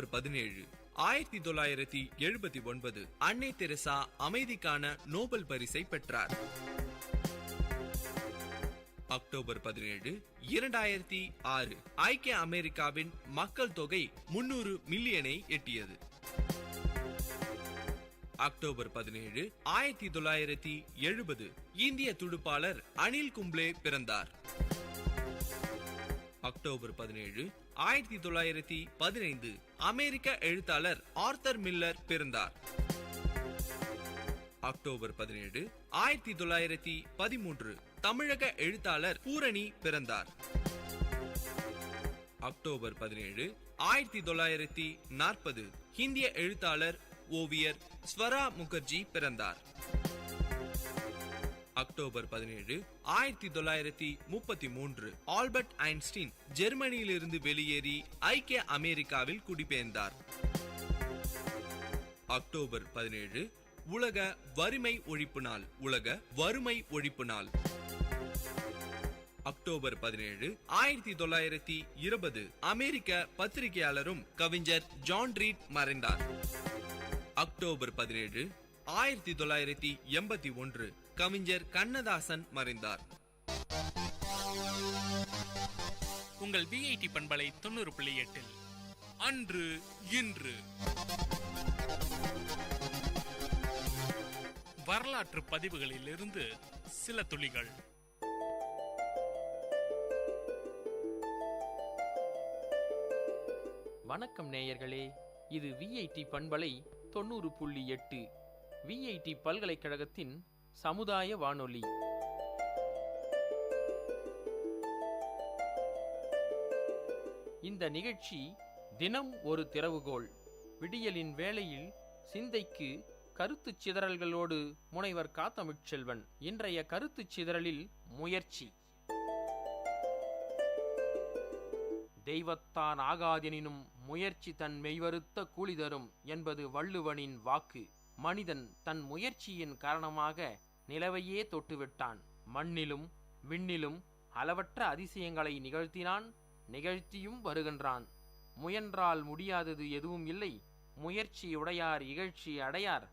17 1979 அன்னை தெரசா அமைதிக்கான நோபல் பரிசை பெற்றார். அக்டோபர் 17 2006 ஐக்கிய அமெரிக்காவின் மக்கள் தொகை 300 மில்லியனை எட்டியது. அக்டோபர் 17 1970 இந்திய துடுப்பாளர் அனில் கும்ப்ளே பிறந்தார். அக்டோபர் 17 1915 அமெரிக்க எழுத்தாளர் ஆர்தர் மில்லர் பிறந்தார். அக்டோபர் 17 1913 தமிழக எழுத்தாளர் பூரணி பிறந்தார். அக்டோபர் 17 1940 இந்திய எழுத்தாளர் ஓவியர் ஸ்வரா முகர்ஜி பிறந்தார். அக்டோபர் 17 1933 ஆல்பர்ட் ஐன்ஸ்டீன் ஜெர்மனியிலிருந்து வெளியேறி ஐக்கிய அமெரிக்காவில் குடிபெயர்ந்தார். அக்டோபர் 17 உலக வறுமை ஒழிப்பு நாள். உலக வறுமை ஒழிப்பு நாள். அக்டோபர் 17 1920 அமெரிக்க பத்திரிகையாளரும் கவிஞர் ஜான் ரீட் மறைந்தார். அக்டோபர் 17 1981 கவிஞர் கண்ணதாசன் மறைந்தார். உங்கள் விஐடி பண்பலை 90.8 அன்று இன்று வரலாற்று பதிவுகளில் இருந்து சில துளிகள். வணக்கம் நேயர்களே, இது விஐடி பண்பலை 90.8 விஐடி பல்கலைக்கழகத்தின் சமுதாய வானொலி. இந்த நிகழ்ச்சி தினம் ஒரு திறவுகோல். விடியலின் வேளையில் சிந்தைக்கு கருத்து சிதறல்களோடு முனைவர் கா. தமிழ்ச்செல்வன். இன்றைய கருத்து சிதறலில் முயற்சி. தெய்வத்தான் ஆகாதெனினும் முயற்சி தன் மெய்வருத்த கூலி தரும் என்பது வள்ளுவனின் வாக்கு. மனிதன் தன் முயற்சியின் காரணமாக நிலவையே தொட்டுவிட்டான். மண்ணிலும் விண்ணிலும் அளவற்ற அதிசயங்களை நிகழ்த்தியும் வருகின்றான். முயன்றால் முடியாதது எதுவும் இல்லை. முயற்சி உடையார் இகழ்ச்சி அடையார்.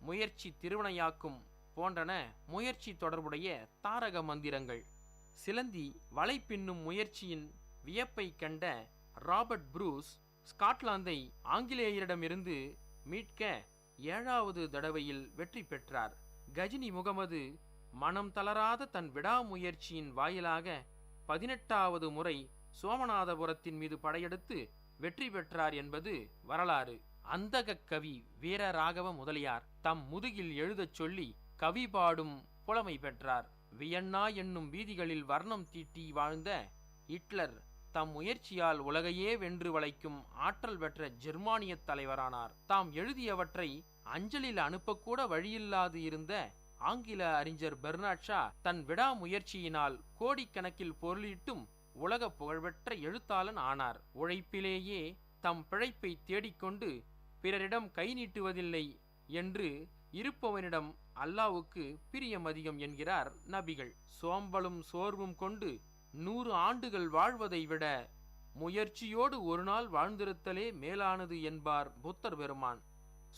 முயற்சி திருவினையாக்கும் போன்றன முயற்சி தொடர்புடைய தாரக மந்திரங்கள். சிலந்தி வலை பின்னும் முயற்சியின் வியப்பை கண்ட ராபர்ட் ப்ரூஸ் ஸ்காட்லாந்தை ஆங்கிலேயரிடமிருந்து மீட்க 7வது தடவையில் வெற்றி பெற்றார். கஜினி முகமது மனம் தளராத தன் விடாமுயற்சியின் வாயிலாக 18வது முறை சோமநாதபுரத்தின் மீது படையெடுத்து வெற்றி பெற்றார் என்பது வரலாறு. அந்தக கவி வீரராகவ முதலியார் தம் முதுகில் எழுதச் சொல்லி கவி பாடும் புலமை பெற்றார். வியன்னா என்னும் வீதிகளில் வர்ணம் தீட்டி வாழ்ந்த ஹிட்லர் தம் முயற்சியால் உலகையே வென்று வளைக்கும் ஆற்றல் பெற்ற ஜெர்மானிய தலைவரானார். தாம் எழுதியவற்றை அஞ்சலில் அனுப்பக்கூட வழியில்லாது இருந்த ஆங்கில அறிஞர் பெர்னாட் ஷா தன் விடாமுயற்சியினால் கோடிக்கணக்கில் பொருளீட்டும் உலக புகழ்பெற்ற எழுத்தாளன் ஆனார். உழைப்பிலேயே தம் பிழைப்பை தேடிக்கொண்டு பிறரிடம் கை நீட்டுவதில்லை என்று இருப்பவனிடம் அல்லாவுக்கு பிரியம் அதிகம் என்கிறார் நபிகள். சோம்பலும் சோர்வும் கொண்டு 100 ஆண்டுகள் வாழ்வதை விட முயற்சியோடு ஒரு நாள் வாழ்ந்திருத்தலே மேலானது என்பார் புத்தர் பெருமான்.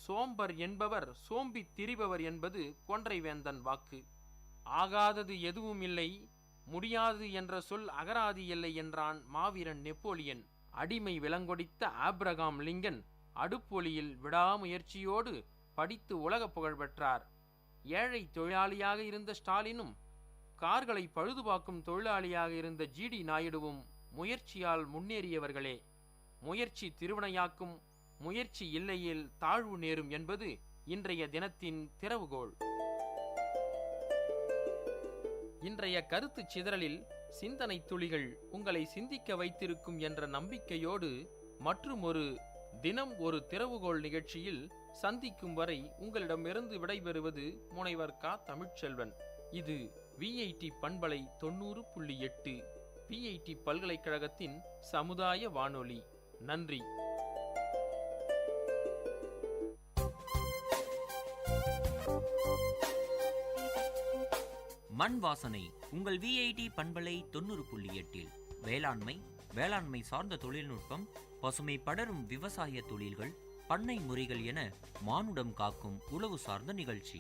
சோம்பர் என்பவர் சோம்பி திரிபவர் என்பது கொன்றைவேந்தன் வாக்கு. ஆகாதது எதுவும் இல்லை, முடியாது என்ற சொல் அகராதி இல்லை என்றான் மாவீரன் நெப்போலியன். அடிமை விலங்கொடித்த ஆப்ரகாம் லிங்கன் அடுப்பொலியில் விடாமுயற்சியோடு படித்து உலக புகழ் பெற்றார். ஏழை தொழிலாளியாக இருந்த ஸ்டாலினும் கார்களை பழுதுபார்க்கும் தொழிலாளியாக இருந்த ஜிடி நாயுடுவும் முயற்சியால் முன்னேறியவர்களே. முயற்சி திருவினையாக்கும், முயற்சி இல்லையில் தாழ்வு நேரும் என்பது இன்றைய தினத்தின் திறவுகோல். இன்றைய கருத்து சிதறலில் சிந்தனை துளிகள் உங்களை சிந்திக்க வைத்திருக்கும் என்ற நம்பிக்கையோடு மற்றும் ஒரு தினம் ஒரு திறவுகோல் நிகழ்ச்சியில் சந்திக்கும் வரை உங்களிடமிருந்து விடைபெறுவது முனைவர் கா. தமிழ்ச்செல்வன். இது விஐடி பண்பலை 90.8 விஐடி பல்கலைக்கழகத்தின் சமுதாய வானொலி. நன்றி. மண் வாசனை உங்கள் விஐடி பண்பலை 90.8 வேளாண்மை சார்ந்த தொழில்நுட்பம், பசுமை படரும் விவசாய தொழில்கள், பண்ணை முறைகள் என மானுடம் காக்கும் உழவு சார்ந்த நிகழ்ச்சி.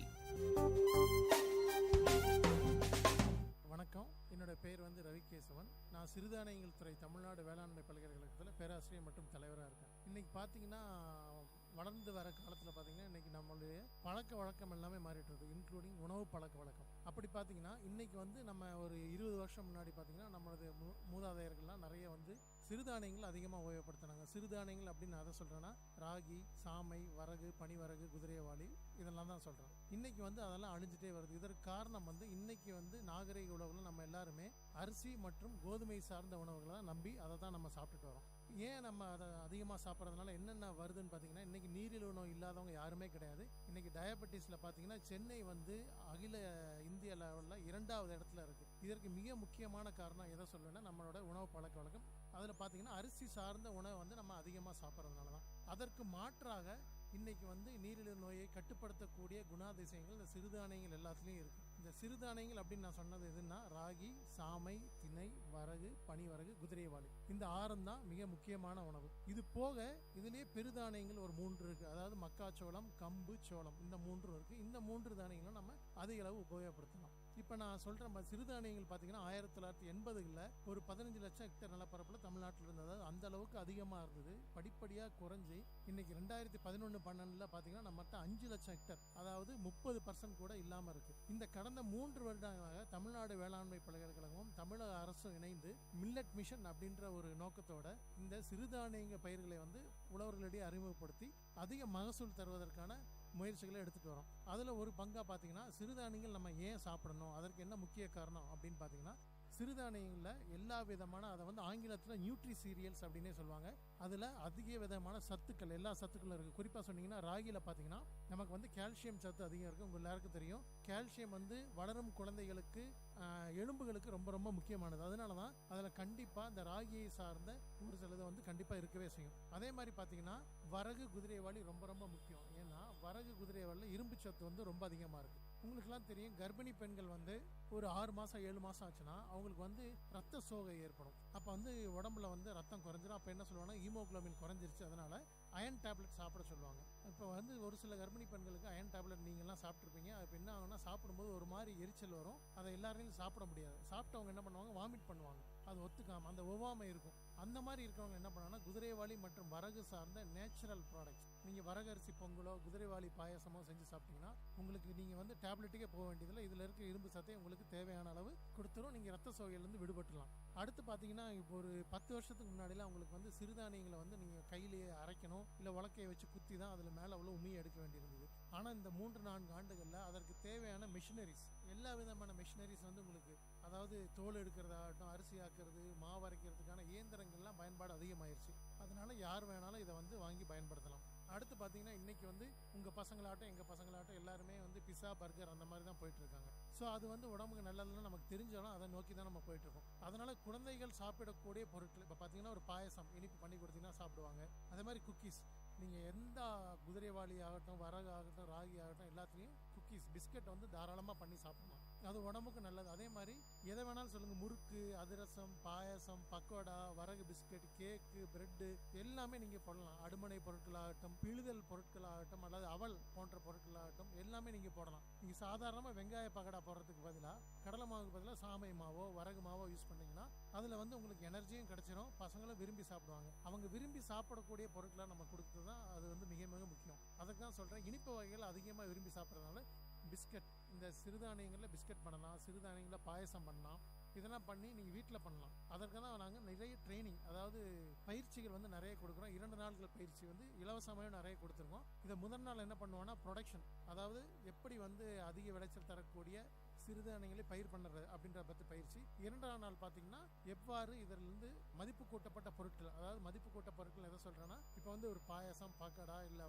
வணக்கம், என்னோட பேர் ரவிகேசவன். நான் சிறுதானியங்கள் துறை தமிழ்நாடு வேளாண்மை பல்கலைக்கழகத்தில் பேராசிரியர் மற்றும் தலைவராக இருக்கேன். இன்னைக்கு பார்த்தீங்கன்னா வளர்ந்து வர காலத்தில் பார்த்தீங்கன்னா இன்றைக்கி நம்மளுடைய பழக்க வழக்கம் எல்லாமே மாறிட்டு இருக்குது, இன்க்ளூடிங் உணவு பழக்க வழக்கம். அப்படி பார்த்தீங்கன்னா இன்றைக்கி நம்ம ஒரு 20 வருஷம் முன்னாடி பார்த்தீங்கன்னா நம்மளது மூதாதையர்கள்லாம் நிறைய சிறுதானியங்கள் அதிகமாக உபயோகப்படுத்தினாங்க. சிறுதானியங்கள் அப்படின்னு நான் அதை சொல்கிறேன்னா ராகி, சாமை, வரகு, பனிவரகு, குதிரைவாளி இதெல்லாம் தான் சொல்கிறேன். இன்றைக்கி அதெல்லாம் அழிஞ்சிட்டே வருது. இதற்கு காரணம் இன்றைக்கி நாகரிக உணவுகளை நம்ம எல்லாருமே அரிசி மற்றும் கோதுமை சார்ந்த உணவுகளை தான் நம்பி அதை தான் நம்ம சாப்பிட்டுட்டு வரோம். ஏன் நம்ம அதை அதிகமாக சாப்பிட்றதுனால என்னென்ன வருதுன்னு பார்த்தீங்கன்னா இன்றைக்கி நீரிழிவு நோய் இல்லாதவங்க யாருமே கிடையாது. இன்றைக்கி டயபெட்டிஸில் பார்த்தீங்கன்னா சென்னை அகில இந்திய லெவலில் 2வது இடத்துல இருக்குது. இதற்கு மிக முக்கியமான காரணம் எதை சொல்லுன்னா நம்மளோட உணவு பழக்க வழக்கம். அதில் பார்த்தீங்கன்னா அரிசி சார்ந்த உணவை நம்ம அதிகமாக சாப்பிட்றதுனால தான். அதற்கு மாற்றாக இன்றைக்கி நீரிழிவு நோயை கட்டுப்படுத்தக்கூடிய குணாதிசயங்கள் இந்த சிறுதானியங்கள் எல்லாத்துலேயும் இருக்குது. இந்த சிறுதானியங்கள் அப்படின்னு நான் சொன்னது எதுன்னா ராகி, சாமை, திணை, வரகு, பனிவரகு, குதிரைவாளி இந்த 6 தான் மிக முக்கியமான உணவு. இது போக இதுலேயே பெருதானியங்கள் ஒரு 3 இருக்குது. அதாவது மக்காச்சோளம், கம்பு, சோளம் இந்த 3 இருக்குது. இந்த 3 தானியங்களும் நம்ம அதிக அளவு உபயோகப்படுத்தலாம். இப்போ நான் சொல்கிற சிறுதானியங்கள் பார்த்தீங்கன்னா 1980களில் ஒரு 15 லட்சம் ஹெக்டேர் நிலப்பரப்பில் தமிழ்நாட்டில் இருந்தது. அந்த அளவுக்கு அதிகமாக இருந்தது. படிப்படியாக குறைஞ்சி இன்னைக்கு 2011-12 பார்த்தீங்கன்னா நம்மகிட்ட 5 லட்சம் ஹெக்டேர், அதாவது 30% கூட இல்லாமல் இருக்குது. இந்த கடந்த 3 வருடங்களாக தமிழ்நாடு வேளாண்மை பல்கலைக்கழகமும் தமிழக அரசும் இணைந்து மில்லட் மிஷன் அப்படின்ற ஒரு நோக்கத்தோட இந்த சிறுதானிய பயிர்களை உழவர்களிடையே அறிமுகப்படுத்தி அதிக மகசூல் தருவதற்கான முயற்சிகளை எடுத்துகிட்டு வரோம். அதில் ஒரு பங்காக பார்த்தீங்கன்னா சிறுதானியங்கள் நம்ம ஏன் சாப்பிடணும், அதற்கு என்ன முக்கிய காரணம் அப்படின்னு பார்த்தீங்கன்னா சிறுதானியங்களில் எல்லா விதமான அதை ஆங்கிலத்தில் நியூட்ரி சீரியல்ஸ் அப்படின்னே சொல்லுவாங்க. அதில் அதிக விதமான சத்துக்கள், எல்லா சத்துக்களும் இருக்குது. குறிப்பாக சொன்னீங்கன்னா ராகியில் பார்த்தீங்கன்னா நமக்கு கால்சியம் சத்து அதிகம் இருக்குது. உங்கள் எல்லாருக்கும் தெரியும் கால்சியம் வளரும் குழந்தைகளுக்கு எலும்புகளுக்கு ரொம்ப ரொம்ப முக்கியமானது. அதனால தான் அதில் கண்டிப்பாக இந்த ராகியை சார்ந்த ஒரு சிலது கண்டிப்பாக இருக்கவே செய்யும். அதே மாதிரி பார்த்தீங்கன்னா வரகு, குதிரைவாளி ரொம்ப ரொம்ப முக்கியம். ஏன்னா வரகு, குதிரைவாளியில் இரும்பு சத்து ரொம்ப அதிகமாக இருக்குது. உங்களுக்குலாம் தெரியும் கர்ப்பிணி பெண்கள் ஒரு 6 மாதம் 7 மாதம் ஆச்சுன்னா அவங்களுக்கு ரத்த சோகை ஏற்படும். அப்போ உடம்புல ரத்தம் குறைஞ்சிடும். அப்போ என்ன சொல்லுவாங்கன்னா ஹீமோகுளோபின் குறைஞ்சிருச்சு, அதனால அயன் டேப்லெட் சாப்பிட சொல்லுவாங்க. இப்போ ஒரு சில கர்ப்பிணி பெண்களுக்கு அயன் டேப்லெட் நீங்கள்லாம் சாப்பிட்ருப்பீங்க. இப்போ என்ன ஆகும்னா சாப்பிடும்போது ஒரு மாதிரி எரிச்சல் வரும். அதை எல்லாரையும் சாப்பிட முடியாது. சாப்பிட்டவங்க என்ன பண்ணுவாங்க, வாமிட் பண்ணுவாங்க. அது ஒத்துக்காமல் அந்த ஒவ்வாமை இருக்கும். அந்த மாதிரி இருக்கிறவங்க என்ன பண்ணுவாங்கன்னா குதிரைவாளி மற்றும் வரகு சார்ந்த நேச்சுரல் ப்ராடக்ட்ஸ், நீங்கள் வரகரிசி பொங்கலோ குதிரைவாளி பாயசமோ செஞ்சு சாப்பிட்டீங்கன்னா உங்களுக்கு நீங்கள் டேப்லெட்டுக்கே போக வேண்டியதில்லை. இதில் இருக்க இரும்பு சத்தை உங்களுக்கு தேவையான அளவு கொடுத்துரும். நீங்கள் ரத்த சோகையிலேருந்து விடுபட்டுலாம். அடுத்து பார்த்தீங்கன்னா இப்போ ஒரு 10 வருஷத்துக்கு முன்னாடிலாம் உங்களுக்கு சிறுதானியங்களை நீங்கள் கையிலேயே அரைக்கணும், இல்லை உலக்கையை வச்சு குத்தி தான் அதில் மேலே அவ்வளோ உமியை எடுக்க வேண்டியிருந்தது. ஆனால் இந்த 3-4 ஆண்டுகளில் அதற்கு தேவையான மிஷினரிஸ், எல்லா விதமான மிஷினரிஸ் உங்களுக்கு, அதாவது தோல் எடுக்கிறதாகட்டும், அரிசி ஆக்கிறது, மாவு அரைக்கிறதுக்கான இயந்திரங்கள்லாம் பயன்பாடு அதிகமாயிருச்சு. அதனால யார் வேணாலும் இதை வாங்கி பயன்படுத்தலாம். அடுத்து பார்த்தீங்கன்னா இன்னைக்கு உங்கள் பசங்களாகட்டும் எங்கள் பசங்களாகட்டும் எல்லாருமே பிஸா, பர்கர் அந்த மாதிரி தான் போயிட்டு இருக்காங்க. ஸோ அது உடம்புக்கு நல்லதுன்னு நமக்கு தெரிஞ்சாலும் அதை நோக்கி தான் நம்ம போயிட்டு இருக்கோம். அதனால குழந்தைகள் சாப்பிடக்கூடிய பொருட்கள் இப்போ பார்த்தீங்கன்னா ஒரு பாயசம் இனிப்பு பண்ணி கொடுத்தீங்கன்னா சாப்பிடுவாங்க. அதே மாதிரி குக்கீஸ், நீங்கள் எந்த குதிரைவாளி ஆகட்டும், வரகு ஆகட்டும், ராகி ஆகட்டும் எல்லாத்துலேயும் குக்கீஸ், பிஸ்கட் தாராளமாக பண்ணி சாப்பிடலாம். அது உடம்புக்கு நல்லது. அதே மாதிரி எதை வேணாலும் சொல்லுங்கள், முறுக்கு, அதிரசம், பாயசம், பக்கோடா, வரகு பிஸ்கட், கேக்கு, பிரெட்டு எல்லாமே நீங்கள் போடலாம். அடுமனை பொருட்களாகட்டும், பிழுதல் பொருட்களாகட்டும், அல்லது அவல் போன்ற பொருட்களாகட்டும் எல்லாமே நீங்கள் போடலாம். நீங்கள் சாதாரணமாக வெங்காய பக்கோடா போடுறதுக்கு பதிலாக கடலை மாவுக்கு பதிலாக சாமை மாவோ வரகு மாவோ யூஸ் பண்ணிங்கன்னா அதில் உங்களுக்கு எனர்ஜியும் கிடைச்சிடும், பசங்களும் விரும்பி சாப்பிடுவாங்க. அவங்க விரும்பி சாப்பிடக்கூடிய பொருட்களை நம்ம கொடுத்து தான் அது மிக மிக முக்கியம். அதுக்கு தான் சொல்கிறேன், இனிப்பு வகைகள் அதிகமாக விரும்பி சாப்பிட்றதுனால பிஸ்கட், இந்த சிறுதானியங்களில் பிஸ்கட் பண்ணலாம், சிறுதானியங்களில் பாயசம் பண்ணலாம். இதெல்லாம் பண்ணி நீங்கள் வீட்டில் பண்ணலாம். அதற்கு தான் நாங்கள் நிறைய ட்ரைனிங், அதாவது பயிற்சிகள் நிறைய கொடுக்குறோம். 2 நாட்கள் பயிற்சி இலவசமாக நிறைய கொடுத்துருக்கோம். இதை முதல் நாள் என்ன பண்ணுவோன்னா ப்ரொடக்ஷன், அதாவது எப்படி அதிக விளைச்சல் தரக்கூடிய சிறுதானியங்களை பயிர் பண்ணுறது அப்படின்ற பற்றி பயிற்சி. 2ஆம் நாள் பார்த்தீங்கன்னா எவ்வாறு இதிலிருந்து மதிப்பு கூட்டப்பட்ட பொருட்கள், அதாவது மதிப்பு கூட்ட பொருட்கள் எதை சொல்கிறேன்னா இப்போ ஒரு பாயசம், பக்கடா, இல்லை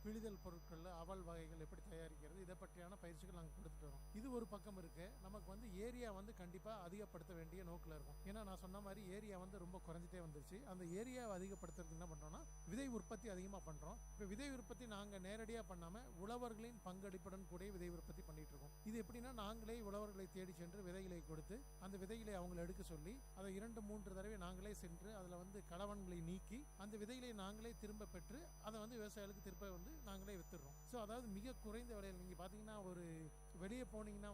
பிழிதல் பொருட்கள், அவல் வகைகள் எப்படி தயாரிக்கிறது, இதை பற்றியான பயிற்சிகள் நாங்கள் கொடுத்துட்டு வரோம். இது ஒரு பக்கம் இருக்கு. நமக்கு ஏரியா கண்டிப்பாக அதிகப்படுத்த வேண்டிய நோக்கில் இருக்கும். ஏன்னா நான் சொன்ன மாதிரி ஏரியா ரொம்ப குறைஞ்சிட்டே வந்துருச்சு. அந்த ஏரியாவை அதிகப்படுத்துறதுக்கு என்ன பண்ணுறோம்னா விதை உற்பத்தி அதிகமாக பண்ணுறோம். இப்போ விதை உற்பத்தி நாங்கள் நேரடியாக பண்ணாமல் உழவர்களின் பங்களிப்புடன் கூட விதை உற்பத்தி பண்ணிட்டு இருக்கோம். இது எப்படின்னா நாங்களே முறை உழவர்களை தேடி சென்று விதைகளை கொடுத்து அந்த விதைகளை அவங்களை எடுக்க சொல்லி அதை 2-3 தடவை நாங்களே சென்று அதில் களவன்களை நீக்கி அந்த விதைகளை நாங்களே திரும்ப பெற்று அதை விவசாயிகளுக்கு திரும்ப நாங்களே வித்துடுறோம். ஸோ அதாவது மிக குறைந்த விலையில் நீங்கள் பார்த்தீங்கன்னா ஒரு வெளியே போனீங்கன்னா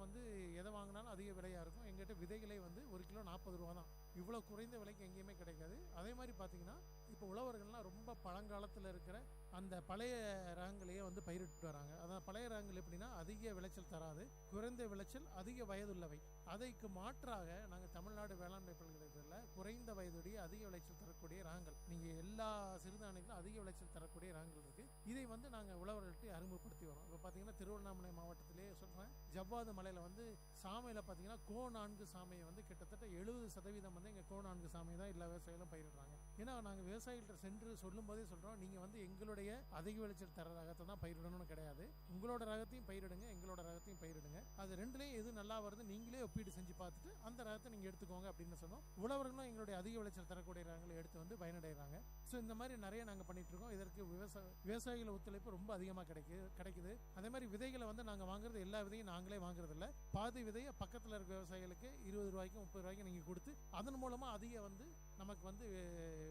எதை வாங்கினாலும் அதிக விலையாக இருக்கும். எங்கிட்ட விதைகளே 1 கிலோ 40 ரூபா தான். இவ்வளோ குறைந்த விலைக்கு எங்கேயுமே கிடைக்காது. அதே மாதிரி பார்த்தீங்கன்னா இப்போ உழவர்கள்லாம் ரொம்ப பழங்காலத்தில் இருக்கிற அந்த பழைய ரகங்களையே பயிரிட்டு வராங்க. அதான் பழைய ரகங்கள் எப்படின்னா அதிக விளைச்சல் தராது, குறைந்த விளைச்சல், அதிக வயதுள்ளவை. அதைக்கு மாற்றாக நாங்கள் தமிழ்நாடு வேளாண்மை பல்கலைக்கழகத்தில் குறைந்த வயதுடைய அதிக விளைச்சல் தரக்கூடிய ரகங்கள், நீங்கள் எல்லா சிறுதானியங்களும் அதிக விளைச்சல் தரக்கூடிய ரகங்கள் இருக்குது. இதை நாங்கள் உழவர்கள்ட்ட அறிமுகப்படுத்தி வரோம். இப்போ பார்த்தீங்கன்னா திருவண்ணாமலை மாவட்டத்திலே சொல்கிறேன், ஜவ்வாது மலையில் சாமையில் பார்த்தீங்கன்னா கோ4 சாமையை கிட்டத்தட்ட 70% எங்கள் கோ4 சாமையை தான் எல்லா விவசாயிகளும் பயிரிடுறாங்க. ஏன்னா நாங்கள் விவசாயிகள்கிட்ட சென்று சொல்லும் போதே சொல்கிறோம், நீங்கள் எங்களுடைய அதிக விளைச்சல் தர ரகத்தை தான் பயிரிடணும்னு கிடையாது, உங்களோட ரகத்தையும் பயிரிடுங்க, எங்களோட ரகத்தையும் பயிரிடுங்க. அது ரெண்டுலேயும் எது நல்லா வருது நீங்களே ஒப்பீடு செஞ்சு பார்த்துட்டு அந்த ரகத்தை நீங்கள் எடுத்துக்கோங்க அப்படின்னு சொன்னோம். உழவர்களும் எங்களுடைய அதிக விளைச்சல் தரக்கூடிய ரகங்களை எடுத்து பயனடைகிறாங்க. ஸோ இந்த மாதிரி நிறைய நாங்கள் பண்ணிட்டு இருக்கோம். இதற்கு விவசாயிகள் ஒத்துழைப்பு ரொம்ப அதிகமாக கிடைக்குது. அதே மாதிரி விதைகளை நாங்கள் வாங்குறது எல்லா விதையும் நாங்களே வாங்குறது இல்லை. பாதி விதையை பக்கத்தில் இருக்க விவசாயிகளுக்கு 20 ரூபாய்க்கும் 30 ரூபாய்க்கும் நீங்கள் கொடுத்து அதன் மூலமாக அதிக நமக்கு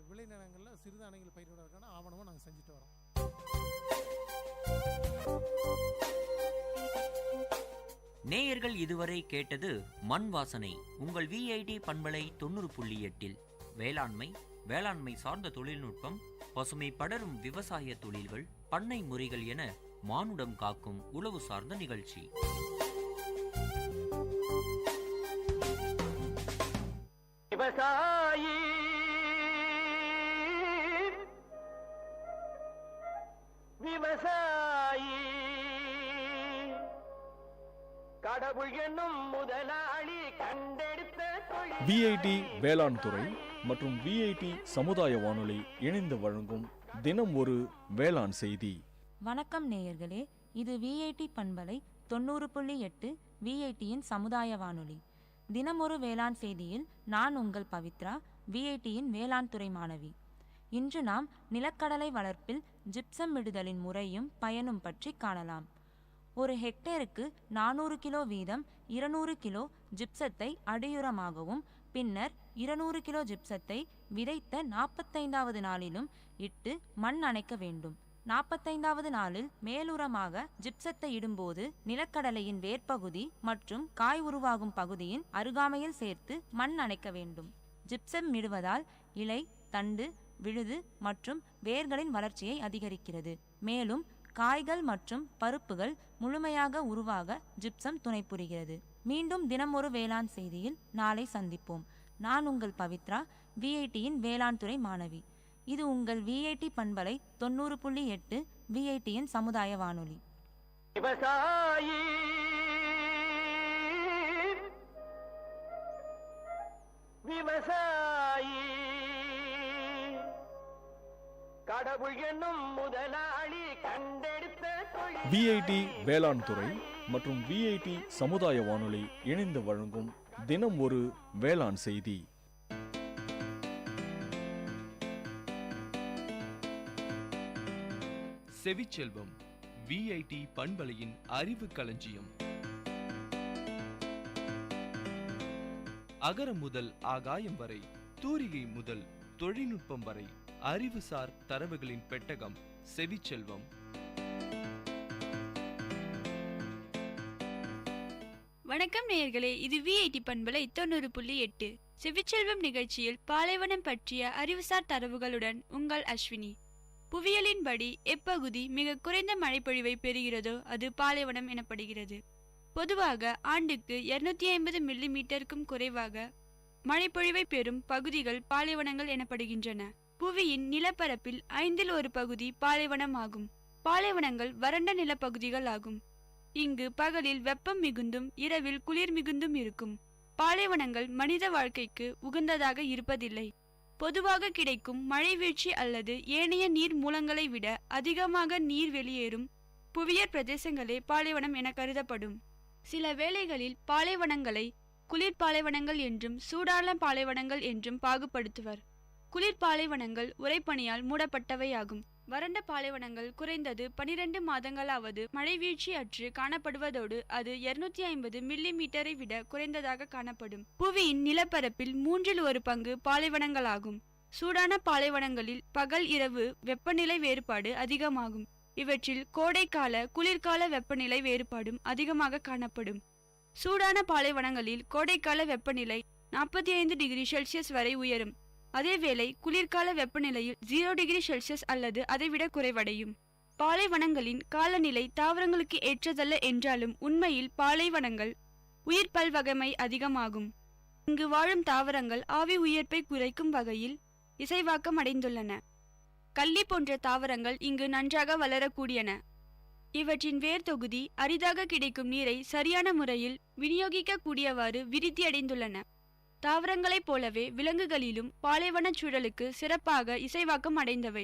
விளைநிலங்களில் சிறுதானியங்கள் பயிரிடுவதற்கான ஆவணமும் நாங்கள் செஞ்சுட்டு வரோம். நேயர்கள் இதுவரை கேட்டது மண் வாசனை. உங்கள் விஐடி பண்பலை 90.8 வேளாண்மை சார்ந்த தொழில்நுட்பம், பசுமை படரும் விவசாய தொழில்கள், பண்ணை முறைகள் என மானுடம் காக்கும் உழவு சார்ந்த நிகழ்ச்சி. விவசாயி விவசாயி கடவுள் என்னும் முதலாளி கண்டெடுத்த விஐடி வேளாண் துறை மற்றும் விஐடி சமுதாய வானொலி இணைந்து வழங்கும் தினம் ஒரு வேளாண் செய்தி. வணக்கம் நேயர்களே, இது விஐடி பண்பலை 90.8 விஐடியின் சமுதாய வானொலி. தினமொரு வேளாண் செய்தியில் நான் உங்கள் பவித்ரா, விஐடியின் வேளாண் துறை மாணவி. இன்று நாம் நிலக்கடலை வளர்ப்பில் ஜிப்சம் இடுதலின் முறையும் பயனும் பற்றி காணலாம். ஒரு ஹெக்டேருக்கு 400 கிலோ வீதம் 200 கிலோ ஜிப்சத்தை அடியுரமாகவும் பின்னர் 200 கிலோ ஜிப்சத்தை விதைத்த 45வது நாளிலும் இட்டு மண் அணைக்க வேண்டும். 45வது நாளில் மேலுரமாக ஜிப்சத்தை இடும்போது நிலக்கடலையின் வேர்ப்பகுதி மற்றும் காய் உருவாகும் பகுதியின் அருகாமையில் சேர்த்து மண் அணைக்க வேண்டும். ஜிப்சம் இடுவதால் இலை, தண்டு, விழுது மற்றும் வேர்களின் வளர்ச்சியை அதிகரிக்கிறது. மேலும் காய்கள் மற்றும் பருப்புகள் முழுமையாக உருவாக ஜிப்சம் துணை புரிகிறது. மீண்டும் தினமொரு வேளாண் செய்தியில் நாளை சந்திப்போம். நான் உங்கள் பவித்ரா, விஐடியின் வேளாண் துறை மாணவி. இது உங்கள் விஐடி பண்பலை 90.8 விஐடியின் சமுதாய வானொலி. விவசாயி விவசாயி கடவுள் என்னும் முதலாளி கண்டெடுத்த விஐடி வேளாண் துறை மற்றும் விஐடி சமுதாய வானொலி இணைந்து வழங்கும் தினம் ஒரு வேளாண் செய்தி. செவிச்செல்வம், விஐடி பண்பலையின் அறிவு களஞ்சியம். அகரம் முதல் ஆகாயம் வரை, தூரிகை முதல் தொழில்நுட்பம் வரை, அறிவுசார் தரவுகளின் பெட்டகம் செவிச்செல்வம். வணக்கம் நேயர்களே, இது விஐடி பண்பலை 90.8 செவிச்செல்வம் நிகழ்ச்சியில் பாலைவனம் பற்றிய அறிவுசார் தரவுகளுடன் உங்கள் அஸ்வினி. புவியியலின்படி எப்பகுதி மிக குறைந்த மழைப்பொழிவை பெறுகிறதோ அது பாலைவனம் எனப்படுகிறது. பொதுவாக ஆண்டுக்கு 250 மில்லிமீட்டருக்கும் குறைவாக மழைப்பொழிவை பெறும் பகுதிகள் பாலைவனங்கள் எனப்படுகின்றன. புவியின் நிலப்பரப்பில் 1/5 பகுதி பாலைவனம் ஆகும். பாலைவனங்கள் வறண்ட நிலப்பகுதிகள் ஆகும். இங்கு பகலில் வெப்பம் மிகுந்தும் இரவில் குளிர் மிகுந்தும் இருக்கும். பாலைவனங்கள் மனித வாழ்க்கைக்கு உகந்ததாக இருப்பதில்லை. பொதுவாக கிடைக்கும் மழை வீழ்ச்சி அல்லது ஏனைய நீர் மூலங்களை விட அதிகமாக நீர் வெளியேறும் புவியற் பிரதேசங்களே பாலைவனம் என கருதப்படும். சில வேளைகளில் பாலைவனங்களை குளிர் பாலைவனங்கள் என்றும் சூடான பாலைவனங்கள் என்றும் பாகுபடுத்துவர். குளிர் பாலைவனங்கள் உறைபனியால் மூடப்பட்டவையாகும். வறண்ட பாலைவனங்கள் குறைந்தது 12 மாதங்களாவது மழைவீழ்ச்சி அற்று காணப்படுவதோடு அது 250 மில்லிமீட்டரை விட குறைந்ததாக காணப்படும். புவியின் நிலப்பரப்பில் 1/3 பாலைவனங்களாகும். சூடான பாலைவனங்களில் பகல் இரவு வெப்பநிலை வேறுபாடு அதிகமாகும். இவற்றில் கோடைக்கால குளிர்கால வெப்பநிலை வேறுபாடும் அதிகமாக காணப்படும். சூடான பாலைவனங்களில் கோடைக்கால வெப்பநிலை 45 டிகிரி செல்சியஸ் வரை உயரும். அதேவேளை குளிர்கால வெப்பநிலையில் 0 டிகிரி செல்சியஸ் அல்லது அதைவிட குறைவடையும். பாலைவனங்களின் காலநிலை தாவரங்களுக்கு ஏற்றதல்ல என்றாலும் உண்மையில் பாலைவனங்கள் உயிர் பல்வகைமை அதிகமாகும். இங்கு வாழும் தாவரங்கள் ஆவி உயிர்ப்பை குறைக்கும் வகையில் இசைவாக்கம் அடைந்துள்ளன. கள்ளி போன்ற தாவரங்கள் இங்கு நன்றாக வளரக்கூடியன. இவற்றின் வேர் தொகுதி அரிதாக கிடைக்கும் நீரை சரியான முறையில் விநியோகிக்கக்கூடியவாறு விருத்தியடைந்துள்ளன. தாவரங்களைப் போலவே விலங்குகளிலும் பாலைவன சூழலுக்கு சிறப்பாக இசைவாக்கம் அடைந்தவை.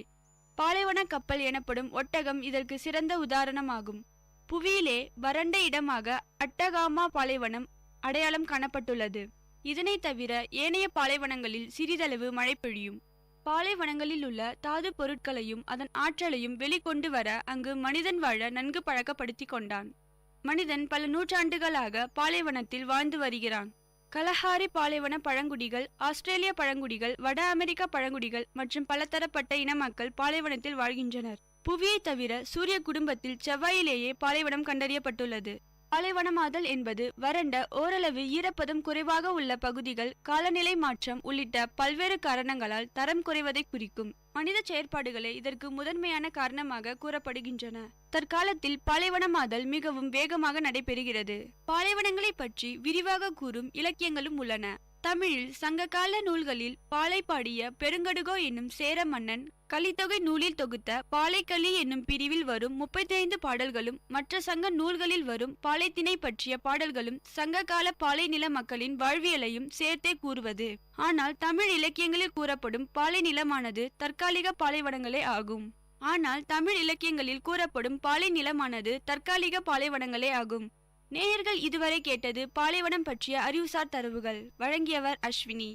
பாலைவன கப்பல் எனப்படும் ஒட்டகம் இதற்கு சிறந்த உதாரணமாகும். புவியிலே வறண்ட இடமாக அட்டகாமா பாலைவனம் அடையாளம் காணப்பட்டுள்ளது. இதனை தவிர ஏனைய பாலைவனங்களில் சிறிதளவு மழை பெய்யும். பாலைவனங்களில் உள்ள தாது பொருட்களையும் அதன் ஆற்றலையும் வெளிக்கொண்டு வர அங்கு மனிதன் வாழ நன்கு பழக்கப்படுத்தி கொண்டான். மனிதன் பல நூற்றாண்டுகளாக பாலைவனத்தில் வாழ்ந்து வருகிறான். கலஹாரி பாலைவன பழங்குடிகள், ஆஸ்திரேலிய பழங்குடிகள், வட அமெரிக்க பழங்குடிகள் மற்றும் பலதரப்பட்ட இன மக்கள் பாலைவனத்தில் வாழ்கின்றனர். புவியை தவிர சூரிய குடும்பத்தில் செவ்வாயிலேயே பாலைவனம் கண்டறியப்பட்டுள்ளது. பாலைவனமாதல் என்பது வறண்ட ஓரளவு ஈரப்பதம் குறைவாக உள்ள பகுதிகள் காலநிலை மாற்றம் உள்ளிட்ட பல்வேறு காரணங்களால் தரம் குறைவதை குறிக்கும். மனித செயற்பாடுகளே இதற்கு முதன்மையான காரணமாக கூறப்படுகின்றன. தற்காலத்தில் பாலைவனமாதல் மிகவும் வேகமாக நடைபெறுகிறது. பாலைவனங்களை பற்றி விரிவாக கூறும் இலக்கியங்களும் உள்ளன. தமிழில் சங்ககால நூல்களில் பாலை பாடிய பெருங்கடுகோ என்னும் சேர மன்னன் கலித்தொகை நூலில் தொகுத்த பாலைக்களி என்னும் பிரிவில் வரும் 35 பாடல்களும் மற்ற சங்க நூல்களில் வரும் பாலைத்திணை பற்றிய பாடல்களும் சங்ககால பாலை நில மக்களின் வாழ்வியலையும் சேர்த்தே கூறுவது. ஆனால் தமிழ் இலக்கியங்களில் கூறப்படும் பாலை நிலமானது தற்காலிக பாலைவனங்களே ஆகும். நேயர்கள் இதுவரை கேட்டது பாலைவனம் பற்றிய அறிவுசார் தரவுகள். வழங்கியவர் அஸ்வினி.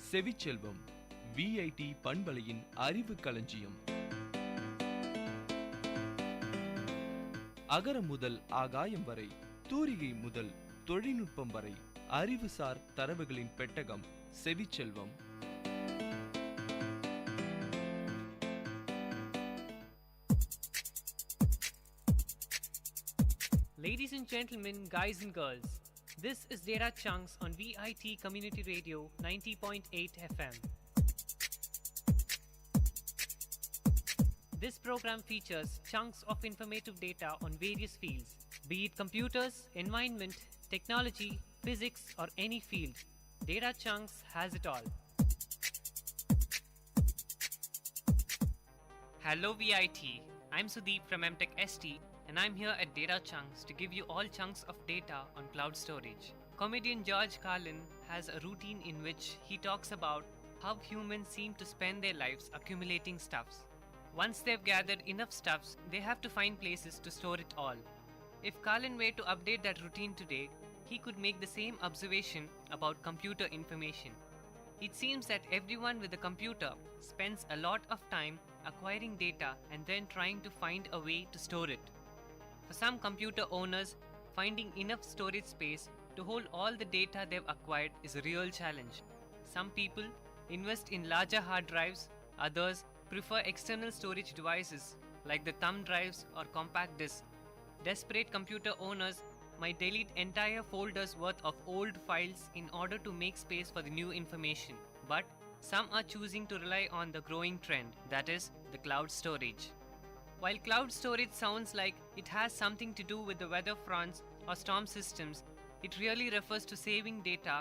செவிச்செல்வம் விஐடி பண்பலையின் அறிவு களஞ்சியம். அகரம் முதல் ஆகாயம் வரை, தூரிகை முதல் தொழில்நுட்பம் வரை, அறிவுசார் தரவுகளின் பெட்டகம் செவிச்செல்வம். Ladies and gentlemen, guys and girls, this is Data Chunks on Vit Community Radio 90.8 FM. This program features chunks of informative data on various fields, be it computers, environment, technology, physics, or any field. Data Chunks has it all. Hello VIT, I'm Sudeep from MTech ST, and I'm here at Data Chunks to give you all chunks of data on cloud storage. Comedian George Carlin has a routine in which he talks about how humans seem to spend their lives accumulating stuffs. Once they've gathered enough stuffs, they have to find places to store it all. If Carlin were to update that routine today, he could make the same observation about computer information. It seems that everyone with a computer spends a lot of time acquiring data and then trying to find a way to store it. For some computer owners, finding enough storage space to hold all the data they've acquired is a real challenge. Some people invest in larger hard drives, others prefer external storage devices like the thumb drives or compact discs. Desperate computer owners might delete entire folders worth of old files in order to make space for the new information. But some are choosing to rely on the growing trend, that is, the cloud storage. While cloud storage sounds like it has something to do with the weather fronts or storm systems, it really refers to saving data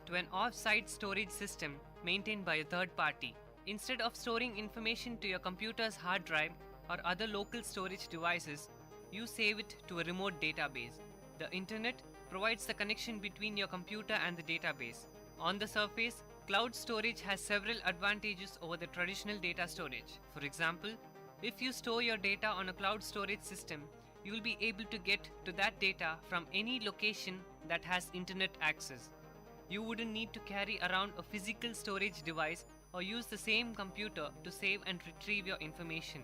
to an off-site storage system maintained by a third party. Instead of storing information to your computer's hard drive or other local storage devices, you save it to a remote database. The internet provides the connection between your computer and the database. On the surface, cloud storage has several advantages over the traditional data storage. For example, if you store your data on a cloud storage system, you will be able to get to that data from any location that has internet access. you wouldn't need to carry around a physical storage device or use the same computer to save and retrieve your information.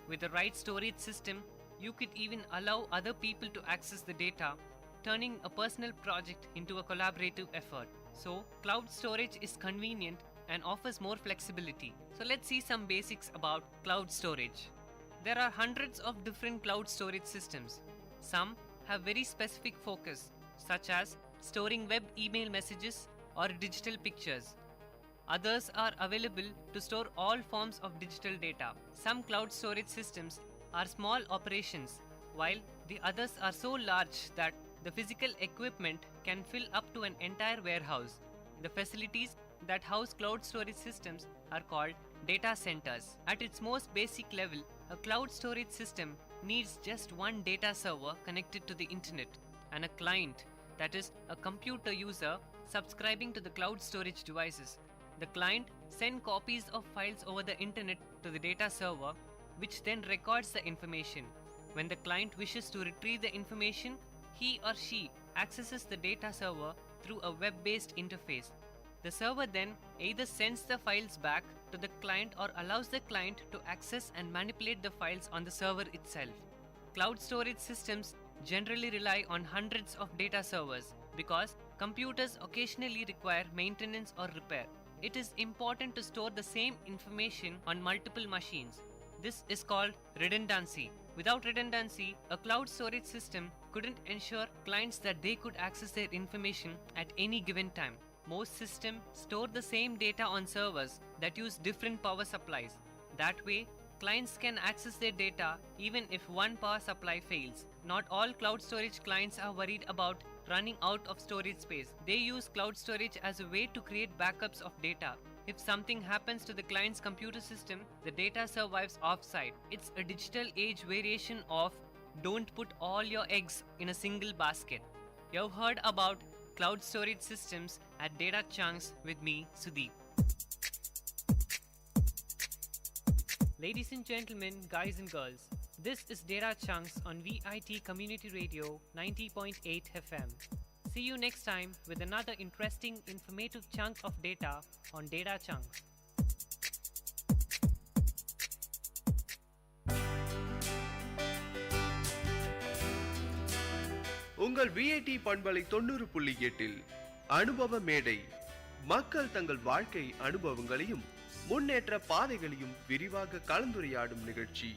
With the right storage system, you could even allow other people to access the data, turning a personal project into a collaborative effort. So, cloud storage is convenient and offers more flexibility. So let's see some basics about cloud storage. There are hundreds of different cloud storage systems. Some have very specific focus, such as storing web email messages or digital pictures. Others are available to store all forms of digital data. Some cloud storage systems are small operations, while the others are so large that the physical equipment can fill up to an entire warehouse. The facilities that house cloud storage systems are called data centers. At its most basic level, a cloud storage system needs just one data server connected to the internet and a client, that is, a computer user subscribing to the cloud storage devices. The client sends copies of files over the internet to the data server, which then records the information. When the client wishes to retrieve the information, he or she accesses the data server through a web-based interface. The server then either sends the files back to the client or allows the client to access and manipulate the files on the server itself. Cloud storage systems generally rely on hundreds of data servers because computers occasionally require maintenance or repair. It is important to store the same information on multiple machines. This is called redundancy. Without redundancy, a cloud storage system couldn't ensure clients that they could access their information at any given time. Most systems store the same data on servers that use different power supplies. That way, clients can access their data even if one power supply fails. Not all cloud storage clients are worried about running out of storage space. They use cloud storage as a way to create backups of data. If something happens to the client's computer system, the data survives offsite. It's a digital age variation of don't put all your eggs in a single basket. You've heard about cloud storage systems at Data Chunks with me, Sudeep. Ladies and gentlemen, guys and girls, this is Data Chunks on Vit Community Radio 90.8 FM. See you next time with another interesting, informative chunk of data on Data Chunks. உங்கள் VIT பண்பலை 90.8 அனுபவ மேடை. மக்கள் தங்கள் வாழ்க்கை அனுபவங்களையும் முன்னேற்ற பாதைகளையும் விரிவாக கலந்துரையாடும் நிகழ்ச்சி.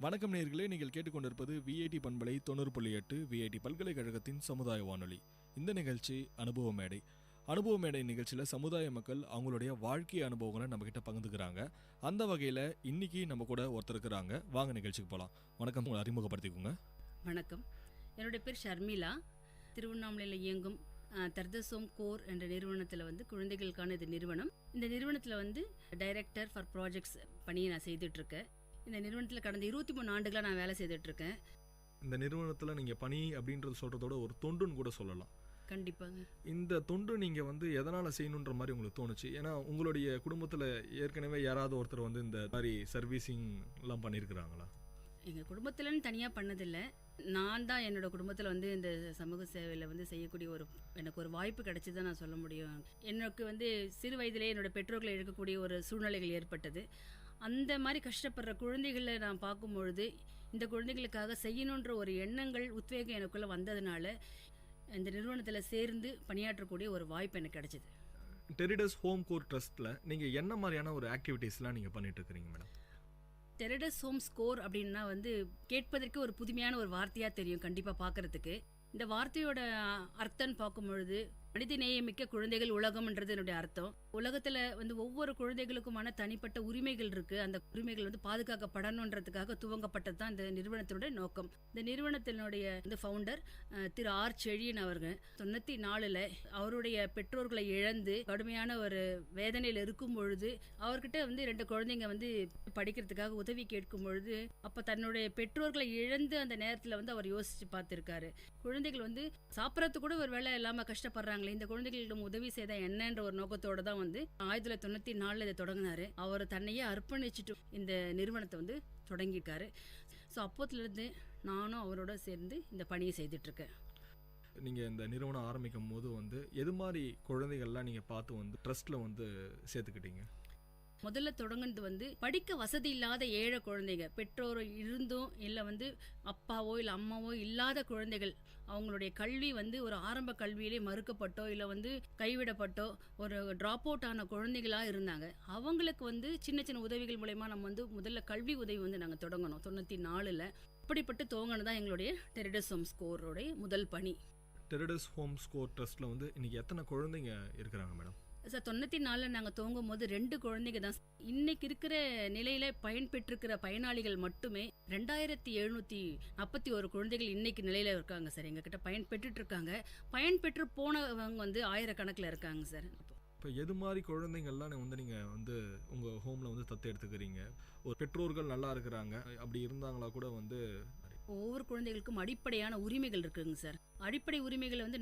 வணக்கம் நேயர்களே, நீங்கள் கேட்டுக்கொண்டிருப்பது விஐடி பண்பலை 90.8 விஐடி பல்கலைக்கழகத்தின் சமுதாய வானொலி. இந்த நிகழ்ச்சி அனுபவ மேடை. அனுபவ மேடை நிகழ்ச்சியில் சமுதாய மக்கள் அவங்களுடைய வாழ்க்கை அனுபவங்களை நம்ம கிட்ட பகிர்ந்துக்கிறாங்க. அந்த வகையில் இன்னைக்கு நம்ம கூட ஒருத்தர் இருக்கிறாங்க. வாங்க நிகழ்ச்சிக்கு போகலாம். வணக்கம், உங்களை அறிமுகப்படுத்திக்கோங்க. வணக்கம், என்னுடைய பேர் ஷர்மிளா. திருவண்ணாமலையில் இயங்கும் தர்தசோம் கோர் என்ற நிறுவனத்தில் குழந்தைகளுக்கான இது நிறுவனம். இந்த நிறுவனத்தில் டைரக்டர் ஃபார் ப்ராஜெக்ட்ஸ் பணியை நான் செய்துட்ருக்கேன். இந்த நிறுவனத்தில் கடந்த 23 ஆண்டுகளாக நான் வேலை செய்துட்ருக்கேன். இந்த நிறுவனத்தில் நீங்கள் பணி அப்படின்றது சொல்கிறதோட ஒரு தொண்டுன்னு கூட சொல்லலாம். கண்டிப்பாங்க. இந்த தொண்டு நீங்கள் எதனால் செய்யணுன்ற மாதிரி உங்களுக்கு தோணுச்சு? ஏன்னா உங்களுடைய குடும்பத்தில் ஏற்கனவே யாராவது ஒருத்தர் இந்த மாதிரி சர்வீசிங்லாம் பண்ணியிருக்கிறாங்களா? எங்கள் குடும்பத்தில்னு தனியாக பண்ணதில்லை. நான் தான் என்னோடய குடும்பத்தில் இந்த சமூக சேவையில் செய்யக்கூடிய எனக்கு ஒரு வாய்ப்பு கிடைச்சிதான் நான் சொல்ல முடியும். எனக்கு சிறு வயதிலே என்னோடய பெற்றோர்களை இழக்கக்கூடிய ஒரு சூழ்நிலைகள் ஏற்பட்டது. அந்த மாதிரி கஷ்டப்படுற குழந்தைகளை நான் பார்க்கும்பொழுது இந்த குழந்தைகளுக்காக செய்யணுன்ற ஒரு எண்ணங்கள் உத்வேகம் எனக்குள்ளே வந்ததுனால இந்த நிறுவனத்தில் சேர்ந்து பணியாற்றக்கூடிய ஒரு வாய்ப்பு எனக்கு கிடைச்சிது. டெரிடஸ் ஹோம் கோர் ட்ரஸ்ட்டில் நீங்கள் என்ன மாதிரியான ஒரு ஆக்டிவிட்டீஸ்லாம் நீங்கள் பண்ணிட்டு இருக்கிறீங்க மேடம்? டெரிடஸ் ஹோம் ஸ்கோர் அப்படின்னா கேட்பதற்கு ஒரு புதுமையான ஒரு வார்த்தையாக தெரியும் கண்டிப்பாக பார்க்குறதுக்கு. இந்த வார்த்தையோட அர்த்தம்னு பார்க்கும்பொழுது மனித நேயமிக்க குழந்தைகள் உலகம்ன்றது என்னுடைய அர்த்தம். உலகத்தில் ஒவ்வொரு குழந்தைகளுக்குமான தனிப்பட்ட உரிமைகள் இருக்குது. அந்த உரிமைகள் பாதுகாக்கப்படணுன்றதுக்காக துவங்கப்பட்டது தான் இந்த நிறுவனத்தினுடைய நோக்கம். இந்த நிறுவனத்தினுடைய ஃபவுண்டர் திரு ஆர் செழியன் அவர்கள் 94ல் அவருடைய பெற்றோர்களை இழந்து கடுமையான ஒரு வேதனையில் இருக்கும் பொழுது அவர்கிட்ட 2 குழந்தைங்க படிக்கிறதுக்காக உதவி கேட்கும் பொழுது அப்போ தன்னுடைய பெற்றோர்களை இழந்து அந்த நேரத்தில் அவர் யோசித்து பார்த்துருக்காரு. குழந்தைகள் சாப்பிட்றது கூட ஒரு வேலை இல்லாமல் கஷ்டப்படுறாங்க, இந்த குழந்தைகளிடம் உதவி செய்த என்னன்ற ஒரு நோக்கத்தோட தான் 1994 இதை தொடங்கினாரு. அவர் தன்னையே அர்ப்பணிச்சுட்டு இந்த நிறுவனத்தை தொடங்கியிருக்காரு. ஸோ அப்போத்துலேருந்து நானும் அவரோட சேர்ந்து இந்த பணியை செய்துட்ருக்கேன். நீங்கள் இந்த நிறுவனம் ஆரம்பிக்கும் போது வந்து எது மாதிரி குழந்தைகள்லாம் நீங்கள் பார்த்து வந்து ட்ரஸ்ட்டில் வந்து சேர்த்துக்கிட்டீங்க? முதல்ல தொடங்குனது வந்து படிக்க வசதி இல்லாத ஏழை குழந்தைங்க, பெற்றோர் இருந்தும் இல்லை வந்து அப்பாவோ இல்லை அம்மாவோ இல்லாத குழந்தைகள், அவங்களுடைய கல்வி வந்து ஒரு ஆரம்ப கல்வியிலே மறுக்கப்பட்டோ இல்லை வந்து கைவிடப்பட்டோ ஒரு ட்ராப் அவுட் ஆன குழந்தைகளாக இருந்தாங்க. அவங்களுக்கு வந்து சின்ன சின்ன உதவிகள் மூலயமா நம்ம வந்து முதல்ல கல்வி உதவி வந்து நாங்கள் தொடங்கணும் 94. அப்படிப்பட்டு துவங்கினதான் எங்களுடைய டெரிடஸ் ஹோம் ஸ்கோரோடைய முதல் பணி. டெரிடஸ் ஹோம் ஸ்கோர் ட்ரஸ்ட்டில் வந்து இன்றைக்கி எத்தனை குழந்தைங்க இருக்கிறாங்க மேடம்? சார் 94 நாங்கள் துவங்கும் போது 2 குழந்தைங்க தான். இன்னைக்கு இருக்கிற நிலையில பயன்பெற்றிருக்கிற பயனாளிகள் மட்டுமே 2741 குழந்தைகள் இன்னைக்கு நிலையில இருக்காங்க சார். எங்ககிட்ட பயன்பெற்றுட்டு இருக்காங்க. பயன்பெற்று போனவங்க வந்து ஆயிரக்கணக்கில் இருக்காங்க சார். இப்போ எது மாதிரி குழந்தைங்கள்லாம் வந்து நீங்கள் வந்து உங்கள் ஹோமில் வந்து தத்து எடுத்துக்கிறீங்க? ஒரு பெற்றோர்கள் நல்லா இருக்கிறாங்க அப்படி இருந்தாங்களா கூட வந்து ஒவ்வொரு குழந்தைகளுக்கும் அடிப்படையான உரிமைகள் இருக்குங்க சார். அடிப்படை உரிமைகளை வந்து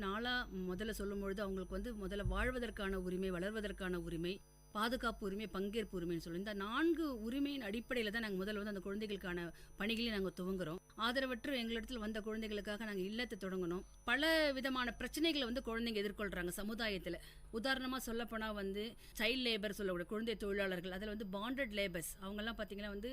முதல்ல சொல்லும்பொழுது அவங்களுக்கு வந்து முதல்ல வாழ்வதற்கான உரிமை, வளர்வதற்கான உரிமை, பாதுகாப்பு உரிமை, பங்கேற்பு உரிமைன்னு சொல்லி இந்த 4 உரிமையின் அடிப்படையில் தான் நாங்கள் முதல்ல வந்து அந்த குழந்தைகளுக்கான பணிகளையும் நாங்கள் துவங்குறோம். ஆதரவற்று எங்களிடத்தில் வந்த குழந்தைகளுக்காக நாங்கள் இல்லத்தை தொடங்கணும். பல விதமான பிரச்சனைகளை வந்து குழந்தைங்க எதிர்கொள்கிறாங்க சமுதாயத்தில். உதாரணமாக சொல்லப்போனால் வந்து சைல்ட் லேபர் சொல்லக்கூடிய குழந்தை தொழிலாளர்கள், அதில் வந்து பாண்டட் லேபர்ஸ், அவங்கெல்லாம் பார்த்தீங்கன்னா வந்து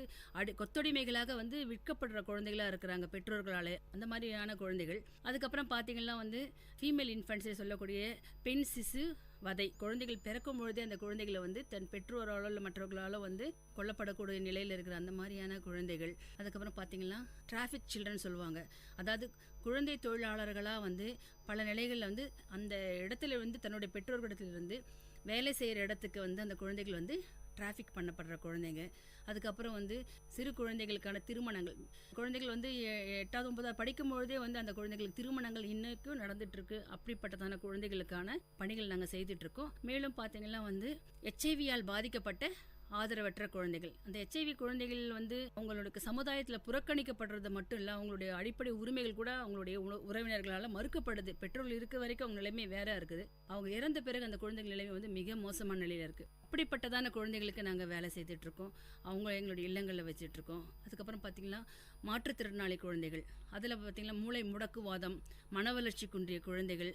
கொத்தடிமைகளாக வந்து விற்கப்படுற குழந்தைகளாக இருக்கிறாங்க பெற்றோர்களால், அந்த மாதிரியான குழந்தைகள். அதுக்கப்புறம் பார்த்தீங்கன்னா வந்து ஃபீமேல் இன்ஃபென்ட்ஸை சொல்லக்கூடிய பெண் சிசு வதை, குழந்தைகள் பிறக்கும் பொழுதே அந்த குழந்தைகளை வந்து தன் பெற்றோராலோ இல்லை மற்றவர்களாலோ வந்து கொல்லப்படக்கூடிய நிலையில் இருக்கிற அந்த மாதிரியான குழந்தைகள். அதுக்கப்புறம் பார்த்தீங்கன்னா டிராஃபிக் சில்ட்ரன் சொல்லுவாங்க. அதாவது குழந்தை தொழிலாளர்களாக வந்து பல நிலைகளில் வந்து அந்த இடத்துல வந்து தன்னுடைய பெற்றோர்களிடத்திலிருந்து வேலை செய்கிற இடத்துக்கு வந்து அந்த குழந்தைகள் வந்து டிராஃபிக் பண்ணப்படுற குழந்தைங்க. அதுக்கப்புறம் வந்து சிறு குழந்தைகளுக்கான திருமணங்கள், குழந்தைகள் வந்து 8வது 9வது படிக்கும்பொழுதே வந்து அந்த குழந்தைகளுக்கு திருமணங்கள் இன்னைக்கும் நடந்துட்டுருக்கு. அப்படிப்பட்டதான குழந்தைகளுக்கான பணிகள் நாங்கள் செய்துட்ருக்கோம். மேலும் பார்த்தீங்கன்னா வந்து HIV-யால் பாதிக்கப்பட்ட ஆதரவற்ற குழந்தைகள், அந்த HIV குழந்தைகள் வந்து அவங்களுக்கு சமுதாயத்தில் புறக்கணிக்கப்படுறது மட்டும் இல்லை, அவங்களுடைய அடிப்படை உரிமைகள் கூட அவங்களுடைய உறவினர்களால் மறுக்கப்படுது. பெற்றோர்கள் இருக்க வரைக்கும் அவங்க நிலைமை வேற இருக்குது. அவங்க இறந்த பிறகு அந்த குழந்தைகள் நிலைமை வந்து மிக மோசமான நிலையில் இருக்குது. அப்படிப்பட்டதான குழந்தைகளுக்கு நாங்கள் வேலை செய்துட்ருக்கோம். அவங்க எங்களுடைய இல்லங்களில் வச்சிட்ருக்கோம். அதுக்கப்புறம் பார்த்திங்கன்னா மாற்றுத்திறனாளி குழந்தைகள், அதில் பார்த்திங்கன்னா மூளை முடக்குவாதம், மன வளர்ச்சி குன்றிய குழந்தைகள்,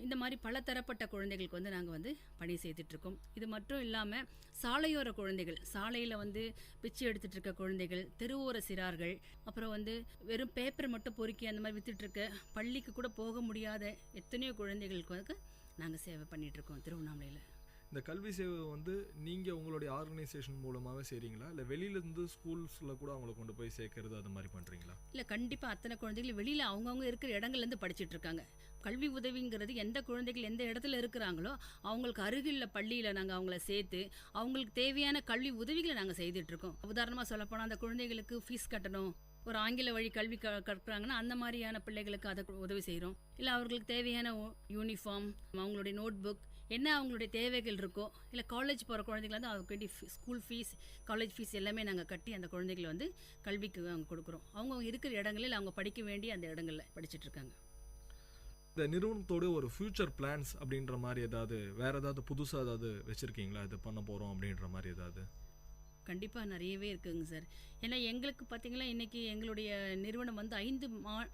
இந்த மாதிரி பல தரப்பட்ட குழந்தைகளுக்கு வந்து நாங்கள் வந்து பணி செய்துட்ருக்கோம். இது மட்டும் இல்லாமல் சாலையோர குழந்தைகள், சாலையில் வந்து பிச்சை எடுத்துகிட்டு இருக்க குழந்தைகள், தெருவோர சிறார்கள், அப்புறம் வந்து வெறும் பேப்பர் மட்டும் பொறுக்கி அந்த மாதிரி விற்றுட்ருக்க பள்ளிக்கு கூட போக முடியாத எத்தனையோ குழந்தைகளுக்கு வந்து நாங்கள் சேவை பண்ணிகிட்ருக்கோம் திருவண்ணாமலையில். இந்த கல்வி சேவை வந்து நீங்கள் உங்களுடைய ஆர்கனைசேஷன் மூலமாகவே செய்கிறீங்களா, இல்லை வெளியிலேருந்து ஸ்கூல்ஸில் கூட அவங்கள கொண்டு போய் சேர்க்கறது அது மாதிரி பண்ணுறீங்களா? இல்லை, கண்டிப்பாக அத்தனை குழந்தைகள் வெளியில் அவங்கவுங்க இருக்கிற இடங்கள்லேருந்து படிச்சுட்டு இருக்காங்க. கல்வி உதவிங்கிறது எந்த குழந்தைகள் எந்த இடத்துல இருக்கிறாங்களோ அவங்களுக்கு அருகில் பள்ளியில் நாங்கள் அவங்கள சேர்த்து அவங்களுக்கு தேவையான கல்வி உதவிகளை நாங்கள் செய்துட்ருக்கோம். உதாரணமாக சொல்லப்போனால் அந்த குழந்தைகளுக்கு ஃபீஸ் கட்டணும், ஒரு ஆங்கில வழி கல்வி கற்கிறாங்கன்னா அந்த மாதிரியான பிள்ளைகளுக்கு அதை உதவி செய்கிறோம். இல்லை அவர்களுக்கு தேவையான யூனிஃபார்ம், அவங்களுடைய நோட் புக், என்ன அவங்களுடைய தேவைகள் இருக்கோ, இல்லை காலேஜ் போகிற குழந்தைகள் வந்து அவங்களுக்கு வேண்டிய ஸ்கூல் ஃபீஸ், காலேஜ் ஃபீஸ் எல்லாமே நாங்கள் கட்டி அந்த குழந்தைகளை வந்து கல்விக்கு அவங்க கொடுக்குறோம். அவங்க இருக்கிற இடங்களில் அவங்க படிக்க வேண்டிய அந்த இடங்களில் படிச்சுட்ருக்காங்க. இந்த நிறுவனத்தோட ஒரு ஃபியூச்சர் பிளான்ஸ் அப்படின்ற மாதிரி ஏதாவது வேறு ஏதாவது புதுசாக ஏதாவது வச்சுருக்கீங்களா, இது பண்ண போகிறோம் அப்படின்ற மாதிரி ஏதாவது? கண்டிப்பாக நிறையவே இருக்குங்க சார். ஏன்னா எங்களுக்கு பார்த்திங்கன்னா இன்றைக்கி எங்களுடைய நிறுவனம் வந்து 5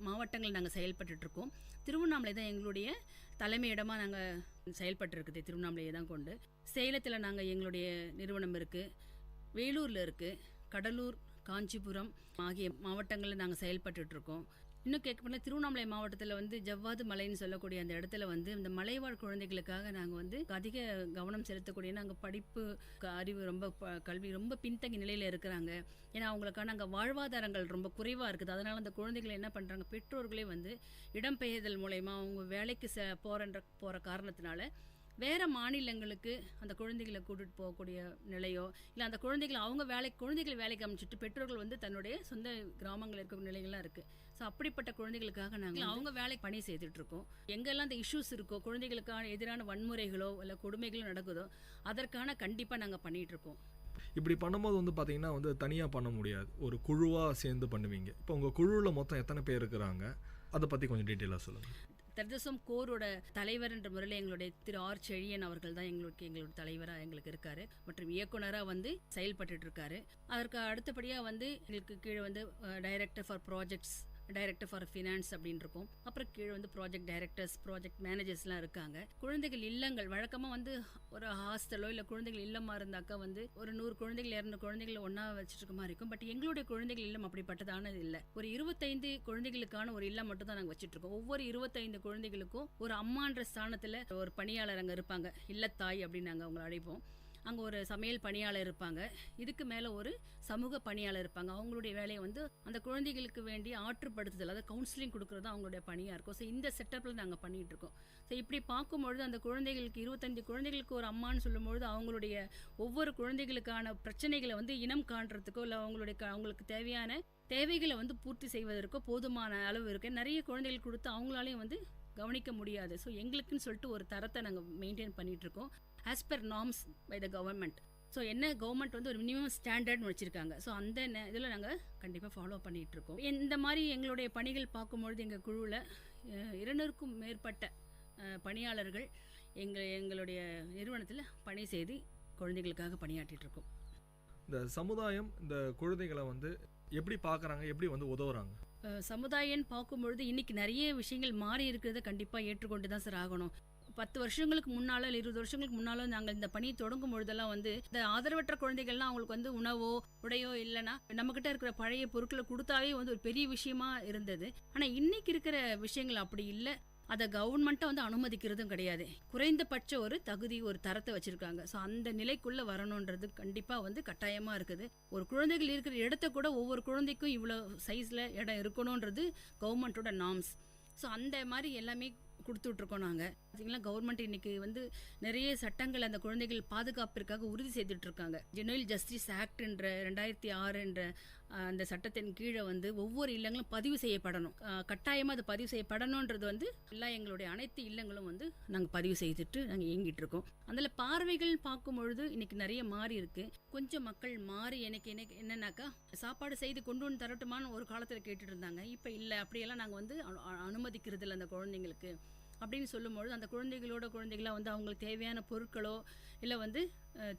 மாவட்டங்கள் நாங்கள் செயல்பட்டுருக்கோம். திருவண்ணாமலை தான் எங்களுடைய தலைமையிடமாக நாங்கள் செயல்பட்டுருக்குது. திருவண்ணாமலையை தான் கொண்டு சேலத்தில் நாங்கள் எங்களுடைய நிறுவனம் இருக்குது, வேலூரில் இருக்குது, கடலூர், காஞ்சிபுரம் ஆகிய மாவட்டங்களில் நாங்கள் செயல்பட்டுருக்கோம். இன்னும் கேட்க போனால் திருவண்ணாமலை மாவட்டத்தில் வந்து ஜவ்வாது மலைன்னு சொல்லக்கூடிய அந்த இடத்துல வந்து இந்த மலைவாழ் குழந்தைகளுக்காக நாங்கள் வந்து அதிக கவனம் செலுத்தக்கூடிய, நாங்கள் படிப்பு அறிவு ரொம்ப கல்வி ரொம்ப பின்தங்கி நிலையில் இருக்கிறாங்க. ஏன்னா அவங்களுக்கான அங்கே வாழ்வாதாரங்கள் ரொம்ப குறைவாக இருக்குது. அதனால் அந்த குழந்தைகளை என்ன பண்ணுறாங்க, பெற்றோர்களே வந்து இடம்பெயர்தல் மூலயமா அவங்க வேலைக்கு போகிற காரணத்தினால வேறு மாநிலங்களுக்கு அந்த குழந்தைகளை கூட்டிகிட்டு போகக்கூடிய நிலையோ, இல்லை அந்த குழந்தைகளை குழந்தைகளை வேலைக்கு அமைச்சிட்டு பெற்றோர்கள் வந்து தன்னுடைய சொந்த கிராமங்கள் இருக்கிற நிலைகள்லாம் இருக்குது. ஸோ அப்படிப்பட்ட குழந்தைகளுக்காக நாங்கள் அவங்க வேலை பணி செய்துட்ருக்கோம். எங்கெல்லாம் அந்த இஷ்யூஸ் இருக்கோ, குழந்தைகளுக்கான எதிரான வன்முறைகளோ இல்லை கொடுமைகளோ நடக்குதோ அதற்கான கண்டிப்பாக நாங்கள் பண்ணிகிட்ருக்கோம். இப்படி பண்ணும்போது வந்து பார்த்தீங்கன்னா வந்து தனியாக பண்ண முடியாது, ஒரு குழுவாக சேர்ந்து பண்ணுவீங்க. இப்போ உங்கள் குழுவில் மொத்தம் எத்தனை பேர் இருக்கிறாங்க, அதை பற்றி கொஞ்சம் டீட்டெயிலாக சொல்லுங்கள். தர்தசோம் கோரோட தலைவர் என்ற முறையில் எங்களுடைய திரு ஆர் செழியன் அவர்கள் தான் எங்களோட தலைவராக எங்களுக்கு இருக்காரு மற்றும் இயக்குனராக வந்து செயல்பட்டு இருக்காரு. அதற்கு அடுத்தபடியாக வந்து எங்களுக்கு கீழே வந்து director for projects, director for finance அப்படின்னு இருக்கும். அப்புறம் கீழே வந்து ப்ராஜெக்ட் டைரக்டர்ஸ், ப்ராஜெக்ட் மேனேஜர்ஸ்லாம் இருக்காங்க. குழந்தைகள் இல்லங்கள் வழக்கமாக வந்து ஒரு ஹாஸ்டலோ இல்லை குழந்தைகள் இல்லமாக இருந்தாக்கா வந்து ஒரு 100 குழந்தைகள் 200 குழந்தைகளை ஒன்றா வச்சுட்டு இருக்க மாதிரி இருக்கும். பட் எங்களுடைய குழந்தைகள் இல்லம் அப்படிப்பட்டதானது இல்லை. ஒரு 25 குழந்தைகளுக்கான ஒரு இல்லம் மட்டும் தான் நாங்கள் வச்சுட்டு இருக்கோம். ஒவ்வொரு 25 குழந்தைகளுக்கும் ஒரு அம்மான்ற ஸ்தானத்தில் ஒரு பணியாளர் அங்கே இருப்பாங்க. இல்லத்தாய் அப்படின்னு நாங்கள் அவங்களை அழைப்போம். அங்கே ஒரு சமையல் பணியாளர் இருப்பாங்க. இதுக்கு மேலே ஒரு சமூக பணியாளர் இருப்பாங்க. அவங்களுடைய வேலையை வந்து அந்த குழந்தைகளுக்கு வேண்டி ஆற்றுப்படுத்துதல், அதாவது கவுன்சிலிங் கொடுக்குறது அவங்களுடைய பணியாக இருக்கும். ஸோ இந்த செட்டப்பில் நாங்கள் பண்ணிகிட்டு இருக்கோம். ஸோ இப்படி பார்க்கும்பொழுது அந்த குழந்தைகளுக்கு 25 குழந்தைகளுக்கு ஒரு அம்மான்னு சொல்லும்பொழுது அவங்களுடைய ஒவ்வொரு குழந்தைகளுக்கான பிரச்சனைகளை வந்து இனம் காண்றதுக்கோ இல்லை அவங்களுக்கு தேவையான தேவைகளை வந்து பூர்த்தி செய்வதற்கோ போதுமான அளவு இருக்குது. நிறைய குழந்தைகள் கொடுத்து அவங்களாலையும் வந்து கவனிக்க முடியாது. ஸோ எங்களுக்குன்னு சொல்லிட்டு ஒரு தரத்தை நாங்கள் மெயின்டைன் பண்ணிகிட்ருக்கோம் as per norms by the government. So என்ன கவர்மெண்ட் வந்து ஒரு மினிமம் ஸ்டாண்டர்ட்னு வச்சுருக்காங்க. ஸோ அந்த இதில் நாங்கள் கண்டிப்பாக ஃபாலோ பண்ணிகிட்ருக்கோம். இந்த மாதிரி எங்களுடைய பணிகள் பார்க்கும்பொழுது எங்கள் குழுவில் 200க்கும் மேற்பட்ட பணியாளர்கள் எங்களுடைய நிறுவனத்தில் பணி செய்து குழந்தைகளுக்காக பணியாற்றிட்டுருக்கோம். இந்த சமுதாயம் இந்த குழந்தைகளை வந்து எப்படி பார்க்குறாங்க, எப்படி வந்து உதவுறாங்க? சமுதாயம்னு பார்க்கும்பொழுது இன்றைக்கி நிறைய விஷயங்கள் மாறி இருக்கிறத கண்டிப்பாக ஏற்றுக்கொண்டு தான் சார் ஆகணும். 10 வருஷங்களுக்கு முன்னாலோ இல்லை 20 வருஷங்களுக்கு முன்னாலோ நாங்கள் இந்த பணியை தொடங்கும் பொழுதெல்லாம் வந்து இந்த ஆதரவற்ற குழந்தைகள்லாம் அவங்களுக்கு வந்து உணவோ உடையோ இல்லைன்னா நம்மக்கிட்ட இருக்கிற பழைய பொருட்களை கொடுத்தாவே வந்து ஒரு பெரிய விஷயமா இருந்தது. ஆனால் இன்னைக்கு இருக்கிற விஷயங்கள் அப்படி இல்லை. அதை கவர்மெண்ட்டை வந்து அனுமதிக்கிறதும் கிடையாது. குறைந்தபட்ச ஒரு தகுதி, ஒரு தரத்தை வச்சுருக்காங்க. ஸோ அந்த நிலைக்குள்ளே வரணுன்றது கண்டிப்பாக வந்து கட்டாயமாக இருக்குது. ஒரு குழந்தைகள் இருக்கிற இடத்த கூட ஒவ்வொரு குழந்தைக்கும் இவ்வளோ சைஸில் இடம் இருக்கணுன்றது கவர்மெண்ட்டோட நார்ம்ஸ். ஸோ அந்த மாதிரி எல்லாமே கொடுத்துட்ருக்கோம் நாங்கள். பார்த்தீங்கன்னா கவர்மெண்ட் இன்னைக்கு வந்து நிறைய சட்டங்கள் அந்த குழந்தைகள் பாதுகாப்பிற்காக உறுதி செய்துட்ருக்காங்க. ஜெனுவல் ஜஸ்டிஸ் ஆக்ட் என்ற 2006 என்ற அந்த சட்டத்தின் கீழே வந்து ஒவ்வொரு இல்லங்களும் பதிவு செய்யப்படணும். கட்டாயமாக அது பதிவு செய்யப்படணுன்றது வந்து எல்லா எங்களுடைய அனைத்து இல்லங்களும் வந்து நாங்கள் பதிவு செய்துட்டு நாங்கள் இயங்கிட்டு இருக்கோம். அதில் பார்வைகள் பார்க்கும்பொழுது இன்னைக்கு நிறைய மாறி இருக்கு. கொஞ்சம் மக்கள் மாறி எனக்கு என்னன்னாக்கா சாப்பாடு செய்து கொண்டு வந்து தரட்டுமான்னு ஒரு காலத்தில் கேட்டுட்டு இருந்தாங்க. இப்போ இல்லை, அப்படியெல்லாம் நாங்கள் வந்து அனுமதிக்கிறது இல்லை அந்த குழந்தைங்களுக்கு அப்படின்னு சொல்லும்பொழுது அந்த குழந்தைகளாக வந்து அவங்களுக்கு தேவையான பொருட்களோ இல்லை வந்து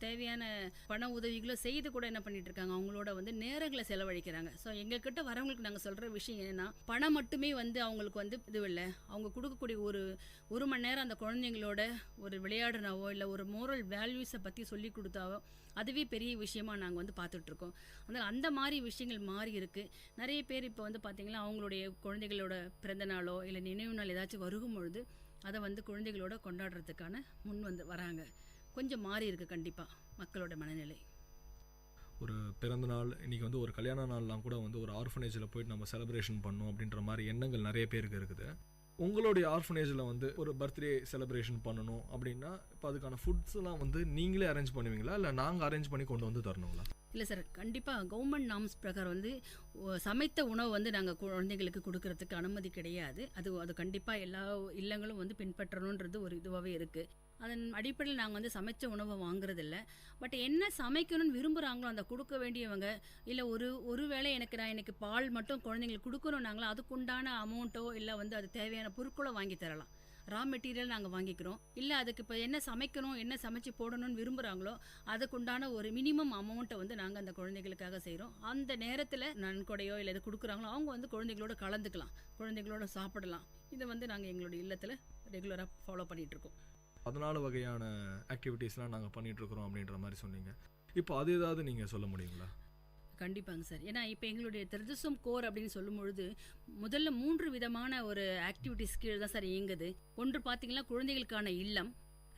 தேவையான பண உதவிகளோ செய்து கூட என்ன பண்ணிட்டு இருக்காங்க, அவங்களோட வந்து நேரங்களை செலவழிக்கிறாங்க. ஸோ எங்ககிட்ட வரவங்களுக்கு நாங்கள் சொல்கிற விஷயம் என்னன்னா, பணம் மட்டுமே வந்து அவங்களுக்கு வந்து இது இல்லை. அவங்க கொடுக்கக்கூடிய ஒரு மணி நேரம் அந்த குழந்தைங்களோட ஒரு விளையாடுனாவோ இல்லை ஒரு மோரல் வேல்யூஸை பற்றி சொல்லி கொடுத்தாவோ அதுவே பெரிய விஷயமா நாங்கள் வந்து பார்த்துட்ருக்கோம். அதனால் அந்த மாதிரி விஷயங்கள் மாறி இருக்குது. நிறைய பேர் இப்போ வந்து பார்த்திங்கன்னா அவங்களுடைய குழந்தைகளோட பிறந்த நாளோ இல்லை நினைவு நாள் ஏதாச்சும் வருகும் பொழுது அதை வந்து குழந்தைகளோட கொண்டாடுறதுக்கான முன் வந்து வராங்க. கொஞ்சம் மாறி இருக்குது கண்டிப்பாக மக்களோட மனநிலை. ஒரு பிறந்த நாள், இன்றைக்கி வந்து ஒரு கல்யாண நாள்லாம் கூட வந்து ஒரு ஆர்ஃபனேஜில் போயிட்டு நம்ம செலிப்ரேஷன் பண்ணணும் அப்படின்ற மாதிரி எண்ணங்கள் நிறைய பேருக்கு இருக்குது. உங்களுடைய ஆர்ஃபனேஜில் வந்து ஒரு பர்த்டே செலிப்ரேஷன் பண்ணணும் அப்படின்னா இப்போ அதுக்கான ஃபுட்ஸ்லாம் வந்து நீங்களே அரேஞ்ச் பண்ணுவீங்களா இல்லை நாங்கள் அரேஞ்ச் பண்ணி கொண்டு வந்து தரணுங்களா? இல்லை சார், கண்டிப்பாக கவர்மெண்ட் நார்ம்ஸ் பிரகாரம் வந்து சமைத்த உணவு வந்து நாங்கள் குழந்தைங்களுக்கு கொடுக்கறதுக்கு அனுமதி கிடையாது. அது கண்டிப்பாக எல்லா இல்லங்களும் வந்து பின்பற்றணுன்றது ஒரு இதுவாகவே இருக்குது. அதன் அடிப்படையில் நாங்கள் வந்து சமைச்ச உணவை வாங்குறதில்ல. பட் என்ன சமைக்கணும்னு விரும்புகிறாங்களோ அந்த கொடுக்க வேண்டியவங்க இல்லை ஒரு வேளை எனக்கு பால் மட்டும் குழந்தைங்களுக்கு கொடுக்கணுன்னாங்களோ அதுக்குண்டான அமௌண்ட்டோ இல்லை வந்து அது தேவையான பொருட்களோ வாங்கி தரலாம். ரா மெட்டீரியல் நாங்கள் வாங்கிக்கிறோம். இல்லை அதுக்கு இப்போ என்ன சமைக்கணும், என்ன சமைச்சு போடணும்னு விரும்புகிறாங்களோ அதுக்குண்டான ஒரு மினிமம் அமௌண்ட்டை வந்து நாங்கள் அந்த குழந்தைகளுக்காக செய்கிறோம். அந்த நேரத்தில் நன்கொடையோ இல்லை இது கொடுக்குறாங்களோ அவங்க வந்து குழந்தைகளோட கலந்துக்கலாம், குழந்தைகளோட சாப்பிடலாம். இதை வந்து நாங்கள் எங்களுடைய இல்லத்தில் ரெகுலராக ஃபாலோ பண்ணிகிட்ருக்கோம். 14 வகையான ஆக்டிவிட்டீஸ்லாம் நாங்கள் பண்ணிகிட்ருக்குறோம் அப்படின்ற மாதிரி சொன்னீங்க. இப்போ அது ஏதாவது நீங்கள் சொல்ல முடியுங்களா? கண்டிப்பாங்க சார். ஏன்னா இப்போ எங்களுடைய தர்தசோம் கோர் அப்படின்னு சொல்லும் பொழுது முதல்ல 3 விதமான ஒரு ஆக்டிவிட்டிஸ் கீழே தான் சார் இயங்குது. ஒன்று பார்த்தீங்கன்னா குழந்தைகளுக்கான இல்லம்,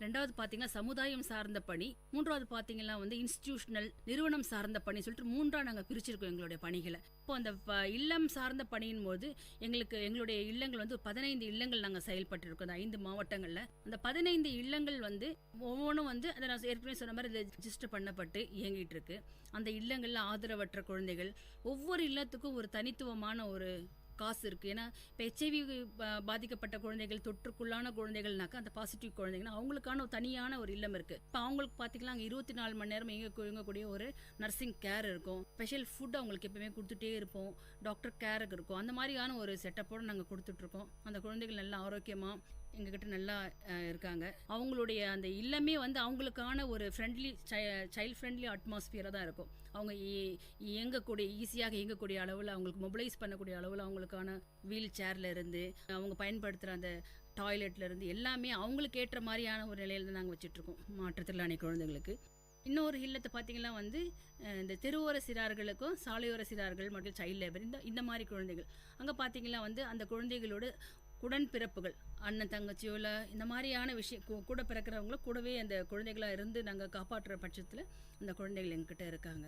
ரெண்டாவது பார்த்தீங்கன்னா சமுதாயம் சார்ந்த பணி, மூன்றாவது பார்த்தீங்கன்னா வந்து இன்ஸ்டிடியூஷனல் நிறுவனம் சார்ந்த பணி சொல்லிட்டு 3ஆக நாங்கள் பிரிச்சிருக்கோம் எங்களுடைய பணிகளை. இப்போ அந்த இல்லம் சார்ந்த பணியின் போது எங்களுடைய இல்லங்கள் வந்து 15 இல்லங்கள் நாங்கள் செயல்பட்டு இருக்கோம் அந்த 5 மாவட்டங்களில். அந்த 15 இல்லங்கள் வந்து ஒவ்வொன்றும் வந்து அதை நான் ஏற்கனவே சொன்ன மாதிரி ரெஜிஸ்டர் பண்ணப்பட்டு இயங்கிட்டு இருக்கு. அந்த இல்லங்களில் ஆதரவற்ற குழந்தைகள் ஒவ்வொரு இல்லத்துக்கும் ஒரு தனித்துவமான ஒரு காசு இருக்குது. ஏன்னா இப்போ ஹெச்ஐவி பாதிக்கப்பட்ட குழந்தைகள், தொற்றுக்குள்ளான குழந்தைகள்னாக்கா அந்த பாசிட்டிவ் குழந்தைங்கன்னா அவங்களுக்கான தனியான ஒரு இல்லம் இருக்குது. இப்போ அவங்களுக்கு பார்த்திங்கன்னா அங்கே 24 மணி நேரம் இயங்கக்கூடிய ஒரு நர்சிங் கேர் இருக்கும். ஸ்பெஷல் ஃபுட் அவங்களுக்கு எப்பவுமே கொடுத்துட்டே இருப்போம். டாக்டர் கேருக்கு இருக்கும். அந்த மாதிரியான ஒரு செட்டப்போடு நாங்கள் கொடுத்துட்ருக்கோம். அந்த குழந்தைகள் நல்லா ஆரோக்கியமாக எங்ககிட்ட நல்லா இருக்காங்க. அவங்களுடைய அந்த இல்லமே வந்து அவங்களுக்கான ஒரு ஃப்ரெண்ட்லி சைல்ட் ஃப்ரெண்ட்லி அட்மாஸ்பியராக தான் இருக்கும். அவங்க ஈஸியாக இயங்கக்கூடிய அளவில், அவங்களுக்கு மொபிலைஸ் பண்ணக்கூடிய அளவில் அவங்களுக்கான வீல் சேரில் இருந்து, அவங்க பயன்படுத்துகிற அந்த டாய்லெட்டில் இருந்து எல்லாமே அவங்களுக்கு ஏற்ற மாதிரியான ஒரு நிலையில் தான் நாங்கள் வச்சுட்ருக்கோம் மாற்றுத்திறனாளி குழந்தைங்களுக்கு. இன்னொரு இல்லத்தை பார்த்திங்கன்னா வந்து இந்த தெருவோர சிறார்களுக்கும் சாலையோர சிறார்கள் மற்றும் சைல்டு லேபர் இந்த மாதிரி குழந்தைகள் அங்கே பார்த்திங்கன்னா வந்து அந்த குழந்தைகளோட உடன்பிறப்புகள், அண்ணன் தங்கச்சியோ இல்லை இந்த மாதிரியான விஷயம் கூட பிறக்கிறவங்கள கூடவே அந்த குழந்தைகளாக இருந்து நாங்கள் காப்பாற்றுற பட்சத்தில் அந்த குழந்தைகள் எங்ககிட்ட இருக்காங்க.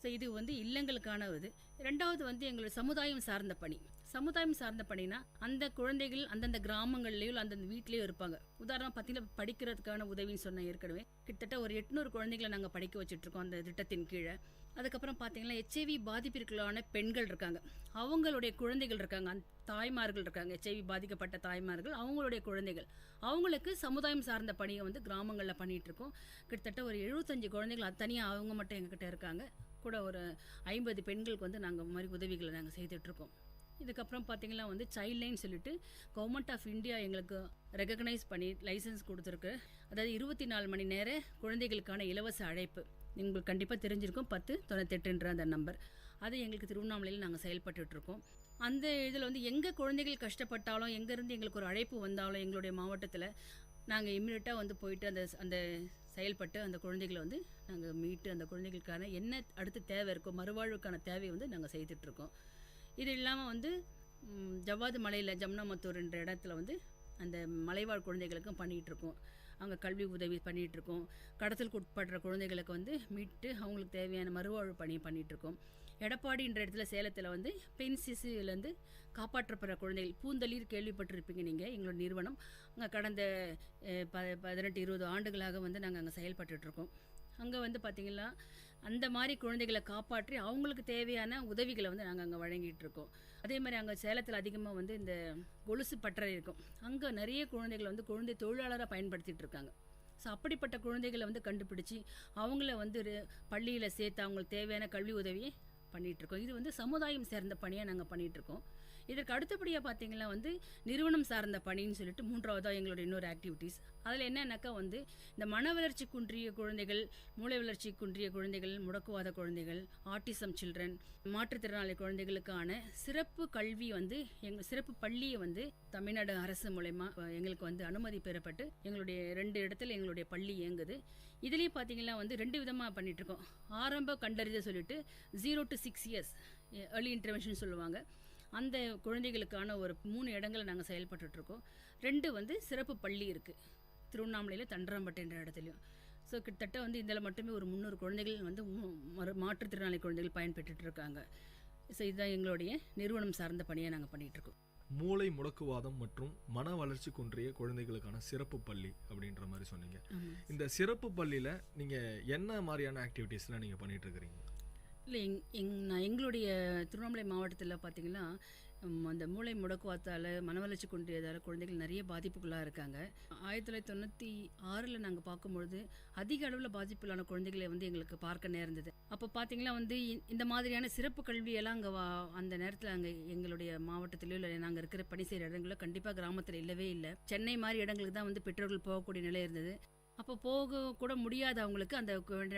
ஸோ இது வந்து இல்லங்களுக்கான இது. ரெண்டாவது வந்து எங்களோட சமுதாயம் சார்ந்த பணி. சமுதாயம் சார்ந்த பணினா அந்த குழந்தைகள் அந்தந்த கிராமங்கள்லேயோ அந்தந்த வீட்லேயோ இருப்பாங்க. உதாரணம் பார்த்தீங்கன்னா படிக்கிறதுக்கான உதவின்னு சொன்ன ஏற்கனவே கிட்டத்தட்ட ஒரு 800 குழந்தைகளை நாங்கள் படிக்க வச்சுட்ருக்கோம் அந்த திட்டத்தின் கீழே. அதுக்கப்புறம் பார்த்தீங்கன்னா ஹெச்ஐவி பாதிப்பிற்குள்ளான பெண்கள் இருக்காங்க, அவங்களுடைய குழந்தைகள் இருக்காங்க, அந்த தாய்மார்கள் இருக்காங்க, ஹெச்ஐவி பாதிக்கப்பட்ட தாய்மார்கள், அவங்களுடைய குழந்தைகள், அவங்களுக்கு சமுதாயம் சார்ந்த பணியை வந்து கிராமங்களில் பண்ணிகிட்ருக்கோம். கிட்டத்தட்ட ஒரு 75 குழந்தைகள் தனியாக அவங்க மட்டும் எங்ககிட்ட இருக்காங்க. கூட ஒரு 50 பெண்களுக்கு வந்து நாங்கள் மாதிரி உதவிகளை நாங்கள் செய்துட்ருக்கோம். இதுக்கப்புறம் பார்த்திங்கன்னா வந்து சைல்ட் லைன் சொல்லிட்டு கவர்மெண்ட் ஆஃப் இந்தியா எங்களுக்கு ரெகக்னைஸ் பண்ணி லைசன்ஸ் கொடுத்துருக்கு. அதாவது 24 மணி நேர குழந்தைகளுக்கான இலவச அழைப்பு. உங்களுக்கு கண்டிப்பாக தெரிஞ்சிருக்கும் 1098 அந்த நம்பர். அது எங்களுக்கு திருவண்ணாமலையில் நாங்கள் செயல்பட்டுருக்கோம். அந்த இதில் வந்து எங்கே குழந்தைகள் கஷ்டப்பட்டாலும், எங்கேருந்து எங்களுக்கு ஒரு அழைப்பு வந்தாலும் எங்களுடைய மாவட்டத்தில் நாங்கள் இம்மிடியட்டாக வந்து போயிட்டு அந்த செயல்பட்டு அந்த குழந்தைகளை வந்து நாங்கள் மீட்டு அந்த குழந்தைகளுக்கான என்ன அடுத்து தேவை இருக்கோ மறுவாழ்வுக்கான தேவையை வந்து நாங்கள் செய்துட்ருக்கோம். இது இல்லாமல் வந்து ஜவ்வாது மலையில் ஜம்னாமத்தூர் என்ற இடத்துல வந்து அந்த மலைவாழ் குழந்தைகளுக்கும் பண்ணிகிட்ருக்கோம். அங்கே கல்வி உதவி பண்ணிகிட்ருக்கோம். கடத்தலுக்கு உட்படுற குழந்தைகளுக்கு வந்து மீட்டு அவங்களுக்கு தேவையான மறுவாழ்வு பணியை பண்ணிகிட்ருக்கோம். எடப்பாடின்ற இடத்துல சேலத்தில் வந்து பெண் சிசுலேருந்து காப்பாற்றப்படுற குழந்தைகள் பூந்தளிர் கேள்விப்பட்டிருப்பீங்க நீங்கள். எங்களோட நிறுவனம் அங்கே கடந்த 18-20 ஆண்டுகளாக வந்து நாங்கள் அங்கே செயல்பட்டுட்ருக்கோம். அங்கே வந்து பார்த்திங்கன்னா அந்த மாதிரி குழந்தைகளை காப்பாற்றி அவங்களுக்கு தேவையான உதவிகளை வந்து நாங்கள் அங்கே வழங்கிட்டுருக்கோம். அதே மாதிரி அங்கே சேலத்தில் அதிகமாக வந்து இந்த கொலுசு பட்டறை இருக்கும். அங்கே நிறைய குழந்தைகளை வந்து குழந்தை தொழிலாளராக பயன்படுத்திகிட்டு இருக்காங்க. ஸோ அப்படிப்பட்ட குழந்தைகளை வந்து கண்டுபிடிச்சி அவங்கள வந்து பள்ளியில் சேர்த்து அவங்களுக்கு தேவையான கல்வி உதவியை பண்ணிகிட்ருக்கோம். இது வந்து சமுதாயம் சேர்ந்த பணியாக நாங்கள் பண்ணிகிட்ருக்கோம். இதற்கு அடுத்தபடியாக பார்த்திங்கன்னா வந்து நிறுவனம் சார்ந்த பணின்னு சொல்லிட்டு 3வதாக எங்களோட இன்னொரு ஆக்டிவிட்டீஸ். அதில் என்னன்னாக்கா வந்து இந்த மன வளர்ச்சி குன்றிய குழந்தைகள், மூளை வளர்ச்சி குன்றிய குழந்தைகள், முடக்குவாத குழந்தைகள், ஆட்டிசம் சில்ட்ரன், மாற்றுத்திறனாளி குழந்தைகளுக்கான சிறப்பு கல்வி வந்து சிறப்பு பள்ளியை வந்து தமிழ்நாடு அரசு மூலமா எங்களுக்கு வந்து அனுமதி பெறப்பட்டு எங்களுடைய 2 இடத்துல எங்களுடைய பள்ளி இயங்குது. இதுலேயும் பார்த்திங்கன்னா வந்து 2 விதமாக பண்ணிகிட்ருக்கோம். ஆரம்ப கண்டறிதல் சொல்லிட்டு 0 to 6 years ஏர்லி இன்டர்வென்ஷன் சொல்லுவாங்க. அந்த குழந்தைகளுக்கான ஒரு 3 இடங்களை நாங்கள் செயல்பட்டுட்ருக்கோம். 2 வந்து சிறப்பு பள்ளி இருக்குது திருவண்ணாமலையில் தண்டராம்பட்டு என்ற இடத்துலையும். ஸோ கிட்டத்தட்ட வந்து இதில் மட்டுமே ஒரு 300 குழந்தைகள் வந்து மாற்றுத்திறனாளி குழந்தைகள் பயன்பெற்றுட்ருக்காங்க. ஸோ இதுதான் எங்களுடைய நிறுவனம் சார்ந்த பணியை நாங்கள் பண்ணிகிட்ருக்கோம். மூளை முடக்குவாதம் மற்றும் மன வளர்ச்சி குன்றிய குழந்தைகளுக்கான சிறப்பு பள்ளி அப்படின்ற மாதிரி சொன்னீங்க. இந்த சிறப்பு பள்ளியில் நீங்கள் என்ன மாதிரியான ஆக்டிவிட்டீஸ்லாம் நீங்கள் பண்ணிகிட்ருக்கிறீங்க? இல்லை எங்களுடைய திருவண்ணாமலை மாவட்டத்தில் பார்த்திங்கன்னா அந்த மூளை முடக்குவாத்தால் மன வளர்ச்சி குன்றியதால் குழந்தைகள் நிறைய பாதிப்புகளாக இருக்காங்க. 1996 நாங்கள் பார்க்கும்பொழுது அதிக அளவில் பாதிப்புகளான குழந்தைகளை வந்து எங்களுக்கு பார்க்க நேர்ந்தது. அப்போ பார்த்திங்கன்னா வந்து இந்த மாதிரியான சிறப்பு கல்வியெல்லாம் அங்கே அந்த நேரத்தில் அங்கே எங்களுடைய மாவட்டத்திலோ இல்லை நாங்கள் இருக்கிற பணி செய்கிற இடங்களில் கண்டிப்பாக கிராமத்தில் இல்லவே இல்லை. சென்னை மாதிரி இடங்களுக்கு தான் வந்து பெற்றோர்கள் போகக்கூடிய நிலை இருந்தது. அப்போ போக கூட முடியாத அவங்களுக்கு அந்த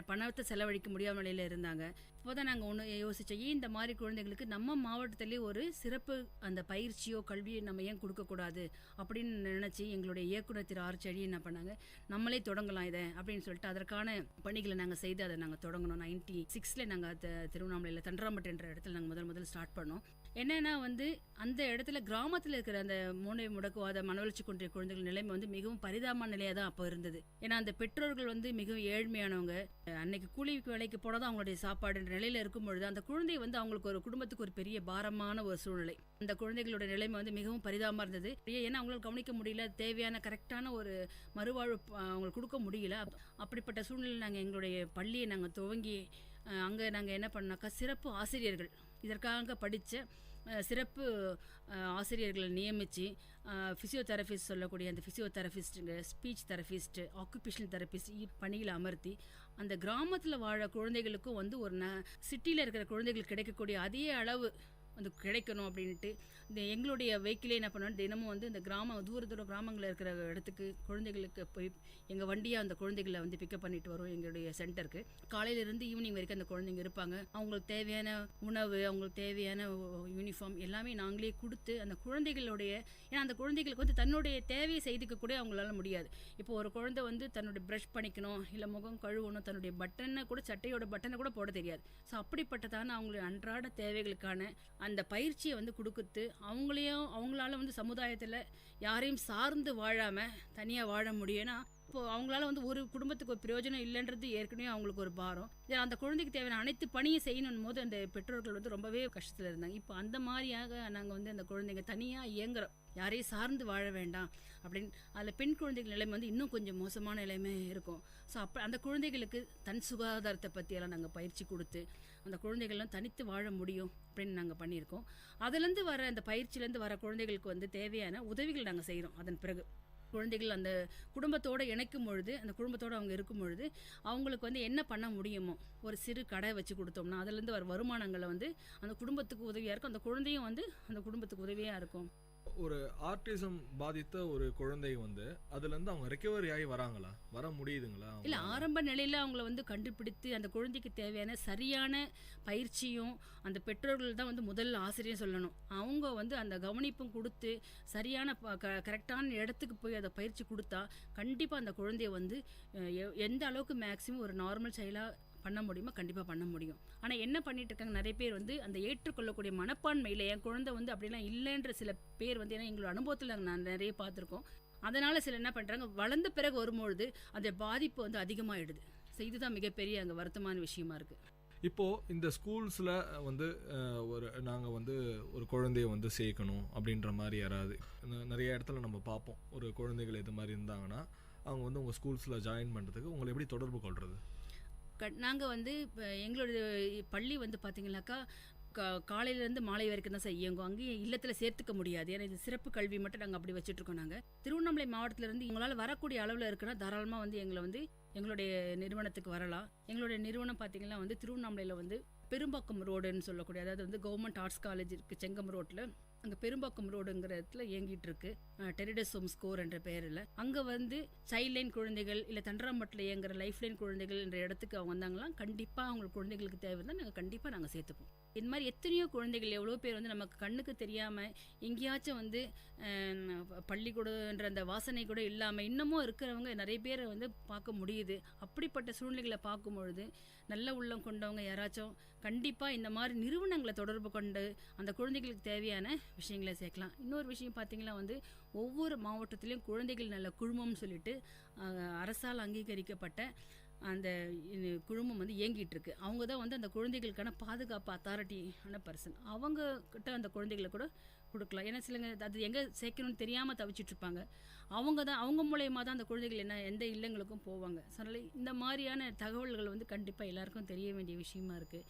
பணத்தை செலவழிக்க முடியாத நிலையில் இருந்தாங்க. இப்போ தான் நாங்கள் ஒன்று யோசித்தோம், இந்த மாதிரி குழந்தைங்களுக்கு நம்ம மாவட்டத்திலே ஒரு சிறப்பு அந்த பயிற்சியோ கல்வியோ நம்ம ஏன் கொடுக்கக்கூடாது அப்படின்னு நினச்சி எங்களுடைய இயக்குனர் திரு ஆர்ச்செடி என்ன பண்ணாங்க, நம்மளே தொடங்கலாம் இதை அப்படின்னு சொல்லிட்டு அதற்கான பணிகளை நாங்கள் செய்து அதை நாங்கள் தொடங்கணும். 96 நாங்கள் திருவண்ணாமலையில் தண்டராம்பட்டு என்ற இடத்துல நாங்கள் முதல் ஸ்டார்ட் பண்ணோம். என்னென்னா வந்து அந்த இடத்துல கிராமத்தில் இருக்கிற அந்த மூளை முடக்குவாத மனவளர்ச்சி குன்றிய குழந்தைகள் நிலைமை வந்து மிகவும் பரிதாபமான நிலையாக தான் அப்போ இருந்தது. ஏன்னா அந்த பெற்றோர்கள் வந்து மிகவும் ஏழ்மையானவங்க, அன்னைக்கு கூலி வேலைக்கு போனதான் அவங்களுடைய சாப்பாடுன்ற நிலையில் இருக்கும் பொழுது அந்த குழந்தை வந்து அவங்களுக்கு ஒரு குடும்பத்துக்கு ஒரு பெரிய பாரமான ஒரு சூழ்நிலை. அந்த குழந்தைகளோட நிலைமை வந்து மிகவும் பரிதாபமாக இருந்தது. ஏன்னா அவங்களால கவனிக்க முடியல, தேவையான கரெக்டான ஒரு மறுவாழ்வு அவங்களுக்கு கொடுக்க முடியல. அப்படிப்பட்ட சூழ்நிலை நாங்கள் எங்களுடைய பள்ளியை நாங்கள் துவங்கி அங்கே நாங்கள் என்ன பண்ணாக்கா சிறப்பு ஆசிரியர்கள் இதற்காக படித்த சிறப்பு ஆசிரியர்களை நியமித்து ஃபிசியோதெரபிஸ்ட் சொல்லக்கூடிய அந்த ஃபிசியோதெரபிஸ்ட்டுங்க, ஸ்பீச் தெரபிஸ்ட், ஆக்குபேஷனல் தெரபிஸ்ட் பணியில் அமர்த்தி அந்த கிராமத்தில் வாழ குழந்தைகளுக்கும் வந்து ஒரு சிட்டியில் இருக்கிற குழந்தைகளுக்கு கிடைக்கக்கூடிய அதே அளவு வந்து கிடைக்கணும் அப்படின்ட்டு இந்த எங்களுடைய வெஹிக்கிளே என்ன பண்ணுவோம், தினமும் வந்து இந்த தூர கிராமங்களில் இருக்கிற இடத்துக்கு குழந்தைகளுக்கு போய் எங்கள் வண்டியாக அந்த குழந்தைகளை வந்து பிக்கப் பண்ணிட்டு வரும் எங்களுடைய சென்டருக்கு. காலையிலேருந்து ஈவினிங் வரைக்கும் அந்த குழந்தைங்க இருப்பாங்க. அவங்களுக்கு தேவையான உணவு, அவங்களுக்கு தேவையான யூனிஃபார்ம் எல்லாமே நாங்களே கொடுத்து அந்த குழந்தைகளுடைய, ஏன்னா அந்த குழந்தைகளுக்கு வந்து தன்னுடைய தேவையை செய்துக்க கூட அவங்களால முடியாது. இப்போ ஒரு குழந்தை வந்து தன்னுடைய ப்ரஷ் பண்ணிக்கணும், இல்லை முகம் கழுவணும், தன்னுடைய பட்டனை கூட, சட்டையோட பட்டனை கூட போட தெரியாது. ஸோ அப்படிப்பட்டதான அவங்களுடைய அன்றாட தேவைகளுக்கான அந்த பயிற்சியை வந்து கொடுக்குறது, அவங்களால வந்து சமுதாயத்தில் யாரையும் சார்ந்து வாழாமல் தனியாக வாழ முடியும்னா, இப்போது அவங்களால வந்து ஒரு குடும்பத்துக்கு ஒரு பிரயோஜனம் இல்லைன்றது ஏற்கனவே அவங்களுக்கு ஒரு பாரம். அந்த குழந்தைக்கு தேவையான அனைத்து பணியும் செய்யணும் போது அந்த பெற்றோர்கள் வந்து ரொம்பவே கஷ்டத்தில் இருந்தாங்க. இப்போ அந்த மாதிரியாக நாங்கள் வந்து அந்த குழந்தைங்க தனியாக இயங்குறோம், யாரையும் சார்ந்து வாழ வேண்டாம் அப்படின்னு. அதில் பெண் குழந்தைகள் நிலைமை வந்து இன்னும் கொஞ்சம் மோசமான நிலைமை இருக்கும். ஸோ அப்போ அந்த குழந்தைகளுக்கு தன் சுகாதாரத்தை பற்றியெல்லாம் நாங்கள் பயிற்சி கொடுத்து அந்த குழந்தைகள்லாம் தனித்து வாழ முடியும் அப்படின்னு நாங்கள் பண்ணியிருக்கோம். அதுலேருந்து வர அந்த பயிற்சியிலேருந்து வர குழந்தைகளுக்கு வந்து தேவையான உதவிகள் நாங்கள் செய்கிறோம். அதன் பிறகு குழந்தைகள் அந்த குடும்பத்தோடு இணைக்கும் பொழுது, அந்த குடும்பத்தோடு அவங்க இருக்கும் பொழுது அவங்களுக்கு வந்து என்ன பண்ண முடியுமோ, ஒரு சிறு கடை வச்சு கொடுத்தோம்னா அதுலேருந்து வர வருமானங்களை வந்து அந்த குடும்பத்துக்கு உதவியாக இருக்கும், அந்த குழந்தையும் வந்து அந்த குடும்பத்துக்கு உதவியாக இருக்கும். ஒரு ஆர்டிசம் பாதித்த ஒரு குழந்தை வந்து அதுலேருந்து அவங்க ரெக்கவரி ஆகி வர முடியுதுங்களா? இல்லை, ஆரம்ப நிலையில் அவங்கள வந்து கண்டுபிடித்து அந்த குழந்தைக்கு தேவையான சரியான பயிற்சியும் அந்த பெற்றோர்கள் தான் வந்து முதல் ஆசிரியர் சொல்லணும். அவங்க வந்து அந்த கவனிப்பும் கொடுத்து சரியான கரெக்டான இடத்துக்கு போய் அதை பயிற்சி கொடுத்தா கண்டிப்பாக அந்த குழந்தைய வந்து எந்த அளவுக்கு மேக்ஸிமம் ஒரு நார்மல் சைல்டாக பண்ண முடியுமோ கண்டிப்பாக பண்ண முடியும். ஆனால் என்ன பண்ணிட்டு இருக்காங்க, நிறைய பேர் வந்து அந்த ஏற்றுக்கொள்ளக்கூடிய மனப்பான்மையில் என் குழந்தை வந்து அப்படிலாம் இல்லைன்ற சில பேர் வந்து, ஏன்னா எங்களோட அனுபவத்தில் நான் நிறைய பார்த்துருக்கோம். அதனால் சில என்ன பண்ணுறாங்க, வளர்ந்த பிறகு வரும்பொழுது அந்த பாதிப்பு வந்து அதிகமாகிடுது. ஸோ இதுதான் மிகப்பெரிய அங்கே வருத்தமான விஷயமா இருக்குது. இப்போது இந்த ஸ்கூல்ஸில் வந்து நாங்கள் வந்து ஒரு குழந்தைய வந்து சேர்க்கணும் அப்படின்ற மாதிரி யாராவது நிறைய இடத்துல நம்ம பார்ப்போம், ஒரு குழந்தைகள் இது மாதிரி இருந்தாங்கன்னா அவங்க வந்து உங்கள் ஸ்கூல்ஸில் ஜாயின் பண்ணுறதுக்கு உங்களை எப்படி தொடர்பு கொள்வது? நாங்கள் வந்து இப்போ எங்களோட பள்ளி வந்து பார்த்திங்கனாக்கா காலையிலேருந்து மாலை வரைக்கும் தான் சார் இயங்கும். அங்கேயும் இல்லத்தில் சேர்த்துக்க முடியாது, ஏன்னா இது சிறப்பு கல்வி மட்டும் நாங்கள் அப்படி வச்சுட்ருக்கோம். நாங்கள் திருவண்ணாமலை மாவட்டத்திலேருந்து எங்களால் வரக்கூடிய அளவில் இருக்குன்னா தாராளமாக வந்து எங்களை வந்து எங்களுடைய நிறுவனத்துக்கு வரலாம். எங்களுடைய நிறுவனம் பார்த்திங்கன்னா வந்து திருவண்ணாமலையில் வந்து பெரும்பாக்கம் ரோடுன்னு சொல்லக்கூடிய, அதாவது வந்து கவர்மெண்ட் ஆர்ட்ஸ் காலேஜ் இருக்குது செங்கம் ரோட்டில், அங்கே பெரும்பாக்கம் ரோடுங்கிற இடத்துல இயங்கிட்டு இருக்கு டெரிடஸ் ஹோம் ஸ்கோர் என்ற பெயரில். அங்கே வந்து சைல்ட் லைன் குழந்தைகள் இல்லை தண்டராம்பட்டில் இயங்குற லைஃப் லைன் குழந்தைகள் என்ற இடத்துக்கு அவங்க வந்தாங்களாம் கண்டிப்பாக அவங்களுக்கு குழந்தைகளுக்கு தேவை தான் நாங்கள் கண்டிப்பாக நாங்கள் சேர்த்துப்போம். இந்த மாதிரி எத்தனையோ குழந்தைகள், எவ்வளோ பேர் வந்து நமக்கு கண்ணுக்கு தெரியாமல் எங்கேயாச்சும் வந்து பள்ளிக்கூடன்ற அந்த வாசனை கூட இல்லாமல் இன்னமும் இருக்கிறவங்க நிறைய பேரை வந்து பார்க்க முடியுது. அப்படிப்பட்ட சூழ்நிலைகளை பார்க்கும் பொழுது நல்ல உள்ளம் கொண்டவங்க யாராச்சும் கண்டிப்பாக இந்த மாதிரி நிறுவனங்களை தொடர்பு கொண்டு அந்த குழந்தைகளுக்கு தேவையான விஷயங்களை சேர்க்கலாம். இன்னொரு விஷயம் பார்த்திங்கன்னா வந்து ஒவ்வொரு மாவட்டத்திலையும் குழந்தைகள் நல்ல குழுமம்னு சொல்லிட்டு அரசால் அங்கீகரிக்கப்பட்ட அந்த குழுமம் வந்து இயங்கிட்டு இருக்கு. அவங்க தான் வந்து அந்த குழந்தைகளுக்கான பாதுகாப்பு அத்தாரிட்டியான பர்சன். அவங்க கிட்ட அந்த குழந்தைகளை கூட கொடுக்கலாம். ஏன்னா சிலங்க அது எங்கே சேர்க்கணும்னு தெரியாமல் தவிச்சிட்டு இருப்பாங்க. அவங்க மூலயமா தான் அந்த குழந்தைகள் எந்த இல்லங்களுக்கும் போவாங்க. அதனால் இந்த மாதிரியான தகவல்கள் வந்து கண்டிப்பாக எல்லாருக்கும் தெரிய வேண்டிய விஷயமா இருக்குது.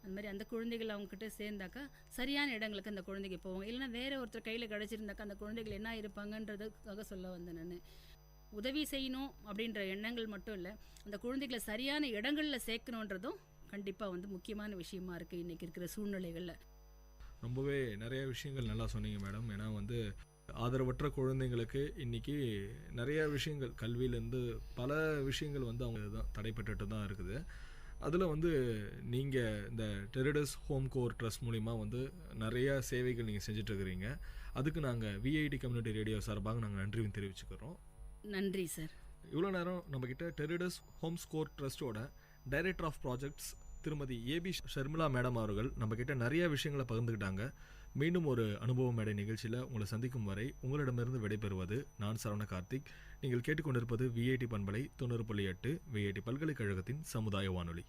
அந்த மாதிரி அந்த குழந்தைகள் அவங்கக்கிட்ட சேர்ந்தாக்கா சரியான இடங்களுக்கு அந்த குழந்தைங்க போவாங்க. இல்லைன்னா வேற ஒருத்தர் கையில் கிடச்சிருந்தாக்கா அந்த குழந்தைகள் என்ன இருப்பாங்கன்றதுக்காக சொல்ல வந்தேன். நான் உதவி செய்யணும் அப்படின்ற எண்ணங்கள் மட்டும் இல்லை, அந்த குழந்தைகளை சரியான இடங்களில் சேர்க்கணுன்றதும் கண்டிப்பாக வந்து முக்கியமான விஷயமா இருக்குது இன்றைக்கி இருக்கிற சூழ்நிலைகளில். ரொம்பவே நிறைய விஷயங்கள் நல்லா சொன்னீங்க மேடம். ஏன்னா வந்து ஆதரவற்ற குழந்தைங்களுக்கு இன்றைக்கி நிறைய விஷயங்கள் கல்வியிலேருந்து பல விஷயங்கள் வந்து அவங்க தான் தடைப்பட்டு தான் இருக்குது. அதில் வந்து நீங்கள் இந்த டெரிடஸ் ஹோம் கோர் ட்ரஸ்ட் மூலிமா வந்து நிறைய சேவைகள் நீங்கள் செஞ்சிட்ருக்கிறீங்க. அதுக்கு நாங்கள் விஐடி கம்யூனிட்டி ரேடியோ சார்பாக நாங்கள் நன்றியும் தெரிவிச்சுக்கிறோம். நன்றி சார். இவ்வளோ நேரம் நம்மக்கிட்ட டெரிடஸ் ஹோம் ஸ்கோர் ட்ரஸ்ட்டோட டைரக்டர் ஆஃப் ப்ராஜெக்ட்ஸ் திருமதி ஏபி ஷர்மிளா மேடம் அவர்கள் நம்மக்கிட்ட நிறைய விஷயங்களை பகிர்ந்துக்கிட்டாங்க. மீண்டும் ஒரு அனுபவ மேடை நிகழ்ச்சியில் உங்களை சந்திக்கும் வரை உங்களிடமிருந்து விடைபெறுவது நான் சரவண கார்த்திக். நீங்கள் கேட்டுக்கொண்டிருப்பது விஐடி பண்பலை 90.8 விஐடி பல்கலைக்கழகத்தின் சமுதாய வானொலி.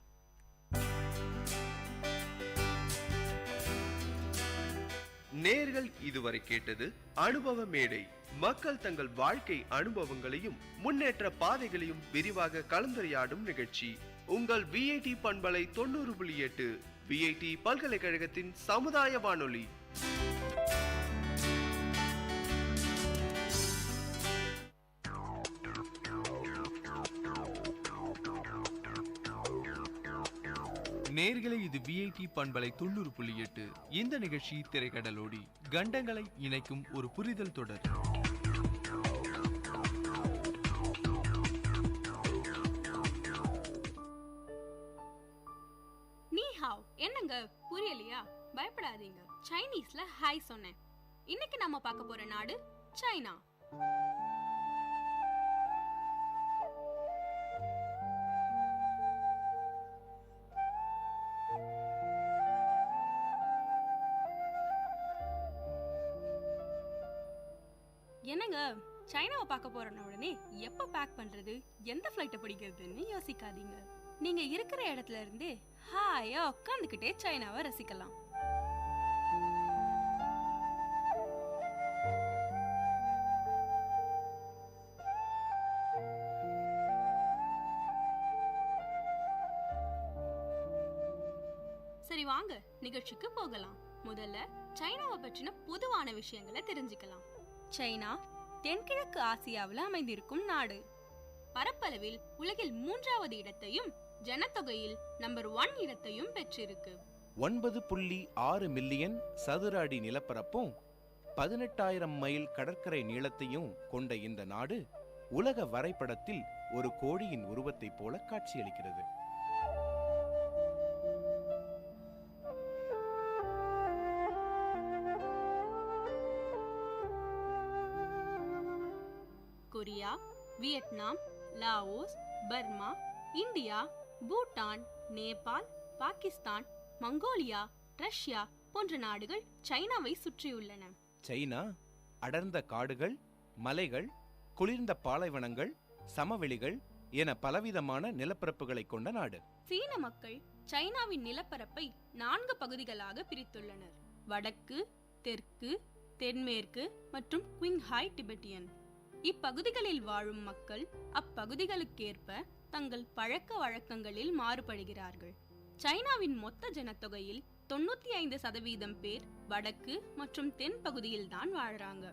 நேர்கள் இதுவரை கேட்டது அனுபவ மேடை. மக்கள் தங்கள் வாழ்க்கை அனுபவங்களையும் முன்னேற்ற பாதைகளையும் விரிவாக கலந்துரையாடும் நிகழ்ச்சி. உங்கள் விஐடி பண்பலை 90.8 விஐடி பல்கலைக்கழகத்தின் சமுதாய வானொலி. நேர்களே, இது விஐடி பண்பலை 90.8. இந்த நிகழ்ச்சி திரைக்கடலோடி கண்டங்களை இணைக்கும் ஒரு புரிதல் தொடர். நீ ஹாவ் என்னங்க புரியலையா? பயப்படாதீங்க, சைனீஸ்ல ஹாய் சொன்னேன். இன்னைக்கு நாம பார்க்க போற நாடு சைனா. என்னங்க, சைனாவை பார்க்க போறன உடனே எப்ப பேக் பண்றது, எந்த ஃபிளைட்டை பிடிக்கிறதுன்னு யோசிக்காதீங்க. நீங்க இருக்கிற இடத்துல இருந்தே ஹாயா உட்காந்துக்கிட்டே சைனாவை ரசிக்கலாம். சரி வாங்க நிகழ்ச்சிக்கு போகலாம். முதல்ல சைனாவை பற்றின பொதுவான விஷயங்களை தெரிஞ்சுக்கலாம். சைனா தென்கிழக்கு ஆசியாவில் அமைந்திருக்கும் நாடு. பரப்பளவில் உலகில் 3வது இடத்தையும் ஜனத்தொகையில் நம்பர் 1 இடத்தையும் பெற்றிருக்கு. 9.6 மில்லியன் சதுர அடி நிலப்பரப்பும் 18,000 மைல் கடற்கரை நீளத்தையும் கொண்ட இந்த நாடு உலக வரைபடத்தில் ஒரு கோழியின் உருவத்தை போல காட்சியளிக்கிறது. Korea, Vietnam, Laos, Burma, India, Bhutan, Nepal, Pakistan, Mongolia, Russia போன்ற நாடுகள் சைனாவை சுற்றியுள்ளன. சைனா அடர்ந்த காடுகள், மலைகள், குளிர்ந்த பாலைவனங்கள், சமவெளிகள் என பலவிதமான நிலப்பரப்புகளை கொண்ட நாடு. சீன மக்கள் சைனாவின் நிலப்பரப்பை 4 பகுதிகளாக பிரித்துள்ளனர். வடக்கு, தெற்கு, தென்மேற்கு மற்றும் குயிங்ஹாய் டிபெட்டியன். இப்பகுதிகளில் வாழும் மக்கள் அப்பகுதிகளுக்கேற்ப தங்கள் பழக்க வழக்கங்களில் மாறுபடுகிறார்கள். சைனாவின் மொத்த ஜனத்தொகையில் 95% பேர் வடக்கு மற்றும் தென் பகுதியில் தான் வாழ்றாங்க.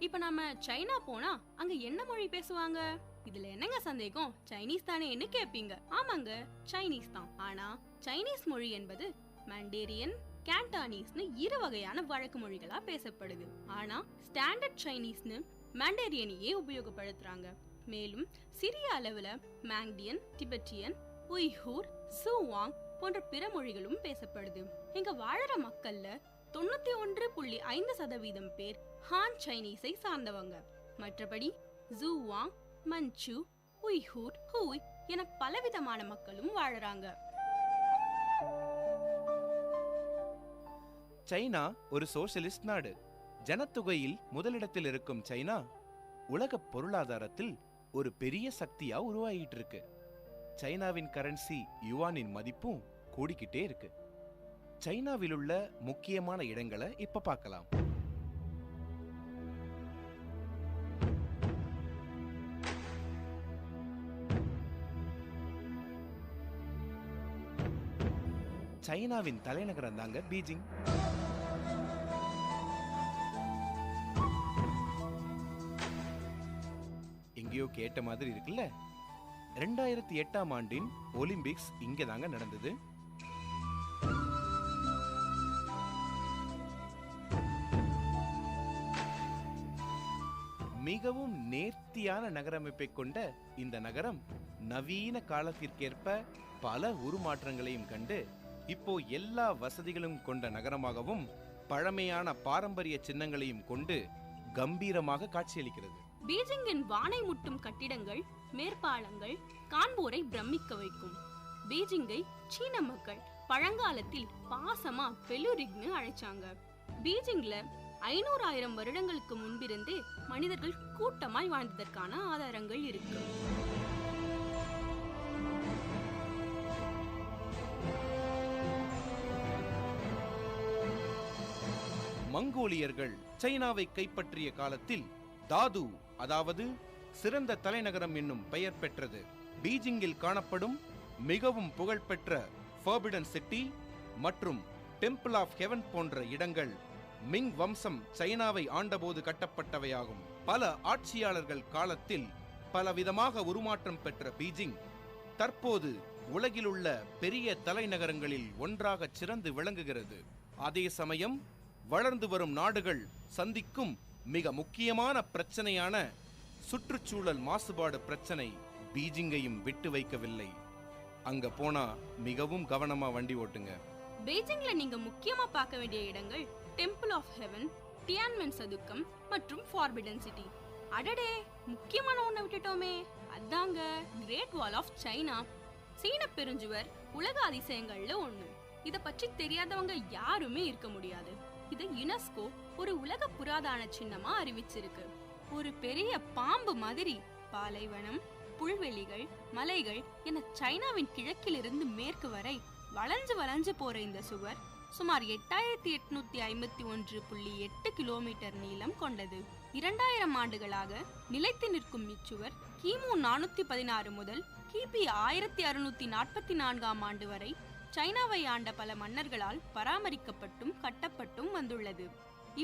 இப்ப நாம சைனா போனா அங்க என்ன மொழி பேசுவாங்க? இதுல என்னங்க சந்தேகம், சைனீஸ் தானேன்னு கேப்பீங்க. ஆமாங்க, சைனீஸ் தான். ஆனா சைனீஸ் மொழி என்பது மண்டேரியன், கேண்டானீஸ்னு 2 வகையான வழக்கு மொழிகளா பேசப்படுது. ஆனா ஸ்டாண்டர்ட் சைனீஸ்னு மண்டேரியனையே உபயோகப்படுத்துறாங்க. மேலும் சிறிய அளவுல மாங்டியன், திபெட்டியன், உய்ஹூர், சூவாங் போன்ற பிற மொழிகளும் பேசப்படுது. இங்க வாழற மக்கள்ல 91.5% பேர் ஹான் சைனீஸை சார்ந்தவங்க. மற்றபடி ஜூவாங், மஞ்சு, உய்ஹூர், ஹூய் என பலவிதமான மக்களும் வாழறாங்க. சைனா ஒரு சோசியலிஸ்ட் நாடு. ஜனத்தொகையில் முதலிடத்தில் இருக்கும் சைனா உலக பொருளாதாரத்தில் ஒரு பெரிய சக்தியா உருவாகிட்டு இருக்கு. சைனாவின் கரன்சி யுவானின் மதிப்பும் கூடிக்கிட்டே இருக்கு. சைனாவில் உள்ள முக்கியமான இடங்களை இப்ப பார்க்கலாம். சைனாவின் தலைநகரம் தாங்க பீஜிங். எங்கேயோ கேட்ட மாதிரி இருக்குல்ல. 2008ஆம் ஆண்டின் ஒலிம்பிக்ஸ் இங்க தாங்க நடந்தது. மிகவும் நேர்த்தியான நகரமைப்பை கொண்ட இந்த நகரம் நவீன காலத்திற்கேற்ப பல உருமாற்றங்களையும் கண்டு இப்போ எல்லா வசதிகளும் கொண்ட நகரமாகவும் பழமையான பாரம்பரிய சின்னங்களையும் கொண்டு கம்பீரமாக காட்சியளிக்கிறது. பீஜிங்கின் வானை முட்டும் கட்டிடங்கள், மேற்பாலங்கள் காண்போரை பிரமிக்க வைக்கும். பீஜிங்கை சீன மக்கள் பழங்காலத்தில் பாசமா பெலுரிக்னு அழைச்சாங்க. பீஜிங்ல 500,000 வருடங்களுக்கு முன்பிருந்தே மனிதர்கள் கூட்டமாய் வாழ்ந்ததற்கான ஆதாரங்கள் இருக்கு. மங்கோலியர்கள் சைனாவை கைப்பற்றிய காலத்தில் தாது, அதாவது சிறந்த தலைநகரம் என்னும் பெயர் பெற்றது. பீஜிங்கில் காணப்படும் மிகவும் புகழ்பெற்ற ஃபர்பிடன் சிட்டி மற்றும் டெம்பிள் ஆஃப் ஹெவன் போன்ற இடங்கள் மிங் வம்சம் சைனாவை ஆண்டபோது கட்டப்பட்டவையாகும். பல ஆட்சியாளர்கள் காலத்தில் பலவிதமாக உருமாற்றம் பெற்ற பீஜிங் தற்போது உலகிலுள்ள பெரிய தலைநகரங்களில் ஒன்றாக சிறந்து விளங்குகிறது. அதே சமயம் வளர்ந்து வரும் நாடுகள் சந்திக்கும் மிக முக்கியமான பிரச்சனையான சுற்றுச்சூழல் மாசுபாடு பிரச்சனை பீஜிங்கையும் விட்டு வைக்கவில்லை. அங்க போனா மிகவும் கவனமா வண்டி ஓட்டுங்க. பெய்ஜிங்ல நீங்க முக்கியமா பார்க்க வேண்டிய இடங்கள் டெம்பிள் ஆஃப் ஹெவன், டியான்மென் சதுக்கம் மற்றும் ஃபார்பிடன் சிட்டி. அடடே, முக்கியமான ஒண்ணை விட்டுட்டோமே, அதாங்க கிரேட் வால் ஆஃப் சைனா. சீன பெருஞ்சுவர் உலக அதிசயங்கள்ல ஒண்ணு. இத பற்றி தெரியாதவங்க யாருமே இருக்க முடியாது. இது யுனெஸ்கோ ஒரு உலக புராதன சின்னமா அறிவிச்சிருக்கு. ஒரு பெரிய பாம்பு மாதிரி பாலைவனம், புல்வெளிகள், மலைகள் என சைனாவின் கிழக்கிலிருந்து மேற்கு வரை வளைஞ்சு போற இந்த சுவர் சுமார் 8851.8 கிலோமீட்டர் நீளம் கொண்டது. 2000 ஆண்டுகளாக நிலைத்து நிற்கும் இச்சுவர் கிமு 416 முதல் கிபி 1644 ஆண்டு வரை சைனாவை ஆண்ட பல மன்னர்களால் பராமரிக்கப்பட்டும் கட்டப்பட்டும் வந்துள்ளது.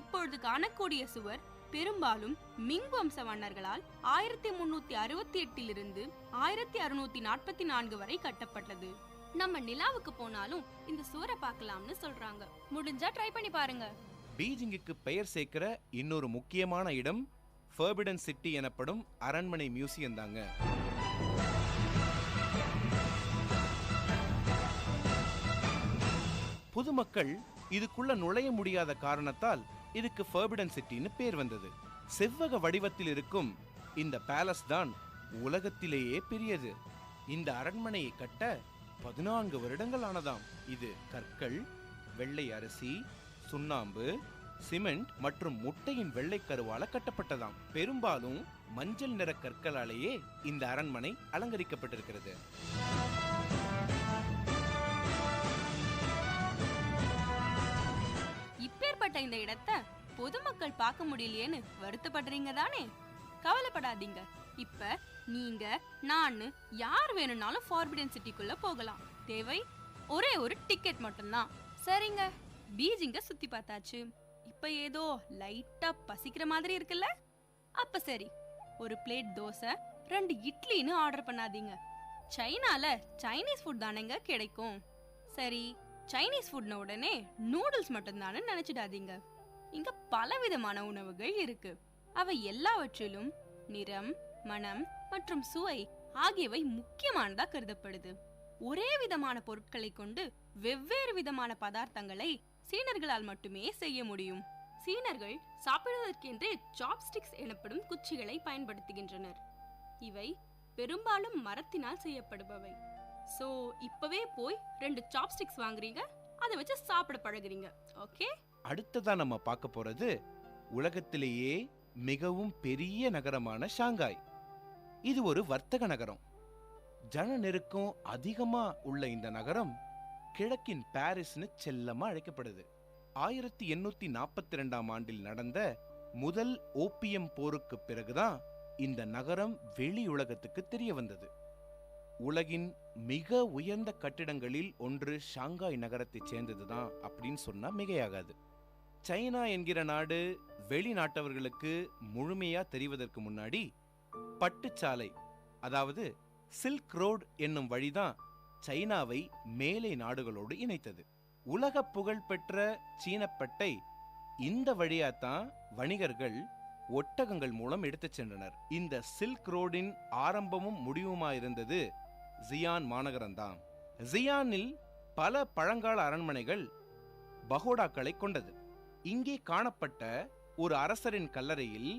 இப்பொழுது காணக்கூடிய சுவர் பெரும்பாலும் மிங் வம்ச மன்னர்களால் 1368 1644 வரை கட்டப்பட்டது. நம்ம நிலாவுக்கு போனாலும் இந்த சுவரை பார்க்கலாம்னு சொல்றாங்க. முடிஞ்சா ட்ரை பண்ணி பாருங்க. பீஜிங்குக்கு பெயர் சேர்க்கிற இன்னொரு முக்கியமான இடம் ஃபர்பிடன் சிட்டி எனப்படும் அரண்மனை மியூசியம் தாங்க. பொதுமக்கள் இதுக்குள்ள நுழைய முடியாத காரணத்தால் இதுக்கு ஃபர்பிடன் சிட்டின்னு பேர் வந்தது. செவ்வக வடிவத்தில் இருக்கும் இந்த பேலஸ் தான் உலகத்திலேயே பெரியது. இந்த அரண்மனையை கட்ட 14 வருடங்கள் ஆனதாம். இது கற்கள், வெள்ளை அரிசி, சுண்ணாம்பு, சிமெண்ட் மற்றும் முட்டையின் வெள்ளை கருவால கட்டப்பட்டதாம். பெரும்பாலும் மஞ்சள் நிற கற்களாலேயே இந்த அரண்மனை அலங்கரிக்கப்பட்டிருக்கிறது. இப்பேற்பட்ட இந்த இடத்தை பொதுமக்கள் பார்க்க முடியலையேன்னு வருத்தப்படுறீங்க தானே? கவலைப்படாதீங்க. இப்ப நீங்க, நானு, யார் வேணும்னாலும் ஃபார்பிடன் சிட்டிக்குள்ள போகலாம். தேவை ஒரே ஒரு டிக்கெட் மட்டும்தான். சரிங்க, பீஜிங்க சுத்தி பார்த்தாச்சு. இப்ப ஏதோ லைட்டா பசிக்கிற மாதிரி இருக்குல்ல? அப்ப சரி, ஒரு பிளேட் தோசை, 2 இட்லின்னு ஆர்டர் பண்ணாதீங்க. சைனால சைனீஸ் ஃபுட் தானேங்க கிடைக்கும். சரி, சைனீஸ் ஃபுட்ன உடனே நூடுல்ஸ் மட்டும்தானே நினைச்சிடாதீங்க. இங்க பலவிதமான உணவுகள் இருக்கு. அவை எல்லாவற்றிலும் நிறம், மனம் மற்றும் சுவை ஆகியவை முக்கியமானதா கருதப்படுது. ஒரே விதமான பொருட்களை கொண்டு வெவ்வேறு விதமான பதார்த்தங்களை சீனர்களால் மட்டுமே செய்ய முடியும். சீனர்கள் சாப்பிடுவதற்கென்றே சாப்ஸ்டிக்ஸ் எனப்படும் குச்சிகளை பயன்படுத்துகின்றனர். இவை பெரும்பாலும் மரத்தினால் செய்யப்படுபவை. சோ இப்பவே போய் 2 சாப்ஸ்டிக்ஸ் வாங்குறீங்க, அதை வச்சு சாப்பிட பழகுறீங்க. ஓகே, அடுத்ததா நம்ம பார்க்க போறது உலகத்திலேயே மிகவும் பெரிய நகரமான ஷாங்காய். இது ஒரு வர்த்தக நகரம். ஜன நெருக்கம் அதிகமா உள்ள இந்த நகரம் கிழக்கின் பாரிஸ்னு செல்லமா அழைக்கப்படுது. 1842 ஆண்டில் நடந்த முதல் ஓபியம் போருக்கு பிறகுதான் இந்த நகரம் வெளி உலகத்துக்கு தெரிய வந்தது. உலகின் மிக உயர்ந்த கட்டிடங்களில் ஒன்று ஷாங்காய் நகரத்தை சேர்ந்ததுதான் அப்படின்னு சொன்னா மிகையாகாது. சைனா என்கிற நாடு வெளிநாட்டவர்களுக்கு முழுமையா தெரிவதற்கு முன்னாடி பட்டுச்சாலை, அதாவது சில்க் ரோடு என்னும் வழிதான் சைனாவை மேலை நாடுகளோடு இணைத்தது. உலக புகழ் பெற்ற சீனப்பட்டை இந்த வழியாத்தான் வணிகர்கள் ஒட்டகங்கள் மூலம் எடுத்துச் சென்றனர். இந்த சில்க் ரோடின் ஆரம்பமும் முடிவுமாயிருந்தது ஜியான் மாநகரம்தான். ஜியானில் பல பழங்கால அரண்மனைகள் பகோடாக்களை கொண்டது. இங்கே காணப்பட்ட ஒரு அரசரின் கல்லறையில்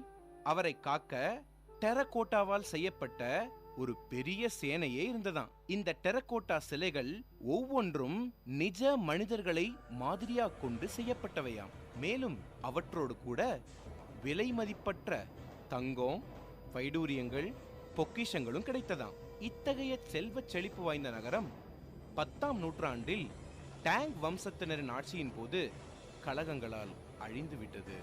அவரை காக்க டெரகோட்டாவால் செய்யப்பட்ட ஒரு பெரிய சேனையே இருந்ததாம். இந்த டெரகோட்டா சிலைகள் ஒவ்வொன்றும் நிஜ மனிதர்களை மாதிரியா கொண்டு செய்யப்பட்டவையாம். மேலும் அவற்றோடு கூட விலை மதிப்பற்ற தங்கம், வைடூரியங்கள், பொக்கிஷங்களும் கிடைத்ததாம். இத்தகைய செல்வ செழிப்பு வாய்ந்த நகரம் 10ஆம் நூற்றாண்டில் டாங் வம்சத்தினரின் ஆட்சியின் போது கலகங்களால் அழிந்துவிட்டது.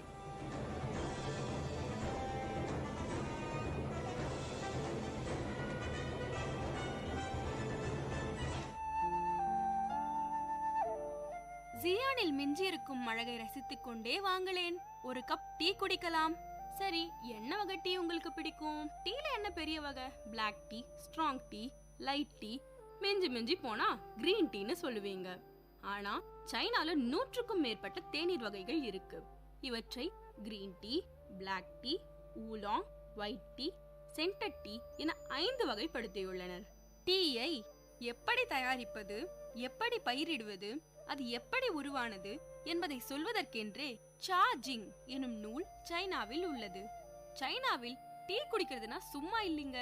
ஜியானில் மிஞ்சியிருக்கும் அழகை ரசித்துக் கொண்டே வாங்களேன், ஒரு கப் டீ குடிக்கலாம். சரி, என்ன வகை டீ உங்களுக்கு பிடிக்கும்? டீல என்ன பெரிய வகை? Black tea, strong tea, light tea, மிஞ்சி மிஞ்சி போனா கிரீன் டீன்னு சொல்லுவீங்க. ஆனா சைனால 100க்கும் மேற்பட்ட தேநீர் வகைகள் இருக்கு. இவற்றை green tea, black tea, oolong, white tea, scented tea என 5 வகைப்படுத்தியுள்ளனர். டீயை எப்படி தயாரிப்பது, எப்படி பயிரிடுவது, அது எப்படி உருவானது என்பதை சொல்வதற்கென்றே சா ஜிங் எனும் நூல் சைனாவில் உள்ளது. சைனாவில் டீ குடிக்கிறதுனா சும்மா இல்லைங்க,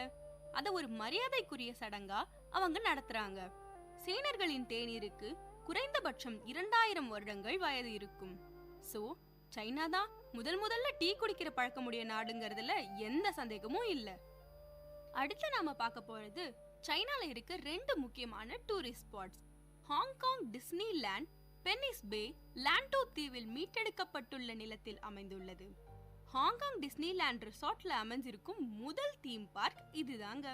அத ஒரு மரியாதைக்குரிய சடங்கா அவங்க நடத்துறாங்க. சீனர்களின் தேநீருக்கு குறைந்தபட்சம் 2000 வருடங்கள் வயது இருக்கும். சோ சைனா தான் முதல்ல டீ குடிக்கிற பழக்கமுடைய நாடுங்கிறதுல எந்த சந்தேகமும் இல்ல. அடுத்து நாம பார்க்க போறது சைனால இருக்க 2 முக்கியமான tourist spots. Hong Kong Disneyland Penny's Bay Lantau தீவில் மீட்டெடுக்கப்பட்டுள்ள நிலத்தில் அமைந்துள்ளது. ஹாங்காங் டிஸ்னி லேண்ட் ரிசார்ட்ல அமைஞ்சிருக்கும் முதல் தீம் பார்க் இதுதாங்க.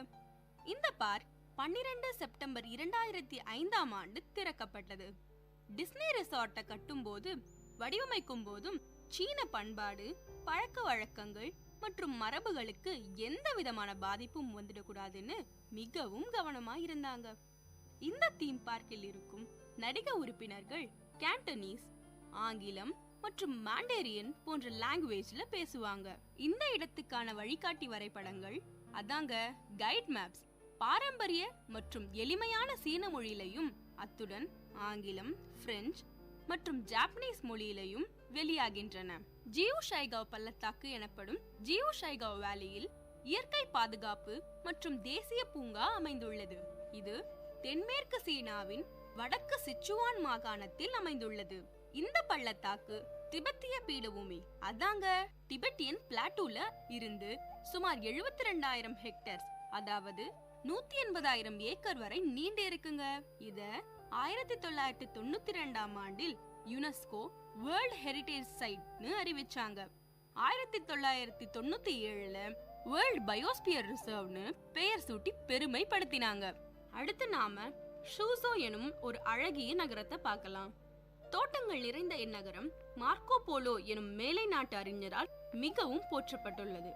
இந்த பார்க் 12 செப்டம்பர் 2005ஆம் ஆண்டு திறக்கப்பட்டது. டிஸ்னி ரிசார்ட்டை கட்டும் போது வடிவமைக்கும் போதும் சீன பண்பாடு, பழக்க வழக்கங்கள் மற்றும் மரபுகளுக்கு எந்த விதமான பாதிப்பும் வந்துடக்கூடாதுன்னு மிகவும் கவனமா இருந்தாங்க. இந்த தீம் பார்க்கில் இருக்கும் நடிக உறுப்பினர்கள் கேண்டனீஸ், ஆங்கிலம் மற்றும் மாண்டேரியன் போன்ற லாங்குவேஜ்ல பேசுவாங்க. இந்த இடத்துக்கான வழிகாட்டி வரைபடங்கள், அதாங்க கைட் மேப்ஸ், பாரம்பரிய மற்றும் எளிமையான சீன மொழியிலையும் அத்துடன் ஆங்கிலம், பிரெஞ்சு மற்றும் ஜாப்பனீஸ் மொழியிலையும் வெளியாகின்றன. ஜியூ ஷைகாவ் பள்ளத்தாக்கு எனப்படும் ஜியூ ஷைகாவ் வேலியில் இயற்கை பாதுகாப்பு மற்றும் தேசிய பூங்கா அமைந்துள்ளது. இது தென்மேற்கு சீனாவின் வடக்கு சிச்சுவான் மாகாணத்தில் அமைந்துள்ளது. இந்த பள்ளத்தாக்கு திபெத்திய பீடபூமி, அதாங்க டிபெட்டியன் பிளாட்டூல இருந்து சுமார் 72,000 ஹெக்டேர்ஸ், அதாவது 180,000 ஏக்கர் வரை நீண்டு இருக்குங்க. இத 1992ஆம் ஆண்டில் யுனெஸ்கோ வேர்ல்ட் ஹெரிடேஜ் சைட்னு அறிவிச்சாங்க. 1997ல வேர்ல்ட் பயோஸ்பியர் ரிசர்வ்னு பெயர் சூட்டி பெருமைப்படுத்தினாங்க. அடுத்து நாம ஷூசோ எனும் ஒரு அழகிய நகரத்தை பார்க்கலாம். தோட்டங்கள் நிறைந்த இந்நகரம் மார்க்கோ போலோ எனும் மேலை நாட்டு அறிஞரால் மிகவும் போற்றப்பட்டுள்ளது.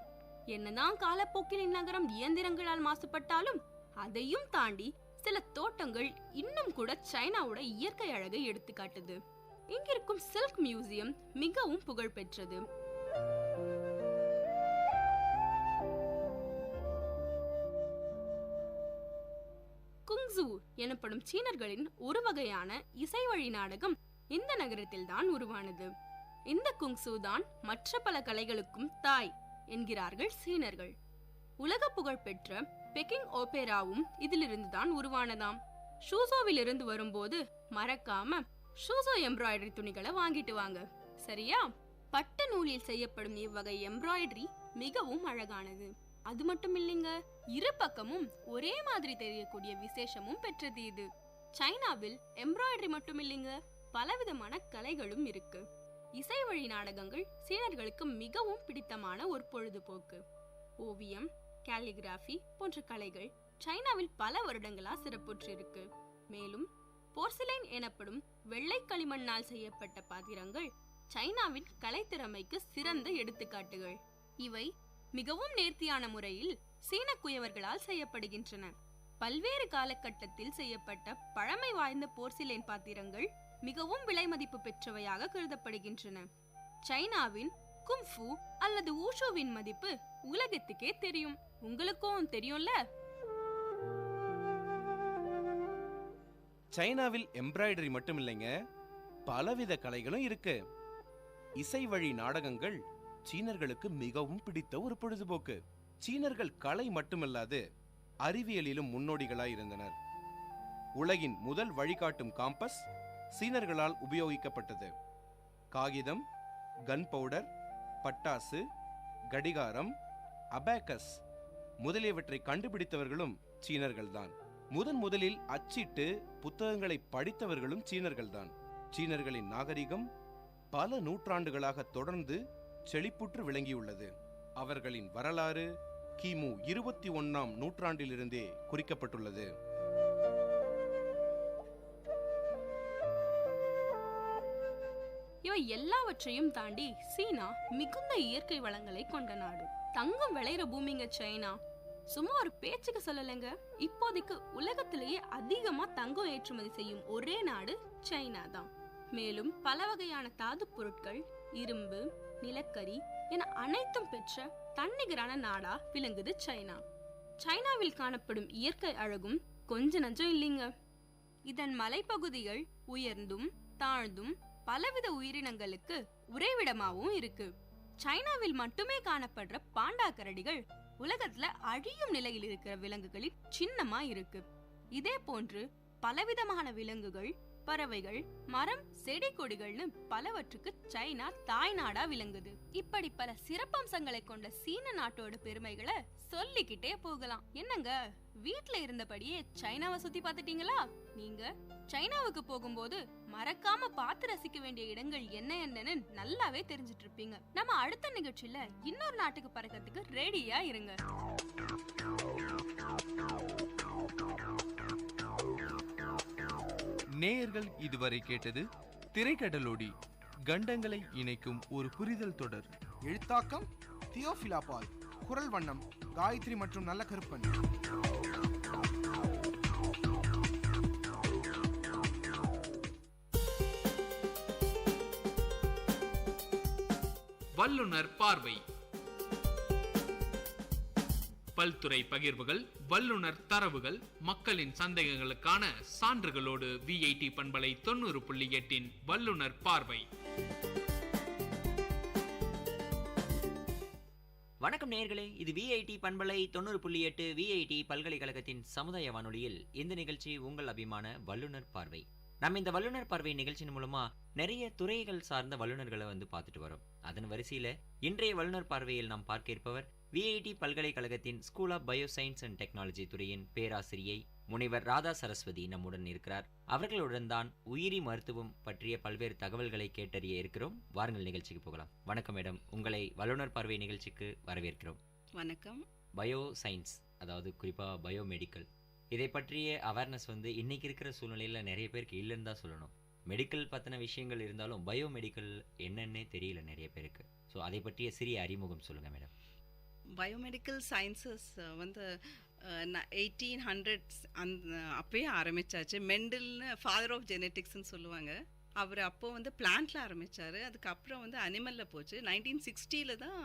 என்னதான் காலப்போக்கில் இந்நகரம் இயந்திரங்களால் மாசுபட்டாலும் அதையும் தாண்டி சில தோட்டங்கள் இன்னும் கூட சைனாவோட இயற்கை அழகை எடுத்து காட்டுது. இங்கிருக்கும் சில்க் மியூசியம் மிகவும் புகழ்பெற்றது. குங்சு எனப்படும் சீனர்களின் ஒரு வகையான இசை வழி நாடகம் இந்த நகரத்தில் தான் உருவானது. இந்த குங்சு தான் மற்ற பல கலைகளுக்கும் தாய் என்கிறார்கள் சீனர்கள். உலக புகழ் பெற்ற பெக்கிங் ஓபேராவும் இதிலிருந்து தான் உருவானதாம். ஷூசோவில் இருந்து வரும்போது மறக்காம ஷூசோ எம்ப்ராய்டரி துணிகளை வாங்கிட்டு வாங்க, சரியா? பட்டு நூலில் செய்யப்படும் இவ்வகை எம்ப்ராய்டரி மிகவும் அழகானது. அது மட்டும் இல்லைங்க, இரு பக்கமும் ஒரே மாதிரி தெரியக்கூடிய விசேஷமும் பெற்றது இது. சைனாவில் எம்ப்ராய்டரி மட்டும் இல்லைங்க, பலவிதமான கலைகளும் இருக்கு. இசை வழி நாடகங்கள் சீனர்களுக்கு மிகவும் பிடித்தமான ஒரு பொழுதுபோக்கு. ஓவியம், கேலிகிராஃபி போன்ற கலைகள் சைனாவில் பல வருடங்களா சிறப்புற்று இருக்கு. மேலும் போர்சிலைன் எனப்படும் வெள்ளை களிமண்ணால் செய்யப்பட்ட பாத்திரங்கள் சைனாவின் கலைத்திறமைக்கு சிறந்த எடுத்துக்காட்டுகள். இவை மிகவும் நேர்த்தியான முறையில் சீன குயவர்களால் செய்யப்படுகின்றன. பல்வேறு காலகட்டத்தில் செய்யப்பட்ட பழமை வாய்ந்த போர்சிலைன் பாத்திரங்கள் மிகவும் விலை மதிப்பு பெற்றவையாக கருதப்படுகின்றன. சைனாவின் கும்ஃபு அல்லது ஊஷோவின் மதிப்பு உலகத்துக்கே தெரியும். உங்களுக்கும் தெரியும்ல? சைனாவில் எம்ப்ராய்டரி மட்டும் இல்லைங்க, பலவித கலைகளும் இருக்கு. இசை வழி நாடகங்கள் சீனர்களுக்கு மிகவும் பிடித்த ஒரு பொழுதுபோக்கு. சீனர்கள் கலை மட்டுமல்லாது அறிவியலிலும் முன்னோடிகளாய் இருந்தனர். உலகின் முதல் வழிகாட்டும் காம்பஸ் சீனர்களால் உபயோகிக்கப்பட்டது. காகிதம், கன் பவுடர், பட்டாசு, கடிகாரம், அபாக்கஸ் முதலியவற்றை கண்டுபிடித்தவர்களும் சீனர்கள்தான். முதலில் அச்சிட்டு புத்தகங்களை படித்தவர்களும் சீனர்கள்தான். சீனர்களின் நாகரிகம் பல நூற்றாண்டுகளாக தொடர்ந்து செழிப்புற்று விளங்கியுள்ளது. அவர்களின் வரலாறு கிமு 21ஆம் நூற்றாண்டிலிருந்தே குறிக்கப்பட்டுள்ளது. இவை எல்லாவற்றையும் தாண்டி சீனா மிகுந்த இயற்கை வளங்களை கொண்ட நாடு. தங்கம் விளையிற பூமிங்க சைனா. சும்மா ஒரு பேச்சுக்கு சொல்லலைங்க, இப்போதைக்கு உலகத்திலேயே அதிகமா தங்கம் ஏற்றுமதி செய்யும் ஒரே நாடு சைனா தான். மேலும் பல வகையான தாது பொருட்கள், இரும்பு, நிலக்கரி என அனைத்தும் பெற்ற தன்னிகரான நாடா விளங்குது சைனா. சைனாவில் காணப்படும் இயற்கை அழகும் கொஞ்ச நஞ்சம் இல்லைங்க. இதன் மலைப்பகுதிகள் உயர்ந்தும் தாழ்ந்தும் பலவித உயிரினங்களுக்கு உறைவிடமாகவும் இருக்கு. சைனாவில் மட்டுமே காணப்படுற பாண்டா கரடிகள் உலகத்துல அழியும் நிலையில் இருக்கிற விலங்குகளில் சின்னமா இருக்கு. இதே போன்று பலவிதமான விலங்குகள், பறவைகள், மரம், செடி கொடிகள்னு பலவற்றுக்கு சைனா தாய்நாடா விளங்குது. இப்படி பல சிறப்பம்சங்களை கொண்ட சீன நாட்டோட பெருமைகளை சொல்லிக்கிட்டே போகலாம். என்னங்க, வீட்ல இருந்தபடியே சைனாவை சுத்தி பார்த்துட்டீங்களா? நீங்க சைனாவுக்கு போகும்போது மறக்காம பார்த்து ரசிக்க வேண்டிய இடங்கள் என்னன்னு நல்லாவே தெரிஞ்சிட்டு இருப்பீங்க. நம்ம அடுத்த நிகழ்ச்சியில இன்னொரு நாட்டுக்கு பறக்கிறதுக்கு ரெடியா இருங்க. நேயர்கள் இதுவரை கேட்டது திரைக்கடலோடி, கண்டங்களை இணைக்கும் ஒரு புரிதல் தொடர். எழுத்தாக்கம் தியோஃபிலா பால். குரல் வண்ணம் காயத்ரி மற்றும் நல்ல கருப்பன். வல்லுனர் பார்வை. பல்துறை பகிர்வுகள், வல்லுனர் தரவுகள், மக்களின் சந்தேகங்களுக்கான சான்றுகளோடு VIT பண்பலை 90.8 வல்லுனர் பார்வை. வணக்கம் நேயர்களே, இது VIT பண்பலை 90.8 VIT பல்கலைக்கழகத்தின் சமுதாய வானொலியில் இந்த நிகழ்ச்சி உங்கள் அபிமான வல்லுனர் பார்வை. நம்ம இந்த வல்லுனர் பார்வை நிகழ்ச்சியின் மூலமா நிறைய துறைகள் சார்ந்த வல்லுநர்களை பார்த்துட்டு வரோம். அதன் வரிசையில இன்றைய வல்லுனர் பார்வையில் நாம் பார்க்க இருப்பவர் VIT பல்கலைக்கழகத்தின் school of bio science and technology துறையின் பேராசிரியை முனைவர் ராதா சரஸ்வதி நம்முடன் இருக்கிறார். அவர்களுடன் தான் உயிரி மருத்துவம் பற்றிய பல்வேறு தகவல்களை கேட்டறிய இருக்கிறோம். வாருங்கள் நிகழ்ச்சிக்கு போகலாம். வணக்கம் மேடம், உங்களை வல்லுனர் பார்வை நிகழ்ச்சிக்கு வரவேற்கிறோம். வணக்கம். பயோ சயின்ஸ், அதாவது குறிப்பாக பயோமெடிக்கல், இதை பற்றிய அவேர்னஸ் இன்னைக்கு இருக்கிற சூழ்நிலையில் நிறைய பேருக்கு இல்லைன்னு தான் சொல்லணும். மெடிக்கல் பற்றின விஷயங்கள் இருந்தாலும் பயோமெடிக்கல் என்னன்னே தெரியல நிறைய பேருக்கு. ஸோ அதை பற்றிய சிறிய அறிமுகம் சொல்லுங்கள் மேடம். பயோமெடிக்கல் சயின்சஸ் 1800s அப்பயே ஆரம்பிச்சாச்சு. மெண்டல்னு ஃபாதர் ஆஃப் ஜெனட்டிக்ஸ்ன்னு சொல்லுவாங்க. அவர் அப்போ பிளான்ட்ல ஆரம்பித்தார். அதுக்கப்புறம் அனிமலில் போச்சு. 1960 தான்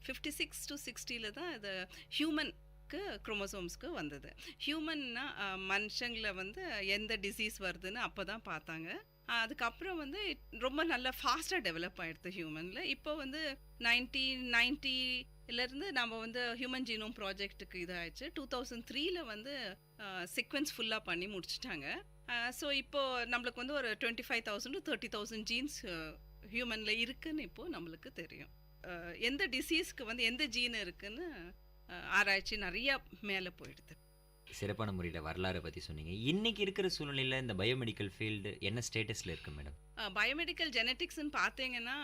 56 to 60 தான் இது ஹியூமனுக்கு குரோமோசோம்ஸ்க்கு வந்தது. ஹியூமன்னா மனுஷங்களை எந்த டிசீஸ் வருதுன்னு அப்போ தான் பார்த்தாங்க. அதுக்கப்புறம் ரொம்ப நல்லா ஃபாஸ்ட்டாக டெவலப் ஆகிடுது ஹியூமனில். இப்போ 1990லேருந்து நம்ம ஹியூமன் ஜீனோம் ப்ராஜெக்ட்டுக்கு இதாகிடுச்சு. 2003 சீக்வென்ஸ் ஃபுல்லாக பண்ணி முடிச்சிட்டாங்க. ஸோ இப்போது நம்மளுக்கு ஒரு 25,000 to 30,000 ஜீன்ஸ் ஹியூமனில் இருக்குதுன்னு இப்போது நம்மளுக்கு தெரியும். எந்த டிசீஸ்க்கு எந்த ஜீன் இருக்குதுன்னு ஆராய்ச்சி நிறையா மேலே போயிடுது. சிறப்பான முறையில் வரலாறு பற்றி சொன்னீங்க. இன்னைக்கு இருக்கிற சூழ்நிலையில் இந்த பயோமெடிக்கல் ஃபீல்டு என்ன ஸ்டேட்டஸில் இருக்கு மேடம்? பயோமெடிக்கல் ஜெனட்டிக்ஸ்ன்னு பார்த்தீங்கன்னா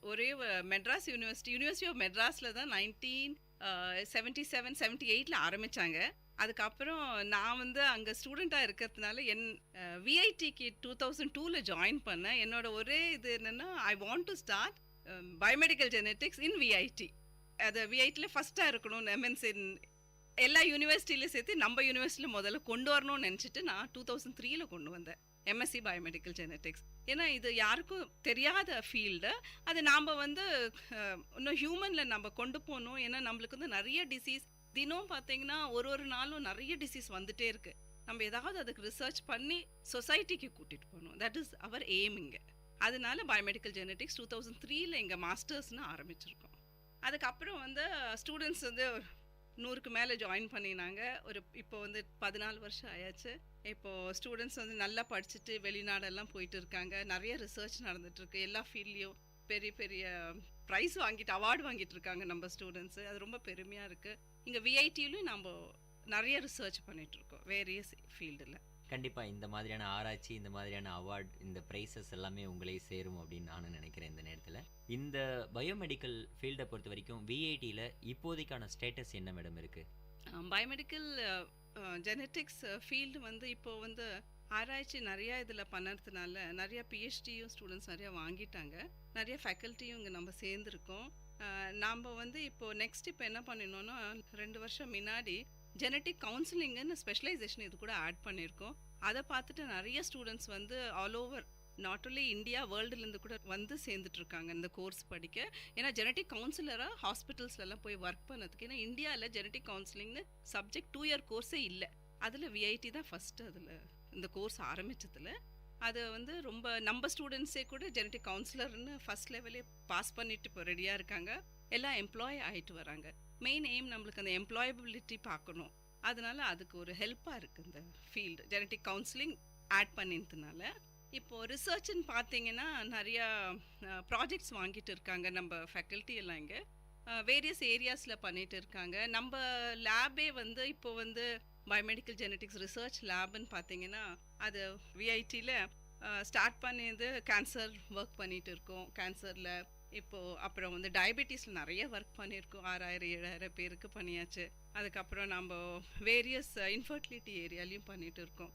ஒரே மெட்ராஸ் யூனிவர்சிட்டி ஆஃப் மெட்ராஸில் தான் 1977-78 ஆரம்பித்தாங்க. அதுக்கப்புறம் நான் அங்கே ஸ்டூடெண்ட்டாக இருக்கிறதுனால VITக்கு 2002 ஜாயின் பண்ணேன். என்னோட ஒரே இது என்னென்னா, I want to start biomedical genetics in VIT. அது VITல ஃபஸ்ட்டாக இருக்கணும். மீன்ஸ் எல்லா யூனிவர்சிட்டியிலும் சேர்த்து நம்ம யூனிவர்சிட்டியில் முதல்ல கொண்டு வரணும்னு நினச்சிட்டு நான் 2003 கொண்டு வந்தேன் MSc பயோமெடிக்கல் ஜெனட்டிக்ஸ். ஏன்னா இது யாருக்கும் தெரியாத ஃபீல்டு. அது நாம் இன்னும் ஹியூமனில் நம்ம கொண்டு போகணும். ஏன்னா நம்மளுக்கு நிறைய டிசீஸ் தினம் பார்த்தீங்கன்னா ஒரு நாளும் நிறைய டிசீஸ் வந்துட்டே இருக்கு. நம்ம ஏதாவது அதுக்கு ரிசர்ச் பண்ணி சொசைட்டிக்கு கூட்டிகிட்டு போகணும். தட் இஸ் அவர் எய்மிங்க. அதனால பயோமெடிக்கல் ஜெனட்டிக்ஸ் 2003 எங்கள் மாஸ்டர்ஸ்னு ஆரம்பிச்சிருக்கோம். அதுக்கப்புறம் ஸ்டூடெண்ட்ஸ் 100க்கு மேலே ஜாயின் பண்ணினாங்க. இப்போ 14 வருஷம் ஆயாச்சு. இப்போது ஸ்டூடெண்ட்ஸ் நல்லா படிச்சுட்டு வெளிநாடெல்லாம் போயிட்டு இருக்காங்க. நிறைய ரிசர்ச் நடந்துட்டுருக்கு. எல்லா ஃபீல்ட்லேயும் பெரிய பெரிய ப்ரைஸ் அவார்டு வாங்கிட்டு இருக்காங்க நம்ம ஸ்டூடெண்ட்ஸு. அது ரொம்ப பெருமையாக இருக்குது. இங்கே VITலையும் நம்ம நிறைய ரிசர்ச் பண்ணிகிட்ருக்கோம் வேரியஸ் ஃபீல்டில். கண்டிப்பாக இந்த மாதிரியான ஆராய்ச்சி, இந்த மாதிரியான அவார்ட், இந்த ப்ரைஸஸ் எல்லாமே உங்களே சேரும் அப்படின்னு நானும் நினைக்கிறேன். இந்த நேரத்தில் இந்த பயோமெடிக்கல் ஃபீல்டை பொறுத்த வரைக்கும் VITயில் இப்போதைக்கான ஸ்டேட்டஸ் என்ன மேடம் இருக்குது? பயோமெடிக்கல் ஜெனட்டிக்ஸ் ஃபீல்டு இப்போது ஆராய்ச்சி நிறையா இதில் பண்ணறதுனால நிறையா பிஹெச்டியும் ஸ்டூடெண்ட்ஸ் நிறையா வாங்கிட்டாங்க, நிறைய ஃபேக்கல்ட்டியும் இங்கே நம்ம சேர்ந்துருக்கோம். நாம் வந்து இப்போது நெக்ஸ்ட் இப்போ என்ன பண்ணினோன்னா 2 வருஷம் முன்னாடி ஜெனட்டிக் கவுன்சிலிங்குன்னு ஸ்பெஷலைசேஷன் இது கூட ஆட் பண்ணியிருக்கோம். அதை பார்த்துட்டு நிறைய ஸ்டூடெண்ட்ஸ் வந்து all over not only India வேர்ல்டுலேருந்து கூட வந்து சேர்ந்துட்ருக்காங்க இந்த கோர்ஸ் படிக்க. ஏன்னா ஜெனட்டிக் கவுன்சிலராக ஹாஸ்பிட்டல்ஸ்லாம் போய் ஒர்க் பண்ணதுக்கு, ஏன்னா இந்தியாவில் ஜெனட்டிக் கவுன்சிலிங்னு சப்ஜெக்ட் 2 இயர் கோர்ஸே இல்லை. அதில் விஐடி தான் ஃபஸ்ட்டு அதில் இந்த கோர்ஸ் ஆரம்பித்ததில். அது வந்து ரொம்ப நம்ம ஸ்டூடெண்ட்ஸே கூட ஜெனட்டிக் கவுன்சிலர்னு ஃபஸ்ட் லெவலே பாஸ் பண்ணிட்டு இப்போ ரெடியாக இருக்காங்க, எல்லாம் எம்ப்ளாய் ஆகிட்டு வராங்க. மெயின் எய்ம் நம்மளுக்கு அந்த எம்ப்ளாயபிலிட்டி பார்க்கணும், அதனால அதுக்கு ஒரு ஹெல்ப்பாக இருக்குது இந்த ஃபீல்டு ஜெனட்டிக் கவுன்சிலிங் ஆட் பண்ணினதுனால. இப்போது ரிசர்ச்னு பார்த்தீங்கன்னா நிறையா ப்ராஜெக்ட்ஸ் வாங்கிட்டு இருக்காங்க நம்ம ஃபேக்கல்ட்டி எல்லாம் இங்கே வேரியஸ் ஏரியாஸில் பண்ணிட்டு இருக்காங்க. நம்ம லேபே வந்து இப்போ வந்து பயோமெடிக்கல் ஜெனட்டிக்ஸ் ரிசர்ச் லேப்னு பார்த்தீங்கன்னா அது விஐடியில் ஸ்டார்ட் பண்ணியது கேன்சர் ஒர்க் பண்ணிட்டு இருக்கோம், கேன்சரில். இப்போது அப்புறம் வந்து டயபெட்டிஸில் நிறைய ஒர்க் பண்ணியிருக்கோம், 6000-7000 பேருக்கு பண்ணியாச்சு. அதுக்கப்புறம் நம்ம வேரியஸ் இன்ஃபர்டிலிட்டி ஏரியாலையும் பண்ணிட்டு இருக்கோம்.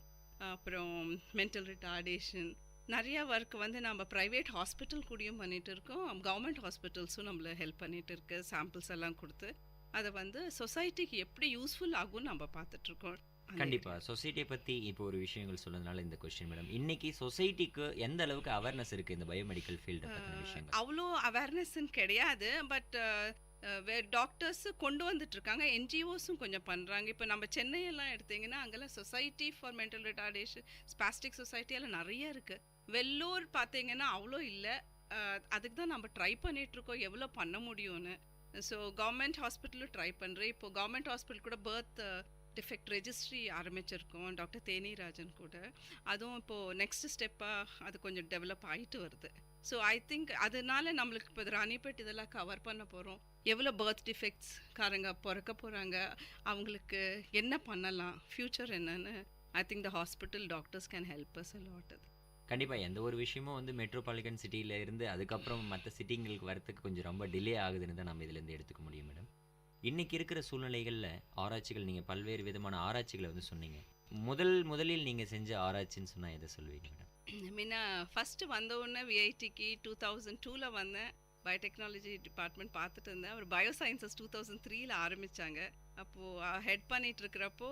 அப்புறம் மென்டல் ரிட்டார்டேஷன் நிறைய ஒர்க் வந்து நம்ம ப்ரைவேட் ஹாஸ்பிட்டல் கூடயும் பண்ணிட்டு இருக்கோம், கவர்மெண்ட் ஹாஸ்பிட்டல்ஸும் நம்மளை ஹெல்ப் பண்ணிட்டு இருக்கு, சாம்பிள்ஸ் எல்லாம் கொடுத்து அதை வந்து சொசைட்டிக்கு எப்படி யூஸ்ஃபுல் ஆகும் நம்ம பார்த்துட்ருக்கோம். கண்டிப்பா சொசைட்டியை பத்தி இப்போ ஒரு விஷயங்கள் சொன்னதுனால இந்த கொஸ்டின் மேடம், இன்னைக்கு சொசைட்டிக்கு எந்த அளவுக்கு அவேர்னஸ் இருக்கு இந்த பயோமெடிக்கல் ஃபீல்டு பத்தின விஷயங்கள்? அவ்வளோ அவேர்னஸ்ன்னு கிடையாது, பட் டாக்டர்ஸ் கொண்டு வந்துட்டு இருக்காங்க, என்ஜிஓஸும் கொஞ்சம் பண்ணுறாங்க. இப்போ நம்ம சென்னையெல்லாம் எடுத்தீங்கன்னா அங்கெல்லாம் society for mental retardation, spastic society எல்லாம் நிறைய இருக்குது. வெள்ளூர் பார்த்தீங்கன்னா அவ்வளோ இல்லை, அதுக்கு தான் நம்ம ட்ரை பண்ணிகிட்ருக்கோம் எவ்வளோ பண்ண முடியும்னு. ஸோ கவர்மெண்ட் ஹாஸ்பிட்டலும் ட்ரை பண்ணுறேன். இப்போது கவர்மெண்ட் ஹாஸ்பிட்டல் கூட பர்த் டிஃபெக்ட் ரெஜிஸ்ட்ரி ஆரம்பிச்சிருக்கோம் டாக்டர் தேனிராஜன் கூட, அதுவும் இப்போது நெக்ஸ்ட் ஸ்டெப்பாக அது கொஞ்சம் டெவலப் ஆகிட்டு வருது. ஸோ ஐ திங்க் அதனால நம்மளுக்கு இப்போ ராணிப்பேட் இதெல்லாம் கவர் பண்ண போகிறோம், எவ்வளோ பர்த் டிஃபெக்ட்ஸ் காரங்க பிறக்க போகிறாங்க, அவங்களுக்கு என்ன பண்ணலாம், ஃப்யூச்சர் என்னன்னு. I think the hospital doctors can help us a lot. அது கண்டிப்பாக எந்த ஒரு விஷயமும் வந்து மெட்ரோபாலிட்டன் சிட்டியில் இருந்து அதுக்கப்புறம் மற்ற சிட்டிங்களுக்கு வரத்துக்கு கொஞ்சம் ரொம்ப டிலே ஆகுதுன்னு தான் நம்ம இதுலேருந்து எடுத்துக்க முடியும் மேடம். இன்றைக்கி இருக்கிற சூழ்நிலைகளில் ஆராய்ச்சிகள், நீங்கள் பல்வேறு விதமான ஆராய்ச்சிகளை வந்து சொன்னீங்க, முதலில் நீங்கள் செஞ்ச ஆராய்ச்சின்னு சொன்னால் எதை சொல்லுவீங்க மேடம்? மீனா ஃபஸ்ட்டு வந்தவுடனே விஐடிக்கு 2002 வந்தேன், பயோடெக்னாலஜி டிபார்ட்மெண்ட் பார்த்துட்டு இருந்தேன். ஒரு பயோசயின்சஸ் 2003 ஆரம்பித்தாங்க. அப்போது ஹெட் பண்ணிகிட்டு இருக்கிறப்போ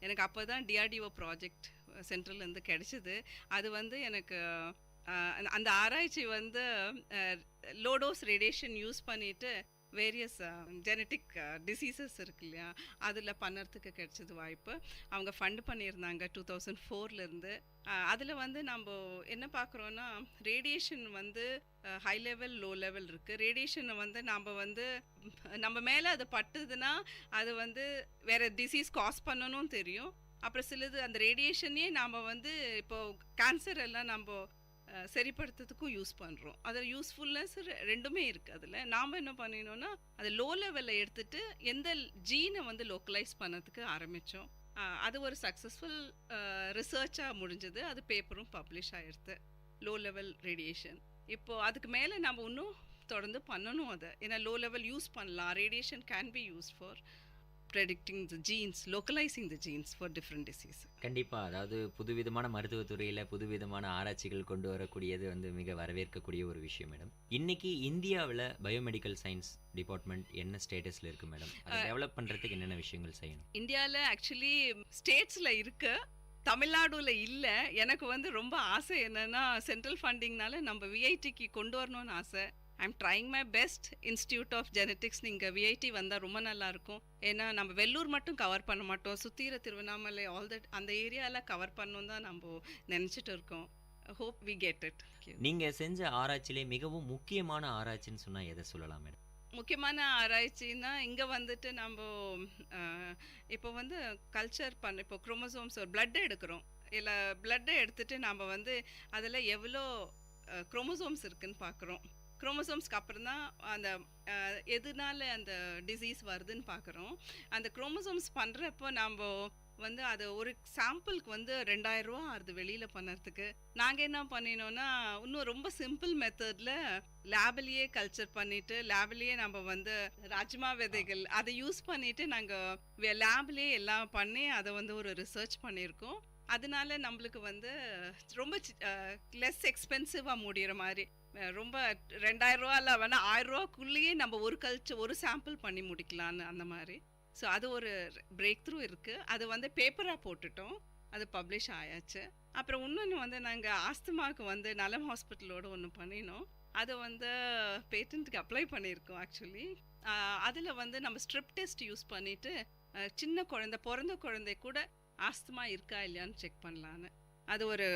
எனக்கு அப்போ தான் டிஆர்டிஓ ப்ராஜெக்ட் சென்ட்ரல்லேருந்து கிடச்சிது. அது வந்து எனக்கு அந்த ஆராய்ச்சி வந்து லோடோஸ் ரேடியேஷன் யூஸ் பண்ணிவிட்டு வேரியஸ் ஜெனட்டிக் டிசீசஸ் இருக்கு இல்லையா, அதில் பண்ணுறதுக்கு கிடைச்சது வாய்ப்பு. அவங்க ஃபண்ட் பண்ணியிருந்தாங்க 2004 அதில் வந்து நம்ம என்ன பார்க்குறோன்னா, ரேடியேஷன் வந்து ஹை லெவல் லோ லெவல் இருக்குது. ரேடியேஷனை வந்து நம்ம மேலே அது பட்டுதுன்னா அது வந்து வேறு டிசீஸ் காஸ் பண்ணணும் தெரியும். அப்புறம் சிலது அந்த ரேடியேஷனே நாம் வந்து இப்போது கேன்சர் எல்லாம் நம்ம சரிப்படுத்துறதுக்கும் யூஸ் பண்ணுறோம். அதில் யூஸ்ஃபுல்னஸ் ரெண்டுமே இருக்குது. அதில் நாம் என்ன பண்ணினோன்னா அதை லோ லெவலில் எடுத்துகிட்டு எந்த ஜீனை வந்து லோக்கலைஸ் பண்ணதுக்கு ஆரம்பித்தோம். அது ஒரு சக்ஸஸ்ஃபுல் ரிசர்ச்சாக முடிஞ்சது, அது பேப்பரும் பப்ளிஷ் ஆகிடுது, லோ லெவல் ரேடியேஷன். இப்போது அதுக்கு மேலே நம்ம இன்னும் தொடர்ந்து பண்ணணும் அதை, ஏன்னா லோ லெவல் யூஸ் பண்ணலாம். Radiation can be use for predicting the genes, localizing the genes for different diseases. கண்டிப்பாக, அதாவது புதுவிதமான மருத்துவத்துறையில் புதுவிதமான ஆராய்ச்சிகள் கொண்டு வரக்கூடியது வந்து மிக வரவேற்கக்கூடிய ஒரு விஷயம் மேடம். இன்னைக்கு இந்தியாவில் பயோமெடிக்கல் சயின்ஸ் டிபார்ட்மெண்ட் என்ன ஸ்டேட்டஸில் இருக்குது மேடம்? அதை டெவலப் பண்ணுறதுக்கு என்னென்ன விஷயங்கள் செய்யணும்? இந்தியாவில் ஆக்சுவலி ஸ்டேட்ஸில் இருக்கு, தமிழ்நாடுல இல்லை. எனக்கு வந்து ரொம்ப ஆசை என்னென்னா, சென்ட்ரல் ஃபண்டிங்னால நம்ம விஐடிக்கு கொண்டு வரணும்னு ஆசை. I'm trying my best. Institute of genetics நீங்கள் விஐடி வந்தால் ரொம்ப நல்லாயிருக்கும். ஏன்னா நம்ம வெள்ளூர் மட்டும் கவர் பண்ண மாட்டோம், சுற்றிர திருவண்ணாமலை ஆல் தட் அந்த ஏரியாவில் கவர் பண்ணணும் தான் நம்ம நினச்சிட்டு இருக்கோம். Hope we get it. நீங்கள் செஞ்ச ஆராய்ச்சியிலே மிகவும் முக்கியமான ஆராய்ச்சின்னு சொன்னால் எதை சொல்லலாம் மேடம்? முக்கியமான ஆராய்ச்சின்னா இங்கே வந்துட்டு நம்ம இப்போ வந்து கல்ச்சர் இப்போ குரோமோசோம்ஸ் ஒரு பிளட்டை எடுக்கிறோம், இல்லை பிளட்டை எடுத்துகிட்டு நம்ம வந்து அதில் எவ்வளோ குரோமோசோம்ஸ் இருக்குதுன்னு பார்க்குறோம். குரோமோசோம்ஸ்க்கு அப்புறம் தான் அந்த எதனால அந்த டிசீஸ் வருதுன்னு பார்க்குறோம். அந்த குரோமோசோம்ஸ் பண்ணுறப்போ நம்ம வந்து அது ஒரு சாம்பிளுக்கு வந்து 2000 ரூபா ஆகுது வெளியில் பண்ணுறதுக்கு. நாங்கள் என்ன பண்ணினோன்னா, இன்னும் ரொம்ப சிம்பிள் மெத்தடில் லேபிலேயே கல்ச்சர் பண்ணிவிட்டு, லேபிலேயே நம்ம வந்து ராஜ்மா விதைகள் அதை யூஸ் பண்ணிவிட்டு நாங்கள் லேபிலேயே எல்லாம் பண்ணி அதை வந்து ஒரு ரிசர்ச் பண்ணியிருக்கோம். அதனால நம்மளுக்கு வந்து ரொம்ப லெஸ் எக்ஸ்பென்சிவாக முடிகிற மாதிரி ரொம்ப 2000 ரூபா இல்லை வேணால் 1000 ரூபாக்குள்ளேயே நம்ம ஒரு சாம்பிள் பண்ணி முடிக்கலான்னு அந்த மாதிரி. ஸோ அது ஒரு பிரேக் த்ரூ இருக்குது. அது வந்து பேப்பராக போட்டுட்டோம், அது பப்ளிஷ் ஆயாச்சு. அப்புறம் இன்னொன்று வந்து நாங்கள் ஆஸ்துமாவுக்கு வந்து நலம் ஹாஸ்பிட்டலோட ஒன்று பண்ணினோம். அதை வந்து பேட்டன்ட்டுக்கு அப்ளை பண்ணியிருக்கோம் ஆக்சுவலி. அதில் வந்து நம்ம ஸ்ட்ரிப் டெஸ்ட் யூஸ் பண்ணிவிட்டு சின்ன பிறந்த குழந்தை கூட ஆஸ்துமா இருக்கா இல்லையான்னு செக் பண்ணலான்னு. அது ஒரு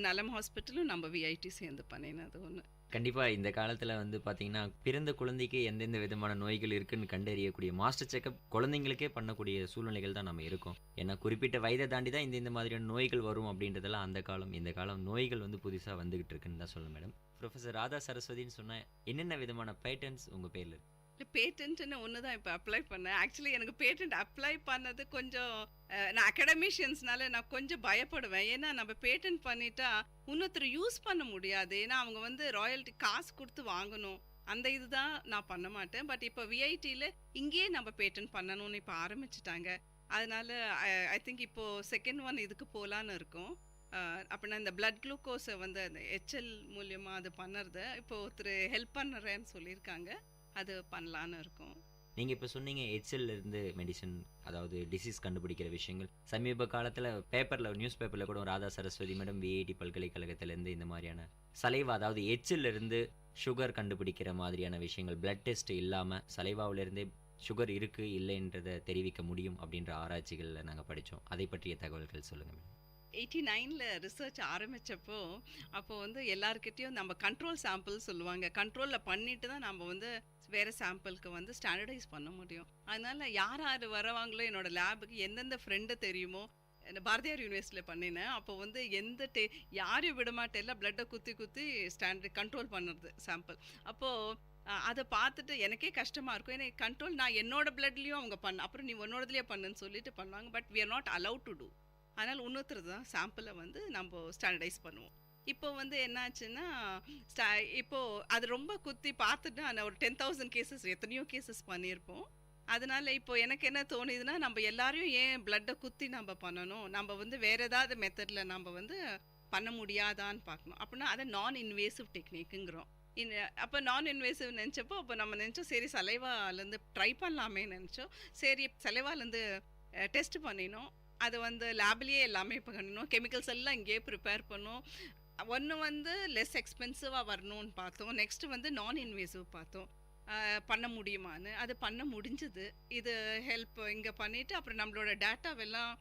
நலம் ஹாஸ்பிட்டலும் நம்ம விஐடி சேர்ந்து பண்ணினது ஒன்று. கண்டிப்பாக இந்த காலத்தில் வந்து பார்த்தீங்கன்னா பிறந்த குழந்தைக்கு எந்தெந்த விதமான நோய்கள் இருக்குன்னு கண்டறியக்கூடிய மாஸ்டர் செக்கப் குழந்தைங்களுக்கே பண்ணக்கூடிய சூழ்நிலைகள் தான் நம்ம இருக்கோம். ஏன்னா குறிப்பிட்ட வயதை தாண்டி தான் இந்த மாதிரியான நோய்கள் வரும் அப்படின்றதெல்லாம் அந்த காலம். இந்த காலம் நோய்கள் வந்து புதுசாக வந்துகிட்டு இருக்குன்னு தான் சொல்ல மேடம். ப்ரொஃபஸர் ராதா சரஸ்வதின்னு சொன்ன என்னென்ன விதமான பேட்டன்ஸ் உங்கள் பேரில் இருக்கு? பேட்டன்ட்னு ஒன்று தான் இப்போ அப்ளை பண்ணேன். ஆக்சுவலி எனக்கு பேட்டன்ட் அப்ளை பண்ணது கொஞ்சம் நான் அகடமிஷியன்ஸ்னால நான் கொஞ்சம் பயப்படுவேன். ஏன்னா நம்ம பேட்டன்ட் பண்ணிட்டா இன்னொருத்தர் யூஸ் பண்ண முடியாது. ஏன்னா அவங்க வந்து ராயல்ட்டி காசு கொடுத்து வாங்கணும். அந்த இதுதான் நான் பண்ண மாட்டேன். பட் இப்போ விஐடியில் இங்கேயே நம்ம பேட்டன்ட் பண்ணணும்னு இப்போ ஆரம்பிச்சிட்டாங்க. அதனால ஐ திங்க் இப்போது செகண்ட் ஒன் இதுக்கு போகலான்னு இருக்கோம். அப்படின்னா இந்த பிளட் குளுக்கோஸை வந்து அந்த HL மூலியமாக அது பண்ணுறது இப்போது ஒருத்தர் ஹெல்ப் பண்ணுறேன்னு சொல்லியிருக்காங்க. அது பண்ணலான்னு இருக்கும். நீங்கள் இப்போ சொன்னீங்க இருந்து மெடிசன், அதாவது டிசீஸ் கண்டுபிடிக்கிற விஷயங்கள். சமீப காலத்தில் நியூஸ் பேப்பரில் கூட ராதா சரஸ்வதி மேடம் விஐடி பல்கலைக்கழகத்திலேருந்து இந்த மாதிரியான சலைவா, அதாவது இருந்து சுகர் கண்டுபிடிக்கிற மாதிரியான விஷயங்கள், பிளட் டெஸ்ட் இல்லாமல் சலைவாவிலேருந்தே சுகர் இருக்குது இல்லைன்றதை தெரிவிக்க முடியும் அப்படின்ற ஆராய்ச்சிகளில் நாங்கள் படித்தோம். அதை பற்றிய தகவல்கள் சொல்லுங்கள் மேடம். 89ல் ரிசர்ச் ஆரம்பித்தப்போ அப்போ வந்து எல்லாருக்கிட்டேயும் நம்ம கண்ட்ரோல் சாம்பிள் சொல்லுவாங்க. கண்ட்ரோலில் பண்ணிட்டு தான் நம்ம வந்து வேறு சாம்பிளுக்கு வந்து ஸ்டாண்டர்டைஸ் பண்ண முடியும். அதனால யார் வரவாங்களோ என்னோடய லேபுக்கு எந்தெந்த ஃப்ரெண்டு தெரியுமோ, பாரதியார் யூனிவர்சிட்டியில் பண்ணினேன். அப்போ வந்து யாரையும் விட மாட்டேன், பிளட்டை குத்தி ஸ்டாண்டர்ட் கண்ட்ரோல் பண்ணுறது சாம்பிள். அப்போது அதை பார்த்துட்டு எனக்கே கஷ்டமாக இருக்கும். ஏன்னா கண்ட்ரோல் நான் என்னோட பிளட்லேயும் அவங்க அப்புறம் நீ உன்னோடதுலேயே பண்ணுன்னு சொல்லிட்டு பண்ணுவாங்க. But we are not allowed to do. அதனால் இன்னொருத்தர் தான் சாம்பிளை வந்து நம்ம ஸ்டாண்டர்டைஸ் பண்ணுவோம். இப்போ வந்து என்னாச்சுன்னா இப்போது அது ரொம்ப குத்தி பார்த்துட்டு நான் ஒரு 10,000 கேசஸ் எத்தனையோ கேசஸ் பண்ணியிருப்போம். அதனால் இப்போ எனக்கு என்ன தோணுதுன்னா நம்ம எல்லாரையும் ஏன் பிளட்டை குத்தி நம்ம பண்ணணும், நம்ம வந்து வேறு ஏதாவது மெத்தடில் நம்ம வந்து பண்ண முடியாதான்னு பார்க்கணும். அப்படின்னா அதை நான் இன்வேசிவ் டெக்னிக்குங்கிறோம். அப்போ நான் இன்வேசிவ் நினச்சப்போ அப்போ நம்ம நினச்சோம் சரி சலைவாலேருந்து ட்ரை பண்ணலாமே நினச்சோம். சரி சலைவாலேருந்து டெஸ்ட் பண்ணினோம். அது வந்து லேப்லேயே எல்லாமே இப்போ பண்ணணும். கெமிக்கல்ஸ் எல்லாம் இங்கேயே ப்ரிப்பேர் பண்ணோம். ஒன்று வந்து லெஸ் எக்ஸ்பென்சிவாக வரணும்னு பார்த்தோம். நெக்ஸ்ட்டு வந்து நான் இன்வேசிவ் பார்த்தோம் பண்ண முடியுமான்னு. அது பண்ண முடிஞ்சது. இது ஹெல்ப் இங்கே பண்ணிவிட்டு அப்புறம் நம்மளோட டேட்டாவெல்லாம்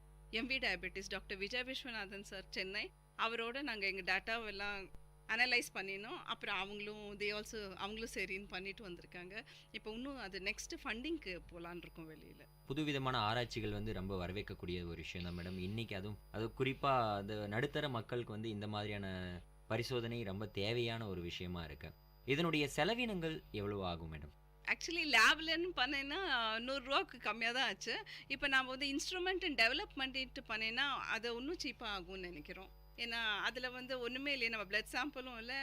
MV diabetes doctor Vijay Viswanathan sir Chennai, அவரோட நாங்கள் எங்கள் டேட்டாவெல்லாம் அனலைஸ் பண்ணினோம். அப்புறம் அவங்களும் சரின்னு பண்ணிட்டு வந்திருக்காங்க. இப்போ இன்னும் அது நெக்ஸ்ட் ஃபண்டிங்க்கு போகலான் இருக்கோம் வெளியில். புதுவிதமான ஆராய்ச்சிகள் வந்து ரொம்ப வரவேற்கக்கூடிய ஒரு விஷயம் தான் மேடம். இன்றைக்கி அது குறிப்பாக அது நடுத்தர மக்களுக்கு வந்து இந்த மாதிரியான பரிசோதனை ரொம்ப தேவையான ஒரு விஷயமா இருக்கு. இதனுடைய செலவினங்கள் எவ்வளோ ஆகும் மேடம்? ஆக்சுவலி லேப்லன்னு பண்ணேன்னா 100 ரூபாய்க்கு கம்மியாக தான் ஆச்சு. இப்போ நாம் வந்து இன்ஸ்ட்ருமெண்ட் டெவலப் பண்ணிட்டு பண்ணேன்னா அது இன்னும் சீப்பாக ஆகும்னு நினைக்கிறோம். ஏன்னா அதில் வந்து ஒன்றுமே இல்லையே, நம்ம பிளட் சாம்பிளும் இல்லை,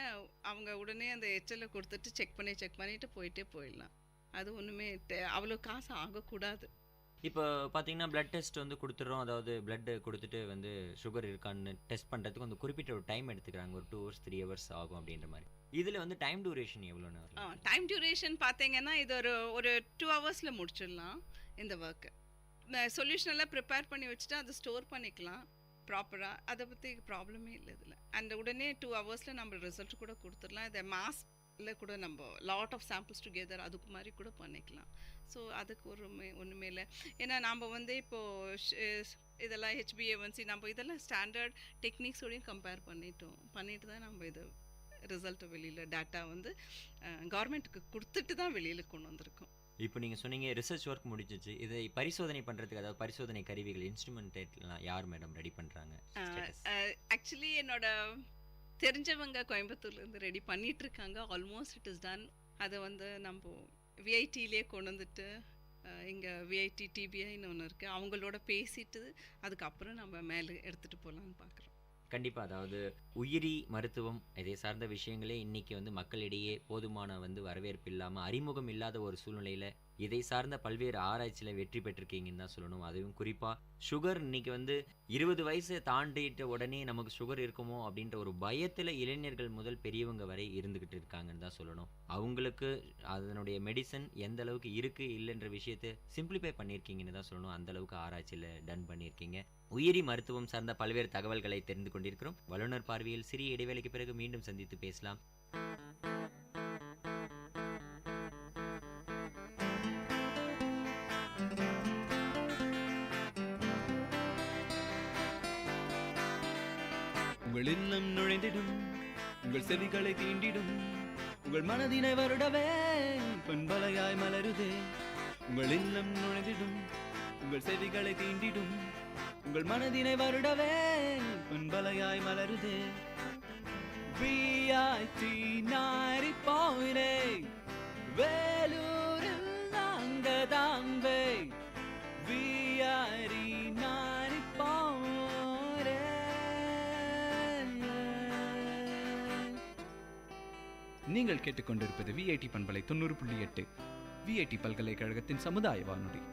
அவங்க உடனே அந்த HL கொடுத்துட்டு செக் பண்ணிட்டு போயிடலாம். அது ஒன்றுமே அவ்வளோ காசு ஆகக்கூடாது. இப்போ பார்த்தீங்கன்னா பிளட் டெஸ்ட் வந்து கொடுத்துட்றோம், அதாவது பிளட் கொடுத்துட்டு வந்து சுகர் இருக்கான்னு டெஸ்ட் பண்ணுறதுக்கு வந்து குறிப்பிட்ட ஒரு டைம் எடுத்துக்கிறாங்க, ஒரு 2 hours 3 hours ஆகும் அப்படின்ற மாதிரி. இதில் வந்து டைம் டியூரேஷன் எவ்வளோ நேரம்? டைம் டியூரேஷன் பார்த்தீங்கன்னா இது ஒரு 2 ஹவர்ஸில் முடிச்சிடலாம் இந்த ஒர்க்கு. சொல்யூஷன் எல்லாம் ப்ரிப்பேர் பண்ணி வச்சுட்டு அதை ஸ்டோர் பண்ணிக்கலாம் ப்ராப்பராக. அதை பற்றி ப்ராப்ளமே இல்லை இதில். அண்ட் உடனே 2 ஹவர்ஸில் நம்ம ரிசல்ட் கூட கொடுத்துடலாம். இதை மாஸ்ல கூட நம்ம லாட் ஆஃப் சாம்பிள்ஸ் டுகெதர் அதுக்கு மாதிரி கூட பண்ணிக்கலாம். ஸோ அதுக்கு ஒன்றுமே இல்லை. ஏன்னா நம்ம வந்து இப்போது இதெல்லாம் HbA1c நம்ம இதெல்லாம் ஸ்டாண்டர்ட் டெக்னிக்ஸோடையும் கம்பேர் பண்ணிட்டு தான் நம்ம இது ரிசல்ட்டை வெளியில் டேட்டா வந்து கவர்மெண்ட்டுக்கு கொடுத்துட்டு தான் வெளியில் கொண்டு வந்திருக்கோம். இப்போ நீங்கள் சொன்னீங்க ரிசர்ச் ஒர்க் முடிஞ்சிச்சு, இதை பரிசோதனை பண்ணுறதுக்கு அதாவது பரிசோதனை கருவிகள் இன்ஸ்ட்ருமெண்டேட்லாம் யார் மேடம் ரெடி பண்ணுறாங்க? ஆக்சுவலி என்னோட தெரிஞ்சவங்க கோயம்புத்தூர்லேருந்து ரெடி பண்ணிகிட்ருக்காங்க. Almost it is done. அதை வந்து நம்ம விஐடியிலே கொண்டு வந்துட்டு இங்கே விஐடி டிபிஐன்னு ஒன்று இருக்குது, அவங்களோட பேசிட்டு அதுக்கப்புறம் நம்ம மேலே எடுத்துகிட்டு போகலான்னு பார்க்குறோம். கண்டிப்பாக, அதாவது உயிரி மருத்துவம் இதை சார்ந்த விஷயங்களே இன்றைக்கி வந்து மக்களிடையே போதுமான வந்து வரவேற்பு இல்லாமல் அறிமுகம் இல்லாத ஒரு சூழ்நிலையில் இதை சார்ந்த பல்வேறு ஆராய்ச்சியில் வெற்றி பெற்றிருக்கீங்கன்னு தான் சொல்லணும். அதுவும் குறிப்பாக சுகர் இன்னைக்கு 20 வயசை தாண்டிட்ட உடனே நமக்கு சுகர் இருக்குமோ அப்படின்ற ஒரு பயத்தில் இளைஞர்கள் முதல் பெரியவங்க வரை இருந்துக்கிட்டு இருக்காங்கன்னு தான் சொல்லணும். அவங்களுக்கு அதனுடைய மெடிசன் எந்த அளவுக்கு இருக்குது இல்லைன்ற விஷயத்தை சிம்பிளிஃபை பண்ணியிருக்கீங்கன்னு தான் சொல்லணும். அந்த அளவுக்கு ஆராய்ச்சியில் டன் பண்ணியிருக்கீங்க. உயிரி மருத்துவம் சார்ந்த பல்வேறு தகவல்களை தெரிந்து கொண்டிருக்கிறோம். வல்லுநர் பார்வையில் சிறிய இடைவேளைக்கு பிறகு மீண்டும் சந்தித்து பேசலாம். உங்கள் இல்லம் நுழைந்திடும், உங்கள் செவிகளை தீண்டிடும், உங்கள் மனதினை வருடவே பண்பலையாய் மலருதே. உங்கள் இல்லம் நுழைந்திடும், உங்கள் செவிகளை தீண்டிடும், உங்கள் மனதினை வருடவே பண்பலையாய் மலருதே. VIT 90.8 வேலூரில் நாங்கதாங்கே. VIT 90.8. நீங்கள் கேட்டுக்கொண்டிருப்பது VIT பண்பலை 90.8 VIT பல்கலைக்கழகத்தின் சமுதாய வானொலி.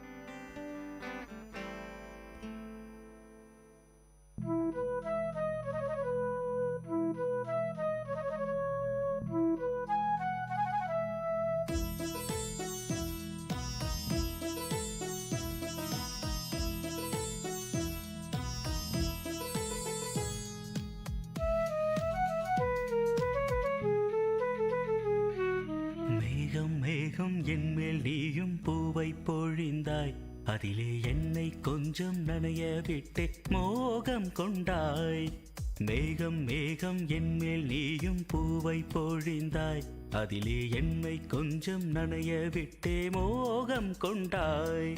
என்மேல் நீயும் பூவை பொழிந்தாய், அதிலே என்னை கொஞ்சம் நனைய விட்டு மோகம் கொண்டாய். மேகம் மேகம் என்மேல் நீயும் பூவை பொழிந்தாய், அதிலே என்னை கொஞ்சம் நனைய விட்டே மோகம் கொண்டாய்.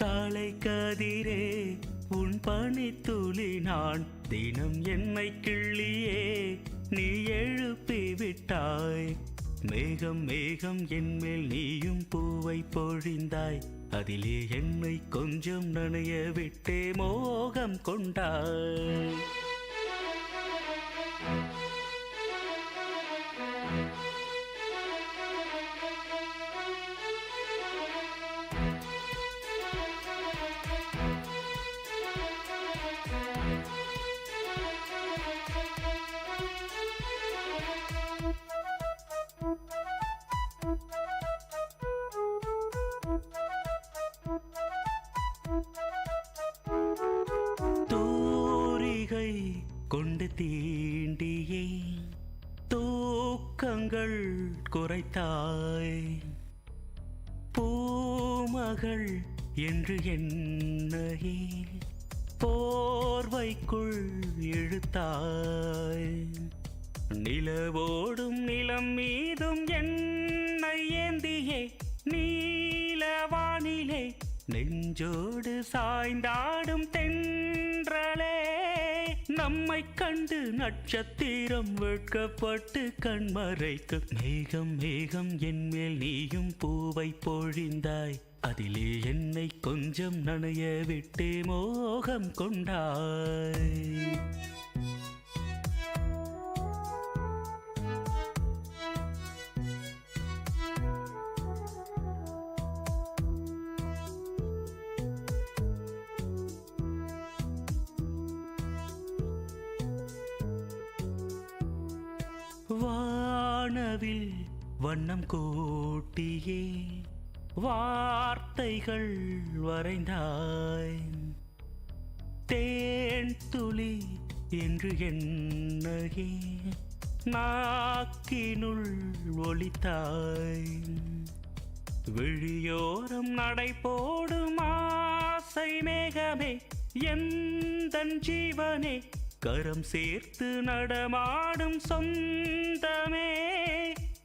காலை கதிரே உன் பனித்துளி நான், தினம் என்னை கிள்ளியே நீ எழுப்பி விட்டாய். மேகம் மேகம் என்மேல் நீயும் பூவை பொழிந்தாய், அதிலே என்னை கொஞ்சம் நனைய விட்டே மோகம் கொண்டாய். கொண்டு தீண்டியே தூக்கங்கள் குறைத்தாய். பூமகள் என்று என்னையே போர்வைக்குள் இழுத்தாய். நிலவோடும் நிலம் மீதும் என்னை ஏந்தியே நீலவானிலே நெஞ்சோடு சாய்ந்தாடும் தென்றலே. நம்மை கண்டு நட்சத்திரம் வெட்கப்பட்டு கண்மறைக்கு. மேகம் மேகம் என்மேல் நீயும் பூவை பொழிந்தாய், அதிலே என்னை கொஞ்சம் நனைய விட்டு மோகம் கொண்டாய். வானவில் வண்ணம் கூட்டியே வார்த்தைகள் வரைந்தாய். தேன் துளி என்று என்னையே நாக்கினுள் ஒலித்தாய். விழியோரம் நடை போடும் ஆசை மேகமே எந்தன் ஜீவனே, கரம் சேர்த்து நடமாடும் சொந்தமே.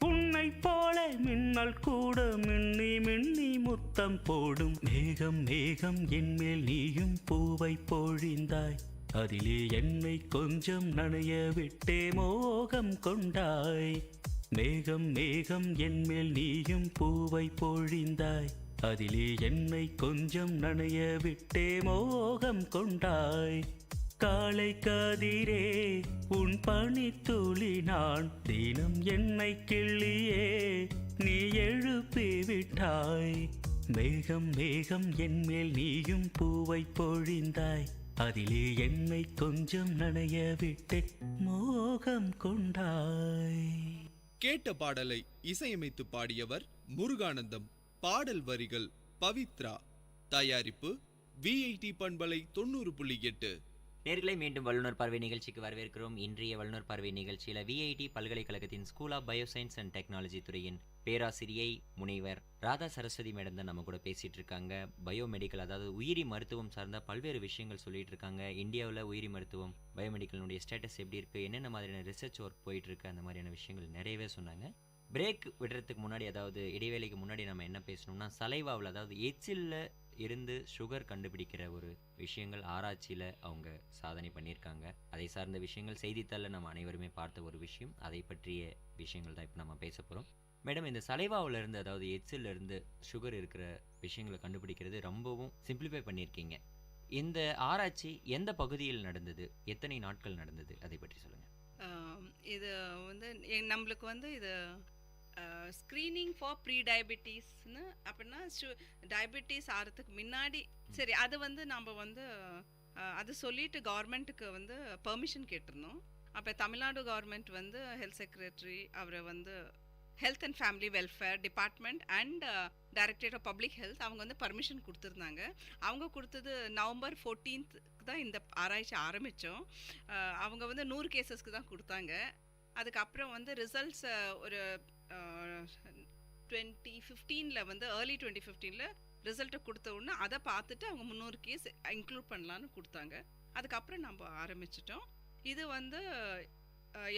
உன்னை போல மின்னல் கூட மின்னி மின்னி முத்தம் போடும். மேகம் மேகம் என்மேல் நீயும் பூவை பொழிந்தாய், அதிலே என்னை கொஞ்சம் நனைய விட்டே மோகம் கொண்டாய். மேகம் மேகம் என்மேல் நீயும் பூவை பொழிந்தாய், அதிலே என்னை கொஞ்சம் நனைய விட்டே மோகம் கொண்டாய். காலை கதிரே உன் பனித்துளி நான், தினம் என்னை கிள்ளியே நீ எழுப்பி விட்டாய். மேகம் மேகம் என்மேல் நீயும் பூவை பொழிந்தாய், அதிலே என்னை கொஞ்சம் நனைய விட்டு மோகம் கொண்டாய். கேட்ட பாடலை இசையமைத்து பாடியவர் முருகானந்தம். பாடல் வரிகள் பவித்ரா. தயாரிப்பு விஐடி பண்பலை 90.8. நேர்களை மீண்டும் வல்லுநர் பார்வை நிகழ்ச்சிக்கு வரவேற்கிறோம். இன்றைய வல்லுநர் பார்வை நிகழ்ச்சியில் விஐடி பல்கலைக்கழகத்தின் school of bioscience and technology துறையின் பேராசிரியை முனைவர் ராதா சரஸ்வதி மேடம் தான் நம்ம கூட பேசிட்டு இருக்காங்க. பயோமெடிக்கல், அதாவது உயிரி மருத்துவம் சார்ந்த பல்வேறு விஷயங்கள் சொல்லிட்டு இருக்காங்க. இந்தியாவில் உயிரி மருத்துவம் பயோமெடிக்கலுடைய ஸ்டேட்டஸ் எப்படி இருக்கு, என்னென்ன மாதிரியான ரிசர்ச் ஒர்க் போயிட்டு இருக்கு, அந்த மாதிரியான விஷயங்கள் நிறையவே சொன்னாங்க. பிரேக் விடுறதுக்கு முன்னாடி, அதாவது இடைவேளைக்கு முன்னாடி நம்ம என்ன பேசணும்னா, சலைவாவில், அதாவது எச்சில்ல இருந்து சுகர் கண்டுபிடிக்கிற ஒரு விஷயங்கள் ஆராய்ச்சியில் அவங்க சாதனை பண்ணியிருக்காங்க. அதை சார்ந்த விஷயங்கள் செய்தித்தாளில் நம்ம அனைவருமே பார்த்த ஒரு விஷயம். அதை பற்றிய விஷயங்கள் தான் இப்போ நம்ம பேச போகிறோம். மேடம், இந்த சலைவாவில் இருந்து, அதாவது எச்சில் இருந்து சுகர் இருக்கிற விஷயங்களை கண்டுபிடிக்கிறது ரொம்பவும் சிம்பிளிஃபை பண்ணியிருக்கீங்க. இந்த ஆராய்ச்சி எந்த பகுதியில் நடந்தது, எத்தனை நாட்கள் நடந்தது, அதை பற்றி சொல்லுங்கள். இது வந்து நம்மளுக்கு வந்து இது ஸ்க்ரீனிங் ஃபார் ப்ரீ டயபிட்டிஸ்னு, அப்படின்னா டயபிட்டிஸ் ஆகிறதுக்கு முன்னாடி, சரி அது வந்து நம்ம வந்து அது சொல்லிட்டு கவர்மெண்ட்டுக்கு வந்து பெர்மிஷன் கேட்டிருந்தோம். அப்போ தமிழ்நாடு கவர்மெண்ட் வந்து ஹெல்த் செக்ரட்டரி, அவரை வந்து health and family welfare department and directorate of public health அவங்க வந்து பர்மிஷன் கொடுத்துருந்தாங்க. அவங்க கொடுத்தது நவம்பர் 14th தான் இந்த ஆராய்ச்சி ஆரம்பித்தோம். அவங்க வந்து 100 கேசஸ்க்கு தான் கொடுத்தாங்க. அதுக்கப்புறம் வந்து ரிசல்ட்ஸ் ஒரு 2015 வந்து ஏர்லி 2015 ரிசல்ட்டை கொடுத்த உடனே அதை பார்த்துட்டு அவங்க 300 கேஸ் இன்க்ளூட் பண்ணலான்னு கொடுத்தாங்க. அதுக்கப்புறம் நம்ம ஆரம்பிச்சிட்டோம். இது வந்து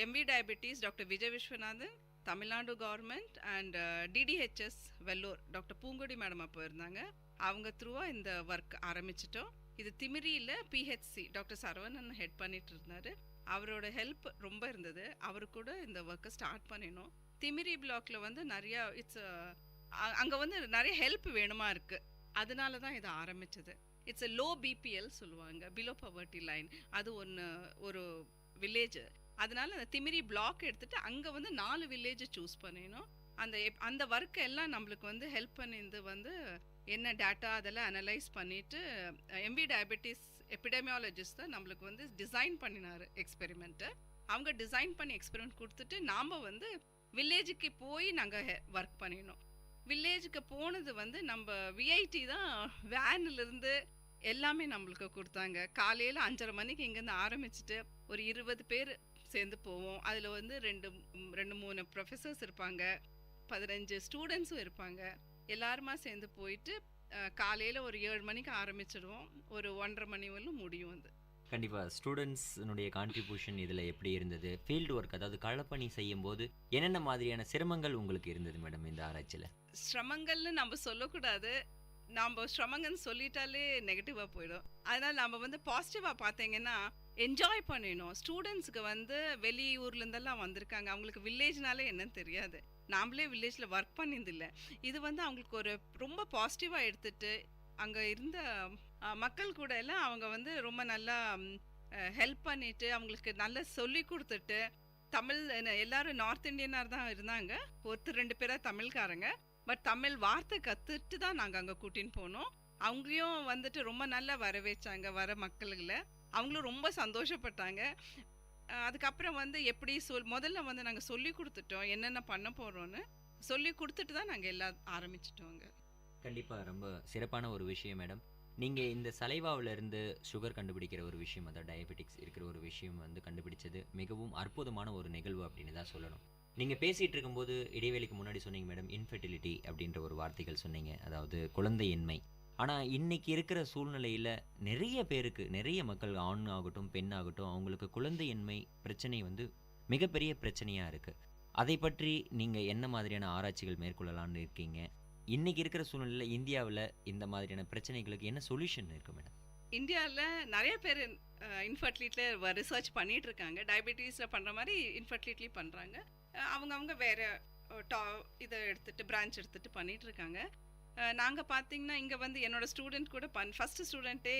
M V diabetes doctor Vijay Viswanathan, Tamil Nadu government and DDHS Vellore doctor Poongodi madam அப்போ இருந்தாங்க. அவங்க த்ரூவாக இந்த ஒர்க் ஆரம்பிச்சிட்டோம். இது திமிரியில் பிஹெச்சி டாக்டர் சரவணன் ஹெட் பண்ணிட்டு இருந்தார். அவரோட ஹெல்ப் ரொம்ப இருந்தது. அவரு கூட இந்த ஒர்க்கை ஸ்டார்ட் பண்ணினோம். திமிரி பிளாக்ல வந்து நிறையா அங்கே வந்து நிறைய ஹெல்ப் வேணுமா இருக்குது. அதனால தான் இதை ஆரம்பித்தது. இட்ஸ் லோ பிபிஎல் சொல்லுவாங்க, பிலோ பவர்ட்டி லைன். அது ஒரு வில்லேஜ். அதனால அந்த திமிரி பிளாக் எடுத்துகிட்டு அங்கே வந்து 4 வில்லேஜ் சூஸ் பண்ணினோம். அந்த ஒர்க்கை எல்லாம் நம்மளுக்கு வந்து ஹெல்ப் பண்ணிருந்து வந்து என்ன டேட்டா அதெல்லாம் அனலைஸ் பண்ணிவிட்டு எம்வி டயபெட்டிஸ் எபிடெமியாலஜிஸ்ட் தான் நம்மளுக்கு வந்து டிசைன் பண்ணினார் எக்ஸ்பெரிமெண்ட்டை. அவங்க டிசைன் பண்ணி எக்ஸ்பெரிமெண்ட் கொடுத்துட்டு நாம் வந்து வில்லேஜுக்கு போய் நாங்கள் ஒர்க் பண்ணினோம். வில்லேஜுக்கு போனது வந்து நம்ம விஐடி தான் வேன்லேருந்து எல்லாமே நம்மளுக்கு கொடுத்தாங்க. காலையில் 5:30 மணிக்கு இங்கேருந்து ஆரம்பிச்சுட்டு ஒரு 20 பேர் சேர்ந்து போவோம். அதில் வந்து 2-3 ப்ரொஃபஸர்ஸ் இருப்பாங்க, 15 ஸ்டூடெண்ட்ஸும் இருப்பாங்க. எல்லாருமா சேர்ந்து போயிட்டு காலையில் ஒரு 7 மணிக்கு ஆரம்பிச்சிடுவோம், ஒரு 1:30 மணி வரலும் முடியும். அது கண்டிப்பாக ஸ்டூடெண்ட்ஸ்னுடைய கான்ட்ரிபியூஷன் இதில் எப்படி இருந்தது? ஃபீல்டு ஒர்க், அதாவது களப்பணி செய்யும் போது என்னென்ன மாதிரியான சிரமங்கள் உங்களுக்கு இருந்தது மேடம் இந்த ஆராய்ச்சியில்? சிரமங்கள்னு நம்ம சொல்லக்கூடாது. நம்ம சிரமங்கன்னு சொல்லிட்டாலே நெகட்டிவாக போயிடும். அதனால் நம்ம வந்து பாசிட்டிவாக பார்த்தீங்கன்னா என்ஜாய் பண்ணிடணும். ஸ்டூடெண்ட்ஸுக்கு வந்து வெளியூர்லேருந்தெல்லாம் வந்திருக்காங்க. அவங்களுக்கு வில்லேஜ்னாலே என்னன்னு தெரியாது. நாமளே வில்லேஜில் ஒர்க் பண்ணியிருந்தில்லை. இது வந்து அவங்களுக்கு ஒரு ரொம்ப பாசிட்டிவாக எடுத்துகிட்டு அங்கே இருந்த மக்கள் கூட எல்லாம் அவங்க வந்து ரொம்ப நல்லா ஹெல்ப் பண்ணிவிட்டு அவங்களுக்கு நல்லா சொல்லி கொடுத்துட்டு, தமிழ் எல்லாரும் நார்த் இந்தியனாக தான் இருந்தாங்க, 1-2 பேராக தமிழ்காரங்க. பட் தமிழ் வார்த்தை கற்றுட்டு தான் நாங்கள் அங்கே கூட்டின்னு போனோம். அவங்களையும் வந்துட்டு ரொம்ப நல்லா வரவேற்றாங்க வர மக்களுங்களை. அவங்களும் ரொம்ப சந்தோஷப்பட்டாங்க. அதுக்கப்புறம் வந்து எப்படி முதல்ல வந்து நாங்கள் சொல்லி கொடுத்துட்டோம் என்னென்ன பண்ண போகிறோன்னு. சொல்லி கொடுத்துட்டு தான் நாங்கள் எல்லாம் ஆரம்பிச்சிட்டோங்க. கண்டிப்பாக ரொம்ப சிறப்பான ஒரு விஷயம் மேடம். நீங்கள் இந்த சலைவாவிலிருந்து சுகர் கண்டுபிடிக்கிற ஒரு விஷயம், அதாவது டயபெட்டிக்ஸ் இருக்கிற ஒரு விஷயம் வந்து கண்டுபிடிச்சது மிகவும் அற்புதமான ஒரு நிகழ்வு அப்படின்னு தான் சொல்லணும். நீங்கள் பேசிகிட்டு இருக்கும்போது இடைவேளைக்கு முன்னாடி சொன்னீங்க மேடம், இன்ஃபெர்டிலிட்டி அப்படின்ற ஒரு வார்த்தைகள் சொன்னீங்க, அதாவது குழந்தையின்மை. ஆனால் இன்றைக்கி இருக்கிற சூழ்நிலையில் நிறைய பேருக்கு, நிறைய மக்கள், ஆண் ஆகட்டும் பெண் ஆகட்டும், அவங்களுக்கு குழந்தையின்மை பிரச்சனை வந்து மிகப்பெரிய பிரச்சனையாக இருக்குது. அதை பற்றி நீங்கள் என்ன மாதிரியான ஆராய்ச்சிகள் மேற்கொள்ளலான்னு இருக்கீங்க? இன்றைக்கி இருக்கிற சூழ்நிலையில் இந்தியாவில் இந்த மாதிரியான பிரச்சனைகளுக்கு என்ன சொல்யூஷன் இருக்குது மேடம்? இந்தியாவில் நிறைய பேர் இன்ஃபர்டிலிட்டியில் ரிசர்ச் பண்ணிகிட்டு இருக்காங்க. டயபெட்டிஸில் பண்ணுற மாதிரி இன்ஃபர்டிலிட்டிலையும் பண்ணுறாங்க. அவங்கவுங்க வேறு இதை எடுத்துகிட்டு பிரான்ச் எடுத்துகிட்டு பண்ணிகிட்டு இருக்காங்க. நாங்கள் பார்த்தீங்கன்னா இங்கே வந்து என்னோடய ஸ்டூடெண்ட் கூட ஃபஸ்ட்டு ஸ்டூடெண்ட்டே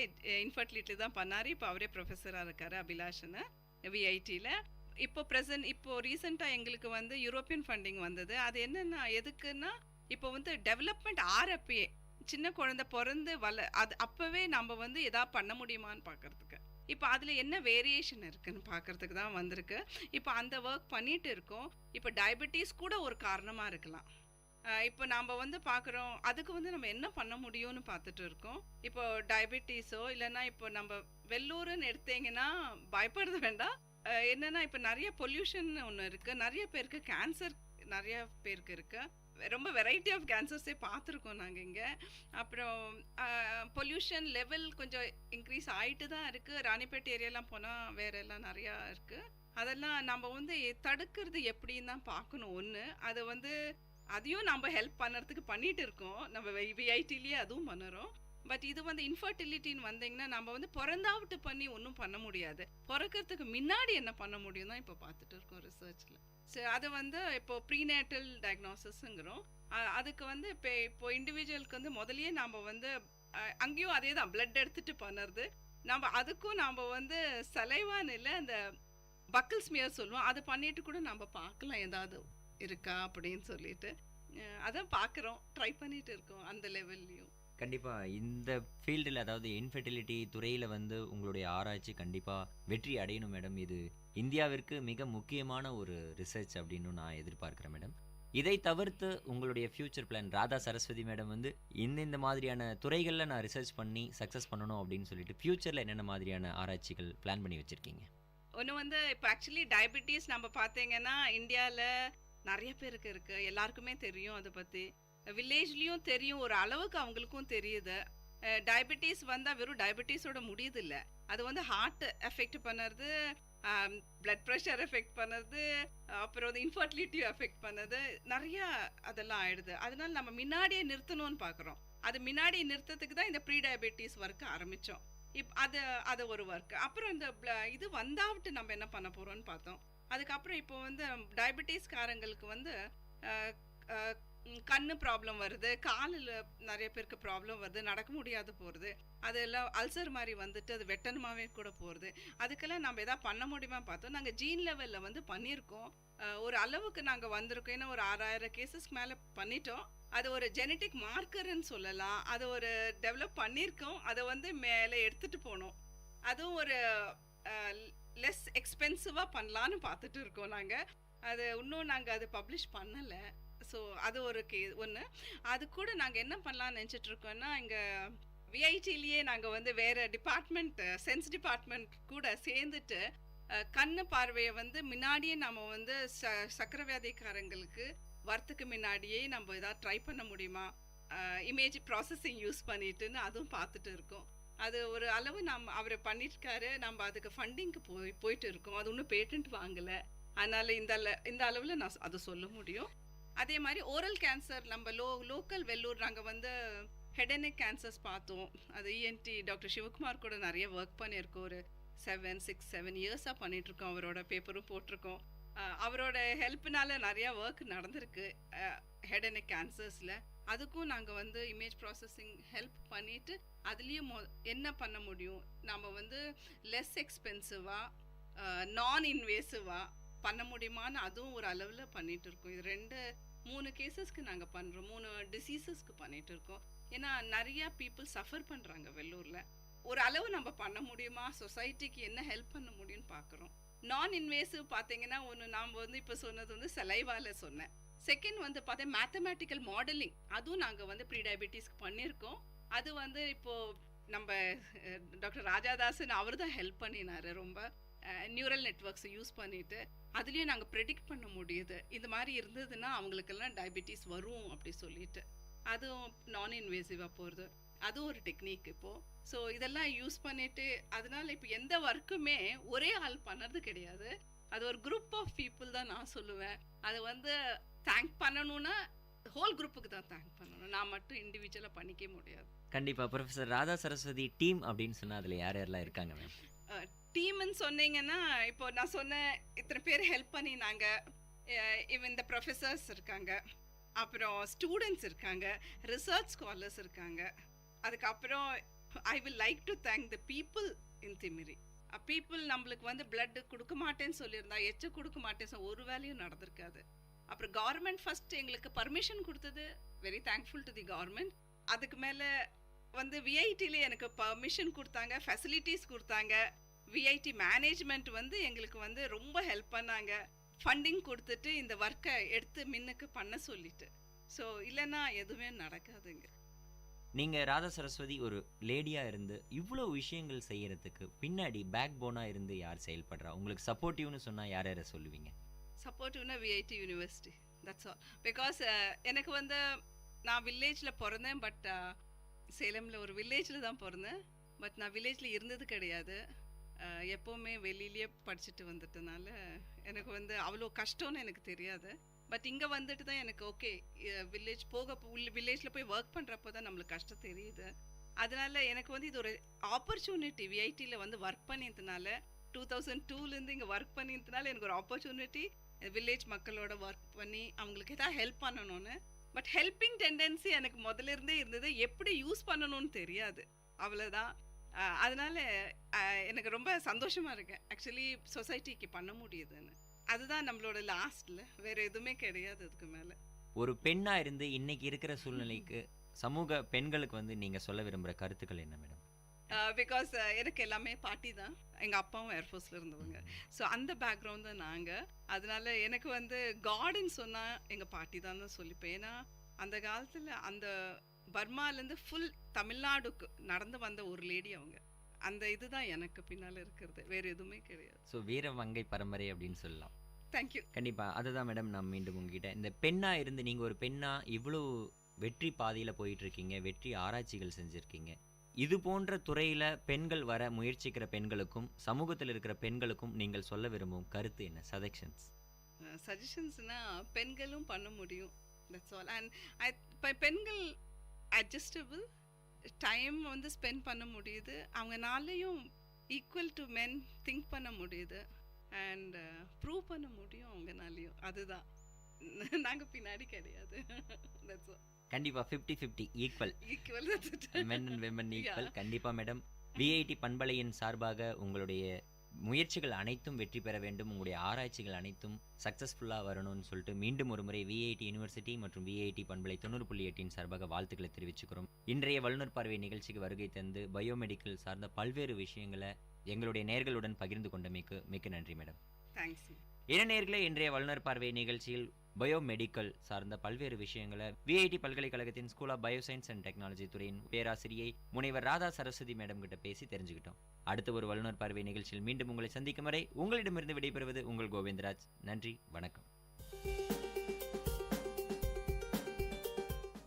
இன்ஃபர்டிலிட்டி தான் பண்ணார். இப்போ அவரே ப்ரொஃபஸராக இருக்கார் அபிலாஷன்னு விஐடியில். இப்போ ரீசெண்டாக எங்களுக்கு வந்து யூரோப்பியன் ஃபண்டிங் வந்தது. அது என்னென்னா எதுக்குன்னா, இப்போ வந்து டெவலப்மெண்ட் ஆரப்பே சின்ன குழந்தை பிறந்து அது அப்போவே நம்ம வந்து எதாவது பண்ண முடியுமான்னு பார்க்குறதுக்கு. இப்போ அதில் என்ன வேரியேஷன் இருக்குன்னு பார்க்குறதுக்கு தான் வந்திருக்கு. இப்போ அந்த ஒர்க் பண்ணிட்டு இருக்கோம். இப்போ டயபெட்டிஸ் கூட ஒரு காரணமாக இருக்கலாம். இப்போ நாம் வந்து பார்க்குறோம், அதுக்கு வந்து நம்ம என்ன பண்ண முடியும்னு பார்த்துட்டு இருக்கோம். இப்போ டயபெட்டிஸோ இல்லைன்னா இப்போ நம்ம வெள்ளூருன்னு எடுத்தீங்கன்னா பயப்படுறது வேண்டாம். என்னன்னா இப்போ நிறைய பொல்யூஷன் ஒன்று இருக்குது, நிறைய பேருக்கு கேன்சர் நிறைய பேருக்கு இருக்குது. ரொம்ப வெரைட்டி ஆஃப் கேன்சர்ஸே பார்த்துருக்கோம் நாங்கள் இங்கே. அப்புறம் பொல்யூஷன் லெவல் கொஞ்சம் இன்க்ரீஸ் ஆகிட்டு தான் இருக்குது. ராணிப்பேட்டை ஏரியாலாம் போனால் வேற எல்லாம் நிறையா இருக்குது. அதெல்லாம் நம்ம வந்து தடுக்கிறது எப்படின்னு தான் பார்க்கணும். ஒன்று அது வந்து அதையும் நம்ம ஹெல்ப் பண்ணுறதுக்கு பண்ணிட்டு இருக்கோம். நம்ம விஐடிலேயே அதுவும் பண்ணுறோம். பட் இது வந்து இன்ஃபர்டிலிட்டின்னு வந்தீங்கன்னா நம்ம வந்து பிறந்தாவிட்டு பண்ணி ஒன்றும் பண்ண முடியாது. பிறக்கிறதுக்கு முன்னாடி என்ன பண்ண முடியும் தான் இப்போ பார்த்துட்டு இருக்கோம் ரிசர்ச்சில். ஸோ அதை வந்து இப்போ ப்ரீநேட்டல் டயக்னோசிஸ்ங்கிறோம். அதுக்கு வந்து இப்போ இண்டிவிஜுவலுக்கு வந்து முதலியே நம்ம வந்து அங்கேயும் அதே தான் பிளட் எடுத்துகிட்டு பண்ணுறது. நம்ம அதுக்கும் நம்ம வந்து சலைவான்னு இல்லை, அந்த பக்கிள் ஸ்மியர் சொல்லுவோம், அதை பண்ணிட்டு கூட நம்ம பார்க்கலாம் ஏதாவது இருக்கா அப்படின்னு சொல்லிட்டு. அதான் பார்க்குறோம், ட்ரை பண்ணிட்டு இருக்கோம் அந்த லெவல்லையும். கண்டிப்பாக இந்த ஃபீல்டில், அதாவது இன்ஃபெர்டிலிட்டி துறையில் வந்து உங்களுடைய ஆராய்ச்சி கண்டிப்பாக வெற்றி அடையணும் மேடம். இது இந்தியாவிற்கு மிக முக்கியமான ஒரு ரிசர்ச் அப்படின்னு நான் எதிர்பார்க்குறேன் மேடம். இதை தவிர்த்து உங்களுடைய future plan, Radha Saraswathi madam வந்து இந்த மாதிரியான துறைகளில் நான் ரிசர்ச் பண்ணி சக்ஸஸ் பண்ணணும் அப்படின்னு சொல்லிட்டு ஃப்யூச்சரில் என்னென்ன மாதிரியான ஆராய்ச்சிகள் பிளான் பண்ணி வச்சுருக்கீங்க? ஒன்று வந்து இப்போ ஆக்சுவலி டயபெட்டிஸ் நம்ம பார்த்தீங்கன்னா இந்தியாவில் நிறைய பேருக்கு இருக்குது, எல்லாருக்குமே தெரியும் அதை பற்றி. வில்லேஜ்லேயும் தெரியும், ஒரு அளவுக்கு அவங்களுக்கும் தெரியுது. டயபெட்டிஸ் வந்தால் வெறும் டயபெட்டிஸோட முடியுது இல்லை, அது வந்து ஹார்ட் எஃபெக்ட் பண்ணுறது, பிளட் ப்ரெஷர் எஃபெக்ட் பண்ணுறது, அப்புறம் வந்து இன்ஃபர்டிலிட்டி எஃபெக்ட் பண்ணுறது, நிறையா அதெல்லாம் ஆயிடுது. அதனால நம்ம முன்னாடியே நிறுத்தணும்னு பார்க்குறோம். அது முன்னாடி நிறுத்தத்துக்கு தான் இந்த ப்ரீ டயபெட்டிஸ் ஒர்க்கு ஆரம்பித்தோம். அது ஒரு ஒர்க்கு. அப்புறம் இந்த இது வந்தாவிட்டு நம்ம என்ன பண்ண போகிறோம்னு பார்த்தோம். அதுக்கப்புறம் இப்போ வந்து டயபெட்டிஸ்காரங்களுக்கு வந்து கண்ணு ப்ராப்ளம் வருது, காலில் நிறைய பேருக்கு ப்ராப்ளம் வருது, நடக்க முடியாது போகிறது, அதெல்லாம் அல்சர் மாதிரி வந்துட்டு அது வெட்டணுமாவே கூட போகிறது. அதுக்கெல்லாம் நம்ம எதாவது பண்ண முடியுமா பார்த்தோம். நாங்கள் ஜீன் லெவலில் வந்து பண்ணியிருக்கோம். ஒரு அளவுக்கு நாங்கள் வந்திருக்கோம். ஏன்னா ஒரு 6000 கேசஸ்க்கு மேலே பண்ணிட்டோம். அது ஒரு ஜெனட்டிக் மார்க்கர்ன்னு சொல்லலாம். அது ஒரு டெவலப் பண்ணியிருக்கோம். அதை வந்து மேலே எடுத்துகிட்டு போனோம். அதுவும் ஒரு லெஸ் எக்ஸ்பென்சிவாக பண்ணலான்னு பார்த்துட்டு இருக்கோம் நாங்கள். அது இன்னும் நாங்கள் அது பப்ளிஷ் பண்ணலை. ஸோ அது ஒரு ஒன்று. அது கூட நாங்கள் என்ன பண்ணலான்னு நினச்சிட்ருக்கோன்னா, இங்கே விஐடிலேயே நாங்கள் வந்து வேறு டிபார்ட்மெண்ட், சென்ஸ் டிபார்ட்மெண்ட் கூட சேர்ந்துட்டு கண்ணு பார்வையை வந்து முன்னாடியே நம்ம வந்து சக்கரை வியாதிக்காரங்களுக்கு வரத்துக்கு முன்னாடியே நம்ம எதாவது ட்ரை பண்ண முடியுமா, இமேஜ் ப்ராசஸிங் யூஸ் பண்ணிட்டுன்னு அதுவும் பார்த்துட்டு இருக்கோம். அது ஒரு அளவு அவர் பண்ணியிருக்காரு. நம்ம அதுக்கு ஃபண்டிங்க்கு போயிட்டு இருக்கோம். அது இன்னும் பேட்டன்ட் வாங்கலை. அதனால் இந்த அளவில் நான் அதை சொல்ல முடியும். அதே மாதிரி ஓரல் கேன்சர் நம்ம லோக்கல் வெள்ளூர் நாங்கள் வந்து ஹெட் அண்ட் நெக் கேன்சர்ஸ் பார்த்தோம். அது இஎன்டி டாக்டர் சிவகுமார் கூட நிறைய ஒர்க் பண்ணியிருக்கோம். ஒரு 7 இயர்ஸாக பண்ணிகிட்ருக்கோம். அவரோட பேப்பரும் போட்டிருக்கோம். அவரோட ஹெல்ப்னால நிறையா ஒர்க் நடந்திருக்கு ஹெட் அண்ட் நெக் கேன்சர்ஸில். அதுக்கும் நாங்கள் வந்து இமேஜ் ப்ராசஸிங் ஹெல்ப் பண்ணிவிட்டு அதுலேயும் என்ன பண்ண முடியும், நம்ம வந்து லெஸ் எக்ஸ்பென்சிவாக நான் இன்வேசிவாக பண்ண முடியுமான்னு அதுவும் ஒரு அளவில் பண்ணிகிட்டு இருக்கோம். இது 3 கேசஸ்க்கு நாங்கள் பண்ணுறோம். 3 டிசீசஸ்க்கு பண்ணிகிட்டு இருக்கோம். ஏன்னா நிறையா பீப்புள் சஃபர் பண்ணுறாங்க வெள்ளூரில். ஒரு அளவு நம்ம பண்ண முடியுமா, சொசைட்டிக்கு என்ன ஹெல்ப் பண்ண முடியும்னு பார்க்குறோம். நான் இன்வேசிவ் பார்த்தீங்கன்னா ஒன்று நாம் வந்து இப்போ சொன்னது வந்து சலைவால சொன்னேன். செகண்ட் வந்து பார்த்தா மேத்தமேட்டிக்கல் மாடலிங், அதுவும் நாங்கள் வந்து ப்ரீ டயபெட்டிஸ்க்கு பண்ணியிருக்கோம். அது வந்து இப்போது நம்ம டாக்டர் ராஜாதாசன் அவர் தான் ஹெல்ப் பண்ணினார். ரொம்ப நியூரல் நெட்வொர்க்ஸை யூஸ் பண்ணிவிட்டு அதுலேயும் நாங்கள் ப்ரெடிக்ட் பண்ண முடியுது, இந்த மாதிரி இருந்ததுன்னா அவங்களுக்கெல்லாம் டயபெட்டிஸ் வரும் அப்படி சொல்லிட்டு. அதுவும் நான் இன்வேசிவாக போகிறது, அதுவும் ஒரு டெக்னிக் இப்போது. ஸோ இதெல்லாம் யூஸ் பண்ணிவிட்டு அதனால் இப்போ எந்த ஒர்க்குமே ஒரே ஆள் பண்ணுறது கிடையாது. அது ஒரு குரூப் ஆஃப் பீப்புள் தான் நான் சொல்லுவேன். அது வந்து தேங்க் பண்ணணும்னா ஹோல் குரூப்புக்கு தான் தேங்க் பண்ணணும். நான் மட்டும் இண்டிவிஜுவலாக பண்ணிக்க முடியாது. கண்டிப்பாக. ப்ரொஃபஸர் ராதா சரஸ்வதி டீம் அப்படின்னு சொன்னால் அதில் யார் யாரெல்லாம் இருக்காங்க மேம்? டீம்னு சொன்னீங்கன்னா இப்போ நான் சொன்னேன் இத்தனை பேர் ஹெல்ப் பண்ணினாங்க. இவன் இந்த ப்ரொஃபஸர்ஸ் இருக்காங்க, அப்புறம் ஸ்டூடெண்ட்ஸ் இருக்காங்க, ரிசர்ச் ஸ்காலர்ஸ் இருக்காங்க. அதுக்கப்புறம் I will like to thank the people in Thimiri. People நம்மளுக்கு வந்து பிளட் கொடுக்க மாட்டேன்னு சொல்லியிருந்தா, எச்ச கொடுக்க மாட்டேன்னு ஒரு வேலையும் நடந்திருக்காது. அப்புறம் கவர்மெண்ட் ஃபர்ஸ்ட் எங்களுக்கு பர்மிஷன் கொடுத்தது, very thankful to the government. அதுக்கு மேலே வந்து விஐடியில் எனக்கு பர்மிஷன் கொடுத்தாங்க, ஃபெசிலிட்டிஸ் கொடுத்தாங்க. விஐடி மேனேஜ்மெண்ட் வந்து எங்களுக்கு வந்து ரொம்ப ஹெல்ப் பண்ணாங்க, ஃபண்டிங் கொடுத்துட்டு இந்த ஒர்க்கை எடுத்து முன்னுக்கு பண்ண சொல்லிட்டு. ஸோ இல்லைன்னா எதுவுமே நடக்காதுங்க. நீங்கள் ராதா சரஸ்வதி ஒரு லேடியாக இருந்து இவ்வளோ விஷயங்கள் செய்கிறதுக்கு பின்னாடி பேக் போனாக இருந்து யார் செயல்படுறா? உங்களுக்கு சப்போர்ட்டிவ்னு சொன்னால் யார் யாரை சொல்லுவீங்க? சப்போர்ட்டிவ்னா VIT university, that's all. Because எனக்கு வந்து நான் வில்லேஜில் பிறந்தேன், பட் சேலமில் ஒரு வில்லேஜில் தான் பிறந்தேன். பட் நான் வில்லேஜில் இருந்தது கிடையாது. எப்போவுமே வெளியிலேயே படிச்சுட்டு வந்துட்டனால எனக்கு வந்து அவ்வளோ கஷ்டம்னு எனக்கு தெரியாது. பட் இங்கே வந்துட்டு தான் எனக்கு ஓகே, வில்லேஜ் வில்லேஜில் போய் ஒர்க் பண்ணுறப்போ தான் நம்மளுக்கு கஷ்டம் தெரியுது. அதனால எனக்கு வந்து இது ஒரு ஆப்பர்ச்சுனிட்டி. விஐடியில் வந்து ஒர்க் பண்ணியதுனால 2002லேருந்து இங்கே ஒர்க் பண்ணியதுனால எனக்கு ஒரு ஆப்பர்ச்சுனிட்டி, வில்லேஜ் மக்களோட ஒர்க் பண்ணி அவங்களுக்கு எதாவது ஹெல்ப் பண்ணணும்னு. பட் ஹெல்பிங் டெண்டன்சி எனக்கு முதல்ல இருந்தே இருந்தது, எப்படி யூஸ் பண்ணணும்னு தெரியாது, அவ்வளோதான். அதனால எனக்கு ரொம்ப சந்தோஷமாக இருக்கேன் ஆக்சுவலி சொசைட்டிக்கு பண்ண முடியுதுன்னு. அதுதான் நம்மளோட லாஸ்ட்ல, வேற எதுவுமே கிடையாது அதுக்கு மேலே. ஒரு பெண்ணாக இருந்து இன்னைக்கு இருக்கிற சூழ்நிலைக்கு சமூக பெண்களுக்கு வந்து நீங்கள் சொல்ல விரும்புகிற கருத்துக்கள் என்ன மேடம்? பிகாஸ் எனக்கு எல்லாமே பாட்டி தான், எங்கள் அப்பாவும் ஏர்ஃபோர்ஸில் இருந்தவங்க. ஸோ அந்த பேக்ரவுண்ட் தான் நாங்கள். அதனால எனக்கு வந்து காடுன்னு சொன்னால் எங்கள் பாட்டி தான் சொல்லிப்பேன். ஏன்னா அந்த காலத்தில் அந்த பர்மாலேருந்து ஃபுல் தமிழ்நாடுக்கு நடந்து வந்த ஒரு லேடி அவங்க. அந்த இதுதான் எனக்கு பின்னால் இருக்கிறது, வேறு எதுவுமே கிடையாது. ஸோ வீர மங்கை பரம்பரை அப்படின்னு சொல்லலாம். தேங்க்யூ. கண்டிப்பாக அதுதான் மேடம். நான் மீண்டும் உங்ககிட்ட இந்த பெண்ணாக இருந்து நீங்கள் ஒரு பெண்ணாக இவ்வளோ வெற்றி பாதையில் போயிட்டுருக்கீங்க, வெற்றி ஆராய்ச்சிகள் செஞ்சுருக்கீங்க. இது போன்ற துறையில் பெண்கள் வர முயற்சிக்கிற பெண்களுக்கும் சமூகத்தில் இருக்கிற பெண்களுக்கும் நீங்கள் சொல்ல விரும்பும் கருத்து என்ன? சஜஷன்ஸ்னால் பெண்களும் பண்ண முடியும், தட்ஸ் ஆல். அண்ட் பெண்கள் அட்ஜஸ்டபிள், டைம் வந்து ஸ்பெண்ட் பண்ண முடியுது, அவங்கனாலையும் ஈக்குவல் டு மென் திங்க் பண்ண முடியுது, அண்ட் ப்ரூவ் பண்ண முடியும் அவங்கனாலையும். அதுதான், நாங்கள் பின்னாடி கிடையாது. That's all. கண்டிப்பாக 50-50 equal, men and women equal. கண்டிப்பாக மேடம். விஐடி பண்பலையின் சார்பாக உங்களுடைய முயற்சிகள் அனைத்தும் வெற்றி பெற வேண்டும், உங்களுடைய ஆராய்ச்சிகள் அனைத்தும் சக்ஸஸ்ஃபுல்லாக வரணும்னு சொல்லிட்டு மீண்டும் ஒரு முறை விஐடி யூனிவர்சிட்டி மற்றும் விஐடி பண்பலை 90.8 சார்பாக வாழ்த்துக்களை தெரிவிச்சுக்கிறோம். இன்றைய வல்லுநர் பார்வை நிகழ்ச்சிக்கு வருகை தந்து பயோமெடிக்கல் சார்ந்த பல்வேறு விஷயங்களை எங்களுடைய நேயர்களுடன் பகிர்ந்து கொண்டமைக்கு மிக்க நன்றி மேடம். தேங்க்ஸ். நேயர்களே, இன்றைய வல்லுநர் பார்வை நிகழ்ச்சியில் பயோமெடிக்கல் சார்ந்த பல்வேறு விஷயங்களை விஐடி பல்கலைக்கழகத்தின் school of bioscience and technology துறையின் பேராசிரியை முனைவர் ராதா சரஸ்வதி மேடம் கிட்ட பேசி தெரிஞ்சுக்கிட்டோம். அடுத்த ஒரு வல்லுநர் பார்வை நிகழ்ச்சியில் மீண்டும் உங்களை சந்திக்கும் வரை உங்களிடமிருந்து விடைபெறுவது உங்கள் கோவிந்தராஜ். நன்றி, வணக்கம்.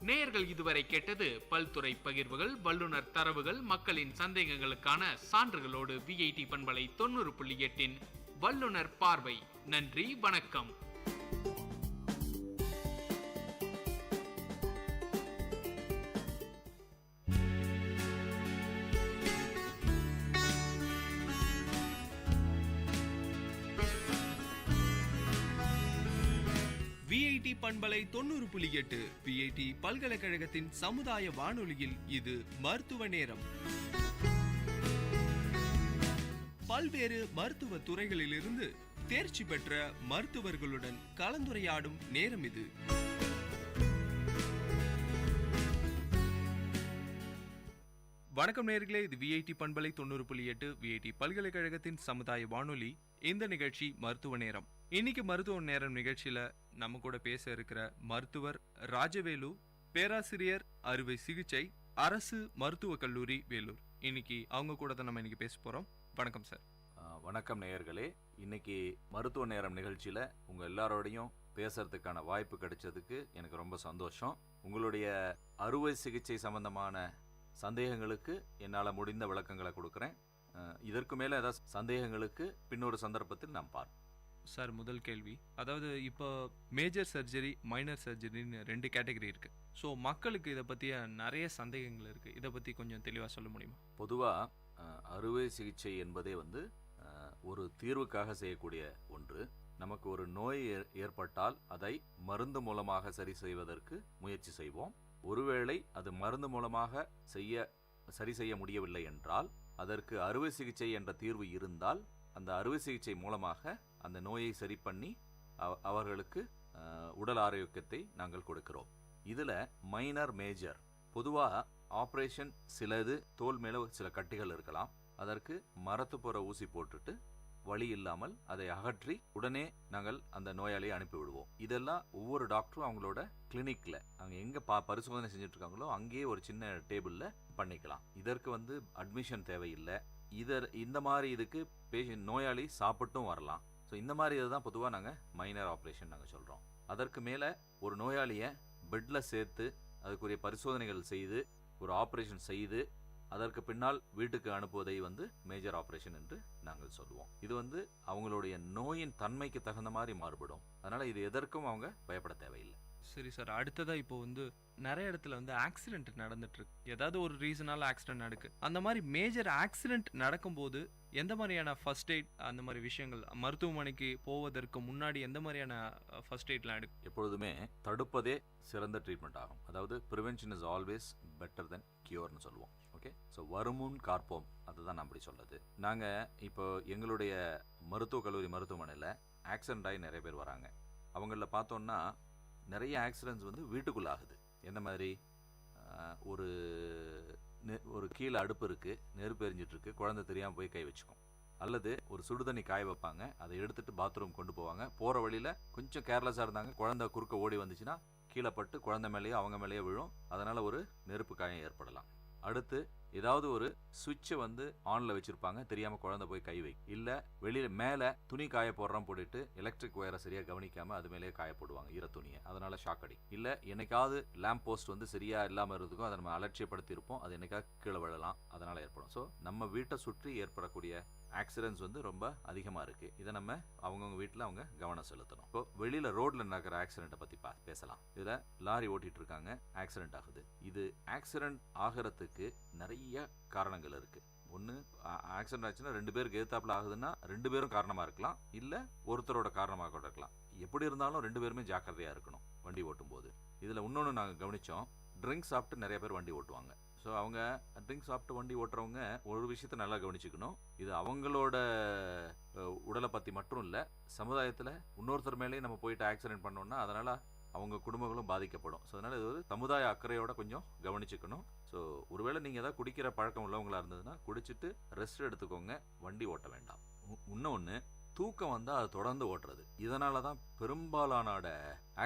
நேயர்கள் இதுவரை கேட்டது பல்துறை பகிர்வுகள், வல்லுநர் தரவுகள், மக்களின் சந்தேகங்களுக்கான சான்றுகளோடு விஐடி பண்பலை 90.8 வல்லுநர் பார்வை. நன்றி, வணக்கம். விஐடி பண்பலை 90.8 விஐடி பல்கலைக்கழகத்தின் சமுதாய வானொலியில் இது மருத்துவ நேரம். பல்வேறு மருத்துவ துறைகளிலிருந்து தேர்ச்சி பெற்ற மருத்துவர்களுடன் கலந்துரையாடும் நேரம் இது. வணக்கம் நேயர்களே, இது விஐடி பண்பலை 90.8 விஐடி பல்கலைக்கழகத்தின் சமுதாய வானொலி. இந்த நிகழ்ச்சி மருத்துவ நேரம். இன்னைக்கு மருத்துவ நேரம் நிகழ்ச்சியில நம்ம கூட பேச இருக்கிற மருத்துவர் ராஜவேலு, பேராசிரியர் அறுவை சிகிச்சை, அரசு மருத்துவக் கல்லூரி வேலூர். இன்னைக்கு அவங்க கூட தான் நம்ம இன்னைக்கு பேச போறோம். வணக்கம் சார். வணக்கம் நேயர்களே. இன்னைக்கு மருத்துவ நேரம் நிகழ்ச்சியில் உங்கள் எல்லாரோடையும் பேசுறதுக்கான வாய்ப்பு கிடைச்சதுக்கு எனக்கு ரொம்ப சந்தோஷம். உங்களுடைய அறுவை சிகிச்சை சம்பந்தமான சந்தேகங்களுக்கு என்னால் முடிந்த விளக்கங்களை கொடுக்குறேன். இதற்கு மேலே ஏதாவது சந்தேகங்களுக்கு பின்னொரு சந்தர்ப்பத்தில் நாம் பார்ப்போம். சார், முதல் கேள்வி, அதாவது இப்போ மேஜர் சர்ஜரி, மைனர் சர்ஜரின்னு 2 கேட்டகரி இருக்குது. ஸோ மக்களுக்கு இதை பற்றிய நிறைய சந்தேகங்கள் இருக்குது. இதை பற்றி கொஞ்சம் தெளிவாக சொல்ல முடியுமா? பொதுவாக அறுவை சிகிச்சை என்பதே ஒரு தீர்வுக்காக செய்யக்கூடிய ஒன்று. நமக்கு ஒரு நோய் ஏற்பட்டால் அதை மருந்து மூலமாக சரி செய்வதற்கு முயற்சி செய்வோம். ஒருவேளை அது மருந்து மூலமாக சரி செய்ய முடியவில்லை என்றால் அதற்கு அறுவை சிகிச்சை என்ற தீர்வு இருந்தால் அந்த அறுவை சிகிச்சை மூலமாக அந்த நோயை சரி பண்ணி அவர்களுக்கு உடல் ஆரோக்கியத்தை நாங்கள் கொடுக்கிறோம். இதில் மைனர் மேஜர் பொதுவாக ஆப்ரேஷன் சிலது தோல் மேலே சில கட்டிகள் இருக்கலாம். அதற்கு மரத்துப்புற ஊசி போட்டுட்டு வலி இல்லாமல் அதை அகற்றி உடனே நாங்கள் அந்த நோயாளியை அனுப்பிவிடுவோம். இதெல்லாம் ஒவ்வொரு டாக்டரும் அவங்களோட கிளினிக்ல அங்கே எங்கே பரிசோதனை செஞ்சுட்டு இருக்காங்களோ அங்கேயே ஒரு சின்ன டேபிளில் பண்ணிக்கலாம். இதற்கு அட்மிஷன் தேவையில்லை. இந்த மாதிரி இதுக்கு பேஷண்ட் நோயாளி சாப்பிட்டும் வரலாம். ஸோ இந்த மாதிரி இதுதான் பொதுவாக நாங்கள் மைனர் ஆப்ரேஷன் நாங்கள் சொல்கிறோம். அதற்கு மேலே ஒரு நோயாளியை பெட்டில் சேர்த்து அதுக்குரிய பரிசோதனைகள் செய்து ஒரு ஆப்ரேஷன் செய்து அதற்கு பின்னால் வீட்டுக்கு அனுப்புவதை மேஜர் ஆப்ரேஷன் என்று நாங்கள் சொல்லுவோம். இது அவங்களுடைய நோயின் தன்மைக்கு தகுந்த மாதிரி மாறுபடும். அதனால இது எதற்கும் அவங்க பயப்பட தேவையில்லை. சரி சார், அடுத்ததா இப்போ நிறைய இடத்துல ஆக்சிடென்ட் நடந்துட்டு இருக்கு. ஏதாவது ஒரு ரீசனால ஆக்சிடென்ட் நடக்கு. அந்த மாதிரி மேஜர் ஆக்சிடென்ட் நடக்கும்போது எந்த மாதிரியான ஃபர்ஸ்ட் எய்ட் அந்த மாதிரி விஷயங்கள் மருத்துவமனைக்கு போவதற்கு முன்னாடி எந்த மாதிரியான ஃபர்ஸ்ட் எய்ட்லாம் எடுக்கும்? எப்பொழுதுமே தடுப்பதே சிறந்த ட்ரீட்மெண்ட் ஆகும். அதாவது ப்ரிவென்ஷன் இஸ் ஆல்வேஸ் பெட்டர் தென் கியூர்னு சொல்லுவோம். ஓகே, ஸோ வருமுன் காப்போம், அதுதான் நான் அப்படி சொல்றது. நாங்கள் இப்போ எங்களுடைய மருத்துவக் கல்லூரி மருத்துவமனையில் ஆக்சிடென்ட் ஆகி நிறைய பேர் வராங்க. அவங்கள பார்த்தோன்னா நிறைய ஆக்சிடென்ட்ஸ் வீட்டுக்குள்ள ஆகுது. எந்த மாதிரி, ஒரு கீழே அடுப்பு இருக்குது, நெருப்பு எரிஞ்சிட்டு இருக்கு, குழந்தை தெரியாமல் போய் கை வச்சுக்கும். அல்லது ஒரு சுடுதண்ணி காய வைப்பாங்க, அதை எடுத்துட்டு பாத்ரூம் கொண்டு போவாங்க. போகிற வழியில் கொஞ்சம் கேர்லெஸ்ஸாக இருந்தாங்க, குழந்தை குறுக்க ஓடி வந்துச்சுன்னா கீழே பட்டு குழந்தை மேலேயோ அவங்க மேலேயோ விழும். அதனால் ஒரு நெருப்பு காயம் ஏற்படலாம். அடுத்து ஏதாவது ஒரு சுவிட்சை ஆனில் வச்சுருப்பாங்க, தெரியாமல் குழந்தை போய் கை வை. இல்லை வெளியில் மேலே துணி காய போடுறோம் போட்டுட்டு எலக்ட்ரிக் ஒயரை சரியாக கவனிக்காமல் அது மேலேயே காய போடுவாங்க ஈர துணியை. அதனால் ஷாக் அடி. இல்லை என்னைக்காவது லேம்ப் போஸ்ட் சரியாக இல்லாமல் இருந்துக்கும், அதை நம்ம அலட்சியப்படுத்தி இருப்போம், அது என்னைக்காவது கீழே விழலாம், அதனால் ஏற்படும். ஸோ நம்ம வீட்டை சுற்றி ஏற்படக்கூடிய ஆக்சிடென்ட்ஸ் ரொம்ப அதிகமாக இருக்குது. இதை நம்ம அவங்கவுங்க வீட்டில் அவங்க கவனம் செலுத்தணும். இப்போ வெளியில் ரோட்டில் நடக்கிற ஆக்சிடென்ட்டை பற்றி பேசலாம். இதில் லாரி ஓட்டிகிட்டு இருக்காங்க, ஆக்சிடென்ட் ஆகுது. இது ஆக்சிடென்ட் ஆகிறதுக்கு நிறைய காரணங்கள் இருக்குது. ஒன்று, ஆக்சிடென்ட் ஆச்சுன்னா 2 பேருக்கு எதிர்த்தாப்புல ஆகுதுன்னா 2 பேரும் காரணமாக இருக்கலாம், இல்லை ஒருத்தரோட காரணமாக கூட இருக்கலாம். எப்படி இருந்தாலும் 2 பேருமே ஜாக்கிரதையாக இருக்கணும் வண்டி ஓட்டும் போது. இதில் இன்னொன்று நாங்கள் கவனித்தோம், ட்ரிங்க்ஸ் சாப்பிட்டு நிறைய பேர் வண்டி ஓட்டுவாங்க. ஸோ அவங்க ட்ரிங்க்ஸ் சாப்பிட்டு வண்டி ஓட்டுறவங்க ஒரு விஷயத்தை நல்லா கவனிச்சுக்கணும். இது அவங்களோட உடலை பற்றி மட்டும் இல்லை, சமுதாயத்தில் இன்னொருத்தர் மேலேயே நம்ம போயிட்டு ஆக்சிடென்ட் பண்ணோம்னா அதனால் அவங்க குடும்பங்களும் பாதிக்கப்படும். ஸோ அதனால் இது ஒரு சமுதாய அக்கறையோட கொஞ்சம் கவனிச்சுக்கணும். ஸோ ஒருவேளை நீங்கள் ஏதாவது குடிக்கிற பழக்கம் உள்ளவங்களாக இருந்ததுன்னா குடிச்சிட்டு ரெஸ்ட் எடுத்துக்கோங்க, வண்டி ஓட்ட வேண்டாம். இன்னொன்று, தூக்கம் வந்தால் அதை தொடர்ந்து ஓட்டுறது. இதனால தான் பெரும்பாலானோட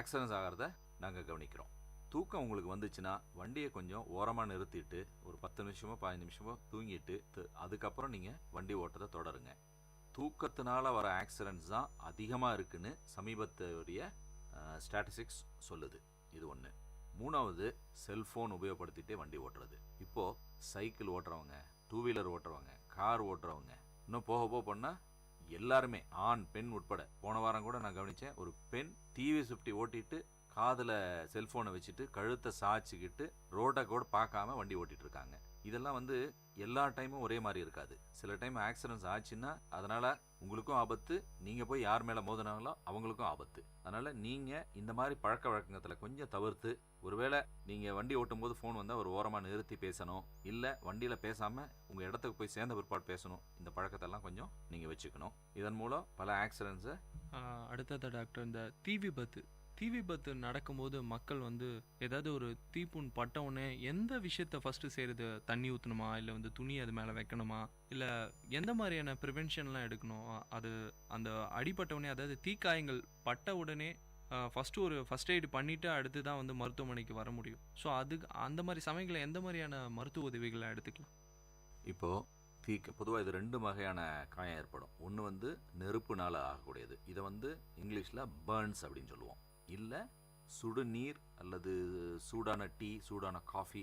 ஆக்சிடென்ட்ஸ் ஆகிறத நாங்கள் கவனிக்கிறோம். தூக்கம் உங்களுக்கு வந்துச்சுன்னா வண்டியை கொஞ்சம் ஓரமாக நிறுத்திட்டு ஒரு 10 நிமிஷமோ 15 நிமிஷமோ தூங்கிட்டு அதுக்கப்புறம் நீங்கள் வண்டி ஓட்டத்தை தொடருங்க. தூக்கத்தினால வர ஆக்சிடென்ட்ஸ் தான் அதிகமாக இருக்குன்னு சமீபத்துடைய ஸ்டாட்டிஸ்டிக்ஸ் சொல்லுது. இது ஒன்று. மூணாவது, செல்ஃபோன் உபயோகப்படுத்திட்டே வண்டி ஓட்டுறது. இப்போது சைக்கிள் ஓட்டுறவங்க, 2 வீலர் ஓட்டுறவங்க, கார் ஓட்டுறவங்க, இன்னும் போக போக பண்ணால் எல்லாருமே ஆண் பெண் உட்பட. போன வாரம் கூட நான் கவனித்தேன், ஒரு பெண் டிவி 50 ஓட்டிட்டு காதில் செல்ஃபோனை வச்சுட்டு கழுத்தை சாய்ச்சிக்கிட்டு ரோட்டை கூட பார்க்காம வண்டி ஓட்டிகிட்டு இருக்காங்க. இதெல்லாம் எல்லா டைமும் ஒரே மாதிரி இருக்காது. சில டைம் ஆக்சிடென்ட்ஸ் ஆச்சுன்னா அதனால் உங்களுக்கும் ஆபத்து, நீங்கள் போய் யார் மேலே மோதினாங்களோ அவங்களுக்கும் ஆபத்து. அதனால் நீங்கள் இந்த மாதிரி பழக்க வழக்கத்தில் கொஞ்சம் தவிர்த்து, ஒருவேளை நீங்கள் வண்டி ஓட்டும் போது ஃபோன் வந்தால் ஒரு ஓரமாக நிறுத்தி பேசணும், இல்லை வண்டியில் பேசாமல் உங்கள் இடத்துக்கு போய் சேர்ந்த பிற்பாடு பேசணும். இந்த பழக்கத்தெல்லாம் கொஞ்சம் நீங்கள் வச்சுக்கணும். இதன் மூலம் பல ஆக்சிடென்ட்ஸை. அடுத்தது டாக்டர், இந்த தீ விபத்து நடக்கும்போது மக்கள் ஏதாவது ஒரு தீப்புண் பட்ட உடனே எந்த விஷயத்த ஃபர்ஸ்ட் செய்யறது? தண்ணி ஊற்றணுமா, இல்லை துணி அது மேலே வைக்கணுமா, இல்லை எந்த மாதிரியான ப்ரிவென்ஷன்லாம் எடுக்கணும்? அது அந்த அடிப்பட்ட உடனே, அதாவது தீக்காயங்கள் பட்ட உடனே ஃபர்ஸ்ட் எய்டு பண்ணிவிட்டு அடுத்து தான் மருத்துவமனைக்கு வர முடியும். ஸோ அந்த மாதிரி சமயங்களில் எந்த மாதிரியான மருத்துவ உதவிகளை எடுத்துக்கலாம்? இப்போது பொதுவாக இது 2 வகையான காயம் ஏற்படும். ஒன்று நெருப்புனால ஆகக்கூடியது. இதை இங்கிலீஷில் பர்ன்ஸ் அப்படின்னு சொல்லுவோம். இல்லை சுடுநீர் அல்லது சூடான டீ, சூடான காஃபி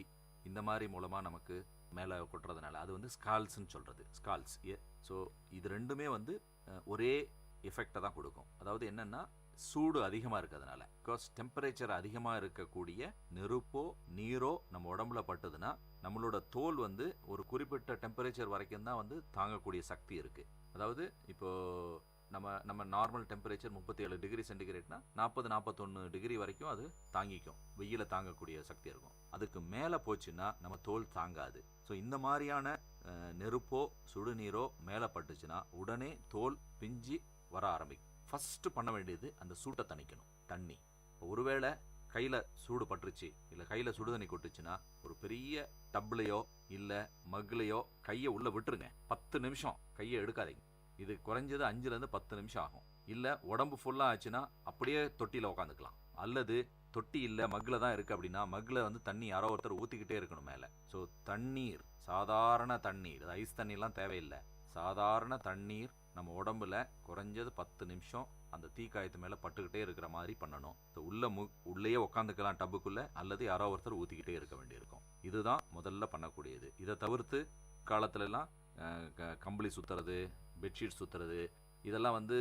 இந்த மாதிரி மூலமாக நமக்கு மேலே கொட்டுறதுனால அது ஸ்கால்ஸ்ன்னு சொல்கிறது. ஸ்கால்ஸ். ஸோ இது ரெண்டுமே ஒரே எஃபெக்டை தான் கொடுக்கும். அதாவது என்னென்னா, சூடு அதிகமாக இருக்கிறதுனால, பிகாஸ் டெம்பரேச்சர் அதிகமாக இருக்கக்கூடிய நெருப்போ நீரோ நம்ம உடம்புல பட்டுதுன்னா நம்மளோட தோல் ஒரு குறிப்பிட்ட டெம்பரேச்சர் வரைக்கும் தான் தாங்கக்கூடிய சக்தி இருக்குது. அதாவது இப்போது நம்ம நார்மல் டெம்பரேச்சர் 37 டிகிரி சென்டிகிரேட்னா 40-41 டிகிரி வரைக்கும் அது தாங்கிக்கும், வெயில தாங்கக்கூடிய சக்தி இருக்கும். அதுக்கு மேலே போச்சுன்னா நம்ம தோல் தாங்காது. ஸோ இந்த மாதிரியான நெருப்போ சுடுநீரோ மேலே பட்டுச்சுன்னா உடனே தோல் பிஞ்சு வர ஆரம்பிக்கும். ஃபஸ்ட்டு பண்ண வேண்டியது அந்த சூட்டை தணிக்கணும். தண்ணி ஒருவேளை கையில் சூடு பட்டுருச்சு இல்லை கையில் சுடுதண்ணி கொட்டுச்சுன்னா ஒரு பெரிய டப்லையோ இல்லை மக்லையோ கையை உள்ளே விட்டுருங்க. 10 நிமிஷம் கையை எடுக்காதீங்க. இது குறைஞ்சது 5லேருந்து 10 நிமிஷம் ஆகும். இல்லை உடம்பு ஃபுல்லாக ஆச்சுன்னா அப்படியே தொட்டியில் உட்காந்துக்கலாம். அல்லது தொட்டி இல்லை மக்கில் தான் இருக்குது அப்படின்னா மக்கில் வந்து தண்ணி யாரோ ஒருத்தர் ஊற்றிக்கிட்டே இருக்கணும் மேலே. ஸோ தண்ணீர், சாதாரண தண்ணீர், ஐஸ் தண்ணிலாம் தேவையில்லை, சாதாரண தண்ணீர் நம்ம உடம்புல குறைஞ்சது 10 நிமிஷம் அந்த தீக்காயத்து மேலே பட்டுக்கிட்டே இருக்கிற மாதிரி பண்ணணும். உள்ளேயே உட்காந்துக்கலாம் டப்புக்குள்ளே, அல்லது யாரோ ஒருத்தர் ஊற்றிக்கிட்டே இருக்க வேண்டியிருக்கும். இதுதான் முதல்ல பண்ணக்கூடியது. இதை தவிர்த்து காலத்துலலாம் கம்பளி சுற்றுறது, பெட்ஷீட் சுற்றுறது, இதெல்லாம் வந்து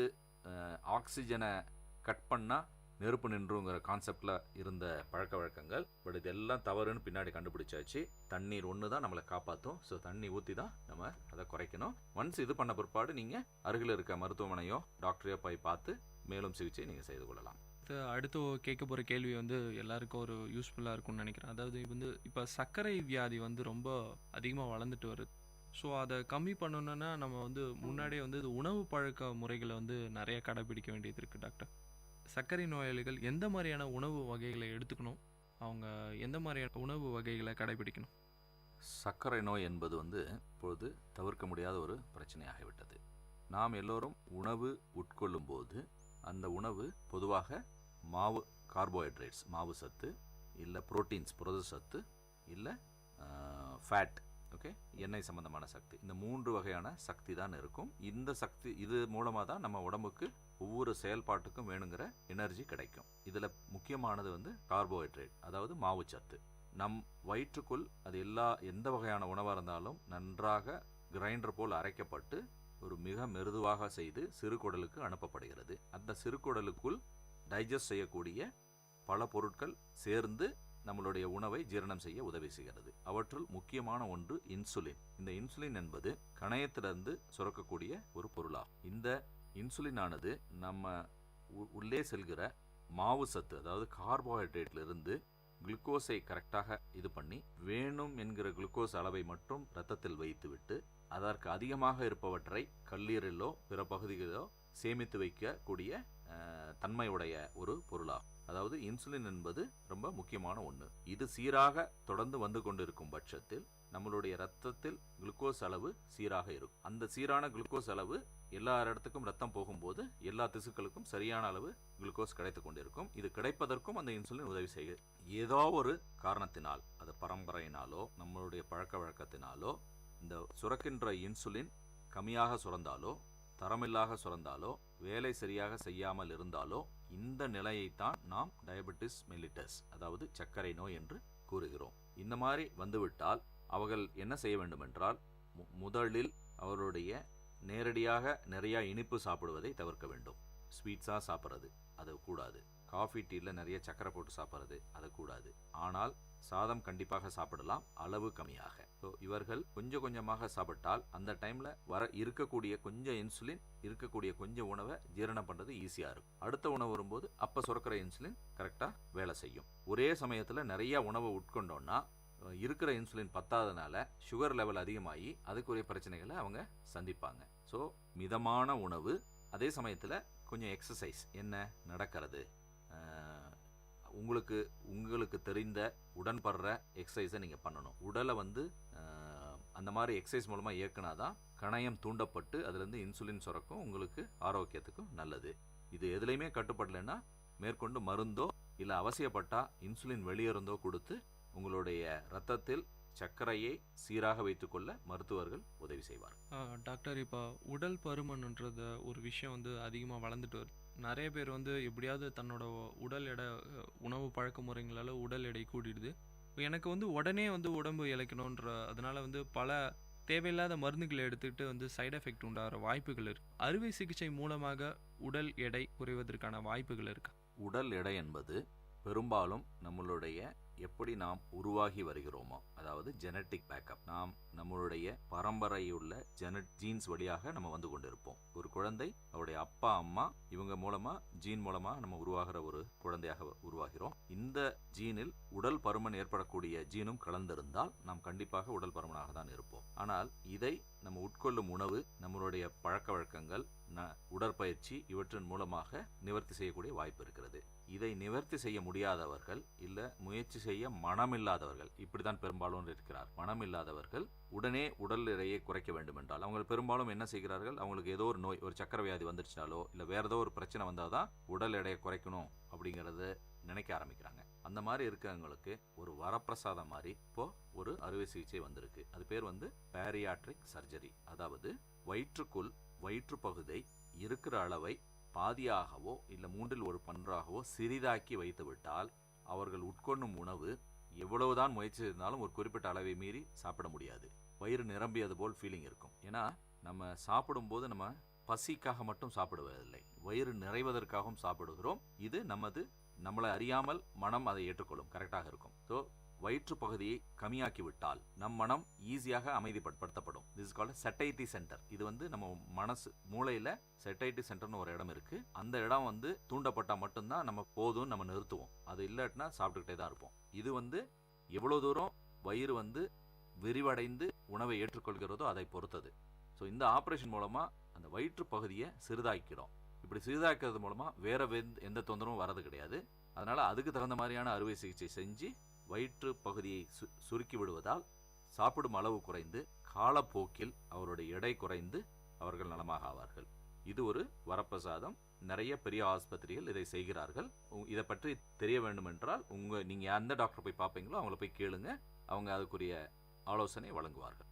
ஆக்சிஜனை கட் பண்ணால் நெருப்பு நின்றுங்கிற கான்செப்டில் இருந்த பழக்க வழக்கங்கள். பட் இதெல்லாம் தவறுன்னு பின்னாடி கண்டுபிடிச்சாச்சு. தண்ணீர் ஒன்று தான் நம்மளை காப்பாற்றும். ஸோ தண்ணி ஊற்றி தான் நம்ம அதை குறைக்கணும். ஒன்ஸ் இது பண்ண பிற்பாடு நீங்கள் அருகில் இருக்க மருத்துவமனையோ டாக்டரையோ போய் பார்த்து மேலும் சிகிச்சை நீங்கள் செய்து கொள்ளலாம். அடுத்து கேட்க போகிற கேள்வி வந்து எல்லாருக்கும் ஒரு யூஸ்ஃபுல்லாக இருக்கும்னு நினைக்கிறேன். அதாவது வந்து இப்போ சர்க்கரை வியாதி வந்து ரொம்ப அதிகமாக வளர்ந்துட்டு வருது. ஸோ அதை கம்மி பண்ணணுன்னா நம்ம வந்து முன்னாடியே வந்து இது உணவு பழக்க முறைகளை வந்து நிறைய கடைபிடிக்க வேண்டியது இருக்குது டாக்டர். சர்க்கரை நோயாளிகள் எந்த மாதிரியான உணவு வகைகளை எடுத்துக்கணும், அவங்க எந்த மாதிரியான உணவு வகைகளை கடைபிடிக்கணும்? சர்க்கரை நோய் என்பது வந்து இப்பொழுது தவிர்க்க முடியாத ஒரு பிரச்சனையாகிவிட்டது. நாம் எல்லோரும் உணவு உட்கொள்ளும் போது அந்த உணவு பொதுவாக மாவு, கார்போஹைட்ரேட்ஸ், மாவு சத்து, இல்லை புரோட்டீன்ஸ், புரத சத்து, இல்லை ஃபேட், ஓகே, எண்ணெய் சம்பந்தமான சக்தி, இந்த 3 வகையான சக்தி தான் இருக்கும். இந்த சக்தி இது மூலமாக தான் நம்ம உடம்புக்கு ஒவ்வொரு செயல்பாட்டுக்கும் வேணுங்கிற எனர்ஜி கிடைக்கும். இதில் முக்கியமானது வந்து கார்போஹைட்ரேட், அதாவது மாவுச்சத்து. நம் வயிற்றுக்குள் அது எந்த வகையான உணவாக இருந்தாலும் நன்றாக கிரைண்டர் போல் அரைக்கப்பட்டு ஒரு மிக மெருதுவாக செய்து சிறுகுடலுக்கு அனுப்பப்படுகிறது. அந்த சிறுகுடலுக்குள் டைஜஸ்ட் செய்யக்கூடிய பல பொருட்கள் சேர்ந்து நம்மளுடைய உணவை ஜீரணம் செய்ய உதவி செய்கிறது. அவற்றுள் முக்கியமான ஒன்று இன்சுலின். இந்த இன்சுலின் என்பது கணையத்திலிருந்து சுரக்கக்கூடிய ஒரு பொருளாகும். இந்த இன்சுலினானது நம்ம உள்ளே செல்கிற மாவு சத்து, அதாவது கார்போஹைட்ரேட்லிருந்து குளுக்கோஸை கரெக்டாக இது பண்ணி வேணும் என்கிற குளுக்கோஸ் அளவை மட்டும் இரத்தத்தில் வைத்துவிட்டு அதற்கு அதிகமாக இருப்பவற்றை கல்லீரலோ பிற பகுதிகளிலோ சேமித்து வைக்கக்கூடிய தன்மையுடைய ஒரு பொருளாகும். அதாவது இன்சுலின் என்பது ரொம்ப முக்கியமான ஒன்று. இது சீராக தொடர்ந்து வந்து கொண்டிருக்கும் பட்சத்தில் நம்மளுடைய ரத்தத்தில் குளுக்கோஸ் அளவு சீராக இருக்கும். அந்த சீரான குளுக்கோஸ் அளவு எல்லா இடத்துக்கும் ரத்தம் போகும்போது எல்லா திசுக்களுக்கும் சரியான அளவு குளுக்கோஸ் கிடைத்து கொண்டிருக்கும். இது கிடைப்பதற்கும் அந்த இன்சுலின் உதவி செய்கிறது. ஏதோ ஒரு காரணத்தினால், அது பரம்பரையினாலோ நம்மளுடைய பழக்க வழக்கத்தினாலோ இந்த சுரக்கின்ற இன்சுலின் கம்மியாக சுரந்தாலோ, தரமில்லாக சுரந்தாலோ, வேலை சரியாக செய்யாமல் இருந்தாலோ இந்த நிலையைத்தான் நாம் டயபெட்டிஸ் மெல்லிட்டஸ், அதாவது சர்க்கரை நோய் என்று கூறுகிறோம். இந்த மாதிரி வந்துவிட்டால் அவர்கள் என்ன செய்ய வேண்டும் என்றால், முதலில் அவருடைய நேரடியாக நிறையா இனிப்பு சாப்பிடுவதை தவிர்க்க வேண்டும். ஸ்வீட்ஸாக சாப்பிட்றது அது கூடாது. காஃபி டீயில் நிறைய சக்கரை போட்டு சாப்பிட்றது அது கூடாது. ஆனால் சாதம் கண்டிப்பாக சாப்பிடலாம், அளவு கம்மியாக. ஸோ இவர்கள் கொஞ்சம் கொஞ்சமாக சாப்பிட்டால் அந்த டைமில் இருக்கக்கூடிய கொஞ்சம் இன்சுலின், இருக்கக்கூடிய கொஞ்சம் உணவை ஜீரணம் பண்ணுறது ஈஸியாக இருக்கும். அடுத்த உணவு வரும்போது அப்போ சுரக்கிற இன்சுலின் கரெக்டாக வேலை செய்யும். ஒரே சமயத்தில் நிறையா உணவை உட்கொண்டோன்னா இருக்கிற இன்சுலின் பத்தாதனால சுகர் லெவல் அதிகமாகி அதுக்குரிய பிரச்சனைகளை அவங்க சந்திப்பாங்க. ஸோ மிதமான உணவு, அதே சமயத்தில் கொஞ்சம் எக்ஸசைஸ், என்ன நடக்கிறது, உங்களுக்கு தெரிந்த உடன்படுற எக்ஸசைஸை நீங்கள் பண்ணணும். உடலை வந்து அந்த மாதிரி எக்ஸசைஸ் மூலமாக இயக்குனாதான் கணையம் தூண்டப்பட்டு அதுலேருந்து இன்சுலின் சுரக்கும், உங்களுக்கு ஆரோக்கியத்துக்கும் நல்லது. இது எதுலையுமே கட்டுப்படலைன்னா மேற்கொண்டு மருந்தோ இல்லை அவசியப்பட்டால் இன்சுலின் வெளியேறந்தோ கொடுத்து உங்களுடைய இரத்தத்தில் சர்க்கரையை சீராக வைத்துக்கொள்ள மருத்துவர்கள் உதவி செய்வார். டாக்டர், இப்போ உடல் பருமன்ன்றது ஒரு விஷயம் வந்து அதிகமாக வளர்ந்துட்டு வருது. நிறைய பேர் வந்து எப்படியாவது தன்னோட உடல் எடை, உணவு பழக்க முறைங்களால் உடல் எடை கூடிடுது. எனக்கு வந்து உடனே வந்து உடம்பு இழைக்கணுன்ற அதனால வந்து பல தேவையில்லாத மருந்துகளை எடுத்துக்கிட்டு வந்து சைடு எஃபெக்ட் உண்டாகிற வாய்ப்புகள் இருக்குது. அறுவை சிகிச்சை மூலமாக உடல் எடை குறைவதற்கான வாய்ப்புகள் இருக்கா? உடல் எடை என்பது பெரும்பாலும் நம்மளுடைய எப்படி நாம் உருவாகி வருகிறோமோ, அதாவது ஜெனட்டிக் பேக்கப், நாம் நம்மளுடைய பரம்பரையுள்ள ஜீன்ஸ் வழியாக நம்ம வந்து கொண்டிருப்போம். ஒரு குழந்தை அவருடைய அப்பா அம்மா இவங்க மூலமா, ஜீன் மூலமா நம்ம உருவாகிற ஒரு குழந்தையாக உருவாகிறோம். இந்த ஜீனில் உடல் பருமன் ஏற்படக்கூடிய ஜீனும் கலந்திருந்தால் நாம் கண்டிப்பாக உடல் பருமனாக தான் இருப்போம். ஆனால் இதை நம்ம உட்கொள்ளும் உணவு, நம்மளுடைய பழக்க வழக்கங்கள், உடற்பயிற்சி இவற்றின் மூலமாக நிவர்த்தி செய்யக்கூடிய வாய்ப்பு இருக்கிறது. இதை நிவர்த்தி செய்ய முடியாதவர்கள், இல்ல முயற்சி செய்ய மனமில்லாதவர்கள், இப்படிதான் பெரும்பாலும் இருக்கிறார். மனமில்லாதவர்கள் உடனே உடல் எடையை குறைக்க வேண்டும் என்றால் அவங்க பெரும்பாலும் என்ன செய்கிறார்கள், அவங்களுக்கு ஏதோ ஒரு நோய், ஒரு சக்கரை வியாதி வந்துருச்சாலோ இல்ல வேற ஏதோ ஒரு பிரச்சனை வந்தாதான் உடல் எடையை குறைக்கணும் அப்படிங்கறத நினைக்க ஆரம்பிக்கிறாங்க. அந்த மாதிரி இருக்கவங்களுக்கு ஒரு வரப்பிரசாதம் மாதிரி இப்போ ஒரு அறுவை சிகிச்சை வந்திருக்கு. அது பேர் பேரியாட்ரிக் சர்ஜரி. அதாவது வயிற்றுக்குள் வயிற்று பகுதியை இருக்கிற அளவை பாதியாகவோ இல்ல 1/3 சிறிதாக்கி வைத்து விட்டால் அவர்கள் உட்கொள்ளும் உணவு எவ்வளவுதான் முயற்சி செய்தாலும் ஒரு குறிப்பிட்ட அளவை மீறி சாப்பிட முடியாது. வயிறு நிரம்பியது போல் ஃபீலிங் இருக்கும். ஏன்னா நம்ம சாப்பிடும்போது நம்ம பசிக்காக மட்டும் சாப்பிடுவதில்லை, வயிறு நிறைவதற்காகவும் சாப்பிடுகிறோம். இது நம்மளை அறியாமல் மனம் அதை ஏற்றுக்கொள்ளும், கரெக்டாக இருக்கும். ஸோ வயிற்று பகுதியை கம்மியாக்கி விட்டால் நம் மனம் ஈஸியாக அமைதிப்படுத்தப்படும். திஸ் இஸ் கால்ட் சட்டைட்டி சென்டர். இது நம்ம மனசு மூளையில சட்டைட்டி சென்டர்னு ஒரு இடம் இருக்கு. அந்த இடம் தூண்டப்பட்டா மட்டும்தான் நம்ம போதும் நம்ம நிறுத்துவோம். அது இல்லாட்டினா சாப்பிட்டுக்கிட்டே தான் இருப்போம். இது எவ்வளவு தூரம் வயிறு விரிவடைந்து உணவை ஏற்றுக்கொள்கிறதோ அதை பொறுத்தது. ஸோ இந்த ஆப்ரேஷன் மூலமா அந்த வயிற்று பகுதியை சிறிதாக்கிறோம். இப்படி சிறிதாக்கிறது மூலமா வேற எந்த தொந்தரவும் வரது கிடையாது. அதனால அதுக்கு தகுந்த மாதிரியான அறுவை சிகிச்சை செஞ்சு வயிற்று பகுதியை சுருக்கி விடுவதால் சாப்பிடும் அளவு குறைந்து காலப்போக்கில் அவருடைய எடை குறைந்து அவர்கள் நலமாக ஆவார்கள். இது ஒரு வரப்பிரசாதம். நிறைய பெரிய ஆஸ்பத்திரிகள் இதை செய்கிறார்கள். இதை பற்றி தெரிய வேண்டும் என்றால் நீங்க எந்த டாக்டர் போய் பார்ப்பீங்களோ அவங்கள போய் கேளுங்க, அவங்க அதுக்குரிய ஆலோசனை வழங்குவார்கள்.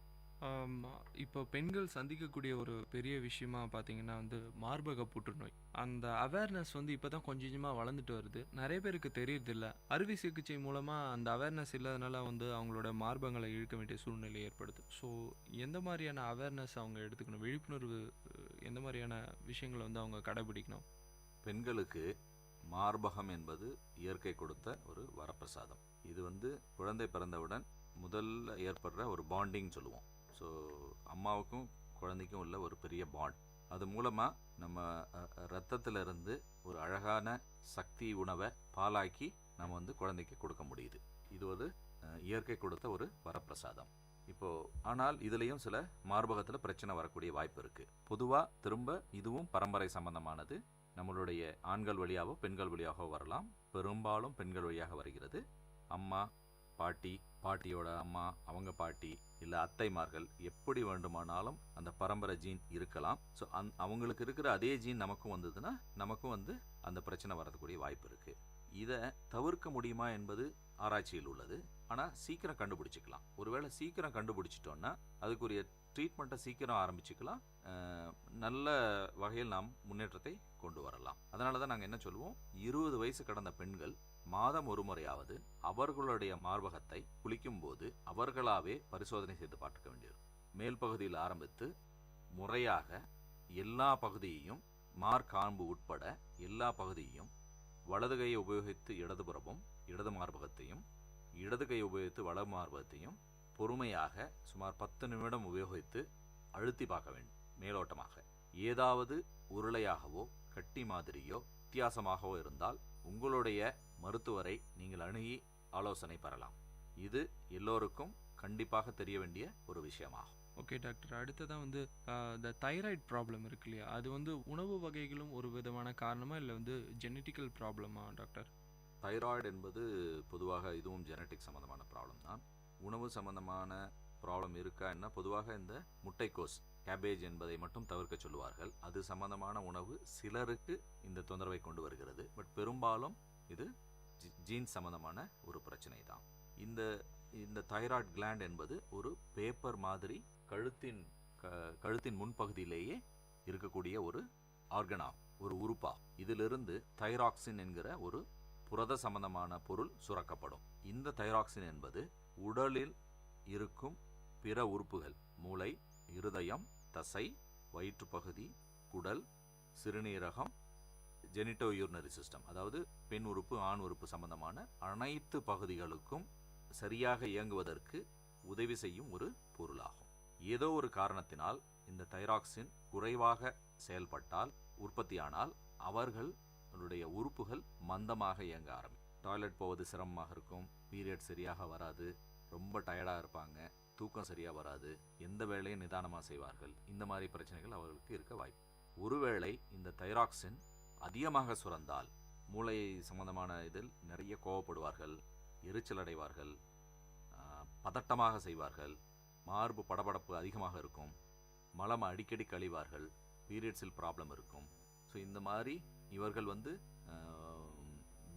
இப்போ பெண்கள் சந்திக்கக்கூடிய ஒரு பெரிய விஷயமா பார்த்தீங்கன்னா மார்பக புற்றுநோய். அந்த அவேர்னஸ் இப்போ தான் கொஞ்சம் கொஞ்சமாக வளர்ந்துட்டு வருது. நிறைய பேருக்கு தெரியறதில்ல. அறுவை சிகிச்சை மூலமாக அந்த அவேர்னஸ் இல்லாதனால அவங்களோட மார்பகங்களை இழுக்க வேண்டிய சூழ்நிலை ஏற்படுது. ஸோ எந்த மாதிரியான அவேர்னஸ் அவங்க எடுத்துக்கணும், விழிப்புணர்வு எந்த மாதிரியான விஷயங்களை அவங்க கடைபிடிக்கணும்? பெண்களுக்கு மார்பகம் என்பது இயற்கை கொடுத்த ஒரு வரப்பிரசாதம். இது குழந்தை பிறந்தவுடன் முதல்ல ஏற்படுற ஒரு பாண்டிங் சொல்லுவோம். ஸோ அம்மாவுக்கும் குழந்தைக்கும் உள்ள ஒரு பெரிய பாண்ட். அது மூலமாக நம்ம ரத்தத்திலிருந்து ஒரு அழகான சக்தி உணவை பாலாக்கி நம்ம குழந்தைக்கு கொடுக்க முடியுது. இது ஒரு இயற்கை கொடுத்த ஒரு வரப்பிரசாதம். ஆனால் இதுலேயும் சில மார்பகத்தில் பிரச்சனை வரக்கூடிய வாய்ப்பு இருக்குது. பொதுவாக திரும்ப இதுவும் பரம்பரை சம்பந்தமானது. நம்மளுடைய ஆண்கள் வழியாகவோ பெண்கள் வழியாகவோ வரலாம். பெரும்பாலும் பெண்கள் வழியாக வருகிறது. அம்மா, பாட்டியோட அம்மா, அவங்க பாட்டி இல்லை அத்தைமார்கள், எப்படி வேண்டுமானாலும் அந்த பரம்பரை ஜீன் இருக்கலாம். ஸோ அவங்களுக்கு இருக்கிற அதே ஜீன் நமக்கும் வந்ததுன்னா நமக்கும் அந்த பிரச்சனை வரக்கூடிய வாய்ப்பு இருக்கு. இதை தவிர்க்க முடியுமா என்பது ஆராய்ச்சியில் உள்ளது. ஆனால் சீக்கிரம் கண்டுபிடிச்சிக்கலாம். ஒருவேளை சீக்கிரம் கண்டுபிடிச்சிட்டோம்னா அதுக்குரிய ட்ரீட்மெண்ட்டை சீக்கிரம் ஆரம்பிச்சுக்கலாம். நல்ல வகையில் நாம் முன்னேற்றத்தை கொண்டு வரலாம். அதனால தான் நாங்கள் என்ன சொல்லுவோம், 20 வயசு கடந்த பெண்கள் மாதம் ஒரு முறையாவது அவர்களுடைய மார்பகத்தை குளிக்கும் போது அவர்களாவே பரிசோதனை செய்து பார்க்க வேண்டியிருக்கும். மேல் பகுதியில் ஆரம்பித்து முறையாக எல்லா பகுதியையும், மார்காம்பு உட்பட எல்லா பகுதியையும், வலது கையை உபயோகித்து இடதுபுறமும் இடது மார்பகத்தையும், இடது கையை உபயோகித்து வலது மார்பகத்தையும் பொறுமையாக சுமார் 10 நிமிடம் உபயோகித்து அழுத்தி பார்க்க வேண்டும். மேலோட்டமாக ஏதாவது உருளையாகவோ கட்டி மாதிரியோ வித்தியாசமாகவோ இருந்தால் உங்களுடைய மருத்துவரை நீங்கள் அணுகி ஆலோசனை பெறலாம். இது எல்லோருக்கும் கண்டிப்பாக தெரிய வேண்டிய ஒரு விஷயமாகும். ஓகே டாக்டர், அடுத்ததான் இந்த தைராய்டு ப்ராப்ளம் இருக்கு இல்லையா, அது உணவு வகைகளும் ஒரு விதமான காரணமா இல்லை ஜெனட்டிக்கல் ப்ராப்ளமா டாக்டர்? தைராய்டு என்பது பொதுவாக இதுவும் ஜெனட்டிக் சம்பந்தமான ப்ராப்ளம் தான். உணவு சம்பந்தமான ப்ராப்ளம் இருக்கா என்ன, பொதுவாக இந்த முட்டைக்கோஸ், கேபேஜ் என்பதை மட்டும் தவிர்க்க சொல்லுவார்கள். அது சம்பந்தமான உணவு சிலருக்கு இந்த தொந்தரவை கொண்டு வருகிறது. பட் பெரும்பாலும் இது ஜீன் சம்பந்தமான ஒரு பிரச்சனை தான். இந்த தைராய்டு கிளாண்ட் என்பது ஒரு பேப்பர் மாதிரி கழுத்தின் முன்பகுதியிலேயே இருக்கக்கூடிய ஒரு ஆர்கனா, ஒரு உறுப்பா. இதிலிருந்து தைராக்சின் என்கிற ஒரு புரத சம்பந்தமான பொருள் சுரக்கப்படும். இந்த தைராக்சின் என்பது உடலில் இருக்கும் பிற உறுப்புகள், மூளை, இருதயம், தசை, வயிற்றுப்பகுதி, குடல், சிறுநீரகம், ஜெனிட்டோ யூரினரி சிஸ்டம், அதாவது பெண் உறுப்பு ஆண் உறுப்பு சம்பந்தமான அனைத்து பகுதிகளுக்கும் சரியாக இயங்குவதற்கு உதவி செய்யும் ஒரு பொருளாகும். ஏதோ ஒரு காரணத்தினால் இந்த தைராக்சின் குறைவாக செயல்பட்டால், உற்பத்தியானால், அவர்களுடைய உறுப்புகள் மந்தமாக இயங்க ஆரம்பிக்கும். டாய்லெட் போவது சிரமமாக இருக்கும், பீரியட் சரியாக வராது, ரொம்ப டயர்டாக இருப்பாங்க, தூக்கம் சரியாக வராது, எந்த வேலையும் நிதானமாக செய்வார்கள். இந்த மாதிரி பிரச்சனைகள் அவர்களுக்கு இருக்க வாய்ப்பு. ஒருவேளை இந்த தைராக்சின் அதிகமாக சுரந்தால் மூளை சம்பந்தமான இதில் நிறைய கோவப்படுவார்கள், எரிச்சல் அடைவார்கள், பதட்டமாக செய்வார்கள், மார்பு படபடப்பு அதிகமாக இருக்கும், மலம் அடிக்கடி கழிவார்கள், பீரியட்ஸில் ப்ராப்ளம் இருக்கும். ஸோ இந்த மாதிரி இவர்கள்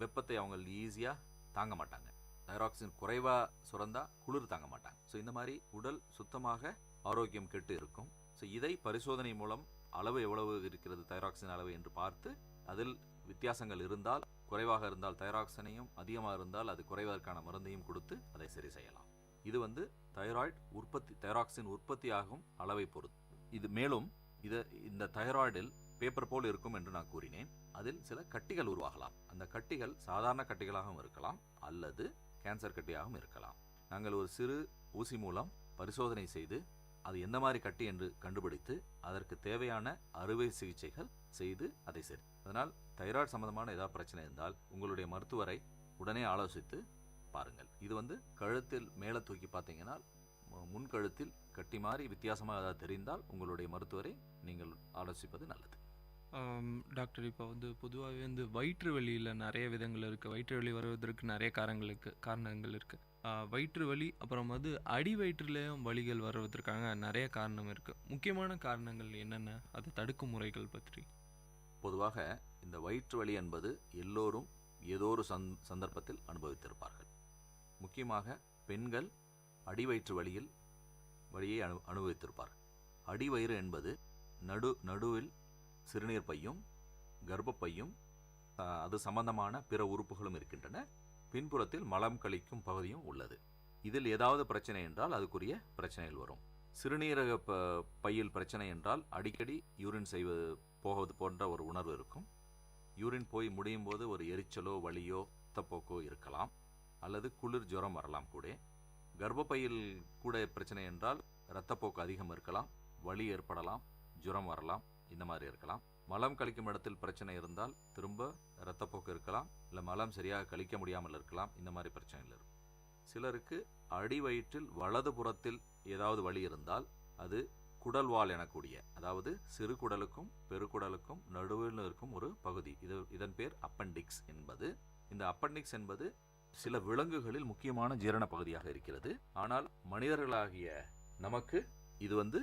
வெப்பத்தை அவங்க ஈஸியாக தாங்க மாட்டாங்க. தைராக்சின் குறைவாக சுரந்தால் குளிர் தாங்க மாட்டாங்க. ஸோ இந்த மாதிரி உடல் சுத்தமாக ஆரோக்கியம் கெட்டு இருக்கும். ஸோ இதை பரிசோதனை மூலம் அளவு எவ்வளவு இருக்கிறது தைராக்சின் அளவு என்று பார்த்து அதில் வித்தியாசங்கள் இருந்தால், குறைவாக இருந்தால் தைராக்சினையும், அதிகமாக இருந்தால் அது குறைவதற்கான மருந்தையும் கொடுத்து அதை சரி செய்யலாம். இது தைராக்சின் உற்பத்தி ஆகும் அளவை பொறுத்து. இது மேலும் இந்த தைராய்டில் பேப்பர் போல் இருக்கும் என்று நான் கூறினேன். அதில் சில கட்டிகள் உருவாகலாம். அந்த கட்டிகள் சாதாரண கட்டிகளாகவும் இருக்கலாம் அல்லது கேன்சர் கட்டியாகவும் இருக்கலாம். நாங்கள் ஒரு சிறு ஊசி மூலம் பரிசோதனை செய்து அது எந்த மாதிரி கட்டி என்று கண்டுபிடித்து அதற்கு தேவையான அறுவை சிகிச்சைகள் செய்து அதை சரி. அதனால் தைராய்டு சம்பந்தமான ஏதாவது பிரச்சனை இருந்தால் உங்களுடைய மருத்துவரை உடனே ஆலோசித்து பாருங்கள். இது கழுத்தில் மேலே தூக்கி பார்த்தீங்கன்னா முன்கழுத்தில் கட்டி மாதிரி வித்தியாசமாக ஏதாவது தெரிந்தால் உங்களுடைய மருத்துவரை நீங்கள் ஆலோசிப்பது நல்லது. டாக்டர், இப்போ பொதுவாகவே வயிற்று வலியில் நிறைய விதங்கள் இருக்குது. வயிற்று வலி வருவதற்கு நிறைய காரணங்கள் இருக்குது. வயிற்று வலி அப்புறம் அடி வயிற்றுலேயும் வலிகள் வருவதற்காக நிறைய காரணம் இருக்குது. முக்கியமான காரணங்கள் என்னென்ன, அது தடுக்கும் முறைகள் பற்றி? பொதுவாக இந்த வயிற்று வலி என்பது எல்லோரும் ஏதோ ஒரு சந்தர்ப்பத்தில் அனுபவித்திருப்பார்கள். முக்கியமாக பெண்கள் அடிவயிற்று வலியை அனுபவித்திருப்பார்கள். அடிவயிறு என்பது நடுவில் சிறுநீர் பையும் கர்ப்பப்பையும் அது சம்பந்தமான பிற உறுப்புகளும் இருக்கின்றன. பின்புறத்தில் மலம் கழிக்கும் பகுதியும் உள்ளது. இதில் ஏதாவது பிரச்சனை என்றால் அதுக்குரிய பிரச்சனைகள் வரும். சிறுநீரக பையில் பிரச்சனை என்றால் அடிக்கடி யூரின் போவது போன்ற ஒரு உணர்வு இருக்கும். யூரின் போய் முடியும் போது ஒரு எரிச்சலோ வலியோ ரத்தப்போக்கோ இருக்கலாம், அல்லது குளிர் ஜுரம் வரலாம். கூட கர்ப்பப்பையில் கூட பிரச்சனை என்றால் இரத்தப்போக்கு அதிகம் இருக்கலாம், வலி ஏற்படலாம், ஜுரம் வரலாம், இந்த மாதிரி இருக்கலாம். மலம் கழிக்கும் இடத்தில் பிரச்சனை இருந்தால் திரும்ப இரத்தப்போக்கு இருக்கலாம், இல்லை மலம் சரியாக கழிக்க முடியாமல் இருக்கலாம். இந்த மாதிரி பிரச்சனைகள் இருக்கும். சிலருக்கு அடி வயிற்றில் வலது புறத்தில் ஏதாவது வலி இருந்தால் அது குடல்வால் எனக்கூடிய, அதாவது சிறு குடலுக்கும் பெருக்குடலுக்கும் நடுவில் இருக்கும் ஒரு பகுதி, இதன் பேர் அப்பெண்டிக்ஸ் என்பது. இந்த அப்பெண்டிக்ஸ் என்பது சில விலங்குகளில் முக்கியமான ஜீரண பகுதியாக இருக்கிறது. ஆனால் மனிதர்களாகிய நமக்கு இது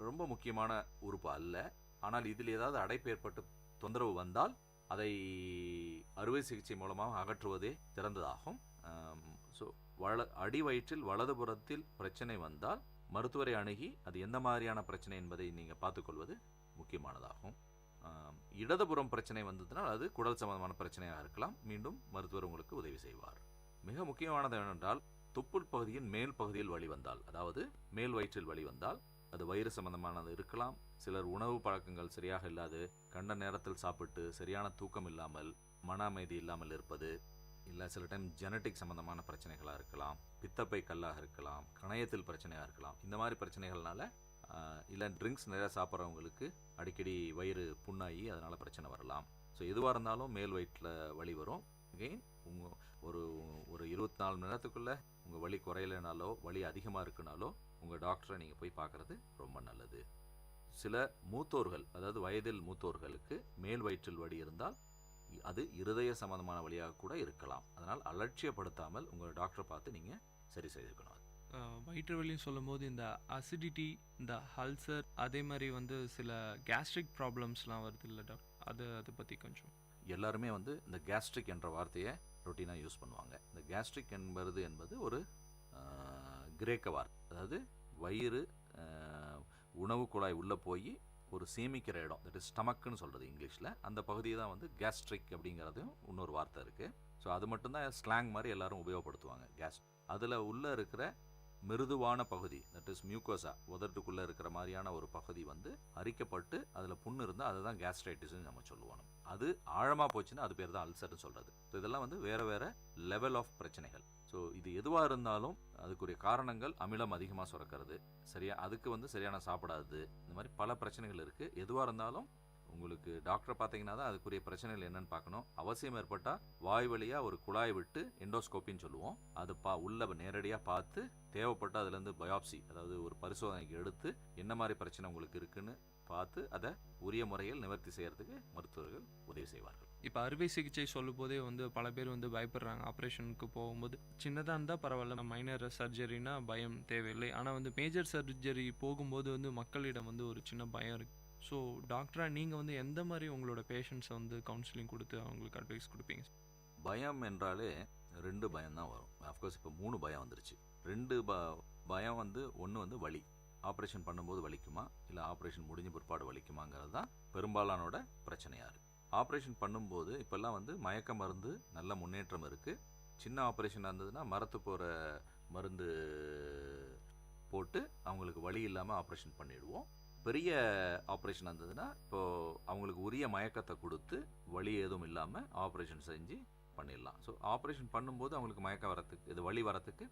ரொம்ப முக்கியமான உறுப்பு அல்ல. ஆனால் இதில் ஏதாவது அடைப்பு ஏற்பட்டு தொந்தரவு வந்தால் அதை அறுவை சிகிச்சை மூலமாக அகற்றுவதே சிறந்ததாகும். ஸோ அடி வயிற்றில் வலதுபுறத்தில் பிரச்சனை வந்தால் மருத்துவரை அணுகி அது எந்த மாதிரியான பிரச்சனை என்பதை நீங்கள் பார்த்துக்கொள்வது முக்கியமானதாகும். இடதுபுறம் பிரச்சனை வந்ததுனால் அது குடல் சம்பந்தமான பிரச்சனையாக இருக்கலாம். மீண்டும் மருத்துவர் உங்களுக்கு உதவி செய்வார். மிக முக்கியமானது என்னென்றால் தொப்புள் பகுதியின் மேல் பகுதியில் வலி வந்தால், அதாவது மேல் வயிற்றில் வலி வந்தால் அது வயிறு சம்பந்தமானது இருக்கலாம். சிலர் உணவு பழக்கங்கள் சரியாக இல்லாது, கண்ட நேரத்தில் சாப்பிட்டு சரியான தூக்கம் இல்லாமல், மன அமைதி இல்லாமல் இருப்பது, இல்லை சில டைம் ஜெனட்டிக் சம்பந்தமான பிரச்சனைகளாக இருக்கலாம், பித்தப்பை கல்லாக இருக்கலாம், கணையத்தில் பிரச்சனையாக இருக்கலாம். இந்த மாதிரி பிரச்சனைகள்னால இல்லை ட்ரிங்க்ஸ் நிறையா சாப்பிட்றவங்களுக்கு அடிக்கடி வயிறு புண்ணாகி அதனால் பிரச்சனை வரலாம். ஸோ எதுவாக இருந்தாலும் மேல் வயிற்றில் வலி வரும். அகெயின் ஒரு 24 மணி நேரத்துக்குள்ளே உங்கள் வலி குறையலைனாலோ வலி அதிகமாக இருக்குனாலோ உங்கள் டாக்டரை நீங்கள் போய் பார்க்குறது ரொம்ப நல்லது. சில மூத்தோர்கள், அதாவது வயதில் மூத்தோர்களுக்கு மேல் வயிற்றில் வலி இருந்தால் அது இருதய சம்பந்தமான வழியாக கூட இருக்கலாம். அதனால் அலட்சியப்படுத்தாமல் உங்கள் டாக்டரை பார்த்து நீங்கள் சரி செய்திருக்கணும். வயிற்று வலின்னு சொல்லும்போது இந்த அசிடிட்டி, இந்த அல்சர், அதே மாதிரி சில கேஸ்ட்ரிக் ப்ராப்ளம்ஸ்லாம் வருது இல்லை டாக்டர், அதை பற்றி கொஞ்சம். எல்லாருமே இந்த கேஸ்ட்ரிக் என்ற வார்த்தையை ரொட்டீனாக யூஸ் பண்ணுவாங்க. இந்த கேஸ்ட்ரிக் என்பது ஒரு கிரேக்க வார்த்தை. அதாவது வயிறு உணவு குழாய் உள்ளே போய் ஒரு சேமிக்கிற இடம், தட் இஸ் ஸ்டமக்குன்னு சொல்கிறது இங்கிலீஷில். அந்த பகுதியை தான் கேஸ்ட்ரிக் அப்படிங்கிறதும் இன்னொரு வார்த்தை இருக்குது. ஸோ அது மட்டும்தான் ஸ்லாங் மாதிரி எல்லாரும் உபயோகப்படுத்துவாங்க. அதில் உள்ளே இருக்கிற மிருதுவான பகுதி, தட் இஸ் மியூக்கோசா, உதட்டுக்குள்ளே இருக்கிற மாதிரியான ஒரு பகுதி அரிக்கப்பட்டு அதில் புண்ணு இருந்தால் அதுதான் கேஸ்ட்ரைட்டிஸ்ன்னு நம்ம சொல்லுவோம். அது ஆழமாக போச்சுன்னா அது பேர் தான் அல்சர்னு சொல்கிறது. ஸோ இதெல்லாம் வேறு லெவல் ஆஃப் பிரச்சனைகள். ஸோ இது எதுவாக இருந்தாலும் அதுக்குரிய காரணங்கள் அமிலம் அதிகமாக சுரக்கிறது, அதுக்கு சரியான சாப்பிடாது, இந்த மாதிரி பல பிரச்சனைகள் இருக்குது. எதுவாக இருந்தாலும் உங்களுக்கு டாக்டரை பார்த்தீங்கன்னா தான் அதுக்குரிய பிரச்சனைகள் என்னன்னு பார்க்கணும். அவசியம் ஏற்பட்டால் வாய் வழியாக ஒரு குழாய் விட்டு எண்டோஸ்கோப்பின்னு சொல்லுவோம், அது உள்ள நேரடியாக பார்த்து தேவைப்பட்ட அதுலேருந்து பயாப்சி, அதாவது ஒரு பரிசோதனைக்கு எடுத்து என்ன மாதிரி பிரச்சனை உங்களுக்கு இருக்குன்னு பார்த்து அதை உரிய முறையில் நிவர்த்தி செய்யறதுக்கு மருத்துவர்கள் உதவி செய்வார்கள். இப்போ அறுவை சிகிச்சை சொல்லும் போதே வந்து பல பேர் வந்து பயப்படுறாங்க. ஆப்ரேஷனுக்கு போகும்போது சின்னதாக இருந்தால் பரவாயில்ல, மைனர் சர்ஜரினா பயம் தேவையில்லை. ஆனால் வந்து மேஜர் சர்ஜரி போகும்போது வந்து மக்களிடம் வந்து ஒரு சின்ன பயம் இருக்குது. ஸோ டாக்டராக நீங்கள் வந்து எந்த மாதிரி உங்களோட பேஷண்ட்ஸை வந்து கவுன்சிலிங் கொடுத்து அவங்களுக்கு அட்வைஸ் கொடுப்பீங்க? பயம் என்றாலே 2 பயம் தான் வரும். அஃப்கோர்ஸ் இப்போ 3 பயம் வந்துருச்சு. 2 பயம் வந்து ஒன்று வந்து வலி, ஆப்ரேஷன் பண்ணும்போது வலிக்குமா இல்லை ஆப்ரேஷன் முடிஞ்ச பிற்பாடு வலிக்குமாங்கிறது தான் பெரும்பாலானோட பிரச்சனையாக இருக்குது. ஆப்ரேஷன் பண்ணும்போது இப்போல்லாம் வந்து மயக்க மருந்து நல்ல முன்னேற்றம் இருக்குது. சின்ன ஆப்ரேஷனாக இருந்ததுன்னா மரத்து போகிற மருந்து போட்டு அவங்களுக்கு வலி இல்லாமல் ஆப்ரேஷன் பண்ணிடுவோம். பெரிய ஆப்ரேஷன் இருந்ததுன்னா இப்போது அவங்களுக்கு உரிய மயக்கத்தை கொடுத்து வலி எதுவும் இல்லாமல் ஆப்ரேஷன் செஞ்சு பண்ணிடலாம். ஸோ ஆப்ரேஷன் பண்ணும்போது அவங்களுக்கு மயக்கம் வரத்துக்கு, இது வலி வரத்துக்கு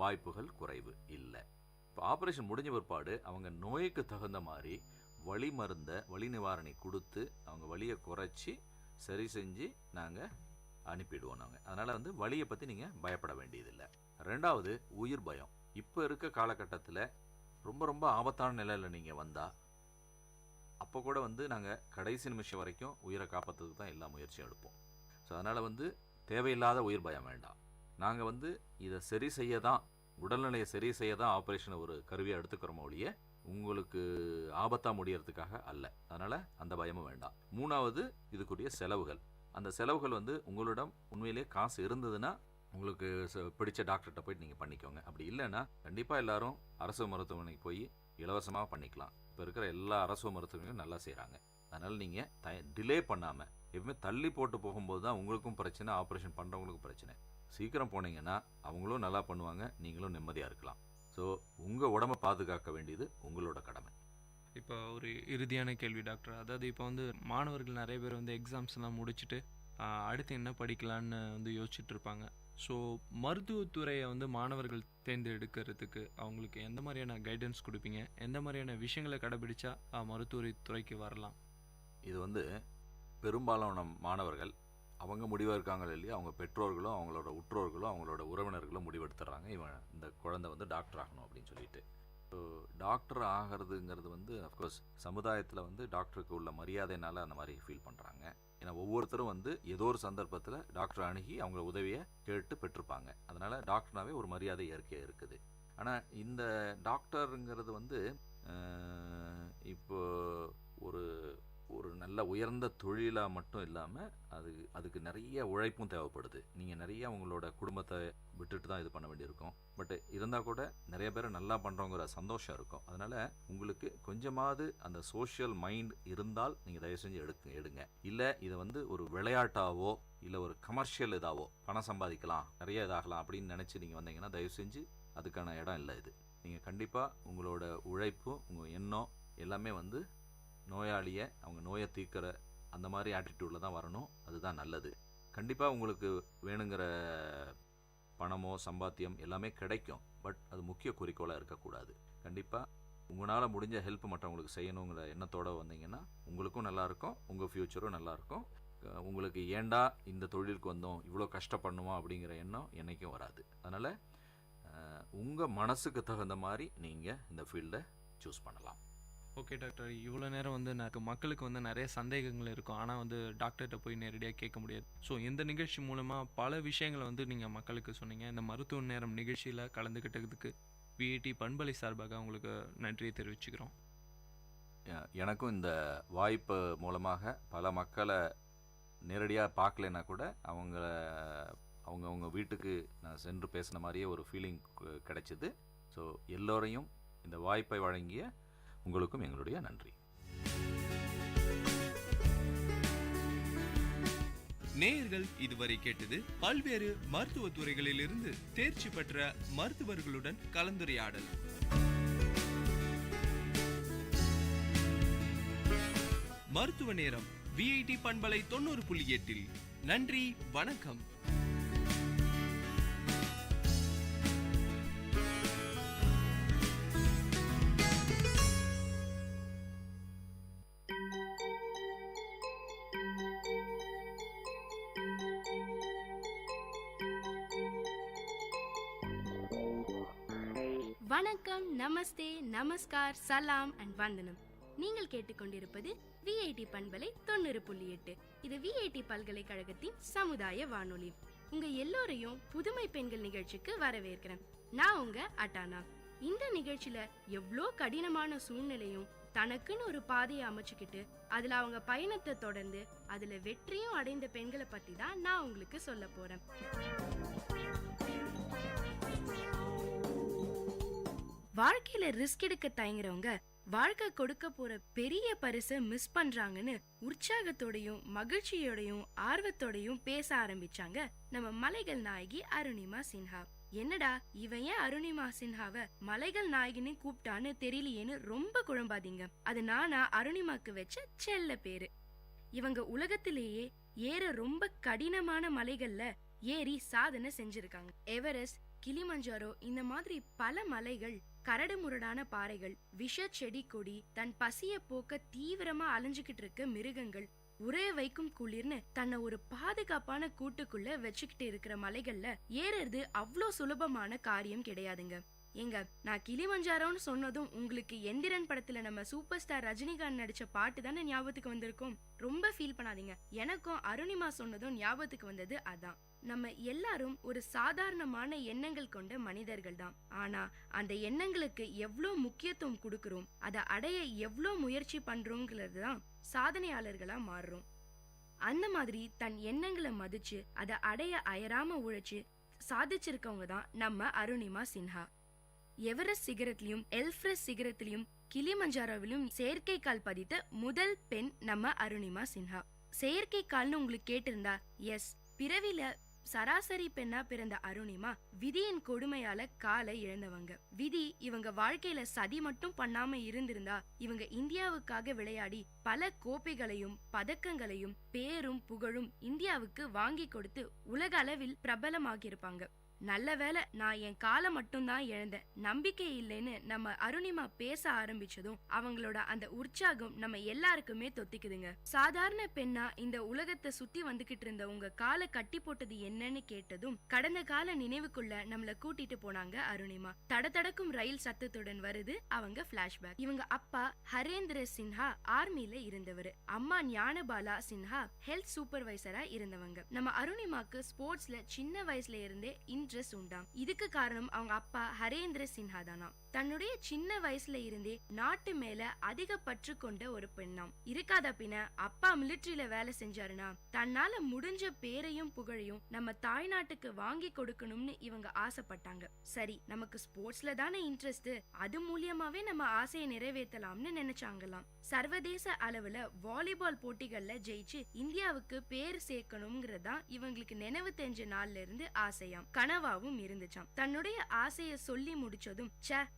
வாய்ப்புகள் குறைவு இல்லை. இப்போ ஆப்ரேஷன் முடிஞ்ச பிற்பாடு அவங்க நோய்க்கு தகுந்த மாதிரி வலி மருந்தை, வலி நிவாரணி கொடுத்து அவங்க வலியை குறைச்சி சரி செஞ்சு நாங்கள் அனுப்பிடுவோம் நாங்கள். அதனால் வந்து வலியை பற்றி நீங்கள் பயப்பட வேண்டியதில்லை. 2வது உயிர் பயம். இப்போ இருக்க காலகட்டத்தில் ரொம்ப ரொம்ப ஆபத்தான நிலையில் நீங்கள் வந்தால் அப்போ கூட வந்து நாங்கள் கடைசி நிமிஷம் வரைக்கும் உயிரை காப்பாற்றுறதுக்கு தான் எல்லா முயற்சியும் எடுப்போம். ஸோ அதனால் வந்து தேவையில்லாத உயிர் பயம் வேண்டாம். நாங்கள் வந்து இதை சரி செய்ய தான், உடல்நிலையை சரி செய்ய தான் ஆப்ரேஷனை ஒரு கருவியை எடுத்துக்கிறோமோ ஒழிய உங்களுக்கு ஆபத்தாக முடியறதுக்காக அல்ல. அதனால் அந்த பயமும் வேண்டாம். 3வது இதுக்குரிய செலவுகள். அந்த செலவுகள் வந்து உங்களிடம் உண்மையிலே காசு இருந்ததுன்னா உங்களுக்கு பிடிச்ச டாக்டர்கிட்ட போயிட்டு நீங்கள் பண்ணிக்கோங்க. அப்படி இல்லைன்னா கண்டிப்பாக எல்லாரும் அரசு மருத்துவமனைக்கு போய் இலவசமாக பண்ணிக்கலாம். இப்போ இருக்கிற எல்லா அரசு மருத்துவமனையும் நல்லா செய்கிறாங்க. அதனால் நீங்கள் டிலே பண்ணாமல், எப்பவுமே தள்ளி போட்டு போகும்போது தான் உங்களுக்கும் பிரச்சனை, ஆப்ரேஷன் பண்ணுறவங்களுக்கும் பிரச்சனை. சீக்கிரம் போனீங்கன்னா அவங்களும் நல்லா பண்ணுவாங்க, நீங்களும் நிம்மதியாக இருக்கலாம். ஸோ உங்கள் உடம்பை பாதுகாக்க வேண்டியது உங்களோட கடமை. இப்போ ஒரு இறுதியான கேள்வி டாக்டர், அதாவது இப்போ வந்து மாணவர்கள் நிறைய பேர் வந்து எக்ஸாம்ஸ்லாம் முடிச்சுட்டு அடுத்து என்ன படிக்கலான்னு வந்து யோசிச்சுட்டு இருப்பாங்க. ஸோ மருத்துவத்துறையை வந்து மாணவர்கள் தேர்ந்தெடுக்கிறதுக்கு அவங்களுக்கு எந்த மாதிரியான கைடன்ஸ் கொடுப்பீங்க? எந்த மாதிரியான விஷயங்களை கடைபிடிச்சா மருத்துவத்துறைக்கு வரலாம்? இது வந்து பெரும்பாலான மாணவர்கள் அவங்க முடிவாக இருக்காங்களோ இல்லையா, அவங்க பெற்றோர்களும் அவங்களோட உற்றோர்களும் அவங்களோட உறவினர்களும் முடிவெடுத்துறாங்க, இவன் இந்த குழந்தை வந்து டாக்டர் ஆகணும் அப்படின்னு சொல்லிட்டு. ஸோ டாக்டர் ஆகிறதுங்கிறது வந்து அஃப்கோர்ஸ் சமுதாயத்தில் வந்து டாக்டருக்கு உள்ள மரியாதைனால அந்த மாதிரி ஃபீல் பண்ணுறாங்க. ஏன்னா ஒவ்வொருத்தரும் வந்து ஏதோ ஒரு சந்தர்ப்பத்தில் டாக்டர் அணுகி அவங்கள உதவியை கேட்டு பெற்றிருப்பாங்க. அதனால் டாக்டர்னாவே ஒரு மரியாதை இயற்கையாக இருக்குது. ஆனால் இந்த டாக்டருங்கிறது வந்து இப்போ ஒரு ஒரு நல்ல உயர்ந்த தொழிலாக மட்டும் இல்லாமல் அதுக்கு நிறைய உழைப்பும் தேவைப்படுது. நீங்கள் நிறைய உங்களோட குடும்பத்தை விட்டுட்டு தான் இது பண்ண வேண்டியிருக்கும். பட் இருந்தால் கூட நிறைய பேர் நல்லா பண்ணுறவங்கிற சந்தோஷம் இருக்கும். அதனால் உங்களுக்கு கொஞ்சமாவது அந்த சோஷியல் மைண்ட் இருந்தால் நீங்கள் தயவு செஞ்சு எடுங்க. இல்லை இதை வந்து ஒரு விளையாட்டாவோ இல்லை ஒரு கமர்ஷியல் இதாவோ பணம் சம்பாதிக்கலாம், நிறைய இதாகலாம் அப்படின்னு நினச்சி நீங்கள் வந்தீங்கன்னா தயவு செஞ்சு அதுக்கான இடம் இல்லை. இது நீங்கள் கண்டிப்பாக உங்களோட உழைப்பும் உங்கள் எண்ணம் எல்லாமே வந்து நோயாளியை அவங்க நோயை தீர்க்கிற அந்த மாதிரி ஆட்டிடியூடில் தான் வரணும். அதுதான் நல்லது. கண்டிப்பாக உங்களுக்கு வேணுங்கிற பணமோ சம்பாத்தியம் எல்லாமே கிடைக்கும். பட் அது முக்கிய குறிக்கோளாக இருக்கக்கூடாது. கண்டிப்பாக உங்களால் முடிஞ்ச ஹெல்ப் மற்றவங்களுக்கு செய்யணுங்கிற எண்ணத்தோடு வந்தீங்கன்னா உங்களுக்கும் நல்லாயிருக்கும், உங்கள் ஃப்யூச்சரும் நல்லாயிருக்கும். உங்களுக்கு ஏண்டா இந்த தொழிலுக்கு வந்தோம், இவ்வளோ கஷ்டப்படணுமா அப்படிங்கிற எண்ணம் என்றைக்கும் வராது. அதனால் உங்கள் மனசுக்கு தகுந்த மாதிரி நீங்கள் இந்த ஃபீல்டை சூஸ் பண்ணலாம். ஓகே டாக்டர், இவ்வளோ நேரம் வந்து மக்களுக்கு வந்து நிறைய சந்தேகங்கள் இருக்கும், ஆனால் வந்து டாக்டர்கிட்ட போய் நேரடியாக கேட்க முடியாது. ஸோ இந்த நிகழ்ச்சி மூலமாக பல விஷயங்களை வந்து நீங்கள் மக்களுக்கு சொன்னீங்க. இந்த மருத்துவ நேரம் நிகழ்ச்சியில் கலந்துக்கிட்டதுக்கு விஐடி பண்பலை சார்பாக உங்களுக்கு நன்றியை தெரிவிச்சுக்கிறோம். எனக்கும் இந்த வாய்ப்பு மூலமாக பல மக்களை நேரடியாக பார்க்கலைன்னா கூட அவங்கவுங்க வீட்டுக்கு நான் சென்று பேசின மாதிரியே ஒரு ஃபீலிங் கிடைச்சிது. ஸோ எல்லோரையும் இந்த வாய்ப்பை வழங்கிய உங்களுக்கும் எங்களுடைய நன்றி. நேயர்கள் இதுவரை கேட்டது பல்வேறு மருத்துவ துறைகளிலிருந்து தேர்ச்சி பெற்ற மருத்துவர்களுடன் கலந்துரையாடல். மருத்துவ நேரம் விஐடி பண்பலை 90.8. நன்றி, வணக்கம். நமஸ்தே, நமஸ்கார், சலாம் அண்ட் வந்தனம். நீங்கள் கேட்டுக்கொண்டிருப்பது விஐடி பண்பலை 90.8. இது விஐடி பல்கலைக்கழகத்தின் சமுதாய வானொலி. உங்க எல்லோரையும் புதுமை பெண்கள் நிகழ்ச்சிக்கு வரவேற்கிறேன். நான் உங்க அட்டானா. இந்த நிகழ்ச்சியில எவ்வளோ கடினமான சூழ்நிலையும் தனக்குன்னு ஒரு பாதையை அமைச்சுக்கிட்டு அதுல அவங்க பயணத்தை தொடர்ந்து அதுல வெற்றியும் அடைந்த பெண்களை பத்தி தான் நான் உங்களுக்கு சொல்ல போறேன். வாழ்க்கையில ரிஸ்க் எடுக்க தயங்குறவங்க வாழ்க்கை கொடுக்க போற பெரிய பரிசை மிஸ் பண்றாங்கன்னு உற்சாகத்தோடையும் மகிழ்ச்சியோடையும் ஆர்வத்தோடையும் பேச ஆரம்பிச்சாங்க நம்ம மலைகள் நாயகி அருணிமா சின்ஹா. என்னடா இவன் ஏன் அருணிமா சின்ஹாவை மலைகள் நாயகின்னு கூப்பிட்டான்னு தெரியலையேன்னு ரொம்ப குழம்பாதீங்க. அது நானா அருணிமாக்கு வச்ச செல்ல பேரு. இவங்க உலகத்திலேயே ஏற ரொம்ப கடினமான மலைகள்ல ஏறி சாதனை செஞ்சிருக்காங்க. எவரெஸ்ட், கிளிமஞ்சாரோ இந்த மாதிரி பல மலைகள், கரடு முரடான பாறைகள், விஷ செடி கொடி, தன் பசிய போக்க தீவிரமா அலைஞ்சுகிட்டு இருக்க மிருகங்கள், உரைய வைக்கும் குளிர்னு தன்னை ஒரு பாதுகாப்பான கூட்டுக்குள்ள வச்சுக்கிட்டு இருக்கிற மலைகள்ல ஏறது அவ்வளோ சுலபமான காரியம் கிடையாதுங்க. எங்க நான் கிளிமஞ்சாரோன்னு சொன்னதும் உங்களுக்கு எந்திரன் படத்துல நம்ம சூப்பர் ஸ்டார் ரஜினிகாந்த் நடிச்ச பாட்டு தானே ஞாபகத்துக்கு வந்திருக்கும். ரொம்ப ஃபீல் பண்ணாதீங்க. எனக்கும் அருணிமா சொன்னதும் ஞாபகத்துக்கு வந்தது அதான். நம்ம எல்லாரும் ஒரு சாதாரணமான எண்ணங்கள் கொண்ட மனிதர்கள் தான். ஆனா அந்த எண்ணங்களுக்கு எவ்வளோ முக்கியத்துவம் கொடுக்கறோம், அதை அடைய எவ்வளோ முயற்சி பண்றோங்கிறது தான் சாதனையாளர்களா மாறுறோம். அந்த மாதிரி தன் எண்ணங்களை மதிச்சு அதை அடைய அயராம உழைச்சு சாதிச்சிருக்கவங்க தான் நம்ம அருணிமா சின்ஹா. எவரெஸ்ட் சிகரத்திலையும் எல்ஃப்ரஸ் சிகரத்திலையும் கிளிமஞ்சாரோவிலும் செயற்கை கால் பதித்த முதல் பெண் நம்ம அருணிமா சின்ஹா. செயற்கை கால்னு உங்களுக்கு கேட்டிருந்தா எஸ், பிறவில சராசரி பெண்ணா பிறந்த அருணிமா விதியின் கொடுமையால காலை இழந்தவங்க. விதி இவங்க வாழ்க்கையில சதி மட்டும் பண்ணாம இருந்திருந்தா இவங்க இந்தியாவுக்காக விளையாடி பல கோப்பைகளையும் பதக்கங்களையும் பேரும் புகழும் இந்தியாவுக்கு வாங்கி கொடுத்து உலக அளவில் பிரபலமாகியிருப்பாங்க. நல்ல வேளை நான் என் காலை மட்டும்தான் இழந்தேன், நம்பிக்கை இல்லைன்னு நம்ம அருணிமா பேச ஆரம்பிச்சதும் அவங்களோட அந்த உற்சாகம் நம்ம எல்லாருக்குமே தொத்திக்குதுங்க. சாதாரண பெண்ணா இந்த உலகத்தை சுத்தி வந்துகிட்டு இருந்த உங்க காலை கட்டி போட்டது என்னன்னு கேட்டதும் கடந்த கால நினைவுக்குள்ள நம்மள கூட்டிட்டு போனாங்க அருணிமா. தடதடக்கும் ரயில் சத்தத்துடன் வருது அவங்க பிளாஷ்பேக். இவங்க அப்பா ஹரேந்திர சின்ஹா ஆர்மில இருந்தவர், அம்மா ஞானபாலா சின்ஹா ஹெல்த் சூப்பர்வைசரா இருந்தவங்க. நம்ம அருணிமாக்கு ஸ்போர்ட்ஸ்ல சின்ன வயசுல இருந்தே உண்டாம். இதுக்கு காரணம் அவங்க அப்பா ஹரேந்திர சின்ஹா தானா. தன்னுடைய சின்ன வயசுல இருந்தே நாட்டு மேல அதிக பற்று கொண்ட ஒரு பெண்ணாம். இருக்காத பின்ன அப்பா மிலிட்டரியில வேலை செஞ்சாருன்னா தன்னால முடிஞ்ச பேரையும் புகழையும் நம்ம தாய்நாட்டுக்கு வாங்கி கொடுக்கணும்னு இவங்க ஆசைப்பட்டாங்க. சரி, நமக்கு ஸ்போர்ட்ஸ்ல தானே இன்ட்ரெஸ்ட், அது மூலியமாவே நம்ம ஆசையை நிறைவேற்றலாம்னு நினைச்சாங்களாம். சர்வதேச அளவுல வாலிபால் போட்டிகள்ல ஜெயிச்சு இந்தியாவுக்கு பேர் சேர்க்கணும்ங்கிறதா இவங்களுக்கு நினைவு தெரிஞ்ச நாள்ல இருந்து ஆசையாம், கனவாவும் இருந்துச்சாம். தன்னுடைய ஆசைய சொல்லி முடிச்சதும்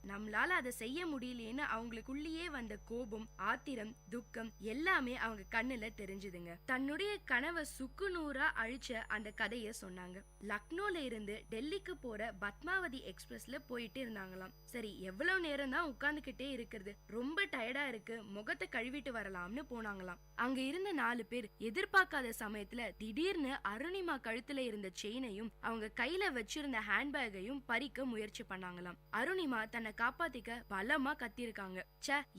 நம்மளால அதை செய்ய முடியலையேன்னு அவங்களுக்குள்ளேயே வந்த கோபம், ஆத்திரம், துக்கம் எல்லாமே அவங்க கண்ணுல தெரிஞ்சுதுங்க. தன்னுடைய கனவை சுக்குநூறா அழிச்ச அந்த கதைய சொன்னாங்க. லக்னோல இருந்து டெல்லிக்கு போற பத்மாவதி எக்ஸ்பிரஸ்ல போயிட்டு இருந்தாங்களாம். சரி, எவ்வளவு நேரம் தான் உட்கார்ந்துகிட்டே இருக்கிறது, ரொம்ப டயர்டா இருக்கு, முகத்தை கழுவிட்டு வரலாம்னு போனாங்களாம். அங்க இருந்த 4 பேர் எதிர்பார்க்காத சமயத்துல திடீர்னு அருணிமா கழுத்துல இருந்த செயினையும் அவங்க கையில வச்சிருந்த ஹேண்ட்பேக்கையும் பறிக்க முயற்சி பண்ணாங்களாம். அருணிமா தன்னை காப்பாத்திக்க பலமா கத்திருக்காங்க.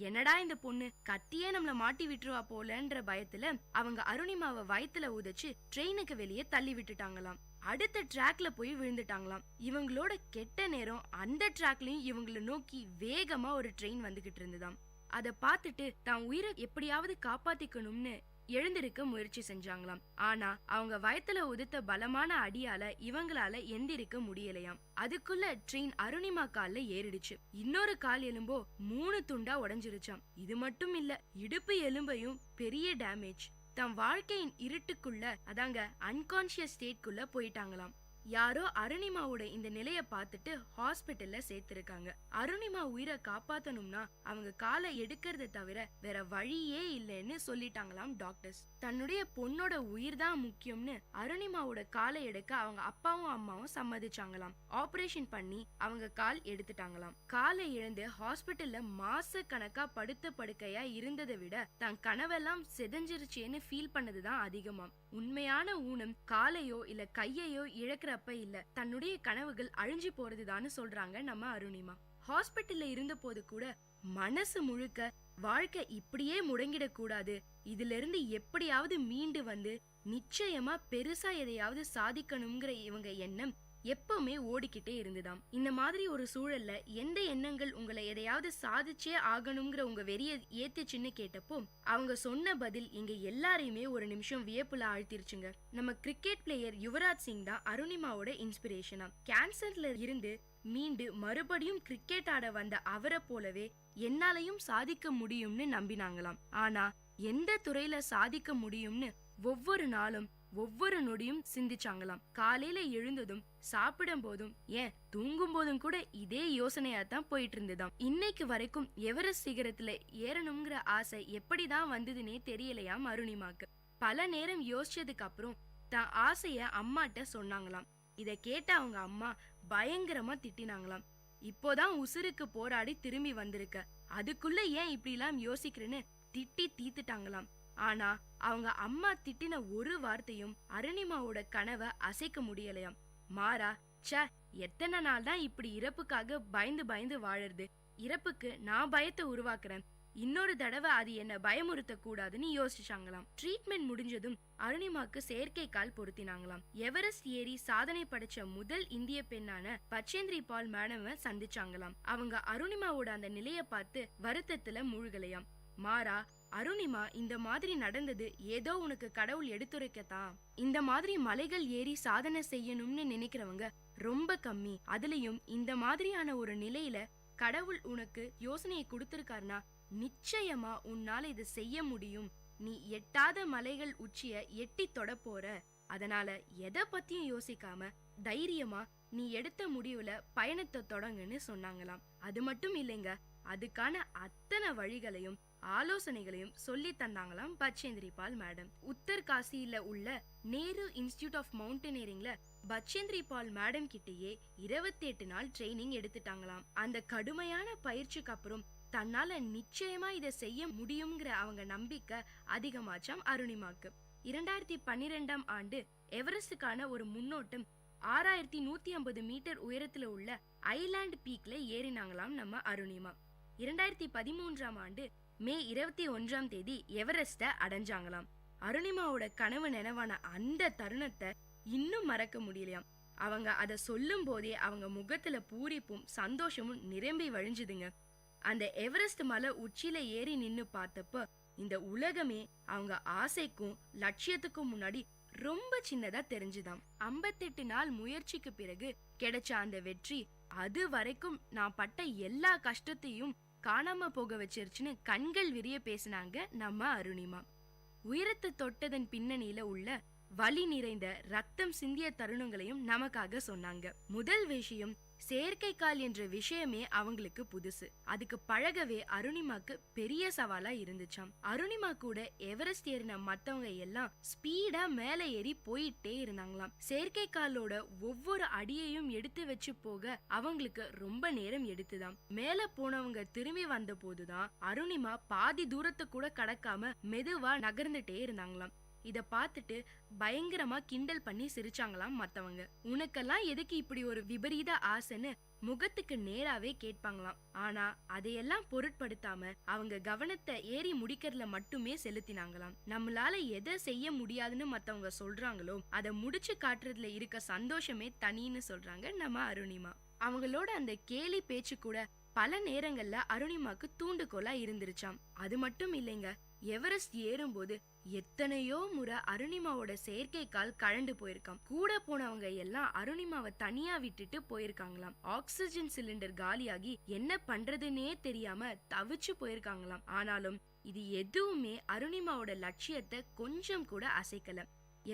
என்னடா இந்த பொண்ணு கத்தியே நம்மள மாட்டி விட்டுருவா போலன்ற பயத்துல அவங்க அருணிமாவை வயித்துல உதைச்சு ட்ரெயினுக்கு வெளியே தள்ளி விட்டுட்டாங்களாம். அடுத்த ட்ராக்ல போய் விழுந்துட்டாங்களாம். இவங்களோட கெட்ட நேரம் அந்த ட்ராக்லயும் இவங்களை நோக்கி வேகமா ஒரு ட்ரெயின் வந்துகிட்டு இருந்துதாம். அத பார்த்துட்டு தான் உயிரை எப்படியாவது காப்பாத்திக்கணும்னு எழுந்திருக்க முயற்சி செஞ்சாங்களாம். ஆனா அவங்க வயத்துல உதித்த பலமான அடியால இவங்களால எந்திரிக்க முடியலையாம். அதுக்குள்ள ட்ரெயின் அருணிமா கால்ல ஏறிடுச்சு. இன்னொரு கால் எலும்போ 3 துண்டா உடைஞ்சிருச்சாம். இது மட்டும் இல்ல, இடுப்பு எலும்பையும் பெரிய டேமேஜ். தம் வாழ்க்கையின் இருட்டுக்குள்ள, அதாங்க அன்கான்சியஸ் ஸ்டேட்குள்ள போயிட்டாங்களாம். யாரோ அருணிமாவோட இந்த நிலைய பார்த்துட்டு ஹாஸ்பிட்டல்ல சேர்த்திருக்காங்க. அருணிமா உயிரை காப்பாத்தணும்னா அவங்க காலை எடுக்கிறத தவிர வேற வழியே இல்லைன்னு சொல்லிட்டாங்களாம் டாக்டர்ஸ். தன்னுடைய பொண்ணோட உயிர் தான் முக்கியம்னு அருணிமாவோட காலை எடுக்க அவங்க அப்பாவும் அம்மாவும் சம்மதிச்சாங்களாம். ஆபரேஷன் பண்ணி அவங்க கால் எடுத்துட்டாங்களாம். காலை இழந்து ஹாஸ்பிட்டல்ல மாச கணக்கா படுத்த படுக்கையா இருந்ததை விட தன் கனவெல்லாம் செதஞ்சிருச்சேன்னு ஃபீல் பண்ணதுதான் அதிகமாம். உண்மையான ஊனம் காலையோ இல்ல கையையோ இழக்கிறப்ப இல்ல, தன்னுடைய கனவுகள் அழிஞ்சு போறதுதான்னு சொல்றாங்க நம்ம அருணிமா. ஹாஸ்பிட்டல்ல இருந்த போது கூட மனசு முழுக்க வாழ்க்கை இப்படியே முடங்கிடக் கூடாது, இதுல இருந்து எப்படியாவது மீண்டு வந்து நிச்சயமா பெருசா எதையாவது சாதிக்கணுங்கிற இவங்க எண்ணம் எப்பவுமே ஓடிக்கிட்டே இருந்துதாம். இந்த மாதிரி ஒரு சூழல்ல எந்த எண்ணங்கள் உங்களை எதையாவது சாதிச்சே ஆகணுங்கிற உங்க வெறிய ஏத்துச்சுன்னு கேட்டப்போ அவங்க சொன்ன பதில் எங்க எல்லாரையுமே ஒரு நிமிஷம் வியப்புல ஆழ்த்திருச்சுங்க. நம்ம கிரிக்கெட் பிளேயர் யுவராஜ் சிங் தான் அருணிமாவோட இன்ஸ்பிரேஷனா. கேன்சர்ல இருந்து மீண்டு மறுபடியும் கிரிக்கெட் ஆட வந்த அவரை போலவே என்னாலையும் சாதிக்க முடியும்னு நம்பினாங்களாம். ஆனா எந்த துறையில சாதிக்க முடியும்னு ஒவ்வொரு நாளும் ஒவ்வொரு நொடியும் சிந்திச்சாங்களாம். காலையில எழுந்ததும் சாப்பிடும் போதும் ஏன் தூங்கும் போதும் கூட இதே யோசனையா தான் போயிட்டு இருந்ததாம். இன்னைக்கு வரைக்கும் எவரெஸ்ட் சிகரத்துல ஏறணுங்கிற ஆசை எப்படிதான் வந்ததுன்னே தெரியலையாம் அருணிமாக்கு. பல நேரம் யோசிச்சதுக்கு அப்புறம் தான் ஆசைய அம்மாட்ட சொன்னாங்களாம். இத கேட்ட அவங்க அம்மா பயங்கரமா திட்டினாங்களாம். இப்போதான் உசுருக்கு போராடி திரும்பி வந்திருக்க, அதுக்குள்ள ஏன் இப்படி எல்லாம் யோசிக்கிறேன்னு திட்டி தீத்துட்டாங்களாம். ஆனா அவங்க அம்மா திட்டின ஒரு வார்த்தையும் அருணிமாவோட கனவை அசைக்க முடியலையாம். மாறா ச எத்தனை நாள் தான் இப்படி இறப்புக்காக பயந்து பயந்து வாழறது, இறப்புக்கு நான் பயத்தை உருவாக்குறேன், இன்னொரு தடவை அது என்ன பயமுறுத்த கூடாதுன்னு யோசிச்சாங்களாம். ட்ரீட்மெண்ட் முடிஞ்சதும் அருணிமாக்கு செயற்கை கால் பொருத்தினாங்களாம். எவரெஸ்ட் ஏறி சாதனை படைச்ச முதல் இந்திய பெண்ணான பச்சேந்திரி பால் மேடம சந்திச்சாங்களாம். அவங்க அருணிமாவோட அந்த நிலைய பார்த்து வருத்தத்துல மூழ்கலையாம். மாறா அருணிமா இந்த மாதிரி நடந்தது ஏதோ உனக்கு கடவுள் எடுத்துரைக்கத்தான். இந்த மாதிரி மலைகள் ஏறி சாதனை செய்யணும்னு நினைக்கிறவங்க ரொம்ப கம்மி. அதுலயும் இந்த மாதிரியான ஒரு நிலையில கடவுள் உனக்கு யோசனையை கொடுத்திருக்காருனா நிச்சயமா உன்னால இதை செய்ய முடியும். நீ எட்டாத மலைகள் உச்சிய எட்டி தொட போற. அதனால எதை பத்தியும் யோசிக்காம தைரியமா நீ எடுத்த முடிவுல பயணத்தை தொடங்குன்னு சொன்னாங்களாம். அது மட்டும் இல்லைங்க, அதுக்கான அத்தனை வழிகளையும் ஆலோசனைகளையும் சொல்லி தந்தாங்களாம் பச்சேந்திரி பால் மேடம். உத்தர்காசியில உள்ள நேரு இன்ஸ்டிடியூட் ஆஃப் மவுண்டனியரிங்ல பச்சேந்திரி பால் மேடம் கிட்டேயே 28 நாள் ட்ரைனிங் எடுத்துட்டாங்களாம். அந்த கடுமையான பயிற்சிக்கு அப்புறம் தன்னால நிச்சயமா இதை செய்ய முடியுங்கிற அவங்க நம்பிக்கை அதிகமாச்சாம் அருணிமாக்கு. 2012ஆம் ஆண்டு எவரெஸ்டுக்கான ஒரு முன்னோட்டம் 6150 மீட்டர் உயரத்துல உள்ள ஐலாண்ட் பீக்ல ஏறினாங்களாம் நம்ம அருணிமா. 2013ஆம் ஆண்டு மே 21ஆம் தேதி எவரெஸ்ட அடைஞ்சாங்களாம். அருணிமாவோட கனவு நினைவான அந்த தருணத்தை இன்னும் மறக்க முடியலையாம். அவங்க அதை சொல்லும் போதே அவங்க முகத்துல பூரிப்பும் சந்தோஷமும் நிரம்பி வழிஞ்சுதுங்க. அந்த எவரெஸ்ட் மலை உச்சியில ஏறி நின்னு பார்த்தப்ப இந்த உலகமே அவங்க ஆசைக்கும் லட்சியத்துக்கும் முன்னாடி ரொம்ப சின்னதா தெரிஞ்சுதாம். 58 நாள் முயற்சிக்கு பிறகு கிடைச்ச அந்த வெற்றி அது வரைக்கும் நான் பட்ட எல்லா கஷ்டத்தையும் காணாம போக வச்சிருச்சுன்னு கண்கள் விரிய பேசினாங்க நம்ம அருணிமா. உயரத்தை தொட்டதன் பின்னணியில உள்ள வலி நிறைந்த ரத்தம் சிந்திய தருணங்களையும் நமக்காக சொன்னாங்க. முதல் விஷயம் செயற்கை கால் என்ற விஷயமே அவங்களுக்கு புதுசு. அதுக்கு பழகவே அருணிமாக்கு பெரிய சவாலா இருந்துச்சாம். அருணிமா கூட எவரெஸ்ட் ஏறின மத்தவங்க எல்லாம் ஸ்பீடா மேல ஏறி போயிட்டே இருந்தாங்களாம். செயற்கை காலோட ஒவ்வொரு அடியையும் எடுத்து வச்சு போக அவங்களுக்கு ரொம்ப நேரம் எடுத்துதான். மேல போனவங்க திரும்பி வந்த போதுதான் அருணிமா பாதி தூரத்தை கூட கடக்காம மெதுவா நகர்ந்துட்டே இருந்தாங்களாம். இத பார்த்துட்டு பயங்கரமா கிண்டல் பண்ணி சிரிச்சாங்களாம் மத்தவங்க. உனக்கெல்லாம் எதுக்கு இப்படி ஒரு விபரீத ஆசைன்னு முகத்துக்கு நேராவே கேட்பாங்களாம். ஆனா அதையெல்லாம் பொருட்படுத்தாம அவங்க கவனத்தை ஏறி முடிக்கிறதுல மட்டுமே செலுத்தினாங்களாம். நம்மளால எதை செய்ய முடியாதுன்னு மத்தவங்க சொல்றாங்களோ அதை முடிச்சு காட்டுறதுல இருக்க சந்தோஷமே தனின்னு சொல்றாங்க நம்ம அருணிமா. அவங்களோட அந்த கேலி பேச்சு கூட பல நேரங்கள்ல அருணிமாக்கு தூண்டுகோலா இருந்துருச்சாம். அது மட்டும் இல்லைங்க, எவரெஸ்ட் ஏறும்போது எத்தனையோ முறை அருணிமாவோட செயற்கை கால் கழண்டு போயிருக்காம். கூட போனவங்க எல்லாம் அருணிமாவை தனியா விட்டுட்டு போயிருக்காங்களாம். ஆக்சிஜன் சிலிண்டர் காலியாகி என்ன பண்றதுன்னே தெரியாம தவிச்சு போயிருக்காங்களாம். ஆனாலும் இது எதுவுமே அருணிமாவோட லட்சியத்தை கொஞ்சம் கூட அசைக்கல.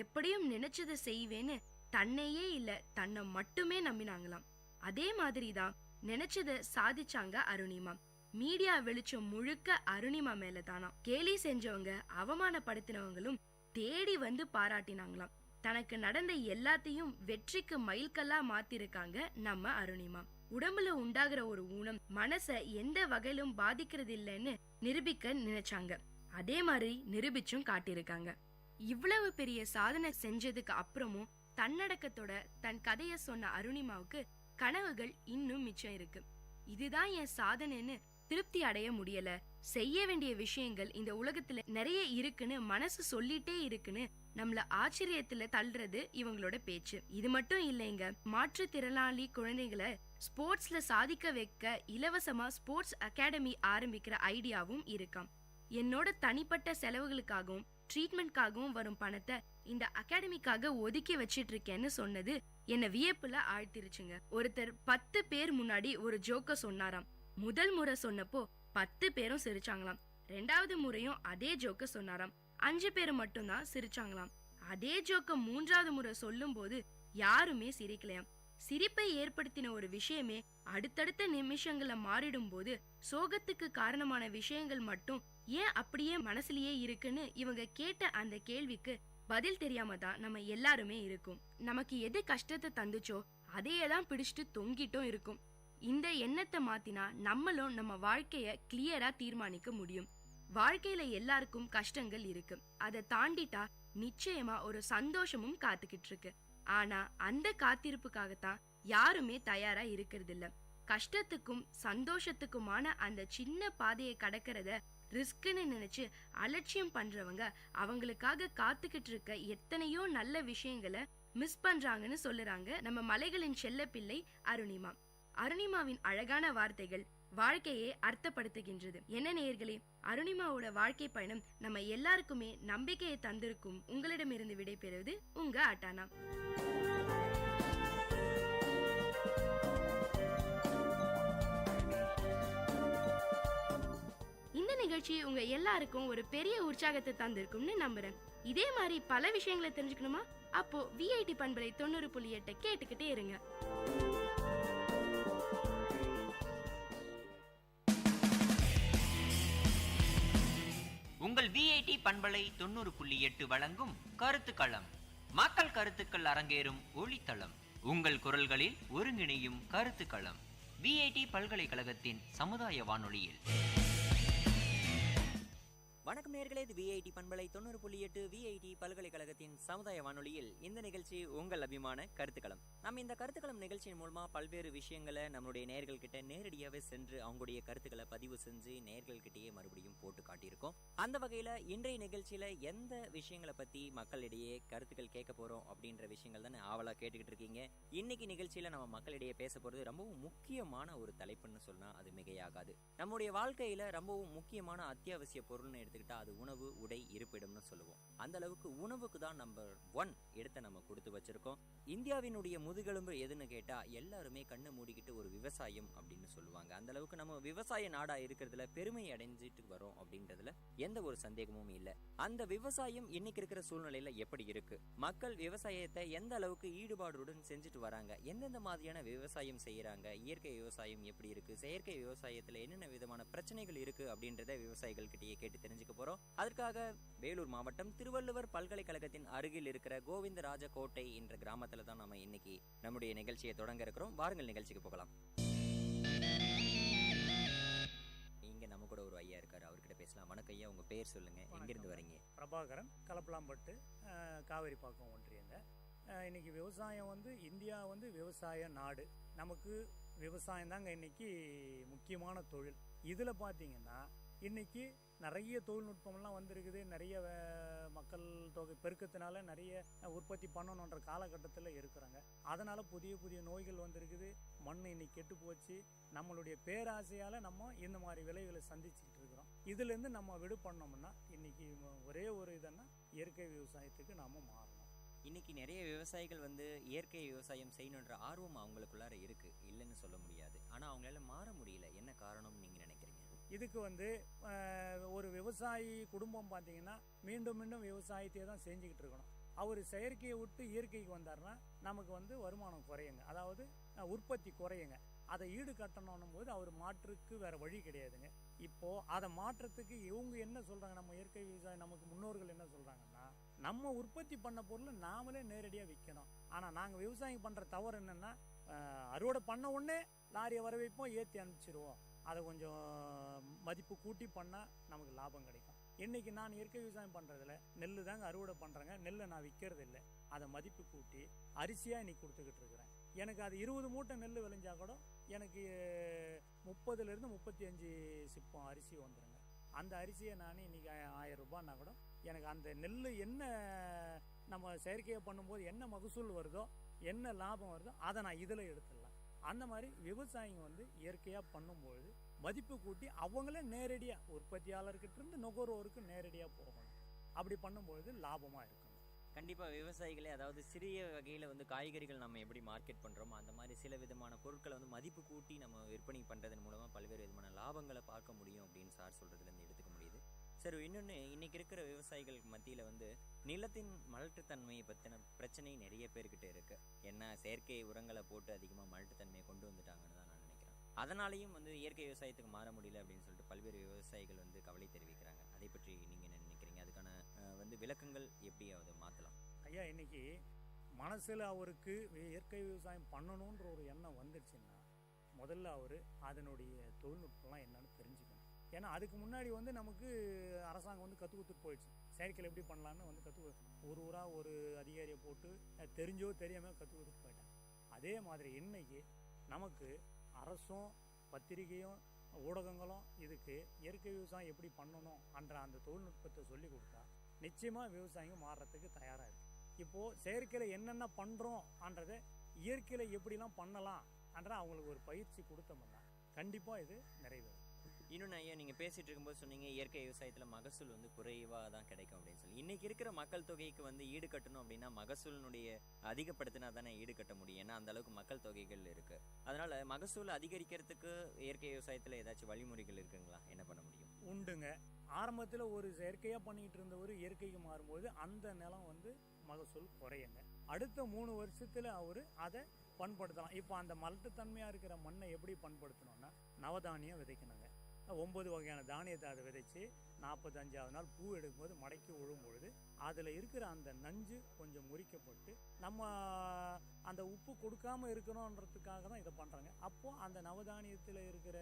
எப்படியும் நினைச்சதை செய்வேன்னு தன்னையே இல்ல தன்னை மட்டுமே நம்பினாங்களாம். அதே மாதிரிதான் நினைச்சதை சாதிச்சாங்க அருணிமா. மீடியா வெளிச்சம் முழுக்க அருணிமா மேலதானா. கேலி செஞ்சவங்க அவமானப்படுத்தினவங்களும் தேடி வந்து பாராட்டினாங்களாம். தனக்கு நடந்த எல்லாத்தையும் வெற்றிக்கு மைல்கல்லா மாத்திருக்காங்க நம்ம அருணிமா. உடம்புல உண்டாகிற ஒரு ஊனம் மனச எந்த வகையிலும் பாதிக்கிறது இல்லைன்னு நிரூபிக்க நினைச்சாங்க. அதே மாதிரி நிரூபிச்சும் காட்டியிருக்காங்க. இவ்வளவு பெரிய சாதனை செஞ்சதுக்கு அப்புறமும் தன்னடக்கத்தோட தன் கதைய சொன்ன அருணிமாவுக்கு கனவுகள் இன்னும் மிச்சம் இருக்கு. இதுதான் என் சாதனைன்னு திருப்தி அடைய முடியல. செய்ய வேண்டிய விஷயங்கள் இந்த உலகத்துல நிறைய இருக்குன்னு மனசு சொல்லிட்டே இருக்குன்னு நம்மள ஆச்சரியத்துல தள்ளுறது இவங்களோட பேச்சு. இது மட்டும் இல்லைங்க, மாற்றுத்திறனாளி குழந்தைகளை ஸ்போர்ட்ஸ்ல சாதிக்க வைக்க இலவசமா ஸ்போர்ட்ஸ் அகாடமி ஆரம்பிக்கிற ஐடியாவும் இருக்காம். என்னோட தனிப்பட்ட செலவுகளுக்காகவும் ட்ரீட்மெண்ட்காகவும் வரும் பணத்தை இந்த அகாடமிக்காக ஒதுக்கி வச்சிட்டு இருக்கேன்னு சொன்னது என்ன வியப்புல ஆழ்த்திருச்சுங்க. ஒருத்தர் 10 பேர் முன்னாடி ஒரு ஜோக்க சொன்னாராம். முதல் முறை சொன்னப்போ 10 பேரும் சிரிச்சாங்களாம். 2வது முறையும் அதே ஜோக்க சொன்னாராம். 5 பேர் மட்டும்தான் சிரிச்சாங்களாம். அதே ஜோக்க 3வது முறை சொல்லும் போது யாருமே சிரிக்கலையாம். சிரிப்பை ஏற்படுத்தின ஒரு விஷயமே அடுத்தடுத்த நிமிஷங்களை மாறிடும் போது சோகத்துக்கு காரணமான விஷயங்கள் மட்டும் ஏன் அப்படியே மனசுலயே இருக்குன்னு இவங்க கேட்ட அந்த கேள்விக்கு பதில் தெரியாம தான் நம்ம எல்லாருமே இருக்கும். நமக்கு எது கஷ்டத்தை தந்துச்சோ அதையெல்லாம் பிடிச்சிட்டு தொங்கிட்டும் இருக்கும். இந்த எண்ணத்தை மாத்தினா நம்மளும் நம்ம வாழ்க்கைய கிளியரா தீர்மானிக்க முடியும். வாழ்க்கையில எல்லாருக்கும் கஷ்டங்கள் இருக்கு. அதை தாண்டிட்டா நிச்சயமா ஒரு சந்தோஷமும் காத்துக்கிட்டு இருக்கு. ஆனா அந்த காத்திருப்புக்காகத்தான் யாருமே தயாரா இருக்கிறது இல்ல. கஷ்டத்துக்கும் சந்தோஷத்துக்குமான அந்த சின்ன பாதையை கடக்கிறத ரிஸ்க்னு நினைச்சு அலட்சியம் பண்றவங்க அவங்களுக்காக காத்துக்கிட்டு இருக்க எத்தனையோ நல்ல விஷயங்களை மிஸ் பண்றாங்கன்னு சொல்லுறாங்க நம்ம மலைகளின் செல்ல பிள்ளை அருணிமா. அருணிமாவின் அழகான வார்த்தைகள் வாழ்க்கையை அர்த்தப்படுத்துகின்றது. என்ன நேயர்களே, அருணிமாவோட வாழ்க்கை பயணம் நம்ம எல்லாருக்குமே நம்பிக்கையை தந்திருக்கும். உங்களிடமிருந்து விடைபெறுவது உங்க அட்டானா. இந்த நிகழ்ச்சி உங்க எல்லாருக்கும் ஒரு பெரிய உற்சாகத்தை தந்திருக்கும்னு நம்புறேன். இதே மாதிரி பல விஷயங்களை தெரிஞ்சுக்கணுமா? அப்போ விஐடி பண்பலை 90.8 கேட்டுக்கிட்டே இருங்க. உங்கள் விஐடி பண்பலை 90.8 வழங்கும் கருத்துக்களம். மக்கள் கருத்துக்கள் அரங்கேறும் ஒளித்தளம். உங்கள் குரல்களில் ஒருங்கிணையும் கருத்துக்களம். விஐடி பல்கலைக்கழகத்தின் சமுதாய வானொலியில். வணக்கம் நேயர்களே, இது விஐடி பண்பலை 90.8 விஐடி பல்கலைக்கழகத்தின் சமுதாய வானொலியில் இந்த நிகழ்ச்சி உங்கள் அபிமான கருத்துக்களம். நம்ம இந்த கருத்துக்களம் நிகழ்ச்சியின் மூலமா பல்வேறு விஷயங்களை நம்மளுடைய நேயர்கள் கிட்ட நேரடியாவே சென்று அவங்களுடைய கருத்துக்களை பதிவு செஞ்சு நேயர்கள் கிட்டேயே மறுபடியும் போட்டு காட்டியிருக்கோம். அந்த வகையில இன்றைய நிகழ்ச்சியில எந்த விஷயங்களை பத்தி மக்களிடையே கருத்துக்கள் கேட்க போறோம் அப்படின்ற விஷயங்கள் தானே ஆவலா கேட்டுக்கிட்டு இருக்கீங்க. இன்னைக்கு நிகழ்ச்சியில நம்ம மக்களிடையே பேச போறது ரொம்பவும் முக்கியமான ஒரு தலைப்புன்னு சொன்னா அது மிகையாகாது. நம்முடைய வாழ்க்கையில ரொம்பவும் முக்கியமான அத்தியாவசிய பொருள்னு எடுத்துக்கிட்டா அது உணவு, உடை, இருப்பிடம்னு சொல்லுவோம். அந்த அளவுக்கு உணவுக்கு தான் நம்பர் 1 இடத்தை நம்ம கொடுத்து வச்சிருக்கோம். இந்தியாவினுடைய முதுகெலும்பு எதுன்னு கேட்டா எல்லாருமே கண்ணை மூடிக்கிட்டு ஒரு விவசாயம் அப்படின்னு சொல்லுவாங்க. அந்த அளவுக்கு நம்ம விவசாய நாடா இருக்கிறதுல பெருமை அடைஞ்சிட்டு வரோம் அப்படின்றதுல எந்த ஒரு சந்தேகமும் இல்லை. அந்த விவசாயம் இன்னைக்கு இருக்கிற சூழ்நிலையில எப்படி இருக்கு, மக்கள் விவசாயத்தை எந்த அளவுக்கு ஈடுபாடுடன் செஞ்சுட்டு வராங்க, எந்தெந்த மாதிரியான விவசாயம் செய்யறாங்க, இயற்கை விவசாயம் எப்படி இருக்கு, செயற்கை விவசாயத்துல என்னென்ன விதமான பிரச்சனைகள் இருக்கு அப்படின்றத விவசாயிகள் கிட்டேயே கேட்டு தெரிஞ்சுக்க போறோம். அதற்காக வேலூர் மாவட்டம் திருவள்ளுவர் பல்கலைக்கழகத்தின் அருகில் இருக்கிற கோவிந்தராஜ கோட்டை என்ற கிராமத்துல தான் நம்ம இன்னைக்கு நம்முடைய நிகழ்ச்சியை தொடங்க இருக்கிறோம். வாருங்கள் நிகழ்ச்சிக்கு போகலாம். இங்க நம்ம கூட ஒரு ஐயா இருக்காரு, அவர்கிட்ட பேசலாம். வணக்கம் ஐயா, உங்க பேர் சொல்லுங்க, எங்கிருந்து வரீங்க? பிரபாகரன், கலப்பலாம்பட்டு, காவேரிப்பாக்கம் ஒன்றியங்க. இன்னைக்கு விவசாயம் இந்தியா விவசாய நாடு. நமக்கு விவசாயம் தாங்க இன்னைக்கு முக்கியமான தொழில். இதுல பாத்தீங்கன்னா இன்னைக்கு நிறைய தொழில்நுட்பம்லாம் வந்திருக்குது. நிறைய மக்கள் தொகை பெருக்கத்தினால நிறைய உற்பத்தி பண்ணணுன்ற காலகட்டத்தில் இருக்கிறாங்க. அதனால புதிய புதிய நோய்கள் வந்திருக்குது. மண் இன்னைக்கு கெட்டு போச்சு. நம்மளுடைய பேராசையால் நம்ம இந்த மாதிரி விளைவுகளை சந்திச்சுக்கிட்டு இருக்கிறோம். இதுலேருந்து நம்ம விடுபண்ணோம்னா இன்னைக்கு ஒரே ஒரு இதுன்னா இயற்கை விவசாயத்துக்கு நாம மாறணும். இன்னைக்கு நிறைய விவசாயிகள் இயற்கை விவசாயம் செய்யணுன்ற ஆர்வம் அவங்களுக்குள்ளார இருக்கு, இல்லைன்னு சொல்ல முடியாது. ஆனா அவங்களால மாற முடியல. என்ன காரணம் நீங்க நினைக்கிறீங்க? இதுக்கு ஒரு விவசாயி குடும்பம் பார்த்தீங்கன்னா மீண்டும் மீண்டும் விவசாயத்தையே தான் செஞ்சுக்கிட்டு இருக்கணும். அவர் செயற்கையை விட்டு இயற்கைக்கு வந்தார்னா நமக்கு வருமானம் குறையுங்க, அதாவது உற்பத்தி குறையுங்க. அதை ஈடு கட்டணும் போது அவர் மாற்றுக்கு வேற வழி கிடையாதுங்க. இப்போ அதை மாற்றத்துக்கு இவங்க என்ன சொல்றாங்க, நம்ம இயற்கை விவசாயம் நமக்கு முன்னோர்கள் என்ன சொல்றாங்கன்னா, நம்ம உற்பத்தி பண்ண பொருளை நாமளே நேரடியாக விற்கணும். ஆனால் நாங்கள் விவசாயம் பண்ற தவறு என்னன்னா, அறுவடை பண்ண உடனே லாரியை வர வைப்போம், ஏற்றி அனுப்பிச்சிடுவோம். அதை கொஞ்சம் மதிப்பு கூட்டி பண்ணால் நமக்கு லாபம் கிடைக்கும். இன்னைக்கு நான் இயற்கை விவசாயம் பண்ணுறதில்ல, நெல் தாங்க அறுவடை பண்ணுறேங்க. நெல்லை நான் விற்கிறது இல்லை, அதை மதிப்பு கூட்டி அரிசியாக இன்னைக்கு கொடுத்துக்கிட்டு இருக்கிறேன். எனக்கு அது 20 மூட்டை நெல் விளைஞ்சா கூட எனக்கு 30லேருந்து 35 சிப்பம் அரிசி வந்துடுங்க. அந்த அரிசியை நான் இன்றைக்கி 1000 ரூபான்னா கூட எனக்கு அந்த நெல் என்ன நம்ம செயற்கையை பண்ணும்போது என்ன மகசூல் வருதோ என்ன லாபம் வருதோ அதை நான் இதில் எடுத்துடலாம். அந்த மாதிரி விவசாயிங்க வந்து இயற்கையாக பண்ணும்பொழுது மதிப்பு கூட்டி அவங்களே நேரடியாக உற்பத்தியாளர்கிட்ட இருந்து நுகர்வோருக்கு நேரடியாக போகணும். அப்படி பண்ணும்பொழுது லாபமாக இருக்கும். கண்டிப்பாக விவசாயிகளே, அதாவது சிறிய வகையில் வந்து காய்கறிகள் நம்ம எப்படி மார்க்கெட் பண்ணுறோமோ அந்த மாதிரி சில விதமான பொருட்களை வந்து மதிப்பு கூட்டி நம்ம விற்பனை பண்ணுறதன் மூலமாக பல்வேறு விதமான லாபங்களை பார்க்க முடியும் அப்படின்னு சார் சொல்கிறதுலேருந்து எடுத்துக்க முடியுது. சரி, இன்னொன்று, இன்றைக்கி இருக்கிற விவசாயிகள் மத்தியில் வந்து நிலத்தின் மலட்டுத்தன்மையை பற்றின பிரச்சனை நிறைய பேர்கிட்ட இருக்குது. ஏன்னா செயற்கை உரங்களை போட்டு அதிகமாக மலட்டுத்தன்மையை கொண்டு வந்துட்டாங்கன்னு தான் நான் நினைக்கிறேன். அதனாலையும் வந்து இயற்கை விவசாயத்துக்கு மாற முடியல அப்படின்னு சொல்லிட்டு பல்வேறு விவசாயிகள் வந்து கவலை தெரிவிக்கிறாங்க. அதை பற்றி நீங்கள் என்ன நினைக்கிறீங்க? அதுக்கான வந்து விளக்கங்கள் எப்படி அதை மாற்றலாம்? ஐயா, இன்னைக்கு மனசில் அவருக்கு இயற்கை விவசாயம் பண்ணணுன்ற ஒரு எண்ணம் வந்துடுச்சுன்னா முதல்ல அவர் அதனுடைய தொழில்நுட்பம்லாம் என்னன்னு தெரிஞ்சுக்கணும். ஏன்னா அதுக்கு முன்னாடி வந்து நமக்கு அரசாங்கம் வந்து கற்றுக் கொடுத்துட்டு போயிடுச்சு. செயற்கையில் எப்படி பண்ணலான்னு வந்து ஒரு ஊராக ஒரு அதிகாரியை போட்டு தெரிஞ்சோ தெரியாமல் கற்றுக் கொடுத்துட்டு போயிட்டாங்க. அதே மாதிரி இன்னைக்கு நமக்கு அரசும் பத்திரிகையும் ஊடகங்களும் இதுக்கு இயற்கை விவசாயம் எப்படி பண்ணணும் என்ற அந்த தொழில்நுட்பத்தை சொல்லி கொடுத்தா நிச்சயமாக விவசாயிங்க மாறுறதுக்கு தயாராக இருக்குது. இப்போது செயற்கையில் என்னென்ன பண்ணுறோன்றதை இயற்கையில் எப்படிலாம் பண்ணலாம் என்ற அவங்களுக்கு ஒரு பயிற்சி கொடுத்தோம்னா கண்டிப்பாக இது நிறைவேறும். இன்னொன்று ஐயா, நீங்கள் பேசிகிட்டு இருக்கும்போது சொன்னீங்க இயற்கை விவசாயத்தில் மகசூல் வந்து குறைவாக தான் கிடைக்கும் அப்படின்னு சொல்லி. இன்றைக்கி இருக்கிற மக்கள் தொகைக்கு வந்து ஈடு கட்டணும் அப்படின்னா மகசூலினுடைய அதிகப்படுத்தினா தானே ஈடு கட்ட முடியும். ஏன்னா அந்தளவுக்கு மக்கள் தொகைகள் இருக்குது. அதனால் மகசூல் அதிகரிக்கிறதுக்கு இயற்கை விவசாயத்தில் ஏதாச்சும் வழிமுறைகள் இருக்குங்களா? என்ன பண்ண முடியும்? உண்டுங்க. ஆரம்பத்தில் ஒரு செயற்கையாக பண்ணிகிட்டு இருந்தவர் இயற்கைக்கு மாறும்போது அந்த நிலம் வந்து மகசூல் குறையுங்க. அடுத்த 3 வருஷத்தில் அவர் அதை பண்படுத்தலாம். இப்போ அந்த மலட்டுத்தன்மையாக இருக்கிற மண்ணை எப்படி பண்படுத்தணும்னா நவதானியம் விதைக்கணுங்க. 9 வகையான தானியத்தை அதை விதைச்சி 45ஆவது நாள் பூ எடுக்கும்போது மடக்கி விழும்பொழுது அதில் இருக்கிற அந்த நஞ்சு கொஞ்சம் முறிக்கப்பட்டு நம்ம அந்த உப்பு கொடுக்காம இருக்கணுன்றதுக்காக தான் இதை பண்ணுறாங்க. அப்போது அந்த நவதானியத்தில் இருக்கிற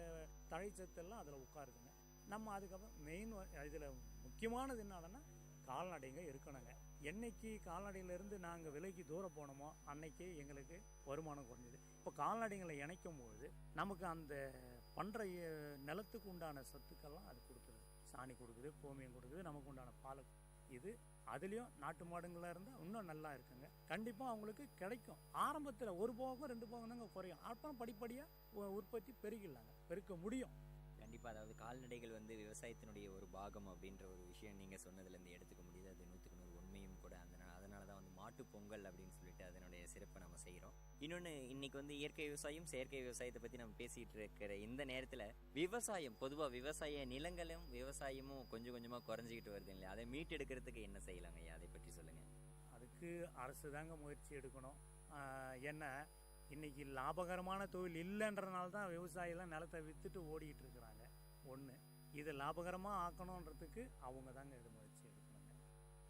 தழைச்சத்தெல்லாம் அதில் உட்காருதுங்க. நம்ம அதுக்கப்புறம் மெயின் இதில் முக்கியமானது என்னன்னா கால்நடைங்க இருக்கணுங்க. என்னைக்கு கால்நடையிலேருந்து நாங்கள் விலைக்கு தூரம் போனோமோ அன்னைக்கு எங்களுக்கு வருமானம் குறைஞ்சிது. இப்போ கால்நடைகளை இணைக்கும் பொழுது நமக்கு அந்த பண்ணுற நிலத்துக்கு உண்டான சத்துக்கெல்லாம் அது கொடுக்குது. சாணி கொடுக்குது, கோமியம் கொடுக்குது, நமக்கு உண்டான பால் இது. அதுலேயும் நாட்டு மாடுங்களாக இருந்தால் இன்னும் நல்லா இருக்குங்க. கண்டிப்பாக அவங்களுக்கு கிடைக்கும். ஆரம்பத்தில் 1 போகம் 2 போகம் தாங்க குறையும். அப்புறம் படிப்படியாக உற்பத்தி பெருக்க முடியும். கண்டிப்பாக, அதாவது கால்நடைகள் வந்து விவசாயத்தினுடைய ஒரு பாகம் அப்படின்ற ஒரு விஷயம் நீங்கள் சொன்னதுலேருந்து எடுத்துக்க முடியுது. அது 100% உண்மையும் கூட. அதனால தான் வந்து மாட்டு பொங்கல் அப்படின்னு சொல்லிட்டு அதனுடைய சிறப்பை நம்ம செய்கிறோம். இன்னொன்று, இன்னைக்கு வந்து இயற்கை விவசாயம் செயற்கை விவசாயத்தை பற்றி நம்ம பேசிகிட்டு இருக்கிற இந்த நேரத்தில் விவசாயம், பொதுவாக விவசாய நிலங்களும் விவசாயமும் கொஞ்சம் கொஞ்சமாக குறைஞ்சிக்கிட்டு வருது இல்லையா? அதை மீட்டெடுக்கிறதுக்கு என்ன செய்யலாங்க ஐயா? அதை பற்றி சொல்லுங்கள். அதுக்கு அரசு தாங்க முயற்சி எடுக்கணும். ஏன்னா இன்னைக்கு லாபகரமான தொழில் இல்லைன்றனால தான் விவசாயிலாம் நிலத்தை விற்றுட்டு ஓடிக்கிட்டு இருக்கிறாங்க. ஒன்று, இதை லாபகரமாக ஆக்கணுன்றதுக்கு அவங்க தாங்க இது முயற்சி எடுக்கணுங்க.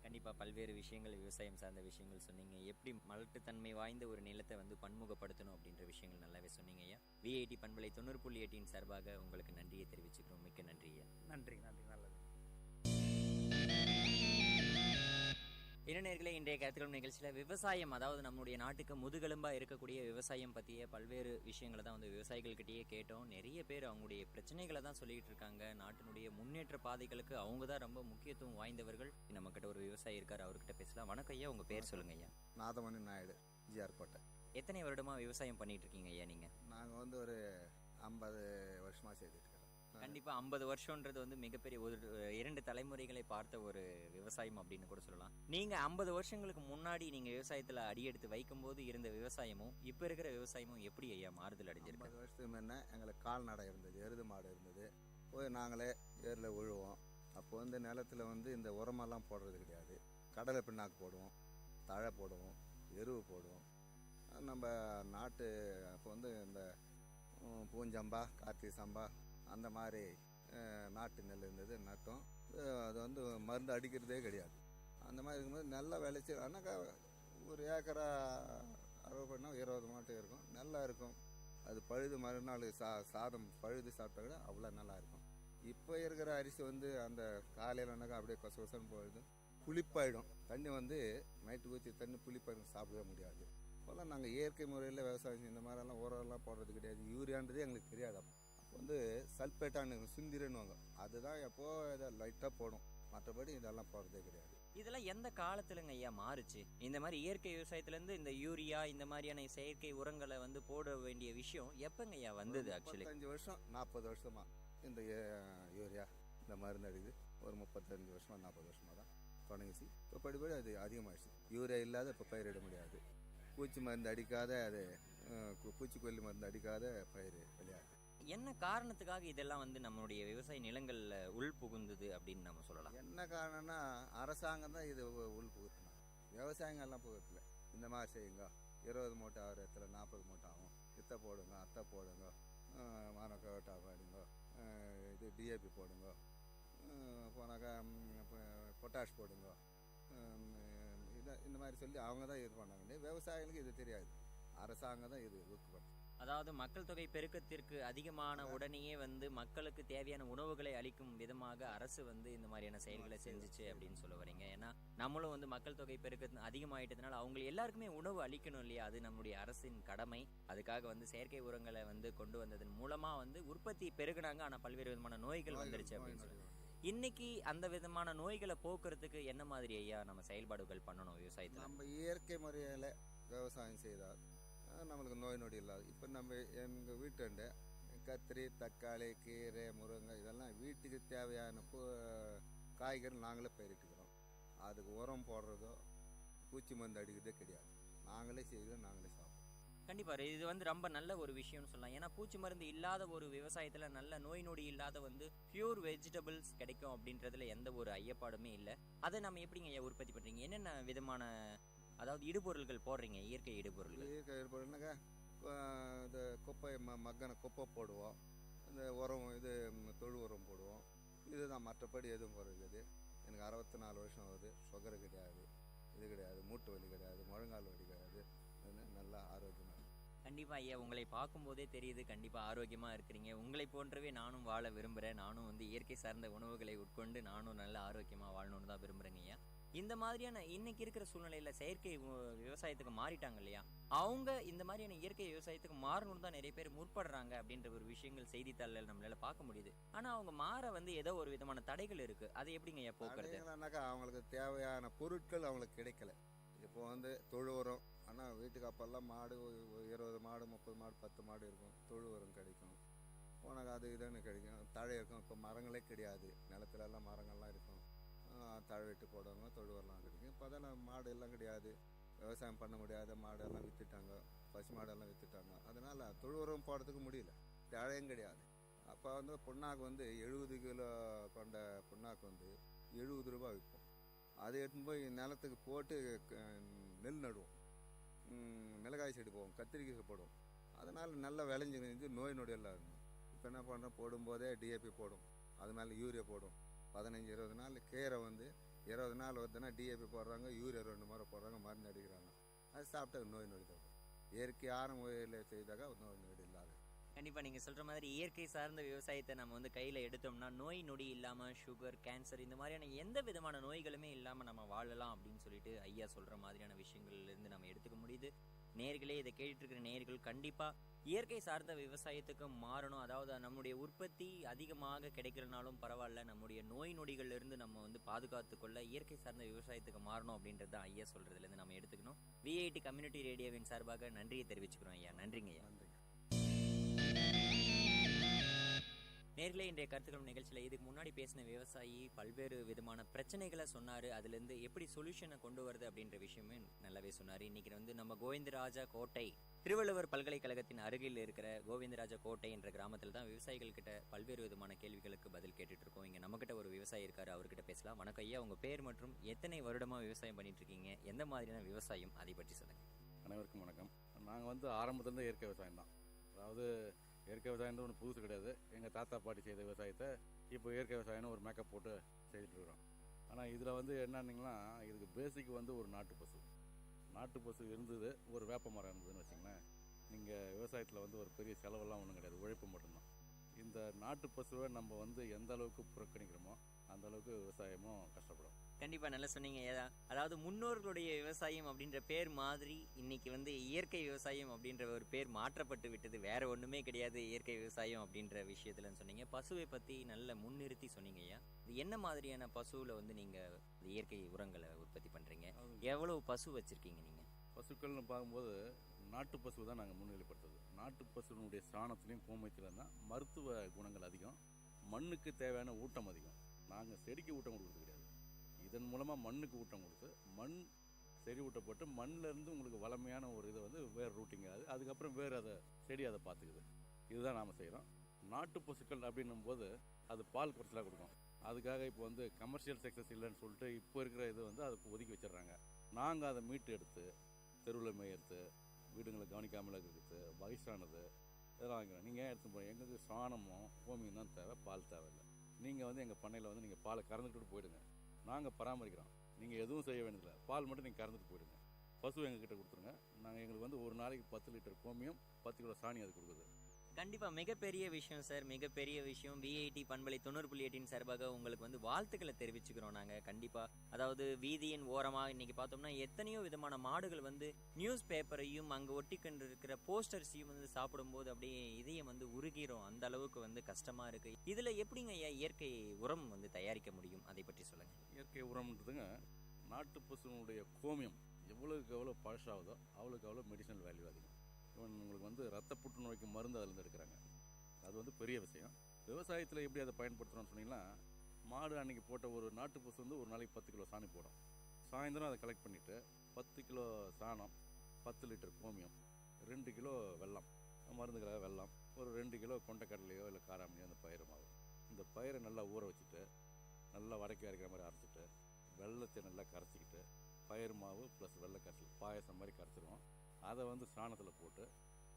கண்டிப்பாக பல்வேறு விஷயங்கள் விவசாயம் சார்ந்த விஷயங்கள் சொன்னீங்க. எப்படி மலட்டுத்தன்மை வாய்ந்த ஒரு நிலத்தை வந்து பன்முகப்படுத்தணும் அப்படின்ற விஷயங்கள் நல்லாவே சொன்னீங்க ஐயா. விஐடி பண்பலை 90.8 சார்பாக உங்களுக்கு நன்றியை தெரிவிச்சுக்கிறோம். மிக்க நன்றி ஐயா. நன்றி. நல்லது. இளைஞர்களே, இன்றைய கருத்துக்கள் நிகழ்ச்சியில் விவசாயம், அதாவது நம்முடைய நாட்டுக்கு முதுகெலும்பாக இருக்கக்கூடிய விவசாயம் பற்றிய பல்வேறு விஷயங்களை தான் வந்து விவசாயிகள்கிட்டயே கேட்டோம். நிறைய பேர் அவங்களுடைய பிரச்சனைகளை தான் சொல்லிகிட்டு இருக்காங்க. நாட்டினுடைய முன்னேற்ற பாதைகளுக்கு அவங்க தான் ரொம்ப முக்கியத்துவம் வாய்ந்தவர்கள். நம்மக்கிட்ட ஒரு விவசாயி இருக்கார், அவர்கிட்ட பேசலாம். வணக்கம் ஐயா, உங்கள் பேர் சொல்லுங்க ஐயா. நாதமணி நாயுடு, ஜிஆர் கோட்டை. எத்தனை வருடமாக விவசாயம் பண்ணிட்டு இருக்கீங்க ஐயா நீங்கள்? நாங்கள் வந்து ஒரு 50 வருஷமாக செய்துட்டு இருக்கோம். கண்டிப்பாக 50 வருஷன்றது வந்து மிகப்பெரிய ஒரு 2 தலைமுறைகளை பார்த்த ஒரு விவசாயம் அப்படின்னு கூட சொல்லலாம். நீங்கள் 50 வருஷங்களுக்கு முன்னாடி நீங்கள் விவசாயத்தில் அடியெடுத்து வைக்கும்போது இருந்த விவசாயமும் இப்போ இருக்கிற விவசாயமும் எப்படி ஐயா மாறுதல் அடைஞ்சிருக்கு? 50 வருஷத்துக்கு முன்னே எங்களுக்கு கால்நடை இருந்தது, எருது மாடு இருந்தது. போய் நாங்களே ஏரில் விழுவோம். அப்போ வந்து நிலத்தில் வந்து இந்த உரமெல்லாம் போடுறது கிடையாது. கடலை பிண்ணாக்கு போடுவோம், தழை போடுவோம், எருவு போடுவோம். நம்ம நாட்டு அப்போ வந்து இந்த பூஞ்சம்பா, கார்த்திகை சம்பா அந்த மாதிரி நாட்டு நெல் இருந்தது, நட்டோம். அது வந்து மருந்து அடிக்கிறதே கிடையாது. அந்த மாதிரி இருக்கும்போது நல்லா விளைச்சி, ஆனால் ஒரு ஏக்கரா அறுவை பண்ணால் 20 மாட்டு இருக்கும், நல்லா இருக்கும். அது பழுது மறுநாள் சாதம் பழுது சாப்பிட்டா கூட அவ்வளோ நல்லா இருக்கும். இப்போ இருக்கிற அரிசி வந்து அந்த காலையிலனாக்கா அப்படியே கொச கொசன்னு போயிடுது, புளிப்பாயிடும். தண்ணி வந்து நைட்டு ஊற்றி தண்ணி புளிப்பாயிடும், சாப்பிடவே முடியாது. இப்போல்லாம் நாங்கள் இயற்கை முறையில் விவசாயம் இந்த மாதிரிலாம் உரம்லாம் போடுறது கிடையாது. யூரியான்றதே எங்களுக்கு தெரியாது. அப்போ வந்து சல்பேட்டான்னு சுந்திரன்னுவாங்க, அதுதான் எப்போ இதை லைட்டாக போடும், மற்றபடி இதெல்லாம் போடுறதே கிடையாது. இதெல்லாம் எந்த காலத்துலங்க ஐயா மாறுச்சு? இந்த மாதிரி இயற்கை விவசாயத்துலேருந்து இந்த யூரியா இந்த மாதிரியான செயற்கை உரங்களை வந்து போட வேண்டிய விஷயம் எப்பங்க ஐயா வந்தது? ஆக்சுவலி 35 வருஷம் 40 வருஷமா இந்த யூரியா இந்த மருந்து அடிக்குது. ஒரு 35 வருஷமா 40 வருஷமா தான் தொடங்கிச்சு. இப்போ படிப்படி அது அதிகமாகிடுச்சு. யூரியா இல்லாத இப்போ பயிரிட முடியாது. பூச்சி மருந்து அடிக்காத அது பூச்சிக்கொல்லி மருந்து அடிக்காத பயிர் விளையாது. என்ன காரணத்துக்காக இதெல்லாம் வந்து நம்மளுடைய விவசாய நிலங்கள்ல உள் புகுந்தது அப்படின்னு நம்ம சொல்லலாம்? என்ன காரணம்னா அரசாங்கம் தான் இது உள் புகுத்தினாங்க, விவசாயங்கள்லாம் புகுத்தல. இந்த மாதிரி செய்யுங்க, 20 மூட்டை ஆகிற இடத்துல 40 மூட்டை ஆகும், இத்தை போடுங்க, அத்தை போடுங்க, மானக்கோட்டா போடுங்க, இது டிஏபி போடுங்க, போனாக்கா பொட்டாஷ் போடுங்க, இதை இந்த மாதிரி சொல்லி அவங்க தான் இது பண்ணாங்க. விவசாயிகளுக்கு இது தெரியாது, அரசாங்கம் தான் இது ஊக்குப்படுத்து. அதாவது மக்கள் தொகை பெருக்கத்திற்கு அதிகமான உடனேயே வந்து மக்களுக்கு தேவையான உணவுகளை அளிக்கும் விதமாக அரசு வந்து இந்த மாதிரியான செயல்களை செஞ்சுச்சு அப்படின்னு சொல்ல வரீங்க. ஏன்னா நம்மளும் வந்து மக்கள் தொகை பெருக்க அதிகமாயிட்டதுனால அவங்க எல்லாருக்குமே உணவு அளிக்கணும் இல்லையா? அது நம்முடைய அரசின் கடமை. அதுக்காக வந்து செயற்கை உரங்களை வந்து கொண்டு வந்ததன் மூலமா வந்து உற்பத்தி பெருகினாங்க. ஆனா பல்வேறு விதமான நோய்கள் வந்துருச்சு அப்படின்னு சொல்லி இன்னைக்கு அந்த விதமான நோய்களை போக்குறதுக்கு என்ன மாதிரி ஐயா நம்ம செயல்பாடுகள் பண்ணணும் விவசாயத்தில்? நம்ம இயற்கை முறையில் விவசாயம் செய்தால் நம்மளுக்கு நோய் நொடி இல்லாது. இப்போ நம்ம எங்கள் வீட்டாண்ட கத்திரி, தக்காளி, கீரை, முருங்கை இதெல்லாம் வீட்டுக்கு தேவையான காய்கறி நாங்களே பயிரிட்டுக்கிறோம். அதுக்கு உரம் போடுறதோ பூச்சி மருந்து அடிக்கிறதே கிடையாது. நாங்களே செய்கிறோம், நாங்களே சாப்பிடுவோம். கண்டிப்பாக இது வந்து ரொம்ப நல்ல ஒரு விஷயம்னு சொல்லலாம். ஏன்னா பூச்சி மருந்து இல்லாத ஒரு விவசாயத்தில் நல்ல நோய் நொடி இல்லாத வந்து பியூர் வெஜிடபிள்ஸ் கிடைக்கும் அப்படின்றதுல எந்த ஒரு ஐயப்பாடுமே இல்லை. அதை நம்ம எப்படிங்க ஐயா உற்பத்தி பண்ணுறீங்க? என்னென்ன விதமான அதாவது இடுபொருள்கள் போடுறீங்க? இயற்கை இடுபொருள்கள். இயற்கை இடுபொருள்னாக்கா இந்த குப்பை மக்கன குப்பை போடுவோம், இந்த உரம் இது தொழு உரம் போடுவோம். இதுதான், மற்றபடி எதுவும் போடுறது. எனக்கு 64 வருஷம் ஆகுது. சுகர் கிடையாது, இது கிடையாது, மூட்டு வலி கிடையாது, முழங்கால் வலி கிடையாது. நல்லா ஆரோக்கியமாக இருக்கு. கண்டிப்பாக ஐயா, உங்களை பார்க்கும்போதே தெரியுது கண்டிப்பாக ஆரோக்கியமாக இருக்கிறீங்க. உங்களை போன்றவே நானும் வாழ விரும்புகிறேன். நானும் வந்து இயற்கை சார்ந்த உணவுகளை உட்கொண்டு நானும் நல்ல ஆரோக்கியமாக வாழணும்னு தான் விரும்புகிறேங்க ஐயா. இந்த மாதிரியான இன்னைக்கு இருக்கிற சூழ்நிலையில் செயற்கை விவசாயத்துக்கு மாறிட்டாங்க இல்லையா? அவங்க இந்த மாதிரியான இயற்கை விவசாயத்துக்கு மாறணும்னு தான் நிறைய பேர் முற்படுறாங்க அப்படின்ற ஒரு விஷயங்கள் செய்தித்தாளில் நம்மளால பார்க்க முடியுது. ஆனால் அவங்க மாற வந்து ஏதோ ஒரு விதமான தடைகள் இருக்கு. அதை எப்படிங்க ஐயா போக்குறது? அவங்களுக்கு தேவையான பொருட்கள் அவங்களுக்கு கிடைக்கல. இப்போ வந்து தொழு உரம், ஆனால் வீட்டுக்கு அப்பெல்லாம் மாடு 20 மாடு 30 மாடு 10 மாடு இருக்கும். தொழு உரம் கிடைக்கும், உனக்கு அது இதுன்னு கிடைக்கும், தழை இருக்கும். இப்போ மரங்களே கிடையாது, நிலத்துலலாம் மரங்கள்லாம் இருக்கும், தழை வெட்டு போடுவாங்க, தொழு உரம்லாம் கிடைக்கும். இப்போ அதெல்லாம் மாடு எல்லாம் கிடையாது, விவசாயம் பண்ண முடியாத மாடெல்லாம் விற்றுட்டாங்க, பசு மாடெல்லாம் விற்றுட்டாங்க. அதனால் தொழு உரம் போடுறதுக்கு முடியல, தழையும் கிடையாது. அப்போ வந்து புண்ணாக்கு வந்து 70 கிலோ கொண்ட புண்ணாக்கு வந்து 70 ரூபா விற்போம். அதை எடுத்துன்னு போய் நிலத்துக்கு போட்டு நெல் நடுவோம், மிளகாய் செடி போவோம், கத்திரிக்காய் போடுவோம். அதனால் நல்லா விளைஞ்சி நோய் நொடி எல்லாம் இருக்கும். இப்போ என்ன பண்ணுறோம், போடும்போதே டிஏபி போடும், அது மேலே யூரியா போடும். 15-20 நாள் கீரை வந்து 20 நாள் வருதுன்னா டிஏபி போடுறாங்க, யூரியா 2 முறை போடுறாங்க, மருந்து அடிக்கிறாங்க. அது சாப்பிட்டா நோய் நொடி தான். இயற்கையான முறையில் செய்தாக நோய் நொடி இல்லாத. கண்டிப்பாக நீங்கள் சொல்கிற மாதிரி இயற்கை சார்ந்த விவசாயத்தை நம்ம வந்து கையில் எடுத்தோம்னா நோய் நொடி இல்லாமல் சுகர், கேன்சர் இந்த மாதிரியான எந்த விதமான நோய்களுமே இல்லாமல் நம்ம வாழலாம் அப்படின்னு சொல்லிட்டு ஐயா சொல்கிற மாதிரியான விஷயங்கள்லேருந்து நம்ம எடுத்துக்க முடியுது. நேயர்களே, இதை கேட்டுருக்கிற நேயர்கள் கண்டிப்பாக இயற்கை சார்ந்த விவசாயத்துக்கு மாறணும். அதாவது நம்முடைய உற்பத்தி அதிகமாக கிடைக்கிறனாலும் பரவாயில்ல, நம்முடைய நோய் நொடிகள்லேருந்து நம்ம வந்து பாதுகாத்து கொள்ள இயற்கை சார்ந்த விவசாயத்துக்கு மாறணும் அப்படின்றது தான் ஐயா சொல்கிறதுலேருந்து நம்ம எடுத்துக்கணும். விஐடி கம்யூனிட்டி ரேடியோவின் சார்பாக நன்றியை தெரிவிச்சுக்கிறோம் ஐயா. நன்றிங்க ஐயா. நேர்களே, இன்றைய கருத்துக்கள் நிகழ்ச்சியில் இதுக்கு முன்னாடி பேசின விவசாயி பல்வேறு விதமான பிரச்சனைகளை சொன்னார். அதுலேருந்து எப்படி சொல்யூஷனை கொண்டு வருது அப்படின்ற விஷயமே நல்லாவே சொன்னார். இன்றைக்கி வந்து நம்ம கோவிந்தராஜா கோட்டை திருவள்ளுவர் பல்கலைக்கழகத்தின் அருகில் இருக்கிற கோவிந்தராஜா கோட்டை என்ற கிராமத்தில் தான் விவசாயிகள் கிட்ட பல்வேறு விதமான கேள்விகளுக்கு பதில் கேட்டுட்டு இருக்கோம். இங்கே நம்மகிட்ட ஒரு விவசாயி இருக்காரு, அவர்கிட்ட பேசலாம். வணக்கம் ஐயா, உங்கள் பேர் மற்றும் எத்தனை வருடமாக விவசாயம் பண்ணிட்டு இருக்கீங்க, எந்த மாதிரியான விவசாயம், அதை பற்றி சொல்லுங்கள். அனைவருக்கும் வணக்கம். நாங்கள் வந்து ஆரம்பத்துலேருந்து இயற்கை விவசாயம் தான். அதாவது இயற்கை விவசாயம் ஒன்று புதுசு கிடையாது. எங்கள் தாத்தா பாட்டி செய்த விவசாயத்தை இப்போ இயற்கை விவசாயம்னு ஒரு மேக்கப் போட்டு செய்துட்ருக்குறோம். ஆனால் இதில் வந்து என்னன்னிங்கன்னா, இதுக்கு பேசிக் வந்து ஒரு நாட்டு பசு இருந்தது, ஒரு வேப்ப மரம் இருந்ததுன்னு வச்சிங்களேன். நீங்கள் விவசாயத்தில் வந்து ஒரு பெரிய செலவெல்லாம் ஒன்றும் கிடையாது, உழைப்பு மட்டும்தான். இந்த நாட்டு பசுவை நம்ம வந்து எந்த அளவுக்கு புறக்கணிக்கிறோமோ அந்த அளவுக்கு விவசாயமும் கஷ்டப்படும். கண்டிப்பா நல்லா சொன்னீங்க. அதாவது முன்னோர்களுடைய விவசாயம் அப்படின்ற பேர் மாதிரி இன்னைக்கு வந்து இயற்கை விவசாயம் அப்படின்ற ஒரு பேர் மாற்றப்பட்டு விட்டது. வேற ஒண்ணுமே கிடையாது இயற்கை விவசாயம் அப்படின்ற விஷயத்துல சொன்னீங்க. பசுவை பத்தி நல்ல முன்னிறுத்தி சொன்னீங்க ஐயா. இது என்ன மாதிரியான பசுவில் வந்து நீங்க இயற்கை உரங்களை உற்பத்தி பண்றீங்க? எவ்வளவு பசு வச்சிருக்கீங்க நீங்க? பசுக்கள்னு பார்க்கும்போது நாட்டு பசு தான் நாங்கள் முன்னிலைப்படுத்துறது. நாட்டு பசுனுடைய சாணத்துலேயும் கோமயத்தில் தான் மருத்துவ குணங்கள் அதிகம், மண்ணுக்கு தேவையான ஊட்டம் அதிகம். நாங்கள் செடிக்கு ஊட்டம் கொடுக்குறது கிடையாது. இதன் மூலமாக மண்ணுக்கு ஊட்டம் கொடுத்து மண் செறிவூட்டப்பட்டு மண்ணிலேருந்து உங்களுக்கு வளமையான ஒரு இதை வந்து வேறு ரூட்டிங் ஆகுது. அதுக்கப்புறம் வேறு அதை செடி அதை பார்த்துக்குது. இதுதான் நாம் செய்கிறோம். நாட்டு பசுக்கள் அப்படின்னும் போது அது பால் குறைச்சலாக கொடுக்கும். அதுக்காக இப்போ வந்து கமர்ஷியல் சக்ஸஸ் இல்லைன்னு சொல்லிட்டு இப்போ இருக்கிற இது வந்து அதுக்கு ஒதுக்கி வச்சிடுறாங்க. நாங்கள் அதை மீட்டு எடுத்து தெருவில் மேயறது, வீடுங்களை கவனிக்காமல் இருக்கிறது, வயசானது இதெல்லாம் வாங்கிக்கிறோம். நீங்கள் ஏன் எடுத்து போகிறீங்க? எங்களுக்கு சாணமும் கோமியம் தான் தேவை, பால் தேவையில்லை. நீங்கள் வந்து எங்கள் பண்ணையில் வந்து நீங்கள் பாலை கறந்துக்கிட்டு போயிடுங்க, நாங்கள் பராமரிக்கிறோம். நீங்கள் எதுவும் செய்ய வேண்டியதில்லை, பால் மட்டும் நீங்கள் கறந்துட்டு போயிடுங்க. பசு எங்ககிட்ட கொடுத்துருங்க. நாங்கள் எங்களுக்கு வந்து ஒரு நாளைக்கு 10 லிட்டர் கோமியம் 10 கிலோ சாணி அது கொடுக்குது. கண்டிப்பா மிகப்பெரிய விஷயம் சார், மிகப்பெரிய விஷயம். விஐடி பண்பலை 90.8 சார்பாக உங்களுக்கு வந்து வாழ்த்துக்களை தெரிவிச்சுக்கிறோம் நாங்க. கண்டிப்பா அதாவது வீதியின் ஓரமா இன்னைக்கு பார்த்தோம்னா எத்தனையோ விதமான மாடுகள் வந்து நியூஸ் பேப்பரையும் அங்க ஒட்டி கொண்டு இருக்கிற போஸ்டர்ஸையும் வந்து சாப்பிடும்போது அப்படியே இதயம் வந்து உருகிறோம். அந்த அளவுக்கு வந்து கஷ்டமா இருக்கு. இதுல எப்படிங்க ஐயா இயற்கை உரம் வந்து தயாரிக்க முடியும், அதை பற்றி சொல்லுங்க. இயற்கை உரம்ன்றதுங்க நாட்டு பசுனுடைய கோமியம் எவ்வளோக்கு எவ்வளோ பழசாகுதோ அவ்வளோக்கு அவ்வளோ மெடிசனல் வேல்யூ அதிகம். இவன் உங்களுக்கு வந்து ரத்த புற்றுநோய்க்கு மருந்து அதிலேருந்து எடுக்கிறாங்க. அது வந்து பெரிய விஷயம். விவசாயத்தில் எப்படி அதை பயன்படுத்துகிறோம்னு சொன்னீங்கன்னா, மாடு அன்றைக்கி போட்ட ஒரு நாட்டு பசு வந்து ஒரு நாளைக்கு 10 கிலோ சாணி போடும். சாயந்தரம் அதை கலெக்ட் பண்ணிவிட்டு 10 கிலோ சாணம், 10 லிட்டர் கோமியம், 2 கிலோ வெல்லம், மருந்துகளாக வெல்லம், ஒரு 2 கிலோ கொண்டைக்கடலையோ இல்லை காராமணியோ அந்த பயிறு மாவு. இந்த பயிரை நல்லா ஊற வச்சுட்டு நல்லா வடக்கி அரைக்கிற மாதிரி அரைச்சிட்டு வெள்ளத்தை நல்லா கரைச்சிக்கிட்டு பயிர் மாவு ப்ளஸ் வெள்ளை கரைச்சி பாயசம் மாதிரி கரைச்சிடுவோம். அதை வந்து சாணத்தில் போட்டு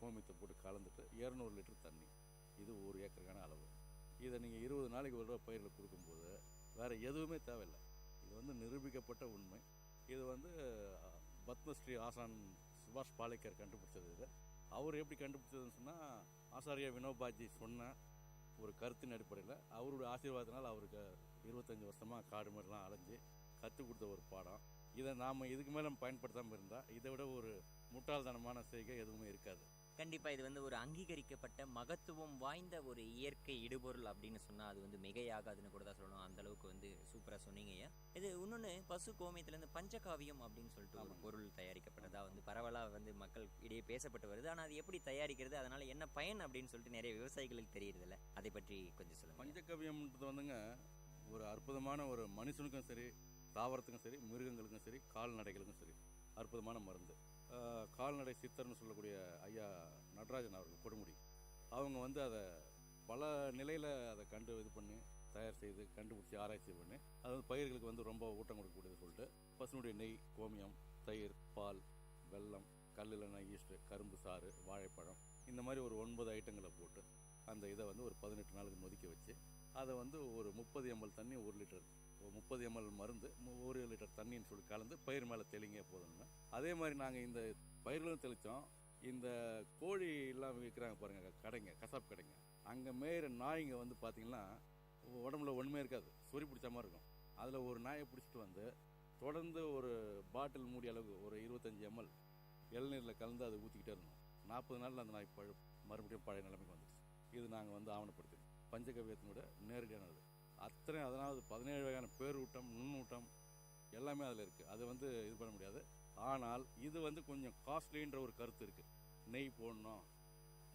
கோமியத்தை போட்டு கலந்துட்டு 200 லிட்டர் தண்ணி, இது 1 ஏக்கருக்கான அளவு. இதை நீங்கள் 20 நாளைக்கு ஒரு ரூபா பயிரில் கொடுக்கும்போது வேறு எதுவுமே தேவையில்லை. இது வந்து நிரூபிக்கப்பட்ட உண்மை. இது வந்து பத்மஸ்ரீ ஆசான் சுபாஷ் பாலேக்கர் கண்டுபிடிச்சது. இது அவர் எப்படி கண்டுபிடிச்சதுன்னு சொன்னால், ஆசாரியா வினோபாஜி சொன்ன ஒரு கருத்தின் அடிப்படையில் அவருடைய ஆசீர்வாதத்தினால் அவருக்கு 25 வருஷமாக காடு மாதிரிலாம் அலைஞ்சு கற்றுக் கொடுத்த ஒரு பாடம். இதை நாம் இதுக்கு மேலே பயன்படுத்தாமல் இருந்தால் இதை விட ஒரு முட்டாள்தனமான செய்கை எதுவுமே இருக்காது. கண்டிப்பா இது வந்து ஒரு அங்கீகரிக்கப்பட்ட மகத்துவம் வாய்ந்த ஒரு இயற்கை இடுபொருள் அப்படின்னு சொன்னா அது வந்து மிகையாகாதுன்னு கூட தான் சொல்லணும். அந்த அளவுக்கு வந்து சூப்பரா சொன்னீங்க. இது இன்னொன்னு பசு கோமியத்துல இருந்து பஞ்சகாவியம் அப்படின்னு சொல்லிட்டு ஒரு பொருள் தயாரிக்கப்பட்டதா வந்து பரவலா வந்து மக்கள் இடையே பேசப்பட்டு வருது. ஆனா அது எப்படி தயாரிக்கிறது, அதனால என்ன பயன் அப்படின்னு சொல்லிட்டு நிறைய விவசாயிகளுக்கு தெரியுது இல்லை, அதை பற்றி கொஞ்சம் சொல்லுங்க. பஞ்சகாவியம்ன்றது வந்துங்க ஒரு அற்புதமான ஒரு மனுஷனுக்கும் சரி, தாவரத்துக்கும் சரி, மிருகங்களுக்கும் சரி, கால்நடைகளுக்கும் சரி அற்புதமான மருந்து. கால்நடை சித்தர்னு சொல்லக்கூடிய ஐயா நடராஜன் அவர்கள் கொடுமுடி, அவங்க வந்து அதை பல நிலையில் அதை இது பண்ணி தயார் செய்து கண்டுபிடிச்சி ஆராய்ச்சி பண்ணி அது வந்து பயிர்களுக்கு வந்து ரொம்ப ஊட்டம் கொடுக்கக்கூடியது சொல்லிட்டு பசுனுடைய நெய், கோமியம், தயிர், பால், வெல்லம், கல்லில் ஈஸ்ட்டு, கரும்பு சாறு, வாழைப்பழம், இந்த மாதிரி ஒரு 9 ஐட்டங்களை போட்டு அந்த இதை வந்து ஒரு 18 நாளுக்கு நொதிக்க வச்சு அதை வந்து ஒரு 30 ml தண்ணி 1 லிட்டர், 30 ml மருந்து 1 லிட்டர் தண்ணின்னு சொல்லி கலந்து பயிர் மேலே தெளிங்க போதுங்க. அதே மாதிரி நாங்கள் இந்த பயிர்களும் தெளித்தோம். இந்த கோழி எல்லாம் விற்கிறாங்க பாருங்கள் கடைங்க, கசாப் கடைங்க, அங்கே மேயிற நாய்ங்க வந்து பார்த்திங்கன்னா உடம்புல ஒன்றுமே இருக்காது, சொறி பிடிச்ச மாதிரி இருக்கும். அதில் ஒரு நாயை பிடிச்சிட்டு வந்து தொடர்ந்து ஒரு பாட்டில் மூடி அளவுக்கு ஒரு 25 ml இளநீரில் கலந்து அதை ஊற்றிக்கிட்டே இருந்தோம். 40 நாளில் அந்த நாய் மறுபடியும் பழைய நிலைமைக்கு வந்துடுச்சு. இது நாங்கள் வந்து ஆவணப்படுத்தி பஞ்சகவியத்தினோட நேரடியானது. அத்தனை அதனாவது 17 வகையான பேரூட்டம், நுண்ணூட்டம் எல்லாமே அதில் இருக்குது. அது வந்து இது பண்ண முடியாது. ஆனால் இது வந்து கொஞ்சம் காஸ்ட்லின்ற ஒரு கருத்து இருக்குது. நெய் போடணும்,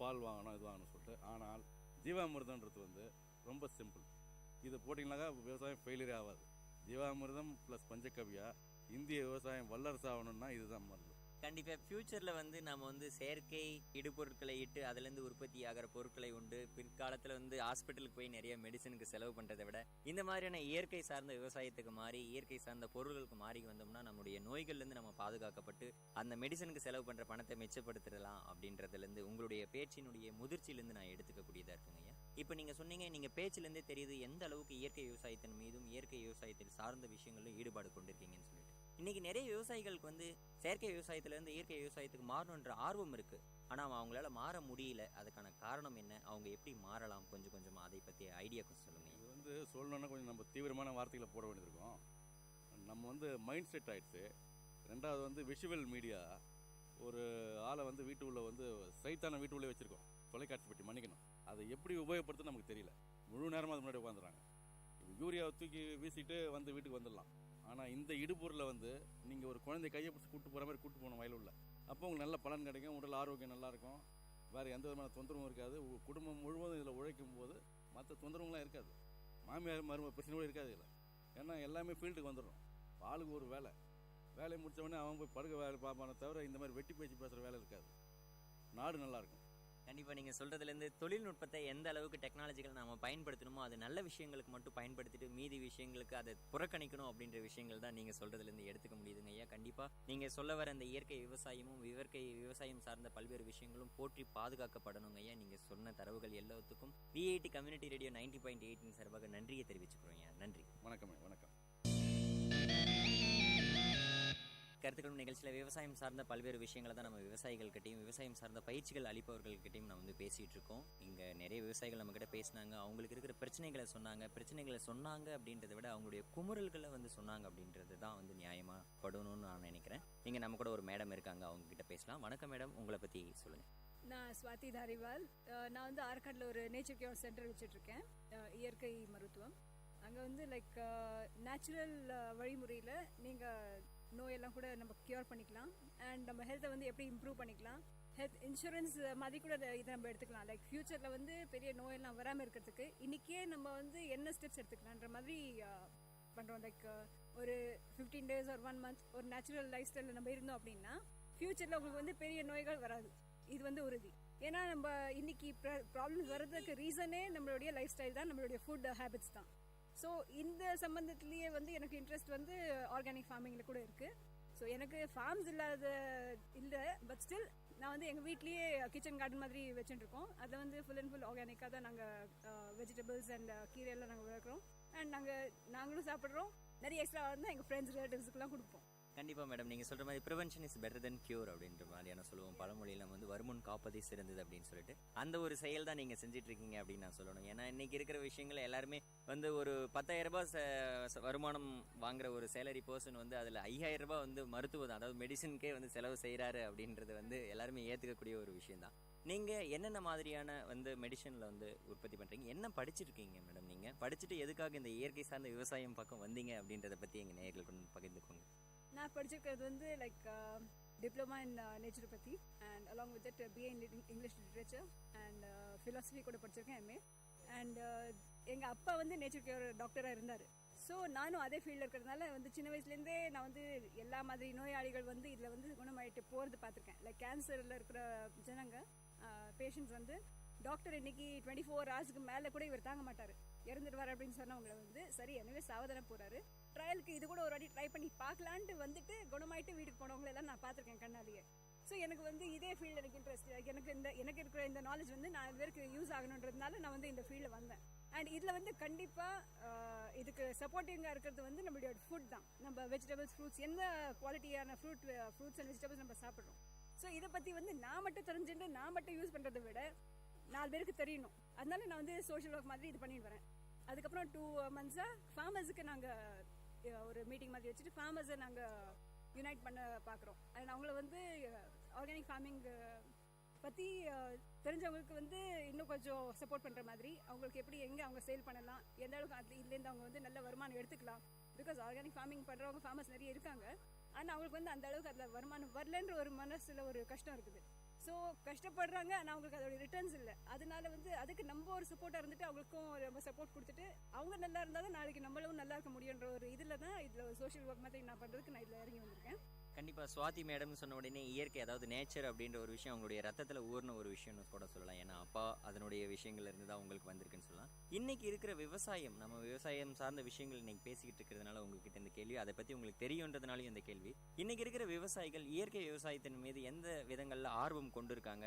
பால் வாங்கணும், இது வாங்கணும்னு சொல்லிட்டு. ஆனால் ஜீவாமிர்தன்றது வந்து ரொம்ப சிம்பிள். இதை போட்டிங்கனாக்கா விவசாயம் ஃபெயிலியரே ஆகாது. ஜீவாமிர்தம் ப்ளஸ் பஞ்சகவியா இந்திய விவசாயம் வல்லரசு ஆகணும்னா இதுதான் மருந்து. கண்டிப்பா ஃபியூச்சர்ல வந்து நம்ம வந்து செயற்கை இடுபொருட்களை இட்டு அதுல இருந்து உற்பத்தி ஆகிற பொருட்களை உண்டு பிற்காலத்துல வந்து ஹாஸ்பிட்டலுக்கு போய் நிறைய மெடிசனுக்கு செலவு பண்றதை விட இந்த மாதிரியான இயற்கை சார்ந்த விவசாயத்துக்கு மாறி இயற்கை சார்ந்த பொருட்களுக்கு மாறி வந்தோம்னா நம்முடைய நோய்கள்ல இருந்து நம்ம பாதுகாக்கப்பட்டு அந்த மெடிசனுக்கு செலவு பண்ற பணத்தை மிச்சப்படுத்திடலாம் அப்படின்றதுல இருந்து உங்களுடைய பேச்சினுடைய முதிர்ச்சியிலிருந்து நான் எடுத்துக்கக்கூடியதா இருக்குங்க. இப்போ நீங்க சொன்னீங்க, நீங்க பேச்சிலிருந்தே தெரியுது எந்த அளவுக்கு இயற்கை விவசாயத்தின் மீதும் இயற்கை விவசாயத்தில் சார்ந்த விஷயங்களும் ஈடுபாடு கொண்டிருக்கீங்கன்னு சொல்லிட்டு. இன்னைக்கு நிறைய விவசாயிகளுக்கு வந்து செயற்கை விவசாயத்திலேருந்து இயற்கை விவசாயத்துக்கு மாறணுன்ற ஆர்வம் இருக்கு, ஆனால் அவங்களால மாற முடியல. அதுக்கான காரணம் என்ன, அவங்க எப்படி மாறலாம், கொஞ்சம் கொஞ்சமாக அதை பற்றி ஐடியா கொஞ்சம் சொல்லுங்க. இது வந்து சொல்லணும்னா கொஞ்சம் நம்ம தீவிரமான வார்த்தைகளை போட வேண்டியிருக்கோம். நம்ம வந்து மைண்ட் செட் ஆகிடுச்சு. ரெண்டாவது வந்து விஷுவல் மீடியா. ஒரு ஆளை வந்து வீட்டுக்குள்ளே வந்து சைத்தான வீட்டுக்குள்ளே வச்சுருக்கோம், தொலைக்காட்சி பெட்டி மன்னிக்கணும். அதை எப்படி உபயோகப்படுத்துன்னு நமக்கு தெரியல. முழு நேரமாக அது முன்னாடி உட்காந்துறாங்க. இப்போ யூரியாவை தூக்கி வீசிட்டு வந்து வீட்டுக்கு வந்துடலாம். ஆனால் இந்த இடுபொருளை வந்து நீங்கள் ஒரு குழந்தை கையை பிடிச்சி கூட்டு போகிற மாதிரி கூட்டு போகணும் வயலுள்ள. அப்போ உங்களுக்கு நல்ல பலன் கிடைக்கும், உடல் ஆரோக்கியம் நல்லாயிருக்கும், வேறு எந்த விதமான தொந்தரவும் இருக்காது. குடும்பம் முழுவதும் இதில் உழைக்கும் போது மற்ற தொந்தரவுலாம் இருக்காது. மாமியார் மரும பிரச்சனை கூட இருக்காது இதில். ஏன்னா எல்லாமே ஃபீல்டுக்கு வந்துடுறோம். ஆளுக்கு ஒரு வேலையை முடித்தவொடனே அவன் போய் படுக்க வேலை பார்ப்பானே தவிர இந்த மாதிரி வெட்டி பேச்சு பேசுகிற வேலை இருக்காது. நாடு நல்லாயிருக்கும். கண்டிப்பாக நீங்கள் சொல்கிறதுலேருந்து தொழில்நுட்பத்தை எந்த அளவுக்கு டெக்னாலஜிகள் நம்ம பயன்படுத்தணுமோ அது நல்ல விஷயங்களுக்கு மட்டும் பயன்படுத்திட்டு மீதி விஷயங்களுக்கு அதை புறக்கணிக்கணும் அப்படின்ற விஷயங்கள் தான் நீங்கள் சொல்கிறதுலேருந்து எடுத்துக்க முடியுதுங்க ஐயா. கண்டிப்பாக நீங்கள் சொல்ல வர அந்த இயற்கை விவசாயமும் விவசாயம் சார்ந்த பல்வேறு விஷயங்களும் போற்றி பாதுகாக்கப்படணுங்க ஐயா. நீங்கள் சொன்ன தரவுகள் எல்லாத்துக்கும் விஐடி கம்யூனிட்டி ரேடியோ 90.8 சார்பாக நன்றியை தெரிவிச்சுக்கிறோம் ஐயா. நன்றி. வணக்கம். வணக்கம். கருத்துக்களும் நிகழ்ச்சியில் விவசாயம் சார்ந்த பல்வேறு விஷயங்களை தான் நம்ம விவசாயிகள்கிட்டையும் விவசாயம் சார்ந்த பயிற்சிகள் அளிப்பவர்கள்கிட்டையும் நம்ம வந்து பேசிகிட்டு இருக்கோம். இங்கே நிறைய விவசாயிகள் நம்மக்கிட்ட பேசினாங்க, அவங்களுக்கு இருக்கிற பிரச்சனைகளை சொன்னாங்க அப்படின்றத விட அவங்களுடைய குமுறல்களை வந்து சொன்னாங்க அப்படின்றது தான் வந்து நியாயமாக படணும்னு நான் நினைக்கிறேன். நீங்கள் நம்ம கூட ஒரு மேடம் இருக்காங்க, அவங்ககிட்ட பேசலாம். வணக்கம் மேடம், உங்களை பற்றி சொல்லுங்கள். நான் ஸ்வாதி தாரிவால். நான் வந்து ஆற்காட்டில் ஒரு நேச்சர் கேர் சென்டர் வச்சுட்ருக்கேன், இயற்கை மருத்துவம். அங்கே வந்து லைக் நேச்சுரல் வழிமுறையில் நீங்கள் நோயெல்லாம் கூட நம்ம கியூர் பண்ணிக்கலாம். அண்ட் நம்ம ஹெல்த்தை வந்து எப்படி இம்ப்ரூவ் பண்ணிக்கலாம், ஹெல்த் இன்சூரன்ஸ் மாதிரி கூட இதை நம்ம எடுத்துக்கலாம். லைக் ஃப்யூச்சரில் வந்து பெரிய நோயெல்லாம் வராமல் இருக்கிறதுக்கு இன்றைக்கே நம்ம வந்து என்ன ஸ்டெப்ஸ் எடுத்துக்கலான்ற மாதிரி பண்ணுறோம். லைக் ஒரு 15 days ஒரு 1 month ஒரு நேச்சுரல் லைஃப் ஸ்டைலில் நம்ம இருந்தோம் அப்படின்னா ஃப்யூச்சரில் உங்களுக்கு வந்து பெரிய நோய்கள் வராது. இது வந்து உறுதி. ஏன்னா நம்ம இன்னைக்கு ப்ராப்ளம்ஸ் வர்றதுக்கு ரீசனே நம்மளுடைய லைஃப் ஸ்டைல் தான், நம்மளுடைய ஃபுட் ஹேபிட்ஸ் தான். ஸோ இந்த சம்பந்தத்துலேயே வந்து எனக்கு இன்ட்ரெஸ்ட் வந்து ஆர்கானிக் ஃபார்மிங்கில் கூட இருக்குது. ஸோ எனக்கு ஃபார்ம்ஸ் இல்லை, பட் ஸ்டில் நான் வந்து எங்கள் வீட்லேயே கிச்சன் கார்டன் மாதிரி வச்சுட்டுருக்கோம். அதில் வந்து ஃபுல் அண்ட் ஃபுல் ஆர்கானிக்காக தான் நாங்கள் வெஜிடபிள்ஸ் அண்ட் கீரையெல்லாம் நாங்கள் வளர்க்குறோம். அண்ட் நாங்களும் சாப்பிட்றோம். நிறைய எக்ஸ்ட்ரா வந்து எங்கள் ஃப்ரெண்ட்ஸ் ரிலேட்டிவ்ஸுக்குலாம் கொடுப்போம். கண்டிப்பாக மேடம், நீங்கள் சொல்கிற மாதிரி prevention is better then cure அப்படின்ற மாதிரியான சொல்லுவோம். பழமொழியில் நம்ம வந்து வருமுன் காப்பதே சிறந்தது அப்படின்னு சொல்லிட்டு அந்த ஒரு செயல் தான் நீங்கள் செஞ்சிட்ருக்கீங்க அப்படின்னு நான் சொல்லணும். ஏன்னா இன்றைக்கி இருக்கிற விஷயங்கள் எல்லாருமே வந்து ஒரு 10,000 ரூபாய் வருமானம் வாங்குற ஒரு சேலரி பர்சன் வந்து அதில் 5,000 ரூபாய் வந்து மருத்துவம், அதாவது மெடிசனுக்கே வந்து செலவு செய்கிறாரு அப்படின்றது வந்து எல்லாருமே ஏற்றுக்கக்கூடிய ஒரு விஷயம் தான். நீங்கள் என்னென்ன மாதிரியான வந்து மெடிசனில் வந்து உற்பத்தி பண்ணுறீங்க, என்ன படிச்சிருக்கீங்க மேடம்? நீங்கள் படிச்சுட்டு எதுக்காக இந்த இயற்கை சார்ந்த விவசாயம் பக்கம் வந்தீங்க அப்படின்றத பற்றி எங்கள் நேயர்கள் கொண்டு பகிர்ந்துக்கோங்க. நான் படிச்சிருக்கிறது வந்து like diploma in naturopathy and along with that BA in English literature and philosophy கூட படிச்சிருக்கேன், எம்ஏ. அண்ட் எங்கள் அப்பா வந்து நேச்சர் கேர் டாக்டராக இருந்தார். ஸோ நானும் அதே ஃபீல்டில் இருக்கிறதுனால வந்து சின்ன வயசுலேருந்தே நான் வந்து எல்லா மாதிரி நோயாளிகள் வந்து இதில் வந்து குணமாயிட்டு போகிறது பார்த்துருக்கேன். லைக் கேன்சரில் இருக்கிற ஜனங்க பேஷண்ட்ஸ் வந்து டாக்டர் இன்னைக்கு 24 hours மேலே கூட இவர் தாங்க மாட்டார், இறந்துடுவார் அப்படின்னு சொன்னவங்களை வந்து சரி எனவே சாவதான போகிறாரு, ட்ரையலுக்கு இது கூட ஒரு வாட்டி ட்ரை பண்ணி பார்க்கலான்ட்டு வந்துட்டு குணமாயிட்டு வீட்டுக்கு போனவங்களெல்லாம் நான் பார்த்துருக்கேன் கண்ணாலேயே. ஸோ எனக்கு வந்து இதே ஃபீல்டு எனக்கு இன்ட்ரெஸ்ட். எனக்கு இருக்கிற இந்த நாலேஜ் வந்து 4 பேருக்கு யூஸ் ஆகணுன்றதுனால நான் வந்து இந்த ஃபீல்டில் வந்தேன். அண்ட் இதில் வந்து கண்டிப்பாக இதுக்கு சப்போர்ட்டிங்காக இருக்கிறது வந்து நம்மளுடைய ஃபுட் தான். நம்ம வெஜிடபிள்ஸ், ஃப்ரூட்ஸ், எந்த குவாலிட்டியான ஃப்ரூட்ஸ் அண்ட் வெஜிடபிள்ஸ் நம்ம சாப்பிட்றோம். ஸோ இதை பற்றி வந்து நான் மட்டும் தெரிஞ்சுட்டு நான் மட்டும் யூஸ் பண்ணுறதை விட 4 பேருக்கு தெரியணும். அதனால நான் வந்து சோஷியல் ஒர்க் மாதிரி இது பண்ணிட்டு வரேன். அதுக்கப்புறம் 2 months ஃபார்மர்ஸுக்கு நாங்கள் ஒரு மீட்டிங் மாதிரி வச்சுட்டு ஃபார்மர்ஸை நாங்கள் யுனைட் பண்ண பார்க்குறோம். அண்ட் அவங்கள வந்து ஆர்கானிக் ஃபார்மிங் பற்றி தெரிஞ்சவங்களுக்கு வந்து இன்னும் கொஞ்சம் சப்போர்ட் பண்ணுற மாதிரி, அவங்களுக்கு எப்படி எங்கே அவங்க சேல் பண்ணலாம், எந்த அளவுக்கு அது இதுலேருந்து அவங்க வந்து நல்ல வருமானம் எடுத்துக்கலாம். பிகாஸ் ஆர்கானிக் ஃபார்மிங் பண்ணுறவங்க ஃபார்மர்ஸ் நிறைய இருக்காங்க, ஆனால் அவங்களுக்கு வந்து அந்த அளவுக்கு அதில் வருமானம் வரலன்ற ஒரு மனசில் ஒரு கஷ்டம் இருக்குது. ஸோ கஷ்டப்படுறாங்க, ஆனால் அவங்களுக்கு அதோட ரிட்டர்ன்ஸ் இல்லை. அதனால வந்து அதுக்கு நம்ம ஒரு சப்போர்ட்டாக இருந்துட்டு அவங்களுக்கும் நம்ம சப்போர்ட் கொடுத்துட்டு அவங்க நல்லா இருந்தால் தான் நாளைக்கு நம்மளும் நல்லா இருக்க முடியுன்ற ஒரு இதில் தான் இதில் ஒரு சோஷியல் ஒர்க் மாதிரி நான் பண்ணுறதுக்கு நான் இதில் இறங்கி வந்திருக்கேன். கண்டிப்பாக சுவாதி மேடம்னு சொன்ன உடனே இயற்கை, அதாவது நேச்சர் அப்படின்ற ஒரு விஷயம் அவங்களுடைய ரத்தத்தில் ஊர்ன ஒரு விஷயம்னு கூட சொல்லலாம். ஏன்னா அப்பா அதனுடைய விஷயங்கள்ல இருந்து தான் உங்களுக்கு வந்திருக்குன்னு சொல்லலாம். இன்னைக்கு இருக்கிற விவசாயம், நம்ம விவசாயம் சார்ந்த விஷயங்கள் இன்னைக்கு பேசிக்கிட்டு இருக்கிறதுனால உங்ககிட்ட இந்த கேள்வி, அதை பற்றி உங்களுக்கு தெரியுன்றதுனாலையும் இந்த கேள்வி. இன்னைக்கு இருக்கிற விவசாயிகள் இயற்கை விவசாயத்தின் மீது எந்த விதங்களில் ஆர்வம் கொண்டு இருக்காங்க,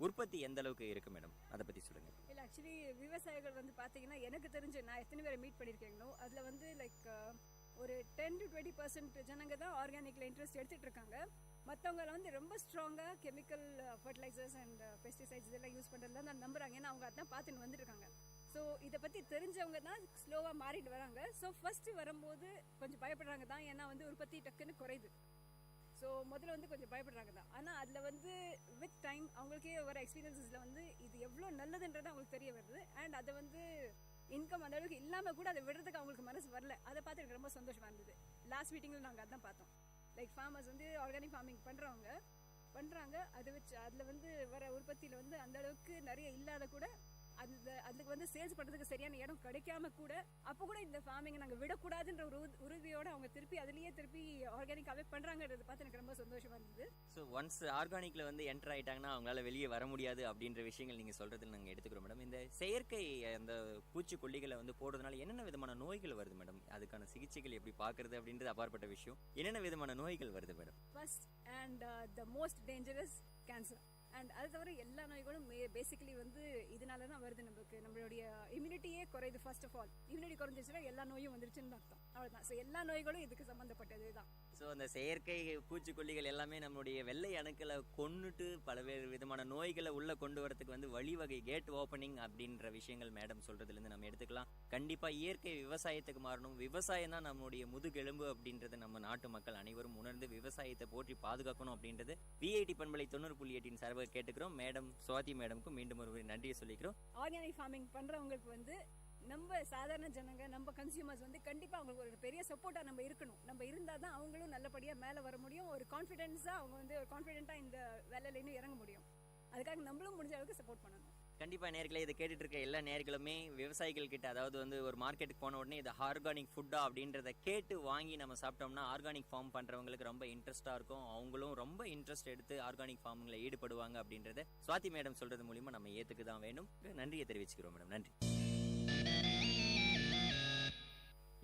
உற்பத்தி எந்த அளவுக்கு இருக்கு மேடம், அதை பற்றி சொல்லுங்கள். இல்லை ஆக்சுவலி விவசாயிகள் வந்து பார்த்தீங்கன்னா எனக்கு தெரிஞ்சு நான் எத்தனை பேரை மீட் பண்ணியிருக்கேங்களோ அதில் வந்து லைக் ஒரு 10 to 20% ஜனங்க தான் ஆர்கானிக்கில் இன்ட்ரெஸ்ட் எடுத்துகிட்டு இருக்காங்க. மற்றவங்கள வந்து ரொம்ப ஸ்ட்ராங்காக கெமிக்கல் ஃபர்டிலைசர்ஸ் அண்ட் பெஸ்டிசைட்ஸ் இதெல்லாம் யூஸ் பண்ணுறதுல தான் நம்புறாங்க. ஏன்னா அவங்க அதான் பார்த்துன்னு வந்துருக்காங்க. ஸோ இதை பற்றி தெரிஞ்சவங்க தான் ஸ்லோவாக மாறிட்டு வராங்க. ஸோ ஃபர்ஸ்ட் வரும்போது கொஞ்சம் பயப்படுறாங்க தான், ஏன்னா வந்து உற்பத்தி டக்குன்னு குறையுது. ஸோ முதல்ல வந்து கொஞ்சம் பயப்படுறாங்க தான். ஆனால் அதில் வந்து வித் டைம் அவங்களுக்கே வர எக்ஸ்பீரியன்ஸஸில் வந்து இது எவ்வளோ நல்லதுன்றது அவங்களுக்கு தெரிய வருது. அண்ட் அதை வந்து இன்கம் அந்த அளவுக்கு இல்லாமல் கூட அதை விடுறதுக்கு அவங்களுக்கு மனசு வரல. அதை பார்த்து எனக்கு ரொம்ப சந்தோஷமாக இருந்தது. லாஸ்ட் மீட்டிங்கில் நாங்கள் அதான் பார்த்தோம். லைக் ஃபார்மர்ஸ் வந்து ஆர்கானிக் ஃபார்மிங் பண்ணுறாங்க, அதை வச்சு அதில் வந்து வர உற்பத்தியில் வந்து அந்த அளவுக்கு நிறைய இல்லாத கூட அதுக்கு வந்து சேல்ஸ் பண்ணுறதுக்கு சரியான இடம் கிடைக்காம கூட அப்போ கூட இந்த ஃபார்மிங்கை நாங்கள் விடக்கூடாதுன்ற ஒரு உறுதியோடு அவங்க திருப்பி ஆர்கானிக்காகவே பண்ணுறாங்கன்றது பார்த்து எனக்கு ரொம்ப சந்தோஷமாக இருந்தது. ஸோ ஒன்ஸ் ஆர்கானிக்கில் வந்து என்டர் ஆகிட்டாங்கன்னா அவங்களால வெளியே வர முடியாது அப்படின்ற விஷயங்கள் நீங்கள் சொல்கிறது நாங்கள் எடுத்துக்கிறோம் மேடம். இந்த செயற்கை அந்த பூச்சிக்கொல்லிகளை வந்து போடுறதுனால என்னென்ன விதமான நோய்கள் வருது மேடம்? அதுக்கான சிகிச்சைகள் எப்படி பார்க்குறது அப்படின்றது அப்பாற்பட்ட விஷயம். என்னென்ன விதமான நோய்கள் வருது madam? First and the most dangerous cancer. And அது தவிர எல்லா நோய்களும் பேசிக்கலி வந்து இதனால தான் வருது. நம்மளுடைய இம்யூனிட்டியே குறையுது. ஃபர்ஸ்ட் ஆஃப் ஆல் இம்யூனிட்டி குறைஞ்சிச்சுன்னா எல்லா நோயும் வந்துருச்சுன்னு அர்த்தம். அவ்வளோதான். ஸோ எல்லா நோய்களும் இதுக்கு சம்மந்தப்பட்டது தான். ஸோ அந்த செயற்கை பூச்சிக்கொல்லிகள் எல்லாமே நம்மளுடைய வெள்ளை அணுக்களை கொன்னுட்டு பல்வேறு விதமான நோய்களை உள்ளே கொண்டு வரதுக்கு வந்து வழிவகை கேட் ஓப்பனிங் அப்படின்ற விஷயங்கள் மேடம் சொல்கிறதுலேருந்து நம்ம எடுத்துக்கலாம். கண்டிப்பாக இயற்கை விவசாயத்துக்கு மாறணும். விவசாயம் தான் நம்மளுடைய முதுகெலும்பு அப்படின்றத நம்ம நாட்டு மக்கள் அனைவரும் உணர்ந்து விவசாயத்தை போற்றி பாதுகாக்கணும் அப்படின்றது விஐடி பண்பலை 90.8 சார்பாக கேட்டுக்கிறோம். மேடம் சுவாதி மேடம்க்கு மீண்டும் ஒரு நன்றியை சொல்லிக்கிறோம். ஆர்கானிக் ஃபார்மிங் பண்றவங்களுக்கு வந்து நம்ம சாதாரண ஜனங்க, நம்ம கன்சியூமர்ஸ் வந்து கண்டிப்பா அவங்களுக்கு ஒரு பெரிய சப்போர்ட்டா நம்ம இருக்கணும். நம்ம இருந்தால் தான் அவங்களும் நல்லபடியா மேலே வர முடியும். ஒரு கான்ஃபிடென்ஸா அவங்க வந்து ஒரு கான்ஃபிடென்ட்டா இந்த வேலையில இன்னும் இறங்க முடியும். அதுக்காக நம்மளும் முடிஞ்ச அளவுக்கு சப்போர்ட் பண்ணணும். கண்டிப்பாக நேயர்களே, இதை கேட்டுட்டு இருக்க எல்லா நேயர்களுமே விவசாயிகள் கிட்ட, அதாவது வந்து ஒரு மார்க்கெட்டுக்கு போன உடனே இது ஆர்கானிக் ஃபுட்டா அப்படின்றத கேட்டு வாங்கி நம்ம சாப்பிட்டோம்னா ஆர்கானிக் ஃபார்ம் பண்ணுறவங்களுக்கு ரொம்ப இன்ட்ரெஸ்ட்டாக இருக்கும். அவங்களும் ரொம்ப இன்ட்ரெஸ்ட் எடுத்து ஆர்கானிக் ஃபார்மிங்கில் ஈடுபடுவாங்க அப்படின்றத சுவாதி மேடம் சொல்கிறது மூலிமா நம்ம ஏற்றுக்கு தான் வேணும். நன்றியை தெரிவிச்சுக்கிறோம் மேடம். நன்றி.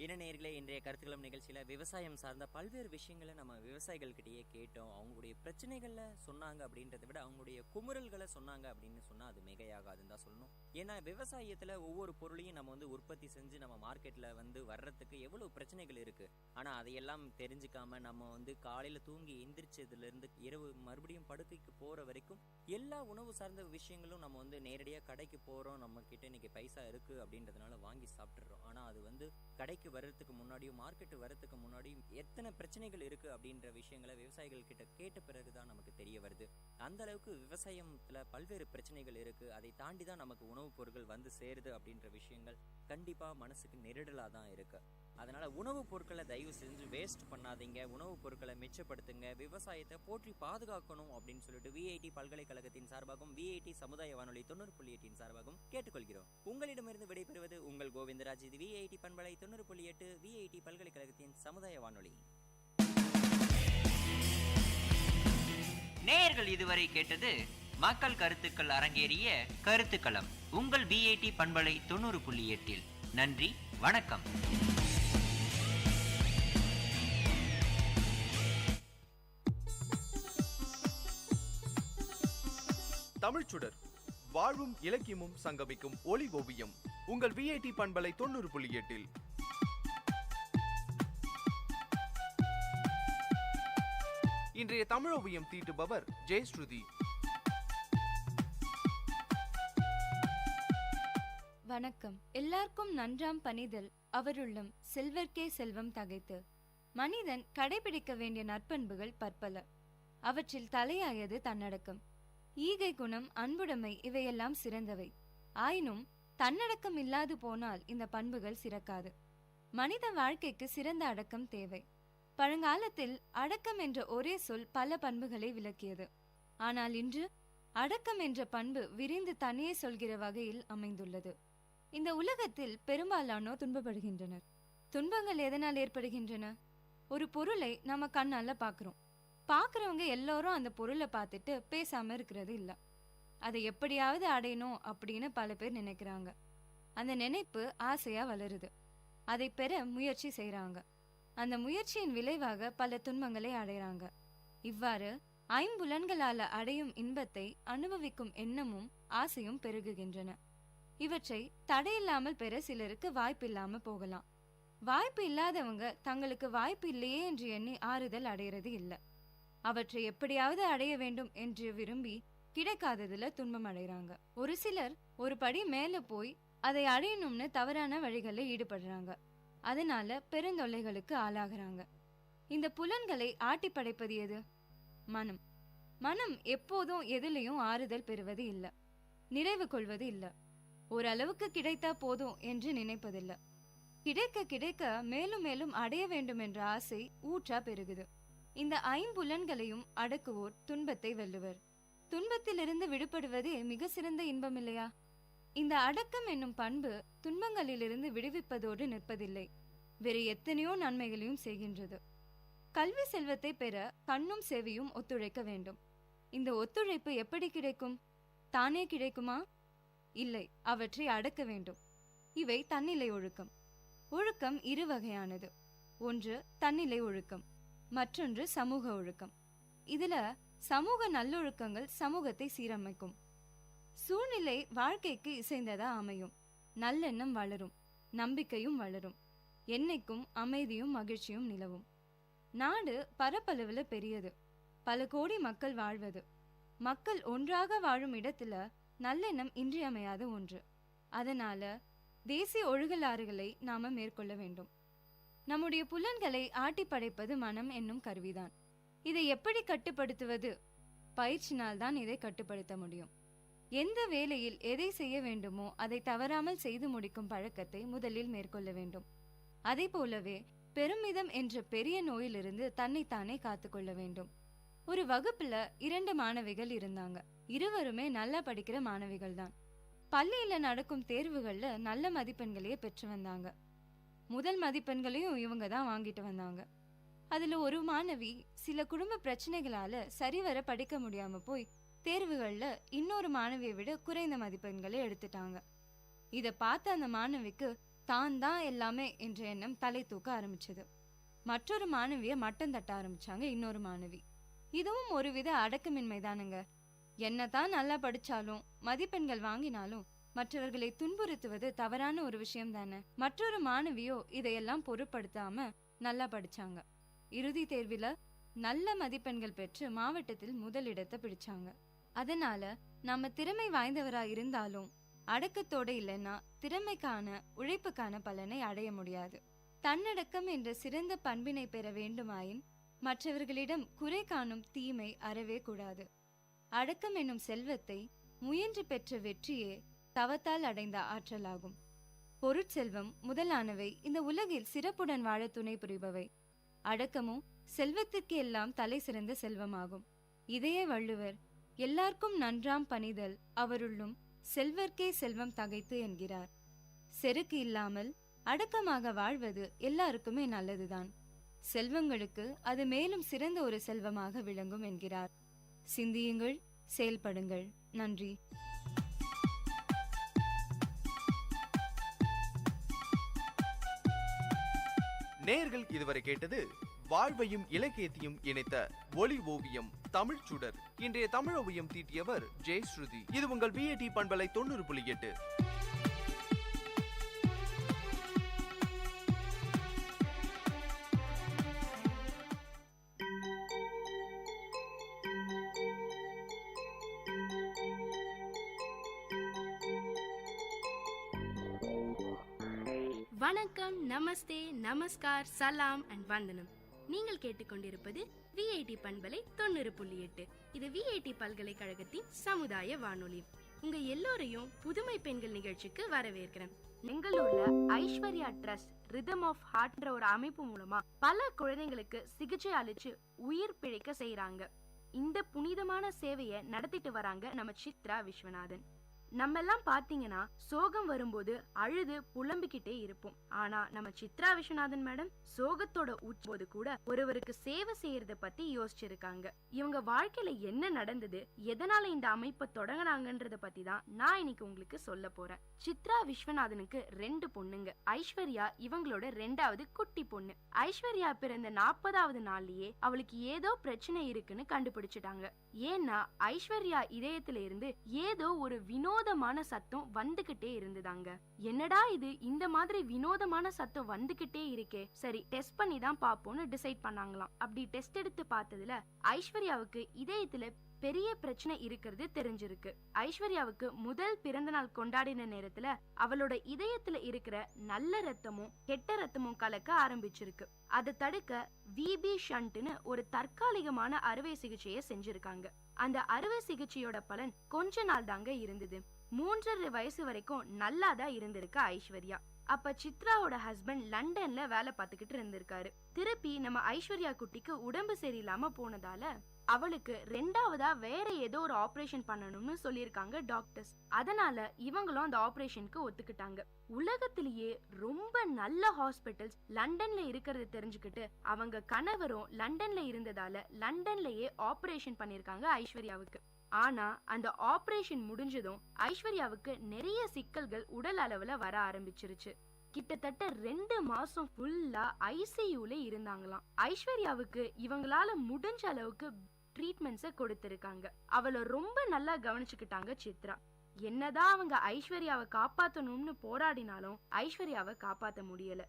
என்ன நேயர்களே, இன்றைய கருத்துக்களம் நிகழ்ச்சியில் விவசாயம் சார்ந்த பல்வேறு விஷயங்களை நம்ம விவசாயிகள்கிட்டயே கேட்டோம். அவங்களுடைய பிரச்சனைகளில் சொன்னாங்க அப்படின்றத விட அவங்களுடைய குமுறல்களை சொன்னாங்க அப்படின்னு சொன்னால் அது மிகையாகாதுன்னு தான் சொல்லணும். ஏன்னா விவசாயத்தில் ஒவ்வொரு பொருளையும் நம்ம வந்து உற்பத்தி செஞ்சு நம்ம மார்க்கெட்டில் வந்து வர்றதுக்கு எவ்வளோ பிரச்சனைகள் இருக்குது. ஆனால் அதையெல்லாம் தெரிஞ்சுக்காம நம்ம வந்து காலையில் தூங்கி எந்திரிச்சதுலேருந்து இரவு மறுபடியும் படுக்கைக்கு போகிற வரைக்கும் எல்லா உணவு சார்ந்த விஷயங்களும் நம்ம வந்து நேரடியாக கடைக்கு போகிறோம், நம்ம கிட்ட இன்னைக்கு பைசா இருக்குது அப்படின்றதுனால வாங்கி சாப்பிட்றோம். ஆனால் அது வந்து கடைக்கு வர்றதுக்கு முன்னாடியும் மார்க்கெட்டு வர்றதுக்கு முன்னாடியும் எத்தனை பிரச்சனைகள் இருக்கு அப்படின்ற விஷயங்களை விவசாயிகள் கிட்ட கேட்ட பிறகுதான் நமக்கு தெரிய வருது. அந்த அளவுக்கு விவசாயத்துல பல்வேறு பிரச்சனைகள் இருக்கு. அதை தாண்டி தான் நமக்கு உணவுப் பொருட்கள் வந்து சேருது அப்படின்ற விஷயங்கள் கண்டிப்பா மனசுக்கு நெருடலா தான் இருக்கு. அதனால உணவுப் பொருட்களை தயவு செஞ்சு வேஸ்ட் பண்ணாதீங்க, உணவுப் பொருட்களை மிச்சப்படுத்துங்க, விவசாயத்தை போற்றி பாதுகாக்கணும் அப்படின்னு சொல்லிட்டு விஐடி பல்கலைக்கழகத்தின் சார்பாகவும் விஐடி சமுதாய வானொலி 90.8 சார்பாகவும் கேட்டுக்கொள்கிறோம். உங்களிடமிருந்து விடைபெறுவது உங்கள் கோவிந்தராஜ். இது விஐடி பண்பலை 90.8 விஐடி பல்கலைக்கழகத்தின் சமுதாய வானொலி. நேயர்கள் இதுவரை கேட்டது மக்கள் கருத்துக்கள் அரங்கேறிய கருத்துக்களம் உங்கள் விஐடி பண்பலை 90.8. நன்றி, வணக்கம். தமிழ்ச்சுடர் வாழ்வும் இலக்கியமும் சங்கமிக்கும் ஒளி ஓவியம் உங்கள் விஐடி பண்பலை 90.8. இன்றைய தமிழோவியம் தீட்டுபவர் ஜெயஸ்ருதி. வணக்கம். எல்லாருக்கும் நன்றாம் பணிதல் அவருள்ளும் செல்வர்க்கே செல்வம் தகைத்து. மனிதன் கடைபிடிக்க வேண்டிய நற்பண்புகள் பற்பல. அவற்றில் தலையாயது தன்னடக்கம். ஈகை குணம், அன்புடைமை இவையெல்லாம் சிறந்தவை. ஆயினும் தன்னடக்கம் இல்லாது போனால் இந்த பண்புகள் சிறக்காது. மனித வாழ்க்கைக்கு சிறந்த அடக்கம் தேவை. பழங்காலத்தில் அடக்கம் என்ற ஒரே சொல் பல பண்புகளை விளக்கியது. ஆனால் இன்று அடக்கம் என்ற பண்பு விரிந்து தனியே சொல்கிற வகையில் அமைந்துள்ளது. இந்த உலகத்தில் பெரும்பாலானோர் துன்பப்படுகின்றனர். துன்பங்கள் எதனால் ஏற்படுகின்றன? ஒரு பொருளை நம்ம கண்ணால பாக்குறோம். பாக்குறவங்க எல்லாரும் அந்த பொருளை பார்த்துட்டு பேசாம இருக்கிறது இல்ல. அதை எப்படியாவது அடையணும் அப்படின்னு பல பேர் நினைக்கிறாங்க. அந்த நினைப்பு ஆசையா வளருது. அதை பெற முயற்சி செய்யறாங்க. அந்த முயற்சியின் விளைவாக பல துன்பங்களை அடைறாங்க. இவ்வாறு ஐம்புலன்களால அடையும் இன்பத்தை அனுபவிக்கும் எண்ணமும் ஆசையும் பெருகுகின்றன. இவற்றை தடையில்லாமல் பெற சிலருக்கு வாய்ப்பில்லாம போகலாம். வாய்ப்பு இல்லாதவங்க தங்களுக்கு வாய்ப்பு இல்லையே என்று எண்ணி ஆறுதல் அடைகிறது இல்லை. அவற்றை எப்படியாவது அடைய வேண்டும் என்று விரும்பி கிடைக்காததுல துன்பம் அடைகிறாங்க. ஒரு சிலர் ஒரு படி மேல போய் அதை அடையணும்னு தவறான வழிகளில் ஈடுபடுறாங்க. அதனால பெருந்தொல்லைகளுக்கு ஆளாகிறாங்க. இந்த புலன்களை ஆட்டி படைப்பது எது? மனம். மனம் எப்போதும் எதிலையும் ஆறுதல் பெறுவது இல்லை, நிறைவு கொள்வது இல்லை, ஓரளவுக்கு கிடைத்தா போதும் என்று நினைப்பதில்லை. கிடைக்க கிடைக்க மேலும் மேலும் அடைய வேண்டும் என்ற ஆசை ஊற்றா பெருகுது. இந்த ஐம்புலன்களையும் அடக்குவோர் துன்பத்தை வெல்லுவர். துன்பத்திலிருந்து விடுபடுவதே மிக சிறந்த இன்பம் இல்லையா? இந்த அடக்கம் என்னும் பண்பு துன்பங்களிலிருந்து விடுவிப்பதோடு நிற்பதில்லை, வேறு எத்தனையோ நன்மைகளையும் செய்கின்றது. கல்வி செல்வத்தை பெற கண்ணும் செவியும் ஒத்துழைக்க வேண்டும். இந்த ஒத்துழைப்பு எப்படி கிடைக்கும்? தானே கிடைக்குமா? இல்லை, அவற்றை அடக்க வேண்டும். இவை தன்னிலை ஒழுக்கம். ஒழுக்கம் இரு வகையானது. ஒன்று தன்னிலை ஒழுக்கம், மற்றொன்று சமூக ஒழுக்கம். இதுல சமூக நல்லொழுக்கங்கள் சமூகத்தை சீரமைக்கும். சூழ்நிலை வாழ்க்கைக்கு இசைந்ததா அமையும். நல்லெண்ணம் வளரும், நம்பிக்கையும் வளரும், என்னைக்கும் அமைதியும் மகிழ்ச்சியும் நிலவும். நாடு பரப்பளவுல பெரியது, பல கோடி மக்கள் வாழ்வது. மக்கள் ஒன்றாக வாழும் இடத்துல நல்லெண்ணம் இன்றியமையாத ஒன்று. அதனால தேசிய ஒழுகலாறுகளை நாம மேற்கொள்ள வேண்டும். நம்முடைய புலன்களை ஆட்டி படைப்பது மனம் என்னும் கருவிதான். இதை எப்படி கட்டுப்படுத்துவது? பயிற்சினால் தான் இதை கட்டுப்படுத்த முடியும். எந்த வேளையில் எதை செய்ய வேண்டுமோ அதை தவறாமல் செய்து முடிக்கும் பழக்கத்தை முதலில் மேற்கொள்ள வேண்டும். அதே போலவே பெருமிதம் என்ற பெரிய நோயிலிருந்து தன்னைத்தானே காத்துக்கொள்ள வேண்டும். ஒரு வகுப்புல 2 மாணவிகள் இருந்தாங்க. இருவருமே நல்லா படிக்கிற மாணவிகள் தான். பள்ளியில நடக்கும் தேர்வுகள்ல நல்ல மதிப்பெண்களையே பெற்று வந்தாங்க. முதல் மதிப்பெண்களையும் இவங்க தான் வாங்கிட்டு வந்தாங்க. அதுல ஒரு மாணவி சில குடும்ப பிரச்சனைகளால சரிவர படிக்க முடியாம போய் தேர்வுகள்ல இன்னொரு மாணவியை விட குறைந்த மதிப்பெண்களை எடுத்துட்டாங்க. இத பார்த்த அந்த மாணவிக்கு தான் தான் எல்லாமே என்ற எண்ணம் தலை தூக்க ஆரம்பிச்சது. மற்றொரு மாணவிய மட்டம் தட்ட ஆரம்பிச்சாங்க இன்னொரு மாணவி. இதுவும் ஒருவித அடக்கமின்மை தானுங்க. என்னதான் நல்லா படிச்சாலும் மதிப்பெண்கள் வாங்கினாலும் மற்றவர்களை துன்புறுத்துவது தவறான ஒரு விஷயம் தானே. மற்றொரு மாணவியோ இதையெல்லாம் பொருட்படுத்தாம நல்லா படிச்சாங்க. இறுதி தேர்வில நல்ல மதிப்பெண்கள் பெற்று மாவட்டத்தில் முதலிடத்தை பிடிச்சாங்க. அதனால நம்ம திறமை வாய்ந்தவரா இருந்தாலும் அடக்கத்தோட இல்லைன்னா திறமைக்கான உழைப்புக்கான பலனை அடைய முடியாது. தன்னடக்கம் என்ற சிறந்த பண்பினை பெற வேண்டுமாயின் மற்றவர்களிடம் குறை காணும் தீமை அறவே கூடாது. அடக்கம் என்னும் செல்வத்தை முயன்று பெற்ற வெற்றியே தவத்தால் அடைந்த ஆற்றலாகும். பொருட்செல்வம் முதலானவை இந்த உலகில் சிறப்புடன் வாழ துணை புரிபவை. அடக்கமும் செல்வத்திற்கு எல்லாம் தலை சிறந்த செல்வமாகும். இதையே வள்ளுவர் எல்லாருக்கும் நன்றாம் பணிதல் அவருள்ளும் செல்வர்க்கே செல்வம் தகைத்து என்கிறார். செருக்கு இல்லாமல் அடக்கமாக வாழ்வது எல்லாருக்குமே நல்லதுதான். செல்வங்களுக்கு அது மேலும் சிறந்த ஒரு செல்வமாக விளங்கும் என்கிறார். சிந்தியுங்கள், செயல்படுங்கள். நன்றி. நேயர்கள் இதுவரை கேட்டது வாழ்வையும் இலக்கியத்தையும் இணைத்த ஒலி ஓவியம் தமிழ் சுடர். இன்றைய தமிழ் ஓவியம் தீட்டியவர் ஜெயஸ்ருதி. இது உங்கள் விஐடி பண்பலை 90.8. வணக்கம், நமஸ்தே, நமஸ்கார், சலாம் அண்ட் வந்தனம். நீங்கள் கேட்டுக்கொண்டிருப்பது விஐடி பண்பலை 90.8. இது விஐடி பல்கலைக்கழகத்தின் சமுதாய வானொலி. உங்க எல்லோரையும் புதுமை பெண்கள் நிகழ்ச்சிக்கு வரவேற்கிறேன். பெங்களூர்ல ஐஸ்வர்யா ட்ரஸ்ட் ரிதம் ஆஃப் ஹார்ட்ன்ற ஒரு அமைப்பு மூலமா பல குழந்தைங்களுக்கு சிகிச்சை அளிச்சு உயிர் பிழைக்க செய்யறாங்க. இந்த புனிதமான சேவையை நடத்திட்டு வராங்க நம்ம சித்ரா விஸ்வநாதன். நம்ம எல்லாம் பாத்தீங்கன்னா சோகம் வரும்போது அழுது புலம்பிக்கிட்டே இருப்போம். ஆனா நம்ம சித்ரா விஸ்வநாதன் மேடம் சோகத்தோட உச்சபோது கூட ஒருவருக்கு சேவை செய்யறத பத்தி யோசிச்சிருக்காங்க. இவங்க வாழ்க்கையில என்ன நடந்தது, எதனால இந்த அமைப்பை தொடங்கினாங்கன்றத பத்தி தான் நான் இன்னைக்கு உங்களுக்கு சொல்ல போறேன். சித்ரா விஸ்வநாதனுக்கு 2 பொண்ணுங்க. ஐஸ்வர்யா இவங்களோட 2வது குட்டி பொண்ணு. ஐஸ்வர்யா பிறந்த 40வது நாள்லயே அவளுக்கு ஏதோ பிரச்சனை இருக்குன்னு கண்டுபிடிச்சிட்டாங்க. ஏன்னா ஐஸ்வர்யா இதயத்துல இருந்து ஏதோ ஒரு வினோதமான சத்தம் வந்துகிட்டே இருந்துதாங்க. என்னடா இது, இந்த மாதிரி வினோதமான சத்தம் வந்துகிட்டே இருக்கே, சரி டெஸ்ட் பண்ணி தான் பாப்போம்னு டிசைட் பண்ணாங்களாம். அப்படி டெஸ்ட் எடுத்து பார்த்ததுல ஐஸ்வர்யாவுக்கு இதயத்துல பெரிய பிரச்சனை இருக்கிறது தெரிஞ்சிருக்கு. ஐஸ்வர்யாவுக்கு முதல் பிறந்த நாள் கொண்டாடின நேரத்துல அவளோட இதயத்துல இருக்கிற நல்ல ரத்தமும் கெட்ட ரத்தமும் கலக்க ஆரம்பிச்சிருக்கு. அதை தடுக்க விபி ஷண்ட்னு ஒரு தற்காலிகமான அறுவை சிகிச்சையை செஞ்சிருக்காங்க. அந்த அறுவை சிகிச்சையோட பலன் கொஞ்ச நாள் தாங்க இருந்தது. 3.5 வயசு வரைக்கும் நல்லாதான் இருந்திருக்கு ஐஸ்வர்யா. அப்ப சித்ராவோட ஹஸ்பண்ட் லண்டன்ல வேலை பார்த்துக்கிட்டு இருந்திருக்காரு. திருப்பி நம்ம ஐஸ்வர்யா குட்டிக்கு உடம்பு சரியில்லாம போனதால அவளுக்கு 2வதா வேற ஏதோ ஒரு ஆபரேஷன் பண்ணணும்னு சொல்லியிருக்காங்க டாக்டர்ஸ். அதனால இவங்களும் அந்த ஆபரேஷனுக்கு ஒத்துக்கிட்டாங்க. உலகத்திலேயே ரொம்ப நல்ல ஹாஸ்பிட்டல்ஸ் லண்டன்ல இருக்கிறது தெரிஞ்சுக்கிட்டு அவங்க கணவரும் லண்டன்ல இருந்ததால லண்டன்லயே ஆபரேஷன் பண்ணிருக்காங்க ஐஸ்வர்யாவுக்கு. ஆனா அந்த ஆபரேஷன் முடிஞ்சதும் ஐஸ்வர்யாவுக்கு நிறைய சிக்கல்கள் உடல் அளவுல வர ஆரம்பிச்சிருச்சு. கிட்டத்தட்ட 2 மாசம் ஃபுல்லா ஐசியூல இருந்தாங்களாம். ஐஸ்வர்யாவுக்கு இவங்களால முடிஞ்ச அளவுக்கு ட்ரீட்மெண்ட்ஸ கொடுத்திருக்காங்க. அவளை ரொம்ப நல்லா கவனிச்சுக்கிட்டாங்க சித்ரா. என்னதான் அவங்க ஐஸ்வர்யாவை காப்பாத்தணும்னு போராடினாலும் ஐஸ்வர்யாவை காப்பாத்த முடியல.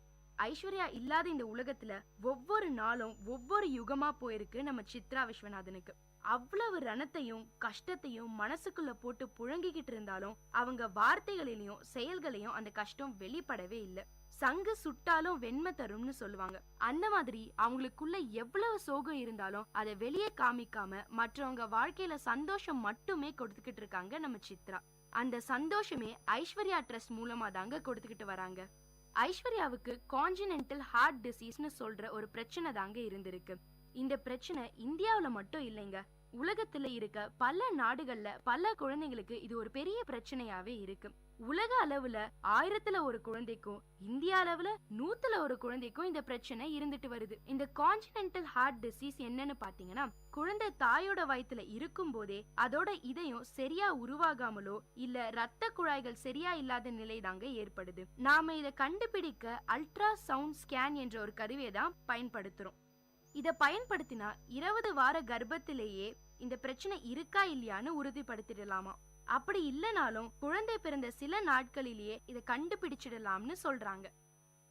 ஐஸ்வர்யா இல்லாத இந்த உலகத்துல ஒவ்வொரு நாளும் ஒவ்வொரு யுகமா போயிருக்கு நம்ம சித்ரா விஸ்வநாதனுக்கு. அவ்வளவு ரணத்தையும் கஷ்டத்தையும் மனசுக்குள்ள போட்டு புழங்கிக்கிட்டு இருந்தாலும் அவங்க வார்த்தைகளிலையும் செயல்களையும் அந்த கஷ்டம் வெளிப்படவே இல்லை. சங்கு சுட்டாலும் வெண்மை தரும்னு சொல்லுவாங்க. அந்த மாதிரி அவங்களுக்குள்ள எவ்வளவு சோகம் இருந்தாலும் அதை வெளியே காமிக்காம மற்றவங்க வாழ்க்கையில சந்தோஷம் மட்டுமே கொடுத்துக்கிட்டு இருக்காங்க நம்ம சித்ரா. அந்த சந்தோஷமே ஐஸ்வர்யா ட்ரஸ்ட் மூலமா தாங்க கொடுத்துக்கிட்டு வராங்க. ஐஸ்வர்யாவுக்கு கான்ஜினென்டல் ஹார்ட் டிசீஸ்னு சொல்ற ஒரு பிரச்சனை தாங்க இருந்திருக்கு. இந்த பிரச்சனை இந்தியாவுல மட்டும் இல்லைங்க, உலகத்துல இருக்க பல நாடுகள்ல பல குழந்தைங்களுக்கு இது ஒரு பெரிய பிரச்சனையாவே இருக்கு. உலக அளவுல 1000ல ஒரு குழந்தைக்கும் இந்தியா அளவுல 100ல ஒரு குழந்தைக்கும் இந்த பிரச்சனை இருந்துட்டு வருது. இந்த கான்ஜினென்டல் ஹார்ட் டிசீஸ் என்னன்னு பாத்தீங்கன்னா, குழந்தை தாயோட வயித்துல இருக்கும் போதே அதோட இதயம் சரியா உருவாகாமலோ இல்ல ரத்த குழாய்கள் சரியா இல்லாத நிலை தாங்க ஏற்படுது. நாம இதை கண்டுபிடிக்க அல்ட்ரா சவுண்ட் ஸ்கேன் என்ற ஒரு கருவியை தான் பயன்படுத்துறோம். இத பயன்படுத்தினா 20 வார கர்ப்பத்திலேயே இந்த பிரச்சனை இருக்கா இல்லையான்னு உறுதிப்படுத்திடலாமா. அப்படி இல்லைனாலும் குழந்தை பிறந்த சில நாட்களிலேயே இதை கண்டுபிடிச்சிடலாம்னு சொல்றாங்க.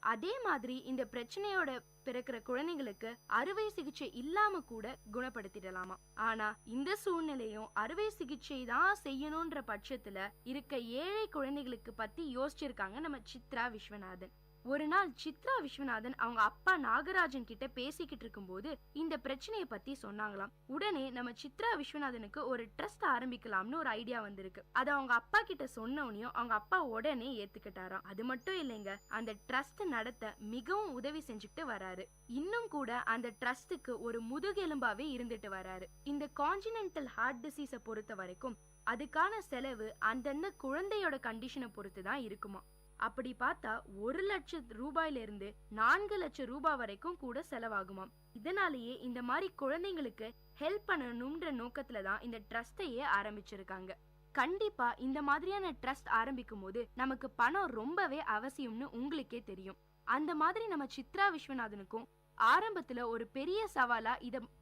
அதே மாதிரி இந்த பிரச்சனையோட பிறக்கிற குழந்தைங்களுக்கு அறுவை சிகிச்சை இல்லாம கூட குணப்படுத்திடலாமா. ஆனா இந்த சூழ்நிலையும் அறுவை சிகிச்சை தான் செய்யணும்ன்ற பட்சத்துல இருக்க ஏழை குழந்தைகளுக்கு பத்தி யோசிச்சிருக்காங்க நம்ம சித்ரா விஸ்வநாதன். ஒரு நாள் சித்ரா விஸ்வநாதன் அவங்க அப்பா நாகராஜன் கிட்ட பேசிக்கிட்டு இருக்கும்போது இந்த பிரச்சனையை பத்தி சொன்னாங்களாம். உடனே நம்ம சித்ரா விஸ்வநாதனுக்கு ஒரு ட்ரஸ்ட் ஆரம்பிக்கலாம்னு ஒரு ஐடியா வந்திருக்கு. அதை அவங்க அப்பா கிட்ட சொன்னோனையும் அவங்க அப்பா உடனே ஏத்துக்கிட்டாராம். அது மட்டும் இல்லைங்க, அந்த ட்ரஸ்ட் நடத்த மிகவும் உதவி செஞ்சுக்கிட்டு வராரு. இன்னும் கூட அந்த ட்ரஸ்டுக்கு ஒரு முதுகெலும்பாவே இருந்துட்டு வராரு. இந்த கான்ஜினென்டல் ஹார்ட் டிசீஸை பொறுத்த வரைக்கும் அதுக்கான செலவு அந்தந்த குழந்தையோட கண்டிஷனை பொறுத்து தான் இருக்குமா. அப்படி பார்த்தா 1 லட்சம் ரூபாயில இருந்து 4 லட்சம் ரூபாய் வரைக்கும் கூட செலவாகுமாம். இதனாலேயே இந்த மாதிரி குழந்தைங்களுக்கு ஹெல்ப் பண்ணணும்ன்ற நோக்கத்துல தான் இந்த ட்ரஸ்டையே ஆரம்பிச்சிருக்காங்க. கண்டிப்பா இந்த மாதிரியான ட்ரஸ்ட் ஆரம்பிக்கும் போது நமக்கு பணம் ரொம்பவே அவசியம்னு உங்களுக்கே தெரியும். அந்த மாதிரி நம்ம சித்ரா விஸ்வநாதனுக்கும் ஆரம்பத்துல ஒரு பெரிய சவாலா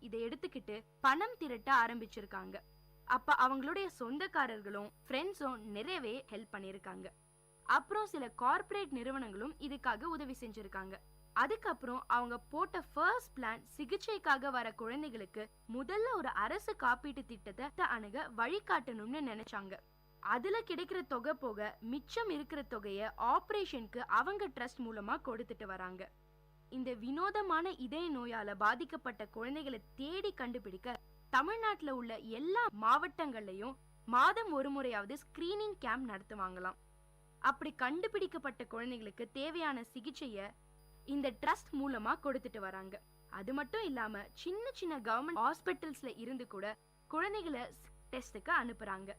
இதை எடுத்துக்கிட்டு பணம் திரட்ட ஆரம்பிச்சிருக்காங்க. அப்ப அவங்களுடைய சொந்தக்காரர்களும் ஃப்ரெண்ட்ஸும் நிறையவே ஹெல்ப் பண்ணிருக்காங்க. அப்புறம் சில கார்ப்பரேட் நிறுவனங்களும் இதுக்காக உதவி செஞ்சிருக்காங்க. அதுக்கப்புறம் அவங்க போட்ட ஃபர்ஸ்ட் பிளான் சிகிச்சைக்காக வர குழந்தைகளுக்கு முதல்ல ஒரு அரசு காப்பீட்டு திட்டத்தை அணுக வழிகாட்டணும்னு நினைச்சாங்க. அதுல கிடைக்கிற தொகை போக மிச்சம் இருக்கிற தொகையை ஆபரேஷனுக்கு அவங்க ட்ரஸ்ட் மூலமா கொடுத்துட்டு வராங்க. இந்த வினோதமான இதய நோயால பாதிக்கப்பட்ட குழந்தைகளை தேடி கண்டுபிடிக்க தமிழ்நாட்டுல உள்ள எல்லா மாவட்டங்கள்லயும் மாதம் ஒரு முறையாவது ஸ்கிரீனிங் கேம்ப் நடத்துவாங்களாம். அப்படி கண்டுபிடிக்கப்பட்ட குழந்தைகளுக்கு தேவையான சிகிச்சைய இந்த ட்ரஸ்ட் மூலமா கொடுத்துட்டு வராங்க. அது மட்டும் இல்லாம சின்ன சின்ன கவர்மெண்ட் ஹாஸ்பிட்டல்ஸ்ல இருந்து கூட குழந்தைகளை டெஸ்டுக்கு அனுப்புறாங்க.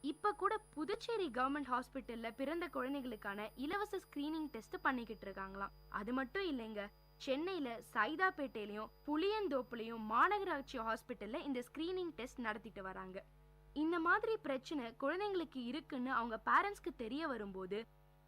இப்ப கூட புதுச்சேரி கவர்மெண்ட் ஹாஸ்பிட்டல்ல பிறந்த குழந்தைகளுக்கான இலவச ஸ்கிரீனிங் டெஸ்ட் பண்ணிக்கிட்டு இருக்காங்களாம். அது மட்டும் இல்லைங்க, சென்னையில சைதாப்பேட்டையிலயும் புளியந்தோப்புலயும் மாநகராட்சி ஹாஸ்பிட்டல்ல இந்த ஸ்கிரீனிங் டெஸ்ட் நடத்திட்டு வராங்க. இந்த மாதிரி பிரச்சனை குழந்தைங்களுக்கு இருக்குன்னு அவங்க பேரண்ட்ஸ்க்கு தெரிய வரும்போது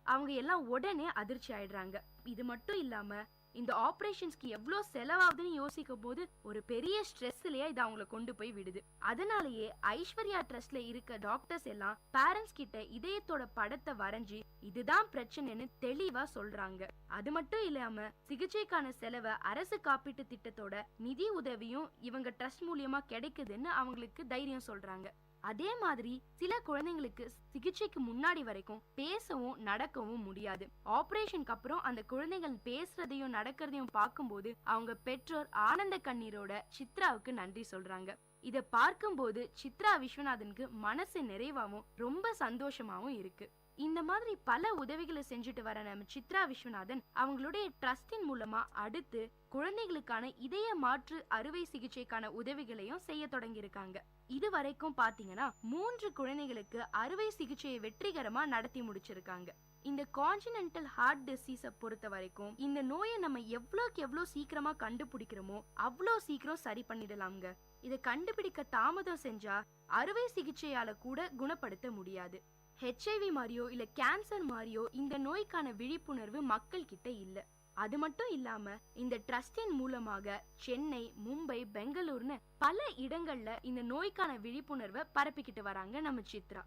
அவங்க எல்லாம் உடனே அதிர்ச்சி ஆயிடுறாங்க. இது மட்டும் இல்லாம இந்த ஆபரேஷன்ஸ்க்கு எவ்வளோ செலவாகுதுன்னு யோசிக்கும் போது ஒரு பெரிய ஸ்ட்ரெஸ்லயே இது அவங்கள கொண்டு போய் விடுது. அதனாலேயே ஐஸ்வர்யா ட்ரஸ்ட்ல இருக்க டாக்டர்ஸ் எல்லாம் பேரண்ட்ஸ் கிட்ட இதயத்தோட படத்தை வரைஞ்சி இதுதான் பிரச்சனைன்னு தெளிவா சொல்றாங்க. அது மட்டும் இல்லாம சிகிச்சைக்கான செலவை அரசு காப்பீட்டு திட்டத்தோட நிதி உதவியும் இவங்க ட்ரஸ்ட் மூலியமா கிடைக்குதுன்னு அவங்களுக்கு தைரியம் சொல்றாங்க. அதே மாதிரி சில குழந்தைங்களுக்கு சிகிச்சைக்கு முன்னாடி வரைக்கும் பேசவும் நடக்கவும் முடியாது. ஆபரேஷனுக்கு அப்புறம் அந்த குழந்தைகள் பேசுறதையும் நடக்கிறதையும் பார்க்கும்போது அவங்க பெற்றோர் ஆனந்த கண்ணீரோட சித்ராவுக்கு நன்றி சொல்றாங்க. இத பார்க்கும்போது சித்ரா விஸ்வநாதனுக்கு மனசு நிறைவாவும் ரொம்ப சந்தோஷமாவும் இருக்கு. இந்த மாதிரி பல உதவிகளை செஞ்சுட்டு வர நம்ம சித்ரா விஸ்வநாதன் அவங்களுடைய ட்ரஸ்டின் மூலமா அடுத்து குழந்தைகளுக்கான இதய மாற்று அறுவை சிகிச்சைக்கான உதவிகளையும் செய்ய தொடங்கி இருக்காங்க. இது வரைக்கும் பாத்தீங்கன்னா 3 குழந்தைகளுக்கு அறுவை சிகிச்சையை வெற்றிகரமா நடத்தி முடிச்சிருக்காங்க. இந்த கான்ஜினென்டல் ஹார்ட் டிசீஸை பொறுத்த வரைக்கும் இந்த நோயை நம்ம எவ்வளோக்கு எவ்வளோ சீக்கிரமா கண்டுபிடிக்கிறோமோ அவ்வளோ சீக்கிரம் சரி பண்ணிடலாம்ங்க. இதை கண்டுபிடிக்க தாமதம் செஞ்சா அறுவை சிகிச்சையால கூட குணப்படுத்த முடியாது. HIV மாதிரியோ இல்ல கேன்சர் மாதிரியோ இந்த நோய்க்கான விழிப்புணர்வு மக்கள் கிட்ட இல்ல. அது மட்டும் இல்லாம இந்த ட்ரஸ்டின் மூலமாக சென்னை, மும்பை, பெங்களூர்னு பல இடங்கள்ல இந்த நோய்க்கான விழிப்புணர்வை பரப்பிக்கிட்டு வராங்க நம்ம சித்ரா.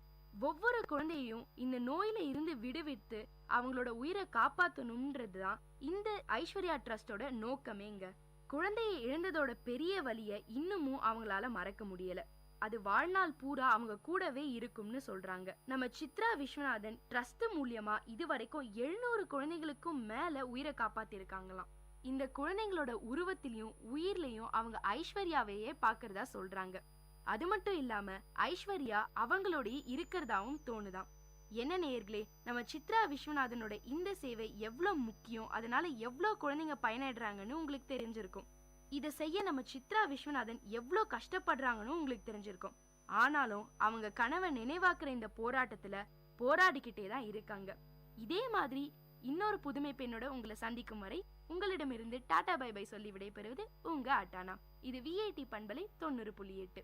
ஒவ்வொரு குழந்தையும் இந்த நோயில இருந்து விடுவித்து அவங்களோட உயிரை காப்பாத்தணும்ன்றதுதான் இந்த ஐஸ்வர்யா ட்ரஸ்டோட நோக்கமேங்க. குழந்தையை இழந்ததோட பெரிய வலிய இன்னமும் அவங்களால மறக்க முடியல. அது வாழ்நாள் பூரா அவங்க கூடவே இருக்கும்னு சொல்றாங்க. நம்ம சித்ரா விஸ்வநாதன் ட்ரஸ்ட் மூலியமா இதுவரைக்கும் 700 குழந்தைகளுக்கும் மேல உயிரை காப்பாத்திருக்காங்களாம். இந்த குழந்தைங்களோட உருவத்திலையும் உயிர்லயும் அவங்க ஐஸ்வர்யாவையே பாக்குறதா சொல்றாங்க. அது மட்டும் இல்லாம ஐஸ்வர்யா அவங்களோடய இருக்கிறதாவும் தோணுதாம். என்ன நேயர்களே, நம்ம சித்ரா விஸ்வநாதனோட இந்த சேவை எவ்வளவு முக்கியம், அதனால எவ்வளவு குழந்தைங்க பயனடைறாங்கன்னு உங்களுக்கு தெரிஞ்சிருக்கும். இதை செய்ய நம்ம சித்ரா விஸ்வநாதன் எவ்வளோ கஷ்டப்படுறாங்கன்னு உங்களுக்கு தெரிஞ்சிருக்கும். ஆனாலும் அவங்க கனவை நினைவாக்குற இந்த போராட்டத்துல போராடிக்கிட்டே தான் இருக்காங்க. இதே மாதிரி இன்னொரு புதுமை பெண்ணோட உங்களை சந்திக்கும் வரை உங்களிடமிருந்து டாடா பை பை சொல்லி விடைபெறுவது உங்க அட்டானா. இது VIT பண்பலை 90.8.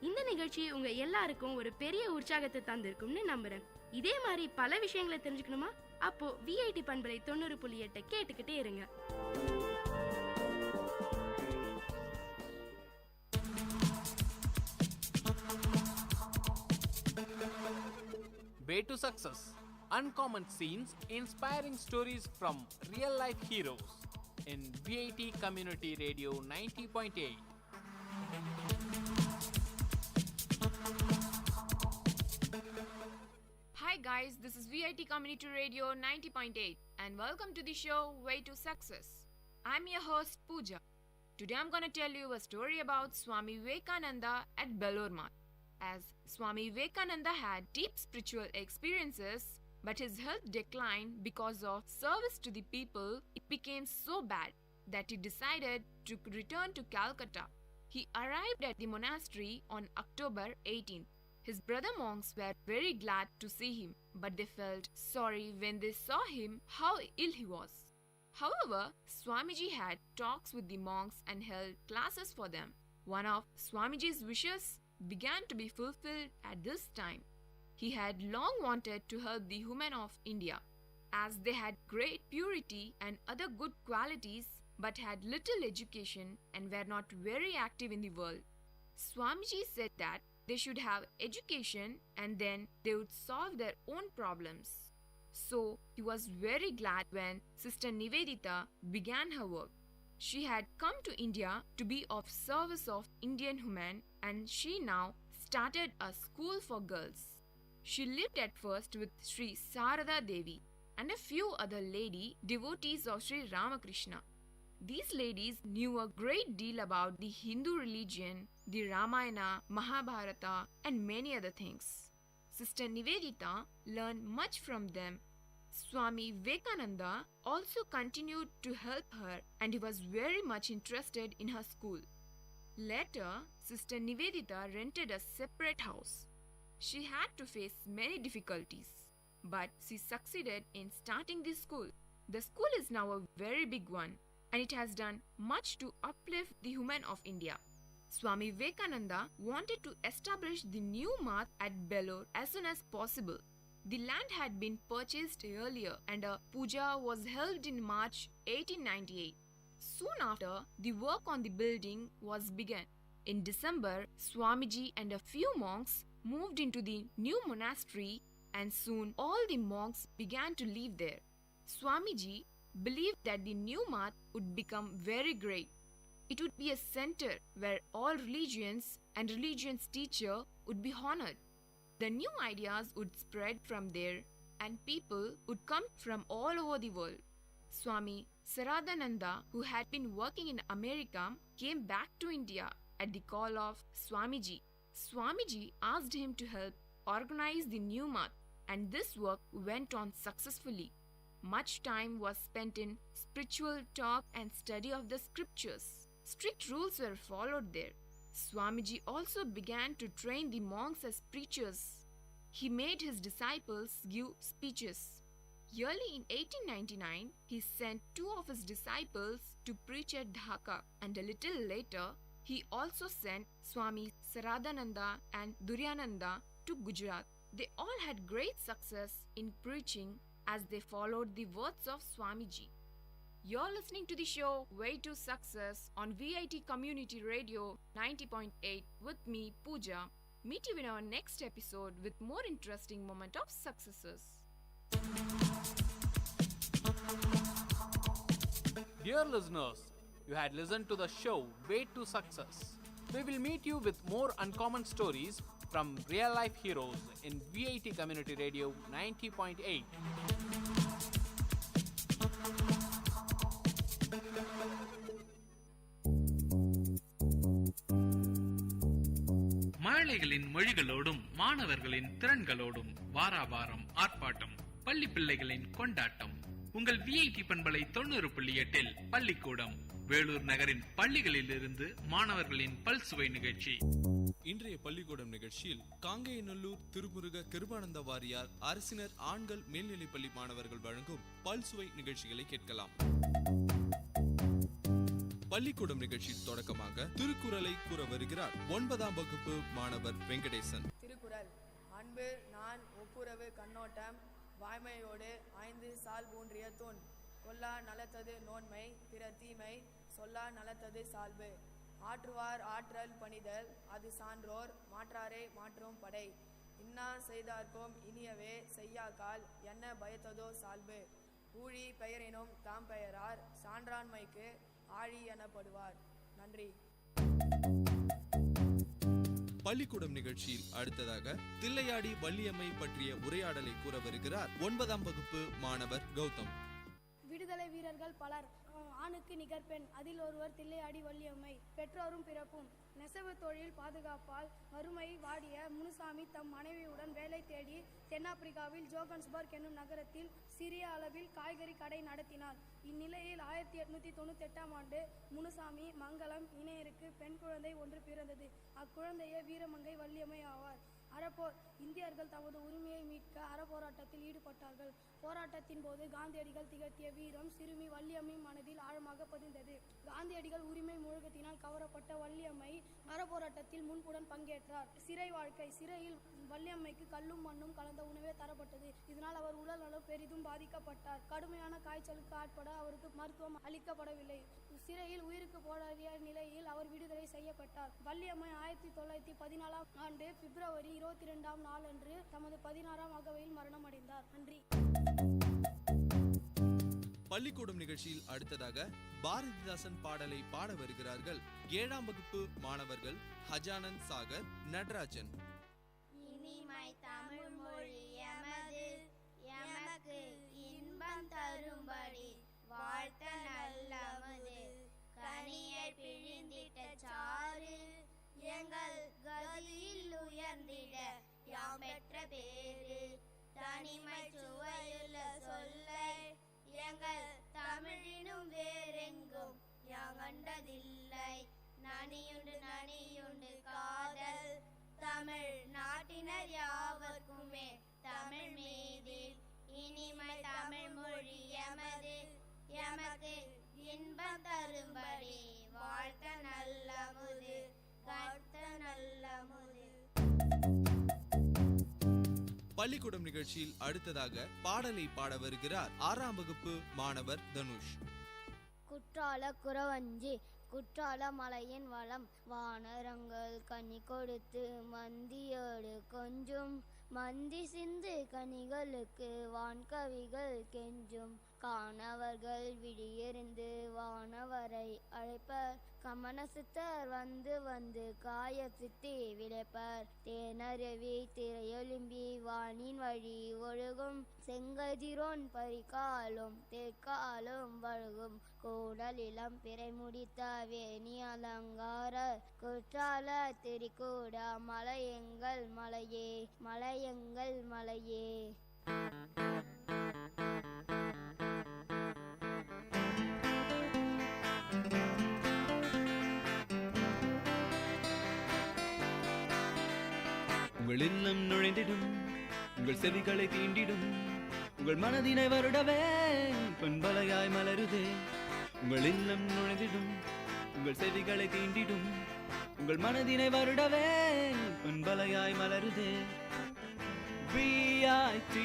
இந்த நிகழ்ச்சி உங்க எல்லாருக்கும் ஒரு பெரிய உற்சாகத்தை தந்திருக்கும்னு நம்புறேன். இதே மாதிரி பல விஷயங்களை தெரிஞ்சுக்கணுமா? அப்போ VIT பண்பலை 90.8 கேட்டுக்கிட்டே இருங்க. Way to success. Uncommon scenes, inspiring stories from real life heroes in VIT Community Radio 90.8. Hi guys, this is VIT Community Radio 90.8 and welcome to the show Way to Success. I'm your host Pooja. Today I'm going to tell you a story about Swami Vivekananda at Belur Math. As Swami Vivekananda had deep spiritual experiences, but his health declined because of service to the people. It became so bad that he decided to return to Calcutta. He arrived at the monastery on October 18th. His brother monks were very glad to see him, but they felt sorry when they saw him how ill he was. However, Swamiji had talks with the monks and held classes for them. One of Swamiji's wishes began to be fulfilled at this time. He had long wanted to help the women of India, as they had great purity and other good qualities, but had little education and were not very active in the world. Swamiji said that they should have education and then they would solve their own problems. So he was very glad when Sister Nivedita began her work. She had come to India to be of service of Indian women, and she now started a school for girls. She lived at first with Sri Sarada Devi and a few other lady devotees of Sri Ramakrishna. These ladies knew a great deal about the Hindu religion, the Ramayana, Mahabharata, and many other things. Sister Nivedita learned much from them. Swami Vivekananda also continued to help her, and he was very much interested in her school. Later, Sister Nivedita rented a separate house. She had to face many difficulties, but she succeeded in starting this school. The school is now a very big one, and it has done much to uplift the women of India. Swami Vivekananda wanted to establish the new math at Belur as soon as possible. The land had been purchased earlier and a puja was held in March 1898. Soon after, the work on the building was begun. In December, Swamiji and a few monks moved into the new monastery, and soon all the monks began to live there. Swamiji believed that the new math would become very great. It would be a center where all religions and religion's teacher would be honored. The new ideas would spread from there and people would come from all over the world. Swami Saradananda, who had been working in America, came back to India at the call of Swamiji. Swamiji asked him to help organize the new math, and this work went on successfully. Much time was spent in spiritual talk and study of the scriptures. Strict rules were followed there. Swamiji also began to train the monks as preachers. He made his disciples give speeches. Early in 1899, he sent two of his disciples to preach at Dhaka, and a little later, he also sent Swami Saradananda and Duryananda to Gujarat. They all had great success in preaching as they followed the words of Swamiji. You're listening to the show Way to Success on VIT Community Radio 90.8 with me, Pooja. Meet you in our next episode with more interesting moment of successes. Dear listeners, you had listened to the show Way to Success. We will meet you with more uncommon stories from real life heroes in VIT Community Radio 90.8. மழலைகளின் மொழிகளோடும் மாணவர்களின் திறன்களோடும் வாராவாரம் ஆர்ப்பாட்டம், பள்ளி பிள்ளைகளின் கொண்டாட்டம். உங்கள் VIT பண்பலை 90.8 பள்ளிக்கூடம், வேலூர் நகரின் பள்ளிகளில் இருந்து மாணவர்களின் பல்சுவை நிகழ்ச்சி. இன்றைய பள்ளிக்கூடம் நிகழ்ச்சியில் காங்கேயநல்லூர் திருமுருக கிருபானந்த வாரியார் அரசினர் ஆண்கள் மேல்நிலைப்பள்ளி மாணவர்கள் வழங்கும் பல்சுவை நிகழ்ச்சிகளை கேட்கலாம். பள்ளிக்கூடம் நிகழ்ச்சியின் தொடக்கமாக திருக்குறளை கூற வருகிறார் 9ஆம் வகுப்பு மாணவர் வெங்கடேசன். திருக்குறள்: அன்பு, நான், ஒப்புரவு, கண்ணோட்டம், வாய்மையோடு 5 சால் ஊன்றிய தூண். கொல்லா நலத்தது நோன்மை, பிற தீமை சொல்லா நலத்தது சால்பு. ஆற்றுவார் ஆற்றல் பணிதல், அது சான்றோர் மாற்றாரே மாற்றும் படை. இன்னா செய்தார்க்கும் இனியவே செய்யாக்கால், என்ன பயத்ததோ சால்பு. ஊழி பெயரினும் தாம் பெயரார், சான்றாண்மைக்கு ஆழி எனப்படுவார். நன்றி. பள்ளிக்கூடம் நிகழ்ச்சியில் அடுத்ததாக தில்லையாடி வள்ளியம்மை பற்றிய உரையாடலை கூற வருகிறார் 9ஆம் வகுப்பு மாணவர் கௌதம். விடுதலை வீரர்கள் பலர், ஆணுக்கு நிகர் பெண், அதில் ஒருவர் தில்லையாடி வள்ளியம்மை. பெற்றோரும் பிறப்பும் நெசவு தொழில் பாதுகாப்பால் வறுமை வாடிய முனுசாமி தம் மனைவியுடன் வேலை தேடி தென்னாப்பிரிக்காவில் ஜோகன்ஸ்பர்க் என்னும் நகரத்தில் சிறிய அளவில் காய்கறி கடை நடத்தினார். இந்நிலையில் 1898ஆம் ஆண்டு முனுசாமி மங்கலம் இணையருக்கு பெண் குழந்தை ஒன்று பிறந்தது. அக்குழந்தையே வீரமங்கை வள்ளியம்மை ஆவார். அறப்போர்: இந்தியர்கள் தமது உரிமையை மீட்க அறப்போராட்டத்தில் ஈடுபட்டார்கள். போராட்டத்தின் போது காந்தியடிகள் திகழ்த்திய வீரம் சிறுமி வள்ளியம்மை மனதில் ஆழமாக பதிந்தது. காந்தியடிகள் உரிமை முழக்கத்தினால் கவரப்பட்ட வள்ளியம்மை அறப்போராட்டத்தில் முன்புடன் பங்கேற்றார். சிறை வாழ்க்கை: சிறையில் வள்ளியம்மைக்கு கல்லும் மண்ணும் கலந்த உணவே தரப்பட்டது. இதனால் அவர் உடல் நலம் பெரிதும் பாதிக்கப்பட்டார். கடுமையான காய்ச்சலுக்கு ஆட்பட அவருக்கு மருத்துவம் அளிக்கப்படவில்லை. சிறையில் உயிருக்கு போராடிய நிலையில் அவர் விடுதலை செய்யப்பட்டார். வள்ளியம்மை 1914ஆம் ஆண்டு பிப்ரவரி 22ஆம் நாளன்று தமது 16ஆம் அகவையில் மரணம் அடைந்தார். நன்றி. பள்ளிக்கூடம் நிகழ்ச்சியில் அடுத்ததாக பாரதிதாசன் பாடலை பாட வருகிறார்கள் 7ஆம் வகுப்பு மாணவர்கள் ஹஜானந்த் சாகர், நடராஜன். இனிமை தமிழ் மொழி எமது, எமக்கு இன்பம் தரும்படி வாழ்த்த நல்லமது. கனியை பிழிந்திட்ட சாறு எங்கள் கதியில் உயர்ந்திட யாம் பெற்ற பேரு. தனிமை சுவையுள்ள சொல்லை எங்கள் தமிழினும் வேறெங்கும் யாங்கண்டதில்லை. நனியுண்டு நனியுண்டு காதல் தமிழ் நாட்டினர் யாவர்க்குமே. தமிழ் மீதில் இனிமை தமிழ் மொழி எமது, எமக்கு இன்பம் தரும்படி வாழ்த்த நல்லமுது. பள்ளிக்கூடம் நிகழ்ச்சியில் அடுத்ததாக பாடலை பாட வருகிறார் 6ஆம் வகுப்பு மாணவர் தனுஷ். குற்றால குறவஞ்சி குற்றால மலையின் வளம் வானரங்கள் கனி கொடுத்து மந்தியோடு கொஞ்சும் மந்தி சிந்து கனிகளுக்கு வான்கவிகள் கெஞ்சும் காணவர்கள் விடியிருந்து வானவரை அழைப்பர் கமன சித்தர் வந்து வந்து காய சித்தி விளைப்பர் தேனருவி திரையொலும்பி வானின் வழி ஒழுகும் செங்கதிரோன் பரிகாலும் தெற்காலும் வழுகும் கூடலிலம் பிறை முடித்த வேணி அலங்கார குற்றால திரிகூட மலையெங்கள் மலையே மலையெங்கள் மலையே. உங்கள் இல்லம் நுழைந்திடும், உங்கள் செவிகளை தீண்டிடும், உங்கள் மனதினை வருடவே பொன்பலையாய் மலருதே. உங்கள் இல்லம் நுழைந்திடும், உங்கள் செவிகளை தீண்டிடும், உங்கள் மனதினை வருடவே பொன்பலையாய் மலருதே. VIT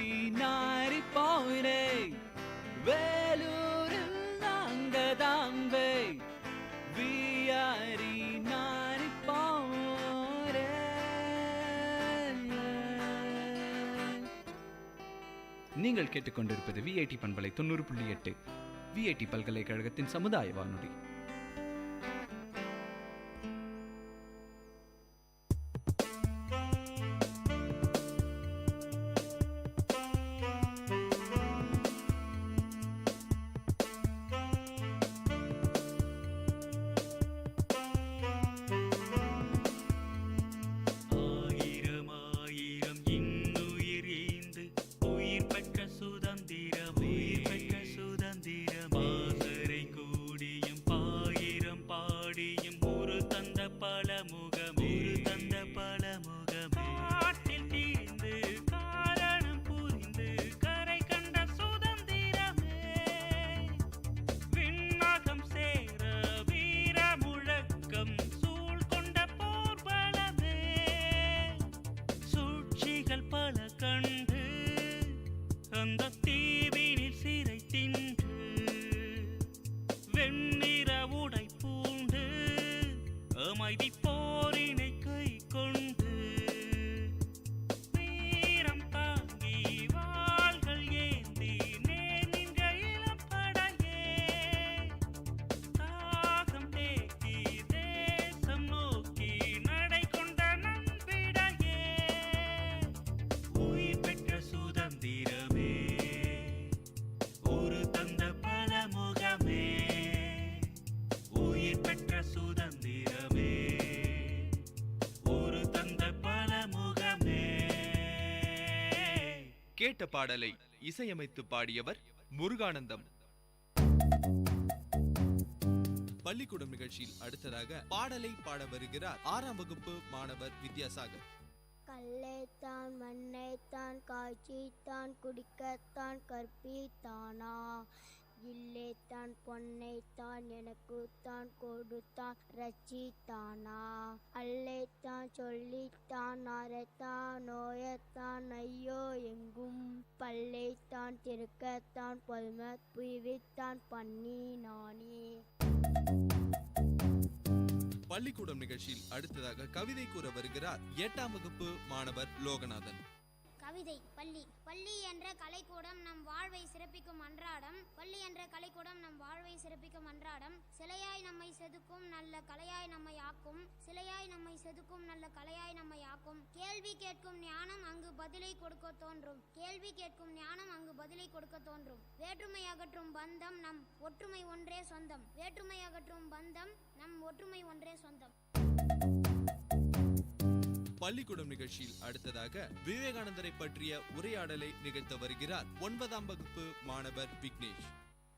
90.8 வேலூரில் நாங்கதாம்பே. VIT 90.8. நீங்கள் கேட்டுக்கொண்டிருப்பது VIT பண்பலை 90.8 VIT பல்கலைக்கழகத்தின் சமுதாய வானொலி. கேட்ட பாடலை இசையமைத்து பாடியவர் முருகானந்தம். பள்ளிக்கூடம் நிகழ்ச்சியில் அடுத்ததாக பாடலை பாட வருகிறார் 6ஆம் வகுப்பு மாணவர் வித்யாசாகர். கல்லைத்தான் மண்ணைத்தான் காய்ச்சித்தான் குடிக்கத்தான் கற்பித்தானா இல்லைத்தான் பொன்னைத்தான் எனக்குத்தான் கொடுத்தான் ரச்சித்தானா அல்லைத்தான் சொல்லித்தான் அரைத்தான் நோயத்தான் ஐயோ எங்கும் பல்லைத்தான் திருக்கத்தான் பொல்ம புய்வித்தான் பண்ணி நானே. பள்ளிக்கூடம் நிகழ்ச்சியில் அடுத்ததாக கவிதை கூற வருகிறார் 8ஆம் வகுப்பு மாணவர் லோகநாதன். கவிதை பள்ளி பள்ளி என்ற கலைக்கூடம் நம் வாழ்வை சிறப்பிக்கும் அன்றாடம். பள்ளி என்ற கலைக்கூடம் நம் வாழ்வை சிறப்பிக்கும் அன்றாடம். சிலையாய் நம்மை செதுக்கும் நல்ல கலையாய் நம்மை ஆக்கும். சிலையாய் நம்மை செதுக்கும் நல்ல கலையாய் நம்மை ஆக்கும். கேள்வி கேட்கும் ஞானம் அங்கு பதிலை கொடுக்க தோன்றும். கேள்வி கேட்கும் ஞானம் அங்கு பதிலை கொடுக்க தோன்றும். வேற்றுமை அகற்றும் பந்தம் நம் ஒற்றுமை ஒன்றே சொந்தம். வேற்றுமை அகற்றும் பந்தம் நம் ஒற்றுமை ஒன்றே சொந்தம். பள்ளிக்கூடம் நிகழ்ச்சியில் அடுத்ததாக விவேகானந்தரை பற்றிய உரையாடலை நிகழ்த்த வருகிறார் 9ஆம் வகுப்பு மாணவர் விக்னேஷ்.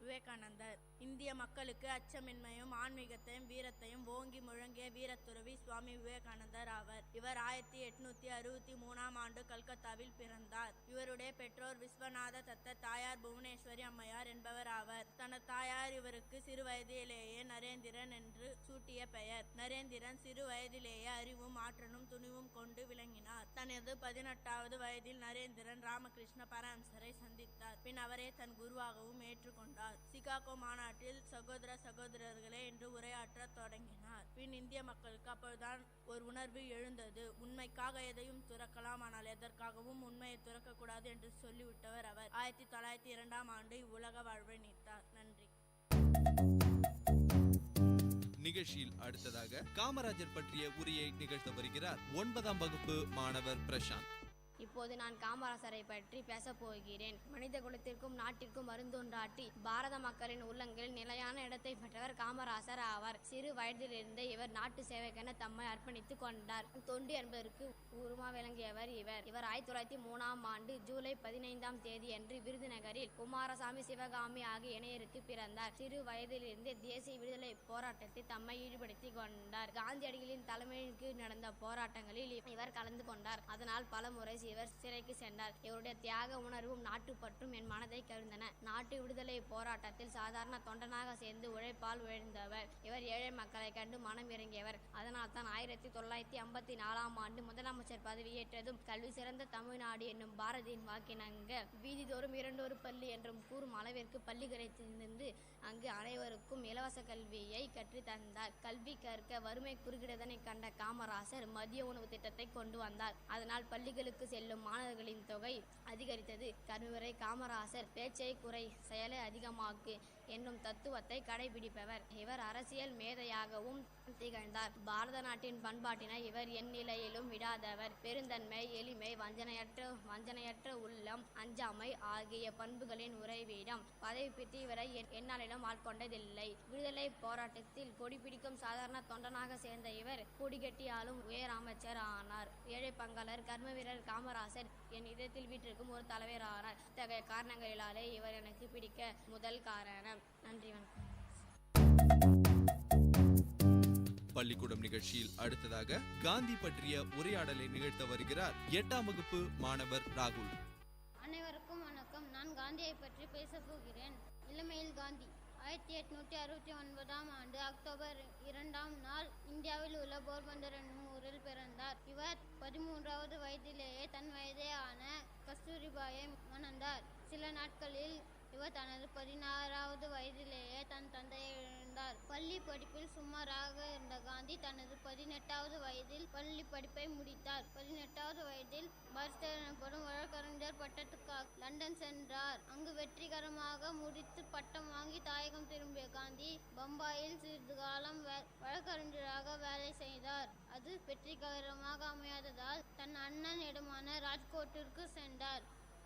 விவேகானந்தர். இந்திய மக்களுக்கு அச்சமின்மையும் ஆன்மீகத்தையும் வீரத்தையும் ஓங்கி முழங்கிய வீரத்துறவி சுவாமி விவேகானந்தர் ஆவர். இவர் 1863 ஆண்டு கல்கத்தாவில் பிறந்தார். இவருடைய பெற்றோர் விஸ்வநாத தத்த, தாயார் புவனேஸ்வரி அம்மையார் என்பவர் ஆவர். தனது தாயார் இவருக்கு சிறு வயதிலேயே நரேந்திரன் என்று சூட்டிய பெயர். நரேந்திரன் சிறு வயதிலேயே அறிவும் ஆற்றலும் துணிவும் கொண்டு விளங்கினார். தனது 18வது வயதில் நரேந்திரன் ராமகிருஷ்ண பரமஹம்சரை சந்தித்தார். பின் அவரை தன் குருவாகவும் ஏற்றுக்கொண்டார். சிகாகோ மாநாட்டில் சகோதர சகோதரர்களே என்று உரையாற்ற தொடங்கினார். பின் இந்திய மக்களுக்கு அப்பொழுதுதான் ஒரு உணர்வு எழுந்தது. உண்மைக்காக எதையும் துறக்கலாம், ஆனால் எதற்காகவும் உண்மையை துறக்கக்கூடாது என்று சொல்லிவிட்டவர் அவர். 1902 ஆண்டு இவ்வுலக வாழ்வை நீத்தார். நன்றி. நிகழ்ச்சியில் அடுத்ததாக காமராஜர் பற்றிய உரையை நிகழ்த்த வருகிறார் 9ஆம் வகுப்பு மாணவர் பிரசாந்த். இப்போது நான் காமராசரை பற்றி பேசப் போகிறேன். மனித குலத்திற்கும் நாட்டிற்கும் மருந்தொன்றாட்டி பாரத மக்களின் உள்ளங்களில் நிலையான இடத்தை பெற்றவர் காமராசர் ஆவார். சிறு வயதிலிருந்தே இவர் நாட்டு சேவைக்கென தம்மை அர்ப்பணித்துக் கொண்டார். தொண்டு என்பதற்கு உருமா விளங்கியவர் இவர். 1903 ஆண்டு ஜூலை 15ஆம் தேதியன்று விருதுநகரில் குமாரசாமி, சிவகாமி ஆகிய இணையருக்கு பிறந்தார். சிறு வயதிலிருந்தே தேசிய விடுதலை போராட்டத்தில் தம்மை ஈடுபடுத்திக் கொண்டார். காந்தியடிகளின் தலைமையின் கீழ் நடந்த போராட்டங்களில் இவர் கலந்து கொண்டார். அதனால் பல முறை இவர் சிறைக்கு சென்றார். இவருடைய தியாக உணர்வும் நாட்டுப்பற்றும் என் மனதை கவிழ்ந்தன. நாட்டு விடுதலை போராட்டத்தில் சாதாரண தொண்டனாக சேர்ந்து உழைப்பால் உழைந்தவர். இவர் ஏழை மக்களை கண்டு மனம் இறங்கியவர். அதனால் தான் 1954 ஆண்டு முதலமைச்சர் பதவியேற்றதும் கல்வி சிறந்த தமிழ்நாடு என்னும் பாரதியின் வாக்கினங்க வீதிதோறும் 2 பள்ளி என்றும் கூறும் அளவிற்கு பள்ளிகளை திறந்து அங்கு அனைவருக்கும் இலவச கல்வியை கற்று தந்தார். கல்வி கற்க வறுமை குறுகிடதனை கண்ட காமராசர் மதிய உணவு திட்டத்தை கொண்டு வந்தார். அதனால் பள்ளிகளுக்கு செல்லும் மாணவர்களின் தொகை அதிகரித்தது. கருவறை காமராசர் பேச்சை குறை, செயலை அதிகமாக்கு என்னும் தத்துவத்தை கடைபிடிப்பவர். இவர் அரசியல் மேதையாகவும் திகழ்ந்தார். பாரத நாட்டின் பண்பாட்டினை இவர் எந்நிலையிலும் விடாதவர். பெருந்தன்மை, எளிமை, வஞ்சனையற்ற உள்ளம், அஞ்சாமை ஆகிய பண்புகளின் உறைவிடம். பதவி பிடித்து இவரை எந்நாளிலும் ஆட்கொண்டதில்லை. விடுதலை போராட்டத்தில் கொடி பிடிக்கும் சாதாரண தொண்டனாக சேர்ந்த இவர் கொடிகட்டி ஆளும் உயர் அமைச்சர் ஆனார். ஏழை பங்காளர், கர்ம வீரர் காமராசர் என் இதயத்தில் வீட்டிற்கும் ஒரு தலைவர் ஆனார். இத்தகைய காரணங்களினாலே இவர் எனக்கு பிடிக்க முதல் காரணம். நன்றி, வணக்கம். பள்ளிக்கூடம் நிகழ்ச்சியில் அடுத்ததாக காந்தி பற்றிய உரையாடலை நிகழ்த்த வருகிறார் 8ஆம் வகுப்பு மாணவர் ராகுல். அனைவருக்கும் வணக்கம். நான் காந்தியை பற்றி பேசப் போகிறேன். இளமையில் காந்தி 1869 ஆண்டு அக்டோபர் 2ஆம் நாள் இந்தியாவில் உள்ள போர்பந்தர் என்னும் ஊரில் பிறந்தார். இவர் 13வது வயதிலேயே தன் வயதே ஆன கஸ்தூரிபாயை மணந்தார். சில நாட்களில் இவர் தனது 16வது வயதிலேயே தன் தந்தையை இழந்தார். பள்ளி படிப்பில் சுமாராக இருந்த காந்தி தனது 18வது வயதில் பள்ளி படிப்பை முடித்தார். 18வது வயதில் பாரிஸ்டர் எனப்படும் வழக்கறிஞர் பட்டத்துக்காக லண்டன் சென்றார். அங்கு வெற்றிகரமாக முடித்து பட்டம் வாங்கி தாயகம் திரும்பிய காந்தி பம்பாயில் சிறிது காலம் வழக்கறிஞராக வேலை செய்தார். அது வெற்றிகரமாக அமையாததால் தன் அண்ணனிடமான ராஜ்கோட்டிற்கு சென்றார்.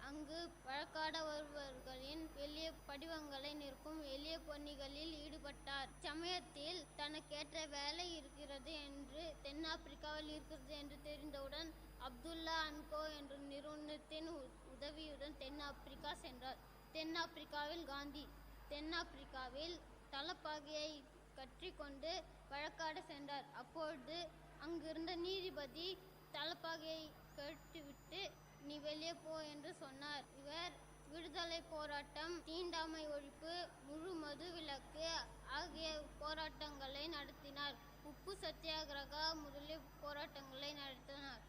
அங்கு வழக்காட வருபவர்களின் எளிய படிவங்களை நிற்கும் எளிய பணிகளில் ஈடுபட்டார். சமயத்தில் தனக்கேற்ற வேலை இருக்கிறது என்று தென்னாப்பிரிக்காவில் இருக்கிறது என்று தெரிந்தவுடன் அப்துல்லா அன்கோ என்ற நிறுவனத்தின் உதவியுடன் தென்னாப்பிரிக்கா சென்றார். தென்னாப்பிரிக்காவில் காந்தி தென்னாப்பிரிக்காவில் தலப்பாகையை கற்றிக்கொண்டு வழக்காட சென்றார். அப்பொழுது அங்கிருந்த நீதிபதி தலப்பாகையை கட்டிவிட்டு நீ வெளியே போ என்று சொன்னார். இவர் விடுதலை போராட்டம், தீண்டாமை ஒழிப்பு, முழு மது விலக்கு ஆகிய போராட்டங்களை நடத்தினார். உப்பு சத்தியாகிரகா முதலிய போராட்டங்களை நடத்தினார்.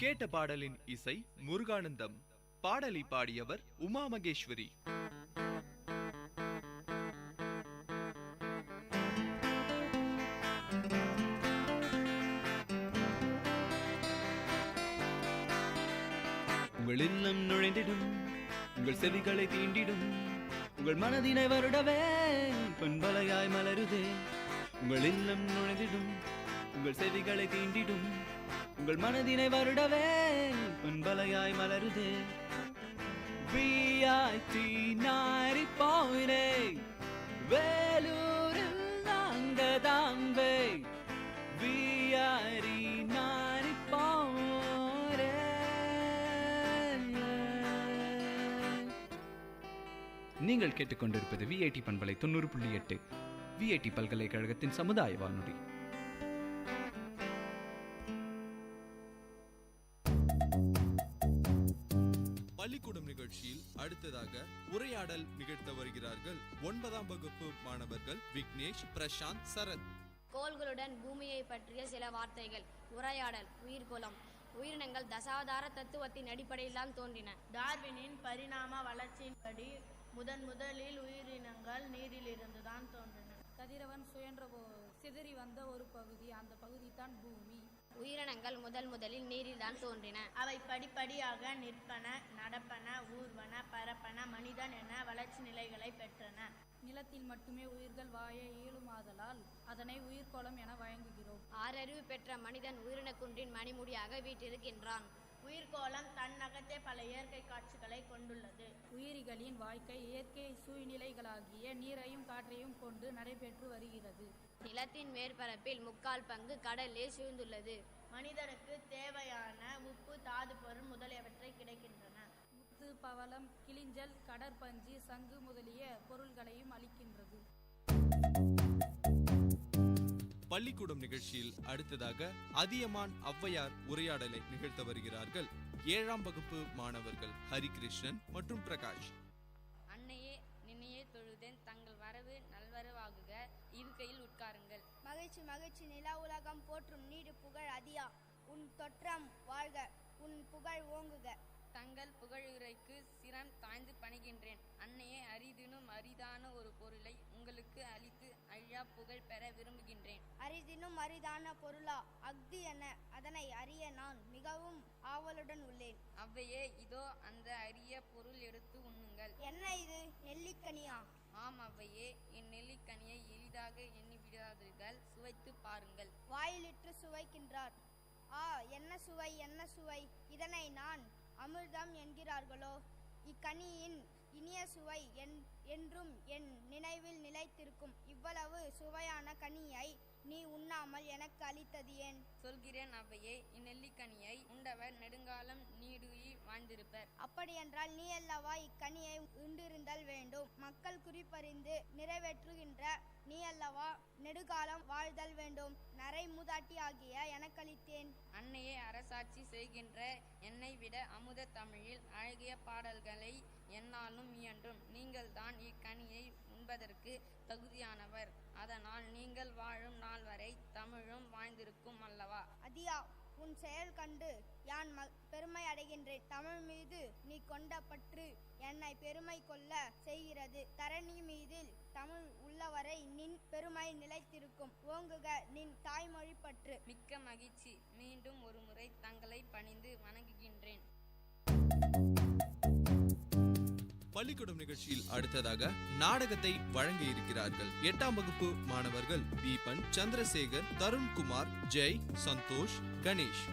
கேட்ட பாடலின் இசை முருகானந்தம். பாடலை பாடியவர் உமா மகேஸ்வரி. உங்கள் இல்லம் நுழைந்திடும், உங்கள் செவிகளை தீண்டிடும், உங்கள் மனதினை வருடவே பண்பலையாய் மலருதே. உங்கள் இல்லம் நுழைந்திடும், உங்கள் செவிகளை தீண்டிடும், உங்கள் மனதினை வருடவே பண்பலையாய் மலருதே. VIT 90.8 வேலூரில் நாங்கதாம்பே. VIT 90.8. நீங்கள் கேட்டுக்கொண்டிருப்பது VIT பண்பலை 90.8 VIT பல்கலைக்கழகத்தின் சமுதாய வானொலி. பள்ளிக்கூடம் நிகழ்ச்சியில் அடுத்ததாக உரையாடல் நிகழ்த்த வருகிறார்கள் 9ஆம் வகுப்பு மாணவர்கள் விக்னேஷ், பிரசாந்த், சரத். கோள்களுடன் பூமியை பற்றிய சில வார்த்தைகள். உரையாடல். உயிர்கோளம். உயிரினங்கள் தசாவதார தத்துவத்தின் அடிப்படையில் தான் தோன்றின. டார்வினின் பரிணாம வளர்ச்சியின்படி முதலில் உயிரினங்கள் நீரிலிருந்து தான் தோன்றின. கதிரவன் சுழன்ற சிதறி வந்த ஒரு பகுதி, அந்த பகுதி தான் பூமி. உயிரினங்கள் முதலில் நீரில் தான் தோன்றின. அவை படிப்படியாக நிற்பன, நடப்பன, ஊர்வன, பரப்பன, மனிதன் என வளர்ச்சி நிலைகளை பெற்றன. நிலத்தில் மட்டுமே உயிர்கள் வாழ இயலுமாதலால் அதனை உயிர்கோளம் என வழங்குகிறோம். ஆறறிவு பெற்ற மனிதன் உயிரினக்குன்றின் மணிமுடியாக வீற்றிருக்கின்றான். உயிர்கோளம் தன்னகத்தே பல இயற்கை காட்சிகளை கொண்டுள்ளது. உயிரிகளின் வாழ்க்கை இயற்கை சூழ்நிலைகளாகிய நீரையும் காற்றையும் கொண்டு நடைபெற்று வருகிறது. நிலத்தின் மேற்பரப்பில் 3/4 பங்கு கடலே சூழ்ந்துள்ளது. மனிதனுக்கு தேவையான உப்பு, தாது பொருள் முதலியவற்றை கிடைக்கின்றன. முத்து, பவளம், கிளிஞ்சல், கடற்பஞ்சு, சங்கு முதலிய பொருள்களையும் அளிக்கின்றது. பள்ளிக்கூடம் நிகழ்ச்சியில் அடுத்ததாக அதியமான் ஔவையார் உரையாடலை நிகழ்த்த வருகிறார்கள் 7ஆம் வகுப்பு மாணவர்கள் ஹரிகிருஷ்ணன் மற்றும் பிரகாஷ். அன்னையே நின்னையே தொழுதேன், தங்கள் வரவு நல்வரவாகுக, இருக்கையில் உட்காருங்கள். மகிழ்ச்சி மகிழ்ச்சி நிலா உலகம் போற்றும் நீடு புகழ் அதியா. உன் தொற்றம் வாழ்க, உன் புகழ் ஓங்குக. தங்கள் புகழுரைக்கு சிரம் தாழ்ந்து பணிகின்றேன். அன்னையே அரிதினும் அரிதான ஒரு பொருளை உங்களுக்கு அளித்து அழியா புகழ் பெற விரும்புகின்றேன். அரிதினும் அரிதான பொருளா? அஃது என அதனை அறிய நான் மிகவும் ஆவலுடன் உள்ளேன். அவ்வையே, இதோ அந்த அரிய பொருள் எடுத்து உண்ணுங்கள். என்ன இது, நெல்லிக்கனியா? ஆம் அவ்வையே, என் நெல்லிக்கனியை எளிதாக எண்ணிவிடாதீர்கள், சுவைத்து பாருங்கள். வாயிலிட்டு சுவைக்கின்றார். ஆ, என்ன சுவை, என்ன சுவை! இதனை நான் அமிர்தம் என்கிறார்களோ? இக்கனியின் இனிய சுவை என்றும் என் நினைவில் நிலைத்திருக்கும். இவ்வளவு சுவையான கனியை நீ உண்ணாமல் எனக்கு அளித்தது ஏன்? சொல்கிறேன் அவ்வையே, இந்நெல்லிக்கனியை உண்டவர் நெடுங்காலம் நீடுயி வாழ்ந்திருப்பர். அப்படியென்றால் நீ அல்லவா இக்கனியை உண்டிருந்தல் வேண்டும். மக்கள் குறிப்பறிந்து நிறைவேற்றுகின்ற நீ அல்லவா நெடுகாலம் வாழ்தல் வேண்டும். நரை மூதாட்டி ஆகிய எனக்களித்தேன். அன்னையே, அரசாட்சி செய்கின்ற என்னை விட அமுத தமிழில் அழகிய பாடல்களை என்னாலும் இயன்றும் நீங்கள் தான் இக்கனியை உண்பதற்கு தகுதியானவர். அதனால் நீங்கள் வாழும் நாள் வரை தமிழும் வாழ்ந்திருக்கும் அல்லவா? அதியா, உன் செயல் கண்டு யான் பெருமை அடைகின்றேன். தமிழ் மீது நீ கொண்ட பற்று என்னை பெருமை கொள்ள செய்கிறது. தரணி மீதில் தமிழ் உள்ளவரை நின் பெருமை நிலைத்திருக்கும். ஓங்குக நின் தாய்மொழி பற்று. மிக்க மகிழ்ச்சி. மீண்டும் ஒரு முறை தங்களை பணிந்து வணங்குகின்றேன். பள்ளிக்கூடம் நிகழ்ச்சியில் அடுத்ததாக நாடகத்தை வழங்க இருக்கிறார்கள் 8ஆம் வகுப்பு மாணவர்கள் தீபன், சந்திரசேகர், தருண்குமார், ஜெய், சந்தோஷ், கணேஷ்.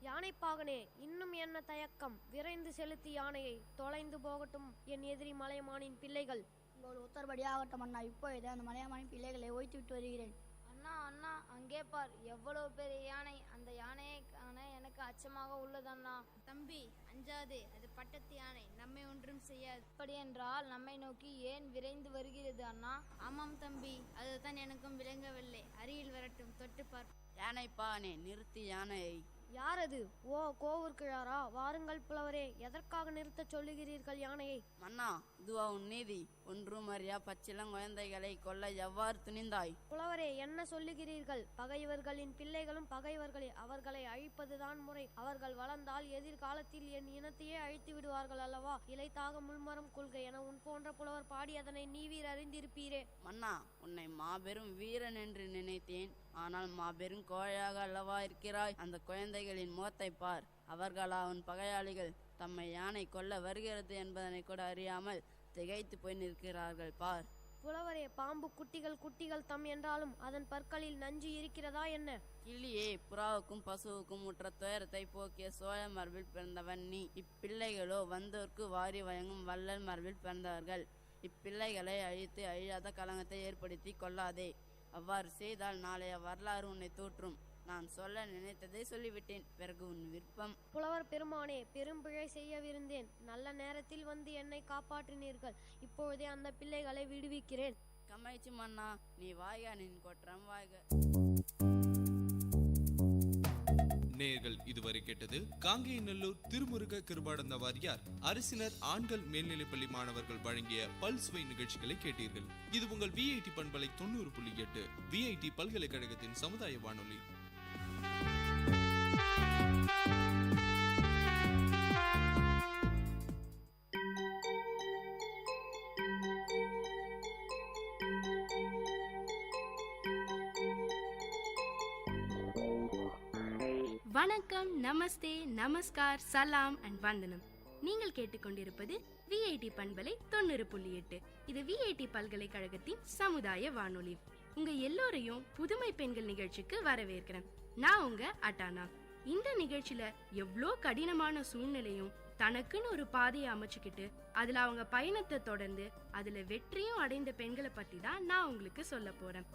யானைப்பாகனே, இன்னும் என்ன தயக்கம்? விரைந்து செலுத்தி யானையை. தொலைந்து போகட்டும் என் எதிரி மலையமானின் பிள்ளைகள். உங்கள் உத்தரபடி ஆகட்டும் அண்ணா. இப்பொழுது அந்த மலையமானின் பிள்ளைகளை ஓய்த்து விட்டு வருகிறேன். அண்ணா அண்ணா, அங்கே பார், எவ்வளவு பெரிய யானை! அந்த யானையை காண எனக்கு அச்சமாக உள்ளது அண்ணா. தம்பி, அஞ்சாதே, அது பட்டத்து யானை, நம்மை ஒன்றும் செய்யாது. அப்படியென்றால் நம்மை நோக்கி ஏன் விரைந்து வருகிறது அண்ணா? ஆமாம் தம்பி, அதுதான் எனக்கும் விளங்கவில்லை. அருகில் வரட்டும், தொட்டு பார். யானைப்பாகனே, நிறுத்தி யானையை. யார் அது? ஓ, கோவூர்கிழாரா? வாருங்கள் புலவரே, எதற்காக நிறுத்தச் சொல்லுகிறீர்கள் யானையை? மன்னா, இதுவா உன் நீதி? ஒன்றும் அறியா பச்சிளங்குழந்தைகளை கொல்ல எவ்வாறு துணிந்தாய்? புலவரே, என்ன சொல்லுகிறீர்கள்? பகைவர்களின் பிள்ளைகளும் பகைவர்களே. அவர்களை அழிப்பதுதான் முறை. அவர்கள் வளர்ந்தால் எதிர்காலத்தில் என் இனத்தையே அழித்து விடுவார்கள் அல்லவா? இலைத்தாக முள்மரம் கொள்கை என உன் போன்ற புலவர் பாடி அதனை நீவீர் அறிந்திருப்பீரே. மன்னா, உன்னை மாபெரும் வீரன் என்று நினைத்தேன். ஆனால் மாபெரும் கோழையாக அல்லவா இருக்கிறாய். அந்த குழந்தைகளின் முகத்தை பார். அவர்களா உன் பகையாளிகள்? தம்மை யானை கொல்ல வருகிறது என்பதனை கூட அறியாமல் திகைத்து போய் நிற்கிறார்கள் பார். புலவரே, பாம்பு குட்டிகள் குட்டிகள் தம் என்றாலும் அதன் பற்களில் நஞ்சு இருக்கிறதா என்ன? கிளியே, புறாவுக்கும் பசுவுக்கும் உற்ற துயரத்தை போக்கிய சோழ மரபில் பிறந்தவன் நீ. இப்பிள்ளைகளோ வந்தோர்க்கு வாரி வழங்கும் வள்ளல் மரபில் பிறந்தவர்கள். இப்பிள்ளைகளை அழித்து அழியாத களங்கத்தை ஏற்படுத்தி கொள்ளாதே. அவ்வாறு செய்தால் நாளைய வரலாறு உன்னை தோற்றும். நான் சொல்ல நினைத்ததை சொல்லிவிட்டேன். பிறகு உன் விருப்பம். புலவர் பெருமானே, பெரும்பிழை செய்யவிருந்தேன். நல்ல நேரத்தில் வந்து என்னை காப்பாற்றினீர்கள். இப்பொழுதே அந்த பிள்ளைகளை விடுவிக்கிறேன். கமைச்சு மன்னா, நீ வாய்க, நின் கொற்றம் வாய்க. நேயர்கள் இதுவரை கேட்டது காங்கேயநல்லூர் திருமுருக கிருபானந்த வாரியார் அரசினர் ஆண்கள் மேல்நிலைப்பள்ளி மாணவர்கள் வழங்கிய பல்சுவை நிகழ்ச்சிகளை கேட்டீர்கள். இது உங்கள் விஐடி பண்பலை 90.8 விஐடி பல்கலைக்கழகத்தின் சமுதாய வானொலி. வணக்கம், நமஸ்தே, நமஸ்கார், சலாம் அண்ட் வந்தனம். நீங்கள் கேட்டுக்கொண்டிருப்பது விஐடி பண்பலை 90.8. இது விஐடி பல்கலைக்கழகத்தின் சமுதாய வானொலி. உங்க எல்லோரையும் புதுமை பெண்கள் நிகழ்ச்சிக்கு வரவேற்கிறேன். நான் உங்க அட்டானா. இந்த நிகழ்ச்சியில எவ்வளோ கடினமான சூழ்நிலையும் தனக்குன்னு ஒரு பாதையை அமைச்சுக்கிட்டு அதுல அவங்க பயணத்தை தொடர்ந்து அதுல வெற்றியும் அடைந்த பெண்களை பத்தி தான் நான் உங்களுக்கு சொல்ல போறேன்.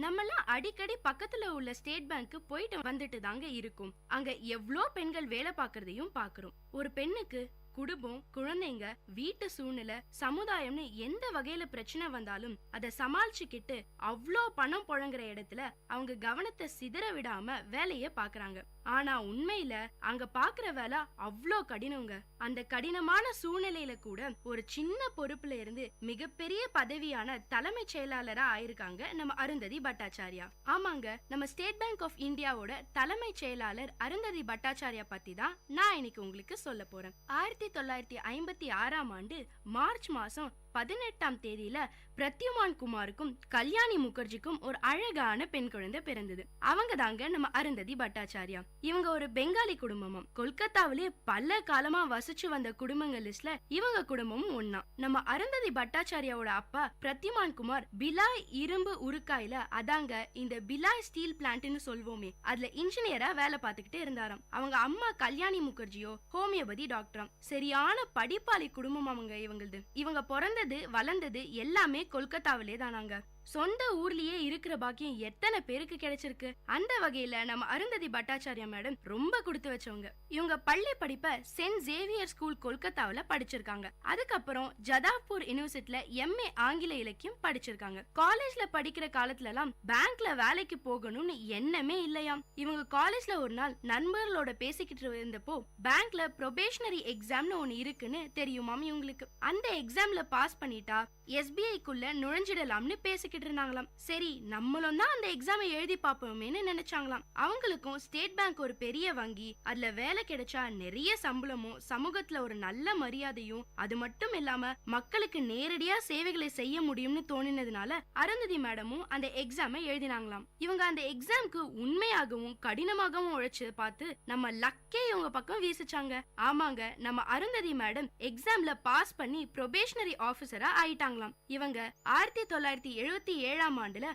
நம்மெல்லாம் அடிக்கடி பக்கத்துல உள்ள ஸ்டேட் பேங்க்கு போயிட்டு வந்துட்டு தாங்க இருக்கும். அங்க எவ்வளோ பெண்கள் வேலை பார்க்கறதையும் பாக்குறோம். ஒரு பெண்ணுக்கு குடும்பம், குழந்தைங்க, வீட்டு சூழ்நிலை, சமுதாயம்னு எந்த வகையில பிரச்சனை வந்தாலும் அதை சமாளிச்சுக்கிட்டு அவ்வளோ பணம் புழங்குற இடத்துல அவங்க கவனத்தை சிதற விடாம வேலைய பாக்குறாங்க. ஆனா உண்மையில அங்க பாக்குற வேலை அவ்வளோ கடினங்க. அந்த கடினமான சூழ்நிலையில கூட ஒரு சின்ன பொறுப்புல இருந்து மிகப்பெரிய பதவியான தலைமை செயலாளரா ஆயிருக்காங்க நம்ம அருந்ததி பட்டாச்சாரியா. ஆமாங்க, நம்ம ஸ்டேட் பேங்க் ஆஃப் இந்தியாவோட தலைமை செயலாளர் அருந்ததி பட்டாச்சாரியா பத்தி தான் நான் இன்னைக்கு உங்களுக்கு சொல்ல போறேன். 1956ஆம் ஆண்டு மார்ச் மாசம் 18ஆம் தேதியில பிரத்யுமான் குமாருக்கும் கல்யாணி முகர்ஜிக்கும் ஒரு அழகான பெண் குழந்தை பிறந்தது. அவங்க தாங்க நம்ம அருந்ததி பட்டாச்சாரியா. இவங்க ஒரு பெங்காலி குடும்பமும் கொல்கத்தாவிலே பல காலமா வசிச்சு வந்த குடும்பங்கள் லிஸ்ட்ல இவங்க குடும்பமும் ஒன்னா. நம்ம அருந்ததி பட்டாச்சாரியாவோட அப்பா பிரத்யுமான் குமார் பிலாய் இரும்பு உருக்காயில, அதாங்க இந்த பிலாய் ஸ்டீல் பிளான்ட்னு சொல்வோமே, அதுல இன்ஜினியரா வேலை பார்த்துக்கிட்டு இருந்தாராம். அவங்க அம்மா கல்யாணி முகர்ஜியோ ஹோமியோபதி டாக்டராம். சரியான படிப்பாளி குடும்பம் அவங்க இவங்களது. இவங்க பிறந்தது வளர்ந்தது எல்லாமே கொல்கத்தாவிலே தானாங்க. சொந்த ஊர்லயே இருக்கிற பாக்கியம் எத்தனை பேருக்கு கிடைச்சிருக்கு. அந்த வகையில நம்ம அருந்ததி பட்டாச்சாரியா மேடம் ரொம்ப கொடுத்து வச்சவங்க. இவங்க பள்ளி படிப்பை சென்ட் சேவியர் ஸ்கூல் கொல்கத்தாவில படிச்சிருக்காங்க. அதுக்கப்புறம் ஜதாவ்பூர் யூனிவர்சிட்டில MA ஆங்கில இலக்கியம் படிச்சிருக்காங்க. காலேஜ்ல படிக்கிற காலத்துல எல்லாம் பேங்க்ல வேலைக்கு போகணும்னு எண்ணமே இல்லையாம். இவங்க காலேஜ்ல ஒரு நாள் நண்பர்களோட பேசிக்கிட்டு இருந்தப்போ பேங்க்ல ப்ரொபேஷனரி எக்ஸாம்னு ஒன்னு இருக்குன்னு தெரியுமாம் இவங்களுக்கு. அந்த எக்ஸாம்ல பாஸ் பண்ணிட்டா SBI-க்குள்ள நுழைஞ்சிடலாம்னு பேசிக்கிட்டு இருந்தாங்களாம். சரி, நம்மளும் தான் அந்த எக்ஸாமை எழுதி பாப்போமேன்னு நினைச்சாங்களாம். அவங்களுக்கும் ஸ்டேட் பேங்க் ஒரு பெரிய வங்கி, அதுல வேலை கிடைச்சா நிறைய சம்பளமும் சமூகத்துல ஒரு நல்ல மரியாதையும் அது மட்டும் இல்லாம மக்களுக்கு நேரடியா சேவைகளை செய்ய முடியும்னு தோணினதுனால அருந்ததி மேடமும் அந்த எக்ஸாமை எழுதினாங்களாம். இவங்க அந்த எக்ஸாம்க்கு உண்மையாகவும் கடினமாகவும் உழைச்சு பார்த்து நம்ம லக்கே இவங்க பக்கம் வீசிச்சாங்க. ஆமாங்க, நம்ம அருந்ததி மேடம் எக்ஸாம்ல பாஸ் பண்ணி ப்ரொபேஷனரி ஆபீசரா ஆயிட்டாங்களாம். இவங்க 1977ஆம் ஆண்டுல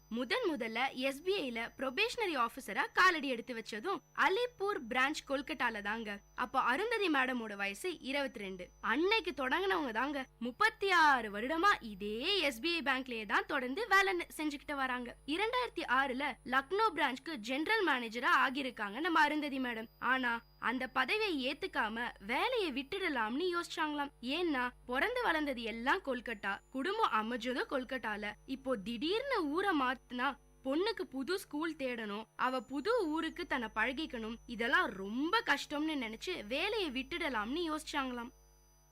முதல்ல SBI-ல ப்ரொபேஷனரி ஆபீசரா காலடி எடுத்து வச்சதும் அலிப்பூர் பிரான்ச் கொல்கட்டால தாங்க. அப்போ அருந்ததி மேடமோட வயசு 22. அன்னைக்கு தொடங்கினவங்க தாங்க 36 வருடமா இதே SBI பேங்க்லயே தான் தொடர்ந்து வேலை செஞ்சுக்கிட்டு வராங்க. 2006ல லக்னோ பிரான்ச்க்கு ஜெனரல் மேனேஜரா ஆகியிருக்காங்க நம்ம அருந்ததி மேடம். ஆனா அந்த பதவியை ஏத்துக்காம வேலையை விட்டுடலாம்னு யோசிச்சாங்களாம். ஏன்னா பிறந்து வளர்ந்தது எல்லாம் கொல்கட்டா, குடும்பம் அமைஞ்சதும் கொல்கட்டால. இப்போ திடீர்னு ஊரை மாத்தினா பொண்ணுக்கு புது ஸ்கூல் தேடணும், அவ புது ஊருக்கு தன்னை பழகிக்கணும், இதெல்லாம் ரொம்ப கஷ்டம்னு நினைச்சு வேலையை விட்டுடலாம்னு யோசிச்சாங்களாம்.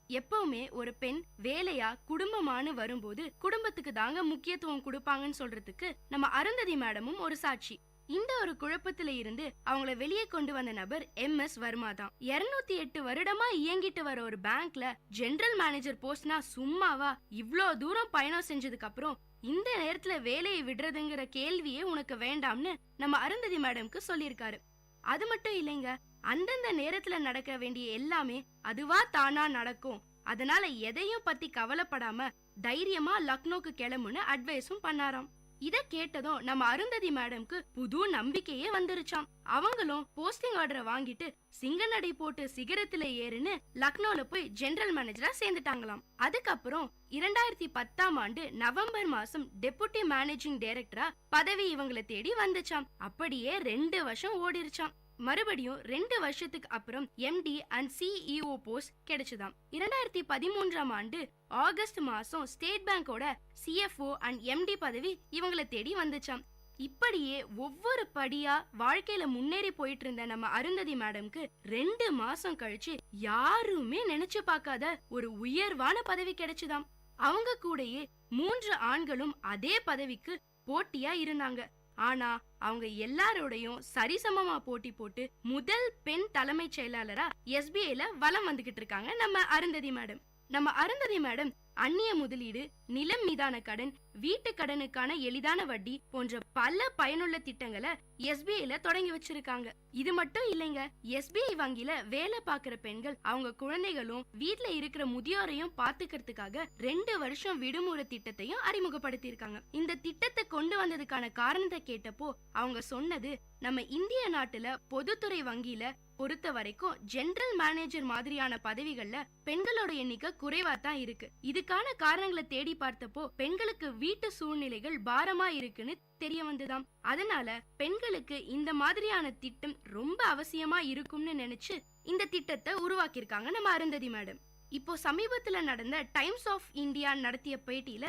எப்பவுமே ஒரு பெண் வேலையா குடும்பமானு வரும்போது குடும்பத்துக்கு தாங்க முக்கியத்துவம் கொடுப்பாங்கன்னு சொல்றதுக்கு நம்ம அருந்ததி மேடமும் ஒரு சாட்சி. இந்த ஒரு குழப்பத்துல இருந்து அவங்கள வெளியே கொண்டு வந்த நபர் MS வர்மா தான். 208 வருடமா இயங்கிட்டு வர ஒரு பேங்க்ல ஜெனரல் மேனேஜர் போஸ்ட்னா சும்மாவா? இவ்ளோ தூரம் பயணம் செஞ்சதுக்கு அப்புறம் இந்த நேரத்துல வேலையை விடுறதுங்கிற கேள்வியே உனக்கு வேண்டாம்னு நம்ம அருந்ததி மேடம்க்கு சொல்லியிருக்காரு. அது மட்டும் இல்லைங்க, அந்தந்த நேரத்துல நடக்க வேண்டிய எல்லாமே அதுவா தானா நடக்கும், அதனால எதையும் பத்தி கவலைப்படாம தைரியமா லக்னோக்கு கிளம்புன்னு அட்வைஸும் பண்ணாராம். இத கேட்டதும் நம்ம அருந்ததி மேடம்க்கு புது நம்பிக்கையே வந்துருச்சாம். அவங்களும் போஸ்டிங் ஆர்டரை வாங்கிட்டு சிங்கநடை போட்டு சிகரத்துல ஏறுன்னு லக்னோல போய் ஜெனரல் மேனேஜரா சேர்ந்துட்டாங்களாம். அதுக்கப்புறம் 2010ஆம் ஆண்டு நவம்பர் மாசம் டெபுட்டி மேனேஜிங் டைரக்டரா பதவி இவங்களை தேடி வந்துச்சாம். அப்படியே 2 வருஷம் ஓடிருச்சாம். மறுபடியும் 2 வருஷத்துக்கு அப்புறம் MD அண்ட் CEO போஸ்ட் கிடைச்சதாம். 2013ஆம் ஆண்டு ஆகஸ்ட் மாசம் ஸ்டேட் பேங்கோட CFO அண்ட் MD பதவி இவங்களை தேடி வந்துச்சாம். இப்படியே ஒவ்வொரு படியா வாழ்க்கையில முன்னேறி போயிட்டு இருந்த நம்ம அருந்ததி மேடம்க்கு 2 மாசம் கழிச்சு யாருமே நினைச்சு பார்க்காத ஒரு உயர்வான பதவி கிடைச்சுதாம். அவங்க கூடயே 3 ஆண்களும் அதே பதவிக்கு போட்டியா இருந்தாங்க. ஆனா அவங்க எல்லாரோடையும் சரிசமமா போட்டி போட்டு முதல் பெண் தலைமைச் செயலாளரா SBIல வலம் வந்துகிட்டு இருக்காங்க நம்ம அருந்ததி மேடம். நம்ம அருந்ததி மேடம் அந்நிய முதலீடு, நிலம் மீதான கடன், வீட்டு கடனுக்கான எளிதான வட்டி போன்ற பல பயனுள்ள திட்டங்களை SBIல தொடங்கி வச்சிருக்காங்க. இது மட்டும் இல்லைங்க, SBI வங்கியில வேலை பார்க்கிற பெண்கள் அவங்க குழந்தைகளும் வீட்ல இருக்கிற முதியோரையும் பாத்துக்கிறதுக்காக 2 வருஷம் விடுமுறை திட்டத்தையும் அறிமுகப்படுத்தியிருக்காங்க. இந்த திட்டத்தை கொண்டு வந்ததுக்கான காரணத்தை கேட்டப்போ அவங்க சொன்னது, நம்ம இந்திய நாட்டுல பொதுத்துறை வங்கியில பொறுத்த வரைக்கும் ஜெனரல் மேனேஜர் மாதிரியான பதவிகள்ல பெண்களோட எண்ணிக்கை குறைவா தான் இருக்கு. இதுக்கான காரணங்களை தேடி பார்த்தப்போ பெண்களுக்கு வீட்டு சூழ்நிலைகள் பாரமா இருக்குன்னு தெரிய வந்ததாம். அதனால பெண்களுக்கு இந்த மாதிரியான திட்டம் ரொம்ப அவசியமா இருக்கும்னு நினைச்சு இந்த திட்டத்தை உருவாக்கியிருக்காங்க நம்ம அருந்ததி மேடம். இப்போ சமீபத்துல நடந்த டைம்ஸ் ஆஃப் இந்தியா நடத்திய பேட்டியில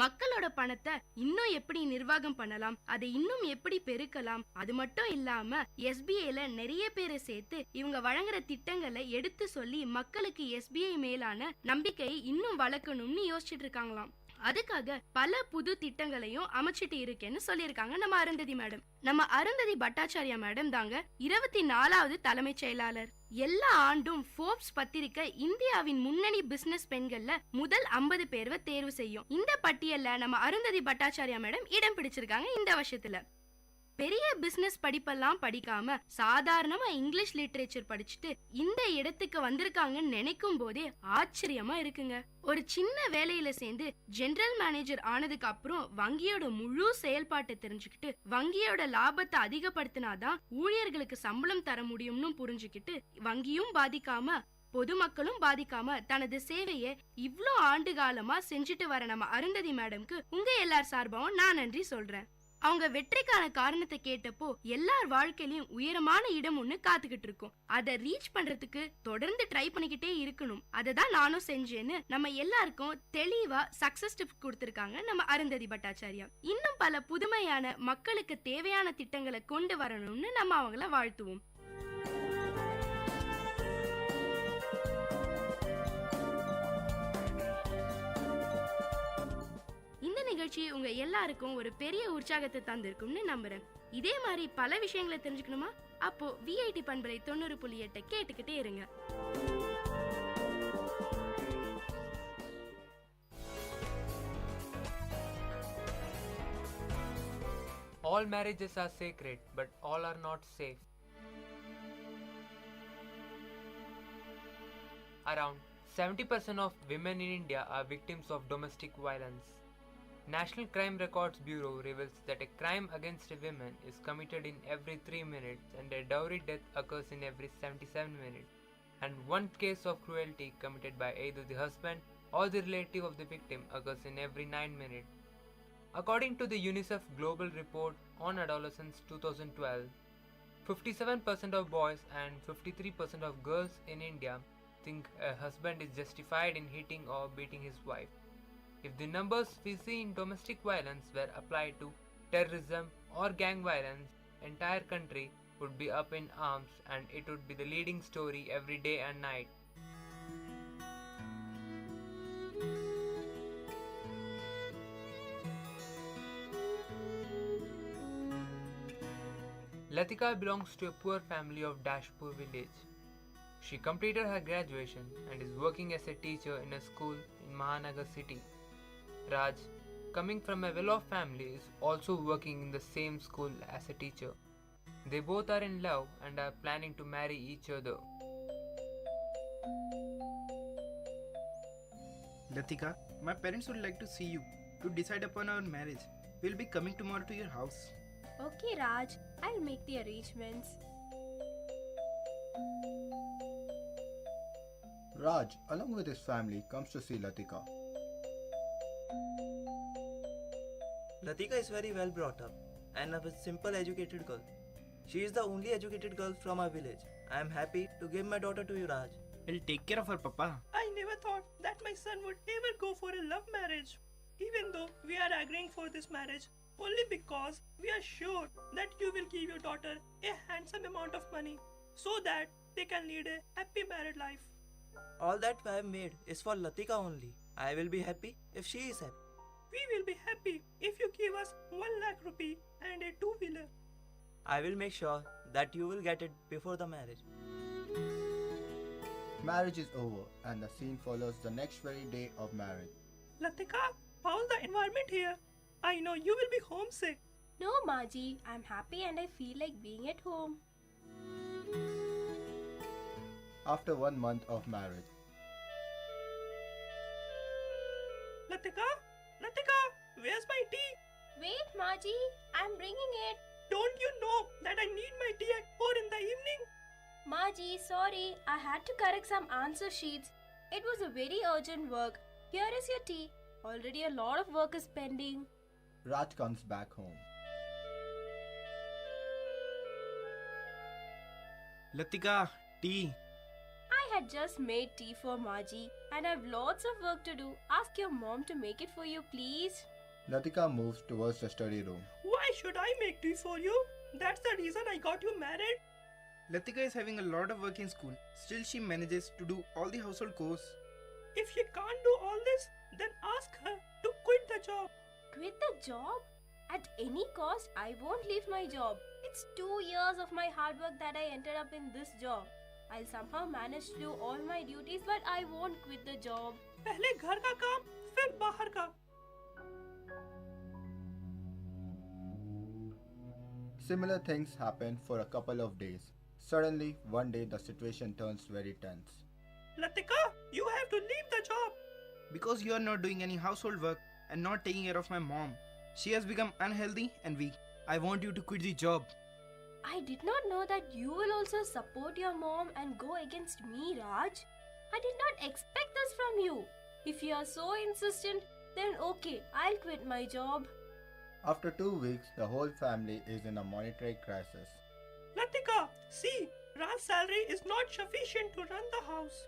மக்களோட பணத்தை இன்னும் எப்படி நிர்வாகம் பண்ணலாம், அதை இன்னும் எப்படி பெருக்கலாம், அது மட்டும் இல்லாம SBIல நிறைய பேரை சேர்த்து இவங்க வழங்குற திட்டங்களை எடுத்து சொல்லி மக்களுக்கு SBI மேலான நம்பிக்கையை இன்னும் வளர்க்கணும்னு யோசிச்சுட்டு இருக்காங்களாம். அதுக்காக பல புது திட்டங்களையும் அமைச்சிட்டு இருக்கேன்னு சொல்லியிருக்காங்க நம்ம அருந்ததி மேடம். நம்ம அருந்ததி பட்டாச்சாரியா மேடம் தாங்க 24வது தலைமைச் செயலாளர். எல்லா ஆண்டும் ஃபோர்ப்ஸ் பத்திரிக்கை இந்தியாவின் முன்னணி பிசினஸ் பெண்கள்ல முதல் 50 பேர்வை தேர்வு செய்யும். இந்த பட்டியல்ல நம்ம அருந்ததி பட்டாச்சாரியா மேடம் இடம் பிடிச்சிருக்காங்க. இந்த வருஷத்துல பெரிய பிசினஸ் படிப்பெல்லாம் படிக்காம சாதாரணமா இங்கிலீஷ் லிட்டரேச்சர் படிச்சுட்டு இந்த இடத்துக்கு வந்திருக்காங்கன்னு நினைக்கும் போதே ஆச்சரியமா இருக்குங்க. ஒரு சின்ன வேலையில சேர்ந்து ஜெனரல் மேனேஜர் ஆனதுக்கு அப்புறம் வங்கியோட முழு செயல்பாட்டை தெரிஞ்சுக்கிட்டு வங்கியோட லாபத்தை அதிகப்படுத்தினாதான் ஊழியர்களுக்கு சம்பளம் தர முடியும்னு புரிஞ்சுக்கிட்டு வங்கியும் பாதிக்காம பொதுமக்களும் பாதிக்காம தனது சேவையை இவ்ளோ ஆண்டு காலமா செஞ்சுட்டு வர நம்ம அருந்ததி மேடம்க்கு உங்க எல்லார் சார்பாவும் நான் நன்றி சொல்றேன். அவங்க வெற்றிக்கான காரணத்தை கேட்டப்போ எல்லார் வாழ்க்கையிலயும் உயரமான இடம் ஒண்ணு காத்துக்கிட்டு இருக்கும். அதை ரீச் பண்றதுக்கு தொடர்ந்து ட்ரை பண்ணிக்கிட்டே இருக்கணும். அதை தான் நானும் செஞ்சேன்னு நம்ம எல்லாருக்கும் தெளிவா சக்சஸ் டிப் கொடுத்திருக்காங்க நம்ம அருந்ததி பட்டாச்சாரியா. இன்னும் பல புதுமையான மக்களுக்கு தேவையான திட்டங்களை கொண்டு வரணும்னு நம்ம அவங்கள வாழ்த்துவோம். இந்த நிகழ்ச்சி உங்க எல்லாருக்கும் ஒரு பெரிய உற்சாகத்தை தந்திருக்கும்னு நம்புறேன். இதே மாதிரி பல விஷயங்களை தெரிஞ்சுக்கணுமா? அப்போ VIT பண்பலை 90.8 கேட்டுக்கிட்டே இருங்க. All marriages are sacred, but all are not safe. Around 70% of women in India are victims of domestic violence. National Crime Records Bureau reveals that a crime against a woman is committed in every 3 minutes and a dowry death occurs in every 77 minutes, and one case of cruelty committed by either the husband or the relative of the victim occurs in every 9 minutes. According to the UNICEF Global Report on Adolescence 2012, 57% of boys and 53% of girls in India think a husband is justified in hitting or beating his wife. If the numbers we see in domestic violence were applied to terrorism, or gang violence, entire country would be up in arms and it would be the leading story every day and night. Latika belongs to a poor family of Dashpur village. She completed her graduation and is working as a teacher in a school in Mahanagar city. Raj, coming from a well-off family, is also working in the same school as a teacher. They both are in love and are planning to marry each other. Latika, my parents would like to see you to decide upon our marriage. We'll be coming tomorrow to your house. Okay, Raj, I'll make the arrangements. Raj, along with his family, comes to see Latika. Latika is very well brought up and a simple educated girl. She is the only educated girl from our village. I am happy to give my daughter to you, Raj. We'll take care of her, Papa. I never thought that my son would ever go for a love marriage. Even though we are agreeing for this marriage only because we are sure that you will give your daughter a handsome amount of money so that they can lead a happy married life. All that I have made is for Latika only. I will be happy if she is happy. We will be happy if you give us 1 lakh rupee and a two-wheeler. I will make sure that you will get it before the marriage. Marriage is over and the scene follows the next very day of marriage. Latika, how's the environment here? I know you will be homesick. No, Maji, I'm happy and I feel like being at home. After 1 month of marriage, Latika, where's my tea? Wait, Maji, I'm bringing it. Don't you know that I need my tea at 4 in the evening? Maji, sorry, I had to correct some answer sheets. It was a very urgent work. Here is your tea. Already a lot of work is pending. Raj comes back home. Latika, tea. I had just made tea for Maji and I have lots of work to do. Ask your mom to make it for you, please. Latika moves towards the study room. Why should I make tea for you? That's the reason I got you married. Latika is having a lot of work in school. Still, she manages to do all the household chores. If she can't do all this, then ask her to quit the job. Quit the job? At any cost, I won't leave my job. It's 2 years of my hard work that I ended up in this job. I'll somehow manage to do all my duties, but I won't quit the job. पहले घर का काम, फिर बाहर का. Similar things happen for a couple of days. Suddenly, one day the situation turns very tense. Latika, you have to leave the job. Because you are not doing any household work and not taking care of my mom. She has become unhealthy and weak. I want you to quit the job. I did not know that you will also support your mom and go against me, Raj. I did not expect this from you. If you are so insistent, then okay, I'll quit my job. After 2 weeks, the whole family is in a monetary crisis. Latika, see, Raj's salary is not sufficient to run the house.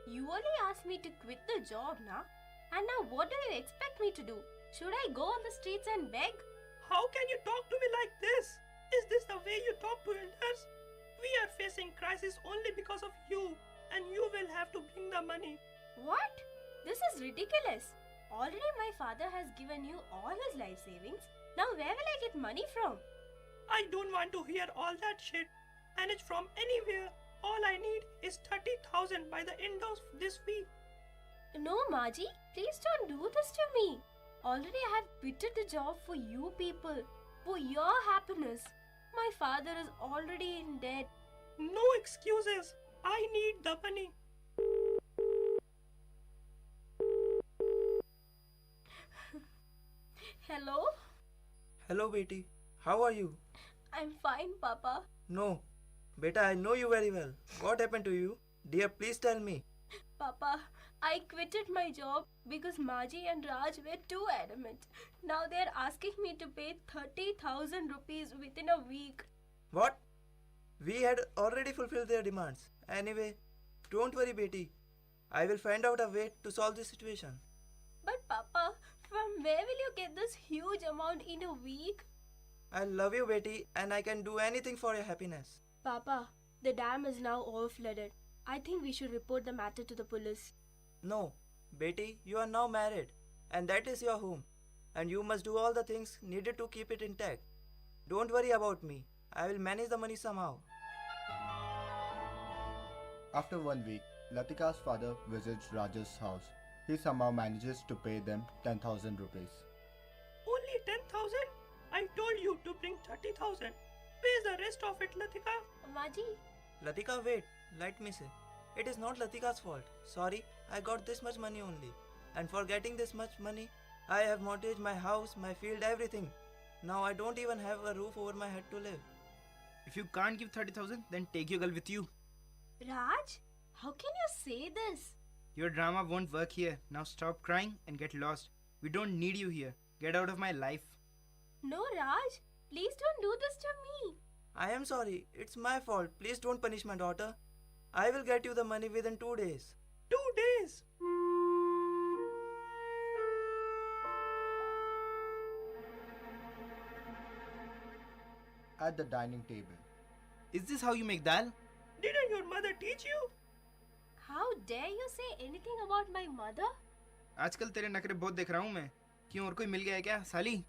You only asked me to quit the job, na? And now what do you expect me to do? Should I go on the streets and beg? How can you talk to me like this? Is this the way you talk to elders? We are facing crisis only because of you, and you will have to bring the money. What? This is ridiculous. Already my father has given you all his life savings. Now where will I get money from? I don't want to hear all that shit. Manage from anywhere. All I need is 30,000 by the end of this week. No, Maji, please don't do this to me. Already I have quitted the job for you people, for your happiness. My father is already in debt. No excuses. I need the money. Hello? Hello, Beti. How are you? I'm fine, Papa. No. Beta, I know you very well. What happened to you? Dear, please tell me. Papa, I quitted my job because Maji and Raj were too adamant. Now they're asking me to pay 30,000 rupees within a week. What? We had already fulfilled their demands. Anyway, don't worry, Beti. I will find out a way to solve this situation. But Papa, from where will you get this huge amount in a week? I love you, Betty, and I can do anything for your happiness. Papa, the dam is now overflooded. I think we should report the matter to the police. No, Betty, you are now married, and that is your home, and you must do all the things needed to keep it intact. Don't worry about me. I will manage the money somehow. After 1 week, Latika's father visits Raj's house. He somehow manages to pay them 10,000 rupees. Only 10,000? I told you to bring 30,000. Where's the rest of it, Latika? Maji. Latika, wait. Let me say. It is not Latika's fault. Sorry, I got this much money only. And for getting this much money, I have mortgaged my house, my field, everything. Now I don't even have a roof over my head to live. If you can't give 30,000, then take your girl with you. Raj, how can you say this? Your drama won't work here. Now stop crying and get lost. We don't need you here. Get out of my life. No, Raj. Please don't do this to me. I am sorry. It's my fault. Please don't punish my daughter. I will get you the money within 2 days. 2 days? At the dining table. Is this how you make dal? Didn't your mother teach you? How dare you say anything about my mother? आजकल तेरे नखरे बहुत देख रहा हूँ मैं. क्यों और कोई मिल गया है क्या साली?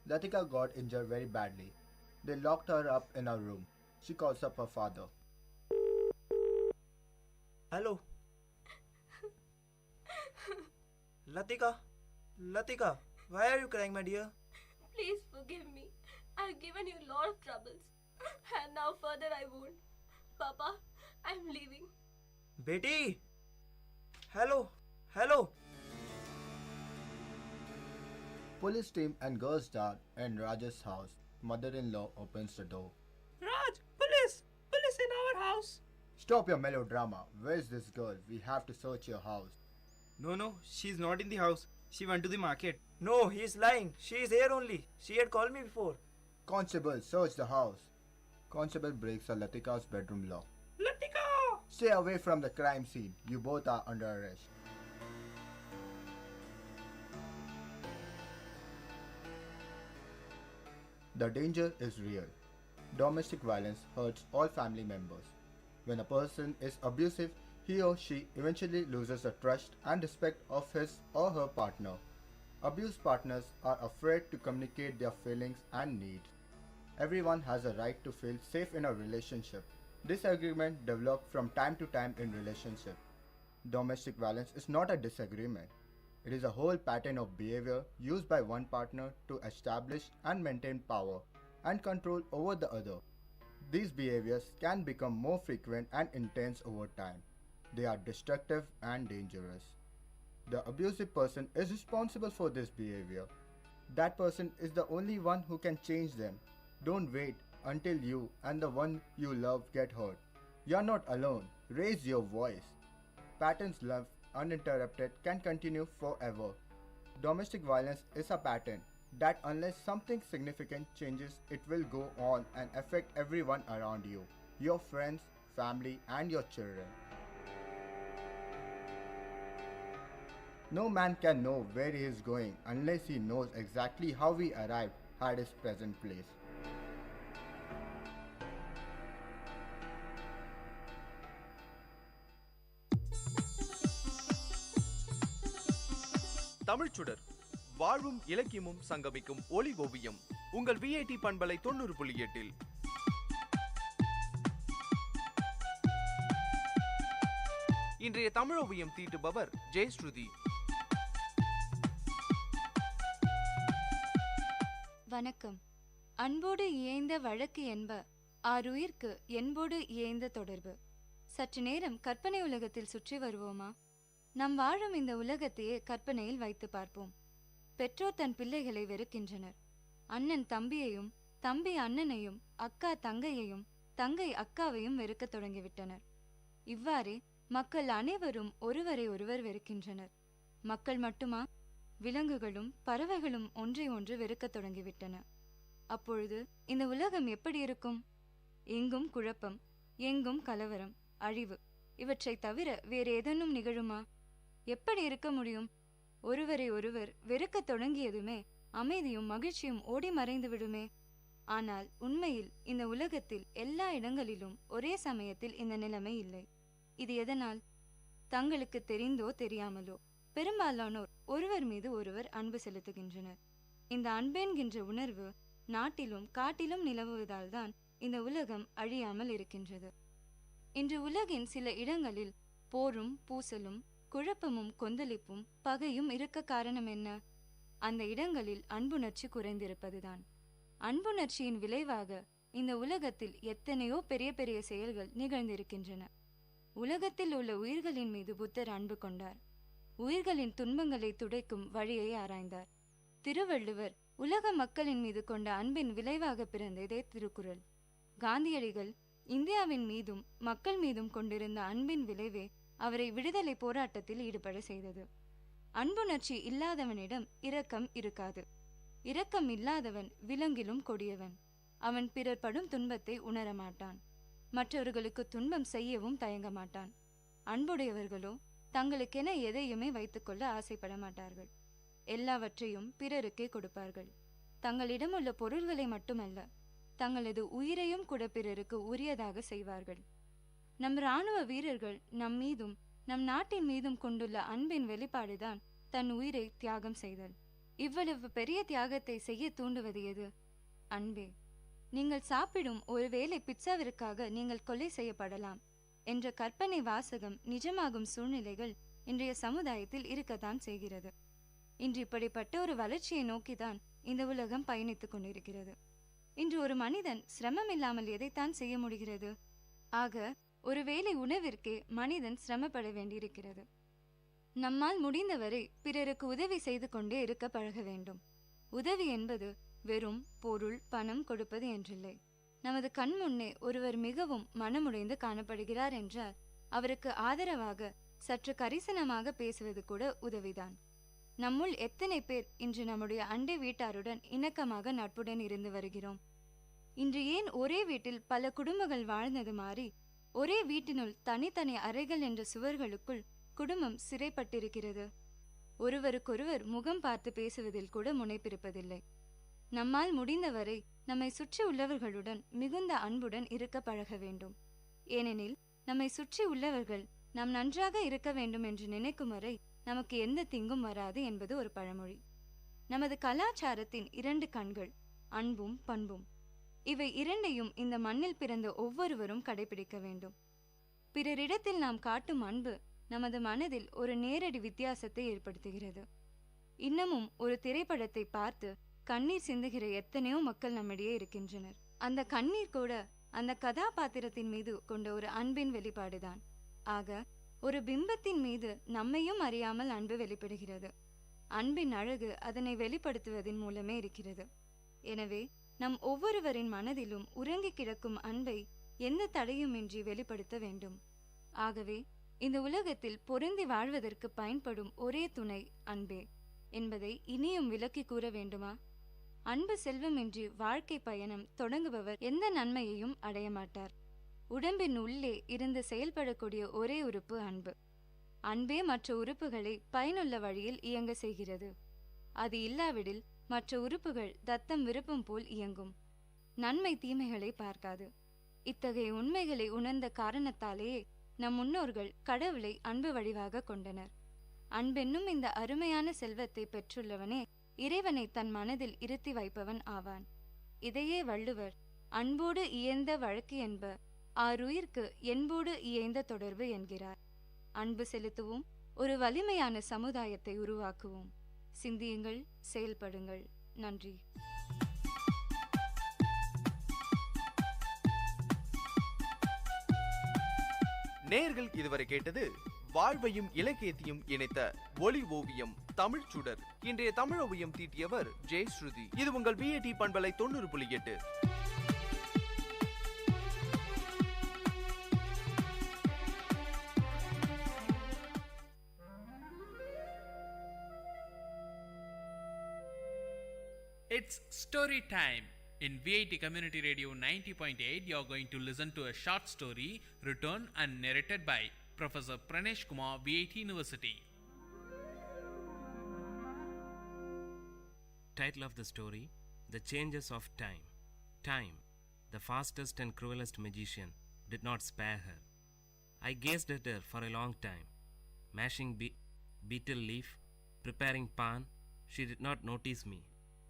Latika got injured very badly. They locked her up in her room. She calls up her father. Hello. Latika. Latika, why are you crying, my dear? Please forgive me. I've given you a lot of troubles. And now further I won't. Papa, I'm leaving. Betty! Hello! Hello! Police team and girls dad in Raj's house. Mother-in-law opens the door. Raj, police! Police in our house! Stop your melodrama. Where's this girl? We have to search your house. No, she's not in the house. She went to the market. No, he's lying. She is here only. She had called me before. Constable, search the house. Constable breaks Latika's bedroom lock. Latika! Stay away from the crime scene. You both are under arrest. The danger is real. Domestic violence hurts all family members. When a person is abusive, he or she eventually loses the trust and respect of his or her partner. Abused partners are afraid to communicate their feelings and needs. Everyone has a right to feel safe in a relationship. Disagreement develop from time to time in relationship. Domestic violence is not a disagreement. It is a whole pattern of behavior used by one partner to establish and maintain power and control over the other. These behaviors can become more frequent and intense over time. They are destructive and dangerous. The abusive person is responsible for this behavior. That person is the only one who can change them. Don't wait until you and the one you love get hurt. You are not alone. Raise your voice. Patterns left uninterrupted can continue forever. Domestic violence is a pattern that unless something significant changes, it will go on and affect everyone around you, your friends, family, and your children. No man can know where he is going unless he knows exactly how he arrived at his present place. தமிழ்ச்சுடர் வாழ்வும் இலக்கியமும் சங்கமிக்கும் ஒளி ஓவியம் உங்கள் VIT பண்பலை 90.8 இன்றைய தமிழ் ஓவியம் தீட்டுபவர் ஜெயஸ்ருதி. வணக்கம். அன்போடு இயைந்த வழக்கு என்ப ஆறுயிர்க்கு என்போடு இயைந்த தொடர்பு. சற்று நேரம் கற்பனை உலகத்தில் சுற்றி வருவோமா? நாம் வாழும் இந்த உலகத்தையே கற்பனையில் வைத்து பார்ப்போம். பெற்றோர் தன் பிள்ளைகளை வெறுக்கின்றனர். அண்ணன் தம்பியையும், தம்பி அண்ணனையும், அக்கா தங்கையையும், தங்கை அக்காவையும் வெறுக்க தொடங்கிவிட்டனர். இவ்வாறே மக்கள் அனைவரும் ஒருவரை ஒருவர் வெறுக்கின்றனர். மக்கள் மட்டுமா? விலங்குகளும் பறவைகளும் ஒன்றை ஒன்று வெறுக்க தொடங்கிவிட்டன. அப்பொழுது இந்த உலகம் எப்படி இருக்கும்? எங்கும் குழப்பம், எங்கும் கலவரம், அழிவு. இவற்றை தவிர வேறு ஏதேனும் நிகழுமா? எப்படி இருக்க முடியும்? ஒருவரை ஒருவர் வெறுக்கத் தொடங்கியதுமே அமைதியும் மகிழ்ச்சியும் ஓடி மறைந்து விடுமே. ஆனால் உண்மையில் இந்த உலகத்தில் எல்லா இடங்களிலும் ஒரே சமயத்தில் இந்த நிலைமை இல்லை. இது எதனால்? தங்களுக்கு தெரிந்தோ தெரியாமலோ பெரும்பாலானோர் ஒருவர் மீது ஒருவர் அன்பு செலுத்துகின்றனர். இந்த அன்பென்கின்ற உணர்வு நாட்டிலும் காட்டிலும் நிலவுவதால் தான் இந்த உலகம் அழியாமல் இருக்கின்றது. இன்று உலகின் சில இடங்களில் போரும் பூசலும் குழப்பமும் கொந்தளிப்பும் பகையும் இருக்க காரணம் என்ன? அந்த இடங்களில் அன்புணர்ச்சி குறைந்திருப்பதுதான். அன்புணர்ச்சியின் விளைவாக இந்த உலகத்தில் எத்தனையோ பெரிய பெரிய செயல்கள் நிகழ்ந்திருக்கின்றன. உலகத்தில் உள்ள உயிர்களின் மீது புத்தர் அன்பு கொண்டார். உயிர்களின் துன்பங்களை துடைக்கும் வழியை ஆராய்ந்தார். திருவள்ளுவர் உலக மக்களின் மீது கொண்ட அன்பின் விளைவாக பிறந்ததே திருக்குறள். காந்தியடிகள் இந்தியாவின் மீதும் மக்கள் மீதும் கொண்டிருந்த அன்பின் விளைவே அவரை விடுதலை போராட்டத்தில் ஈடுபட செய்தது. அன்புணர்ச்சி இல்லாதவனிடம் இரக்கம் இருக்காது. இரக்கம் இல்லாதவன் விலங்கிலும் கொடியவன். அவன் பிறர் படும் துன்பத்தை உணரமாட்டான். மற்றவர்களுக்கு துன்பம் செய்யவும் தயங்க மாட்டான். அன்புடையவர்களோ தங்களுக்கென எதையுமே வைத்துக்கொள்ள ஆசைப்பட மாட்டார்கள். எல்லாவற்றையும் பிறருக்கே கொடுப்பார்கள். தங்களிடமுள்ள பொருள்களை மட்டுமல்ல, தங்களது உயிரையும் கூட பிறருக்கு உரியதாக செய்வார்கள். நம் இராணுவ வீரர்கள் நம் மீதும் நம் நாட்டின் மீதும் கொண்டுள்ள அன்பின் வெளிப்பாடுதான் தன் உயிரை தியாகம் செய்தல். இவ்வளவு பெரிய தியாகத்தை செய்ய தூண்டுவது எது? அன்பே. நீங்கள் சாப்பிடும் ஒருவேளை பிட்சாவிற்காக நீங்கள் கொலை செய்யப்படலாம் என்ற கற்பனை வாசகம் நிஜமாகும் சூழ்நிலைகள் இன்றைய சமுதாயத்தில் இருக்கத்தான் செய்கிறது. இன்று இப்படிப்பட்ட ஒரு வளர்ச்சியை நோக்கிதான் இந்த உலகம் பயணித்துக் கொண்டிருக்கிறது. இன்று ஒரு மனிதன் சிரமம் இல்லாமல் எதைத்தான் செய்ய முடிகிறது? ஆக ஒருவேளை உணவிற்கே மனிதன் சிரமப்பட வேண்டியிருக்கிறது. நம்மால் முடிந்தவரை பிறருக்கு உதவி செய்து கொண்டே இருக்க பழக வேண்டும். உதவி என்பது வெறும் பொருள் பணம் கொடுப்பது என்றில்லை. நமது கண் முன்னே ஒருவர் மிகவும் மனமுடைந்து காணப்படுகிறார் என்றால் அவருக்கு ஆதரவாக சற்று கரிசனமாக பேசுவது கூட உதவிதான். நம்முள் எத்தனை பேர் இன்று நம்முடைய அண்டை வீட்டாருடன் இணக்கமாக நட்புடன் இருந்து வருகிறோம்? இன்று ஏன் ஒரே வீட்டில் பல குடும்பங்கள் வாழ்ந்தது மாறி ஒரே வீட்டினுள் தனித்தனி அறைகள் என்ற சுவர்களுக்குள் குடும்பம் சிறைப்பட்டிருக்கிறது? ஒருவருக்கொருவர் முகம் பார்த்து பேசுவதில் கூட முனைப்பிருப்பதில்லை. நம்மால் முடிந்தவரை நம்மை சுற்றி உள்ளவர்களுடன் மிகுந்த அன்புடன் இருக்க பழக வேண்டும். ஏனெனில் நம்மை சுற்றி உள்ளவர்கள் நாம் நன்றாக இருக்க வேண்டும் என்று நினைக்கும் வரை நமக்கு எந்த தீங்கும் வராது என்பது ஒரு பழமொழி. நமது கலாச்சாரத்தின் 2 கண்கள் அன்பும் பண்பும். இவை இரண்டையும் இந்த மண்ணில் பிறந்த ஒவ்வொருவரும் கடைபிடிக்க வேண்டும். பிறரிடத்தில் நாம் காட்டும் அன்பு நமது மனதில் ஒரு நேரடி வித்தியாசத்தை ஏற்படுத்துகிறது. இன்னமும் ஒரு திரைப்படத்தை பார்த்து கண்ணீர் சிந்துகிற எத்தனையோ மக்கள் நம்மிடையே இருக்கின்றனர். அந்த கண்ணீர் கூட அந்த கதாபாத்திரத்தின் மீது கொண்ட ஒரு அன்பின் வெளிப்பாடுதான். ஆக ஒரு பிம்பத்தின் மீது நம்மையும் அறியாமல் அன்பு வெளிப்படுகிறது. அன்பின் அழகு அதனை வெளிப்படுத்துவதன் மூலமே இருக்கிறது. எனவே நம் ஒவ்வொருவரின் மனதிலும் உறங்கி கிடக்கும் அன்பை எந்த தடையுமின்றி வெளிப்படுத்த வேண்டும். ஆகவே இந்த உலகத்தில் பொருந்தி வாழ்வதற்கு பயன்படும் ஒரே துணை அன்பே என்பதை இனியும் விளக்கி கூற வேண்டுமா? அன்பு செல்வமின்றி வாழ்க்கை பயணம் தொடங்குபவர் எந்த நன்மையையும் அடைய மாட்டார். உடம்பின் உள்ளே இருந்து செயல்படக்கூடிய ஒரே உறுப்பு அன்பு. அன்பே மற்ற உறுப்புகளை பயனுள்ள வழியில் இயங்க செய்கிறது. அது இல்லாவிடில் மற்ற உறுப்புகள் தத்தம் விருப்பம் போல் இயங்கும். நன்மை தீமைகளை பார்க்காது. இத்தகைய உண்மைகளை உணர்ந்த காரணத்தாலேயே நம் முன்னோர்கள் கடவுளை அன்பு வடிவாக கொண்டனர். அன்பென்னும் இந்த அருமையான செல்வத்தை பெற்றுள்ளவனே இறைவனை தன் மனதில் இருத்தி வைப்பவன் ஆவான். இதையே வள்ளுவர் அன்போடு இயைந்த வழக்கு என்ப ஆருயிர்க்கு என்போடு இயைந்த தொடர்பு என்கிறார். அன்பு செலுத்துவோம், ஒரு வலிமையான சமுதாயத்தை உருவாக்குவோம். சிந்தியுங்கள், செயல்படுங்கள். நன்றி. நேயர்கள் இதுவரை கேட்டது வாழ்வையும் இலக்கியத்தையும் இணைத்த ஒளி ஓவியம் தமிழ் சுடர். இன்றைய தமிழ் ஓவியம் தீட்டியவர் ஜெயஸ்ருதி. இது உங்கள் VAT பண்பலை 90.8. It's story time. In Vit Community Radio 90.8, you are going to listen to a short story written and narrated by Professor Pranesh Kumar, VAT University. Title of the story: The Changes of Time. Time, the fastest and cruelest magician, did not spare her. I gazed at her for a long time. Mashing betel leaf, preparing pan, she did not notice me.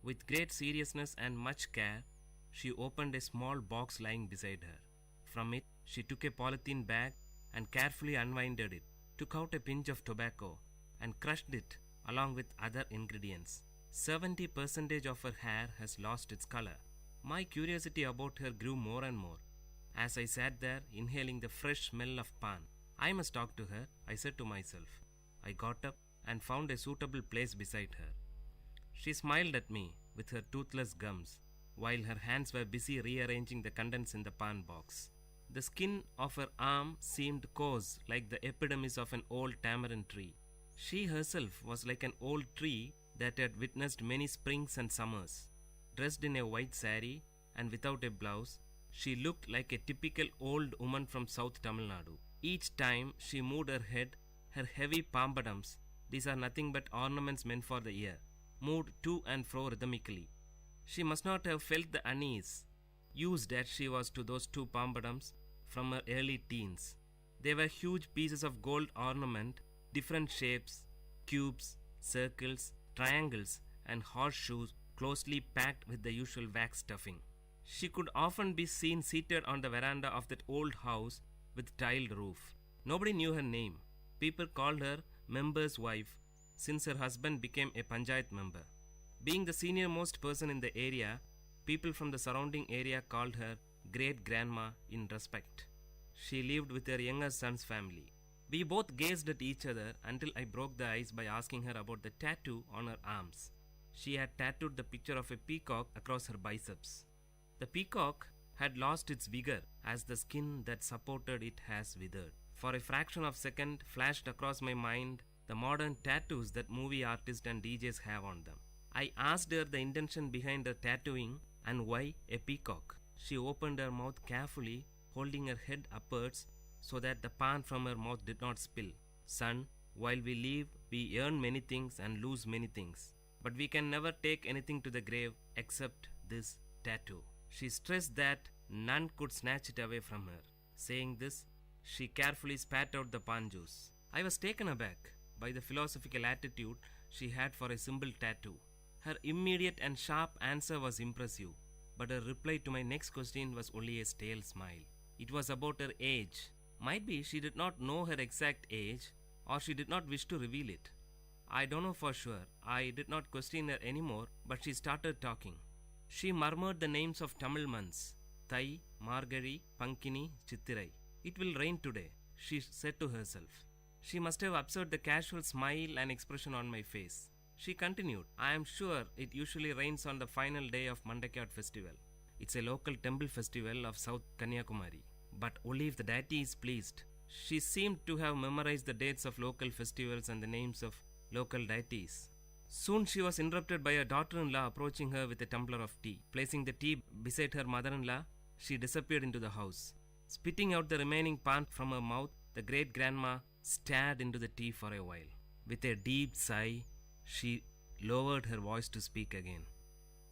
With great seriousness and much care, she opened a small box lying beside her. From it, she took a polythene bag and carefully unwinded it, took out a pinch of tobacco, and crushed it along with other ingredients. 70% of her hair has lost its color. My curiosity about her grew more and more as I sat there inhaling the fresh smell of pan. I must talk to her, I said to myself. I got up and found a suitable place beside her. She smiled at me with her toothless gums, while her hands were busy rearranging the contents in the pan box. The skin of her arm seemed coarse like the epidermis of an old tamarind tree. She herself was like an old tree that had witnessed many springs and summers. Dressed in a white saree and without a blouse, she looked like a typical old woman from South Tamil Nadu. Each time she moved her head, her heavy pampadums, these are nothing but ornaments meant for the ear, moved to and fro rhythmically. She must not have felt the unease, used as she was to those two pampadums from her early teens. They were huge pieces of gold ornament, different shapes, cubes, circles, triangles, and horseshoes closely packed with the usual wax stuffing. She could often be seen seated on the veranda of that old house with tiled roof. Nobody knew her name. People called her member's wife since her husband became a panchayat member. Being the senior-most person in the area, people from the surrounding area called her great-grandma in respect. She lived with her younger son's family. We both gazed at each other until I broke the ice by asking her about the tattoo on her arms. She had tattooed the picture of a peacock across her biceps. The peacock had lost its vigor as the skin that supported it has withered. For a fraction of a second flashed across my mind the modern tattoos that movie artists and DJs have on them. I asked her the intention behind her tattooing and why a peacock. She opened her mouth carefully, holding her head upwards so that the pan from her mouth did not spill. Son, while we live, we earn many things and lose many things. But we can never take anything to the grave except this tattoo. She stressed that none could snatch it away from her. Saying this, she carefully spat out the pan juice. I was taken aback by the philosophical attitude she had for a simple tattoo. Her immediate and sharp answer was impressive, but her reply to my next question was only a stale smile. It was about her age. Might be she did not know her exact age, or she did not wish to reveal it. I don't know for sure. I did not question her anymore, but she started talking. She murmured the names of Tamil months: Thai, Margari, Pankini, Chittirai. It will rain today, she said to herself. She must have observed the casual smile and expression on my face. She continued, I am sure it usually rains on the final day of Mandakiyat festival. It's a local temple festival of South Kanyakumari, but only if the deity is pleased. She seemed to have memorized the dates of local festivals and the names of local deities. Soon she was interrupted by her daughter-in-law approaching her with a tumbler of tea. Placing the tea beside her mother-in-law, she disappeared into the house. Spitting out the remaining pan from her mouth, the great-grandma stared into the tea for a while. With a deep sigh, she lowered her voice to speak again.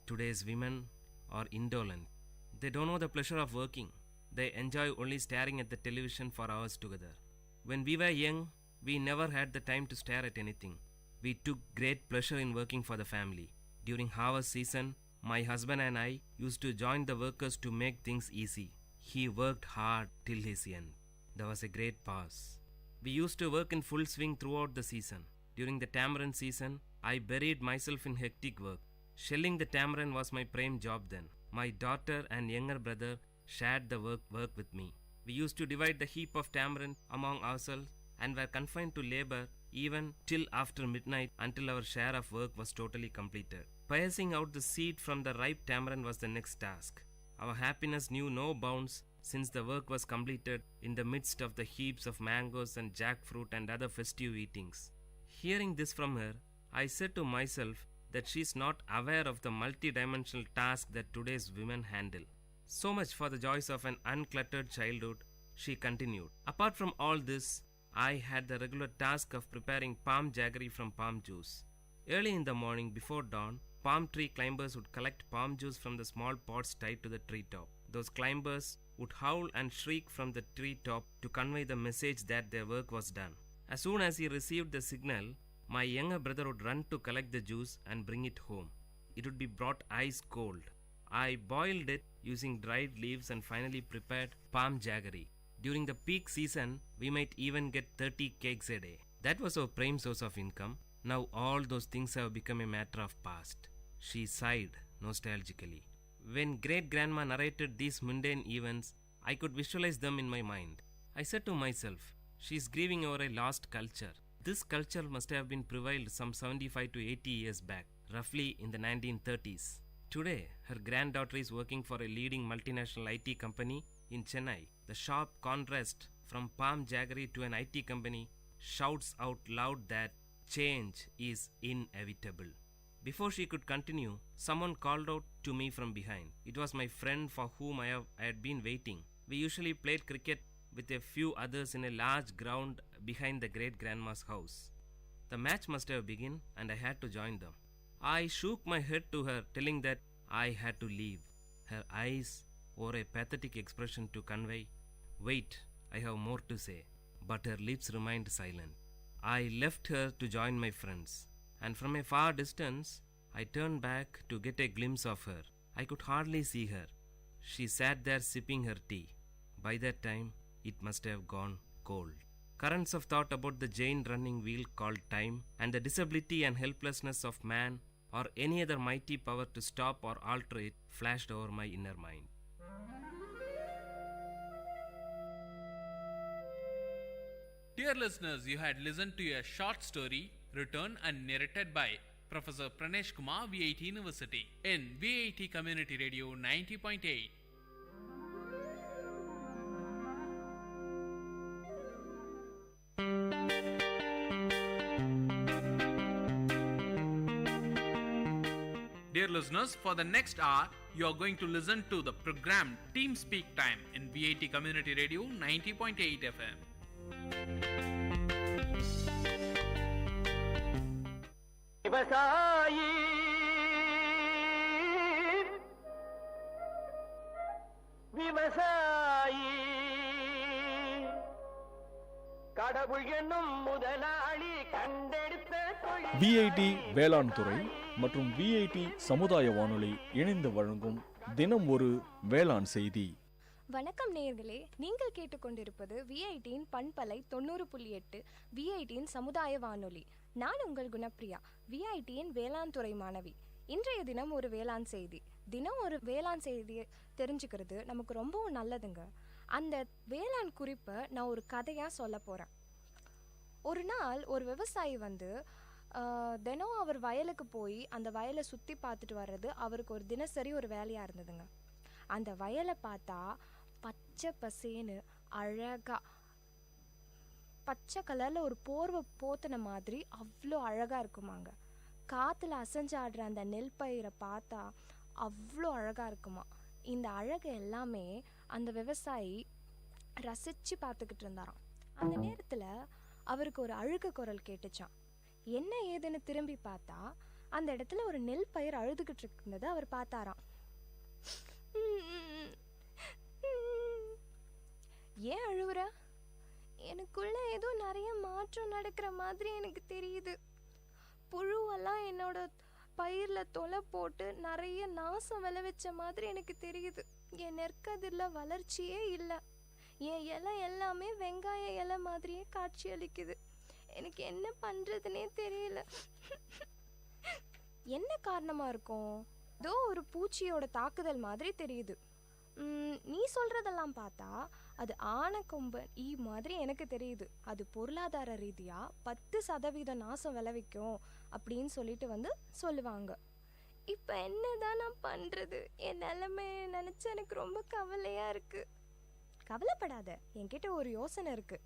Today's women are indolent. They don't know the pleasure of working. They enjoy only staring at the television for hours together. When we were young, we never had the time to stare at anything. We took great pleasure in working for the family. During harvest season, my husband and I used to join the workers to make things easy. He worked hard till his end. There was a great pause. We used to work in full swing throughout the season. During the tamarind season, I buried myself in hectic work. Shelling the tamarind was my prime job then. My daughter and younger brother shared the work with me. We used to divide the heap of tamarind among ourselves and were confined to labor even till after midnight until our share of work was totally completed. Piercing out the seed from the ripe tamarind was the next task. Our happiness knew no bounds since the work was completed in the midst of the heaps of mangoes and jackfruit and other festive eatings. Hearing this from her, I said to myself that she is not aware of the multi-dimensional task that today's women handle. So much for the joys of an uncluttered childhood, she continued. Apart from all this, I had the regular task of preparing palm jaggery from palm juice. Early in the morning before dawn, palm tree climbers would collect palm juice from the small pots tied to the treetop. Those climbers would howl and shriek from the treetop to convey the message that their work was done. As soon as he received the signal, my younger brother would run to collect the juice and bring it home. It would be brought ice cold. I boiled it using dried leaves and finally prepared palm jaggery. During the peak season, we might even get 30 cakes a day. That was our prime source of income. Now all those things have become a matter of past. She sighed nostalgically. When great-grandma narrated these mundane events, I could visualize them in my mind. I said to myself, she is grieving over a lost culture. This culture must have been prevailed some 75 to 80 years back, roughly in the 1930s. Today, her granddaughter is working for a leading multinational IT company in Chennai. The sharp contrast from palm jaggery to an IT company shouts out loud that change is inevitable. Before she could continue, someone called out to me from behind. It was my friend for whom I had been waiting. We usually played cricket with a few others in a large ground behind the great-grandma's house. The match must have begun and I had to join them. I shook my head to her, telling that I had to leave. Her eyes wore a pathetic expression to convey, "Wait, I have more to say." But her lips remained silent. I left her to join my friends, and from a far distance, I turned back to get a glimpse of her. I could hardly see her. She sat there sipping her tea. By that time, it must have gone cold. Currents of thought about the giant running wheel called time and the disability and helplessness of man or any other mighty power to stop or alter it flashed over my inner mind. Dear listeners, you had listened to a short story written and narrated by Professor Pranesh Kumar, VIT University, in VIT Community Radio 90.8. Dear listeners, for the next hour, you are going to listen to the program Team Speak Time in VIT Community Radio 90.8 FM. விவசாயி விவசாயி கடவுள் என்னும் முதலாளி கண்டெடுத்த VIT வேளாண் துறை மற்றும் VIT சமுதாய வானொலி இணைந்து வழங்கும் தினம் ஒரு வேளாண் செய்தி. வணக்கம் நேயர்களே, நீங்கள் கேட்டுக்கொண்டிருப்பது விஐடியின் பண்பலை 90.8 விஐடியின் சமுதாய வானொலி. நான் உங்கள் குணப்பிரியா, விஐடியின் வேளாண் துறை மாணவி. இன்றைய தினம் ஒரு வேளாண் செய்தி. தினம் ஒரு வேளாண் செய்தியை தெரிஞ்சுக்கிறது நமக்கு ரொம்பவும் நல்லதுங்க. அந்த வேளாண் குறிப்பை நான் ஒரு கதையாக சொல்ல போகிறேன். ஒரு நாள் ஒரு விவசாயி தினம் அவர் வயலுக்கு போய் அந்த வயலை சுற்றி பார்த்துட்டு வர்றது அவருக்கு ஒரு தினசரி ஒரு வேலையாக இருந்ததுங்க. அந்த வயலை பார்த்தா பச்சை பசேன்னு அழகாக பச்சை கலரில் ஒரு போர்வை போத்தின மாதிரி அவ்வளோ அழகாக இருக்குமாங்க. காற்றுல அசைஞ்சாடுற அந்த நெல் பயிரை பார்த்தா அவ்வளோ அழகாக இருக்குமா. இந்த அழகு எல்லாமே அந்த விவசாயி ரசித்து பார்த்துக்கிட்டு இருந்தாராம். அந்த நேரத்தில் அவருக்கு ஒரு அழுக குரல் கேட்டுச்சான். என்ன ஏதுன்னு திரும்பி பார்த்தா அந்த இடத்துல ஒரு நெல் பயிர் அழுதுகிட்டு இருந்ததை அவர் பார்த்தாராம். ஏன் அழுவுற? எனக்குள்ள ஏதோ நிறைய மாற்றம் நடக்கிற மாதிரி எனக்கு தெரியுது. புழுவெல்லாம் என்னோட பயிரில் தொலை போட்டு நிறைய நாசம் விளைவிச்ச மாதிரி எனக்கு தெரியுது. என் நெற்கதிரில் வளர்ச்சியே இல்லை. என் இலை எல்லாமே வெங்காய இலை மாதிரியே காட்சி அளிக்குது. எனக்கு என்ன பண்ணுறதுனே தெரியல. என்ன காரணமாக இருக்கும்? ஏதோ ஒரு பூச்சியோட தாக்குதல் மாதிரி தெரியுது. நீ சொல்கிறதெல்லாம் பார்த்தா அது ஆனைக்கொம்பன் ஈ மாதிரி எனக்கு தெரியுது. அது பொருளாதார ரீதியாக 10% நாசம் விளைவிக்கும் அப்படின்னு சொல்லிட்டு சொல்லுவாங்க. இப்போ என்னதான் நான் பண்ணுறது? என் நிலைமையை நினச்சி எனக்கு ரொம்ப கவலையாக இருக்குது. கவலைப்படாத, என்கிட்ட ஒரு யோசனை இருக்குது.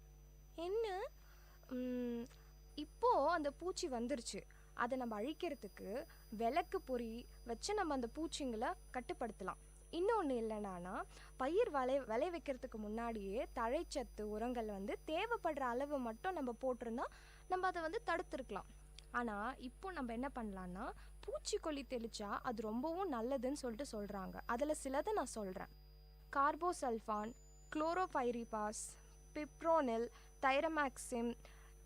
என்ன? இப்போது அந்த பூச்சி வந்துருச்சு. அதை நம்ம அழிக்கிறதுக்கு விளக்கு பொறி வச்சு நம்ம அந்த பூச்சிங்களை கட்டுப்படுத்தலாம். இன்னொன்று இல்லைனா பயிர் விளைவிக்கிறதுக்கு முன்னாடியே தழைச்சத்து உரங்கள் தேவைப்படுற அளவு மட்டும் நம்ம போட்டிருந்தா நம்ம அதை தடுத்துருக்கலாம். ஆனால் இப்போ நம்ம என்ன பண்ணலான்னா பூச்சிக்கொல்லி தெளிச்சா அது ரொம்பவும் நல்லதுன்னு சொல்லிட்டு சொல்கிறாங்க. அதில் சிலதை நான் சொல்கிறேன். கார்போசல்ஃபான், குளோரோபைரிபாஸ், பிப்ரோனில், தைரமாக்சிம்,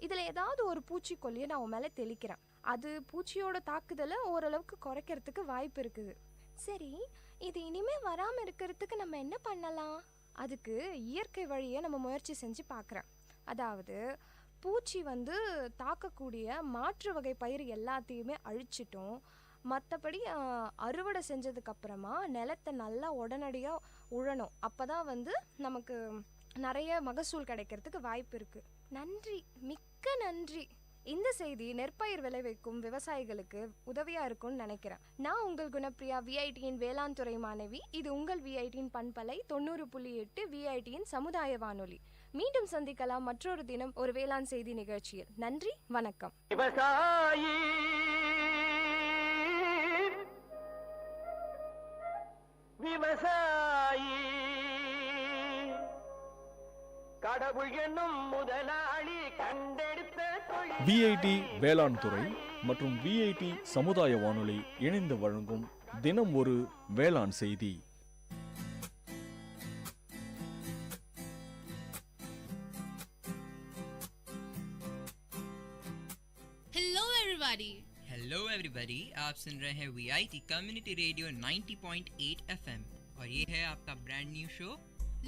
இதில் ஏதாவது ஒரு பூச்சிக்கொல்லியை நான் உன் மேலே தெளிக்கிறேன். அது பூச்சியோட தாக்குதலை ஓரளவுக்கு குறைக்கிறதுக்கு வாய்ப்பு இருக்குது. சரி, இது இனிமே வராமல் இருக்கிறதுக்கு நம்ம என்ன பண்ணலாம்? அதுக்கு இயற்கை வழியை நம்ம முயற்சி செஞ்சு பார்க்குறேன். அதாவது பூச்சி தாக்கக்கூடிய மாற்று வகை பயிர் எல்லாத்தையுமே அழிச்சிட்டோம். மற்றபடி அறுவடை செஞ்சதுக்கப்புறமா நிலத்தை நல்லா உடனடியாக உழணும். அப்போ தான் நமக்கு நிறைய மகசூல் கிடைக்கிறதுக்கு வாய்ப்பு இருக்குது. நன்றி, மிக்க நன்றி. இந்த செய்தி நெற்பயிர் விளைவிக்கும் விவசாயிகளுக்கு உதவியாக இருக்கும்னு நினைக்கிறேன். நான் உங்கள் குணப்பிரியா, விஐடியின் வேளாண் துறை மாணவி. இது உங்கள் விஐடியின் பண்பலை 90.8 விஐடியின் சமுதாய வானொலி. மீண்டும் சந்திக்கலாம் மற்றொரு தினம் ஒரு வேளாண் செய்தி நிகழ்ச்சியில். நன்றி, வணக்கம். விவசாயி விவசாயி கடவுள் என்னும் முதலாளி கண்டெடுத்த விஐடி வேளாண் துறை மற்றும் விஐடி சமுதாய வானொலி இணைந்து வழங்கும் தினம் ஒரு வேளாண் செய்தி. हेलो एवरीबॉडी, आप सुन रहे हैं वीआईटी कम्युनिटी रेडियो 90.8 एफएम और ये है आपका brand new show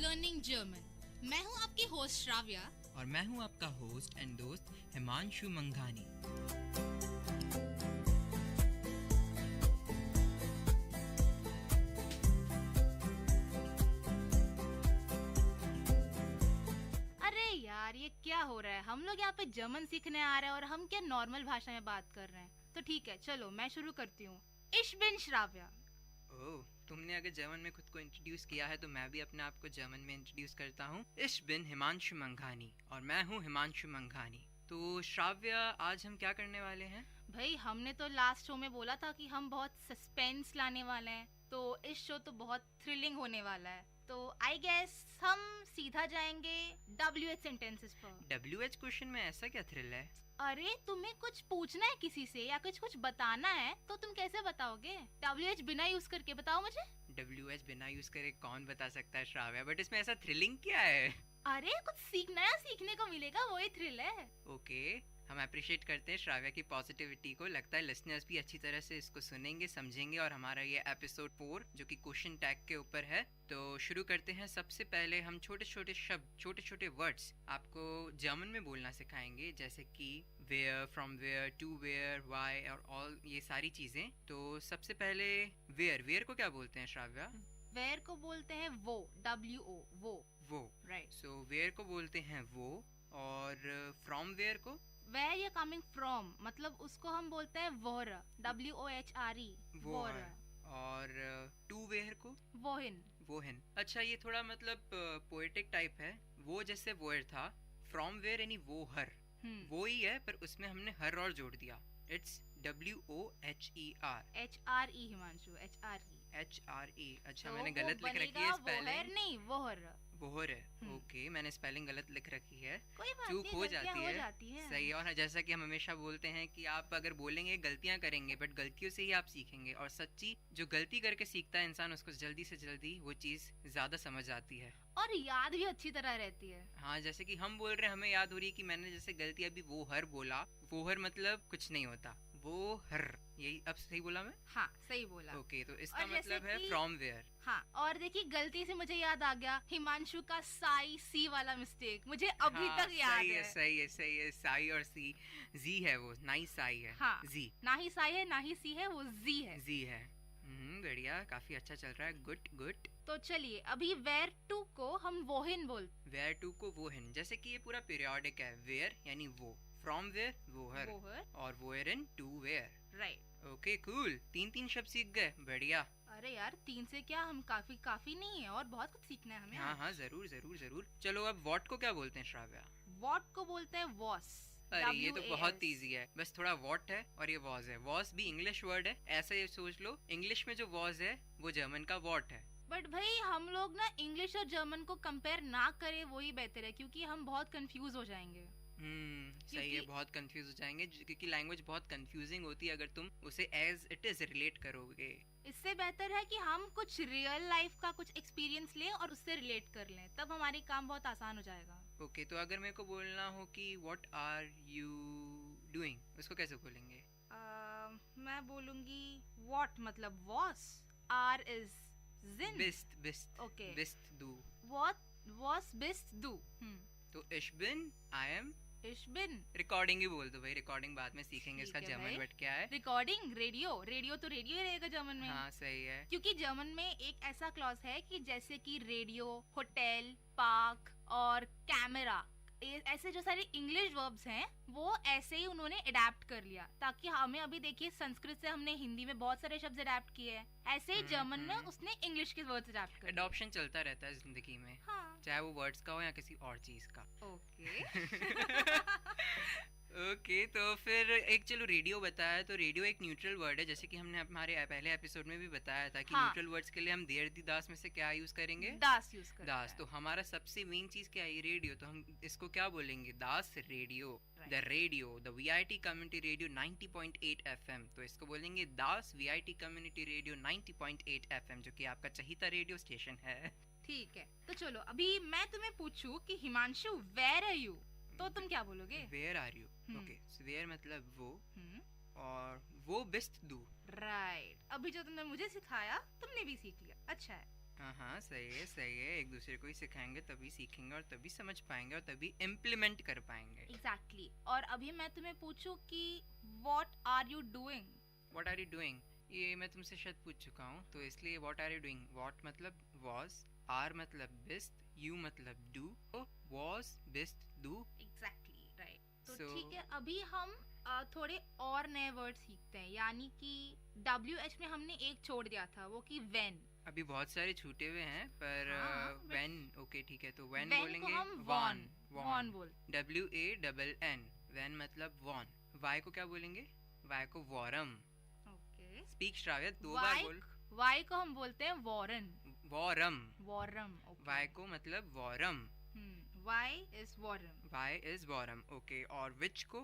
learning German. मैं हूँ आपकी होस्ट श्राव्या और मैं हूँ आपका होस्ट एंड दोस्त हिमांशु मंघानी। अरे यार, ये क्या हो रहा है? हम लोग यहाँ पे जर्मन सीखने आ रहे हैं और हम क्या नॉर्मल भाषा में बात कर रहे हैं। तो ठीक है, चलो मैं शुरू करती हूँ। Ich bin Shravya. ओह, तुमने अगर जर्मन में खुद को इंट्रोड्यूस किया है तो मैं भी अपने आप को जर्मन में इंट्रोड्यूस करता हूँ। Ich bin हिमांशु मंघानी और मैं हूँ हिमांशु मंघानी। तो श्राव्या, आज हम क्या करने वाले हैं? भाई, हमने तो लास्ट शो में बोला था कि हम बहुत सस्पेंस लाने वाले हैं, तो इस शो तो बहुत थ्रिलिंग होने वाला है। तो आई गेस हम सीधा जाएंगे WH सेंटेंसेस पर। WH क्वेश्चन में ऐसा क्या थ्रिल है? अरे, तुम्हें कुछ पूछना है किसी से या कुछ बताना है तो तुम कैसे बताओगे? WH बिना यूज करके बताओ मुझे। WH बिना यूज करे कौन बता सकता है श्राव्या, बट इसमें ऐसा थ्रिलिंग क्या है? अरे, कुछ नया सीखने को मिलेगा, वही थ्रिल है। ओके, हम अप्रिशिएट करते हैं श्राव्या की पॉजिटिविटी को। लगता है लिसनर्स भी अच्छी तरह से इसको सुनेंगे, समझेंगे। और हमारा ये एपिसोड 4 जो कि क्वेश्चन टैग के ऊपर है, तो शुरू करते हैं। सबसे पहले हम छोटे छोटे शब्द, छोटे छोटे वर्ड्स आपको जर्मन में बोलना सिखाएंगे, जैसे कि where, from where, to where, why और ऑल, ये सारी चीजें। तो सबसे पहले वेयर को क्या बोलते हैं श्राव्या? वेयर को बोलते हैं वो, WO, वो राइट। सो वेयर को बोलते हैं वो। और फ्रॉम वेयर को? Where you're coming from, मतलब उसको हम बोलते हैं वोहर, WOHRE, वोहर। और टू वेयर को? वोहिन। अच्छा, ये थोड़ा मतलब पोएटिक टाइप है। वो जैसे वोयर था, फ्रॉम वेयर यानी वो हर, वो ही है, पर उसमें हमने हर और जोड़ दिया। It's WOHER। HRE Himanshu, HRE। अच्छा, मैंने गलत लिख रखी है स्पेलिंग। नहीं, वोहर है। ओके, मैंने स्पेलिंग गलत लिख रखी है, चूक हो जाती है। सही। और जैसा कि हम हमेशा बोलते हैं कि आप अगर बोलेंगे गलतियां करेंगे, बट गलतियों से ही आप सीखेंगे। और सच्ची जो गलती करके सीखता है इंसान, उसको जल्दी से जल्दी वो चीज ज्यादा समझ आती है और याद भी अच्छी तरह रहती है। हाँ, जैसे कि हम बोल रहे हैं, हमें याद हो रही है कि मैंने जैसे गलती अभी वो हर बोला, वो हर मतलब कुछ नहीं होता, वो हर, यही अब सही बोला मैं? हाँ, सही बोला। ओके, तो इसका मतलब है फ्रॉम वेयर। हाँ, और देखिए गलती से मुझे याद आ गया हिमांशु का साई सी वाला मिस्टेक, मुझे अभी तक याद है। सही है। साई और सी, जी है वो, ना ही साई है। हाँ, जी, ना ही साई है ना ही सी है, वो जी है। बढ़िया, काफी अच्छा चल रहा है। गुड। तो चलिए, अभी वेयर टू को हम वोहिन बोलते। वेयर टू को वोहिन, जैसे कि ये पूरा पीरियोडिक है। वेयर यानी वो, फ्रॉम वेयर वोहर, और वोयर in to where, right. Okay, cool. 3 शब्द सीख गए, बढ़िया। अरे यार, 3 से क्या, हम काफी नहीं है और बहुत कुछ सीखना है हमें। हाँ, जरूर। चलो, अब वॉट को क्या बोलते हैं श्राव्या? वॉट को बोलते हैं वॉस। अरे ये तो बहुत इजी है, बस थोड़ा वॉट है और ये वॉज है। वॉज भी इंग्लिश वर्ड है, ऐसा ये सोच लो। इंग्लिश में जो वॉज है वो जर्मन का वॉट है। बट भाई, हम लोग ना इंग्लिश और जर्मन को कंपेयर ना करें, वही बेहतर है, क्योंकि हम बहुत कंफ्यूज हो जाएंगे। सही है, बहुत कंफ्यूज हो जाएंगे क्योंकि लैंग्वेज बहुत कंफ्यूजिंग होती है अगर तुम उसे एज इट इज रिलेट करोगे। इससे बेहतर है कि हम कुछ रियल लाइफ का कुछ एक्सपीरियंस लें और उससे रिलेट कर लें, तब हमारी काम बहुत आसान हो जाएगा। ओके, तो अगर मेरे को बोलना हो कि व्हाट आर यू डूइंग, उसको कैसे बोलेंगे? मैं बोलूंगी व्हाट मतलब वॉस, आर इज जिन, बिस्ट बिस्ट ओके, बिस्ट दू, व्हाट वॉस बिस्ट दू। तो ich bin, I am, ich bin। Recording ही बोल दो भाई, रिकॉर्डिंग बाद में सीखेंगे इसका जर्मन वर्ड क्या है। रिकॉर्डिंग, रेडियो, रेडियो तो रेडियो ही रहेगा जर्मन में। हाँ सही है, क्योंकि जर्मन में एक ऐसा क्लॉज है कि जैसे कि रेडियो, होटल, पार्क और कैमरा, ऐसे जो सारे इंग्लिश वर्ब्स हैं वो ऐसे ही उन्होंने अडेप्ट कर लिया, ताकि हमें अभी देखिए संस्कृत से हमने हिंदी में बहुत सारे शब्द अडेप्ट किए हैं, ऐसे ही जर्मन में उसने इंग्लिश के वर्ड्स अडेप्ट कर। अडॉप्शन चलता रहता है जिंदगी में, हाँ। चाहे वो वर्ड्स का हो या किसी और चीज का। ओके, तो फिर एक चलो रेडियो बताया, तो रेडियो एक न्यूट्रल वर्ड है, जैसे कि हमने हमारे पहले एपिसोड में भी बताया था कि न्यूट्रल वर्ड्स के लिए हम देर दी दास में से क्या यूज करेंगे? दास यूज करेंगे। दास, तो हमारा सबसे मेन चीज क्या है? रेडियो, तो हम इसको क्या बोलेंगे? दास radio, the radio, the VIT community radio 90.8 FM, तो इसको बोलेंगे दास वीआईटी कम्युनिटी रेडियो 90.8 FM, जो कि आपका चहीता रेडियो स्टेशन है। ठीक है, तो चलो अभी मैं तुम्हें पूछूं कि हिमांशु वेयर आर यू, तो तुम क्या बोलोगे? Where are you, okay, where मतलब वो, और वो बिस्ट दू, राइट। अभी जो तुमने मुझे सिखाया तुमने भी सीख लिया, अच्छा है। हाँ सही है सही है, एक दूसरे को ही सिखाएंगे तभी सीखेंगे और तभी समझ पाएंगे और तभी इम्प्लीमेंट कर पाएंगे। एग्जैक्टली। और अभी मैं तुम्हें पूछूं कि what are you doing? What are you doing, ये मैं तुमसे शायद पूछ चुका हूँ, तो इसलिए what are you doing, what मतलब वॉज, आर मतलब बिस्ट, यू मतलब डू, वॉज बिस्ट डू। Exactly right. तो ठीक है, अभी हम थोड़े और नए वर्ड सीखते हैं, यानी कि WH में हमने एक छोड़ दिया था, वो कि when। अभी बहुत सारे छूटे हुए हैं पर when, ओके ठीक है, तो when बोलेंगे हम वॉन बोल, WANN, when मतलब वॉन। Y को क्या बोलेंगे? Y को वॉरम। ओके, स्पीक श्राव्य, 2 बार बोल। Y को हम बोलते हैं वॉरन, वॉरम, वॉरम। Y को मतलब वॉरम, Y is वॉरम, Y is वॉरम, ओके। और विच को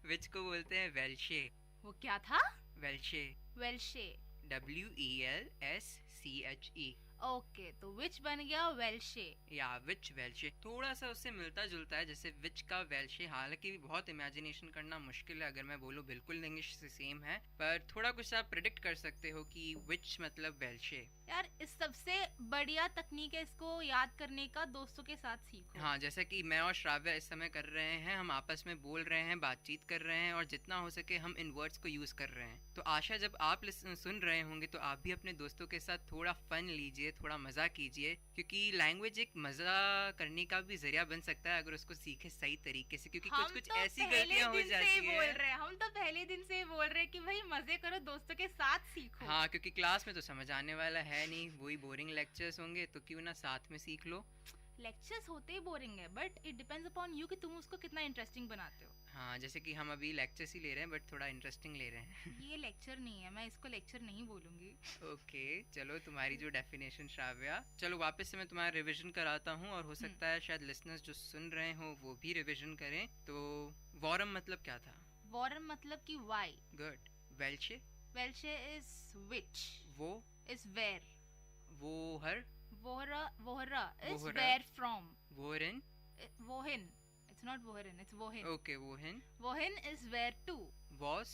विच को बोलते हैं वेल्शे। वो क्या था? वेल्शे, वेल्शे, WELSCHE। ओके, तो विच बन गया वेल्शे, या विच वेल्शे, थोड़ा सा उससे मिलता जुलता है जैसे विच का वेल्शे, हालांकि बहुत इमेजिनेशन करना मुश्किल है, अगर मैं बोलूँ बिल्कुल इंग्लिश से सेम है, पर थोड़ा कुछ आप प्रेडिक्ट कर सकते हो कि विच मतलब वेल्शे। यार इस सबसे बढ़िया तकनीक है इसको याद करने का, दोस्तों के साथ सीखो। हाँ, जैसे कि मैं और श्राव्य इस समय कर रहे हैं, हम आपस में बोल रहे हैं, बातचीत कर रहे हैं और जितना हो सके हम इन वर्ड्स को यूज कर रहे हैं। तो आशा जब आप सुन रहे होंगे तो आप भी अपने दोस्तों के साथ थोड़ा फन लीजिए, थोड़ा मजा कीजिए, क्योंकि लैंग्वेज एक मजा करने का भी जरिया बन सकता है अगर उसको सीखे सही तरीके से, क्योंकि कुछ कुछ ऐसी गलतियां हो जाती है। हम तो पहले दिन से बोल रहे हैं कि भाई मजे करो, दोस्तों के साथ सीखो। हाँ, क्योंकि क्लास में तो समझ आने वाला है नहीं, वही बोरिंग लेक्चर्स होंगे, तो क्यों ना साथ में सीख लो। लेक्चर्स होते ही बोरिंग है, but it depends upon you कि तुम उसको कितना इंटरेस्टिंग बनाते हो। हाँ, जैसे कि हम अभी लेक्चर्स ही ले रहे हैं बट थोड़ा इंटरेस्टिंग ले रहे हैं। ये लेक्चर नहीं है, मैं इसको लेक्चर नहीं बोलूंगी। ओके, चलो तुम्हारी जो डेफिनेशन श्राव्या, चलो वापस से मैं तुम्हारा रिवीजन कराता हूँ और हो सकता है शायद लिसनर्स जो सुन रहे हो वो भी रिवीजन करें। तो वॉरम मतलब क्या था? वॉरम मतलब कि वाई। गुड। वेल्शे? वेल्शे इज विच, वो इज वेयर, वोहर, wohra is where from, wohin, it's not wohin, it's wohin, okay, wohin is where to, was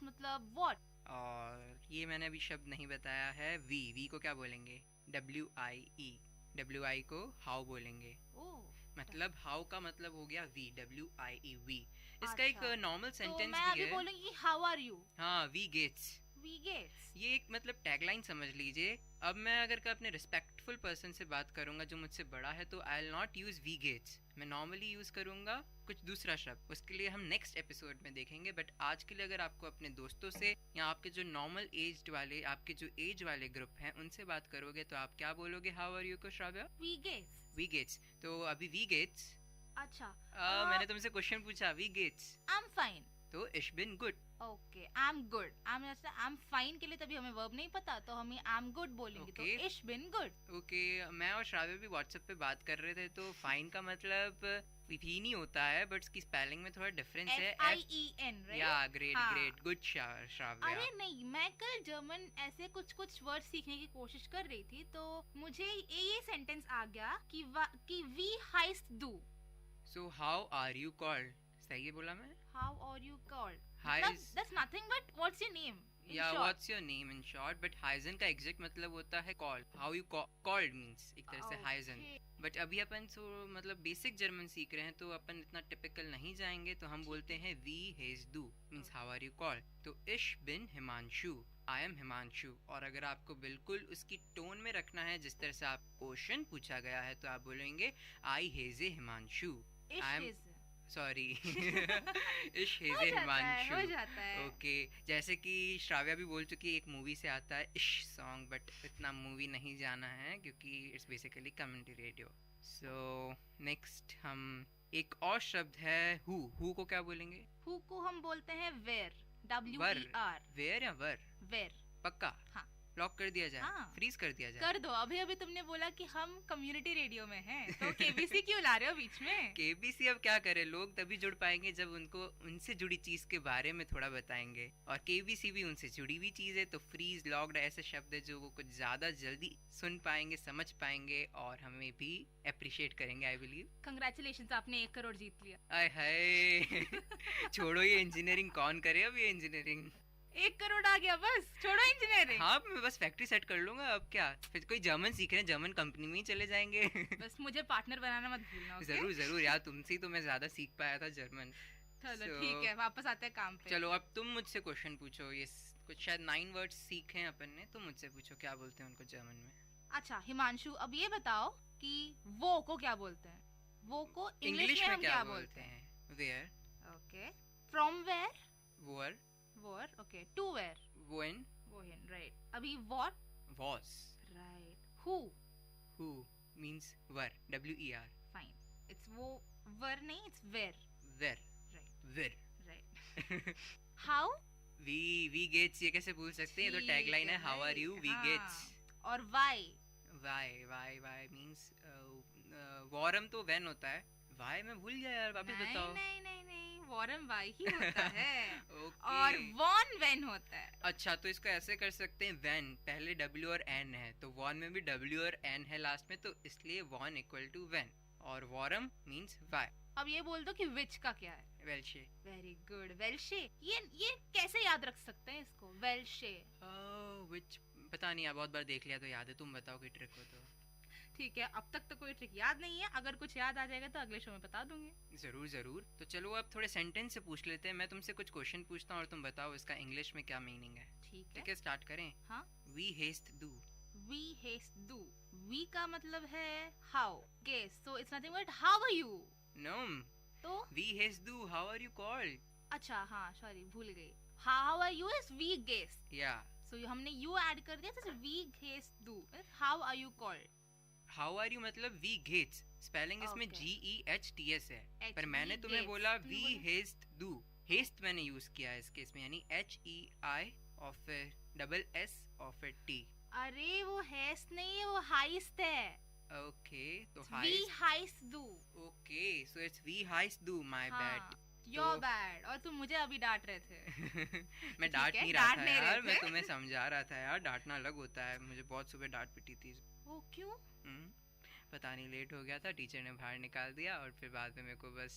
मतलब what। और ये मैंने अभी शब्द नहीं बताया है, वी को क्या बोलेंगे? WIE को हाउ बोलेंगे। मतलब हाउ का मतलब हो गया WIE, वी। इसका एक नॉर्मल सेंटेंस भी है, बोलूंगी हाउ आर यू। हाँ, वी गेट्स, ये एक मतलब टैगलाइन समझ लीजिए। अब मैं अगर अपने रिस्पेक्टफुल पर्सन से बात करूंगा जो मुझसे बड़ा है, तो आई विल नॉट यूज वी गेट्स, मैं नॉर्मली यूज करूंगा कुछ दूसरा शब्द, उसके लिए हम नेक्स्ट एपिसोड में देखेंगे। बट आज के लिए अगर आपको अपने दोस्तों से या आपके जो नॉर्मल एज वाले, आपके जो एज वाले ग्रुप हैं उनसे बात करोगे तो आप क्या बोलोगे हाउ आर यू को श्राव्या? We gets. तो अभी वी गेट्स, अच्छा मैंने तुमसे क्वेश्चन पूछा, वी गेट्स। I am fine. तो इश बिन गुड। Okay, I am good, I am fine के लिए तभी हमें वर्ब नहीं पता, तो हम आई एम गुड बोलेंगे। तो इश बिन गुड। ओके, मैं और श्राव्य भी व्हाट्सएप पे बात कर रहे थे, तो फाइन का मतलब ही नहीं होता है, बट उसकी स्पेलिंग में थोड़ा डिफरेंस है। FIEN, right? या ग्रेट ग्रेट, गुड श्राव्य। अरे नहीं, मैं कल जर्मन ऐसे कुछ वर्ड सीखने की कोशिश कर रही थी, तो मुझे ये सेंटेंस आ गया कि वी हाइस्ट डू। So how are you called, सही है बोला मैं? हाउ आर यू कॉल्ड, हाइज, that's nothing but what's your name. या what's your name in short, but हाइजन का एग्जैक्ट मतलब होता है call. How you called means एक तरह से हाइजन। बट अभी अपन मतलब बेसिक जर्मन सीख रहे हैं, तो अपन इतना टिपिकल नहीं जाएंगे, तो हम बोलते हैं वी हेज डू मींस हाउ आर यू कॉल्ड। तो इश बिन हिमांशु, आई एम हिमांशु। और अगर आपको बिल्कुल उसकी टोन में रखना है जिस तरह से आप क्वेश्चन पूछा गया है, तो आप बोलेंगे आई हेज ए हिमांशु। आई एम सॉरी इश हेज ए हिमांशु। हो जाता है। ओके, जैसे कि श्राव्या भी बोल चुकी है, एक मूवी से आता है इश सॉन्ग, बट इतना मूवी नहीं जाना है क्योंकि it's basically community radio. So next हम एक और शब्द है हु को क्या बोलेंगे? हु को हम बोलते हैं वेर, WER। वेर या वर? वेर। पक्का? हाँ। लॉक कर दिया जाए? हाँ। फ्रीज कर दिया जाए? कर दो। अभी तुमने बोला कि हम कम्युनिटी रेडियो में हैं, तो केबीसी क्यों ला रहे हो बीच में? केबीसी अब क्या करे, लोग तभी जुड़ पाएंगे जब उनको उनसे जुड़ी चीज के बारे में थोड़ा बताएंगे, और केबीसी भी उनसे जुड़ी हुई चीज है। तो फ्रीज, लॉक्ड ऐसे शब्द है जो वो कुछ ज्यादा जल्दी सुन पाएंगे, समझ पाएंगे, और हमें भी अप्रिशिएट करेंगे, आई बिलीव। कंग्रेचुलेशंस, आपने 1 करोड़ जीत लिया। आय हाय छोड़ो ये इंजीनियरिंग, कौन करे अब ये इंजीनियरिंग। 1 करोड़ आ गया, बस छोड़ो इंजीनियरिंग। हाँ, मैं बस फैक्ट्री सेट कर लूंगा, अब क्या, फिर कोई जर्मन सीख रहे हैं, जर्मन कंपनी में ही चले जाएंगे। बस मुझे पार्टनर बनाना मत भूलना। okay? जरूर जरूर यार, तुमसे ही तो मैं ज्यादा सीख पाया था जर्मन। चलो ठीक है, वापस आते हैं काम पे। चलो अब तुम मुझसे क्वेश्चन पूछो। ये कुछ शायद 9 वर्ड्स सीखे हैं अपन ने, तुम मुझसे पूछो क्या बोलते हैं उनको जर्मन में। अच्छा हिमांशु, अब ये बताओ कि वो को क्या बोलते हैं? वो को इंग्लिश में हम क्या बोलते हैं? वेयर। ओके। From where? वोर। वोर, ओके। To where? वोइन। वोइन, राइट। अभी व्हाट? वॉस, राइट। हु? हु मींस वर, WER। फाइन, इट्स वो वर नहीं, इट्स वेयर। वेर, राइट। वेर, राइट। हाउ? वी गेट्स, ये कैसे भूल सकते हैं, ये तो टैगलाइन है, हाउ आर यू, वी गेट्स। और वाई? वाई मींस वॉरम तो वेन होता है, वाई मैं भूल गया यार, वापस बताओ। नहीं, वॉरम वाई ही होता है। okay. और वॉन वेन होता है। अच्छा, तो इसको ऐसे कर सकते हैं, वेन पहले W और N है, तो वॉन में भी W और N है लास्ट में, तो इसलिए वॉन इक्वल टू वेन, और वॉरम मींस वाई। अब ये बोल दो कि विच का क्या है? वेल्शे। वेरी गुड, वेल्शे। ये कैसे याद रख सकते हैं इसको, वेल्शे? विच पता नहीं यार, बहुत बार देख लिया तो याद है, तुम बताओ कोई ट्रिक हो तो। ठीक है, अब तक तो कोई ट्रिक याद नहीं है, अगर कुछ याद आ जाएगा तो अगले शो में बता दूंगी। जरूर जरूर। तो चलो अब थोड़े सेंटेंस से पूछ लेते हैं, मैं तुमसे कुछ क्वेश्चन पूछता हूँ और तुम बताओ इसका इंग्लिश में क्या मीनिंग है। ठीक है, स्टार्ट करें। हाँ। वी हेस्ट डू। वी हेस्ट डू, वी का मतलब है हाउ, गेस, so it's nothing but how are you. No, तो वी हेस्ट डू, हाउ आर यू कॉल्ड। अच्छा हाँ, सॉरी भूल गई। हाउ आर यू इज वी गेस, या सो हमने यू ऐड कर दिया, तो वी हेस्ट डू, how are you called. How are you मतलब वी गेट्स, स्पेलिंग इसमें GEHTS है, पर मैंने तुम्हें बोला वी हेस्ट डू। हेस्ट मैंने यूज किया है इस केस में, यानी HEI और फिर SS और फिर T। अरे वो हेस्ट नहीं है, वो हाइस्ट है। ओके, तो वी हाइस्ट डू। ओके, सो इट्स वी हाइस्ट डू, माय बैड। Your bad. और तुम मुझे अभी डांट रहे थे। मैं डांट नहीं रहा था यार, मैं तुम्हें समझा रहा था यार, डांटना अलग होता है। मुझे बहुत सुबह डांट पिटी थी। वो क्यों? पता नहीं, लेट हो गया था, टीचर ने बाहर निकाल दिया, और फिर बाद में मेरे को बस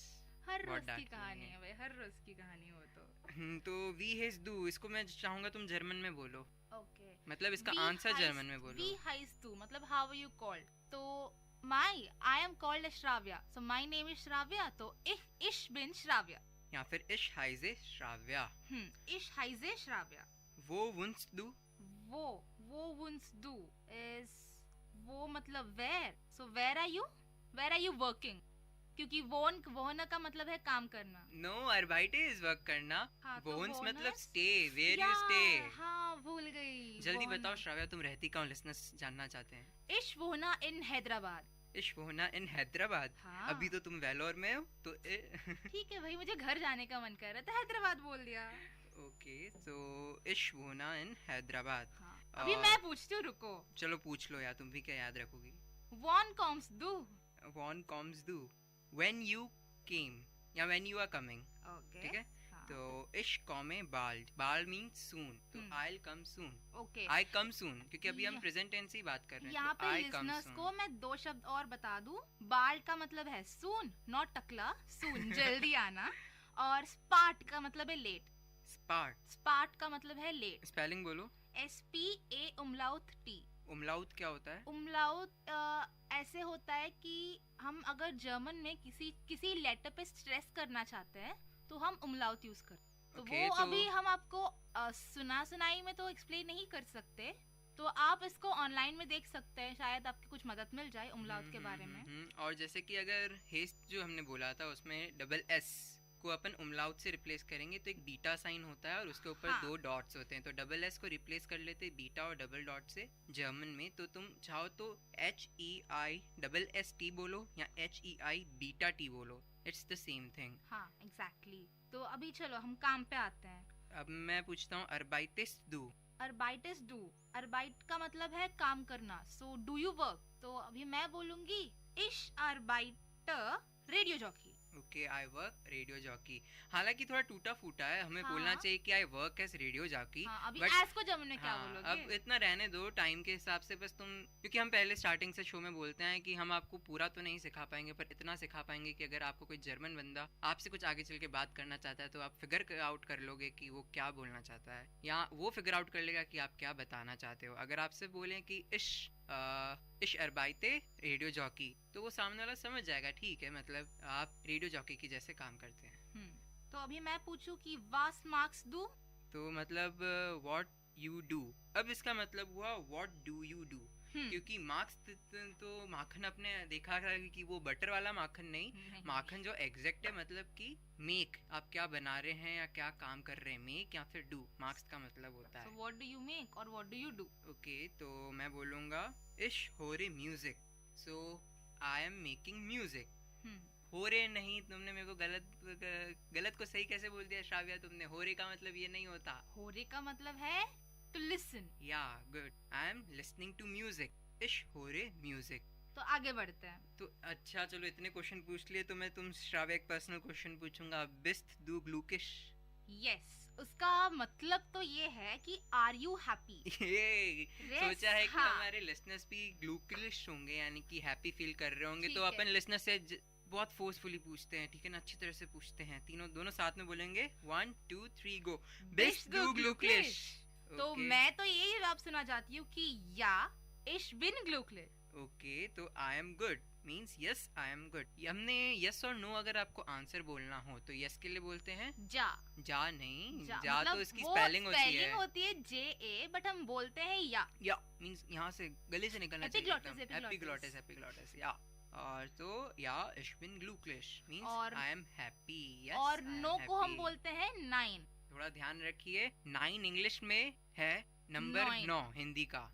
हर रोज की कहानी है भाई, हर रोज की कहानी हो तो वी हेज डू, इसको मैं चाहूंगा तुम जर्मन में बोलो। ओके, मतलब इसका आंसर जर्मन में बोलो। वी हाइज डू मतलब हाउ आर यू कॉल्ड। तो I am called Shravya, so my name is Shravya, तो इश बिन श्राव्या, या फिर इश हाइजे श्राव्या। इश हाइजे श्राव्या। वो वुंस डू, वो वुंस डू इज वो मतलब where, so where are you working, क्योंकि वोन का मतलब है काम करना। नो, अर्बाइटे इज वर्क करना। हाँ, वोन्स तो मतलब स्टे, वेयर यू स्टे। हाँ भूल गई। जल्दी बताओ श्राव्या, तुम रहती कहाँ, लिसनर्स जानना चाहते हैं। इश वोना इन हैदराबाद। इश होना इन हैदराबाद। हाँ। अभी तो तुम वेलोर में हो तो ठीक है भाई, मुझे घर जाने का मन कर रहा था, हैदराबाद बोल दिया। ओके, तो इश होना इन हैदराबाद। अभी मैं पूछती हूँ, रुको। चलो पूछ लो यार, तुम भी क्या याद रखोगी। One comes do. One comes do. When you came या when you are coming. Okay. ठीक है। तो इश कॉमे बाल्ड, बाल्ड मीन्स सून, तो I'll come soon. Okay. I come soon, क्योंकि अभी हम प्रेजेंट टेंस ही बात कर रहे हैं। यहाँ पे लिसनर्स को मैं 2 शब्द और बता दूं। बाल्ड का मतलब है सून, नॉट टकला, सून जल्दी आना। और स्पार्ट का मतलब है लेट। स्पार्ट का मतलब है लेट। स्पेलिंग बोलो। SPA उमलाउट T। उमलाउट क्या होता है? उमलाउट ऐसे होता है कि हम अगर जर्मन में किसी लेटर पे स्ट्रेस करना चाहते हैं तो हम उमलाउट यूज करते हैं। तो वो अभी हम आपको सुनाई में तो एक्सप्लेन नहीं कर सकते, तो आप इसको ऑनलाइन में देख सकते हैं, शायद आपकी कुछ मदद मिल जाए उमलाउट के बारे में। और जैसे कि अगर हेस्ट जो हमने बोला था उसमें डबल एस को अपन उमलाउट से रिप्लेस करेंगे तो एक बीटा साइन होता है और उसके ऊपर 2 डॉट्स होते हैं, तो डबल एस को रिप्लेस कर लेते बीटा और डबल डॉट से जर्मन में। तो तुम चाहो तो HEI बोलो या HEI बीटा टी बोलो, इट्स द सेम थिंग। हाँ एग्जैक्टली। तो अभी चलो हम काम पे आते हैं। अब मैं पूछता हूँ अर्बाइटिस डू। अर्बाइटिस डू, अर्बाइट का मतलब है काम करना, सो डू यू वर्क। तो अभी मैं बोलूंगी इश अर्बाइटर radio jockey. Okay, I work radio jockey. हालांकि थोड़ा टूटा फूटा है, हमें बोलना चाहिए कि I work as radio jockey. अभी एस को जर्मन में क्या बोलोगे? अब इतना रहने दो टाइम के हिसाब से, बस तुम, क्योंकि हम पहले स्टार्टिंग से शो में बोलते हैं कि हम आपको पूरा तो नहीं सिखा पाएंगे पर इतना सिखा पाएंगे कि अगर आपको कोई जर्मन बंदा आपसे कुछ आगे चल के बात करना चाहता है तो आप फिगर आउट कर लोगे कि वो क्या बोलना चाहता है, या वो फिगर आउट कर लेगा कि आप क्या बताना चाहते हो। अगर आपसे बोले कि इश अर्बाइते रेडियो जॉकी तो वो सामने वाला समझ जाएगा, ठीक है, मतलब आप रेडियो जॉकी की जैसे काम करते हैं। तो अभी मैं पूछूं कि वास मार्क्स डू, तो मतलब व्हाट यू डू। अब इसका मतलब हुआ व्हाट डू यू डू, क्योंकि मार्क्स तो माखन अपने देखा है कि वो बटर वाला माखन नहीं, माखन जो एग्जैक्ट है, मतलब कि मेक, आप क्या बना रहे हैं या क्या काम कर रहे हैं, मेक या फिर डू मार्क्स का मतलब होता है। so what do you make और what do you do? Okay, तो मैं बोलूंगा इश हो रे music, so I am making music. हो रे नहीं, तुमने मेरे को गलत को सही कैसे बोल दिया श्राव्या तुमने? हो रे का मतलब ये नहीं होता। हो रे का मतलब है to listen. Yeah, good. I am listening to music. इश हो रे म्यूजिक। तो आगे बढ़ते हैं। तो अच्छा चलो, इतने क्वेश्चन पूछ लिए तो मैं तुम श्राव्य एक पर्सनल क्वेश्चन पूछूंगा। बिस्ट दू ग्लूकिश। यस, उसका मतलब तो ये है कि आर यू हैप्पी। सोचा है कि हमारे लिसनर्स भी ग्लूकिश होंगे, यानी कि हैप्पी फील कर रहे होंगे, तो अपन लिसनर से बहुत फोर्सफुली पूछते हैं, ठीक है ना, अच्छी तरह से पूछते हैं। दोनों साथ में बोलेंगे 1 2 3 गो। बिस्ट दू ग्लूकिश। तो मैं तो यही जवाब सुना चाहती हूँ कि या इश बिन ग्लूकले। ओके, तो आई am good means yes I am good. हमने यस और नो अगर आपको आंसर बोलना हो तो यस के लिए बोलते हैं जा नहीं, जा मतलब तो इसकी स्पेलिंग होती है JA, बट हम बोलते हैं या मीन्स यहाँ से गले से निकलना चाहिए, एपिग्लॉटिस या। और तो या इश बिन ग्लूकलिश मीन्स आई एम हैप्पी। और नो को हम बोलते हैं 9। थोड़ा ध्यान रखिए, 9 इंग्लिश में है नंबर 9 हिंदी का,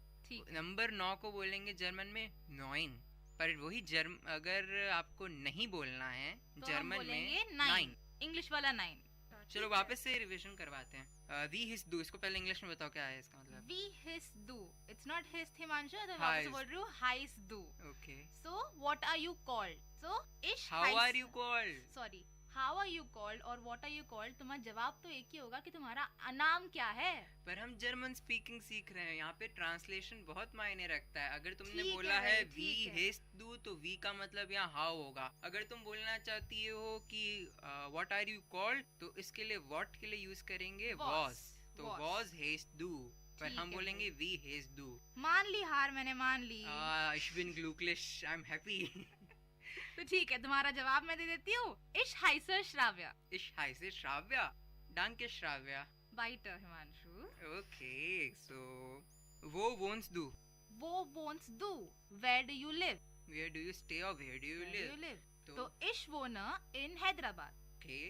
नंबर 9 को बोलेंगे जर्मन में 9, पर वही अगर आपको नहीं बोलना है तो जर्मन में 9, इंग्लिश वाला 9। चलो वापस से रिवीजन करवाते हैं। वी हिस डू, इसको पहले इंग्लिश में बताओ क्या है इसका मतलब। वी हिस डू, इट्स नॉट हिस हिमांशु, तो वापस बोल रही हूँ हाइस डू। Okay, so what are you called, so इश how are you called, sorry how are you called और व्हाट आर यू कॉल्ड, तुम्हारा जवाब तो एक ही होगा कि तुम्हारा नाम क्या है। पर हम जर्मन स्पीकिंग सीख रहे हैं, यहाँ पे ट्रांसलेशन बहुत मायने रखता है। अगर तुमने बोला है वी हिस डू तो वी का मतलब यहाँ हाउ होगा। अगर तुम बोलना चाहती हो कि व्हाट आर यू कॉल्ड तो इसके लिए व्हाट के लिए यूज करेंगे वॉज, तो वॉज हिस डू, पर हम बोलेंगे वी हिस डू। मान ली हार, मैंने मान ली। Ich bin glücklich, I'm happy। तो ठीक है, तुम्हारा जवाब मैं दे देती हूँ। इश हाइसर श्राव्या। इश हाइसर Shravya, danke Shravya. Weiter Himanshu. Okay, so वो won't do। वो won't do। Where do you live? Where do you stay or where do you live? तो इश wohne in Hyderabad. Okay,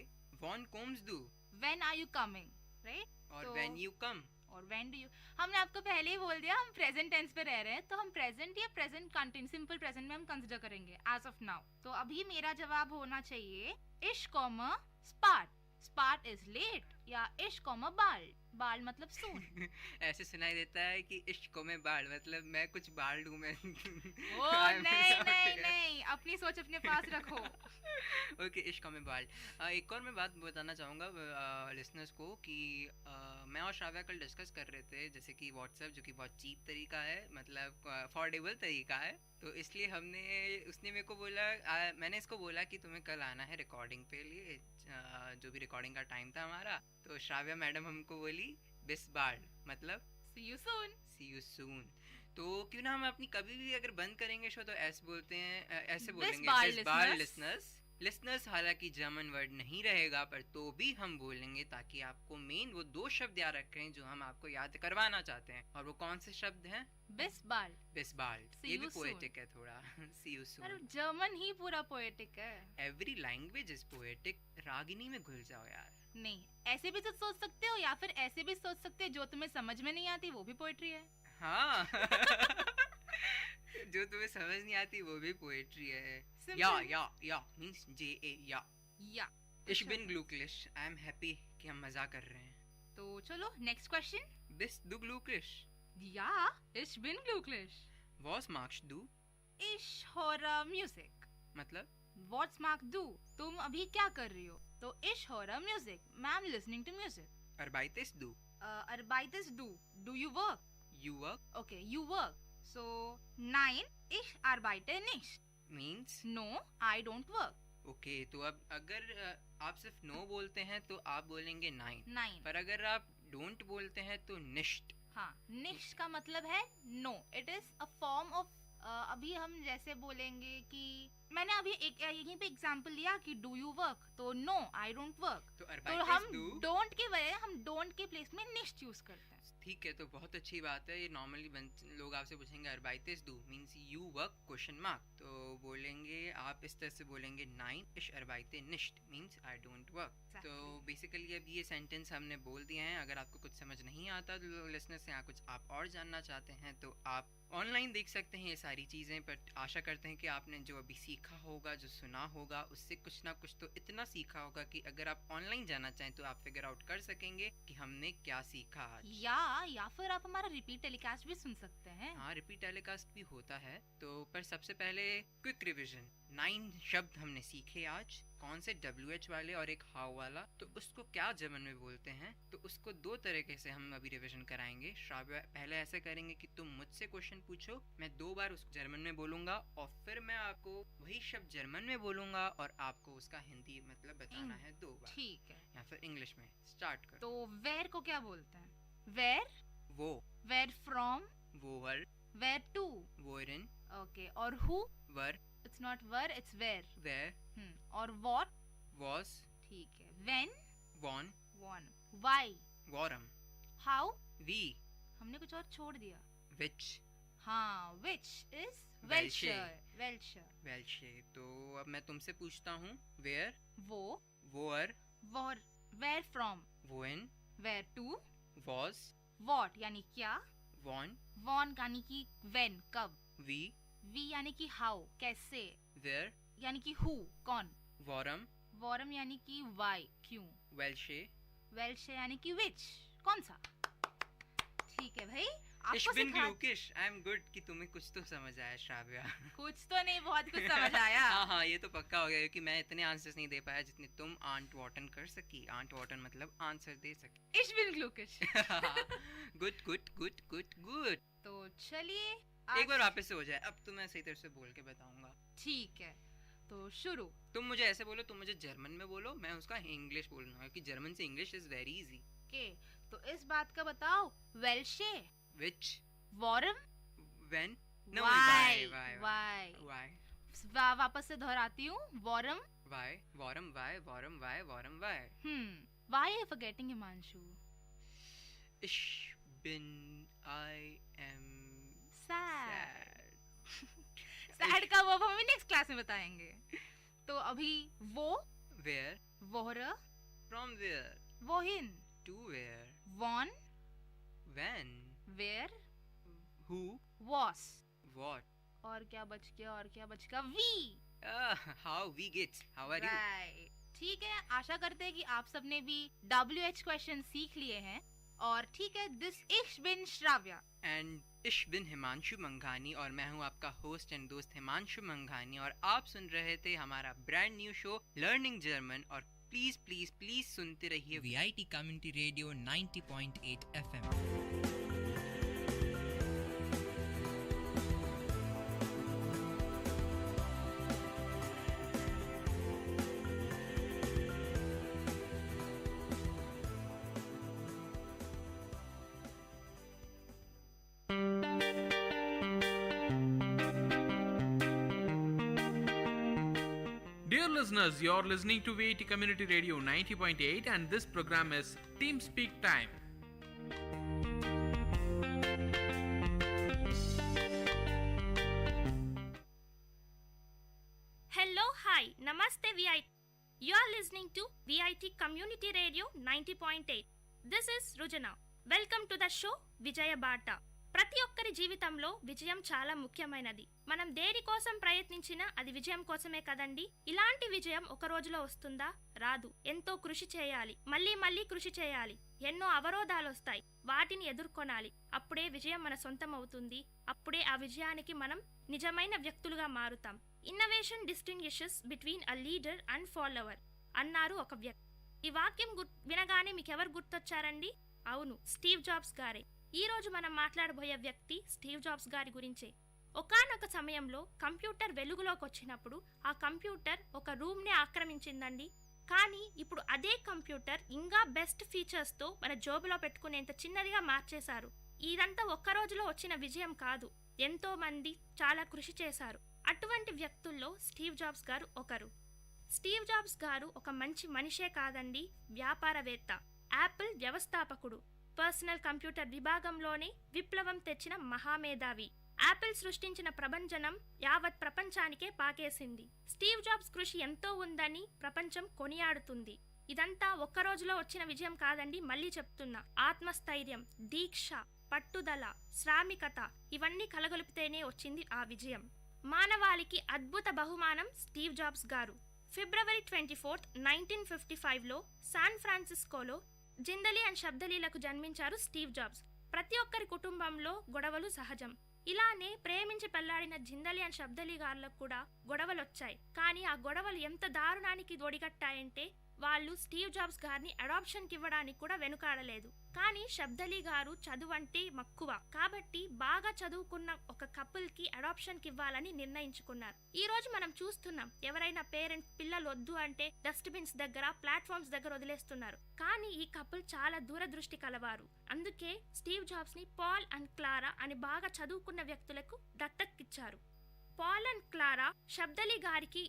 wann kommst du? When are you coming? Right? और when you come? और when do you, हमने आपको पहले ही बोल दिया हम प्रेजेंट टेंस पे रह रहे हैं, तो हम प्रेजेंट या प्रेजेंट कंटिन्यू सिंपल प्रेजेंट में हम कंसिडर करेंगे एज ऑफ नाउ। तो अभी मेरा जवाब होना चाहिए इश कॉमा स्पार्ट, स्पार्ट इज लेट, या इश कॉमा बाल, बाल मतलब सून। ऐसे सुनाई देता है कि इश्क में बाल मतलब मैं कुछ बाल दूं मैं। ओ नहीं नहीं नहीं, अपनी सोच अपने पास रखो। ओके, इश्क में बाल। एक और मैं बात बताना चाहूँगा लिसनर्स को कि मैं और श्राव्या कल डिस्कस कर रहे थे जैसे कि व्हाट्सएप जो कि बहुत चीप तरीका है, मतलब अफोर्डेबल तरीका है, तो इसलिए उसने मेरे को बोला, मैंने इसको बोला कि तुम्हें कल आना है रिकॉर्डिंग पे लिए, जो भी रिकॉर्डिंग का टाइम था हमारा, तो श्राव्या मैडम हमको बोली बिस बाल मतलब सी you soon, C you soon. तो क्यों ना हम अपनी कभी भी अगर बंद करेंगे शो तो ऐसे बोलते हैं, ऐसे बोलेंगे बिस बाल लिसनर्स। हालांकि जर्मन वर्ड नहीं रहेगा पर तो भी हम बोलेंगे ताकि आपको मेन वो 2 शब्द याद रखें जो हम आपको याद करवाना चाहते हैं। और वो कौन से शब्द हैं? बिस बाल, बिस बाल। ये भी पोएटिक है थोड़ा। सी यू सून। अरे जर्मन ही पूरा पोएटिक है। Every language is poetic. Ragini में घुल जाओ यार। नहीं, ऐसे भी तो सोच सकते हो या फिर ऐसे भी सोच सकते हो, जो तुम्हें समझ में नहीं आती वो भी पोएट्री है। हाँ। जो तुम्हें समझ नहीं आती वो भी पोएट्री है। या मींस JA या। Ich bin glücklich। I am happy कि हम मजा कर रहे हैं। तो चलो next question. Bist du glücklich? Ja, ich bin glücklich। Was magst du? Ich höre Musik। मतलब? What's mag du? तुम अभी क्या कर रही हो? तो ich höre Musik। मैं am listening to music। Arbeitest du? Arbeitest du? Do you work? You work? Okay, you work। So, nein, ich arbeite nicht। Means? No, I don't work। Okay, तो अब अगर आप सिर्फ no बोलते हैं तो आप बोलेंगे nein। Nein। पर अगर आप don't बोलते हैं तो nicht। हाँ, nicht का मतलब है no। It is a form of अभी हम जैसे बोलेंगे कि मैंने अभी यहीं पे एग्जांपल लिया कि डू यू वर्क, तो नो आई डोंट वर्क, तो हम डोंट के बजाय हम डोंट के प्लेस में निश्ट यूज करते हैं। ठीक है, तो बहुत अच्छी बात है। ये नॉर्मली लोग आपसे पूछेंगे अर्बाइतेस डू means you work question mark, तो बोलेंगे आप इस तरह से बोलेंगे नाइन इश अर्बाइते निश्ट मींस आई डोंट वर्क। तो बेसिकली अब ये सेंटेंस हमने बोल दिए हैं। अगर आपको कुछ समझ नहीं आता तो लिसनर से यहाँ कुछ आप और जानना चाहते हैं तो आप ऑनलाइन देख सकते हैं ये सारी चीज़ें। बट आशा करते हैं कि आपने जो अभी सीखा होगा, जो सुना होगा, उससे कुछ ना कुछ तो इतना सीखा होगा कि अगर आप ऑनलाइन जाना चाहें तो आप फिगर आउट कर सकेंगे कि हमने क्या सीखा आज। या फिर आप हमारा रिपीट टेलीकास्ट भी सुन सकते हैं। हाँ, रिपीट टेलीकास्ट भी होता है। तो पर सबसे पहले क्विक रिविजन। 9 शब्द हमने सीखे आज। कौन से? WH वाले और एक हाउ वाला। तो उसको क्या जर्मन में बोलते हैं, तो उसको 2 तरीके से हम अभी रिवीजन कराएंगे। श्राव्य पहले ऐसे करेंगे कि तुम मुझसे क्वेश्चन पूछो, मैं 2 बार उसको जर्मन में बोलूंगा और फिर मैं आपको वही शब्द जर्मन में बोलूंगा और आपको उसका हिंदी मतलब बताना है 2 बार। ठीक है। या फिर इंग्लिश में स्टार्ट करो। तो वेयर को क्या बोलते हैं? वेयर, वो। वेयर फ्रॉम, वोवर। वेयर टू, वोरन। ओके। और हु? वर। इट्स नॉट वर, इट्स वेयर। वेयर। और व्हाट? वॉज। ठीक है। व्हेन? वॉन। वॉन। व्हाई? वॉरम। हाउ? वी। हमने कुछ और छोड़ दिया। विच। हाँ, विच इज वेल्शर। वेल्शे। तो अब मैं तुमसे पूछता हूँ, वेयर, वो, वोअर, वॉर, वेयर फ्रॉम, वोन, वेयर टू, वॉज, वॉट यानी क्या, वॉन, वॉन यानी कि व्हेन कब, वी, वी यानी कि हाउ कैसे, वेयर यानी कि हु कौन, वॉरम, वॉरम यानी कि वाई क्यों, वेल्शे, वेल्शे यानी कि विच कौन सा। ठीक है भाई, Ich bin glücklich, I am good कि तुम्हें कुछ तो समझ आया श्राव्या। कुछ तो नहीं, बहुत कुछ समझ आया। हाँ, ये तो पक्का हो गया क्योंकि मैं इतने आंसर्स नहीं दे पाया जितने तुम आंट वॉटन कर सकी। आंट वॉटन मतलब आंसर दे सकी। Ich bin glücklich। Good good good good good. तो चलिए एक बार वापस से हो जाए, अब तो मैं सही तरह से बोल के बताऊंगा। ठीक है, तो शुरू। तुम मुझे ऐसे बोलो, तुम मुझे जर्मन में बोलो, मैं उसका इंग्लिश बोलूंगा क्योंकि जर्मन से English is very easy. Okay, तो इस बात का बताओ, वेल्शे, Which? वॉरम, When? No, why? वापस से दोहराती हूँ, वॉरम, why, वॉरम, why, वॉरम, why, वॉरम, why. Why are you forgetting, Himanshu? Ich bin, I am sad. Sad का वो हम नेक्स्ट क्लास में बताएंगे। तो अभी वो, where, वोहर, from where, wohin, to where, वॉन, When? Where? Who? Was. What? और क्या बच गया? We. How we get? How are you? Right. ठीक है, आशा करते हैं कि आप सबने भी WH क्वेश्चन सीख लिए हैं। और ठीक है, दिस इश बिन श्राव्या एंड इश बिन हिमांशु मंघानी, और मैं हूँ आपका होस्ट एंड दोस्त हिमांशु मंघानी, और आप सुन रहे थे हमारा brand new show learning German. और प्लीज प्लीज प्लीज सुनते रहिए VIT community radio 90.8 FM। Dear listeners, you're listening to Vit Community Radio 90.8 and this program is Team Speak Time. Hello, hi, Namaste VIT. You are listening to VIT Community Radio 90.8. This is Rujana. Welcome to the show Vijaya Bata. ప్రతి ఒక్కరి జీవితంలో విజయం చాలా ముఖ్యమైనది. మనం దేని కోసం ప్రయత్నించినా అది విజయం కోసమే కదండి. ఇలాంటి విజయం ఒక రోజులో వస్తుందా? రాదు. ఎంతో కృషి చేయాలి, మళ్ళీ కృషి చేయాలి. ఎన్నో అవరోధాలు వస్తాయి, వాటిని ఎదుర్కొనాలి. అప్పుడే విజయం మన సొంతం అవుతుంది. అప్పుడే ఆ విజయానికి మనం నిజమైన వ్యక్తులుగా మారుతాం. Innovation distinguishes between a leader and follower అన్నారు ఒక వ్యక్తి. ఈ వాక్యం వినగానే మీకెవరు గుర్తొచ్చారండి? అవును, స్టీవ్ జాబ్స్ గారే. ఈ రోజు మనం మాట్లాడబోయే వ్యక్తి స్టీవ్ జాబ్స్ గారి గురించే. ఒకానొక సమయంలో కంప్యూటర్ వెలుగులోకి వచ్చినప్పుడు ఆ కంప్యూటర్ ఒక రూమ్నే ఆక్రమించిందండి. కానీ ఇప్పుడు అదే కంప్యూటర్ ఇంకా బెస్ట్ ఫీచర్స్తో మన జోబులో పెట్టుకునేంత చిన్నదిగా మార్చేశారు. ఇదంతా ఒక్క రోజులో వచ్చిన విజయం కాదు, ఎంతో మంది చాలా కృషి చేశారు. అటువంటి వ్యక్తుల్లో స్టీవ్ జాబ్స్ గారు ఒకరు. స్టీవ్ జాబ్స్ గారు ఒక మంచి మనిషే కాదండి, వ్యాపారవేత్త, యాపిల్ వ్యవస్థాపకుడు, పర్సనల్ కంప్యూటర్ విభాగంలోనే విప్లవం తెచ్చిన మహామేధావి. యాపిల్ సృష్టించిన ప్రభంజనం యావత్ ప్రపంచానికే పాకేసింది. స్టీవ్ జాబ్స్ కృషి ఎంతో ఉందని ప్రపంచం కొనియాడుతుంది. ఇదంతా ఒక్క రోజులో వచ్చిన విజయం కాదండి, మళ్ళీ చెప్తున్నా. ఆత్మస్థైర్యం, దీక్ష, పట్టుదల, శ్రామికత ఇవన్నీ కలగొలిపితేనే వచ్చింది ఆ విజయం. మానవాళికి అద్భుత బహుమానం స్టీవ్ జాబ్స్ గారు. ఫిబ్రవరి 24, 1955లో శాన్ ఫ్రాన్సిస్కోలో జిందలీ అండ్ శబ్దలీలకు జన్మించారు స్టీవ్ జాబ్స్. ప్రతి ఒక్కరి కుటుంబంలో గొడవలు సహజం. ఇలానే ప్రేమించి పెళ్లాడిన జిందలీ అండ్ శబ్దలీ గారులకు కూడా గొడవలొచ్చాయి. కానీ ఆ గొడవలు ఎంత దారుణానికి ఒడిగట్టాయంటే వాళ్ళు స్టీవ్ జాబ్స్ గారిని అడాప్షన్కి ఇవ్వడానికి కూడా వెనుకాడలేదు. కానీ శబ్దలీ గారు చదువు అంటే మక్కువ కాబట్టి బాగా చదువుకున్న ఒక కపుల్ కి అడాప్షన్కి ఇవ్వాలని నిర్ణయించుకున్నారు. ఈ రోజు మనం చూస్తున్నాం, ఎవరైనా పేరెంట్స్ పిల్లలు వద్దు అంటే డస్ట్బిన్స్ దగ్గర, ప్లాట్ఫామ్స్ దగ్గర వదిలేస్తున్నారు. కానీ ఈ కపుల్ చాలా దూరదృష్టి కలవారు. అందుకే స్టీవ్ జాబ్స్ ని పాల్ అండ్ క్లారా అని బాగా చదువుకున్న వ్యక్తులకు దత్తక్కిచ్చారు. పాల్ అండ్ క్లారా శబ్దలీ గారికి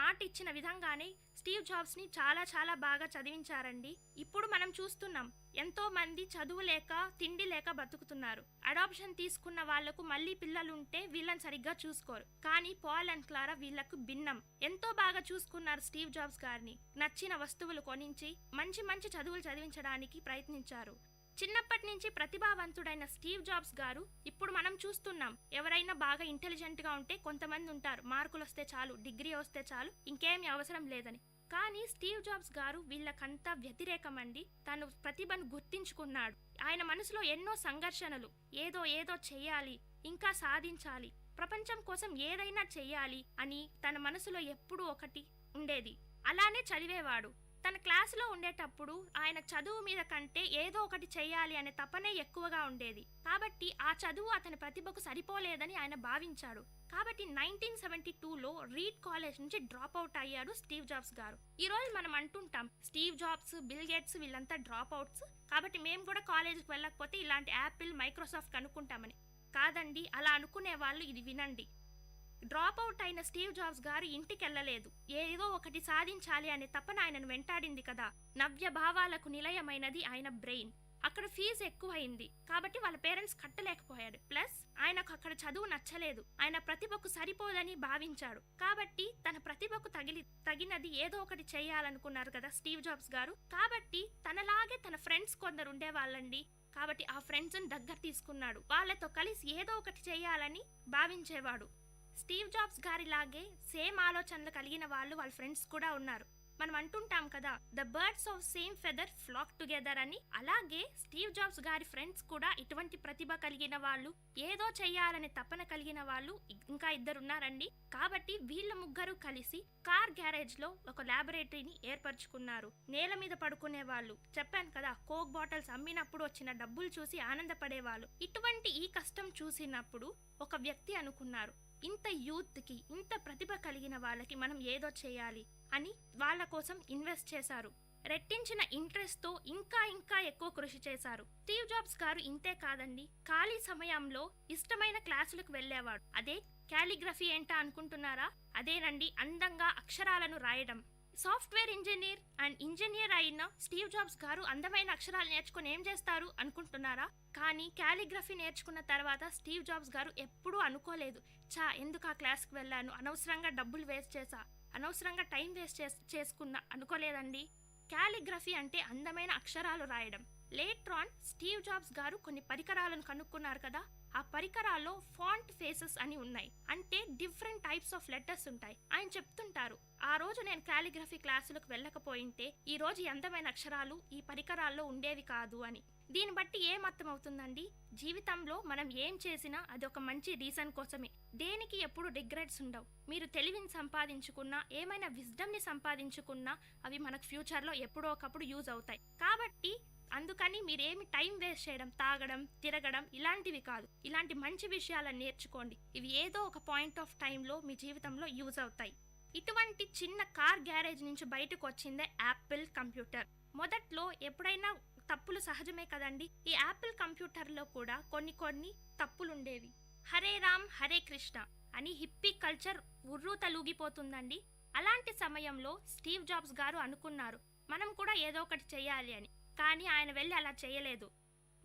మాట ఇచ్చిన విధంగానే స్టీవ్ జాబ్స్ ని చాలా బాగా చదివించారండి. ఇప్పుడు మనం చూస్తున్నాం, ఎంతో మంది చదువు లేక తిండి లేక బతుకుతున్నారు. అడాప్షన్ తీసుకున్న వాళ్లకు మళ్ళీ పిల్లలుంటే వీళ్ళని సరిగ్గా చూసుకోరు. కానీ పాల్ అండ్ క్లారా వీళ్లకు భిన్నం. ఎంతో బాగా చూసుకున్నారు స్టీవ్ జాబ్స్ గారిని. నచ్చిన వస్తువులు కొనించి మంచి చదువులు చదివించడానికి ప్రయత్నించారు. చిన్నప్పటి నుంచి ప్రతిభావంతుడైన స్టీవ్ జాబ్స్ గారు ఇప్పుడు మనం చూస్తున్నాం, ఎవరైనా బాగా ఇంటెలిజెంట్ గా ఉంటే కొంతమంది ఉంటారు, మార్కులు వస్తే చాలు, డిగ్రీ వస్తే చాలు, ఇంకేమీ అవసరం లేదని. కానీ స్టీవ్ జాబ్స్ గారు వీళ్ళకంతా వ్యతిరేకమండి. తను ప్రతిభను గుర్తించుకున్నాడు. ఆయన మనసులో ఎన్నో సంఘర్షణలు, ఏదో చెయ్యాలి, ఇంకా సాధించాలి, ప్రపంచం కోసం ఏదైనా చెయ్యాలి అని తన మనసులో ఎప్పుడూ ఒకటి ఉండేది. అలానే చదివేవాడు. తన క్లాసులో ఉండేటప్పుడు ఆయన చదువు మీద కంటే ఏదో ఒకటి చెయ్యాలి అనే తపనే ఎక్కువగా ఉండేది. కాబట్టి ఆ చదువు అతని ప్రతిభకు సరిపోలేదని ఆయన భావించాడు. కాబట్టి 1972లో రీడ్ కాలేజ్ నుంచి డ్రాప్ అవుట్ అయ్యాడు స్టీవ్ జాబ్స్ గారు. ఈ రోజు మనం అంటుంటాం, స్టీవ్ జాబ్స్, బిల్ గేట్స్ వీళ్ళంతా డ్రాప్ అవుట్స్, కాబట్టి మేము కూడా కాలేజీకి వెళ్ళకపోతే ఇలాంటి యాపిల్, మైక్రోసాఫ్ట్ అనుకుంటామని. కాదండి, అలా అనుకునే వాళ్ళు ఇది వినండి. డ్రాప్ అవుట్ అయిన స్టీవ్ జాబ్స్ గారు ఇంటికి వెళ్ళలేదు. ఏదో ఒకటి సాధించాలి అనే తపన ఆయనను వెంటాడింది కదా. నవ్య భావాలకు నిలయమైనది ఆయన బ్రెయిన్. అక్కడ ఫీజు ఎక్కువైంది కాబట్టి వాళ్ళ పేరెంట్స్ కట్టలేకపోయాడు. ప్లస్ ఆయనకు అక్కడ చదువు నచ్చలేదు, ఆయన ప్రతిభకు సరిపోదని భావించాడు. కాబట్టి తన ప్రతిభకు తగినది ఏదో ఒకటి చేయాలనుకున్నారు కదా స్టీవ్ జాబ్స్ గారు. కాబట్టి తనలాగే తన ఫ్రెండ్స్ కొందరు ఉండేవాళ్ళండి. కాబట్టి ఆ ఫ్రెండ్స్ని దగ్గర తీసుకున్నాడు. వాళ్ళతో కలిసి ఏదో ఒకటి చేయాలని భావించేవాడు. స్టీవ్ జాబ్స్ గారిలాగే సేమ్ ఆలోచనలు కలిగిన వాళ్ళ ఫ్రెండ్స్ కూడా ఉన్నారు. మనం అంటుంటాం కదా, the birds of same feather flock together అని. అలాగే స్టీవ్ జాబ్స్ గారి ఫ్రెండ్స్ కూడా ఇటువంటి ప్రతిభ కలిగిన వాళ్ళు, ఏదో చెయ్యాలనే తపన కలిగిన వాళ్ళు ఇంకా 2 ఉన్నారండి. కాబట్టి వీళ్ళ ముగ్గురు కలిసి కార్ గ్యారేజ్ లో ఒక ల్యాబొరేటరీని ఏర్పరచుకున్నారు. నేల మీద పడుకునే వాళ్ళు, చెప్పాను కదా, కోక్ బాటిల్స్ అమ్మినప్పుడు వచ్చిన డబ్బులు చూసి ఆనందపడేవాళ్ళు. ఇటువంటి ఈ కష్టం చూసినప్పుడు ఒక వ్యక్తి అనుకున్నారు, ఇంత యూత్ కి, ఇంత ప్రతిభ కలిగిన వాళ్ళకి మనం ఏదో చేయాలి అని వాళ్ళ కోసం ఇన్వెస్ట్ చేశారు. రెట్టించిన ఇంట్రెస్ట్ తో ఇంకా ఎక్కువ కృషి చేశారు. స్టీవ్ జాబ్స్ గారు ఇంతే కాదండి, ఖాళీ సమయంలో ఇష్టమైన క్లాసులకు వెళ్ళేవాడు. అదే కాలిగ్రఫీ ఏంటా అనుకుంటున్నారా? అదేనండి, అందంగా అక్షరాలను రాయడం. సాఫ్ట్వేర్ ఇంజనీర్ అయిన స్టీవ్ జాబ్స్ గారు అందమైన అక్షరాలు నేర్చుకుని ఏం చేస్తారు అనుకుంటున్నారా? కానీ కాలిగ్రఫీ నేర్చుకున్న తర్వాత స్టీవ్ జాబ్స్ గారు ఎప్పుడూ అనుకోలేదు, ఎందుకు ఆ క్లాస్కి వెళ్ళాను, అనవసరంగా డబ్బులు వేస్ట్ చేశా, అనవసరంగా టైం వేస్ట్ చేసుకున్నా అనుకోలేదండి. కాలిగ్రఫీ అంటే అందమైన అక్షరాలు రాయడం. లేట్రాన్ స్టీవ్ జాబ్స్ గారు కొన్ని పరికరాలను కనుక్కున్నారు కదా, ఆ పరికరాల్లో ఫాంట్ ఫేసెస్ అని ఉన్నాయి. అంటే డిఫరెంట్ టైప్స్ ఆఫ్ లెటర్స్ ఉంటాయి. ఆయన చెప్తుంటారు, ఆ రోజు నేను కాలిగ్రఫీ క్లాసులకు వెళ్ళకపోయింటే ఈ రోజు అందమైన అక్షరాలు ఈ పరికరాల్లో ఉండేవి కాదు అని. దీన్ని బట్టి ఏం అర్థం అవుతుందండి, జీవితంలో మనం ఏం చేసినా అది ఒక మంచి రీజన్ కోసమే. దేనికి ఎప్పుడు రిగ్రెట్స్ ఉండవు. మీరు తెలివిని సంపాదించుకున్నా, ఏమైనా విజ్డమ్ ని సంపాదించుకున్నా అవి మనకు ఫ్యూచర్ లో ఎప్పుడో ఒకప్పుడు యూజ్ అవుతాయి. కాబట్టి అందుకని మీరేమి టైం వేస్ట్ చేయడం, తాగడం, తిరగడం ఇలాంటివి కాదు. ఇలాంటి మంచి విషయాలను నేర్చుకోండి. ఇవి ఏదో ఒక పాయింట్ ఆఫ్ టైంలో మీ జీవితంలో యూజ్ అవుతాయి. ఇటువంటి చిన్న కార్ గ్యారేజ్ నుంచి బయటకు వచ్చిందే యాపిల్ కంప్యూటర్. మొదట్లో ఎప్పుడైనా తప్పులు సహజమే కదండి. ఈ యాపిల్ కంప్యూటర్లో కూడా కొన్ని తప్పులుండేవి. హరే రామ్ హరే కృష్ణ అని హిప్పీ కల్చర్ ఉర్రూతలూగిపోతుందండి. అలాంటి సమయంలో స్టీవ్ జాబ్స్ గారు అనుకున్నారు, మనం కూడా ఏదో ఒకటి చెయ్యాలి అని. కానీ ఆయన వెళ్ళి అలా చేయలేదు.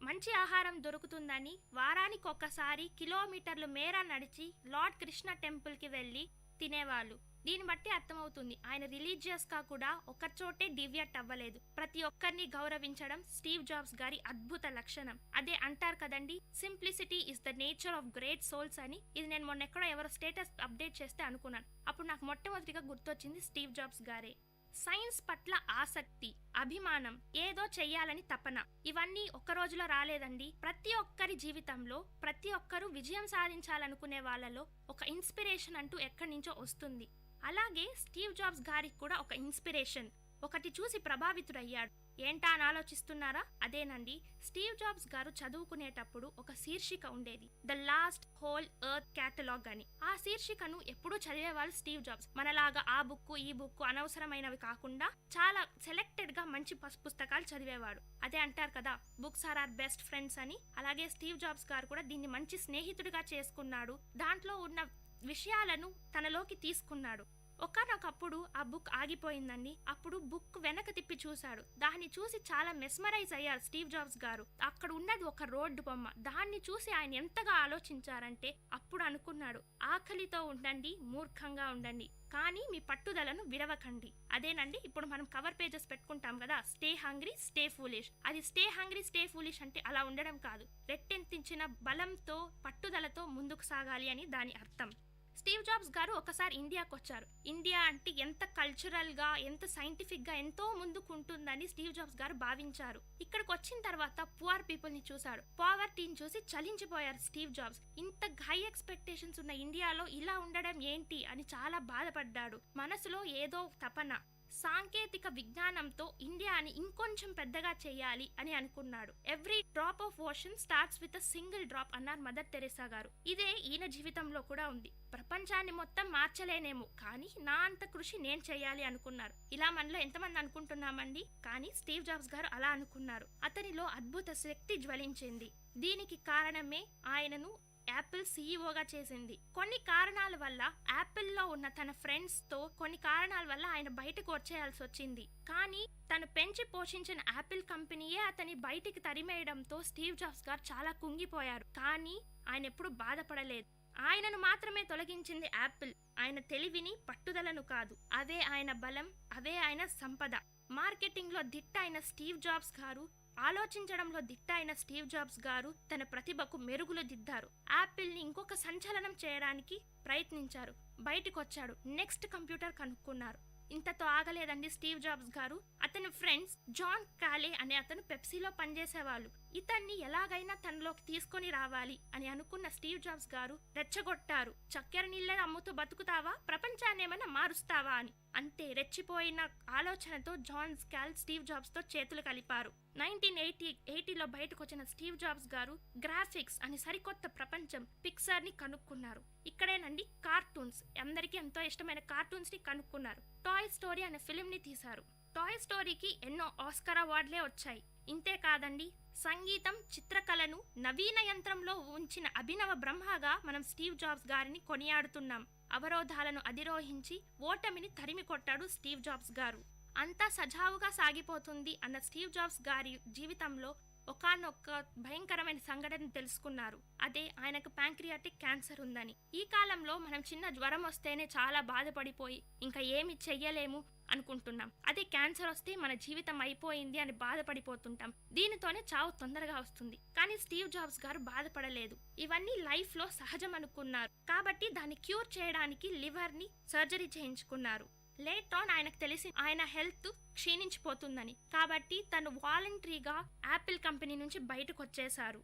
మంచి ఆహారం దొరుకుతుందని వారానికి ఒక్కసారి కిలోమీటర్లు మేర నడిచి లార్డ్ కృష్ణ టెంపుల్కి వెళ్ళి తినేవాళ్ళు. దీన్ని బట్టి అర్థమవుతుంది, ఆయన రిలీజియస్ గా కూడా ఒకచోటే డివియేట్ అవ్వలేదు. ప్రతి ఒక్కరిని గౌరవించడం స్టీవ్ జాబ్స్ గారి అద్భుత లక్షణం. అదే అంటారు కదండి, simplicity is the nature of great souls అని. ఇది నేను మొన్న ఎక్కడో ఎవరో స్టేటస్ అప్డేట్ చేస్తే అనుకున్నాను. అప్పుడు నాకు మొట్టమొదటిగా గుర్తొచ్చింది స్టీవ్ జాబ్స్ గారే. సైన్స్ పట్ల ఆసక్తి, అభిమానం, ఏదో చెయ్యాలని తపన, ఇవన్నీ ఒక్క రోజులో రాలేదండి. ప్రతి ఒక్కరి జీవితంలో ప్రతి ఒక్కరూ విజయం సాధించాలనుకునే వాళ్ళలో ఒక ఇన్స్పిరేషన్ అంటూ ఎక్కడి నుంచో వస్తుంది. అలాగే స్టీవ్ జాబ్స్ గారికి కూడా ఒక ఇన్స్పిరేషన్ ఒకటి చూసి ప్రభావితుడయ్యాడు. ఏంటా అని ఆలోచిస్తున్నారా? అదేనండి, స్టీవ్ జాబ్స్ గారు చదువుకునేటప్పుడు ఒక శీర్షిక ఉండేది, the last whole earth catalogue అని. ఆ శీర్షికను ఎప్పుడూ చదివేవాళ్ళు స్టీవ్ జాబ్స్. మనలాగా ఆ బుక్ ఈ బుక్ అనవసరమైనవి కాకుండా చాలా సెలెక్టెడ్ గా మంచి పుస్తకాలు చదివేవాడు. అదే అంటారు కదా, books are are best friends అని. అలాగే స్టీవ్ జాబ్స్ గారు కూడా దీన్ని మంచి స్నేహితుడిగా చేసుకున్నాడు. దాంట్లో ఉన్న విషయాలను తనలోకి తీసుకున్నాడు. ఒకనొకప్పుడు ఆ బుక్ ఆగిపోయిందండి. అప్పుడు బుక్ వెనక తిప్పి చూశాడు. దాన్ని చూసి చాలా మెస్మరైజ్ అయ్యారు స్టీవ్ జాబ్స్ గారు. అక్కడ ఉన్నది ఒక రోడ్డు బొమ్మ. దాన్ని చూసి ఆయన ఎంతగా ఆలోచించారంటే అప్పుడు అనుకున్నాడు, ఆకలితో ఉండండి, మూర్ఖంగా ఉండండి, కానీ మీ పట్టుదలను విడవకండి. అదేనండి, ఇప్పుడు మనం కవర్ పేజెస్ పెట్టుకుంటాం కదా, స్టే హంగ్రీ స్టే ఫూలిష్. అది స్టే హంగ్రీ స్టే ఫూలిష్ అంటే అలా ఉండడం కాదు, రెట్టెంతించిన బలంతో పట్టుదలతో ముందుకు సాగాలి అని దాని అర్థం. స్టీవ్ జాబ్స్ గారు ఒకసారి ఇండియాకు వచ్చారు. ఇండియా అంటే ఎంత కల్చరల్ గా, ఎంత సైంటిఫిక్ గా ఎంతో ముందుకు ఉంటుందని స్టీవ్ జాబ్స్ గారు భావించారు. ఇక్కడికి వచ్చిన తర్వాత పువర్ పీపుల్ ని చూశాడు. పావర్టీని చూసి చలించిపోయారు స్టీవ్ జాబ్స్. ఇంత హై ఎక్స్పెక్టేషన్స్ ఉన్న ఇండియాలో ఇలా ఉండడం ఏంటి అని చాలా బాధపడ్డాడు. మనసులో ఏదో తపన, సాంకేతిక విజ్ఞానంతో ఇండియాని ఇంకొంచెం పెద్దగా చేయాలి అని అనుకున్నాడు. Every drop of ocean starts with a single drop అన్నారు మదర్ తెరెసా గారు. ఇదే ఈయన జీవితంలో కూడా ఉంది. ప్రపంచాన్ని మొత్తం మార్చలేనేమో, కానీ నా అంత కృషి నేను చేయాలి అనుకున్నారు. ఇలా మనలో ఎంతమంది అనుకుంటున్నామండి? కానీ స్టీవ్ జాబ్స్ గారు అలా అనుకున్నారు. అతనిలో అద్భుత శక్తి జ్వలించింది. దీనికి కారణమే ఆయనను యాపిల్ సీఈఓగా చేసింది. కొన్ని కారణాల వల్ల యాపిల్లో ఉన్న తన ఫ్రెండ్స్ తో కొన్ని కారణాల వల్ల ఆయన బయటకు వచ్చేయాల్సి వచ్చింది. కానీ తను పెంచి పోషించిన యాపిల్ కంపెనీయే అతని బయటికి తరిమేయడంతో స్టీవ్ జాబ్స్ గారు చాలా కుంగిపోయారు. కానీ ఆయన ఎప్పుడు బాధపడలేదు. ఆయనను మాత్రమే తొలగించింది యాపిల్, ఆయన తెలివిని, పట్టుదలను కాదు. అవే ఆయన బలం, అవే ఆయన సంపద. మార్కెటింగ్ లో దిట్ట అయిన స్టీవ్ జాబ్స్ గారు ఆలోచించడంలో దిట్ట అయిన స్టీవ్ జాబ్స్ గారు తన ప్రతిభకు మెరుగులు దిద్దారు. యాపిల్ని ఇంకొక సంచలనం చేయడానికి ప్రయత్నించారు. బయటకొచ్చాడు. నెక్స్ట్ కంప్యూటర్ కనుక్కున్నారు. ఇంతతో ఆగలేదండి స్టీవ్ జాబ్స్ గారు. అతని ఫ్రెండ్స్ జాన్ కాలే అనే అతను పెప్సీలో పనిచేసేవాళ్ళు. ఇతన్ని ఎలాగైనా తనలోకి తీసుకొని రావాలి అని అనుకున్న స్టీవ్ జాబ్స్ గారు రెచ్చగొట్టారు. చక్కెర నీళ్ళ అమ్ముతూ బతుకుతావా, ప్రపంచాన్ని ఏమైనా మారుస్తావా అని. అంతే, రెచ్చిపోయిన ఆలోచనతో జాన్ కాల్ స్టీవ్ జాబ్స్ తో చేతులు కలిపారు. 1980లో బయటకు వచ్చిన స్టీవ్ జాబ్స్ గారు గ్రాఫిక్స్ అని సరికొత్త ప్రపంచం పిక్సార్ ని కనుక్కున్నారు. ఇక్కడేనండి కార్టూన్స్, అందరికీ ఎంతో ఇష్టమైన కార్టూన్స్ ని కనుక్కున్నారు. టాయ్ స్టోరీ అనే ఫిలిం ని తీశారు. టాయ్ స్టోరీకి ఎన్నో ఆస్కార్ అవార్డులే వచ్చాయి. ఇంతే కాదండి, సంగీతం, చిత్రకళను నవీన యంత్రంలో ఉంచిన అభినవ బ్రహ్మగా మనం స్టీవ్ జాబ్స్ గారిని కొనియాడుతున్నాం. అవరోధాలను అధిరోహించి ఓటమిని తరిమి కొట్టాడు స్టీవ్ జాబ్స్ గారు. అంతా సజావుగా సాగిపోతుంది అన్న స్టీవ్ జాబ్స్ గారి జీవితంలో ఒకానొక భయంకరమైన సంఘటన తెలుసుకున్నారు. అదే ఆయనకు ప్యాంక్రియాటిక్ క్యాన్సర్ ఉందని. ఈ కాలంలో మనం చిన్న జ్వరం వస్తేనే చాలా బాధపడిపోయి ఇంకా ఏమి చెయ్యలేము అనుకుంటున్నాం. అదే క్యాన్సర్ వస్తే మన జీవితం అయిపోయింది అని బాధపడిపోతుంటాం. దీనితోనే చావు తొందరగా వస్తుంది. కానీ స్టీవ్ జాబ్స్ గారు బాధపడలేదు. ఇవన్నీ లైఫ్ లో సహజం అనుకున్నారు. కాబట్టి దాన్ని క్యూర్ చేయడానికి లివర్ ని సర్జరీ చేయించుకున్నారు. లేట్ ఆన్ ఆయనకు తెలిసి ఆయన హెల్త్ క్షీణించిపోతుందని. కాబట్టి తను వాలంటరీగా యాపిల్ కంపెనీ నుంచి బయటకు వచ్చేశారు.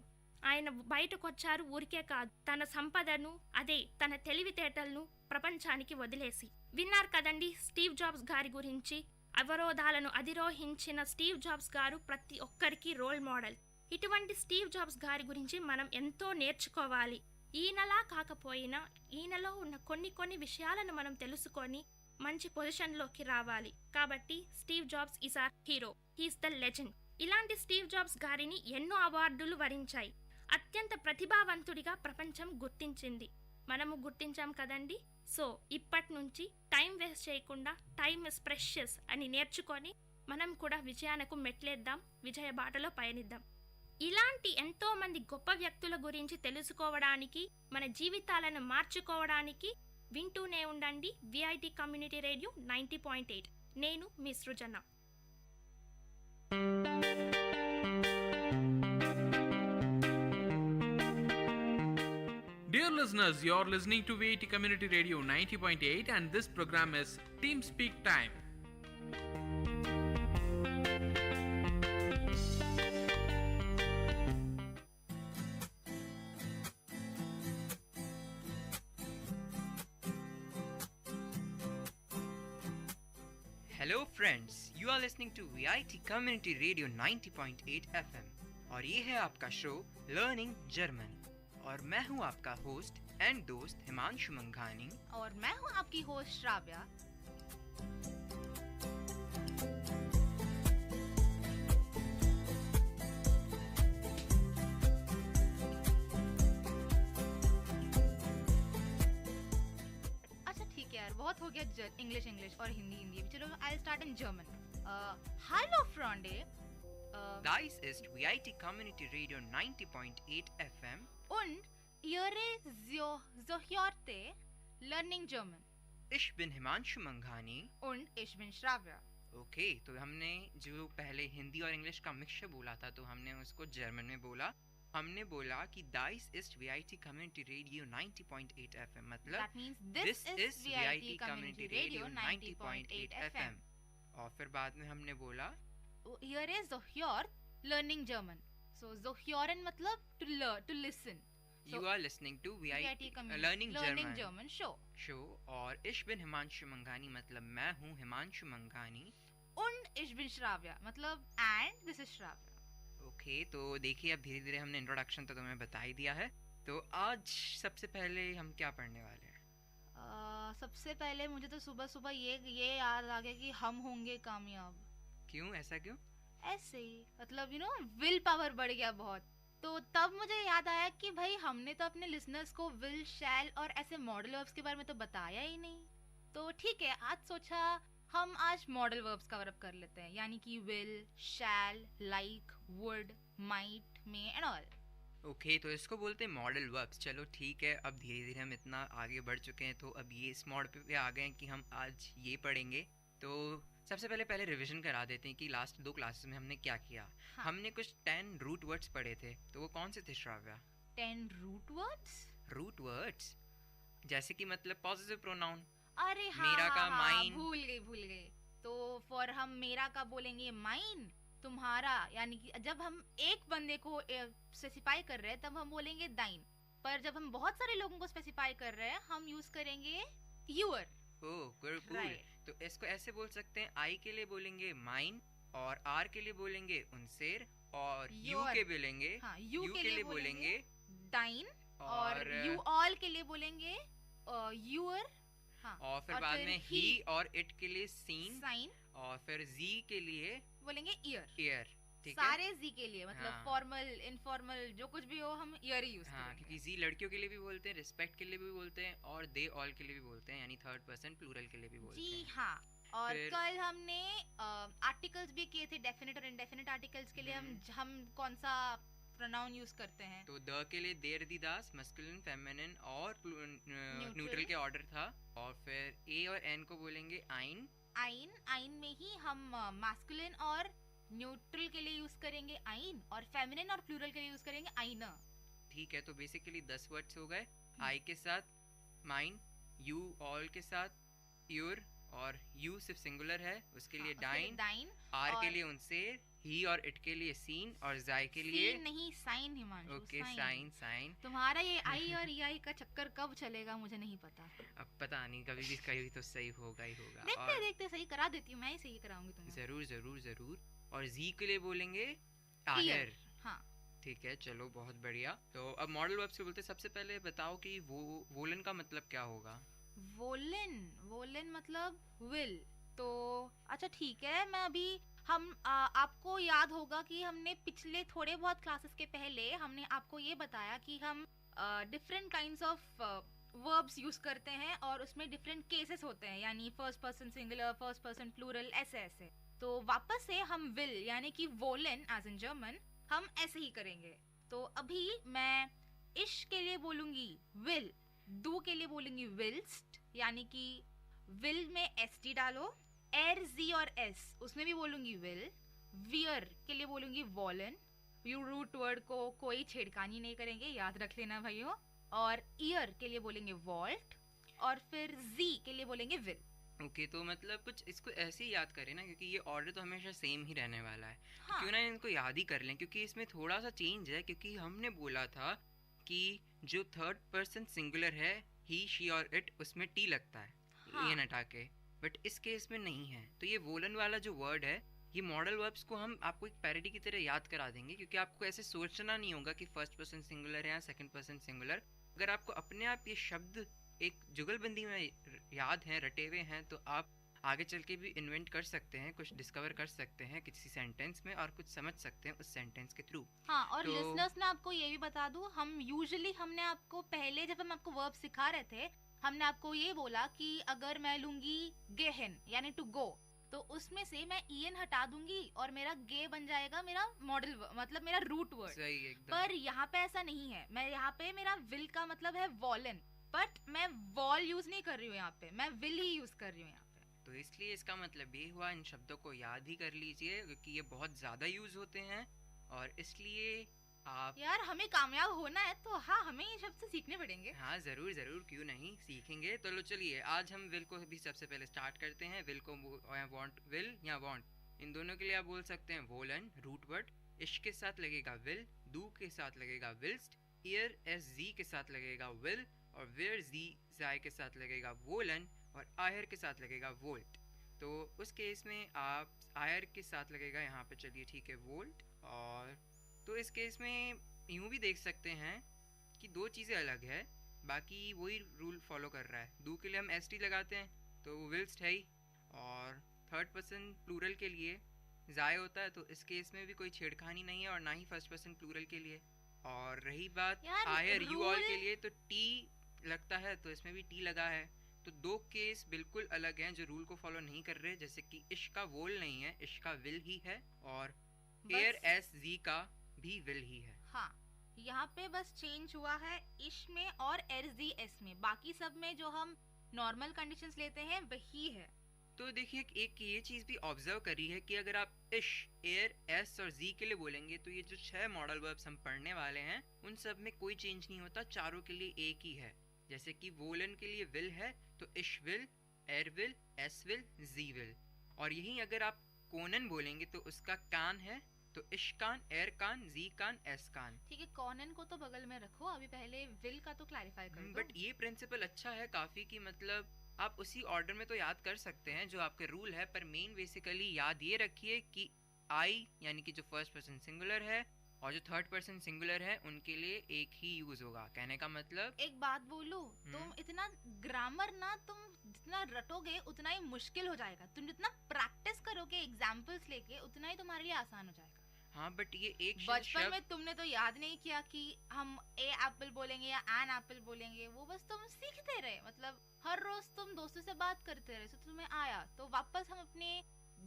ఆయన బయటకు వచ్చారు ఊరికే కాదు, తన సంపదను, అదే తన తెలివితేటలను ప్రపంచానికి వదిలేసి. విన్నారు కదండి స్టీవ్ జాబ్స్ గారి గురించి. అవరోధాలను అధిరోహించిన స్టీవ్ జాబ్స్ గారు ప్రతి ఒక్కరికి రోల్ మోడల్. ఇటువంటి స్టీవ్ జాబ్స్ గారి గురించి మనం ఎంతో నేర్చుకోవాలి. ఈయనలా కాకపోయినా ఈయనలో ఉన్న కొన్ని విషయాలను మనం తెలుసుకొని మంచి పొజిషన్లోకి రావాలి. కాబట్టి Steve Jobs is our hero, he's the legend. ఇలాంటి స్టీవ్ జాబ్స్ గారిని ఎన్నో అవార్డులు వరించాయి. అత్యంత ప్రతిభావంతుడిగా ప్రపంచం గుర్తించింది. మనము గుర్తించాం కదండి. సో ఇప్పటి నుంచి టైం వేస్ట్ చేయకుండా టైమ్ ఇస్ ప్రెషియస్ అని నేర్చుకొని మనం కూడా విజయానికి మెట్లేద్దాం, విజయ బాటలో పయనిద్దాం. ఇలాంటి ఎంతో మంది గొప్ప వ్యక్తుల గురించి తెలుసుకోవడానికి, మన జీవితాలను మార్చుకోవడానికి వింటూనే ఉండండి విఐటి కమ్యూనిటీ రేడియో 90.8. నేను మీ సృజన. Dear listeners, you're listening to VIT Community Radio 90.8 and this program is Team Speak Time. Hello friends, you are listening to VIT community radio 90.8 FM और ये है आपका शो लर्निंग जर्मन और मैं हूँ आपका host and दोस्त हिमांशु मंघानी और मैं हूँ आपकी होस्ट श्राव्या. बहुत हो गया इंग्लिश और हिंदी. चलो I'll start in German. Hallo Freunde. Dies ist VIT Community Radio 90.8 FM und ihre Zohyorte Learning German. Ich bin Himanshu मंघानी und ich bin Shravya. Okay, तो हमने जो पहले हिंदी और इंग्लिश का मिक्सचर बोला था तो हमने उसको जर्मन में बोला. हमने बोला कि Dies ist VIT Community Radio 90.8 FM, मतलब this is VIT Community Radio 90.8 FM. और फिर बाद में हमने बोला Here is Zohyor Learning German. So Zohyoren मतलब to listen. You are listening to VIT Learning German show. और ich bin हिमांशु मंघानी मतलब मैं हूँ हिमांशु मंघानी. Und ich bin Shravya मतलब and this is Shravya. Okay, तो देखिए अब धीरे धीरे हमने इंट्रोडक्शन तो तुम्हें बता ही दिया है. तो आज सबसे पहले हम क्या पढ़ने वाले हैं? सबसे पहले मुझे तो सुबह सुबह ये याद आ गया कि हम होंगे कामयाब. क्यों, ऐसा क्यों? ऐसे ही, मतलब यू नो विल पावर बढ़ गया बहुत. तो तब मुझे याद आया कि भाई हमने तो अपने लिसनर्स को विल, शैल और ऐसे मॉडल वर्ब्स के बारे में तो बताया ही नहीं. तो ठीक है, आज सोचा हम आज मॉडल वर्ब्स कवर अप कर लेते हैं, यानी कि will, shall, like, would, might, may and all. Okay, तो इसको बोलते हैं मॉडल वर्ब्स. चलो ठीक है, अब धीरे धीरे हम इतना आगे बढ़ चुके हैं तो अब ये इस मॉड पे आ गए हैं कि हम आज ये पढ़ेंगे. तो सबसे पहले रिवीजन करा देते हैं कि लास्ट 2 क्लासेस में हमने क्या किया। हाँ। हमने कुछ 10 रूट वर्ड्स पढ़े थे, तो वो कौन से थे Shravya? 10 root words? Root words जैसे कि मतलब पॉजिटिव प्रोनाउन। अरे हाँ, मेरा का, हाँ, माइन। भूल गए। तो फॉर हम मेरा का बोलेंगे माइन, तुम्हारा, यानी कि जब हम एक बंदे को स्पेसिफाई कर रहे हैं तब हम बोलेंगे दाइन, पर जब हम बहुत सारे लोगों को स्पेसिफाई कर रहे हैं हम यूज करेंगे यूर। Oh cool. तो इसको ऐसे बोल सकते हैं, आई के लिए बोलेंगे माइन, और आर के लिए बोलेंगे उनसेर, और यू के बोलेंगे, हाँ, यू के लिए बोलेंगे दाइन, और और यू ऑल के लिए बोलेंगे यूर। हाँ, और फिर बाद में ही और इट के लिए सीन, साइन, और फिर जी के लिए बोलेंगे ईयर। ईयर, ठीक है। सारे जी के लिए मतलब हाँ। फॉर्मल इनफॉर्मल जो कुछ भी हो हम ईयर ही यूज हाँ, करेंगे। क्योंकि जी लड़कियों के लिए भी बोलते हैं, रिस्पेक्ट के लिए भी बोलते हैं, और दे ऑल के लिए भी बोलते हैं, यानी 3rd पर्सन प्लूरल के लिए भी बोलते जी हैं। हाँ। और फिर- कल हमने आर्टिकल्स भी किए थे, डेफिनेट और इंडेफिनेट आर्टिकल्स के लिए हम कौन सा प्रोनाउन यूज करते हैं। तो द के लिए देर दी दास, मस्कुलिन, फेमिनिन और न्यूट्रल के ऑर्डर था। और फिर ए और एन को बोलेंगे आइन। आइन में ही हम मास्कुलिन और न्यूट्रल के लिए यूज करेंगे आइन, और फेमिनिन और प्लूरल के लिए यूज करेंगे आइना। ठीक है, तो बेसिकली 10 वर्ड्स हो गए। आई के साथ माइन, यू ऑल के साथ यूर, और यू सिर्फ सिंगुलर है उसके लिए डाइन, आर के लिए उनसेर, ही और इट के लिए सीन, और जाय के लिए सीन नहीं साइन हिमांशु। Okay sign. तुम्हारा ये आई और ई का चक्कर कब चलेगा मुझे नहीं पता। अब पता नहीं, कभी तो सही होगा ही होगा। देखते सही करा देती हूँ, मैं ही सही कराऊंगी तुम्हें। जरूर। और जी के लिए बोलेंगे आयर। हाँ ठीक है, चलो बहुत बढ़िया। तो अब मॉडल वर्ब्स के बोलते हैं। सबसे पहले बताओ कि वोलन का मतलब क्या होगा? वोलन मतलब विल। तो अच्छा ठीक है, मैं अभी आपको याद होगा कि हमने पिछले थोड़े बहुत क्लासेस के पहले हमने आपको ये बताया कि हम different kinds of verbs use करते हैं और उसमें डिफरेंट केसेस होते हैं, यानी first person singular, first person plural, ऐसे। तो वापस से हम विल यानी कि वोलन एज इन जर्मन हम ऐसे ही करेंगे। तो अभी मैं इश के लिए बोलूंगी विल, डू के लिए बोलूंगी विल्स्ट, यानी कि विल में एस टी डालो, एर जी और एस उसमें भी बोलूंगी विल। वियर के लिए बोलूंगी वॉलन, यू रूट वर्ड को कोई छेड़खानी नहीं करेंगे, याद रख लेना भाइयों। और ईयर के लिए बोलेंगे वॉल्ट, और फिर जी के लिए बोलेंगे विल। ओके, तो मतलब कुछ इसको ऐसे ही याद करें ना, क्योंकि ये ऑर्डर तो हमेशा सेम ही रहने वाला है। हाँ। तो क्यों ना इनको याद ही कर लें, क्योंकि इसमें थोड़ा सा चेंज है। क्योंकि हमने बोला था कि जो 3rd पर्सन सिंगुलर है, ही, शी और इट, उसमें टी लगता है, हाँ। ये हटा के, बट इस केस में नहीं है। तो ये वोलन वाला जो वर्ड है, ये मॉडल वर्ब्स को हम आपको एक पैरिटी की तरह याद करा देंगे, क्योंकि आपको ऐसे सोचना नहीं होगा कि फर्स्ट पर्सन सिंगुलर है या सेकंड पर्सन सिंगुलर। अगर आपको अपने आप ये शब्द एक जुगलबंदी में याद हैं, रटे हुए हैं, तो आप आगे चल के भी इन्वेंट कर सकते हैं, कुछ डिस्कवर कर सकते हैं किसी सेंटेंस में, और कुछ समझ सकते हैं उस सेंटेंस के थ्रू। हाँ, और लिसनर्स ने आपको ये भी बता दूं, हमने आपको पहले जब हम आपको वर्ब सिखा रहे थे, हमने आपको ये बोला कि अगर मैं लूंगी गेहन यानी टू गो, तो उसमें से मैं ईएन हटा दूंगी और मेरा गे बन जाएगा मेरा मॉडल, मतलब मेरा रूट वर्ड। सही एकदम। पर यहाँ पे ऐसा नहीं है, मैं यहाँ पे मेरा विल का मतलब है वॉलन, बट मैं वॉल यूज नहीं कर रही हूँ यहाँ पे, मैं विल ही यूज कर रही हूँ यहाँ पे। तो इसलिए इसका मतलब ये हुआ, इन शब्दों को याद ही कर लीजिए, क्योंकि ये बहुत ज्यादा यूज होते हैं, और इसलिए आप यार हमें कामयाब होना है तो हाँ, हमें ये शब्द से सीखने पड़ेंगे। हाँ जरूर, क्यों नहीं सीखेंगे। तो चलिए आज हम विल को भी सबसे पहले स्टार्ट करते हैं। विल को वांट विल या वांट, इन दोनों के लिए आप बोल सकते हैं वोलन रूट वर्ड, इश के साथ लगेगा विल, डू के साथ लगेगा विल्स्ट, ईयर एस जी के साथ लगेगा विल, और वेयर जी जाय के साथ लगेगा वोलन, और आयर के साथ लगेगा वोल्ट। तो उस केस में आप आयर के साथ लगेगा यहाँ पे, चलिए ठीक है, वोल्ट। और तो इस केस में यूं भी देख सकते हैं कि दो चीज़ें अलग है, बाकी वही रूल फॉलो कर रहा है। डू के लिए हम एस टी लगाते हैं तो विल्स्ट है ही, और 3rd पर्सन प्लूरल के लिए जाय होता है, तो इस केस में भी कोई छेड़खानी नहीं है, और ना ही 1st पर्सन प्लूरल के लिए। और रही बात आयर यू ऑल के लिए, तो टी लगता है, तो इसमें भी टी लगा है। तो दो केस बिल्कुल अलग हैं जो रूल को फॉलो नहीं कर रहे, जैसे कि इश का वोल नहीं है, इश का विल ही है, और एयर एस जी का भी विल ही है। हाँ, यहाँ पे बस चेंज हुआ है इश में और एस में, बाकी सब में जो हम नॉर्मल कंडीशंस लेते हैं वही है। तो देखिए एक ये चीज़ भी ऑब्जर्व करी है कि अगर आप इश, एयर, एस और जी के लिए बोलेंगे तो ये जो 6 मॉडल वर्ब्स हम पढ़ने वाले हैं उन सब में कोई चेंज नहीं होता, चारों के लिए एक ही है। जैसे कि वोलन के लिए विल है तो इश विल, एयर विल, एस विल, जी विल। और यही अगर आप कोनन बोलेंगे तो उसका कान है तो इश कान, एयर कान, जी कान, एस कान। ठीक है, कॉनन को तो बगल में रखो, अभी पहले विल का तो क्लैरिफाई कर दो। बट ये प्रिंसिपल अच्छा है काफी कि मतलब आप उसी ऑर्डर में तो याद कर सकते हैं जो आपके रूल है, पर मेन बेसिकली याद ये रखिए कि आई यानी कि जो फर्स्ट पर्सन सिंगुलर है और जो थर्ड पर्सन सिंगुलर है उनके लिए एक ही यूज होगा। कहने का मतलब एक बात बोलूं, तुम इतना ग्रामर ना तुम जितना रटोगे उतना ही मुश्किल हो जाएगा, तुम जितना प्रैक्टिस करोगे एग्जांपल्स लेके उतना ही तुम्हारे लिए आसान हो जाएगा। हाँ बट ये एक बचपन में तुमने तो याद नहीं किया कि हम ए एप्पल बोलेंगे या एन एप्पल बोलेंगे, वो बस तुम सीखते रहे, मतलब हर रोज तुम दोस्तों से बात करते रहे, तो तुम्हें आया, तो वापस हम अपने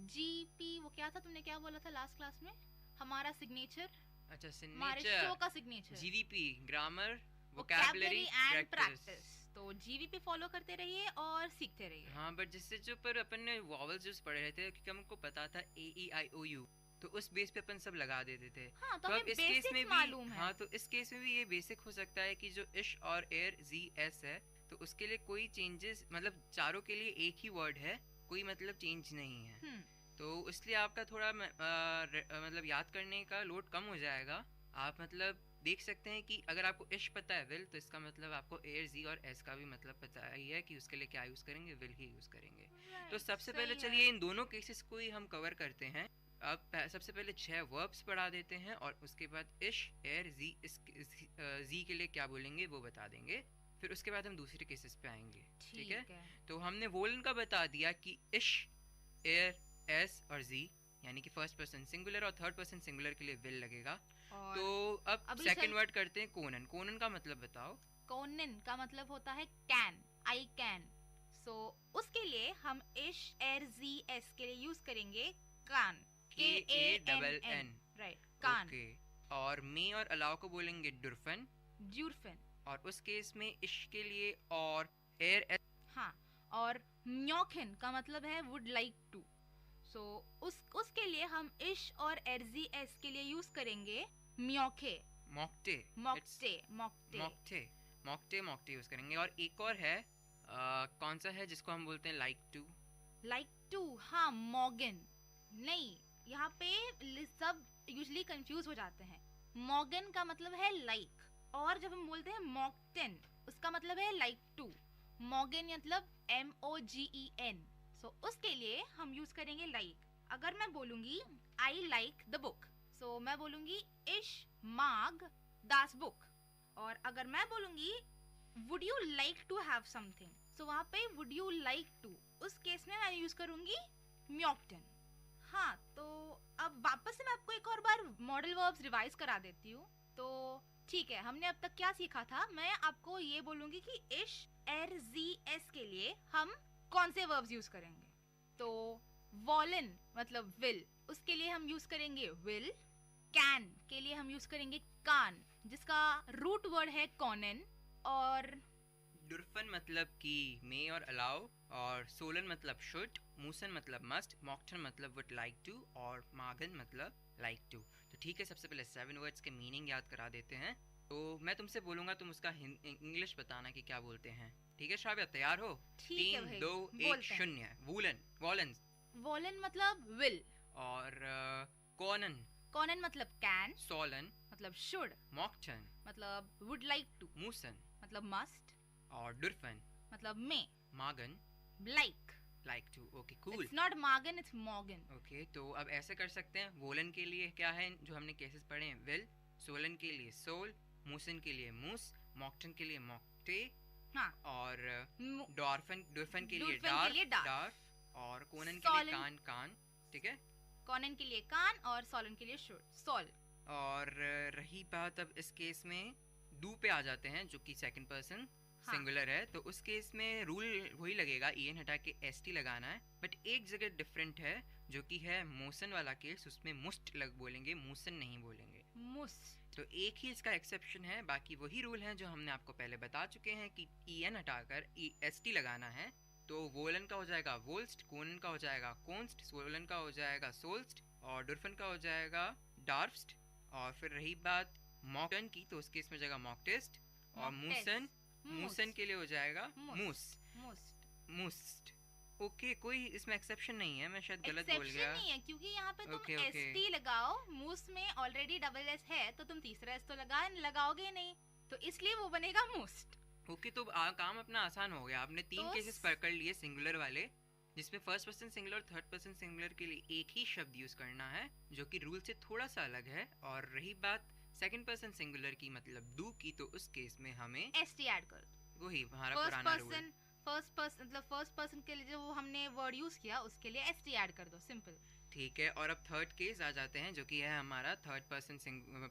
जीपी, वो क्या था तुमने क्या बोला था लास्ट क्लास में, हमारा सिग्नेचर, अच्छा हमारे शो का signature, GVP, grammar, vocabulary and practice. तो जीवीपी फॉलो करते रहिए और सीखते रहिए। हाँ बट जिससे जो पर अपन ने वॉवल्स जो पढ़े रहे थे क्योंकि हमको पता था ए ई आई ओ यू, तो उस बेस पे अपन सब लगा देते थे। हाँ, तो अब इस केस में भी हाँ तो इस केस में भी ये बेसिक हो सकता है कि जो इश और एयर जी एस है तो उसके लिए कोई चेंजेस, मतलब चारों के लिए एक ही वर्ड है, कोई मतलब चेंज नहीं है। तो इसलिए आपका थोड़ा मतलब याद करने का लोड कम हो जाएगा। आप मतलब देख सकते हैं कि अगर आपको इश पता है विल, तो इसका मतलब आपको एयर जी और एस का भी मतलब पता ही है कि उसके लिए क्या यूज करेंगे, विल ही यूज करेंगे। तो सबसे पहले चलिए इन दोनों केसेस को ही हम कवर करते हैं। अब सबसे पहले 6 वर्ब्स पढ़ा देते हैं और उसके बाद इश, एयर, जी, जी के लिए क्या बोलेंगे वो बता देंगे, फिर उसके बाद हम दूसरे केसेस पे आएंगे। ठीक है? तो हमने वोलन का बता दिया कि इश, एयर, एस और जी यानी कि फर्स्ट पर्सन सिंगुलर और थर्ड पर्सन सिंगुलर के लिए विल लगेगा। तो अब सेकंड वर्ड करते हैं कोनन। कोनन का मतलब बताओ। कोनन का मतलब होता है कैन, आई कैन। सो उसके लिए हम इश, एयर, जी, एस के लिए यूज करेंगे कान, K-A-N-N, राइट, कान। ओके। और मे और अलाउ को बोलेंगे डुरफन, ज्यूरफन। और उस केस में इश के लिए और एयर, हाँ, और म्योखन का मतलब है वुड लाइक टू। सो उसके लिए हम इश और एरजीएस के लिए यूज करेंगे म्योखे, मोक्टे, मोक्टे, मोक्टे, मोक्टे, मोक्टे, मोक्टे यूज करेंगे। और एक और है कौन सा है जिसको हम बोलते हैं लाइक टू? लाइक टू, हाँ, मॉगन। नहीं, यहाँ पे सब यूजुअली कंफ्यूज हो जाते हैं। मॉगन का मतलब है लाइक, और जब हम बोलते हैं मॉकटेन उसका मतलब है लाइक टू। मॉगन मतलब MOGEN। सो उसके लिए हम यूज करेंगे लाइक। अगर मैं बोलूंगी आई लाइक द बुक, सो मैं बोलूंगी इश माग दास बुक। और अगर मैं बोलूंगी would you like to have something, so वहाँ पे वुड यू लाइक टू, उस केस में मैं यूज करूंगी म्योक्टन। हाँ, तो अब वापस से मैं आपको एक और बार मॉडल वर्ब्स रिवाइज करा देती हूँ। तो ठीक है, हमने अब तक क्या सीखा था, मैं आपको ये बोलूंगी कि इश, एर, जी, एस के लिए हम कौन से वर्ब्स यूज करेंगे। तो वॉलन मतलब विल, उसके लिए हम यूज करेंगे विल। कैन के लिए हम यूज करेंगे कान, जिसका रूट वर्ड है कॉनन। और डुरफन मतलब कि मे और अलाउ, और सोलन मतलब शुड, मूसन मतलब मस्ट, मॉक्टन मतलब वुड लाइक टू, और मागन मतलब लाइक टू। तो ठीक है, सबसे पहले 7 वर्ड्स के मीनिंग याद करा देते हैं। तो मैं तुमसे बोलूंगा, तुम उसका इंग्लिश बताना कि क्या बोलते हैं। ठीक है श्राव्या, तैयार हो? 3, 2, 1, 0। वूलन, वॉलन, वॉलन मतलब विल। और कॉनन, कॉनन मतलब कैन। सोलन मतलब शुड। मॉक्टन मतलब वुड लाइक टू। मूसन मतलब मस्ट। और डुरफन मतलब मे। मागन like, like to. Okay, cool. It's not मागन, इट्स मॉगन। ओके, तो अब ऐसे कर सकते हैं। वोलन के लिए क्या है जो हमने केसेस पढ़े हैं, विल। सोलन के लिए सोल, मूसन के लिए मूस, मॉक्टन के लिए मॉक्टे, हाँ, और डॉर्फन के लिए डार्फ, और कोनन के लिए कान, कान। ठीक है, कॉनन के लिए कान और सोलन के लिए शुड, सोल। और रही बात अब इस केस में डू पे आ जाते हैं, जो कि सेकंड पर्सन सिंगुलर है। तो उस केस में रूल वही लगेगा, ईएन हटा के एसटी लगाना है। बट एक जगह डिफरेंट है, जो कि है मोसन वाला केस, उसमें मुस्ट लग बोलेंगे, मूसन नहीं बोलेंगे। मुस्ट। तो एक ही इसका एक्सेप्शन है, बाकी वही रूल हैं जो हमने आपको पहले बता चुके हैं कि ईएन हटाकर एसटी लगाना है। तो वोलन का हो जाएगा वोल्स्ट, कोनन का हो जाएगा कोन्स्ट, सोलन का हो जाएगा सोल्स्ट और डुर्फन का हो जाएगा डार्फ्स्ट। और फिर रही बात मॉकटन की तो उसके इसमें हो जाएगा मॉकटेस्ट और मूसन, मूसन के लिए हो जाएगा मूस, मूस्ट। ओके, कोई इसमें एक्सेप्शन नहीं है, मैं शायद गलत बोल गया। नहीं है क्योंकि यहाँ पे तुम एसटी लगाओ, मूस में ऑलरेडी डबल एस है तो तुम तीसरा एस तो लगाओगे नहीं, तो इसलिए वो बनेगा मोस्ट। ओके, तो काम अपना आसान हो गया। आपने 3 केसेस पकड़ लिए सिंगुलर वाले, जिसमें फर्स्ट पर्सन सिंगुलर और थर्ड पर्सन सिंगुलर के लिए एक ही शब्द यूज करना है जो कि रूल से थोड़ा सा अलग है। और रही बात सेकंड पर्सन सिंगुलर की मतलब डू की, तो उस केस में हमें एसटी ऐड कर दो। वही हमारा पुराना रूल। फर्स्ट पर्सन के लिए जो हमने वर्ड यूज किया उसके लिए एसटी ऐड कर दो, सिंपल। ठीक है, और अब थर्ड केस आ जाते हैं जो कि है हमारा थर्ड पर्सन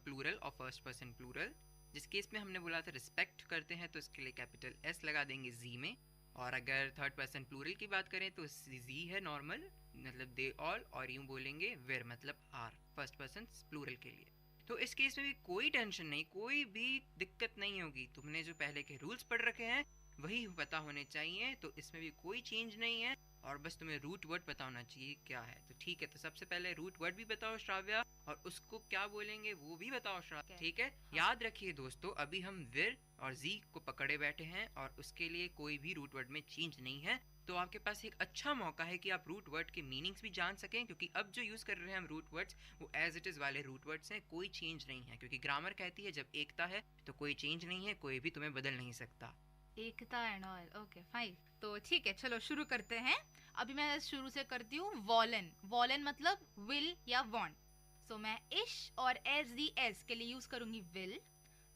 प्लूरल और फर्स्ट पर्सन प्लूरल। जिस केस में हमने बोला था रिस्पेक्ट करते हैं तो इसके लिए कैपिटल एस लगा देंगे जी में। और अगर थर्ड पर्सन प्लूरल की बात करें तो जी है नॉर्मल, मतलब दे ऑल, और यूं बोलेंगे वेर मतलब आर फर्स्ट पर्सन प्लूरल के लिए। तो इस केस में भी कोई टेंशन नहीं, कोई भी दिक्कत नहीं होगी। तुमने जो पहले के रूल्स पढ़ रखे हैं वही पता होने चाहिए, तो इसमें भी कोई चेंज नहीं है। और बस तुम्हें रूट वर्ड पता होना चाहिए क्या है। तो ठीक है, तो सबसे पहले रूट वर्ड भी बताओ श्राव्या, और उसको क्या बोलेंगे वो भी बताओ श्राव्या। ठीक है, याद रखिए दोस्तों, अभी हम विर और जी को पकड़े बैठे हैं और उसके लिए कोई भी रूट वर्ड में चेंज नहीं है। तो आपके पास एक अच्छा मौका है कि आप रूट वर्ड के मीनिंग्स भी जान सकें, क्योंकि अब जो यूज कर रहे हैं हम रूट वर्ड्स वो एज इट इज वाले रूट वर्ड्स हैं, कोई चेंज नहीं है। क्योंकि ग्रामर कहती है जब एकता है तो कोई चेंज नहीं है, कोई भी तुम्हें बदल नहीं सकता। एकता एंड ऑल, ओके फाइन। तो ठीक है, चलो शुरू करते हैं। अभी मैं शुरू से करती हूँ। वॉलन, वॉलन मतलब विल या वांट। सो मैं इश और एस दी एस के लिए यूज करूंगी विल,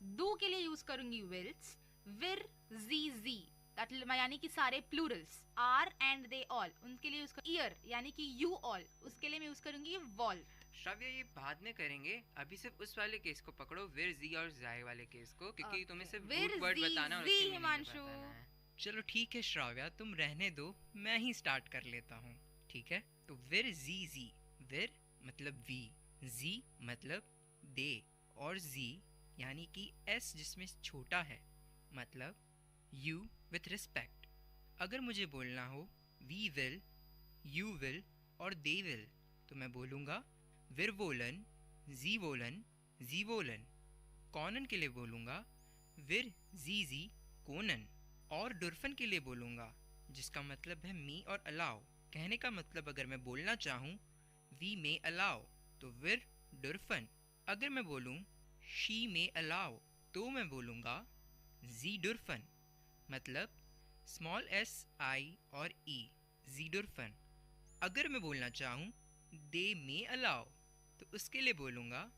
डू के लिए यूज करूंगी विल्स, विर जी जी यानी कि सारे प्लूरल्स, आर एंड दे ऑल उनके लिए यूज कर, ईयर यानी कि यू ऑल उसके लिए मैं यूज करूंगी वॉल। श्राव्या ये बाद में करेंगे, अभी सिर्फ उस वाले केस को पकड़ो, विर जी और जाय वाले केस को, क्योंकि तुम्हें सिर्फ रूट वर्ड बताना और उसके मीनिंग बताना है। चलो ठीक है श्राव्या, तुम रहने दो, मैं ही स्टार्ट कर लेता हूँ। ठीक है, तो विर जी जी, विर मतलब वी, जी मतलब दे, और जी यानी कि एस जिसमें छोटा है मतलब यू विथ रिस्पेक्ट। अगर मुझे बोलना हो वी विल, यू विल और दे विल, तो मैं बोलूँगा विर वोलन, जी वोलन, जी वोलन। कॉनन के लिए बोलूँगा विर जी जी कोनन। और डुर्फन के लिए बोलूँगा जिसका मतलब है मी और अलाउ। कहने का मतलब अगर मैं बोलना चाहूँ वी मे अलाउ तो विर डुर्फन। अगर मैं बोलूँ शी मे अलाउ तो मैं बोलूँगा जी डुर्फन, मतलब स्मॉल एस आई और ई, जी डुर्फन। अगर मैं बोलना चाहूँ दे मे अलाउ तो उसके लिए बोलूँगा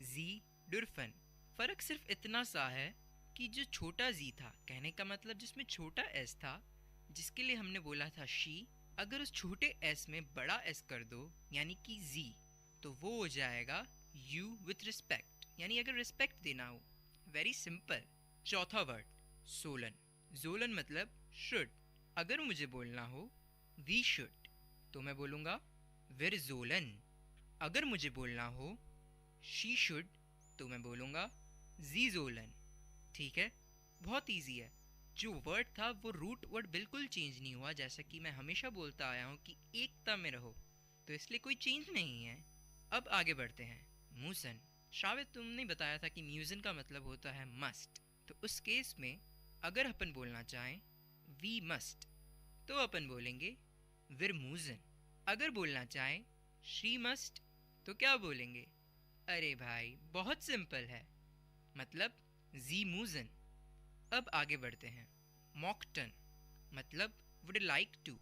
जी डुर्फन। फ़र्क सिर्फ इतना सा है कि जो छोटा जी था, कहने का मतलब जिसमें छोटा एस था, जिसके लिए हमने बोला था शी, अगर उस छोटे एस में बड़ा एस कर दो यानी कि जी, तो वो हो जाएगा यू विथ रिस्पेक्ट, यानी अगर रिस्पेक्ट देना हो। Very simple. चौथा वर्ड सोलन, जोलन मतलब शुड। अगर मुझे बोलना हो वी शुड तो मैं बोलूँगा विर जोलन। अगर मुझे बोलना हो शी शुड तो मैं बोलूँगा जी जोलन। ठीक है, बहुत इजी है। जो वर्ड था वो रूट वर्ड बिल्कुल चेंज नहीं हुआ, जैसा कि मैं हमेशा बोलता आया हूँ कि एकता में रहो, तो इसलिए कोई चेंज नहीं है। अब आगे बढ़ते हैं। मूसन, श्राव्य तुमने बताया था कि म्यूजन का मतलब होता है मस्ट, तो उस केस में अगर अपन बोलना चाहें वी मस्ट तो अपन बोलेंगे विर मूजन। अगर बोलना चाहें शी मस्ट तो क्या बोलेंगे? अरे भाई बहुत सिंपल है, मतलब जी मूजन। अब आगे बढ़ते हैं। मॉकटन मतलब वुड लाइक टू।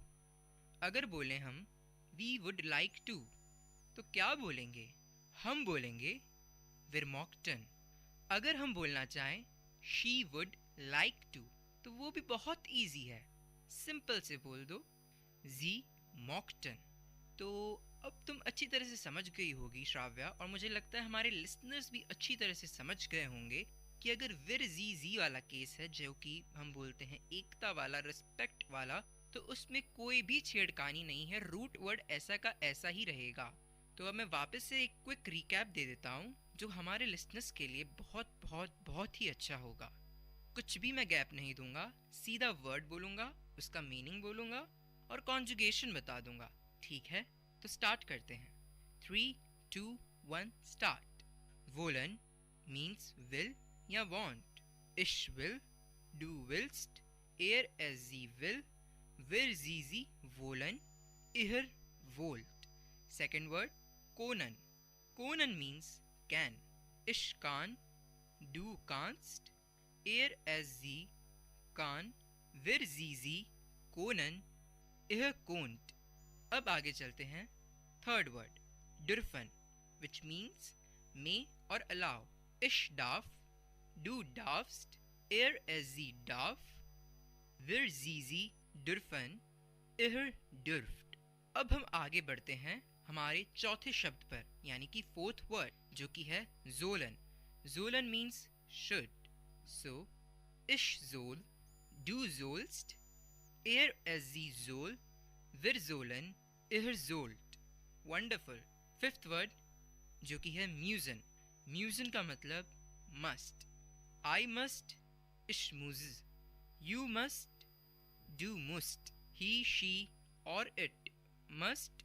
अगर बोले हम वी वुड लाइक टू तो क्या बोलेंगे? हम बोलेंगे विर मॉकटन। अगर हम बोलना चाहें शी वुड लाइक टू तो वो भी बहुत इजी है, सिंपल से बोल दो जी मॉकटन। तो अब तुम अच्छी तरह से समझ गई होगी श्राव्या, और मुझे लगता है हमारे लिसनर्स भी अच्छी तरह से समझ गए होंगे कि अगर विर जी जी वाला केस है, जो कि हम बोलते हैं एकता वाला, रिस्पेक्ट वाला, तो उसमें कोई भी छेड़खानी नहीं है, रूट वर्ड ऐसा का ऐसा ही रहेगा। तो अब मैं वापस से एक क्विक रिकैप दे देता हूँ जो हमारे लिसनर्स के लिए बहुत बहुत बहुत ही अच्छा होगा। कुछ भी मैं गैप नहीं दूंगा, सीधा वर्ड बोलूँगा, उसका मीनिंग बोलूँगा और कॉन्जुगेशन बता दूंगा। ठीक है, तो स्टार्ट करते हैं। 3, 2, 1 स्टार्ट। वोलन मीन्स विल या वांट। इश विल, डू विल्स्ट, एयर एस जी विल, विर जी जी वोलन, इहर वोल्ट। सेकेंड वर्ड कोनन। कोनन मीन्स कैन। इश कान, डू कांस्ट, एयर एस जी कान, विर जी जी कोनन, इह कोंट। अब आगे चलते हैं। थर्ड वर्ड डुरफन, विच मीन्स मे और अलाउ। इश डाफ, डू डाफ्स्ट, एयर एस जी डाफ, विर जी जी डुरफन, इहर डुर्फ्ट। अब हम आगे बढ़ते हैं हमारे चौथे शब्द पर, यानी कि फोर्थ वर्ड, जो कि है जोलन। जोलन मीन्स शुड। सो इश जोल, डू जोल्स्ट, एयर एस जी जोल, विर जोलन, इहर जोल्ट। वंडरफुल। फिफ्थ वर्ड जो कि है म्यूजन। म्यूजन का मतलब मस्ट। आई मस्ट, इश मूज, यू मस्ट, डू मुस्ट, ही शी और इट मस्ट,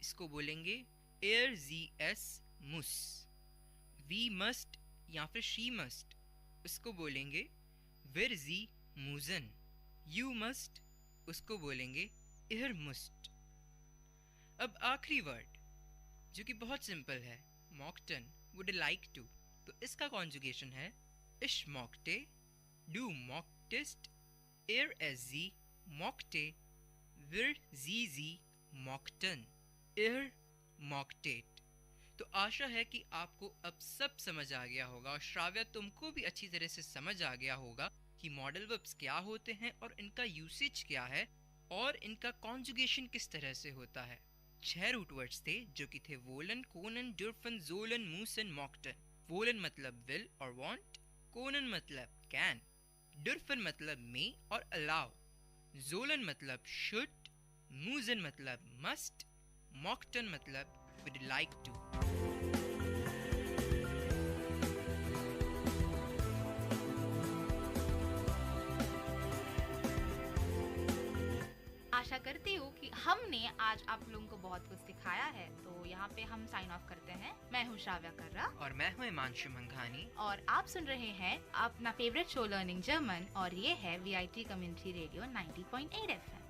इसको बोलेंगे एयर जी एस मुस। वी मस्ट या फिर शी मस्ट, उसको बोलेंगे विर जी मूजन। यू मस्ट, उसको बोलेंगे इहर मुस्ट। अब आखिरी वर्ड जो कि बहुत सिंपल है, मॉकटन, वुड लाइक टू। तो इसका कॉन्जुगेशन है इश मॉकटे, डू मॉकटिस्ट, एयर एस जी मॉकटे, विर जी जी मॉकटन, इहर मॉकटेट। तो आशा है कि आपको अब सब समझ आ गया होगा और श्राव्या तुमको भी अच्छी तरह से समझ आ गया होगा कि मॉडल वर्ब्स क्या होते हैं और इनका यूसेज क्या है और इनका कॉन्जुगेशन किस तरह से होता है। 6 रूट वर्ड्स थे जो कि थे woollen, Conan, डुरफन, Jolen, Musan, मॉकटन। Woollen मतलब विल और वांट, कोनन मतलब कैन, डुरफन मतलब मे और अलाउ, जोलन मतलब शुड, मूसन मतलब मस्ट, मॉकटन मतलब वुड लाइक टू। आशा करती हूँ कि हमने आज आप लोगों को बहुत कुछ सिखाया है। तो यहाँ पे हम साइन ऑफ करते हैं। मैं हूँ श्राव्या कर्रा और मैं हूँ हिमांशु मंघानी और आप सुन रहे हैं अपना फेवरेट शो लर्निंग जर्मन और ये है VIT community radio 90.8 FM।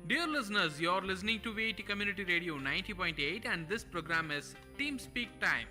Dear listeners, you're listening to VIT Community Radio 90.8 and this program is Team Speak Time.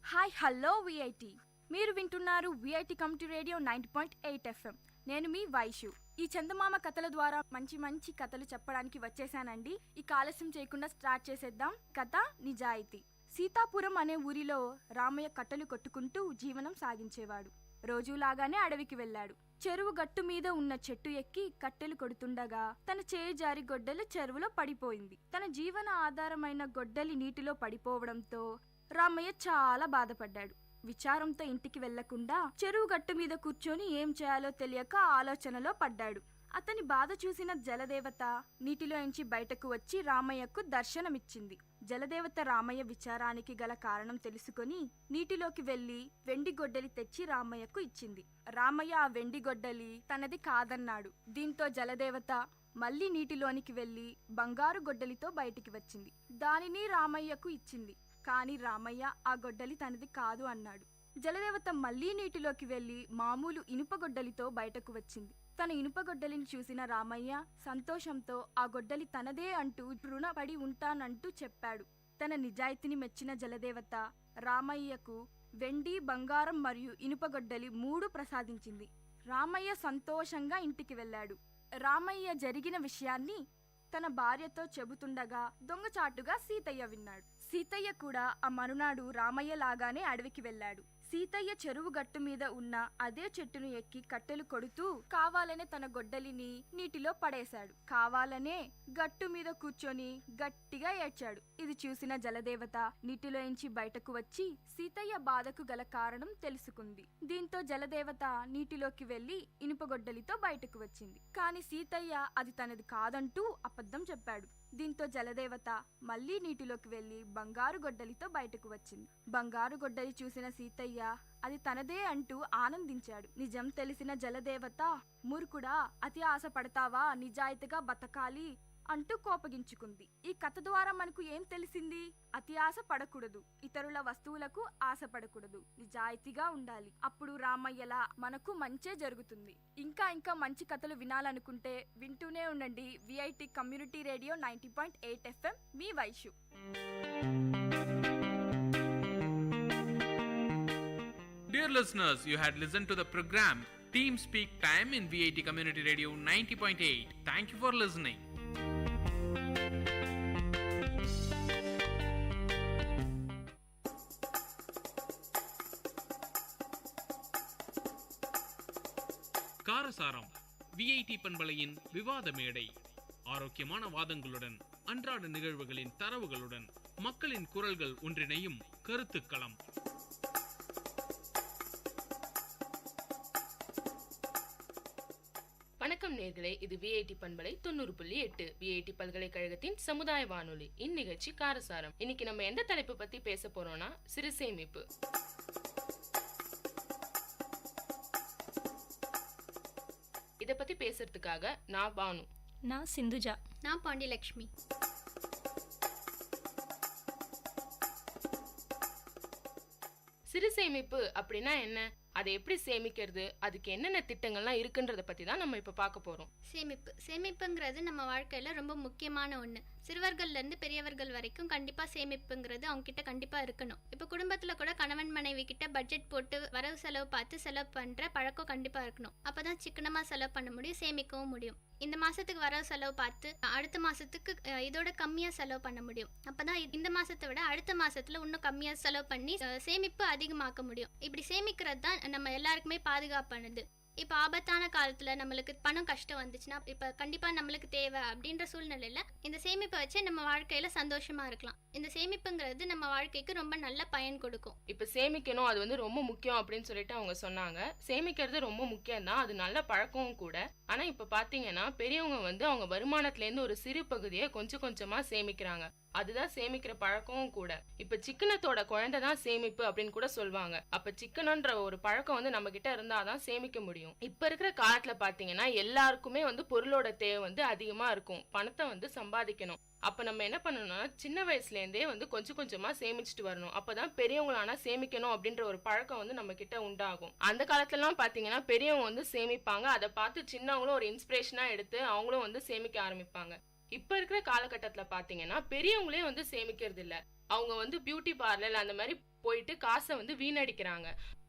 Hi hello VIT, మీరు వింటున్నారు VIT కమ్యూనిటీ రేడియో 90.8 FM. నేను మీ వైషు. ఈ చందమామ కథల ద్వారా మంచి మంచి కథలు చెప్పడానికి వచ్చేసానండి. ఈ ఆలస్యం చేయకుండా స్టార్ట్ చేసేద్దాం. కథ నిజాయితీ. సీతాపురం అనే ఊరిలో రామయ్య కట్టెలు కొట్టుకుంటూ జీవనం సాగించేవాడు. రోజులాగానే అడవికి వెళ్ళాడు. చెరువు గట్టు మీద ఉన్న చెట్టు ఎక్కి కట్టెలు కొడుతుండగా తన చేయి జారి గొడ్డలి చెరువులో పడిపోయింది. తన జీవన ఆధారమైన గొడ్డలి నీటిలో పడిపోవడంతో రామయ్య చాలా బాధపడ్డాడు. విచారంతో ఇంటికి వెళ్లకుండా చెరువు గట్టు మీద కూర్చొని ఏం చేయాలో తెలియక ఆలోచనలో పడ్డాడు. అతని బాధ చూసిన జలదేవత నీటిలో ఎంచి బయటకు వచ్చి రామయ్యకు దర్శనమిచ్చింది. జలదేవత రామయ్య విచారానికి గల కారణం తెలుసుకొని నీటిలోకి వెళ్లి వెండి గొడ్డలి తెచ్చి రామయ్యకు ఇచ్చింది. రామయ్య ఆ వెండి గొడ్డలి తనది కాదన్నాడు. దీంతో జలదేవత మళ్లీ నీటిలోనికి వెళ్లి బంగారు గొడ్డలితో బయటికి వచ్చింది. దానిని రామయ్యకు ఇచ్చింది. కానీ రామయ్య ఆ గొడ్డలి తనది కాదు అన్నాడు. జలదేవత మళ్లీ నీటిలోకి వెళ్లి మామూలు ఇనుప గొడ్డలితో బయటకు వచ్చింది. తన ఇనుప గొడ్డలిని చూసిన రామయ్య సంతోషంతో ఆ గొడ్డలి తనదే అంటూ రుణపడి ఉంటానంటూ చెప్పాడు. తన నిజాయితీని మెచ్చిన జలదేవత రామయ్యకు వెండి, బంగారం మరియు ఇనుప గొడ్డలి 3 ప్రసాదించింది. రామయ్య సంతోషంగా ఇంటికి వెళ్ళాడు. రామయ్య జరిగిన విషయాన్ని తన భార్యతో చెబుతుండగా దొంగచాటుగా సీతయ్య విన్నాడు. సీతయ్య కూడా ఆ మరునాడు రామయ్య లాగానే అడవికి వెళ్ళాడు. సీతయ్య చెరువు గట్టు మీద ఉన్న అదే చెట్టును ఎక్కి కట్టెలు కొడుతూ కావాలనే తన గొడ్డలిని నీటిలో పడేశాడు. కావాలనే గట్టు మీద కూర్చొని గట్టిగా ఏడ్చాడు. ఇది చూసిన జలదేవత నీటిలోంచి బయటకు వచ్చి సీతయ్య బాధకు గల కారణం తెలుసుకుంది. దీంతో జలదేవత నీటిలోకి వెళ్లి ఇనుపగొడ్డలితో బయటకు వచ్చింది. కాని సీతయ్య అది తనది కాదంటూ అబద్ధం చెప్పాడు. దీంతో జలదేవత మళ్లీ నీటిలోకి వెళ్లి బంగారు గొడ్డలితో బయటకు వచ్చింది. బంగారు గొడ్డలి చూసిన సీతయ్య అది తనదే అంటూ ఆనందించాడు. నిజం తెలిసిన జలదేవత, మూర్ఖుడా, అతి ఆశ పడతావా, నిజాయితీగా బతకాలి అంటూ కోపగించుకుంది. ఈ కథ ద్వారా మనకు ఏం తెలిసింది? అతి ఆశ పడకూడదు, ఇతరుల వస్తువులకు ఆశపడకూడదు, నిజాయితీగా ఉండాలి. అప్పుడు రామయ్యలా మనకు మంచే జరుగుతుంది. ఇంకా మంచి కథలు వినాలనుకుంటే వింటూనే ఉండండి VIT community radio 90.8 FM. Me Vaishu. Dear listeners, you had listened to the program Team Speak Time in VIT Community Radio 90.8. Thank you for listening. காரசாரம் விஐடி பண்பலையின் விவாத மேடை. ஆரோக்கியமான வாதங்களுடன், அன்றாட நிகழ்வுகளின் தரவுகளுடன், மக்களின் குரல்கள் ஒன்றிணையும் கருத்துக்களம். வணக்கம் நேர்களே, இது விஐடி பண்பலை 90.8 விஐடி பல்கலைக்கழகத்தின் சமுதாய வானொலி. இந்நிகழ்ச்சி காரசாரம். இன்னைக்கு நம்ம எந்த தலைப்பு பத்தி பேச போறோம்னா சிறு சேமிப்பு. இத பத்தி பேசுறதுக்காக நான் பானு, நான் சிந்துஜா, நான் பாண்டியலட்சுமி. சிறு சேமிப்பு அப்படின்னா என்ன, அதை எப்படி சேமிக்கிறது, அதுக்கு என்னென்ன திட்டங்கள்லாம் இருக்குன்றத பத்தி தான் நம்ம இப்ப பார்க்க போறோம். சேமிப்புங்கிறது நம்ம வாழ்க்கையில ரொம்ப முக்கியமான ஒண்ணு. சிறுவர்கள்ல இருந்து பெரியவர்கள் வரைக்கும் கண்டிப்பா சேமிப்புங்கிறது அவங்க கிட்ட கண்டிப்பா இருக்கணும். இப்ப குடும்பத்துல கூட கணவன் மனைவி கிட்ட பட்ஜெட் போட்டு வரவு செலவு பார்த்து செலவு பண்ற பழக்கம் கண்டிப்பா இருக்கணும். அப்பதான் சிக்கனமா செலவு பண்ண முடியும், சேமிக்கவும் முடியும். இந்த மாசத்துக்கு வரவு செலவு பார்த்து அடுத்த மாசத்துக்கு இதோட கம்மியா செலவு பண்ண முடியும். அப்பதான் இந்த மாசத்தை விட அடுத்த மாசத்துல இன்னும் கம்மியா செலவு பண்ணி சேமிப்பு அதிகமாக்க முடியும். இப்படி சேமிக்கிறது தான் நம்ம எல்லாருக்குமே பாதுகாப்பானது. இப்ப ஆபத்தான காலத்துல நம்மளுக்கு பணம் கஷ்டம் வந்துச்சுன்னா இப்ப கண்டிப்பா நம்மளுக்கு தேவை அப்படின்ற சூழ்நிலையில இந்த சேமிப்பை வச்சு நம்ம வாழ்க்கையில சந்தோஷமா இருக்கலாம். இந்த சேமிப்புங்கிறது நம்ம வாழ்க்கைக்கு ரொம்ப நல்ல பயன் கொடுக்கும். இப்ப சேமிக்கணும், அது வந்து ரொம்ப முக்கியம் அப்படின்னு சொல்லிட்டு அவங்க சொன்னாங்க. சேமிக்கிறது ரொம்ப முக்கியம் தான், அது நல்ல பழக்கமும் கூட. ஆனா இப்ப பாத்தீங்கன்னா பெரியவங்க வந்து அவங்க வருமானத்துல இருந்து ஒரு சிறு பகுதியை கொஞ்சம் கொஞ்சமா சேமிக்கிறாங்க. அதுதான் சேமிக்கிற பழக்கமும் கூட. இப்ப சிக்கனத்தோட குழந்தை தான் சேமிப்பு அப்படின்னு கூட சொல்லுவாங்க. அப்ப சிக்கனன்ற ஒரு பழக்கம் வந்து நம்ம கிட்ட இருந்தாதான் சேமிக்க முடியும். இப்ப இருக்கிற காலத்துல பாத்தீங்கன்னா எல்லாருக்குமே வந்து பொருளோட தேவை வந்து அதிகமா இருக்கும். பணத்தை வந்து சம்பாதிக்கணும். அப்ப நம்ம என்ன பண்ணணும்னா சின்ன வயசுல இருந்தே வந்து கொஞ்சம் கொஞ்சமா சேமிச்சுட்டு வரணும். அப்பதான் பெரியவங்களானா சேமிக்கணும் அப்படின்ற ஒரு பழக்கம் வந்து நம்ம கிட்ட உண்டாகும். அந்த காலத்துல எல்லாம் பாத்தீங்கன்னா பெரியவங்க வந்து சேமிப்பாங்க. அதை பார்த்து சின்னவங்களும் ஒரு இன்ஸ்பிரேஷனா எடுத்து அவங்களும் வந்து சேமிக்க ஆரம்பிப்பாங்க. இப்ப இருக்கிற காலகட்டத்துல பாத்தீங்கன்னா பெரியவங்களே வந்து சேமிக்கிறது இல்ல. அவங்க வந்து பியூட்டி பார்லர் அந்த மாதிரி போயிட்டு காசை வந்து வீணடிக்கிறாங்க.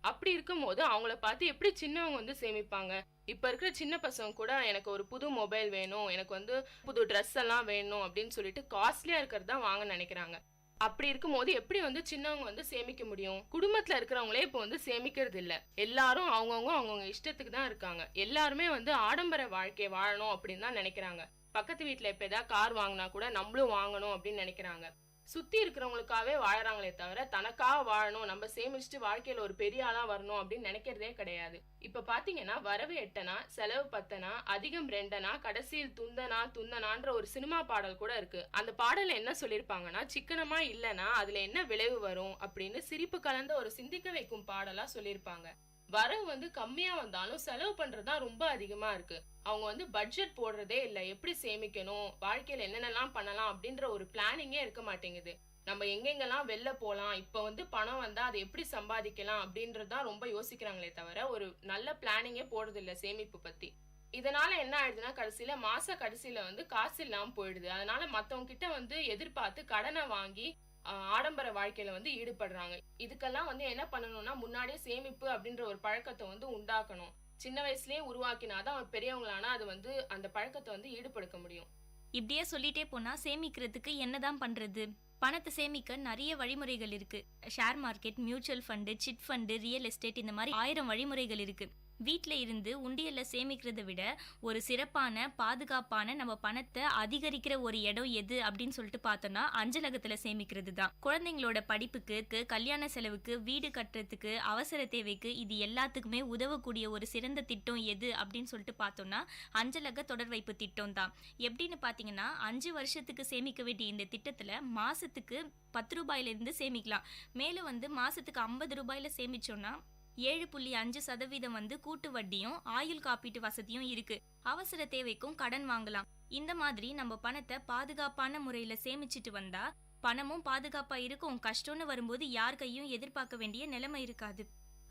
அப்படி இருக்கும் போது அவங்கள பார்த்து எப்படி சின்னவங்க வந்து சேமிப்பாங்க? இப்ப இருக்கிற சின்ன பசங்க கூட எனக்கு ஒரு புது மொபைல் வேணும், எனக்கு வந்து புது ட்ரெஸ் எல்லாம் வேணும் அப்படின்னு சொல்லிட்டு காஸ்ட்லியா இருக்கிறதா வாங்க நினைக்கிறாங்க. அப்படி இருக்கும் போது எப்படி வந்து சின்னவங்க வந்து சேமிக்க முடியும்? குடும்பத்துல இருக்கிறவங்களே இப்ப வந்து சேமிக்கிறது இல்ல. எல்லாரும் அவங்கவுங்க இஷ்டத்துக்கு தான் இருக்காங்க. எல்லாருமே வந்து ஆடம்பர வாழ்க்கை வாழணும் அப்படின்னு தான் நினைக்கிறாங்க. பக்கத்து வீட்டுல இப்ப ஏதாவது கார் வாங்கினா கூட நம்மளும் வாங்கணும் அப்படின்னு நினைக்கிறாங்க. சுத்தி இருக்கிறவங்களுக்காகவே வாழறாங்களே தவிர தனக்காக வாழணும், நம்ம சேமிச்சுட்டு வாழ்க்கையில ஒரு பெரிய ஆளா வரணும் அப்படின்னு நினைக்கிறதே கிடையாது. இப்ப பாத்தீங்கன்னா வரவு எட்டனா செலவு பத்தனா அதிகம் ரெண்டனா கடைசியில் துந்தனான்ற ஒரு சினிமா பாடல் கூட இருக்கு. அந்த பாடல என்ன சொல்லிருப்பாங்கன்னா, சிக்கனமா இல்லனா அதுல என்ன விளைவு வரும் அப்படின்னு சிரிப்பு கலந்த ஒரு சிந்திக்க வைக்கும் பாடலா சொல்லிருப்பாங்க. வரவு வந்து கம்மியா வந்தாலும் செலவு பண்றதுதான் ரொம்ப அதிகமா இருக்கு. அவங்க வந்து பட்ஜெட் போடுறதே இல்ல. எப்படி சேமிக்கணும், வாழ்க்கையில என்னென்னலாம் பண்ணலாம் அப்படின்ற ஒரு பிளானிங்கே இருக்க மாட்டேங்குது. நம்ம எங்கெங்கெல்லாம் வெளில போலாம், இப்ப வந்து பணம் வந்தா அதை எப்படி சம்பாதிக்கலாம் அப்படின்றதுதான் ரொம்ப யோசிக்கிறாங்களே தவிர ஒரு நல்ல பிளானிங்கே போடுறது இல்ல சேமிப்பு பத்தி. இதனால என்ன ஆயிடுதுன்னா கடைசியில மாச கடைசியில வந்து காசு இல்லாம போயிடுது. அதனால மத்தவங்க கிட்ட வந்து எதிர்பார்த்து கடனை வாங்கி ஆடம்பர வாழ்க்கையில வந்து ஈடுபடுறாங்க. இதுக்கெல்லாம் வந்து என்ன பண்ணணும்னா முன்னாடியே சேமிப்பு அப்படின்ற ஒரு பழக்கத்தை வந்து உண்டாக்கணும். சின்ன வயசுலயே உருவாக்கினாதான் அவன் பெரியவங்களானா அது வந்து அந்த பழக்கத்தை வந்து ஈடுபடுத்த முடியும். இப்படியே சொல்லிட்டே போனா சேமிக்கிறதுக்கு என்னதான் பண்றது? பணத்தை சேமிக்க நிறைய வழிமுறைகள் இருக்கு. Share market, mutual fund, chit fund, real estate, இந்த மாதிரி 1000 வழிமுறைகள் இருக்கு. வீட்டில் இருந்து உண்டியல்ல சேமிக்கிறத விட ஒரு சிறப்பான பாதுகாப்பான நம்ம பணத்தை அதிகரிக்கிற ஒரு இடம் எது அப்படின்னு சொல்லிட்டு பார்த்தோம்னா அஞ்சலகத்துல சேமிக்கிறது தான். குழந்தைங்களோட படிப்புக்கு, கல்யாண செலவுக்கு, வீடு கட்டுறதுக்கு, அவசர தேவைக்கு, இது எல்லாத்துக்குமே உதவக்கூடிய ஒரு சிறந்த திட்டம் எது அப்படின்னு சொல்லிட்டு பார்த்தோம்னா அஞ்சலக தொடர் வைப்பு திட்டம் தான். எப்படின்னு பார்த்தீங்கன்னா 5 வருஷத்துக்கு சேமிக்க வேண்டிய இந்த திட்டத்துல மாசத்துக்கு 10 ரூபாயிலிருந்து சேமிக்கலாம். மேலும் மாசத்துக்கு 50 ரூபாயில சேமிச்சோம்னா 7.5% கூட்டு வட்டியும் ஆயுள் காப்பீட்டு வசதியும் இருக்கு. அவசர தேவைக்கும் கடன் வாங்கலாம். இந்த மாதிரி நம்ம பணத்தை பாதுகாப்பான முறையில சேமிச்சிட்டு வந்தா பணமும் பாதுகாப்பா இருக்கும். கஷ்டம்னு வரும்போது யார் கையும் எதிர்பார்க்க வேண்டிய நிலைமை இருக்காது.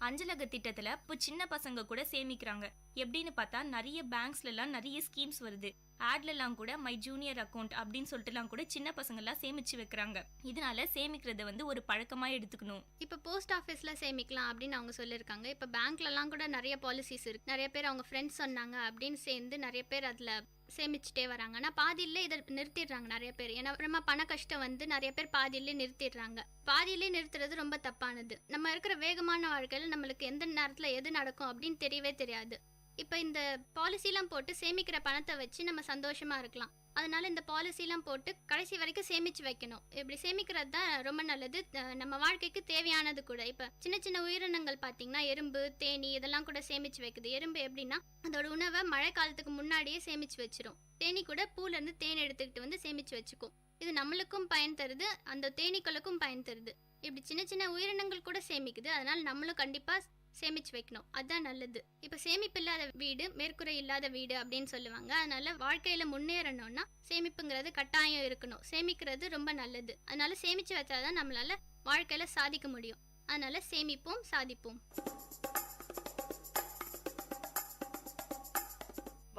அஞ்சலக திட்டத்துல இப்போ சின்ன பசங்க கூட சேமிக்கிறாங்க. எப்படின்னு பார்த்தா நிறைய பேங்க்ஸ்ல எல்லாம் நிறைய ஸ்கீம்ஸ் வருது. ஆட்ல எல்லாம் கூட மை ஜூனியர் அக்கௌண்ட் அப்படின்னு சொல்லிட்டுலாம் கூட சின்ன பசங்க எல்லாம் சேமிச்சு வைக்கிறாங்க. இதனால சேமிக்கிறத ஒரு பழக்கமா எடுத்துக்கணும். இப்போ போஸ்ட் ஆஃபீஸில் சேமிக்கலாம் அப்படின்னு அவங்க சொல்லியிருக்காங்க. இப்போ பேங்க்லலாம் கூட நிறைய பாலிசிஸ் இருக்குது. நிறைய பேர் அவங்க ஃப்ரெண்ட்ஸ் சொன்னாங்க அப்படின்னு சேர்ந்து நிறைய பேர் அதில் சேமிச்சுட்டே வராங்க. ஆனால் பாதியிலே இதை நிறுத்திடுறாங்க நிறைய பேர். ஏன்னா அப்புறமா பண கஷ்டம் நிறைய பேர் பாதியிலே நிறுத்திடுறாங்க. பாதியிலே நிறுத்துறது ரொம்ப தப்பானது. நம்ம இருக்கிற வேகமான வாழ்க்கையில் நம்மளுக்கு எந்த நேரத்தில் எது நடக்கும் அப்படின்னு தெரியவே தெரியாது. இப்போ இந்த பாலிசிலாம் போட்டு சேமிக்கிற பணத்தை வச்சு நம்ம சந்தோஷமா இருக்கலாம். அதனால இந்த பாலிசிலாம் போட்டு கடைசி வரைக்கும் சேமிச்சு வைக்கணும். இப்படி சேமிக்கிறது தான் ரொம்ப நல்லது. நம்ம வாழ்க்கைக்கு தேவையானது கூட. இப்போ சின்ன சின்ன உயிரினங்கள் பார்த்தீங்கன்னா எறும்பு, தேனி இதெல்லாம் கூட சேமிச்சு வைக்குது. எறும்பு எப்படின்னா அதோட உணவை மழை காலத்துக்கு முன்னாடியே சேமிச்சு வச்சிரும். தேனி கூட பூல இருந்து தேன் எடுத்துக்கிட்டு சேமிச்சு வச்சுக்கும். இது நம்மளுக்கும் பயன் தருது, அந்த தேனீக்களுக்கும் பயன் தருது. இப்படி சின்ன சின்ன உயிரினங்கள் கூட சேமிக்குது. அதனால நம்மளும் கண்டிப்பா சேமிச்சு வைக்கணும். அதுதான் நல்லது. இப்ப சேமிப்பு இல்லாத வீடு மேற்கூரை இல்லாத வீடு அப்படின்னு சொல்லுவாங்க. அதனால வாழ்க்கையில முன்னேறணும்னா சேமிப்புங்கிறது கட்டாயம் இருக்கணும். சேமிக்கிறது ரொம்ப நல்லது. அதனால சேமிச்சு வச்சாதான் நம்மளால வாழ்க்கையில சாதிக்க முடியும். அதனால சேமிப்போம், சாதிப்போம்.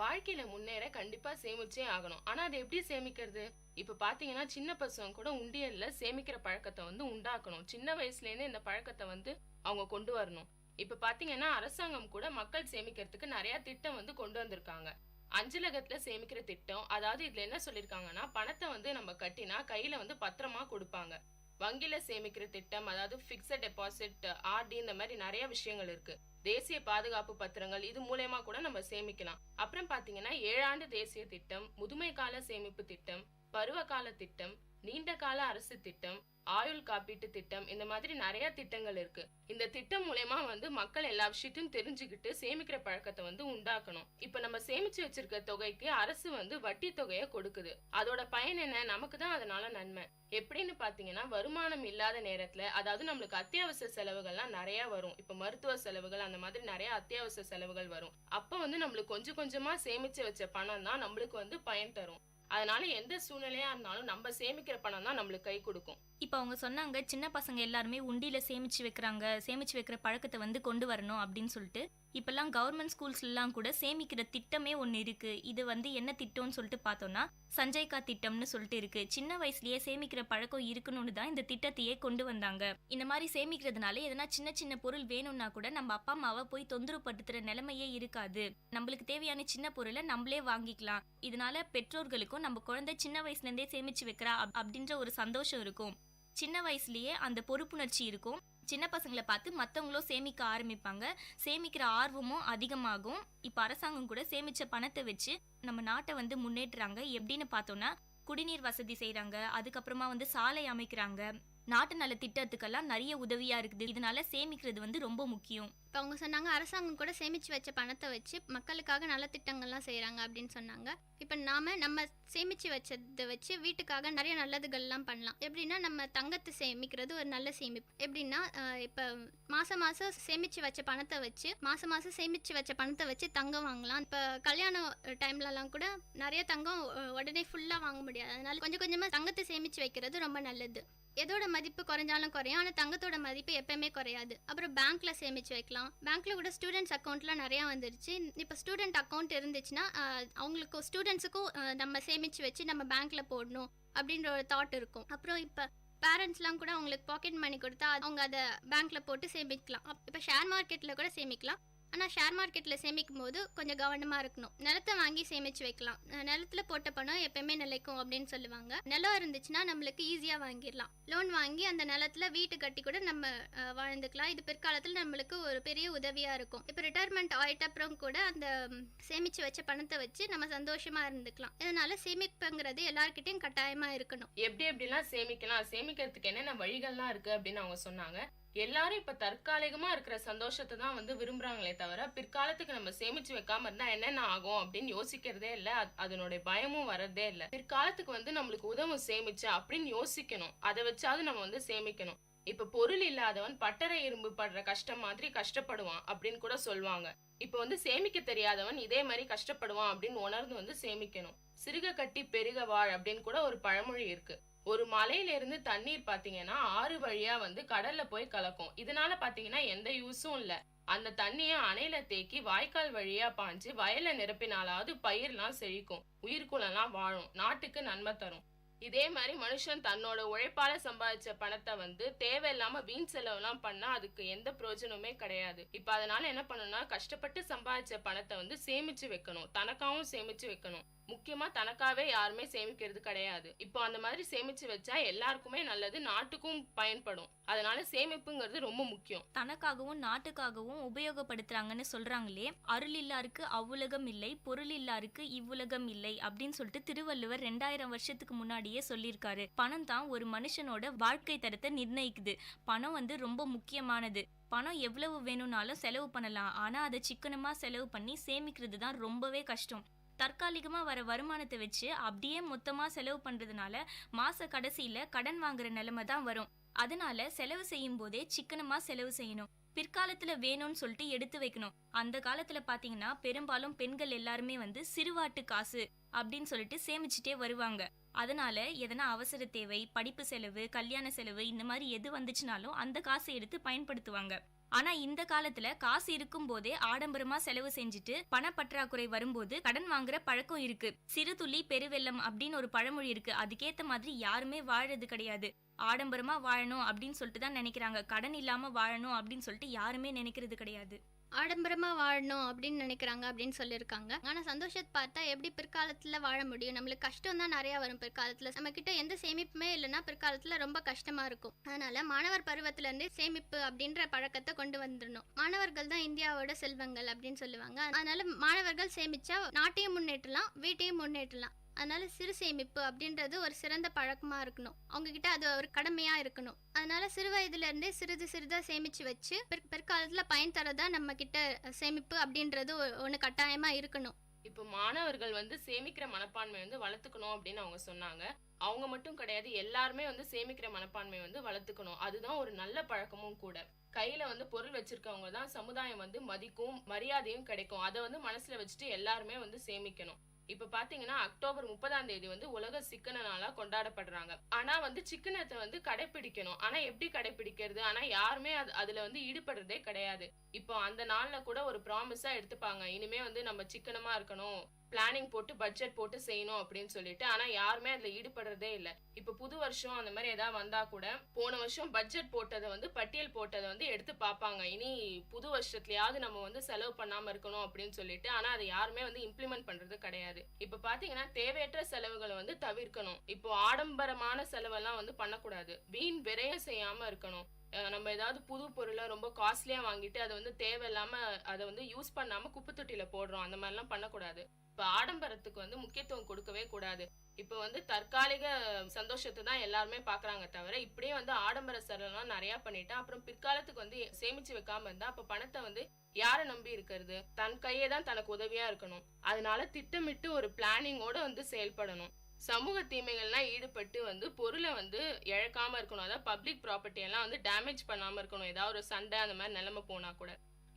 வாழ்க்கையில முன்னேற கண்டிப்பா சேமிச்சே ஆகணும். ஆனா அது எப்படி சேமிக்கிறது? இப்ப பாத்தீங்கன்னா சின்ன பசங்க கூட உண்டியல்ல சேமிக்கிற பழக்கத்தை உண்டாக்கணும். சின்ன வயசுல இருந்து இந்த பழக்கத்தை அவங்க கொண்டு வரணும். இப்ப பாத்தீங்கன்னா அரசாங்கம் கூட மக்கள் சேமிக்கிறதுக்கு நிறைய திட்டம் கொண்டு வந்திருக்காங்க. அஞ்சலகத்துல சேமிக்கிற திட்டம், அதாவது இதுல என்ன சொல்லிருக்காங்கன்னா பணத்தை நம்ம கட்டினா கையில பத்திரமா கொடுப்பாங்க. வங்கியில சேமிக்கிற திட்டம், அதாவது பிக்ஸட் டெபாசிட், ஆர்டி, இந்த மாதிரி நிறைய விஷயங்கள் இருக்கு. தேசிய பாதுகாப்பு பத்திரங்கள், இது மூலமா கூட நம்ம சேமிக்கலாம். அப்புறம் பாத்தீங்கன்னா 7 ஆண்டு தேசிய திட்டம், முதுமை கால சேமிப்பு திட்டம், பருவ கால திட்டம், நீண்ட கால அரசு திட்டம், ஆயுள் காப்பீட்டு திட்டம், இந்த மாதிரி நிறைய திட்டங்கள் இருக்கு. இந்த திட்டம் மூலமா மக்கள் எல்லா விஷயத்தையும் தெரிஞ்சுக்கிட்டு சேமிக்கிற பழக்கத்தை உண்டாக்கணும். இப்ப நம்ம சேமிச்சு வச்சிருக்க தொகைக்கு அரசு வட்டி தொகையை கொடுக்குது. அதோட பயன் என்ன? நமக்கு தான் அதனால நன்மை. எப்படின்னு பாத்தீங்கன்னா வருமானம் இல்லாத நேரத்துல, அதாவது நம்மளுக்கு அத்தியாவசிய செலவுகள்லாம் நிறைய வரும். இப்ப மருத்துவ செலவுகள், அந்த மாதிரி நிறைய அத்தியாவசிய செலவுகள் வரும். அப்ப நம்மளுக்கு கொஞ்சம் கொஞ்சமா சேமிச்சு வச்ச பணம் தான் நம்மளுக்கு பயன் தரும். அதனால எந்த சூழ்நிலையா இருந்தாலும் நம்ம சேமிக்கிற பணம் தான் நம்மளுக்கு கை கொடுக்கும். இப்போ அவங்க சொன்னாங்க சின்ன பசங்க எல்லாருமே உண்டியில சேமிச்சு வைக்கிறாங்க, சேமிச்சு வைக்கிற பழக்கத்தை கொண்டு வரணும் அப்படின்னு சொல்லிட்டு. இப்பெல்லாம் கவர்மெண்ட் ஸ்கூல்ஸ்லாம் கூட சேமிக்கிற திட்டமே ஒன்று இருக்கு. இது என்ன திட்டம்னு சொல்லிட்டு பார்த்தோம்னா சஞ்சய்கா திட்டம்னு சொல்லிட்டு இருக்கு. சின்ன வயசுலயே சேமிக்கிற பழக்கம் இருக்கணும்னு தான் இந்த திட்டத்தையே கொண்டு வந்தாங்க. இந்த மாதிரி சேமிக்கிறதுனால எதனா சின்ன சின்ன பொருள் வேணும்னா கூட நம்ம அப்பா அம்மாவை போய் தொந்தரவு படுத்துற நிலைமையே இருக்காது. நம்மளுக்கு தேவையான சின்ன பொருளை நம்மளே வாங்கிக்கலாம். இதனால பெற்றோர்களுக்கும் நம்ம குழந்தை சின்ன வயசுல இருந்தே சேமிச்சு வைக்கிறா அப்படின்ற ஒரு சந்தோஷம் இருக்கும். சின்ன வயசுலயே அந்த பொறுப்புணர்ச்சி இருக்கும். சின்ன பசங்களை பார்த்து மற்றவங்களும் சேமிக்க ஆரம்பிப்பாங்க. சேமிக்கிற ஆர்வமும் அதிகமாகும். இப்போ அரசாங்கம் கூட சேமிச்ச பணத்தை வச்சு நம்ம நாட்டை முன்னேற்றுறாங்க. எப்படின்னு பார்த்தோம்னா குடிநீர் வசதி செய்யறாங்க, அதுக்கப்புறமா சாலை அமைக்கிறாங்க. நாட்டு நல திட்டத்துக்கெல்லாம் நிறைய உதவியா இருக்குது. இதனால சேமிக்கிறது ரொம்ப முக்கியம். இப்போ அவங்க சொன்னாங்க அரசாங்கம் கூட சேமிச்சு வச்ச பணத்தை வச்சு மக்களுக்காக நல்ல திட்டங்கள்லாம் செய்கிறாங்க அப்படின்னு சொன்னாங்க. இப்போ நம்ம சேமிச்சு வச்சதை வச்சு வீட்டுக்காக நிறைய நல்லதுகள்லாம் பண்ணலாம். எப்படின்னா நம்ம தங்கத்தை சேமிக்கிறது ஒரு நல்ல சேமிப்பு. எப்படின்னா இப்போ மாதம் சேமிச்சு வச்ச பணத்தை வச்சு தங்கம் வாங்கலாம். இப்போ கல்யாண டைம்லலாம் கூட நிறைய தங்கம் உடனே ஃபுல்லாக வாங்க முடியாது. அதனால கொஞ்சம் கொஞ்சமாக தங்கத்தை சேமிச்சு வைக்கிறது ரொம்ப நல்லது. எதோட மதிப்பு குறைஞ்சாலும் குறையும், ஆனால் தங்கத்தோட மதிப்பு எப்பவுமே குறையாது. அப்புறம் பேங்க்ல சேமிச்சு வைக்கலாம். பேங்க்ல கூட ஸ்டூடெண்ட்ஸ் அக்கௌண்ட்லாம் நிறைய வந்துருச்சு. இப்போ ஸ்டூடெண்ட் அக்கௌண்ட் இருந்துச்சுன்னா அவங்களுக்கு ஸ்டூடெண்ட்ஸுக்கும் நம்ம சேமிச்சு வச்சு நம்ம பேங்க்ல போடணும் அப்படின்ற ஒரு தாட் இருக்கும். அப்புறம் இப்போ பேரண்ட்ஸ்லாம் கூட அவங்களுக்கு பாக்கெட் மணி கொடுத்தா அவங்க அதை பேங்க்ல போட்டு சேமிக்கலாம். இப்போ ஷேர் மார்க்கெட்ல கூட சேமிக்கலாம். ஆனால் ஷேர் மார்க்கெட்டில் சேமிக்கும் போது கொஞ்சம் கவனமாக இருக்கணும். நிலத்தை வாங்கி சேமித்து வைக்கலாம். நிலத்தில் போட்ட பணம் எப்பயுமே நிலைக்கும் அப்படின்னு சொல்லுவாங்க. நிலம் இருந்துச்சுன்னா நம்மளுக்கு ஈஸியாக வாங்கிடலாம். லோன் வாங்கி அந்த நிலத்தில் வீட்டு கட்டி கூட நம்ம வாழ்ந்துக்கலாம். இது பிற்காலத்தில் நம்மளுக்கு ஒரு பெரிய உதவியாக இருக்கும். இப்போ ரிட்டையர்மெண்ட் ஆகிட்ட அப்புறம் கூட அந்த சேமித்து வச்ச பணத்தை வச்சு நம்ம சந்தோஷமாக இருந்துக்கலாம். இதனால சேமிப்புங்கிறது எல்லார்கிட்டையும் கட்டாயமாக இருக்கணும். எப்படிலாம் சேமிக்கலாம், சேமிக்கிறதுக்கு என்னென்ன வழிகள்லாம் இருக்குது அப்படின்னு அவங்க சொன்னாங்க. எல்லாரும் இப்ப தற்காலிகமா இருக்கிற சந்தோஷத்தை தான் வந்து விரும்புறாங்களே தவிர பிற்காலத்துக்கு நம்ம சேமிச்சு வைக்காம இருந்தா என்னென்ன ஆகும் அப்படின்னு யோசிக்கிறதே இல்ல. அதனுடைய பயமும் வரதே இல்ல. பிற்காலத்துக்கு வந்து நம்மளுக்கு உதவும் சேமிச்சு அப்படின்னு யோசிக்கணும். அதை வச்சாவது நம்ம வந்து சேமிக்கணும். இப்ப பொருள் இல்லாதவன் பட்டறை இரும்பு படுற கஷ்டம் மாதிரி கஷ்டப்படுவான் அப்படின்னு கூட சொல்லுவாங்க. இப்ப வந்து சேமிக்க தெரியாதவன் இதே மாதிரி கஷ்டப்படுவான் அப்படின்னு உணர்ந்து வந்து சேமிக்கணும். சிறுக கட்டி பெருக வாழ் அப்படின்னு கூட ஒரு பழமொழி இருக்கு. ஒரு மலையில இருந்து தண்ணீர் பாத்தீங்கன்னா ஆறு வழியா வந்து கடல்ல போய் கலக்கும். இதனால பாத்தீங்கன்னா எந்த யூஸும் இல்ல. அந்த தண்ணிய அணையில தேக்கி வாய்க்கால் வழியா பாஞ்சு வயல்ல நிரப்பினாலாவது பயிர்லாம் செழிக்கும், உயிர்குலம்லாம் வாழும், நாட்டுக்கு நன்மை தரும். இதே மாதிரி மனுஷன் தன்னோட உழைப்பால சம்பாதிச்ச பணத்தை வந்து தேவையில்லாம வீண் செலவுலாம் பண்ணா அதுக்கு எந்த பிரயோஜனமே கிடையாது. இப்ப அதனால என்ன பண்ணணும்னா கஷ்டப்பட்டு சம்பாதிச்ச பணத்தை வந்து சேமிச்சு வைக்கணும். தனக்காவும் சேமிச்சு வைக்கணும். முக்கியமா தனக்காவே யாருமே சேமிக்கிறது கிடையாது. இப்போ அந்த மாதிரி சேமிச்சு வச்சா எல்லாருக்குமே நல்லது, நாட்டுக்கும் பயன்படும். அதனால சேமிப்புங்கிறது ரொம்ப முக்கியம். தனக்காகவும் நாட்டுக்காகவும் உபயோகப்படுத்துறாங்கன்னு சொல்றாங்களே, அருள் இல்லாருக்கு அவ்வுலகம் இல்லை, பொருள் இல்லாருக்கு இவ்வுலகம் இல்லை அப்படின்னு சொல்லிட்டு திருவள்ளுவர் 2000 வருஷத்துக்கு முன்னாடியே சொல்லியிருக்காரு. பணம் தான் ஒரு மனுஷனோட வாழ்க்கை தரத்தை நிர்ணயிக்குது. பணம் வந்து ரொம்ப முக்கியமானது. பணம் எவ்வளவு வேணும்னாலும் செலவு பண்ணலாம். ஆனா அதை சிக்கனமா செலவு பண்ணி சேமிக்கிறது தான் ரொம்பவே கஷ்டம். தற்காலிகமா வர வருமானத்தை வச்சு அப்படியே மொத்தமா செலவு பண்றதுனால மாச கடைசியில கடன் வாங்குற நிலைமை தான் வரும். அதனால செலவு செய்யும் போதே சிக்கனமா செலவு செய்யணும். பிற்காலத்துல வேணும்னு சொல்லிட்டு எடுத்து வைக்கணும். அந்த காலத்துல பாத்தீங்கன்னா பெரும்பாலும் பெண்கள் எல்லாருமே வந்து சிறுவாட்டு காசு அப்படின்னு சொல்லிட்டு சேமிச்சுட்டே வருவாங்க. அதனால எதனா அவசர தேவை, படிப்பு செலவு, கல்யாண செலவு இந்த மாதிரி எது வந்துச்சுனாலும் அந்த காசை எடுத்து பயன்படுத்துவாங்க. ஆனா இந்த காலத்துல காசு இருக்கும் போதே ஆடம்பரமா செலவு செஞ்சுட்டு பணப்பற்றாக்குறை வரும்போது கடன் வாங்குற பழக்கம் இருக்கு. சிறு துளி பெருவெள்ளம் அப்படின்னு ஒரு பழமொழி இருக்கு. அதுக்கேத்த மாதிரி யாருமே வாழறது கிடையாது. ஆடம்பரமா வாழணும் அப்படின்னு சொல்லிட்டு தான் நினைக்கிறாங்க. கடன் இல்லாம வாழணும் அப்படின்னு சொல்லிட்டு யாருமே நினைக்கிறது கிடையாது. ஆடம்பரமாக வாழணும் அப்படின்னு நினைக்கிறாங்க அப்படின்னு சொல்லியிருக்காங்க. ஆனால் சந்தோஷத்தை பார்த்தா எப்படி பிற்காலத்தில் வாழ முடியும்? நம்மளுக்கு கஷ்டம் தான் நிறையா வரும் பிற்காலத்தில். நம்ம கிட்ட எந்த சேமிப்புமே இல்லைன்னா பிற்காலத்தில் ரொம்ப கஷ்டமாக இருக்கும். அதனால மாணவர் பருவத்திலேருந்தே சேமிப்பு அப்படின்ற பழக்கத்தை கொண்டு வந்துடணும். மாணவர்கள் தான் இந்தியாவோட செல்வங்கள் அப்படின்னு சொல்லுவாங்க. அதனால மாணவர்கள் சேமிச்சா நாட்டையும் முன்னேற்றலாம், வீட்டையும் முன்னேற்றலாம். அதனால சிறு சேமிப்பு அப்படின்றது ஒரு சிறந்த பழக்கமா இருக்கணும். அவங்க கிட்ட அது ஒரு கடமையா இருக்கணும். அதனால சிறு வயதுல இருந்தே சிறிது சிறிதா சேமிச்சு வச்சு பிற்காலத்துல பயன் தரதா நம்ம கிட்ட சேமிப்பு அப்படின்றது ஒண்ணு கட்டாயமா இருக்கணும். இப்போ மாணவர்கள் வந்து சேமிக்கிற மனப்பான்மை வந்து வளர்த்துக்கணும் அப்படின்னு அவங்க சொன்னாங்க. அவங்க மட்டும் கிடையாது, எல்லாருமே வந்து சேமிக்கிற மனப்பான்மை வந்து வளர்த்துக்கணும். அதுதான் ஒரு நல்ல பழக்கமும் கூட. கையில வந்து பொருள் வச்சிருக்கவங்க தான் சமுதாயம் வந்து மதிக்கும், மரியாதையும் கிடைக்கும். அதை வந்து மனசுல வச்சுட்டு எல்லாருமே வந்து சேமிக்கணும். இப்ப பாத்தீங்கன்னா அக்டோபர் 30ஆம் தேதி வந்து உலக சிக்கன நாளா கொண்டாடப்படுறாங்க. ஆனா வந்து சிக்கனத்தை வந்து கடைபிடிக்கணும். ஆனா எப்படி கடைபிடிக்கிறது? ஆனா யாருமே அதுல வந்து ஈடுபடுறதே கிடையாது. இப்போ அந்த நாள்ல கூட ஒரு ப்ராமிஸா எடுத்துப்பாங்க, இனிமே வந்து நம்ம சிக்கனமா இருக்கணும், பிளானிங் போட்டு பட்ஜெட் போட்டு செய்யணும் அப்படின்னு சொல்லிட்டு. ஆனா யாருமே அதுல ஈடுபடுறதே இல்ல. இப்ப புது வருஷம் அந்த மாதிரி ஏதாவது வந்தா கூட போன வருஷம் பட்ஜெட் போட்டதை வந்து பட்டியல் போட்டதை வந்து எடுத்து பார்ப்பாங்க, இனி புது வருஷத்துலயாவது நம்ம வந்து செலவு பண்ணாம இருக்கணும் அப்படின்னு சொல்லிட்டு. ஆனா அதை யாருமே வந்து இம்ப்ளிமெண்ட் பண்றது கிடையாது. இப்ப பாத்தீங்கன்னா தேவையற்ற செலவுகளை வந்து தவிர்க்கணும். இப்போ ஆடம்பரமான செலவெல்லாம் வந்து பண்ணக்கூடாது. வீண் விரயம் செய்யாம இருக்கணும். நம்ம ஏதாவது புது பொருளை ரொம்ப காஸ்ட்லியா வாங்கிட்டு அதை வந்து தேவையில்லாம அதை வந்து யூஸ் பண்ணாம குப்பை தொட்டியில போடுறோம். அந்த மாதிரிலாம் பண்ணக்கூடாது. இப்ப ஆடம்பரத்துக்கு வந்து முக்கியத்துவம் கொடுக்கவே கூடாது. இப்ப வந்து தற்காலிக சந்தோஷத்தை தான் எல்லாருமே பாக்குறாங்க தவிர இப்படியே வந்து ஆடம்பர செலவுலாம் நிறைய பண்ணிட்டா அப்புறம் பிற்காலத்துக்கு வந்து சேமிச்சு வைக்காம இருந்தா அப்ப பணத்தை வந்து யாரை நம்பி இருக்கிறது? தன் கையே தான் தனக்கு உதவியா இருக்கணும். அதனால திட்டமிட்டு ஒரு பிளானிங்கோட வந்து செயல்படணும். சமூக தீமைகள்லாம் ஈடுபட்டு வந்து பொருளை வந்து இழக்காம இருக்கணும். அதாவது பப்ளிக் ப்ராப்பர்ட்டி எல்லாம் வந்து டேமேஜ் பண்ணாம இருக்கணும். ஏதாவது ஒரு சண்டை அந்த மாதிரி நிலைமை போனா கூட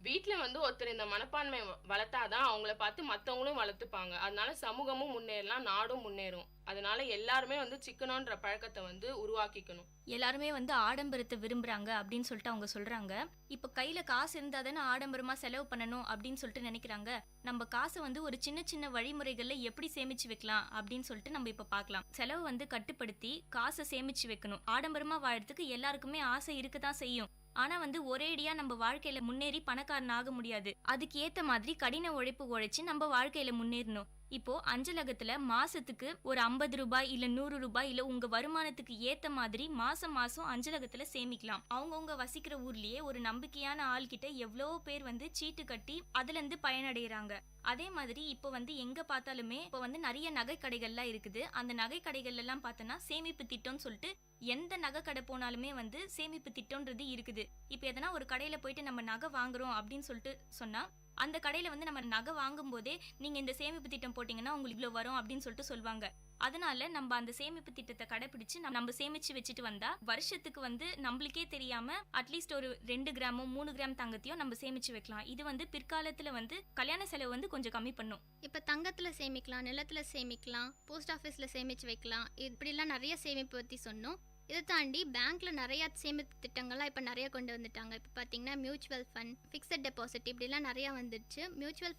வீட்டுல வந்து ஒருத்தர் இந்த மனப்பான்மை வளர்த்தாதான் அவங்கள பார்த்து மத்தவங்களும் வளர்த்துப்பாங்க. அதனால சமூகமும் முன்னேறலாம், நாடும் முன்னேறும். அதனால எல்லாருமே வந்து சிக்கனன்ற பழக்கத்தை வந்து உருவாக்கிக்கணும். எல்லாருமே வந்து ஆடம்பரத்தை விரும்புறாங்க அப்படின்னு சொல்லிட்டு அவங்க சொல்றாங்க. இப்ப கையில காசு இருந்தா தானே ஆடம்பரமா செலவு பண்ணணும் அப்படின்னு சொல்லிட்டு நினைக்கிறாங்க. நம்ம காசை வந்து ஒரு சின்ன சின்ன வழிமுறைகள்ல எப்படி சேமிச்சு வைக்கலாம் அப்படின்னு சொல்லிட்டு நம்ம இப்ப பார்க்கலாம். செலவு வந்து கட்டுப்படுத்தி காசை சேமிச்சு வைக்கணும். ஆடம்பரமா வாழறதுக்கு எல்லாருக்குமே ஆசை இருக்குதான் செய்யும். ஆனா வந்து ஒரேடியா நம்ம வாழ்க்கையில முன்னேறி பணக்காரன் ஆக முடியாது. அதுக்கு ஏத்த மாதிரி கடின உழைப்பு உழைச்சு நம்ம வாழ்க்கையில முன்னேறணும். இப்போ அஞ்சலகத்துல மாசத்துக்கு ஒரு 50 ரூபாய் இல்ல 100 ரூபாய் இல்ல உங்க வருமானத்துக்கு ஏத்த மாதிரி மாசம் மாசம் அஞ்சலகத்துல சேமிக்கலாம். அவங்கவுங்க வசிக்கிற ஊர்லயே ஒரு நம்பிக்கையான ஆள் கிட்ட எவ்வளோ பேர் வந்து சீட்டு கட்டி அதுல இருந்து பயனடைகிறாங்க. அதே மாதிரி இப்போ வந்து எங்க பார்த்தாலுமே இப்போ வந்து நிறைய நகை கடைகள்லாம் இருக்குது. அந்த நகை கடைகள் எல்லாம் பார்த்தோன்னா சேமிப்பு திட்டம்னு சொல்லிட்டு எந்த நகை கடை போனாலுமே வந்து சேமிப்பு திட்டம்ன்றது இருக்குது. இப்போ எதனா ஒரு கடையில போயிட்டு நம்ம நகை வாங்குறோம் அப்படின்னு சொல்லிட்டு சொன்னா அந்த கடையில வந்து நம்ம நகை வாங்கும் போதே நீங்க இந்த சேமிப்பு திட்டம் போட்டீங்கன்னா உங்களுக்கு இவ்வளவு வரும் அப்படின்னு சொல்லிட்டு சொல்லுவாங்க. அதனால நம்ம அந்த சேமிப்பு திட்டத்தை கடைபிடிச்சு நம்ம சேமிச்சு வச்சுட்டு வந்தா வருஷத்துக்கு வந்து நம்மளுக்கே தெரியாம அட்லீஸ்ட் ஒரு 2 கிராமோ 3 கிராம் தங்கத்தையும் நம்ம சேமிச்சு வைக்கலாம். இது வந்து பிற்காலத்துல வந்து கல்யாண செலவு வந்து கொஞ்சம் கம்மி பண்ணும். இப்போ தங்கத்துல சேமிக்கலாம், நிலத்துல சேமிக்கலாம், போஸ்ட் ஆஃபீஸ்ல சேமிச்சு வைக்கலாம், இப்படிலாம் நிறைய சேமிப்பு பற்றி சொன்னோம். இதை தாண்டி பேங்க்ல நிறைய சேமிப்பு திட்டங்கள்லாம் இப்போ நிறைய கொண்டு வந்துட்டாங்க. இப்போ பார்த்தீங்கன்னா மியூச்சுவல் ஃபண்ட், ஃபிக்ஸட் டெபாசிட் இப்படிலாம் நிறையா வந்துடுச்சு. மியூச்சுவல்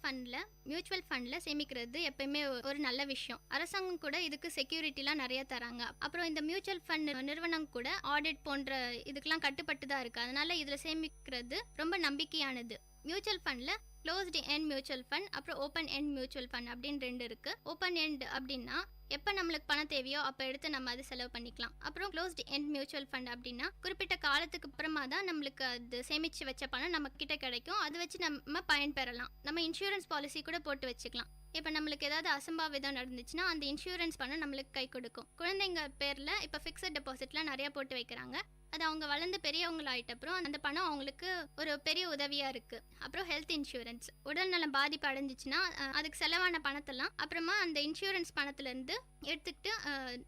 ஃபண்டில் சேமிக்கிறது எப்பயுமே ஒரு நல்ல விஷயம். அரசாங்கம் கூட இதுக்கு செக்யூரிட்டிலாம் நிறைய தராங்க. அப்புறம் இந்த மியூச்சுவல் ஃபண்ட் நிறுவனம் கூட ஆடிட் போன்ற இதுக்கெல்லாம் கட்டுப்பட்டு தான் இருக்குது. அதனால இதில் சேமிக்கிறது ரொம்ப நம்பிக்கையானது. மியூச்சுவல் ஃபண்டில் க்ளோஸ்டு எண்ட் மியூச்சுவல் ஃபண்ட் அப்புறம் ஓப்பன் எண்ட் மியூச்சுவல் ஃபண்ட் அப்படின்னு 2 இருக்குது. ஓப்பன் எண்ட் அப்படின்னா எப்போ நம்மளுக்கு பணம் தேவையோ அப்போ எடுத்து நம்ம அது செலவு பண்ணிக்கலாம். அப்புறம் க்ளோஸ்டு எண்ட் மியூச்சுவல் ஃபண்ட் அப்படின்னா குறிப்பிட்ட காலத்துக்கு அப்புறமா தான் நம்மளுக்கு அது சேமித்து வச்ச பணம் நம்ம கிட்ட கிடைக்கும். அதை வச்சு நம்ம பயன்பெறலாம். நம்ம இன்சூரன்ஸ் பாலிசி கூட போட்டு வச்சுக்கலாம். இப்போ நம்மளுக்கு ஏதாவது அசம்பாவிதம் நடந்துச்சுன்னா அந்த இன்சூரன்ஸ் பணம் நம்மளுக்கு கை கொடுக்கும். குழந்தைங்க பேரில் இப்போ ஃபிக்ஸட் டெபாசிட்லாம் நிறையா போட்டு வைக்கிறாங்க. அது அவங்க வளர்ந்து பெரியவங்களாயிட்ட அப்புறம் அந்த பணம் அவங்களுக்கு ஒரு பெரிய உதவியாக இருக்குது. அப்புறம் ஹெல்த் இன்சூரன்ஸ், உடல் நலம் பாதிப்பு அடைஞ்சிச்சுன்னா அதுக்கு செலவான பணத்தெல்லாம் அப்புறமா அந்த இன்சூரன்ஸ் பணத்துலேருந்து எடுத்துக்கிட்டு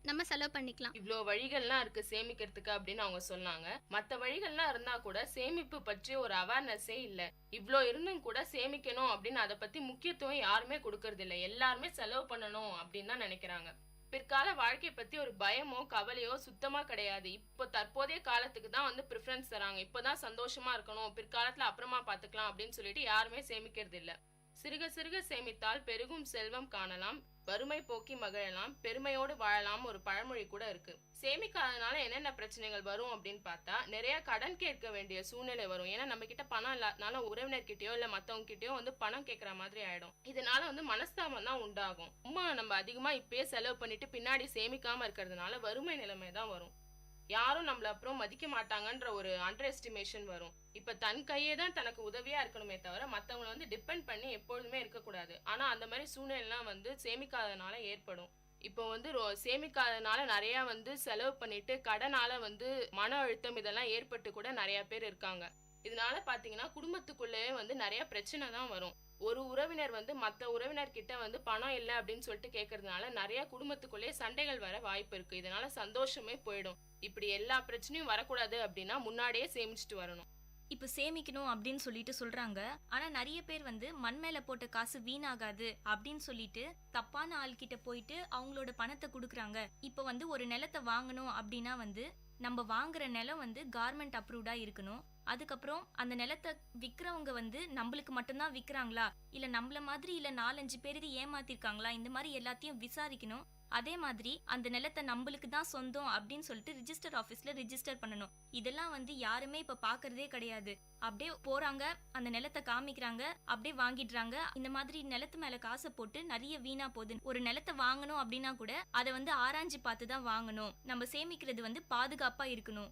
நம்ம செலவு பண்ணிக்கலாம். இவ்வளோ வழிகள்லாம் இருக்கு சேமிக்கிறதுக்கு அப்படின்னு அவங்க சொன்னாங்க. மற்ற வழிகள்லாம் இருந்தா கூட சேமிப்பு பற்றி ஒரு அவேர்னஸே இல்லை. இவ்வளோ இருந்தும் கூட சேமிக்கணும் அப்படின்னு அதை பத்தி முக்கியத்துவம் யாருமே கொடுக்கறது இல்லை. எல்லாருமே செலவு பண்ணணும் அப்படின்னு தான் நினைக்கிறாங்க. பிற்கால வாழ்க்கையை பத்தி ஒரு பயமோ கவலையோ சுத்தமா கிடையாது. இப்போ தற்போதைய காலத்துக்கு தான் வந்து ப்ரிஃபரன்ஸ் தராங்க. இப்போதான் சந்தோஷமா இருக்கணும், பிற்காலத்துல அப்புறமா பாத்துக்கலாம் அப்படின்னு சொல்லிட்டு யாருமே சேமிக்கிறது இல்ல. சிறுக சிறுக சேமித்தால் பெருகும் செல்வம் காணலாம், வறுமை போக்கி மகிழலாம், பெருமையோடு வாழலாம் ஒரு பழமொழி கூட இருக்கு. சேமிக்காதனால என்னென்ன பிரச்சனைகள் வரும் அப்படின்னு பார்த்தா நிறைய கடன் கேட்க வேண்டிய சூழ்நிலை வரும். ஏன்னா நம்ம கிட்ட பணம் இல்லாதனால உறவினர்கிட்டயோ இல்ல மத்தவங்க கிட்டயோ வந்து பணம் கேட்கற மாதிரி ஆயிடும். இதனால வந்து மனஸ்தாபம் தான் உண்டாகும். நம்ம அதிகமா இப்பயே செலவு பண்ணிட்டு பின்னாடி சேமிக்காம இருக்கிறதுனால வறுமை நிலைமை தான் வரும். யாரும் நம்மள அப்புறம் மதிக்க மாட்டாங்கன்ற ஒரு அண்டர் எஸ்டிமேஷன் வரும். இப்ப தன் கையே தான் தனக்கு உதவியா இருக்கணுமே தவிர மத்தவங்களை வந்து டிபெண்ட் பண்ணி எப்பொழுதுமே இருக்கக்கூடாது. ஆனா அந்த மாதிரி சூழ்நிலைலாம் வந்து சேமிக்காதனால ஏற்படும். இப்போ வந்து சேமிக்காதனால நிறைய வந்து செலவு பண்ணிட்டு கடனால வந்து மன அழுத்தம் இதெல்லாம் ஏற்பட்டு கூட நிறைய பேர் இருக்காங்க. இதனால பாத்தீங்கன்னா குடும்பத்துக்குள்ளேயே வந்து நிறைய பிரச்சனை தான் வரும். ஒரு உறவினர் வந்து மற்ற உறவினர் கிட்ட வந்து பணம் இல்லை அப்படின்னு சொல்லிட்டு கேட்கறதுனால நிறைய குடும்பத்துக்குள்ளேயே சண்டைகள் வர வாய்ப்பு இருக்கு. இதனால சந்தோஷமே போயிடும். இப்படி எல்லா பிரச்சனையும் வரக்கூடாது அப்படின்னா முன்னாடியே சேமிச்சுட்டு வரணும். இப்போ சேமிக்கணும் அப்படின்னு சொல்லிட்டு சொல்றாங்க. ஆனா நிறைய பேர் வந்து மண் மேல போட்ட காசு வீணாகாது அப்படின்னு சொல்லிட்டு தப்பான ஆள்கிட்ட போயிட்டு அவங்களோட பணத்தை கொடுக்குறாங்க. இப்போ வந்து ஒரு நிலத்தை வாங்கணும் அப்படின்னா வந்து நம்ம வாங்குற நிலம் வந்து கவர்மெண்ட் அப்ரூவ்டா இருக்கணும். அதுக்கப்புறம் அந்த நிலத்தை விற்கிறவங்க வந்து நம்மளுக்கு மட்டும்தான் விற்கிறாங்களா இல்ல நம்மள மாதிரி இல்ல 4-5 பேருக்கு ஏமாத்திருக்காங்களா, இந்த மாதிரி எல்லாத்தையும் விசாரிக்கணும். அதே மாதிரி அந்த நிலத்தை நம்மளுக்கு தான் சொந்தம் அப்படின்னு சொல்லிட்டு ரிஜிஸ்டர் ஆஃபீஸ்ல ரிஜிஸ்டர் பண்ணணும். இதெல்லாம் வந்து யாருமே இப்ப பாக்குறதே கிடையாது. அப்படியே போறாங்க, அந்த நிலத்தை காமிக்கிறாங்க, அப்படியே வாங்கிடுறாங்க. இந்த மாதிரி நிலத்து மேல காசை போட்டு நிறைய வீணா போகுது. ஒரு நிலத்தை வாங்கணும் அப்படின்னா கூட அதை வந்து ஆராய்ஞ்சு பார்த்து தான் வாங்கணும். நம்ம சேமிக்கிறது வந்து பாதுகாப்பா இருக்கணும்.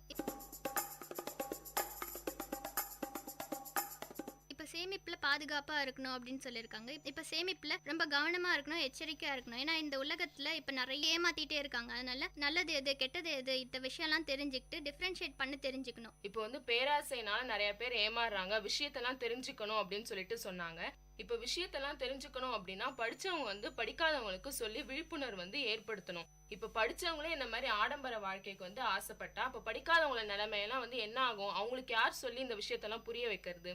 சேமிப்புல பாதுகாப்பா இருக்கணும் அப்படின்னு சொல்லியிருக்காங்க. இப்ப சேமிப்புல ரொம்ப கவனமா இருக்கணும், எச்சரிக்கையா இருக்கணும். ஏன்னா இந்த உலகத்துல இப்ப நிறைய ஏமாத்திட்டே இருக்காங்க. அதனால நல்லது எது கெட்டது எது இந்த விஷயம்லாம் தெரிஞ்சுக்கிட்டு டிஃபரன்ஷியேட் பண்ண தெரிஞ்சுக்கணும். இப்போ வந்து பேராசைனால நிறைய பேர் ஏமாறுறாங்க. விஷயத்தெல்லாம் தெரிஞ்சுக்கணும் அப்படின்னு சொல்லிட்டு சொன்னாங்க. இப்ப விஷயத்தெல்லாம் தெரிஞ்சுக்கணும் அப்படின்னா படிச்சவங்க வந்து படிக்காதவங்களுக்கு சொல்லி விழிப்புணர்வு வந்து ஏற்படுத்தணும். இப்ப படிச்சவங்களே இந்த மாதிரி ஆடம்பர வாழ்க்கைக்கு வந்து ஆசைப்பட்டா அப்ப படிக்காதவங்கள நிலைமையெல்லாம் வந்து என்ன ஆகும்? அவங்களுக்கு யார் சொல்லி இந்த விஷயத்தெல்லாம் புரிய வைக்கிறது?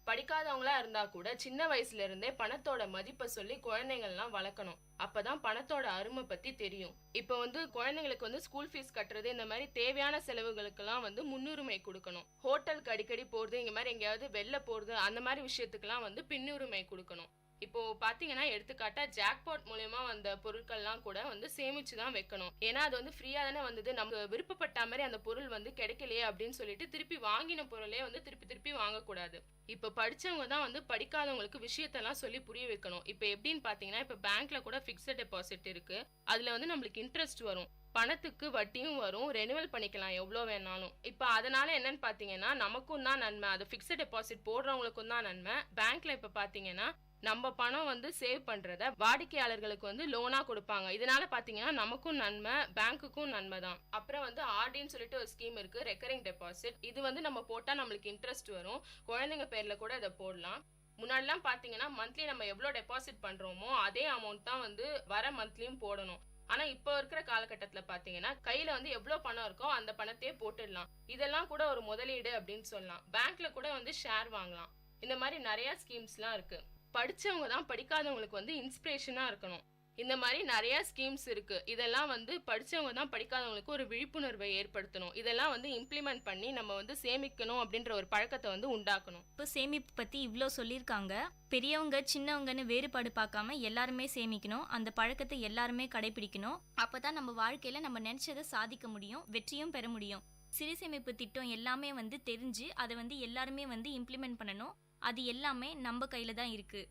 படிக்காதவங்களா இருந்தா கூட சின்ன வயசுல இருந்தே பணத்தோட மதிப்பை சொல்லி குழந்தைங்கள்லாம் வளர்க்கணும். அப்பதான் பணத்தோட அருமை பத்தி தெரியும். இப்ப வந்து குழந்தைங்களுக்கு வந்து ஸ்கூல் ஃபீஸ் கட்டுறது இந்த மாதிரி தேவையான செலவுகளுக்கெல்லாம் வந்து முன்னுரிமை கொடுக்கணும். ஹோட்டலுக்கு அடிக்கடி போறது, இங்க மாதிரி எங்கேயாவது வெளில போறது அந்த மாதிரி விஷயத்துக்கெல்லாம் வந்து பின்னுரிமை கொடுக்கணும். இப்போ பாத்தீங்கன்னா எடுத்துக்காட்டா ஜாக்பாட் மூலமா வந்த பொருட்கள்லாம் கூட வந்து சேமிச்சு தான் வைக்கணும். ஏன்னா அது வந்து ஃப்ரீயா தானே வந்தது, நம்ம விருப்பப்பட்ட மாதிரி அந்த பொருள் வந்து கிடைக்கலையே அப்படின்னு சொல்லிட்டு திருப்பி வாங்கின பொருளே வந்து திருப்பி வாங்கக்கூடாது. இப்ப படிச்சவங்க தான் வந்து படிக்காதவங்களுக்கு விஷயத்தெல்லாம் சொல்லி புரிய வைக்கணும். இப்ப எப்படின்னு பாத்தீங்கன்னா, இப்ப பேங்க்ல கூட பிக்ஸட் டெபாசிட் இருக்கு. அதுல வந்து நம்மளுக்கு இன்ட்ரெஸ்ட் வரும், பணத்துக்கு வட்டியும் வரும், ரெனுவல் பண்ணிக்கலாம் எவ்வளோ வேணாலும். இப்போ அதனால என்னன்னு பார்த்தீங்கன்னா நமக்கும் தான் நன்மை, அது ஃபிக்ஸட் டெபாசிட் போடுறவங்களுக்கும் தான் நன்மை. பேங்க்ல இப்போ பார்த்தீங்கன்னா நம்ம பணம் வந்து சேவ் பண்றத வாடிக்கையாளர்களுக்கு வந்து லோனா கொடுப்பாங்க. இதனால பாத்தீங்கன்னா நமக்கும் நன்மை, பேங்க்குக்கும் நன்மை தான். அப்புறம் வந்து ஆர்டின்னு சொல்லிட்டு ஒரு ஸ்கீம் இருக்கு, ரெக்கரிங் டெபாசிட். இது வந்து நம்ம போட்டா நம்மளுக்கு இன்ட்ரெஸ்ட் வரும், குழந்தைங்க பேர்ல கூட இதை போடலாம். முன்னாடிலாம் பாத்தீங்கன்னா மந்த்லி நம்ம எவ்வளோ டெபாசிட் பண்றோமோ அதே அமௌண்ட் தான் வந்து வர மந்த்லியும் போடணும். ஆனா இப்போ இருக்கிற காலகட்டத்துல பாத்தீங்கன்னா கையில வந்து எவ்வளவு பணம் இருக்கோ அந்த பணத்தையே போட்டுடலாம். இதெல்லாம் கூட ஒரு முதலீடு அப்படின்னு சொல்லலாம். பேங்க்ல கூட வந்து ஷேர் வாங்கலாம். இந்த மாதிரி நிறைய ஸ்கீம்ஸ்லாம் இருக்கு. படிச்சவங்க தான் படிக்காதவங்களுக்கு வந்து இன்ஸ்பிரேஷனா இருக்கணும். இந்த மாதிரி நிறைய ஸ்கீம்ஸ் இருக்கு. இதெல்லாம் வந்து படிச்சவங்க தான் படிக்காதவங்களுக்கு ஒரு விழிப்புணர்வை ஏற்படுத்தணும். இதெல்லாம் வந்து இம்ப்ளிமெண்ட் பண்ணி நம்ம வந்து சேமிக்கணும் அப்படின்ற ஒரு பழக்கத்தை வந்து உண்டாக்கணும். இப்போ சேமிப்பு பற்றி இவ்வளோ சொல்லியிருக்காங்க. பெரியவங்க சின்னவங்கன்னு வேறுபாடு பார்க்காம எல்லாருமே சேமிக்கணும். அந்த பழக்கத்தை எல்லாருமே கடைபிடிக்கணும். அப்போ தான் நம்ம வாழ்க்கையில் நம்ம நினச்சதை சாதிக்க முடியும், வெற்றியும் பெற முடியும். சிறு சேமிப்பு திட்டம் எல்லாமே வந்து தெரிஞ்சு அதை வந்து எல்லாருமே வந்து இம்ப்ளிமெண்ட் பண்ணணும். அது எல்லாமே நம்ம கையில் தான் இருக்குது.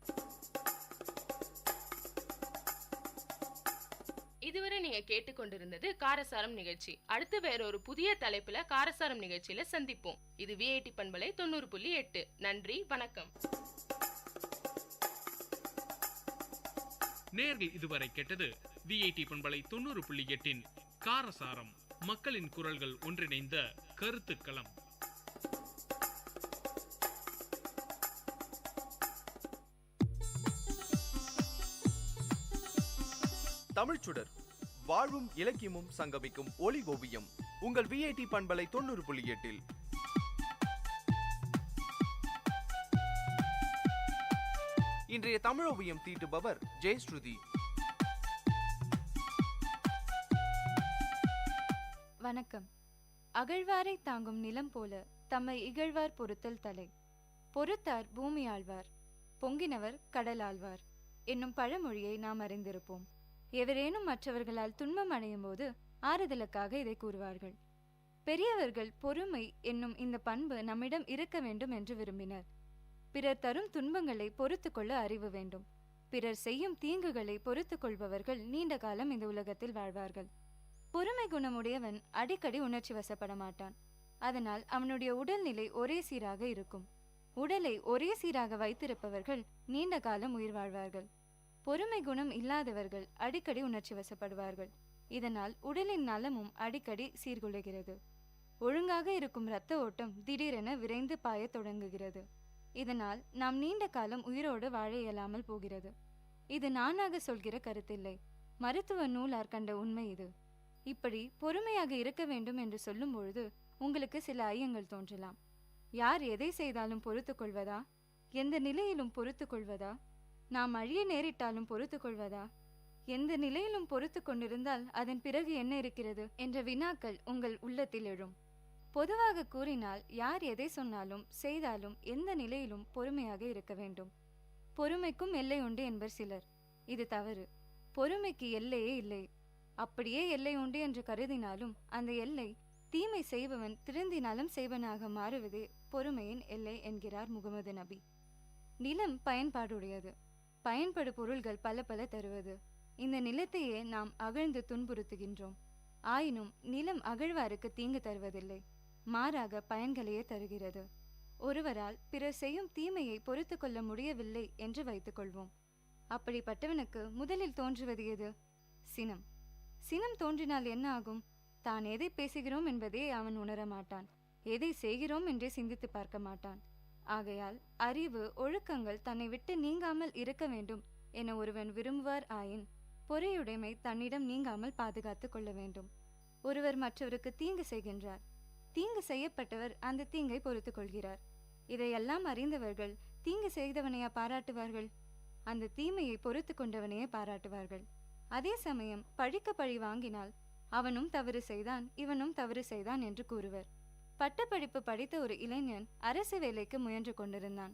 இதுவரை நீங்க கேட்டுக்கொண்டிருந்தது காரசாரம் நிகழ்ச்சி. அடுத்து வேற ஒரு புதிய தலைப்புல காரசாரம் நிகழ்ச்சியில சந்திப்போம். இது விஐடி பண்பலை 90.8. நன்றி, வணக்கம். நேர்கள் இதுவரை கேட்டது விஐடி பண்பலை 90.8 காரசாரம், மக்களின் குரல்கள் ஒன்றிணைந்த கருத்துக்களம். தமிழ்ச்சுடர், வாழ்வும் இலக்கியமும் சங்கமிக்கும் ஒலி ஓவியம். உங்கள் விஐடி பண்பலை 90.8. இன்றைய தமிழ் ஓவியம் தீட்டுபவர் ஜெயஸ்ருதி. வணக்கம். அகழ்வாரை தாங்கும் நிலம் போல தம்மை இகழ்வார் பொறுத்தல் தலை. பொறுத்தார் பூமி ஆழ்வார், பொங்கினவர் கடல் ஆழ்வார் என்னும் பழமொழியை நாம் அறிந்திருப்போம். எவரேனும் மற்றவர்களால் துன்பம் அடையும் போது ஆறுதலுக்காக இதை கூறுவார்கள். பெரியவர்கள் பொறுமை என்னும் இந்த பண்பு நம்மிடம் இருக்க வேண்டும் என்று விரும்பினர். பிறர் தரும் துன்பங்களை பொறுத்து கொள்ள அறிவு வேண்டும். பிறர் செய்யும் தீங்குகளை பொறுத்து கொள்பவர்கள் நீண்ட காலம் இந்த உலகத்தில் வாழ்வார்கள். பொறுமை குணமுடையவன் அடிக்கடி உணர்ச்சி வசப்பட மாட்டான். அதனால் அவனுடைய உடல்நிலை ஒரே சீராக இருக்கும். உடலை ஒரே சீராக வைத்திருப்பவர்கள் நீண்ட காலம் உயிர் வாழ்வார்கள். பொறுமை குணம் இல்லாதவர்கள் அடிக்கடி உணர்ச்சி வசப்படுவார்கள். இதனால் உடலின் நலமும் அடிக்கடி சீர்குலைகிறது. ஒழுங்காக இருக்கும் இரத்த ஓட்டம் திடீரென விரைந்து பாய தொடங்குகிறது. இதனால் நாம் நீண்ட காலம் உயிரோடு வாழ இயலாமல் போகிறது. இது நானாக சொல்கிற கருத்தில்லை, மருத்துவ நூலார் கண்ட உண்மை இது. இப்படி பொறுமையாக இருக்க வேண்டும் என்று சொல்லும் பொழுது உங்களுக்கு சில ஐயங்கள் தோன்றலாம். யார் எதை செய்தாலும் பொறுத்து கொள்வதா? எந்த நிலையிலும் பொறுத்து கொள்வதா? நாம் அழிய நேரிட்டாலும் பொறுத்து கொள்வதா? எந்த நிலையிலும் பொறுத்து கொண்டிருந்தால் அதன் பிறகு என்ன இருக்கிறது என்ற வினாக்கள் உங்கள் உள்ளத்தில் எழும். பொதுவாக கூறினால் யார் எதை சொன்னாலும் செய்தாலும் எந்த நிலையிலும் பொறுமையாக இருக்க வேண்டும். பொறுமைக்கும் எல்லை உண்டு என்பர் சிலர். இது தவறு. பொறுமைக்கு எல்லையே இல்லை. அப்படியே எல்லை உண்டு என்று கருதினாலும் அந்த எல்லை தீமை செய்பவன் திருந்தினாலும் செய்வனாக மாறுவதே பொறுமையின் எல்லை என்கிறார் முகமது நபி. நிலம் பயன்பாடுடையது, பயன்படு பொருள்கள் பல பல தருவது. இந்த நிலத்தையே நாம் அகழ்ந்து துன்புறுத்துகின்றோம். ஆயினும் நிலம் அகழ்வாருக்கு தீங்கு தருவதில்லை, மாறாக பயன்களையே தருகிறது. ஒருவரால் பிறர் செய்யும் தீமையை பொறுத்து கொள்ள முடியவில்லை என்று வைத்துக் கொள்வோம். அப்படிப்பட்டவனுக்கு முதலில் தோன்றுவது எது? சினம். சினம் தோன்றினால் என்ன ஆகும்? தான் எதை பேசுகிறோம் என்பதே அவன் உணர மாட்டான். எதை செய்கிறோம் என்றே சிந்தித்து பார்க்க மாட்டான். ஆகையால் அறிவு ஒழுக்கங்கள் தன்னை விட்டு நீங்காமல் இருக்க வேண்டும் என ஒருவன் விரும்புவார் ஆயின் பொறையுடைமை தன்னிடம் நீங்காமல் பாதுகாத்து கொள்ள வேண்டும். ஒருவர் மற்றவருக்கு தீங்கு செய்கின்றார். தீங்கு செய்யப்பட்டவர் அந்த தீங்கை பொறுத்து கொள்கிறார். இதையெல்லாம் அறிந்தவர்கள் தீங்கு செய்தவனையா பாராட்டுவார்கள்? அந்த தீமையை பொறுத்து கொண்டவனையே பாராட்டுவார்கள். அதே சமயம் பழிக்க பழி வாங்கினால் அவனும் தவறு செய்தான், இவனும் தவறு செய்தான் என்று கூறுவர். பட்டப்படிப்பு படித்த ஒரு இளைஞன் அரசு வேலைக்கு முயன்று கொண்டிருந்தான்.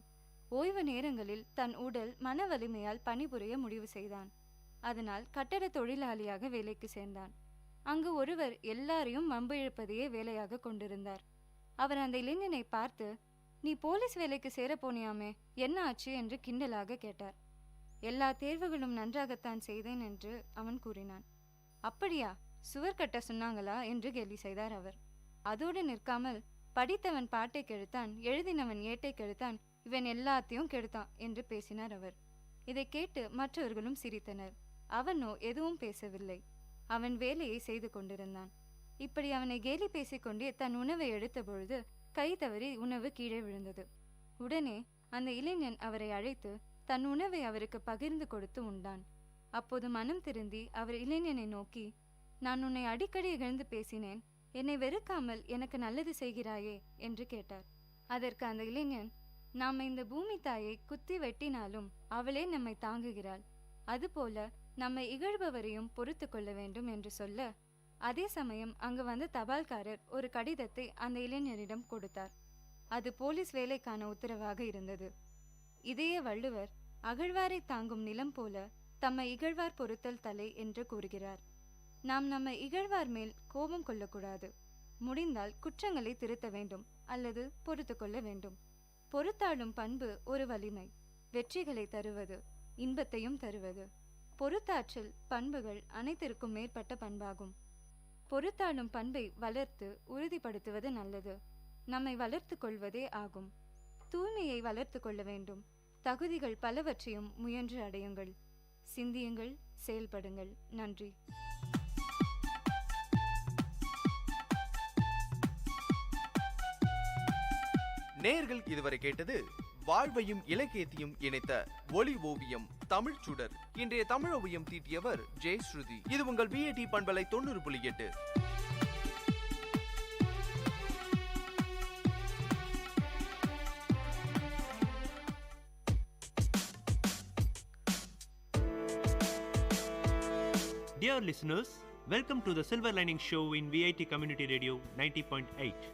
ஓய்வு நேரங்களில் தன் உடல் மன வலிமையால் பணிபுரிய முடிவு செய்தான். அதனால் கட்டட தொழிலாளியாக வேலைக்கு சேர்ந்தான். அங்கு ஒருவர் எல்லாரையும் வம்பிழுப்பதையே வேலையாக கொண்டிருந்தார். அவர் அந்த இளைஞனை பார்த்து, நீ போலீஸ் வேலைக்கு சேர போனியாமே, என்ன ஆச்சு என்று கிண்டலாக கேட்டார். எல்லா தேர்வுகளும் நன்றாகத்தான் செய்தேன் என்று அவன் கூறினான். அப்படியா, சுவர் கட்ட சொன்னாங்களா என்று கேலி செய்தார் அவர். அதோடு நிற்காமல், படித்தவன் பாட்டை கெடுத்தான், எழுதினவன் ஏட்டை கெடுத்தான், இவன் எல்லாத்தையும் கெடுத்தான் என்று பேசினார் அவர். இதை கேட்டு மற்றவர்களும் சிரித்தனர். அவனோ எதுவும் பேசவில்லை. அவன் வேலையை செய்து கொண்டிருந்தான். இப்படி அவனை கேலி பேசிக்கொண்டே தன் உணவை எடுத்த பொழுது கை தவறி உணவு கீழே விழுந்தது. உடனே அந்த இளைஞன் அவரை அழைத்து தன் உணவை அவருக்கு பகிர்ந்து கொடுத்து உண்டான். அப்போது மனம் திருந்தி அவர் இளைஞனை நோக்கி, நான் உன்னை அடிக்கடி இகழ்ந்து பேசினேன், என்னை வெறுக்காமல் எனக்கு நல்லது செய்கிறாயே என்று கேட்டார். அதற்கு அந்த இளைஞன், நாம் இந்த பூமி தாயை குத்தி வெட்டினாலும் அவளே நம்மை தாங்குகிறாள், அதுபோல நம்மை இகழ்பவரையும் பொறுத்து கொள்ள வேண்டும் என்று சொல்ல, அதே சமயம் அங்கு வந்த தபால்காரர் ஒரு கடிதத்தை அந்த இளைஞரிடம் கொடுத்தார். அது போலீஸ் வேலைக்கான உத்தரவாக இருந்தது. இதையே வள்ளுவர் அகழ்வாரை தாங்கும் நிலம் போல தம்மை இகழ்வார் பொறுத்தல் தலை என்று கூறுகிறார். நாம் நம்மை இகழ்வார் மேல் கோபம் கொள்ளக்கூடாது. முடிந்தால் குற்றங்களை திருத்த வேண்டும் அல்லது பொறுத்து கொள்ள வேண்டும். பொறுத்தாளும் பண்பு ஒரு வலிமை, வெற்றிகளை தருவது, இன்பத்தையும் தருவது. பொறுத்தாற்றல் பண்புகள் அனைத்திற்கும் மேற்பட்ட பண்பாகும். பொறுத்தாளும் பண்பை வளர்த்து உறுதிப்படுத்துவது நல்லது. நம்மை வளர்த்து கொள்வதே ஆகும். தூய்மையை வளர்த்து கொள்ள வேண்டும். தகுதிகள் பலவற்றையும் முயன்று அடையுங்கள். சிந்தியுங்கள், செயல்படுங்கள். நன்றி. நேயர்கள் இதுவரை கேட்டது வாழ்வையும் இலக்கியத்தையும் இணைத்த ஒளி ஓவியம் தமிழ் சுடர். இன்றைய தமிழ் ஓவியம் தீட்டியவர் ஜெயஸ்ருதி. இது உங்கள் VIT பண்பலை 90.8. Dear listeners, welcome to the Silver Lining Show in VIT Community Radio 90.8.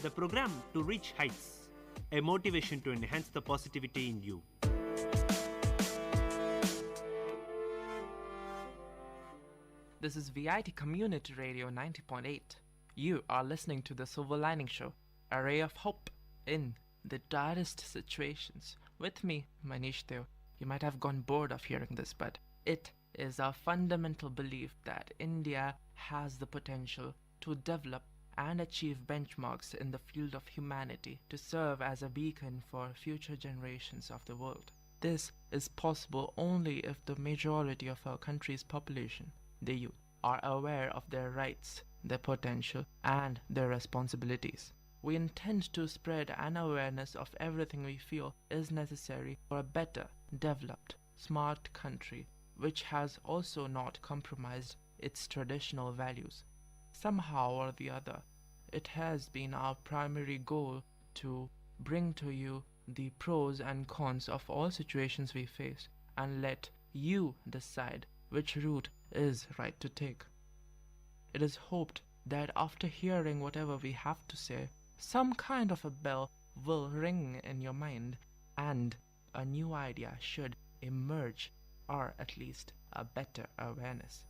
The program to reach heights, a motivation to enhance the positivity in you. This is VIT Community Radio 90.8. You are listening to the Silver Lining Show, a ray of hope in the direst situations. With me, Manish Dev. You might have gone bored of hearing this, but it is our fundamental belief that India has the potential to develop and achieve benchmarks in the field of humanity to serve as a beacon for future generations of the world. This is possible only if the majority of our country's population, the youth, are aware of their rights, their potential, and their responsibilities. We intend to spread an awareness of everything we feel is necessary for a better, developed, smart country which has also not compromised its traditional values. Somehow or the other, it has been our primary goal to bring to you the pros and cons of all situations we face and let you decide which route is right to take. It is hoped that after hearing whatever we have to say, some kind of a bell will ring in your mind and a new idea should emerge, or at least a better awareness.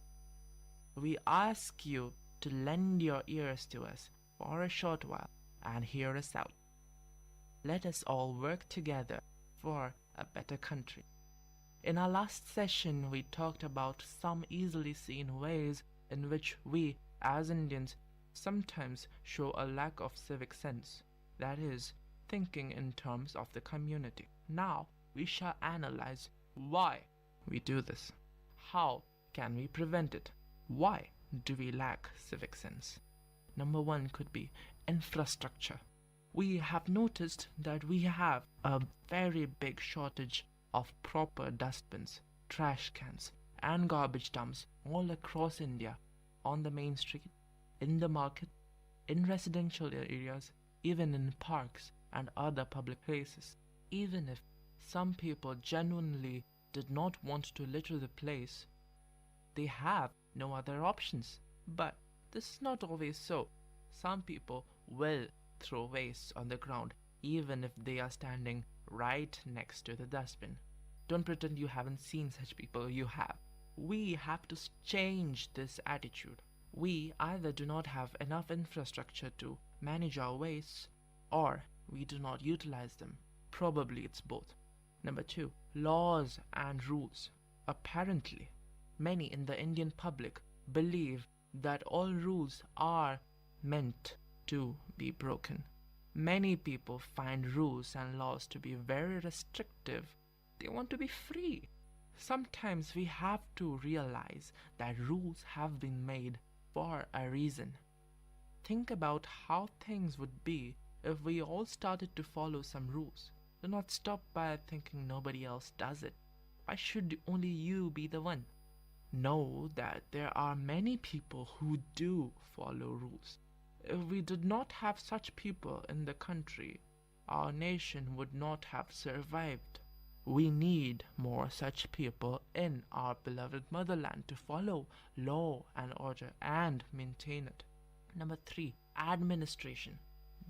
We ask you to lend your ears to us for a short while and hear us out. Let us all work together for a better country. In our last session, we talked about some easily seen ways in which we, as Indians, sometimes show a lack of civic sense, that is, thinking in terms of the community. Now, we shall analyze why we do this. How can we prevent it? Why do we lack civic sense? Number one could be infrastructure. We have noticed that we have a very big shortage of proper dustbins, trash cans, and garbage dumps all across India, on the main street, in the market, in residential areas, even in parks and other public places. Even if some people genuinely did not want to litter the place, they have no other options but this is not always so. Some people will throw waste on the ground even if they are standing right next to the dustbin. Don't pretend you haven't seen such people, you have. We have to change this attitude. We either do not have enough infrastructure to manage our wastes, or we do not utilize them. Probably it's both. Number 2, laws and rules. Apparently, many in the Indian public believe that all rules are meant to be broken. Many people find rules and laws to be very restrictive. They want to be free. Sometimes we have to realize that rules have been made for a reason. Think about how things would be if we all started to follow some rules. Do not stop by thinking nobody else does it. Why should only you be the one? Know that there are many people who do follow rules. If we did not have such people in the country, our nation would not have survived. We need more such people in our beloved motherland to follow law and order and maintain it. Number 3, administration.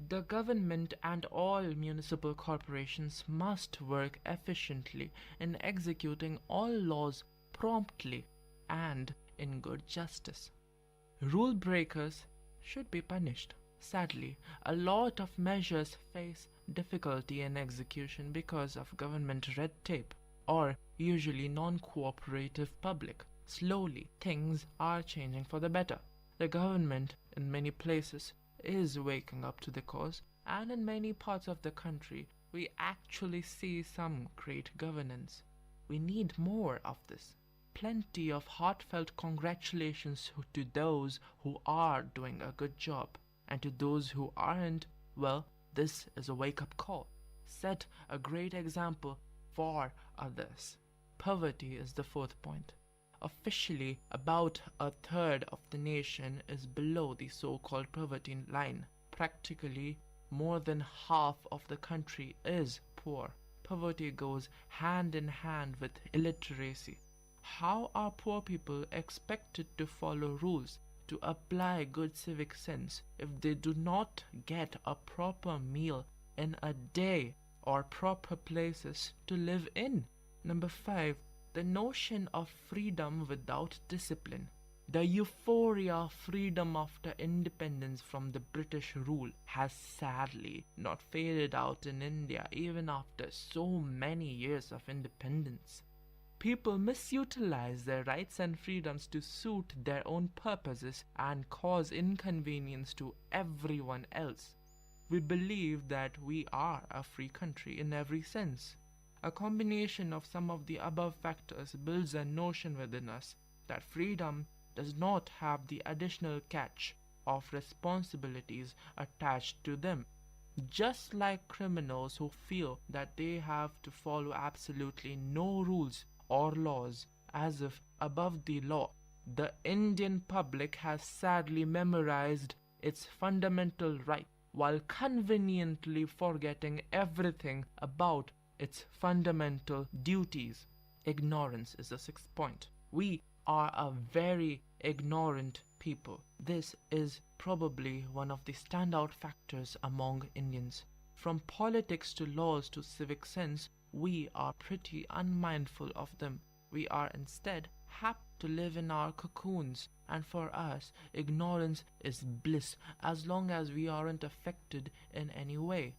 The government and all municipal corporations must work efficiently in executing all laws promptly and in good justice. Rule breakers should be punished. Sadly, a lot of measures face difficulty in execution because of government red tape or usually non-cooperative public. Slowly, things are changing for the better. The government in many places is waking up to the cause, and in many parts of the country we actually see some great governance. We need more of this. Plenty of heartfelt congratulations to those who are doing a good job, and to those who aren't, well, this is a wake-up call. Set a great example for others. Poverty is the 4th point. Officially, about a third of the nation is below the so-called poverty line. Practically, more than half of the country is poor. Poverty goes hand in hand with illiteracy. How are poor people expected to follow rules, to apply good civic sense, if they do not get a proper meal in a day or proper places to live in? Number 5, the notion of freedom without discipline. The euphoria of freedom after independence from the British rule has sadly not faded out in India even after so many years of independence. People misutilize their rights and freedoms to suit their own purposes and cause inconvenience to everyone else. We believe that we are a free country in every sense. A combination of some of the above factors builds a notion within us that freedom does not have the additional catch of responsibilities attached to them. Just like criminals who feel that they have to follow absolutely no rules or laws as if above the law, the Indian public has sadly memorized its fundamental right while conveniently forgetting everything about its fundamental duties. Ignorance is the 6th point. We are a very ignorant people. This is probably one of the standout factors among Indians. From politics to laws to civic sense, we are pretty unmindful of them. We are instead happy to live in our cocoons, and for us, ignorance is bliss as long as we aren't affected in any way.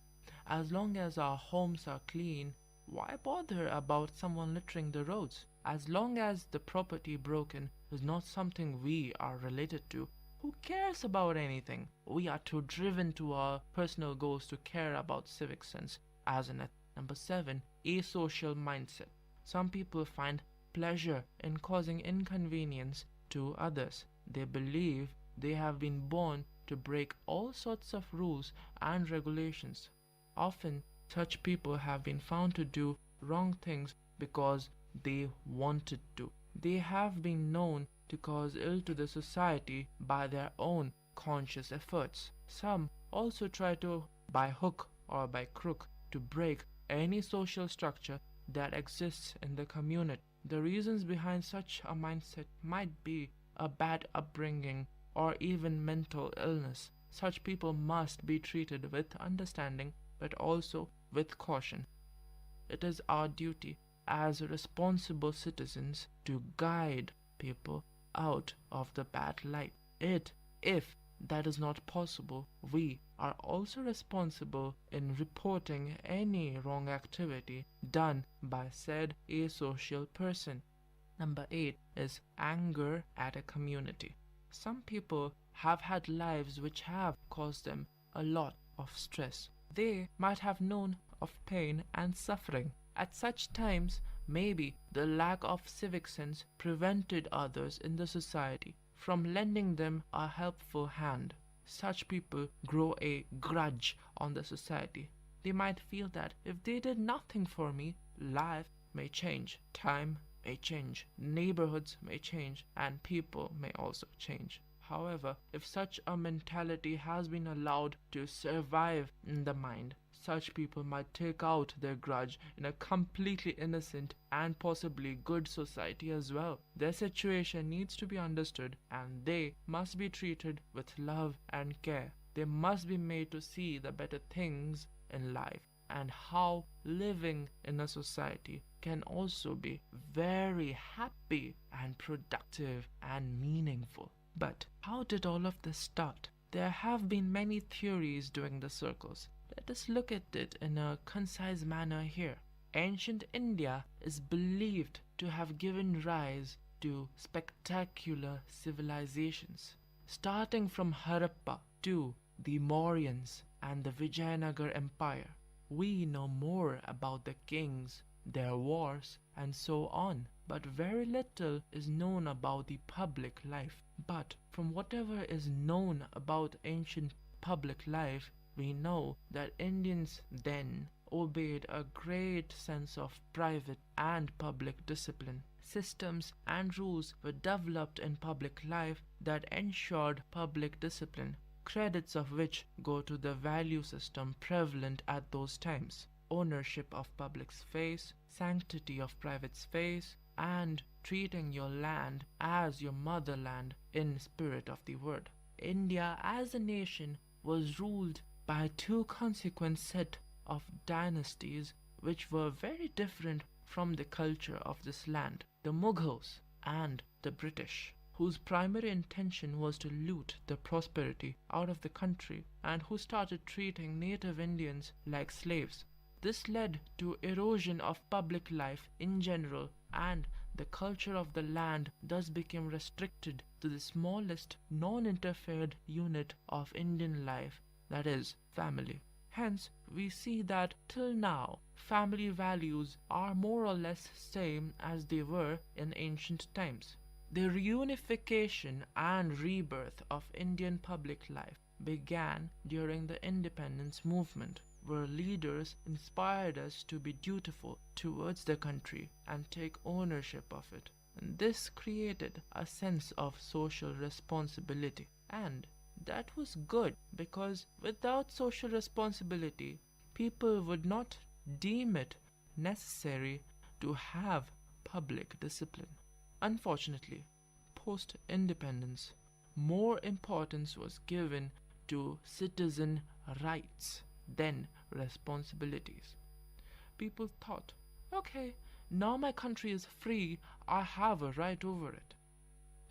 As long as our homes are clean, why bother about someone littering the roads? As long as the property broken is not something we are related to, who cares about anything? We are too driven to our personal goals to care about civic sense as an Number 7, asocial mindset. Some people find pleasure in causing inconvenience to others. They believe they have been born to break all sorts of rules and regulations. Often, such people have been found to do wrong things because they wanted to. They have been known to cause ill to the society by their own conscious efforts. Some also try to, by hook or by crook, to break any social structure that exists in the community. The reasons behind such a mindset might be a bad upbringing or even mental illness. Such people must be treated with understanding but also with caution. It is our duty as responsible citizens to guide people out of the bad light. If that is not possible, we are also responsible in reporting any wrong activity done by said asocial person. Number 8 is anger at a community. Some people have had lives which have caused them a lot of stress. They might have known of pain and suffering. At such times, maybe the lack of civic sense prevented others in the society from lending them a helpful hand. Such people grow a grudge on the society. They might feel that if they did nothing for me, life may change, time may change, neighborhoods may change, and people may also change. However, if such a mentality has been allowed to survive in the mind, such people might take out their grudge in a completely innocent and possibly good society as well. Their situation needs to be understood and they must be treated with love and care. They must be made to see the better things in life and how living in a society can also be very happy and productive and meaningful. But how did all of this start? There have been many theories doing the circles. Let us look at it in a concise manner here. Ancient India is believed to have given rise to spectacular civilizations, starting from Harappa to the Mauryans and the Vijayanagar Empire. We know more about the kings, their wars, and so on, but very little is known about the public life. But from whatever is known about ancient public life, we know that Indians then obeyed a great sense of private and public discipline. Systems and rules were developed in public life that ensured public discipline, credits of which go to the value system prevalent at those times: ownership of public space, sanctity of private space, and treating your land as your motherland in spirit of the word. India as a nation was ruled by two consequent set of dynasties which were very different from the culture of this land: the Mughals and the British, whose primary intention was to loot the prosperity out of the country and who started treating native Indians like slaves. This led to erosion of public life in general, and the culture of the land thus became restricted to the smallest non-interfered unit of Indian life, that is, family. Hence, we see that till now, family values are more or less same as they were in ancient times. The reunification and rebirth of Indian public life began during the independence movement, where leaders inspired us to be dutiful towards the country and take ownership of it. And this created a sense of social responsibility. And that was good, because without social responsibility, people would not deem it necessary to have public discipline. Unfortunately, post-independence, more importance was given to citizen rights than responsibilities. People thought, okay, now my country is free, I have a right over it.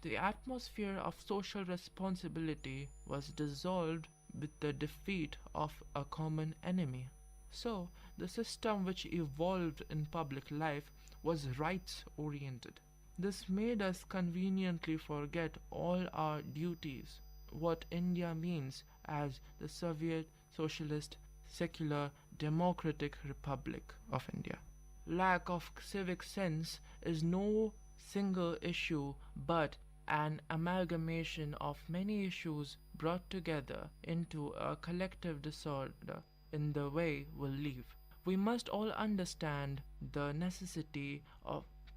The atmosphere of social responsibility was dissolved with the defeat of a common enemy. So, the system which evolved in public life was rights-oriented. This made us conveniently forget all our duties, what India means as the Soviet Socialist Secular Democratic Republic of India. Lack of civic sense is no single issue but an amalgamation of many issues brought together into a collective disorder in the way we live. We must all understand the necessity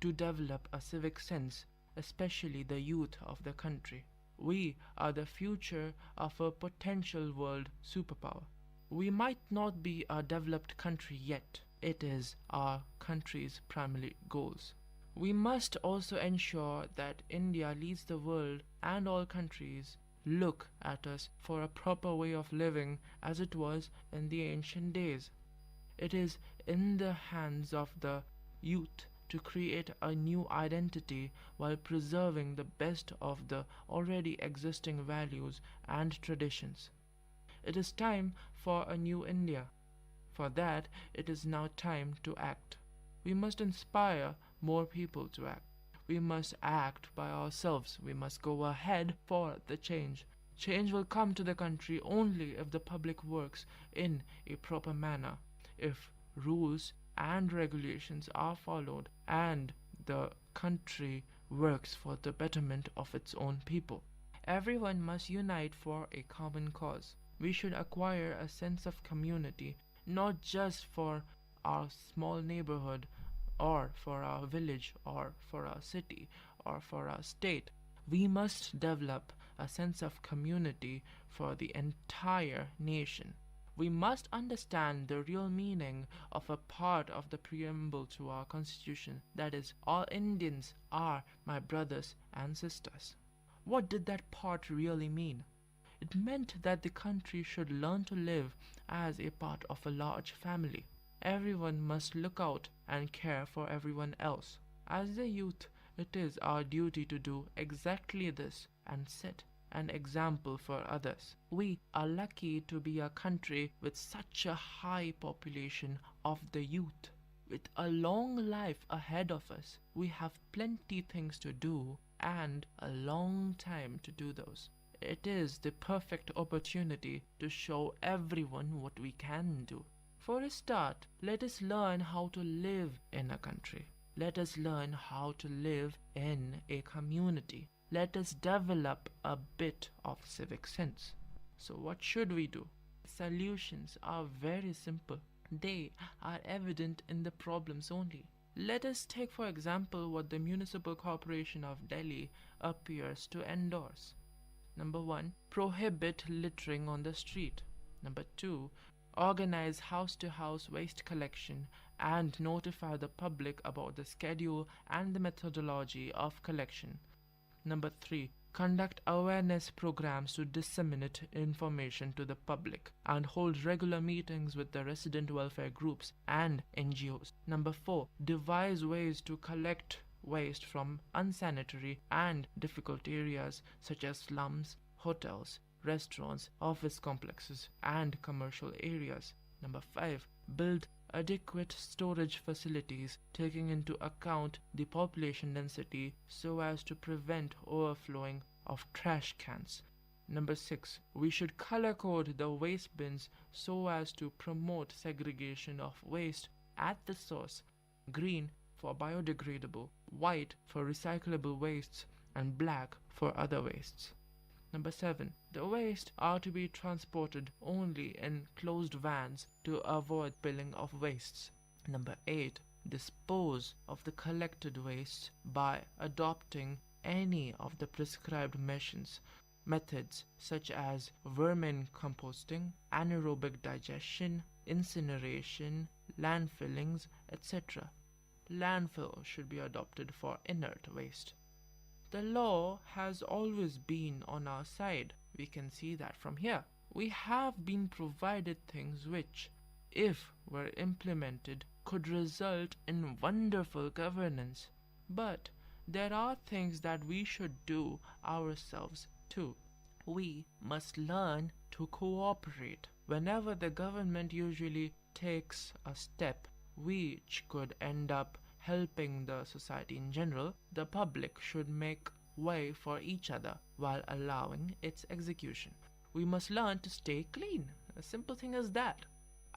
to develop a civic sense, especially the youth of the country. We are the future of a potential world superpower. We might not be a developed country yet. It is our country's primary goals. We must also ensure that India leads the world and all countries look at us for a proper way of living as it was in the ancient days. It is in the hands of the youth to create a new identity while preserving the best of the already existing values and traditions. It is time for a new India. For that, it is now time to act. We must inspire more people to act. We must act by ourselves. We must go ahead for the change. Change will come to the country only if the public works in a proper manner, if rules and regulations are followed, and the country works for the betterment of its own people. Everyone must unite for a common cause. We should acquire a sense of community, not just for our small neighborhood, or for our village, or for our city, or for our state. We must develop a sense of community for the entire nation. We must understand the real meaning of a part of the preamble to our constitution, that is, all Indians are my brothers and sisters. What did that part really mean? It meant that the country should learn to live as a part of a large family. Everyone must look out and care for everyone else. As the youth, it is our duty to do exactly this and set an example for others. We are lucky to be a country with such a high population of the youth. With a long life ahead of us, we have plenty things to do and a long time to do those. It is the perfect opportunity to show everyone what we can do. For a start, let us learn how to live in a country. Let us learn how to live in a community. Let us develop a bit of civic sense. So what should we do? Solutions are very simple. They are evident in the problems only. Let us take for example what the Municipal Corporation of Delhi appears to endorse. Number 1, prohibit littering on the street. Number 2, organize house-to-house waste collection and notify the public about the schedule and the methodology of collection. Number 3, conduct awareness programs to disseminate information to the public and hold regular meetings with the resident welfare groups and NGOs. Number 4, devise ways to collect waste from unsanitary and difficult areas such as slums, hotels, restaurants, office complexes, and commercial areas. Number 5, build adequate storage facilities taking into account the population density so as to prevent overflowing of trash cans. Number 6, we should color code the waste bins so as to promote segregation of waste at the source. Green for biodegradable, white for recyclable wastes, and black for other wastes. Number 7, the waste are to be transported only in closed vans to avoid spilling of wastes. Number 8, dispose of the collected waste by adopting any of the prescribed methods such as vermin composting, anaerobic digestion, incineration, landfillings, etc. Landfill should be adopted for inert waste. The law has always been on our side. We can see that from here. We have been provided things which, if were implemented, could result in wonderful governance. But there are things that we should do ourselves too. We must learn to cooperate. Whenever the government usually takes a step which could end up helping the society in general, the public should make way for each other while allowing its execution. We must learn to stay clean. A simple thing as that.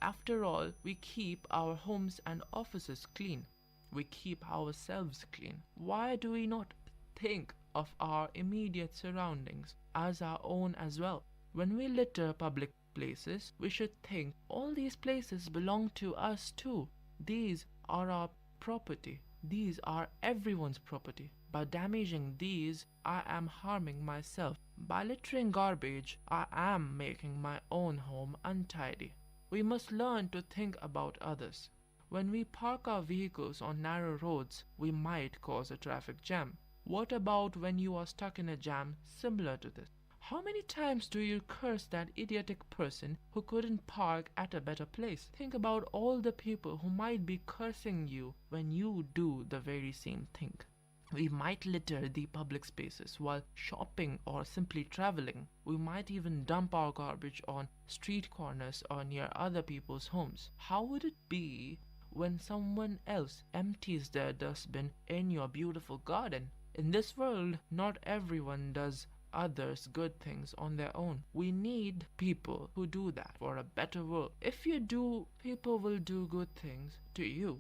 After all, we keep our homes and offices clean. We keep ourselves clean. Why do we not think of our immediate surroundings as our own as well? When we litter public places, we should think all these places belong to us too. These are our property. These are everyone's property. By damaging these, I am harming myself. By littering garbage, I am making my own home untidy. We must learn to think about others. When we park our vehicles on narrow roads, we might cause a traffic jam. What about when you are stuck in a jam similar to this? How many times do you curse that idiotic person who couldn't park at a better place? Think about all the people who might be cursing you when you do the very same thing. We might litter the public spaces while shopping or simply traveling. We might even dump our garbage on street corners or near other people's homes. How would it be when someone else empties their dustbin in your beautiful garden? In this world, not everyone does others good things on their own. We need people who do that for a better world. If you do, people will do good things to you.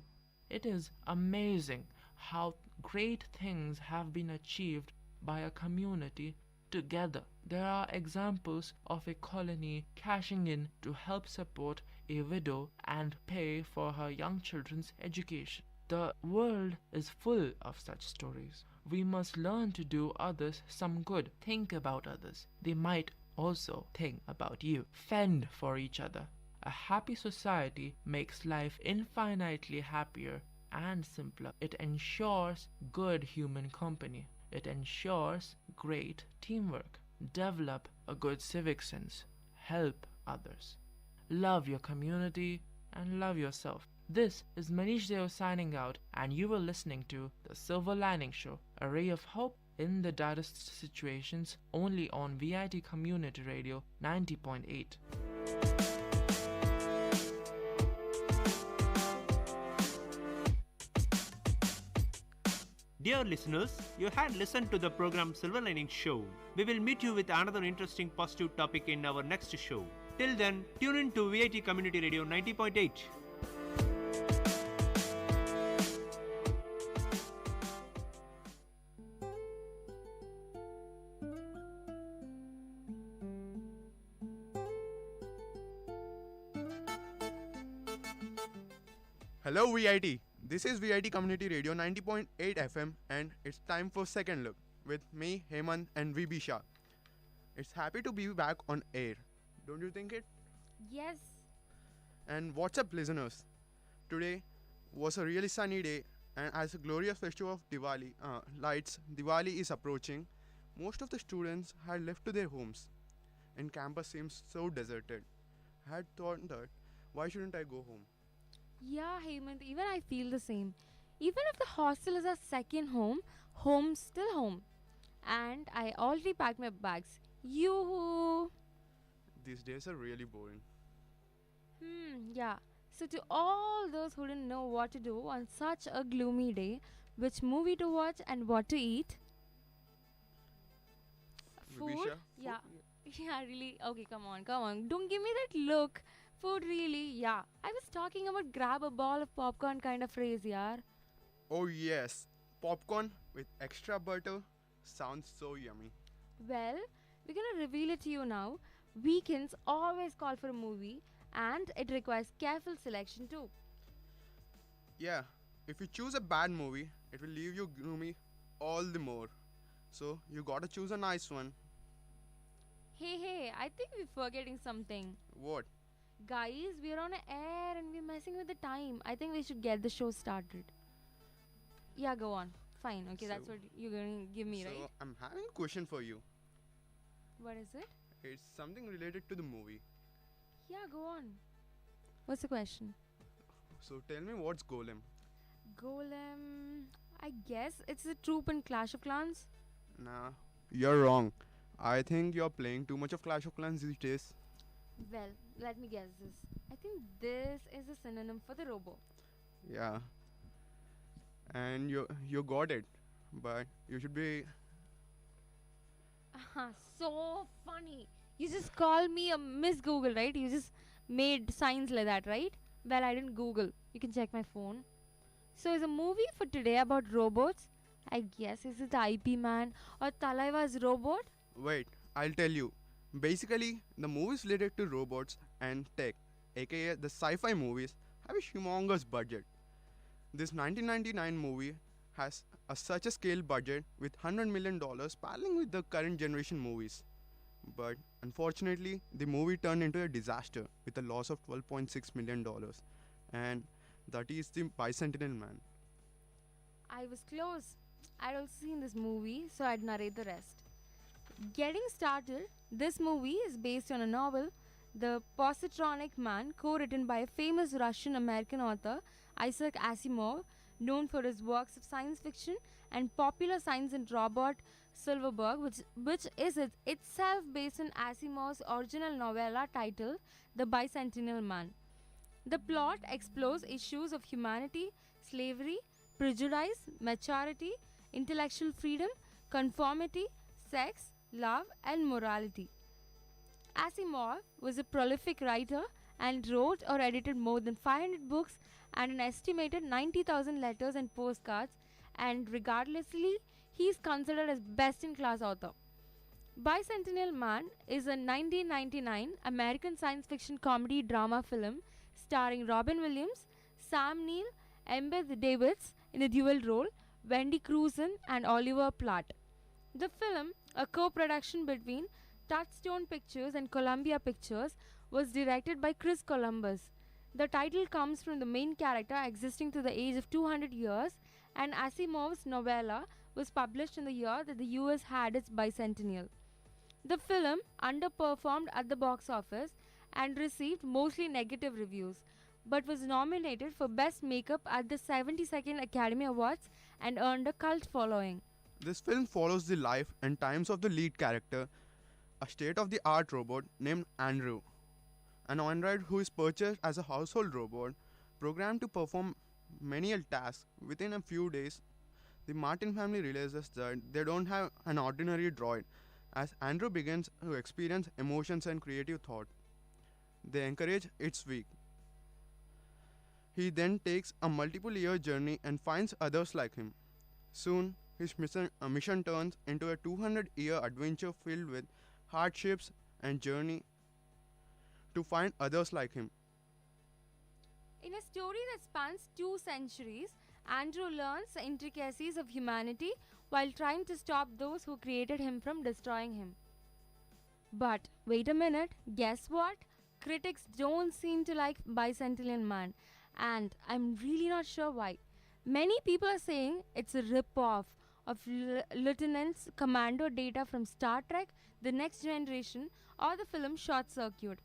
It is amazing how great things have been achieved by a community together. There are examples of a colony cashing in to help support a widow and pay for her young children's education. The world is full of such stories. We must learn to do others some good. Think about others. They might also think about you. Fend for each other. A happy society makes life infinitely happier and simpler. It ensures good human company. It ensures great teamwork. Develop a good civic sense. Help others. Love your community and love yourself. This is Manish Deo signing out, and you were listening to The Silver Lining Show, a ray of hope in the direst situations, only on VIT Community Radio 90.8. Dear listeners, you had listened to the program Silver Lining Show. We will meet you with another interesting positive topic in our next show. Till then, tune in to VIT Community Radio 90.8. Hello VIT, this is VIT Community Radio 90.8 FM and it's time for Second Look with me, Hemant and Vibisha. It's happy to be back on air, don't you think it? Yes. And what's up listeners? Today was a really sunny day and as a glorious festival of Diwali is approaching, most of the students had left to their homes and campus seems so deserted. I had thought that why shouldn't I go home? Yeah, Hemant, even I feel the same. Even if the hostel is our second home, home's still home. And I already packed my bags. Yoo-hoo! These days are really boring. Yeah. So to all those who didn't know what to do on such a gloomy day, which movie to watch and what to eat? Food? Vibisha? Yeah. Yeah, really? Okay, come on. Don't give me that look. Food, really? Yeah. I was talking about grab a ball of popcorn kind of phrase, yaar. Oh yes, popcorn with extra butter sounds so yummy. Well, we're gonna reveal it to you now. Weekends always call for a movie and it requires careful selection too. Yeah, if you choose a bad movie, it will leave you gloomy all the more. So you gotta choose a nice one. Hey, I think we're forgetting something. What? Guys, we're on air and we're messing with the time. I think we should get the show started. Yeah, go on. Fine, okay, that's what you're going to give me, right? So I'm having a question for you. What is it? It's something related to the movie. Yeah, go on. What's the question? So tell me what's Golem? Golem... I guess it's the troop in Clash of Clans. Nah, you're wrong. I think you're playing too much of Clash of Clans these days. Well, let me guess this. I think this is a synonym for the robo. Yeah. And you got it. But you should be... So funny. You just call me a Miss Google, right? You just made signs like that, right? Well, I didn't Google. You can check my phone. So is a movie for today about robots? I guess is it IP Man or Talaiva's robot? Wait, I'll tell you. Basically, the movies related to robots and tech, aka the sci-fi movies, have a humongous budget. This 1999 movie has such a scale budget with $100 million paralleling with the current generation movies. But unfortunately, the movie turned into a disaster with a loss of $12.6 million. And that is the Bicentennial Man. I was close. I'd also seen this movie, so I'd narrate the rest. Getting started, this movie is based on a novel, The Positronic Man, co-written by a famous Russian-American author, Isaac Asimov, known for his works of science fiction and popular science and robot Silverberg, which is itself based on Asimov's original novella titled The Bicentennial Man. The plot explores issues of humanity, slavery, prejudice, maturity, intellectual freedom, conformity, sex, love, and morality. Asimov was a prolific writer and wrote or edited more than 500 books and an estimated 90,000 letters and postcards, and regardlessly, he is considered as best-in-class author. Bicentennial Man is a 1999 American science fiction comedy drama film starring Robin Williams, Sam Neill, Embeth Davidtz in a dual role, Wendy Crewson, and Oliver Platt. The film, a co-production between Touchstone Pictures and Columbia Pictures, was directed by Chris Columbus. The title comes from the main character existing to the age of 200 years, and Asimov's novella was published in the year that the US had its bicentennial. The film underperformed at the box office and received mostly negative reviews, but was nominated for Best Makeup at the 72nd Academy Awards and earned a cult following. This film follows the life and times of the lead character, a state-of-the-art robot named Andrew, an android who is purchased as a household robot, programmed to perform menial tasks. Within a few days, the Martin family realizes that they don't have an ordinary droid, as Andrew begins to experience emotions and creative thought. They encourage its weak. He then takes a multiple-year journey and finds others like him. Soon, his mission turns into a 200-year adventure filled with hardships and journey to find others like him. In a story that spans 2 centuries, Andrew learns the intricacies of humanity while trying to stop those who created him from destroying him. But wait a minute, guess what? Critics don't seem to like Bicentennial Man, and I'm really not sure why. Many people are saying it's a rip-off of Lieutenant's Commando Data from Star Trek, The Next Generation, or the film Short Circuit.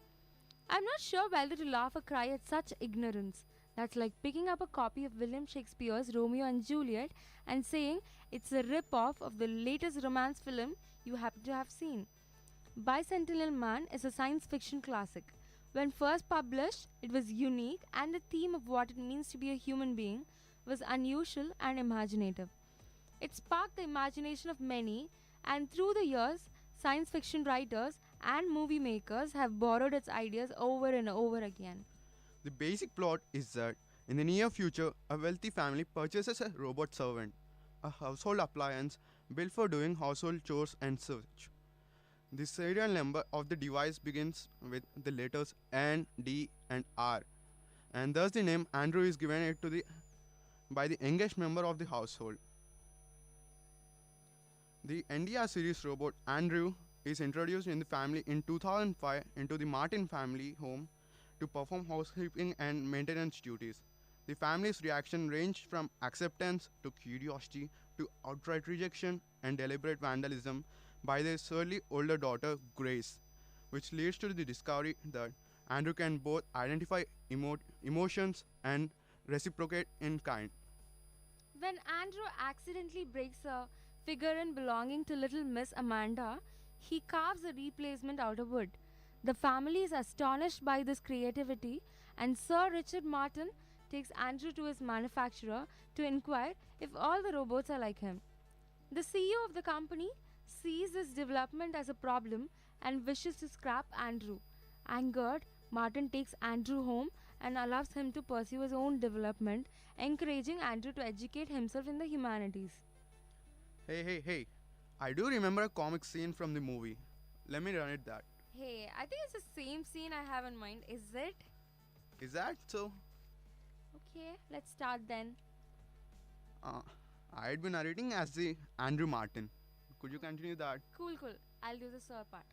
I'm not sure whether to laugh or cry at such ignorance. That's like picking up a copy of William Shakespeare's Romeo and Juliet and saying it's a rip-off of the latest romance film you happen to have seen. Bicentennial Man is a science fiction classic. When first published, it was unique, and the theme of what it means to be a human being was unusual and imaginative. It sparked the imagination of many, and through the years, science fiction writers and movie makers have borrowed its ideas over and over again. The basic plot is that in the near future, a wealthy family purchases a robot servant, a household appliance built for doing household chores and such. The serial number of the device begins with the letters N, D, and R, and thus the name Andrew is given it to by the youngest member of the household. The NDR series robot Andrew is introduced in the family in 2005 into the Martin family home to perform housekeeping and maintenance duties. The family's reaction ranged from acceptance to curiosity to outright rejection and deliberate vandalism by their surly older daughter Grace, which leads to the discovery that Andrew can both identify emotions and reciprocate in kind. When Andrew accidentally breaks a figurine belonging to little Miss Amanda, he carves a replacement out of wood. The family is astonished by this creativity, and Sir Richard Martin takes Andrew to his manufacturer to inquire if all the robots are like him. The CEO of the company sees this development as a problem and wishes to scrap Andrew. Angered, Martin takes Andrew home and allows him to pursue his own development, encouraging Andrew to educate himself in the humanities. Hey, I do remember a comic scene from the movie. Let me run it that. Hey, I think it's the same scene I have in mind, is it? Is that so? Okay, let's start then. I'd be narrating as the Andrew Martin. Could you continue that? Cool. I'll do the sir part.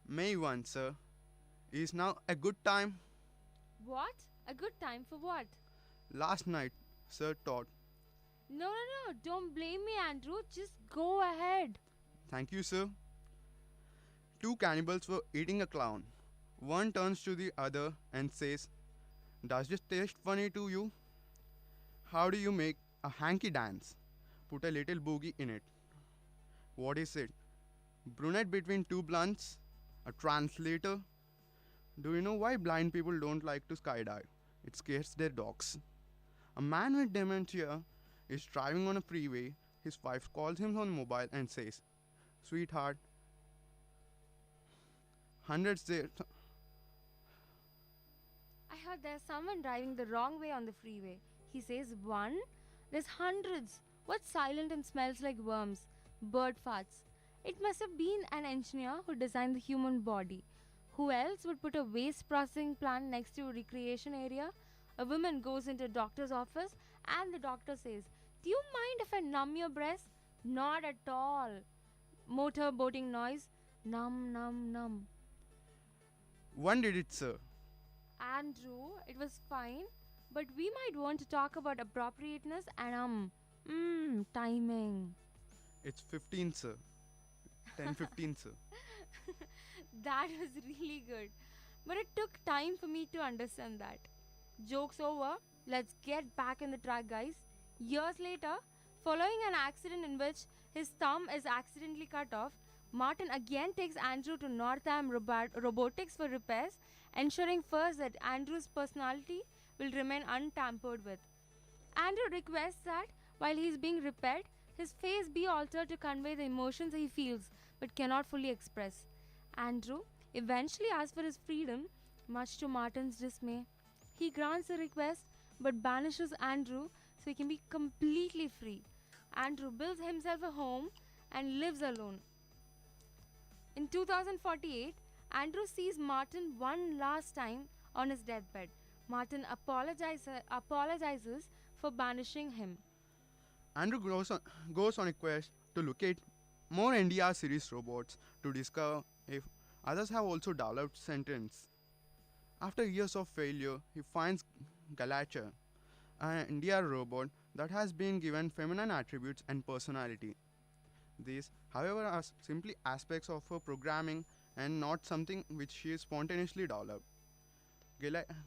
May 1, sir. Is now a good time? What? A good time for what? Last night, sir taught. No. Don't blame me, Andrew. Just go ahead. Thank you, sir. two cannibals were eating a clown. One turns to the other and says, "Does this taste funny to you? How do you make a hanky dance? Put a little boogie in it." What is it? Brunette between two blunts? A translator? Do you know why blind people don't like to skydive? It scares their dogs. A man with dementia is driving on a freeway. His wife calls him on mobile and says, "Sweetheart, hundreds there." I heard there's someone driving the wrong way on the freeway. He says, "One? There's hundreds. What's silent and smells like worms? Bird farts." It must have been an engineer who designed the human body. Who else would put a waste processing plant next to a recreation area? A woman goes into a doctor's office and the doctor says, "Do you mind if I numb your breast?" "Not at all." Motor boating noise. Num, num, num. One did it, sir. Andrew, it was fine, but we might want to talk about appropriateness and timing. It's 15, sir. 10:15, sir. That was really good. But it took time for me to understand that. Joke's over. Let's get back on the track, guys. Years later, following an accident in which his thumb is accidentally cut off, Martin again takes Andrew to Northam Robotics for repairs, ensuring first that Andrew's personality will remain untampered with. Andrew requests that while he is being repaired, his face be altered to convey the emotions he feels but cannot fully express. Andrew eventually asks for his freedom, much to Martin's dismay. He grants the request but banishes Andrew so he can be completely free. Andrew builds himself a home and lives alone. In 2048, Andrew sees Martin one last time on his deathbed. Martin apologizes for banishing him. Andrew goes on a quest to locate more NDR series robots to discover if others have also developed sentience. After years of failure, he finds Galacha, an NDR robot that has been given feminine attributes and personality. These, however, are simply aspects of her programming and not something which she spontaneously developed.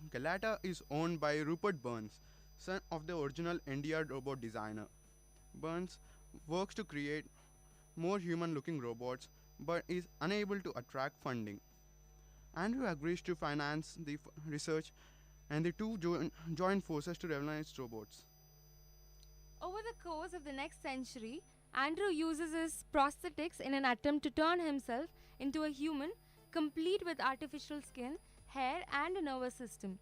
Galata is owned by Rupert Burns, son of the original NDR robot designer. Burns works to create more human-looking robots but is unable to attract funding. Andrew agrees to finance the research and the two join forces to revolutionize robots. Over the course of the next century, Andrew uses his prosthetics in an attempt to turn himself into a human, complete with artificial skin, hair, and a nervous system.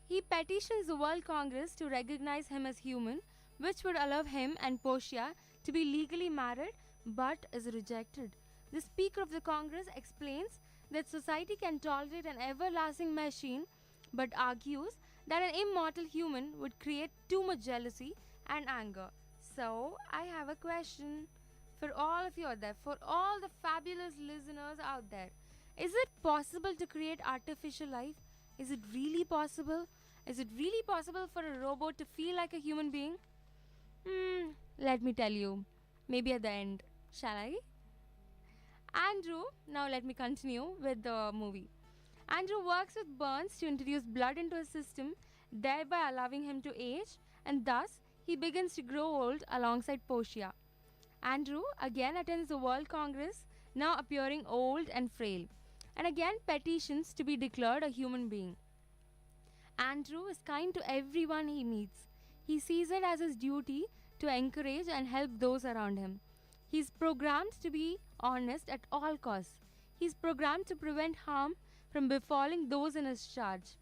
He petitions the World Congress to recognize him as human, which would allow him and Portia to be legally married, but is rejected. The Speaker of the Congress explains that society can tolerate an everlasting machine, but argues that an immortal human would create too much jealousy and anger. So, I have a question for all of you out there, for all the fabulous listeners out there. Is it possible to create artificial life? Is it really possible? Is it really possible for a robot to feel like a human being? Let me tell you. Maybe at the end. Shall I? Andrew, now let me continue with the movie. Andrew works with Burns to introduce blood into his system, thereby allowing him to age, and thus he begins to grow old alongside Portia. Andrew again attends the World Congress, now appearing old and frail, and again petitions to be declared a human being. Andrew is kind to everyone he meets. He sees it as his duty to encourage and help those around him. He is programmed to be honest at all costs. He is programmed to prevent harm from befalling those in his charge.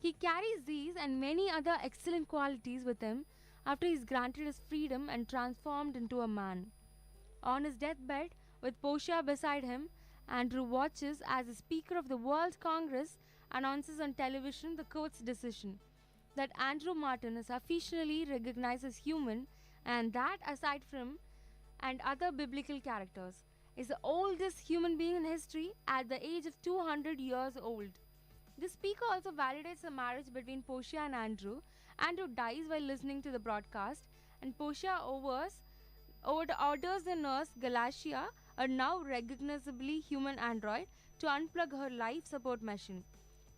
He carries these and many other excellent qualities with him after he is granted his freedom and transformed into a man. On his deathbed, with Portia beside him, Andrew watches as the Speaker of the World Congress announces on television the court's decision that Andrew Martin is officially recognized as human, and that, aside from and other biblical characters, is the oldest human being in history at the age of 200 years old. The speaker also validates the marriage between Portia and Andrew. Andrew dies while listening to the broadcast, and Portia orders the nurse Galatia, a now recognizably human android, to unplug her life support machine.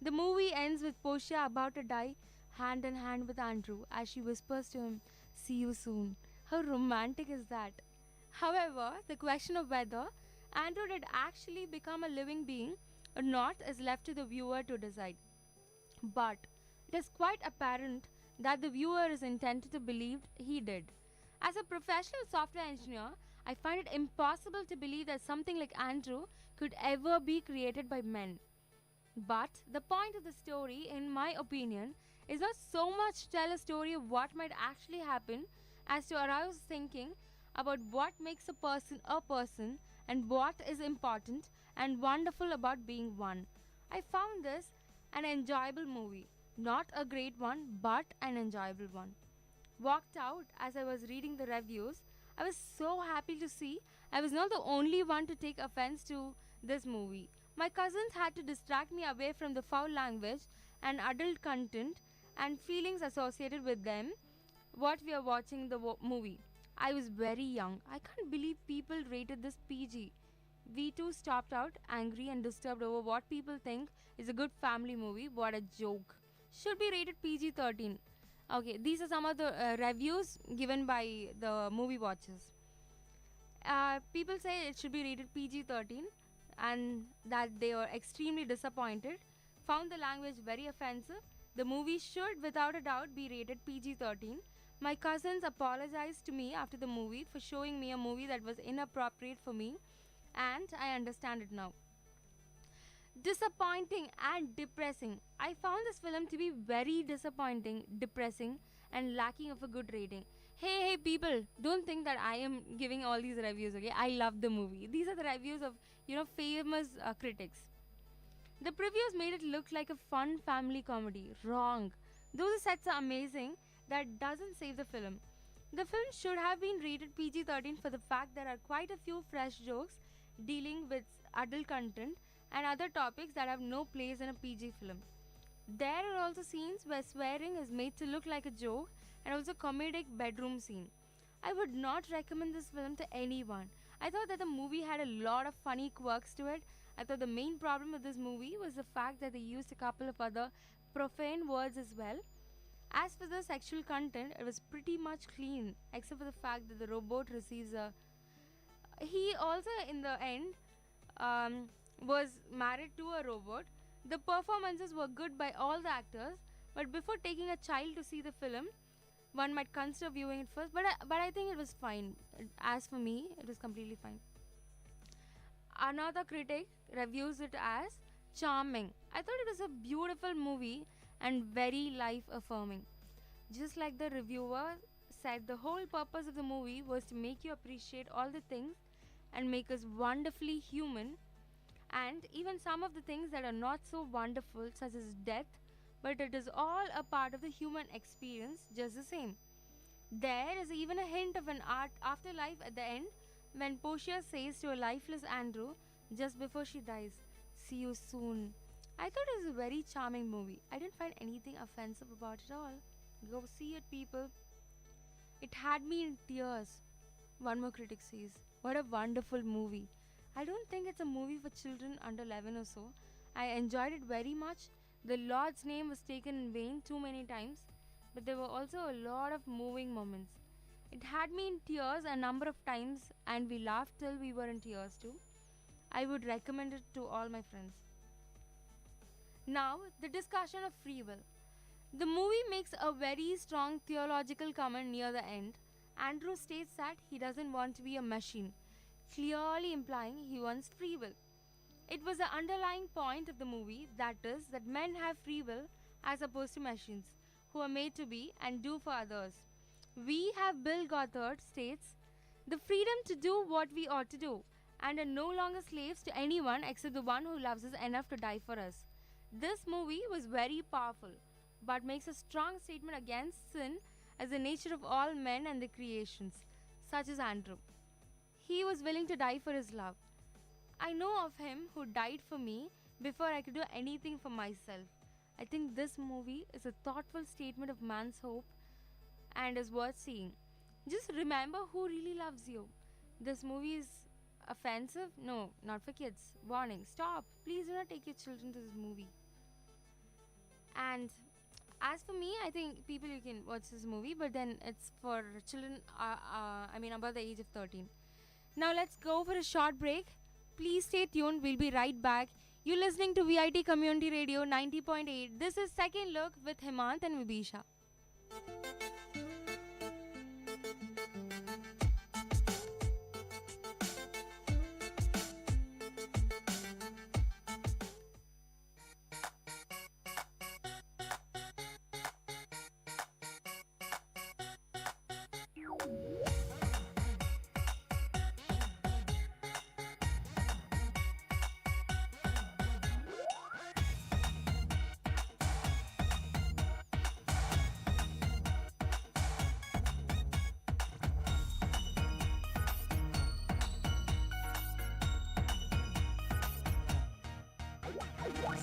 The movie ends with Portia about to die, hand in hand with Andrew, as she whispers to him, "See you soon." How romantic is that? However, the question of whether Andrew did actually become a living being or not is left to the viewer to decide. But it is quite apparent that the viewer is intended to believe he did. As a professional software engineer, I find it impossible to believe that something like Andrew could ever be created by men. But the point of the story, in my opinion, is not so much to tell a story of what might actually happen as to arouse thinking about what makes a person and what is important and wonderful about being one. I found this an enjoyable movie. Not a great one, but an enjoyable one. Walked out as I was reading the reviews. I was so happy to see I was not the only one to take offense to this movie. My cousins had to distract me away from the foul language and adult content and feelings associated with them what we are watching the movie. I was very young. I can't believe people rated this PG. We too stopped out, angry and disturbed over what people think is a good family movie. What a joke. Should be rated PG-13. Okay, these are some of the reviews given by the movie watchers. People say it should be rated PG-13 and that they were extremely disappointed, found the language very offensive. The movie should, without a doubt, be rated PG-13. My cousins apologized to me after the movie for showing me a movie that was inappropriate for me, and I understand it now. Disappointing and depressing. I found this film to be very disappointing, depressing, and lacking of a good rating. Hey, people, don't think that I am giving all these reviews, okay? I love the movie. These are the reviews of, famous critics. The previews made it look like a fun family comedy. Wrong. Though the sets are amazing, that doesn't save the film. The film should have been rated PG-13 for the fact there are quite a few fresh jokes dealing with adult content and other topics that have no place in a PG film. There are also scenes where swearing is made to look like a joke and also comedic bedroom scene. I would not recommend this film to anyone. I thought that the movie had a lot of funny quirks to it. I thought the main problem with this movie was the fact that they used a couple of other profane words as well. As for the sexual content, it was pretty much clean, except for the fact that the robot receives a... He also, in the end, was married to a robot. The performances were good by all the actors, but before taking a child to see the film, one might consider viewing it first. But I think it was fine. As for me, it was completely fine. Another critic reviews it as charming. I thought it was a beautiful movie and very life-affirming. Just like the reviewer said, the whole purpose of the movie was to make you appreciate all the things and make us wonderfully human, and even some of the things that are not so wonderful, such as death, but it is all a part of the human experience just the same. There is even a hint of an afterlife at the end when Portia says to a lifeless Andrew just before she dies, "See you soon." I thought it was a very charming movie. I didn't find anything offensive about it all. Go see it, people. It had me in tears. One more critic says, "What a wonderful movie." I don't think it's a movie for children under 11 or so. I enjoyed it very much. The Lord's name was taken in vain too many times, but there were also a lot of moving moments. It had me in tears a number of times, and we laughed till we were in tears too. I would recommend it to all my friends. Now, the discussion of free will. The movie makes a very strong theological comment near the end. Andrew states that he doesn't want to be a machine, clearly implying he wants free will. It was the underlying point of the movie, that is, that men have free will as opposed to machines, who are made to be and do for others. We have, Bill Gothard states, the freedom to do what we ought to do, and are no longer slaves to anyone except the one who loves us enough to die for us. This movie was very powerful, but makes a strong statement against sin as the nature of all men and the creations, such as Andrew. He was willing to die for his love. I know of him who died for me before I could do anything for myself. I think this movie is a thoughtful statement of man's hope and is worth seeing. Just remember who really loves you. This movie is offensive? No, not for kids. Warning, stop. Please do not take your children to this movie. And as for me, I think people, you can watch this movie, but then it's for children, above the age of 13. Now let's go for a short break. Please stay tuned. We'll be right back. You're listening to VIT Community Radio 90.8. This is Second Look with Hemant and Vibisha.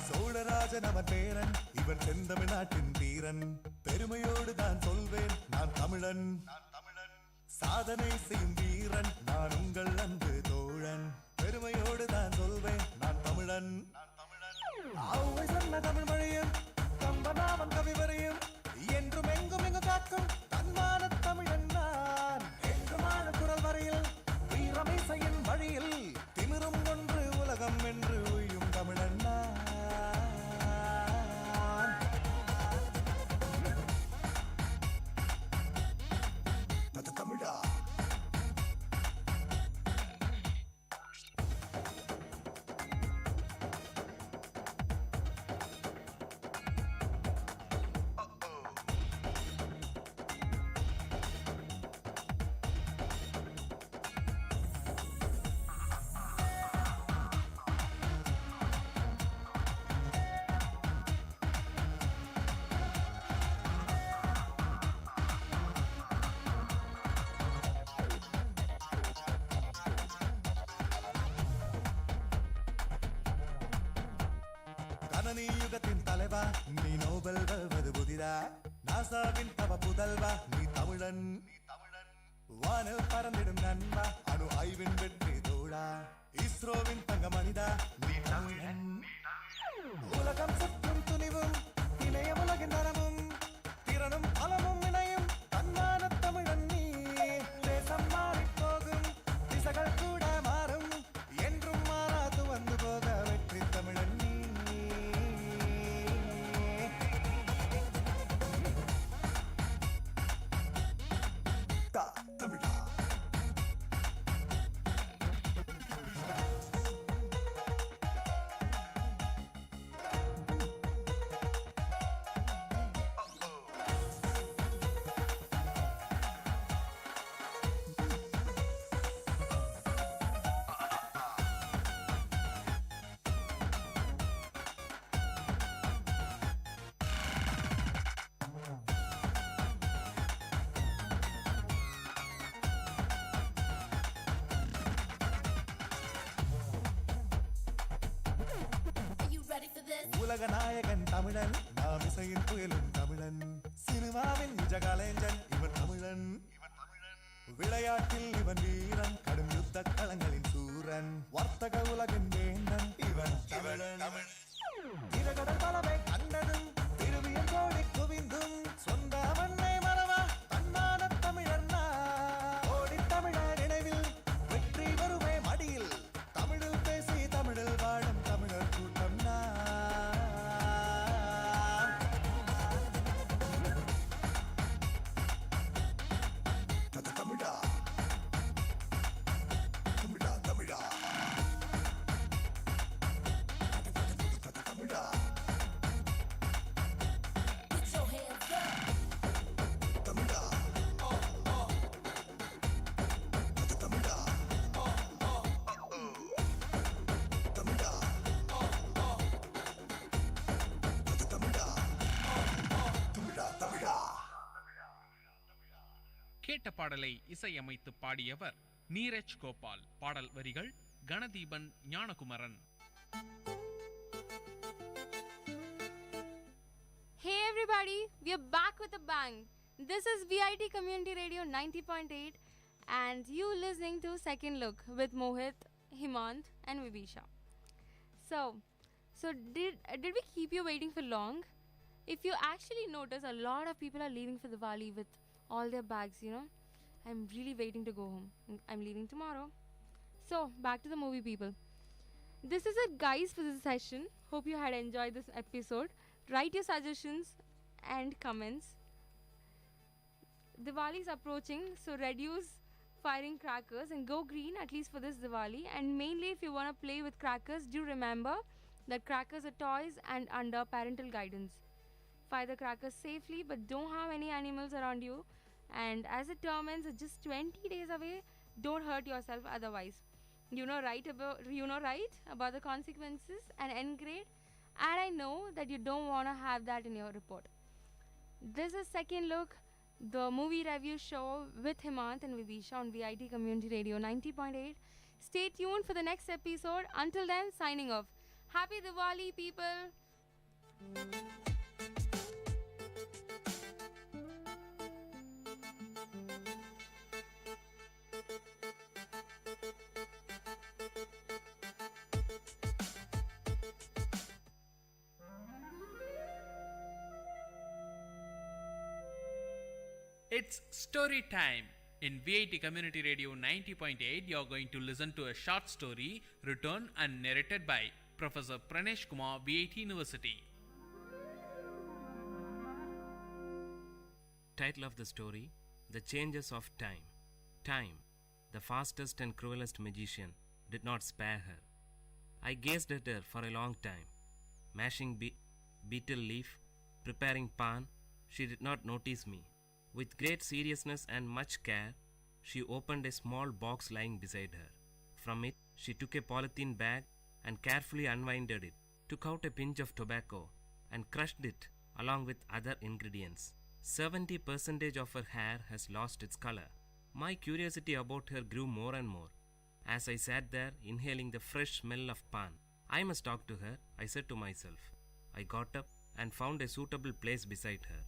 Cholarajan அவன் பேரன், இவன் செந்தமிழ்நாட்டின் வீரன். பெருமையோடு நான் சொல்வேன், நான் தமிழன். சாதனை செய்யும் வீரன், நான் உங்கள் அன்பு தோழன். பெருமையோடு நான் சொல்வேன், நான் தமிழன். ஆவை சொன்ன தமிழ் மொழியும் கம்பனாவன் கவிவரையும் என்றும் எங்கும் எங்கு காக்கும் தன்மான தமிழன் நான். என்றுமான குரல் வரையில் வீரமிசையின் வழியில் திமிரும் ஒன்று உலகம் என்று உயும் தமிழன் நான். யுகத்தின் தலைவா நீ நோபல் வெல்வது புதிதா. நாசாவின் தவ புதல்வா நீ தமிழன். வானில் பறந்திடும் நண்பா அணு ஆய்வின் வெற்றி தோழா. இஸ்ரோவின் தங்க மனிதா நீ தமிழன். உலகம் சுற்றும் துணிவும் இணைய உலகின் தரமும் திறனும் பலமும் இணையும் தன்மான தமிழன் நீ. தேசம் மாறி போகும் திசைகள் கூட மாறும் என்றும் மாறாது வந்து போக வெற்றி தமிழன் நீ. உலக நாயகன் தமிழன், நாம் இசையின் புயலும் தமிழன். சினிமாவின் நிஜ கலைஞன் இவன் தமிழன். விளையாட்டில் இவன் வீரன், கடும் யுத்த களங்களின் சூரன். வர்த்தக உலகின் வேந்தன் இவன் தமிழன். திரகடல் பலவை கண்டதும் திருவியல் கோடி குவிந்தும் சொந்த மண்ணை மறவா தன்மான தமிழன். ஓடி தமிழர் நினைவில் வெற்றி வருவே மடியில் தமிழில் பேசி தமிழில் வாழும் தமிழர் கூட்டம் நான். கேட்ட பாடலை இசையமைத்து பாடியவர் நீரஜ் கோபால். பாடல் வரிகள் கணதீபன் ஞானகுமரன். Hey everybody, we are back with a bang. This is VIT Community Radio 90.8 and you listening to Second Look with Mohit Himant, and Vibisha. So did we keep you waiting for long? If you actually notice, a lot of people are leaving for Diwali with all their bags, you know. I'm really waiting to go home. I'm leaving tomorrow. So, back to the movie, people. This is it, guys, for this session. Hope you had enjoyed this episode. Write your suggestions and comments. Diwali is approaching, so reduce firing crackers and go green, at least for this Diwali. And mainly, if you want to play with crackers, do remember that crackers are toys and under parental guidance. Fire the crackers safely, but don't have any animals around you. And as it turns, it's just 20 days away. Don't hurt yourself otherwise. You know right about the consequences and end grade. And I know that you don't want to have that in your report. This is Second Look, the movie review show with Himant and Vibisha on VIT Community Radio 90.8. Stay tuned for the next episode. Until then, signing off. Happy Diwali, people! It's story time. In VIT Community Radio 90.8, you're going to listen to a short story written and narrated by Professor Pranesh Kumar, VIT University. Title of the story: The Changes of Time. Time, the fastest and cruelest magician, did not spare her. I gazed at her for a long time. Mashing betel leaf, preparing pan, she did not notice me. With great seriousness and much care, she opened a small box lying beside her. From it, she took a polythene bag and carefully unwinded it, took out a pinch of tobacco, and crushed it along with other ingredients. 70% of her hair has lost its color. My curiosity about her grew more and more. As I sat there, inhaling the fresh smell of pan, I must talk to her, I said to myself. I got up and found a suitable place beside her.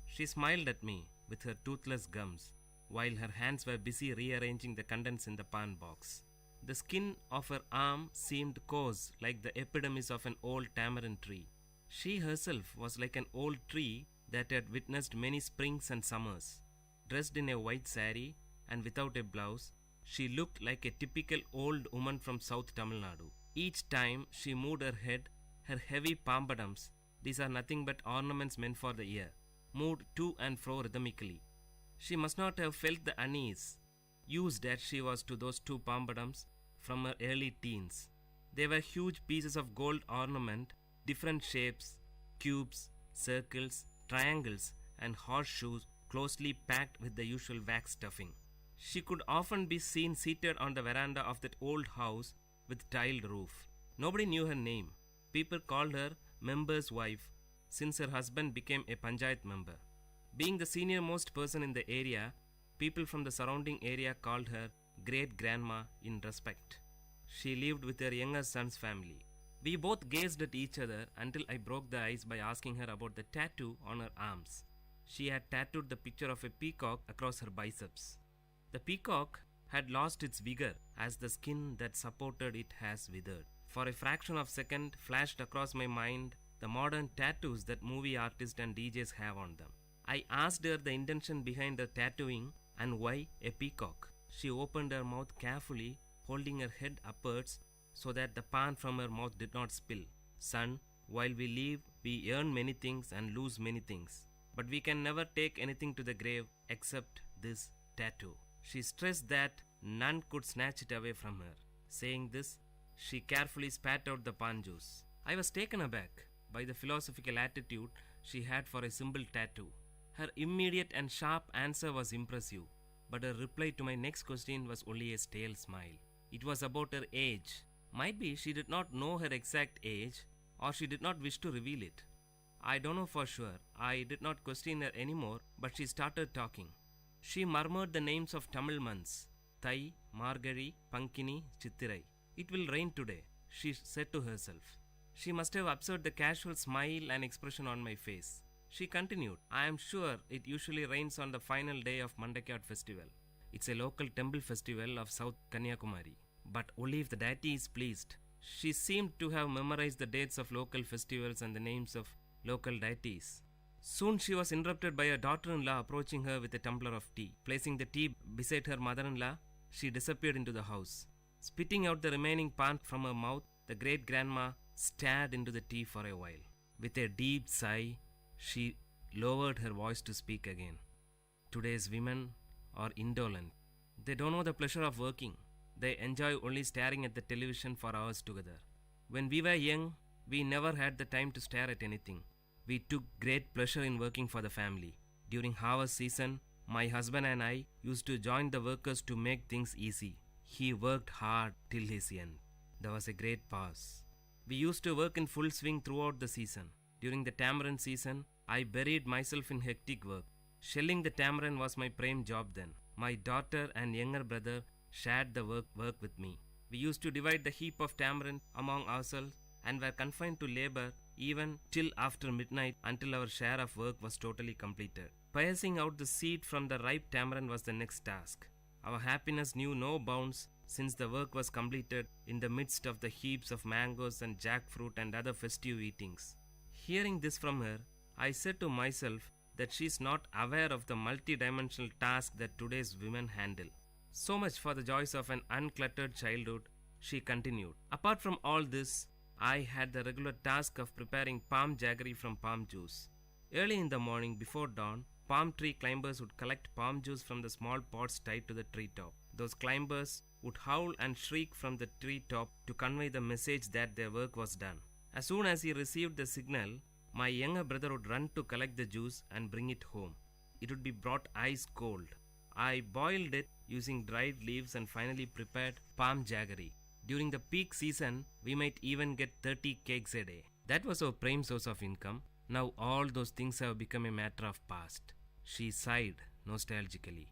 She smiled at me with her toothless gums, while her hands were busy rearranging the contents in the pan box. The skin of her arm seemed coarse like the epidermis of an old tamarind tree. She herself was like an old tree that had witnessed many springs and summers. Dressed in a white saree and without a blouse, she looked like a typical old woman from South Tamil Nadu. Each time she moved her head, her heavy pampadums, these are nothing but ornaments meant for the ear, moved to and fro rhythmically. She must not have felt the unease, used as she was to those two pampadums from her early teens. They were huge pieces of gold ornament, different shapes, cubes, circles, triangles, and horseshoes closely packed with the usual wax stuffing. She could often be seen seated on the veranda of that old house with tiled roof. Nobody knew her name. People called her member's wife, since her husband became a panchayat member. Being the senior most person in the area, people from the surrounding area called her great grandma in respect. She lived with her younger son's family. We both gazed at each other until I broke the ice by asking her about the tattoo on her arms. She had tattooed the picture of a peacock across her biceps. The peacock had lost its vigor as the skin that supported it has withered. For a fraction of a second flashed across my mind the modern tattoos that movie artists and DJs have on them. I asked her the intention behind the tattooing and why a peacock. She opened her mouth carefully, holding her head upwards so that the pan from her mouth did not spill. Son, while we live, we earn many things and lose many things. But we can never take anything to the grave except this tattoo. She stressed that none could snatch it away from her. Saying this, she carefully spat out the pan juice. I was taken aback by the philosophical attitude she had for a simple tattoo. Her immediate and sharp answer was impressive, but her reply to my next question was only a stale smile. It was about her age. Might be she did not know her exact age, or she did not wish to reveal it. I don't know for sure. I did not question her anymore, but she started talking. She murmured the names of Tamil months: Thai, Margari, Pankini, Chittirai. It will rain today, she said to herself. She must have observed the casual smile and expression on my face. She continued, I am sure it usually rains on the final day of Mandakiyat festival. It's a local temple festival of South Kanyakumari. but only if the deity is pleased. She seemed to have memorized the dates of local festivals and the names of local deities. Soon she was interrupted by her daughter-in-law approaching her with a tumbler of tea. Placing the tea beside her mother-in-law, she disappeared into the house. Spitting out the remaining pan from her mouth, the great-grandma stared into the tea for a while. With a deep sigh, she lowered her voice to speak again. Today's women are indolent. They don't know the pleasure of working. They enjoy only staring at the television for hours together. When we were young, we never had the time to stare at anything. We took great pleasure in working for the family. During harvest season, my husband and I used to join the workers to make things easy. He worked hard till his end. There was a great pause. We used to work in full swing throughout the season. During the tamarind season, I buried myself in hectic work. Shelling the tamarind was my prime job then. My daughter and younger brother shared the work with me. We used to divide the heap of tamarind among ourselves and were confined to labor even till after midnight until our share of work was totally completed. Piercing out the seed from the ripe tamarind was the next task. Our happiness knew no bounds since the work was completed in the midst of the heaps of mangoes and jackfruit and other festive eatings. Hearing this from her, I said to myself that she is not aware of the multi-dimensional task that today's women handle. So much for the joys of an uncluttered childhood, she continued. Apart from all this, I had the regular task of preparing palm jaggery from palm juice. Early in the morning before dawn, palm tree climbers would collect palm juice from the small pots tied to the treetop. Those climbers would howl and shriek from the treetop to convey the message that their work was done. As soon as he received the signal, my younger brother would run to collect the juice and bring it home. It would be brought ice cold. I boiled it using dried leaves and finally prepared palm jaggery. During the peak season, we might even get 30 cakes a day. That was our prime source of income. Now all those things have become a matter of past. She sighed nostalgically.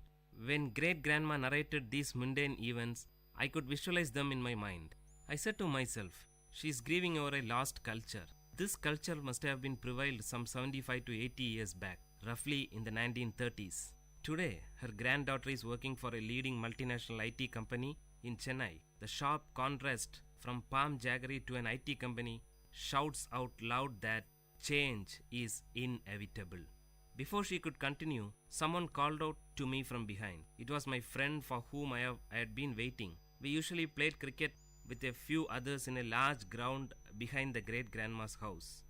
When great-grandma narrated these mundane events, I could visualize them in my mind. I said to myself, she is grieving over a lost culture. This culture must have been prevailed some 75 to 80 years back, roughly in the 1930s. Today, her granddaughter is working for a leading multinational IT company in Chennai. The sharp contrast from palm jaggery to an IT company shouts out loud that change is inevitable. Before she could continue, someone called out to me from behind. It was my friend for whom I had been waiting. We usually played cricket with a few others in a large ground behind the great-grandma's house.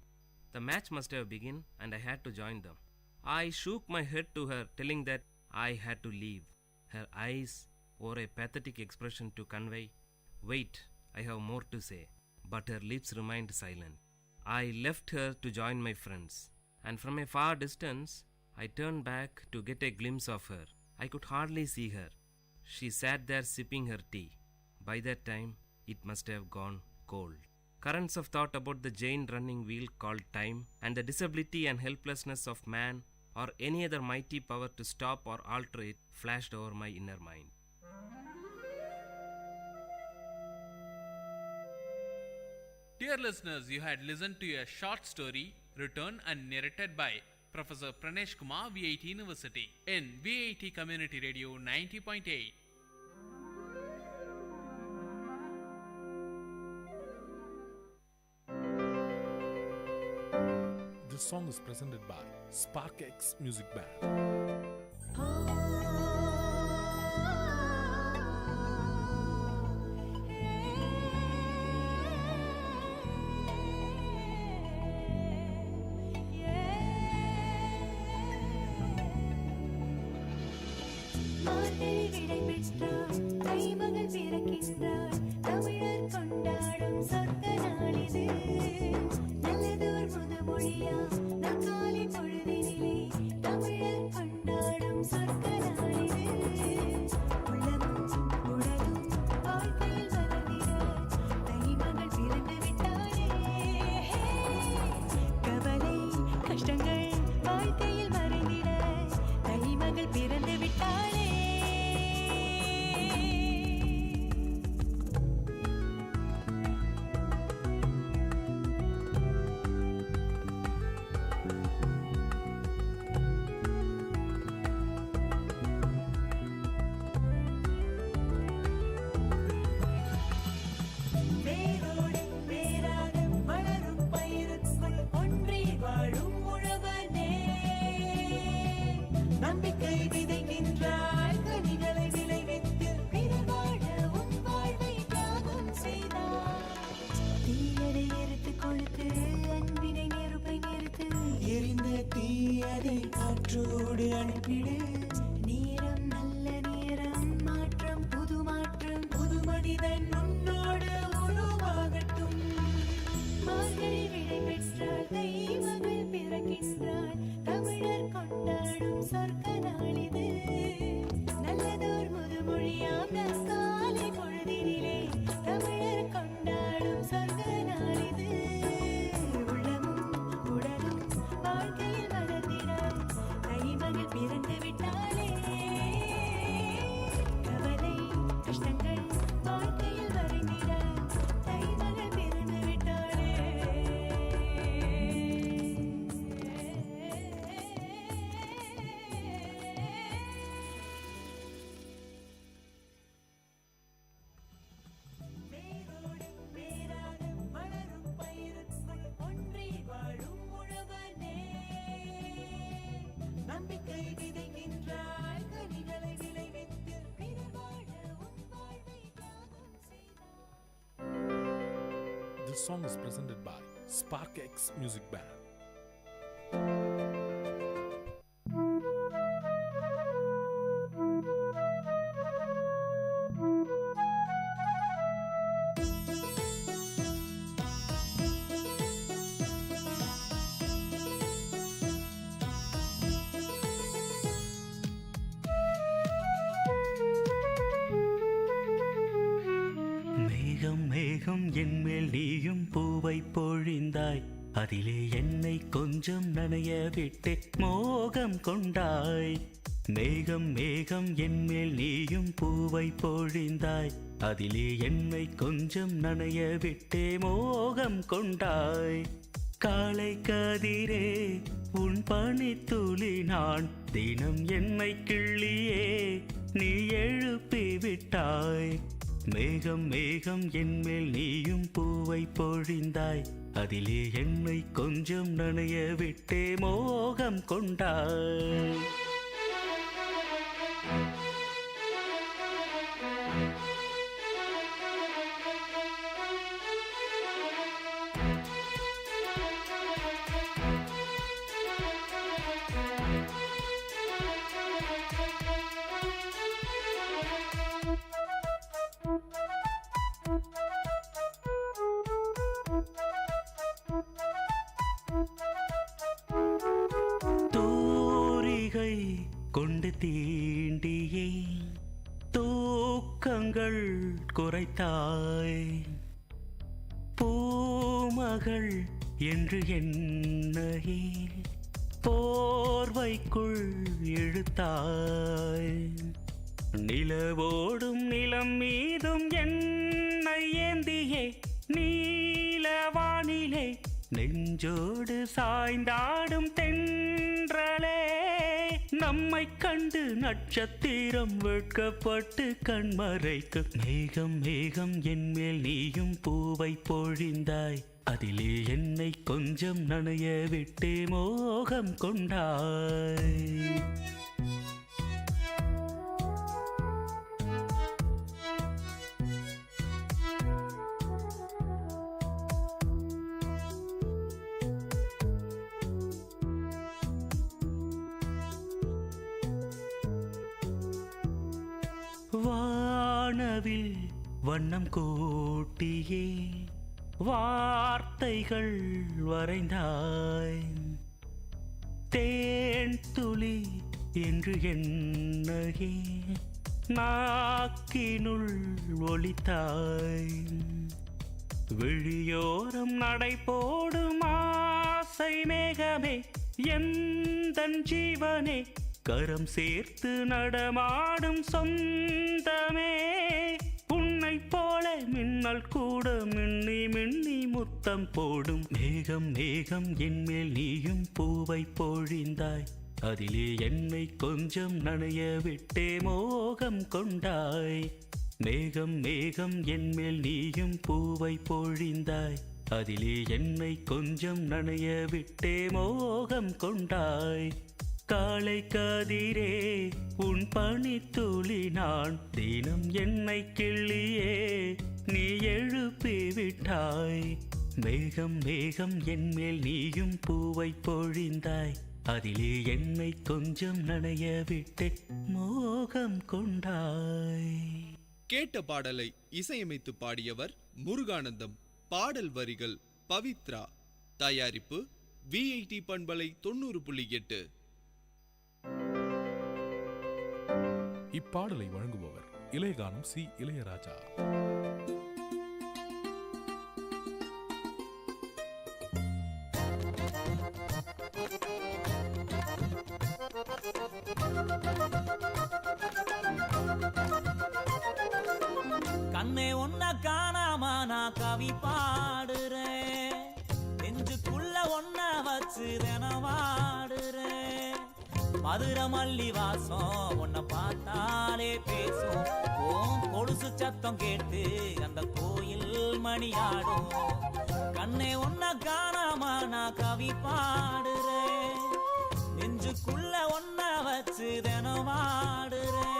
The match must have begun and I had to join them. I shook my head to her, telling that I had to leave. Her eyes wore a pathetic expression to convey, "Wait, I have more to say." But her lips remained silent. I left her to join my friends, and from a far distance, I turned back to get a glimpse of her. I could hardly see her. She sat there sipping her tea. By that time, it must have gone cold. Currents of thought about the giant running wheel called time and the disability and helplessness of man or any other mighty power to stop or alter it flashed over my inner mind. Dear listeners, you had listened to a short story written and narrated by Professor Pranesh Kumar, VIT University, in VIT Community Radio 90.8. This song is presented by SparkX Music Band. This song is presented by Spark X Music Band. மேகம் என்மேல் நீயும் பூவை பொழிந்தாய், அதிலே என்னை கொஞ்சம் நனைய விட்டு மோகம் கொண்டாய். மேகம் மேகம் என்மேல் நீயும் பூவை பொழிந்தாய், அதிலே என்னை கொஞ்சம் நனைய விட்டே மோகம் கொண்டாய். காலை கதிரே உன் பனித்துளி நான், தினம் என்னை கிள்ளியே நீ எழுப்பி விட்டாய். மேகம் மேகம் என்மேல் நீயும் பூவை பொழிந்தாய், அதிலே என்னை கொஞ்சம் நனைய விட்டே மோகம் கொண்டாய். தூரிகை கொண்டு தீண்டியே தூக்கங்கள் குறைத்தாய். பூமகள் என்று என்னையே போர்வைக்குள் இழுத்தாய். நிலவோடும் நிலம் மீதும் என்னை ஏந்தியே நீலவானிலே நெஞ்சோடு சாய்ந்தாடும் தென்றலே. நம்மை கண்டு நட்சத்திரம் வெட்கப்பட்டு கண்மறைக்கு. மேகம் மேகம் என்மேல் நீயும் பூவை பொழிந்தாய், அதிலே என்னை கொஞ்சம் நனைய விட்டு மோகம் கொண்டாய். வானவில் வண்ணம் கூட்டியே வார்த்தைகள் வரைந்தாய். தேன் துளி என்று என்னையே நாக்கினுள் ஒளித்தாய். விழியோரம் நடை போடும் ஆசை மேகமே எந்தன் ஜீவனே, கரம் சேர்த்து நடமாடும் சொந்தமே. உன்னை போல மின்னல் கூட மின்னி மின்னி முத்தம் போடும். மேகம் மேகம் என்மேல் நீயும் பூவை பொழிந்தாய், அதிலே என்னை கொஞ்சம் நனைய விட்டே மோகம் கொண்டாய். மேகம் மேகம் என்மேல் நீயும் பூவை பொழிந்தாய், அதிலே என்னை கொஞ்சம் நனைய விட்டே மோகம் கொண்டாய். காலை கதிரே உன் பனித்துளி நான், தினம் என்னை கிள்ளியே நீ எழுப்பி விட்டாய். மேகம் மேகம் என்மேல் நீயும் பூவை பொழிந்தாய், அதிலே என்னை கொஞ்சம் நனைய விட்டு மோகம் கொண்டாய். கேட்ட பாடலை இசையமைத்து பாடியவர் முருகானந்தம். பாடல் வரிகள் பவித்ரா. தயாரிப்பு விஐடி பண்பலை 90.8. இப்பாடலை வழங்குபவர் இளையகானம் சி இளையராஜா. கண்ணே ஒன்ன காணாம நான் கவி பாடுறேன், நெஞ்சுக்குள்ள ஒன்ன வச்சு தினவாடுறேன். மதுர மல்லி வாசம் உன்னை பார்த்தாலே பேசும், ஓம் கொலுசு சத்தம் கேட்டு அந்த கோயில் மணியாடும். கண்ணே ஒன்ன காணாம நான் கவி பாடுறேன், நெஞ்சுக்குள்ள ஒன்ன வச்சு தினவாடுறேன்.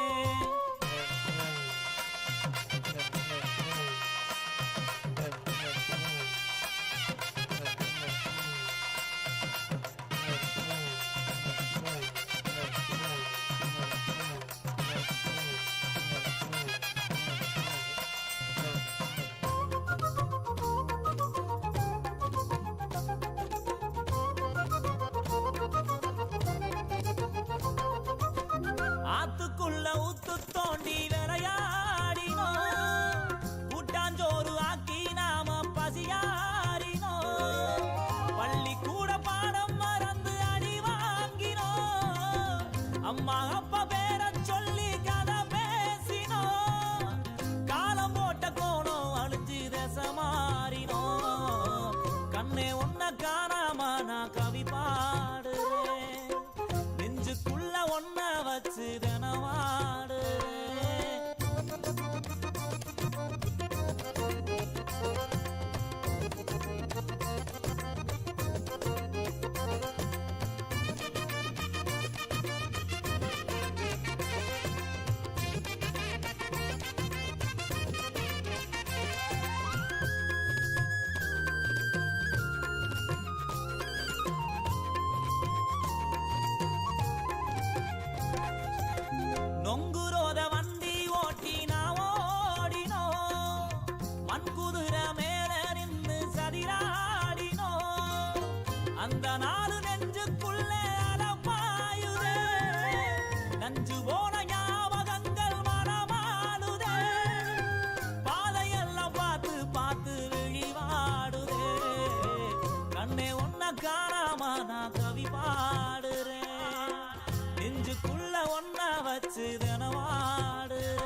ஊருக்குள்ள ஊத்து தோண்டி விளையாடினோம் கூட்டாஞ்சோறு ஆக்கி நாம பசியாரினோம் பள்ளி கூட பாடம் மறந்து அடி வாங்கினோம் அம்மா அப்பா பேர சொல்லி கதை பேசினோம் காலம் போட்ட கோணம் அழிஞ்சு தேச மாறினோம் கண்ணே ஒன்ன காணாம நான் கவி பாடுறேன் நெஞ்சுக்குள்ள ஒன்ன வச்சு தினவாடுறேன் நொங்குரோத வண்டி ஓட்டி நான் ஓடினோம் மண்குதிர மேல நின்று சதிராடினோம் அந்த நாலு நெஞ்சுக்குள்ள அலப்பாயுதே நஞ்சு போன ஞாபகங்கள் மனமாடுதே பாதையெல்லாம் பார்த்து பார்த்து விழிவாடுதே கண்ணே ஒன்ன காணாம நான் கவி பாடுறேன் நெஞ்சுக்குள்ள ஒன்ன வச்சு தினவாடுறேன்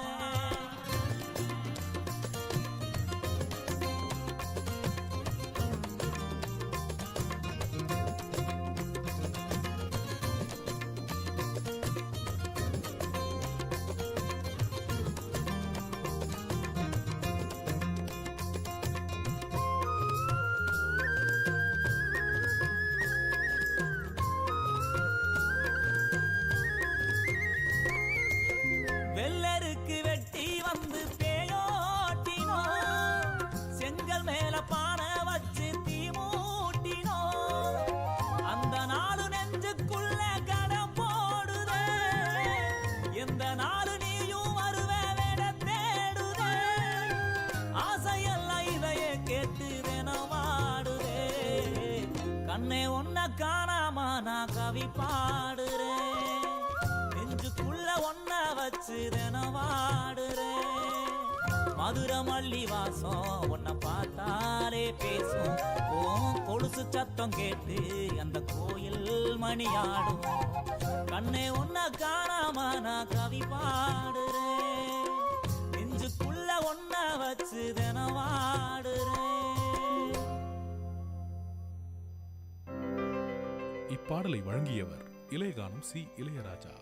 வெள்ளருக்கு வெட்டி வந்து பேயோட்டினோம் செங்கல் மேல பானை வச்சு தீ மூட்டினோம் அந்த நாலு நெஞ்சுக்குள்ள கடம் போடுதே எந்த நாலு நீயும் வருவே விட தேடுதே ஆசையெல்லாம் இதையே கேட்டு தினமாடுதே கண்ணே ஒன்ன காணாம நான் கவி பாடுறேன் நெஞ்சுக்குள்ள ஒன்ன வச்சு தினவாடுறேன் மதுர மல்லி வாசம் உன்ன பார்த்தாலே பேசும் கொலுசு சத்தம் கேட்டு அந்த கோயில் மணியாடும் கண்ணே ஒன்ன காணாம நான் கவி பாடுறேன் நெஞ்சுக்குள்ள ஒன்ன வச்சு தினவாடுறேன். இப்பாடலை வழங்கியவர் இளையகானம் சி இளையராஜா.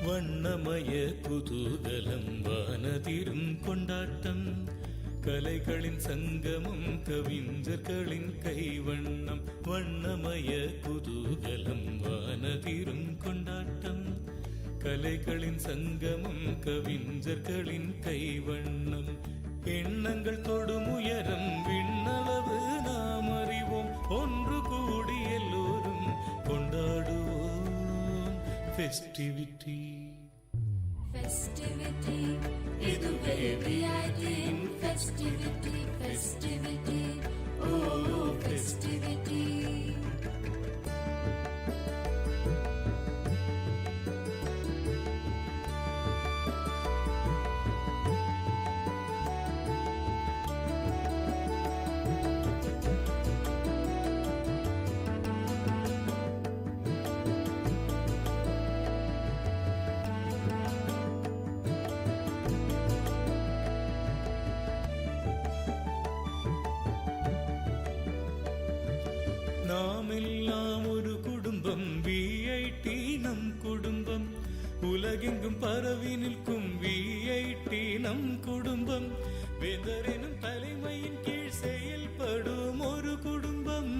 வண்ணமய குதூகலம் வானதிரும் கொண்டாட்டம் கலைகளின் சங்கமம் கவிஞர்களின் கைவண்ணம் வண்ணமய குதூகலம் வானதிரும் கொண்டாட்டம் கலைகளின் சங்கமம் கவிஞர்களின் கைவண்ணம் எண்ணங்கள் தொடும் உயரம் விண்ணளவு நாம் அறிவோம் ஒன்று கூடி எல்லோரும் கொண்டாடுவோம் festivity festivity iduve VIT festivity festivity oh festivity நாமெல்லாம் ஒரு குடும்பம் VIT நம் குடும்பம் உலகெங்கும் பரவி நிற்கும் VIT நம் குடும்பம் வேந்தரெனும் தலைமையின் கீழ் செயல்படும் ஒரு குடும்பம்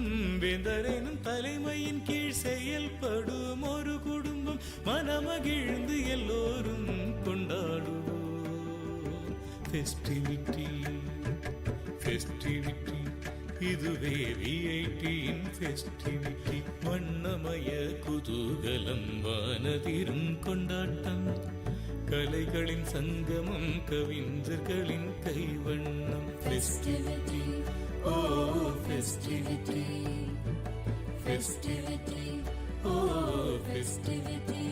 வேந்தரெனும் தலைமையின் கீழ் செயல்படும் ஒரு குடும்பம் மனமகிழ்ந்து எல்லோரும் கொண்டாடுவோம் festivity festivity இதுவே விஐடியின் ஃபெஸ்டிவிட்டி. வண்ணமய குதூகலம் வானதிரும் கொண்டாட்டம், கலைகளின் சங்கமம் கவிஞர்களின் கைவண்ணம். Festivity, oh festivity, festivity, oh festivity.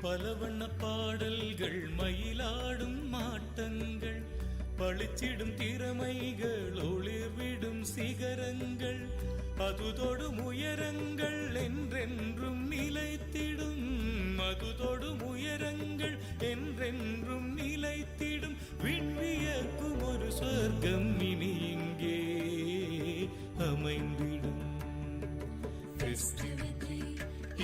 பல வண்ண பாடல்கள், மயிலாடும் மாட்டங்கள், பளிச்சிடும் திறமைகள், ஒளிர்விடும் சிகரங்கள், அதுதொடும் உயரங்கள் என்றென்றும் நிலைத்திடும், அதுதொடும் உயரங்கள் என்றென்றும் நிலைத்திடும். விண்வியக்கும் ஒரு சொர்க்கம் இனி இங்கே அமைந்திடும். ஃபெஸ்டிவிட்டி,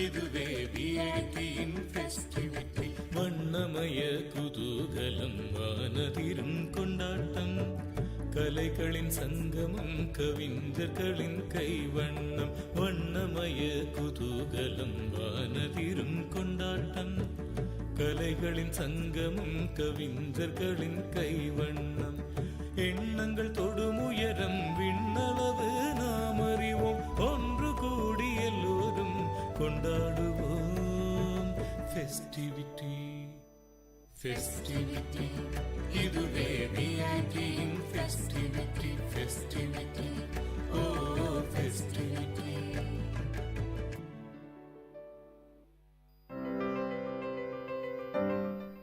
இதுவே விஐடியின் ஃபெஸ்டிவிட்டி. வண்ணமய குதூகலம் வானதிரும் கொண்டாட்டம், கலைகளின் சங்கமம் கவிஞர்களின் கைவண்ணம். வண்ணமய குதூகலம் வானதிரும் கொண்டாட்டம், கலைகளின் சங்கமம் கவிஞர்களின் கைவண்ணம். எண்ணங்கள் தொடும் உயரம் விண்ணளவு நாம் அறிவோம், ஒன்று கூடி எல்லோரும் கொண்டாடுவோம். ஃபெஸ்டிவிட்டி, ஃபெஸ்டிவிட்டி, இதுவே விஐடியின் ஃபெஸ்டிவிட்டி. Festivity, oh festivity.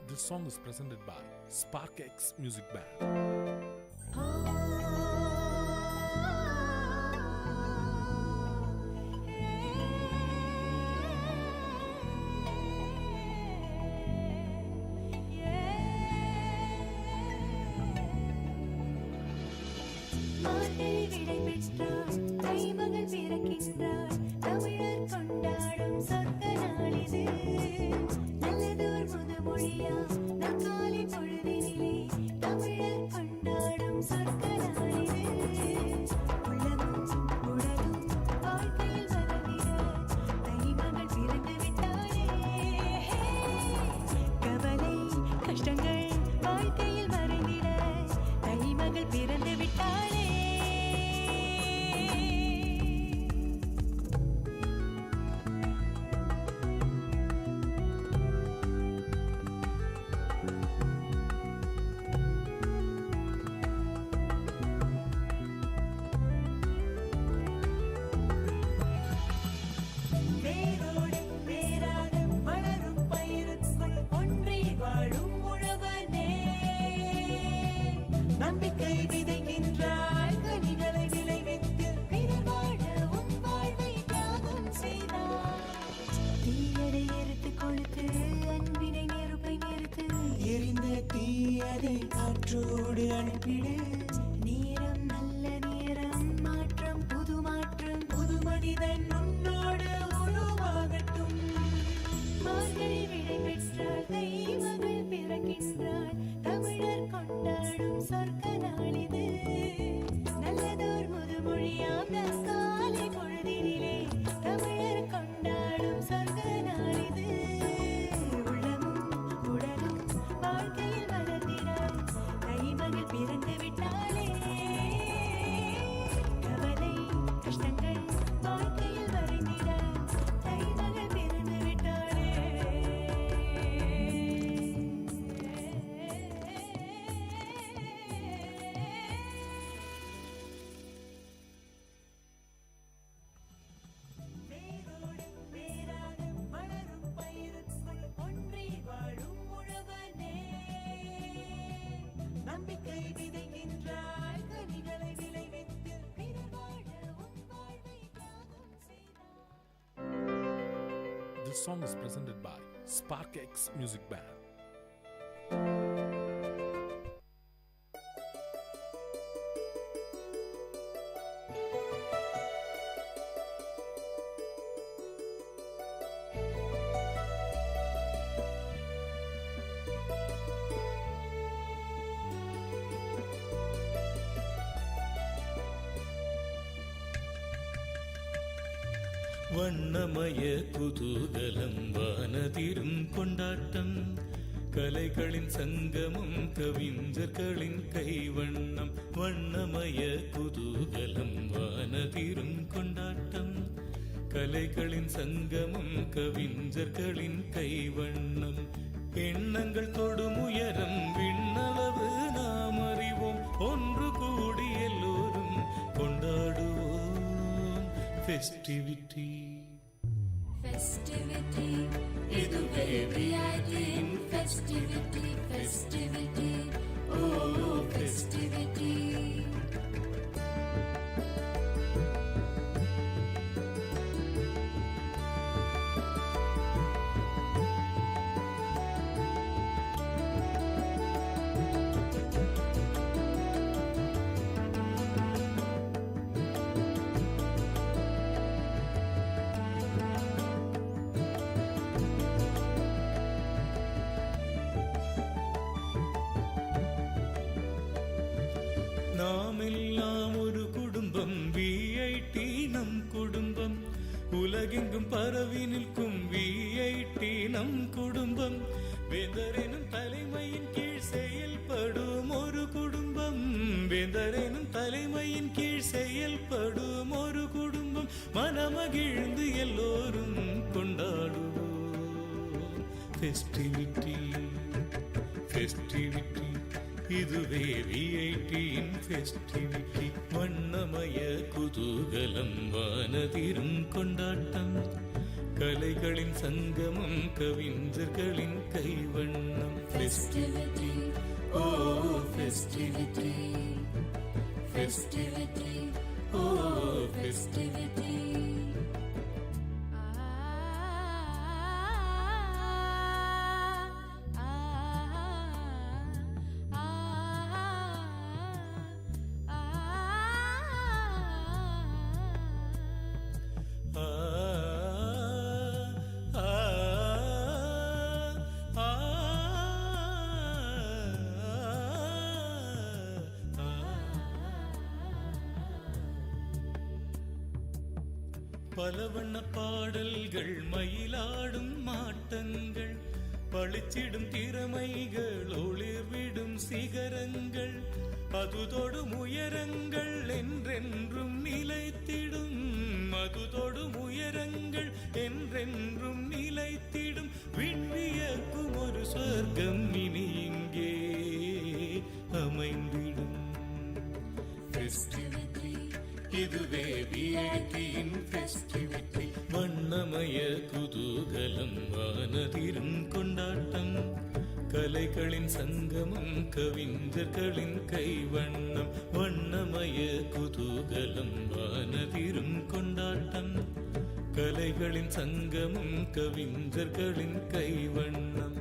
This song is presented by Spark X Music Band. காற்றோடு அனுப்பிடு. நேரம் நல்ல நேரம், மாற்றம் புது மாற்றம், புது மனிதன் உன்னோடு உருவாகட்டும். மார்கழி விடை பெற்றால் தெய்வங்கள் பிறக்கின்றாள், தமிழர் கொண்டாடும் சொர்க்க நாளிது. நல்லதோர் முதுமொழியாம் நற்காலை பொழுதினிலே தமிழர் கொண்டாடும் சொர்க்க நாளிது. உள்ளமும் உடலும் வாழ்க்கையில் வளர்ந்திட தைமகள் பிறந்து விட்டாளே. கவலை கஷ்டங்கள் வாழ்க்கையில் வரைந்திட தைமகள் பிறந்து விட்டாளே. நம்பிக்கை விதைக்கின்றாய், கனிகளை விளைவித்து பிறர் வாழ உன் வாழ்வை தியாகம் செய்தாய். This song is presented by Spark X Music Band. வண்ணமய குதூகலம் வானதிரும் கொண்டாட்டம் கலைகளின் சங்கமம் கவிஞர்களின் கைவண்ணம் வண்ணமய குதூகலம் வானதிரும் கொண்டாட்டம் கலைகளின் சங்கமம் கவிஞர்களின் கைவண்ணம் எண்ணங்கள் தொடும் உயரம் விண்ணளவு நாம் அறிவோம் ஒன்று கூடி எல்லோரும் கொண்டாடுவோம் ஃபெஸ்டிவிட்டி Festivity, இதுவே விஐடியின் festivity, festivity, oh festivity. நாம் எல்லாம் ஒரு குடும்பம் விஐடி நம் குடும்பம் உலகெங்கும் பரவி நிற்கும் விஐடி நம் குடும்பம் வேந்தரெனும் தலைமையின் கீழ் செயல்படும் ஒரு குடும்பம் வேந்தரெனும் தலைமையின் கீழ் செயல்படும் ஒரு குடும்பம் மனமகிழ்ந்து எல்லோரும் கொண்டாடுவோம் ஃபெஸ்டிவிட்டி ஃபெஸ்டிவிட்டி இதுவே விஐடியின் ஃபெஸ்டிவிட்டி வண்ணமய குதூகலம் வானதிரும் கொண்டாட்டம் கலைகளின் சங்கமம் கவிஞர்களின் கைவண்ணம் Festivity, oh festivity, festivity, oh festivity. பல வண்ண பாடல்கள் மயிலாடும் மாட்டங்கள் பளிச்சிடும் திறமைகள் ஒளிர்விடும் சிகரங்கள் அதுதொடும் உயரங்கள் என்றென்றும் நிலைத்திடும் அதுதொடும் உயரங்கள் என்றென்றும் நிலைத்திடும் விண்வியக்கும் ஒரு சொர்க்கம் இனி இங்கே அமைந்திடும் ஃபெஸ்டிவிட்டி இதுவே விஐடியின் ஃபெஸ்டிவிட்டி வண்ணமய குதூகலம் வானதிரும் கொண்டாட்டம் கலைகளின் சங்கமம் கவிஞர்களின் கைவண்ணம் வண்ணமய குதூகலம் வானதிரும் கொண்டாட்டம் கலைகளின் சங்கமம் கவிஞர்களின் கைவண்ணம்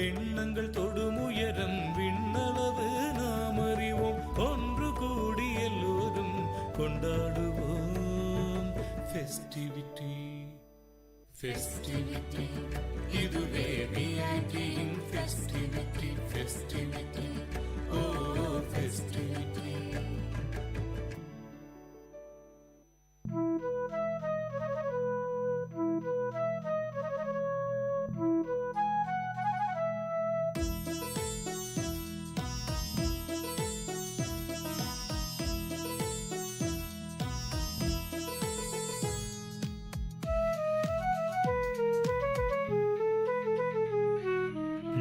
எண்ணங்கள் தொடும் உயரம் விண்ணளவு நாம் அறிவோம் ஒன்று கூடி எல்லோரும் கொண்டாடுவோம் ஃபெஸ்டிவிட்டி ஃபெஸ்டிவிட்டி இதுவே விஐடியின் ஃபெஸ்டிவிட்டி ஃபெஸ்டிவிட்டி ஓ ஃபெஸ்டிவிட்டி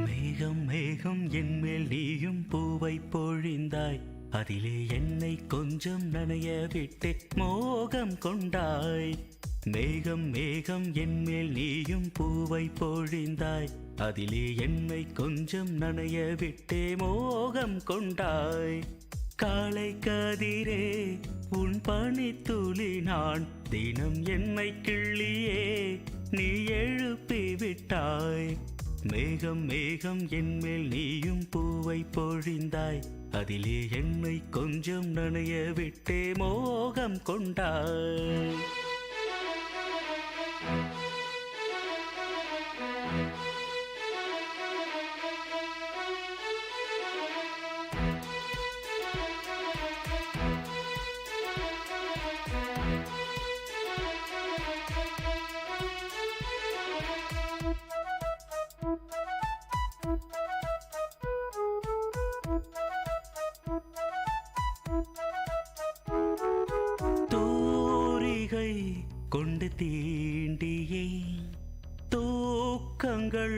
மேகம் மேகம் என்மேல் நீயும் பூவை பொழிந்தாய் அதிலே என்னை கொஞ்சம் நனைய விட்டு மோகம் கொண்டாய் மேகம் மேகம் என்மேல் நீயும் பூவை பொழிந்தாய் அதிலே என்னை கொஞ்சம் நனைய விட்டு மோகம் கொண்டாய் காலை கதிரே உன் பனித்துளி நான் தினம் என்னை கிள்ளியே நீ எழுப்பி விட்டாய் மேகம் மேகம் என்மேல் நீயும் பூவை பொழிந்தாய் அதிலே என்னை கொஞ்சம் நனைய விட்டே மோகம் கொண்டாய் கொண்டு தீண்டியே தூக்கங்கள்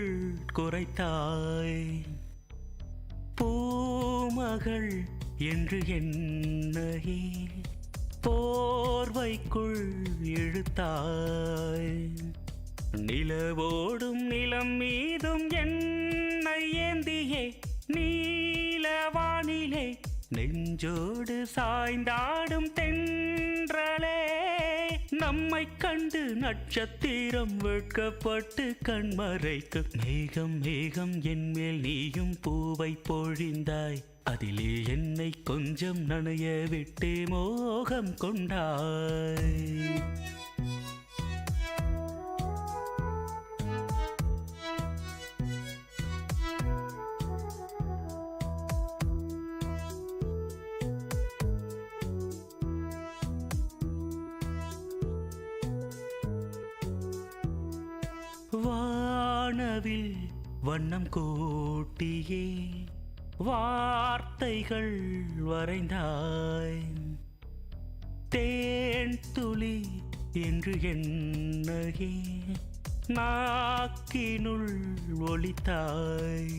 குறைத்தாய். பூமகள் என்று என்னையே போர்வைக்குள் இழுத்தாய். நிலவோடும் நிலம் மீதும் என்னை ஏந்தியே நீலவானிலே நெஞ்சோடு சாய்ந்தாடும் தென்றலே. நம்மை கண்டு நட்சத்திரம் வெட்கப்பட்டு கண்மறைக்கு. மேகம் மேகம் என்மேல் நீயும் பூவை பொழிந்தாய். அதிலே என்னை கொஞ்சம் நனைய விட்டு மோகம் கொண்டாய். வானவில் வண்ணம் கூட்டியே வார்த்தைகள் வரைந்தாய். தேன் துளி என்று என்னையே நாக்கினுள் ஒலித்தாய்.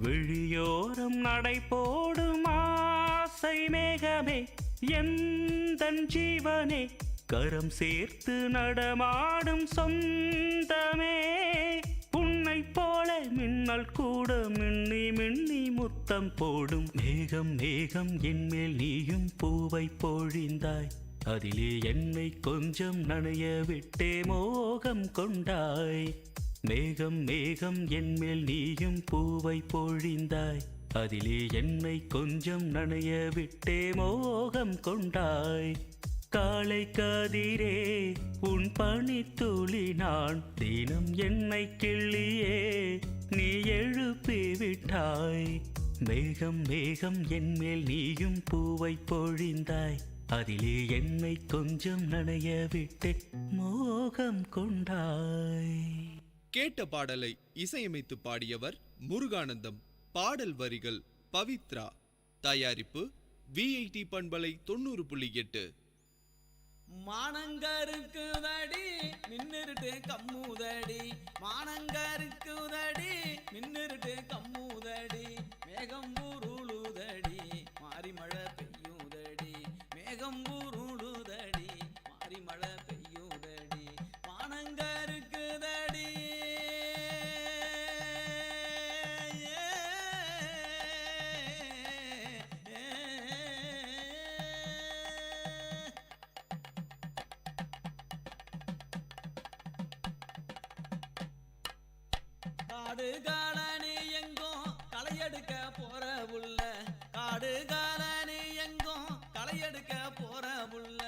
விழியோரம் நடை போடும் ஆசை மேகமே எந்தன் ஜீவனே. கரம் சேர்த்து நடமாடும் சொந்தமே. உன்னை போல மின்னல் கூட மின்னி மின்னி முத்தம் போடும். மேகம் மேகம் என்மேல் நீயும் பூவை பொழிந்தாய். அதிலே என்னை கொஞ்சம் நனைய விட்டே மோகம் கொண்டாய். மேகம் மேகம் என்மேல் நீயும் பூவை பொழிந்தாய். அதிலே என்னை கொஞ்சம் நனைய விட்டே மோகம் கொண்டாய். காலை கதிரே உன் பனித்துளி நான் தினம் என்னை கிள்ளியே நீ எழுப்பி விட்டாய். மேகம் மேகம் என்மேல் நீயும் பூவை பொழிந்தாய். அதிலே என்னை கொஞ்சம் நனைய விட்டு மோகம் கொண்டாய். கேட்ட பாடலை இசையமைத்து பாடியவர் முருகானந்தம். பாடல் வரிகள் பவித்ரா. தயாரிப்பு விஐடி பண்பலை 90.8. மானங்கருக்குதடி மின்னிருட்டு கம்முதடி. மானங்கருக்குதடி மின்னிருட்டு கம்முதடி. மேகம் உருளுதடி மாறி மழை பெய்யுதடி. மேகம் உருளுதடி மாறி மழை பெய்யுதடி. மானங்கருக்குதடி காடு காலனி எங்கும் களையெடுக்க போற புள்ள. காடு காலனி எங்கும் களையெடுக்க போற புள்ள.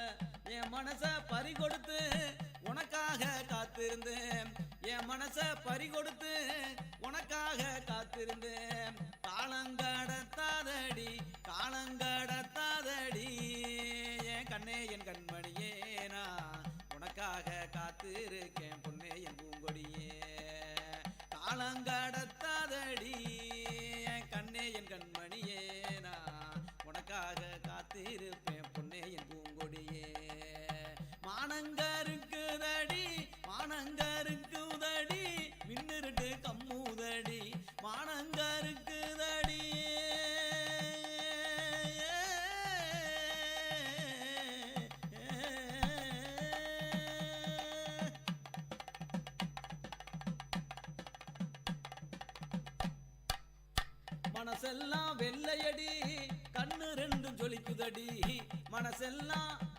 என் மனச பறி கொடுத்து உனக்காக காத்திருந்தேன். என் மனச பறி கொடுத்து உனக்காக காத்திருந்தேன். காலங்கடத்தாதடி காலங்கடத்தாதடி என் கண்ணே என் கண்மணியே நான் உனக்காக காத்திருக்கேன் பொன்னே என் பூங்கொடியே. காலங்கடத்தாதடி என் கண்ணே என் கண்மணியே நான் உனக்காக காத்திருப்பேன் பொன்னே என் பூங்கொடியே. மானங்கருக்குதடி மானங்கருக்குதடி மின்னிருட்டு கம்முதடி. மானங்கருக்குதடி மனசெல்லாம் வெள்ளையடி கண்ணு ரெண்டும் ஜொலிக்குதடி.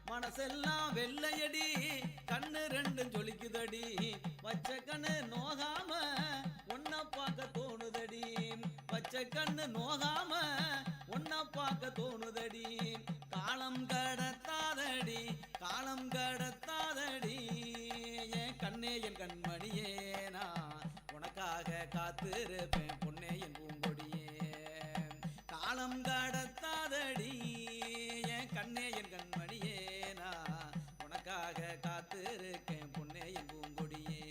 மனசெல்லாம் வெள்ளையடி கண்ணு ரெண்டும் ஜொலிக்குதடி. வச்ச கண்ணு நோகாம ஒன்ன பார்க்க தோணுதடி. வச்ச கண்ணு நோகாம ஒன்ன பார்க்க தோணுதடி. காலம் கடத்தாதடி காலம் கடத்தாதடி என் கண்ணே என் கண்மணியே நான் உனக்காக காத்திருப்பேன் பொன்னே என் பூங்கொடியே. காலம் கடத்தாதடி என் கண்ணே என் கண்மணியே நான் உனக்காக காத்திருக்கேன் பொன்னே என் பூங்கொடியே.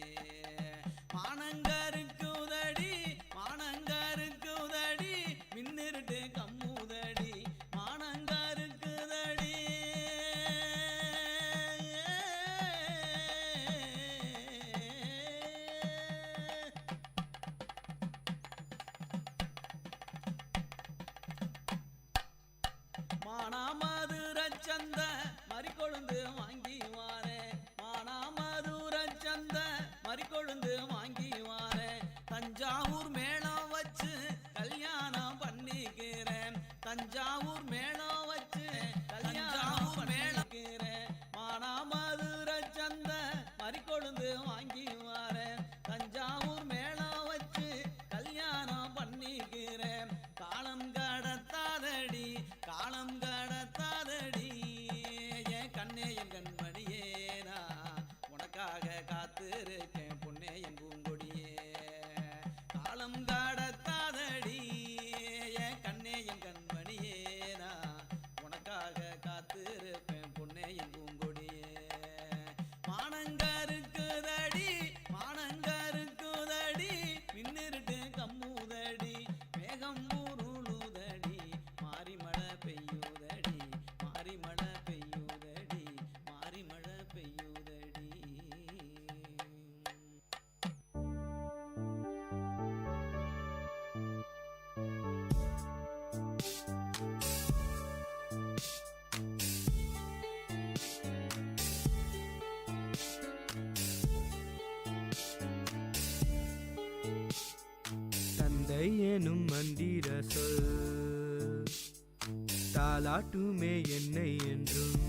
மானங்கருக்குதடி மானங்கருக்குதடி மின்னிருட்டு கம்முதடி. மானங்கருக்குதடி சந்த மறிக்கொழுந்து வாங்கி வாரேன் மானாமதுர சந்த மறிக்கொழுந்து வாங்கி வாரேன் தஞ்சாவூர் மேளம் வச்சு கல்யாணம் பண்ணிக்கிறேன் தஞ்சாவூர் மேளம் வச்சு கல்யாணம் மேளக்கிறேன் மானாமதுர சந்த மறிக்கொழுந்து வாங்கி வாரேன் தஞ்சாவூர் மேளம் வச்சு கல்யாணம் பண்ணிக்கிறேன் காலம் கடத்தாதடி காலம் கடத்தாதடி என் கண்ணே என் கண்மணியே நான் உனக்காக காத்திருக்கேன் பொன்னே என் பூங்கொடியே காலம் கடத்தாதடி என் கண்ணே என் கண்மணியே நான் உனக்காக காத்திருப்பேன் பொன்னே என் பூங்கொடியே மானங்கருக்குதடி மானங்கருக்குதடி மின்னிருட்டு கம்முதடி மேகம் ஊருளுதடி மாறி மழை பெய்யுதடி மாறி மழை பெய்யுதடி மாறி மழை பெய்யுதடி தந்தை எனும் மந்திர சொல் தாலாட்டுமே என்னை என்றும்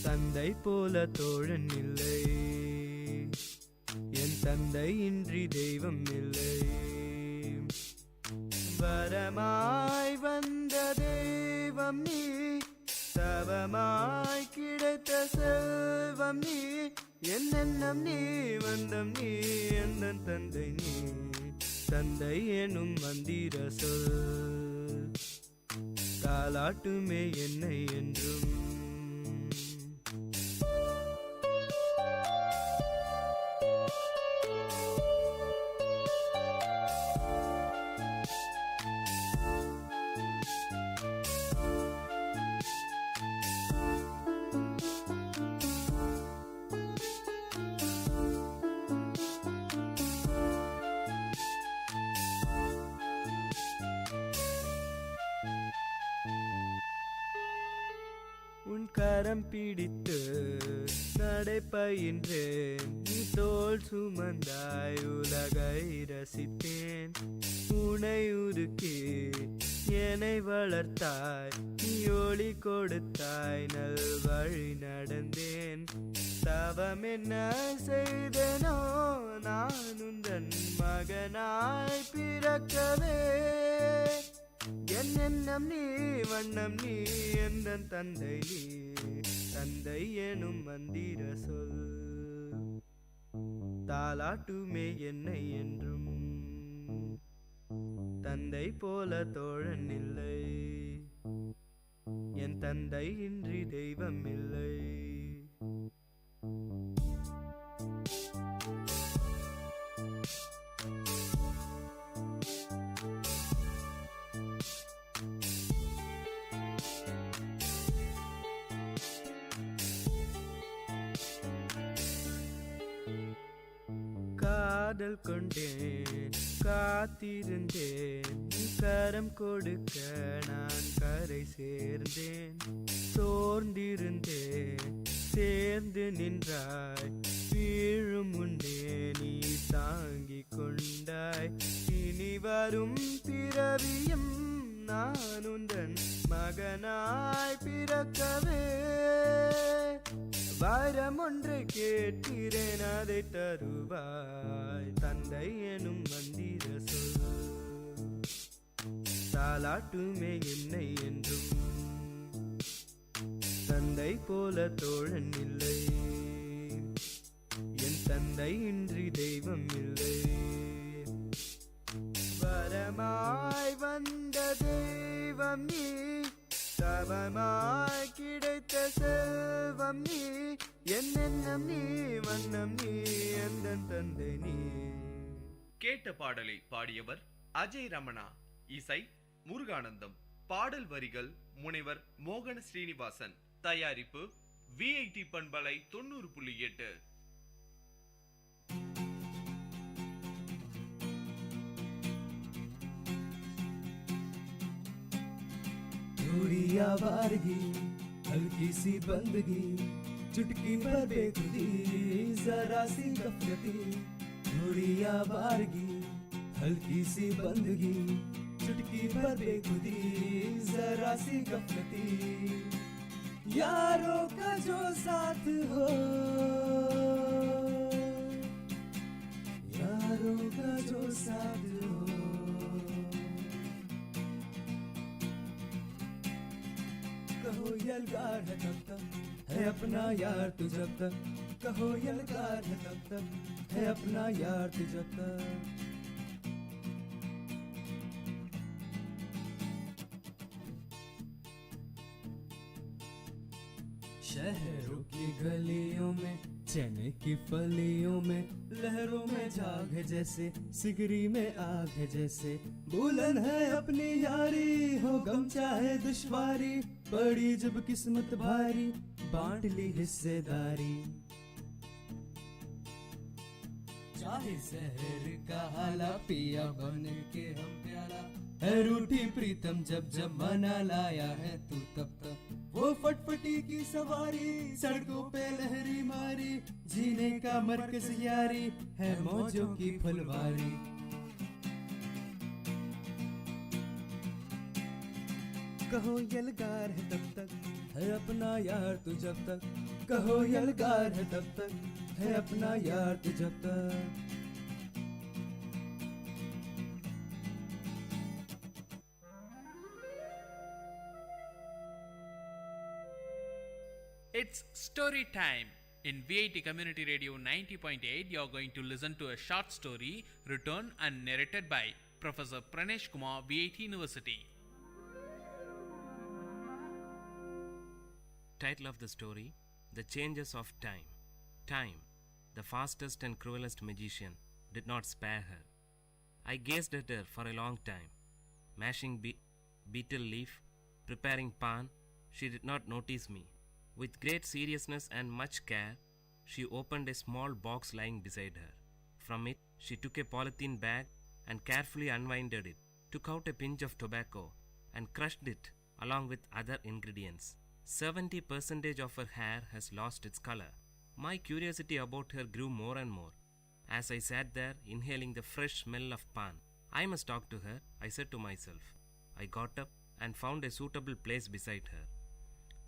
தந்தை போல தோழன் இல்லை என் தந்தை இன்றி தெய்வம் இல்லை வரமாய் வந்த தெய்வம் நீ தவமாய் கிடைத்த செல்வம் நீ என்னென்னம் நீ வந்தம் நீ எந்த தந்தை நீ தந்தை எனும் மந்திர சொல் தாலாட்டுமே என்னை என்றும் கரம் பிடித்து நடைபயின்றேன் நீ தோள் சுமந்தாய் உலகை ரசித்தேன் உனை உருக்கி என்னை வளர்த்தாய் நீ ஒளி கொடுத்தாய் நல் வழி நடந்தேன் தவம் என்ன செய்தனோ நான் உந்தன் மகனாய் பிறக்கவே என்னென்னம் நீ வண்ணம் நீ எந்த தந்தை நீ தந்தை எனும் மந்திர சொல் தாலாட்டுமே என்னை என்றும் தந்தை போல தோழன் இல்லை என் தந்தை இன்றி தெய்வம் இல்லை காதல் கொண்டேன் காத்திருந்தேன் கரம் கொடுக்க நான் கரை சேர்ந்தேன் சோர்ந்திருந்தேன் சேர்ந்து நின்றாய் வீழும் முன்னே நீ தாங்கிக் கொண்டாய் இனி வரும் பிறவியும் நான் உந்தன் மகனாய் பிறக்கவே வரம் ஒன்றை கேட்கிறேன் அதை தருவாய் தந்தை எனும் மந்திர சொல் தாலாட்டுமே என்னை என்றும் தந்தை போல தோழன் இல்லை என் தந்தை இன்றி தெய்வம் இல்லை வரமாய் வந்த தெய்வம் நீ தவமாய் கிடைத்த செல்வம் நீ என்னென்னம் நீ வண்ணம் நீ எந்த தந்தை நீ. கேட்ட பாடலை பாடியவர் அஜய் ரமணா, இசை முருகானந்தம், பாடல் வரிகள் முனைவர் மோகன ஸ்ரீனிவாசன், தயாரிப்பு விஐடி பண்பலை 90.8. துடி थोड़ी आवारगी, हल्की सी बंदगी, चुटकी भर बेखुदी, जरा सी गफलती, थोड़ी आवारगी, हल्की सी बंदगी, चुटकी भर बेखुदी, जरा सी गफलती, यारों का जो साथ हो, यारों का जो साथ हो, कहो यलगार है तब तक है अपना यार तू जब तक, कहो यलगार है तब तक है अपना यार तू जब तक। शहरों की गलियों में, चने की फलियों में, लहरों में झाग है जैसे, सिगरी में आग है जैसे, बुलन है अपनी यारी, हो गम चाहे दुश्वारी, पड़ी जब किस्मत भारी, बांट ली हिस्सेदारी, चाहे शहर का हाला पिया बन के हम प्याला, है रूठी प्रीतम जब जब मना लाया है तू तब तक, वो फटफटी की सवारी, सड़कों पे लहरी मारी, जीने का मरकज यारी, है मौजों की फुलवारी, कहो यलगार है तब तक है अपना यार तू जब तक, कहो यलगार है तब तक है अपना यार तू जब तक। It's story time. In VIT Community Radio 90.8, you're going to listen to a short story written and narrated by Professor Pranesh Kumar, VIT University. Title of the story: The Changes of Time. Time, the fastest and cruelest magician, did not spare her. I gazed at her for a long time. Mashing betel leaf, preparing pan, she did not notice me. With great seriousness and much care, she opened a small box lying beside her. From it, she took a polythene bag and carefully unwinded it, took out a pinch of tobacco, and crushed it along with other ingredients. 70% of her hair has lost its color. My curiosity about her grew more and more. As I sat there, inhaling the fresh smell of pan, I must talk to her, I said to myself. I got up and found a suitable place beside her.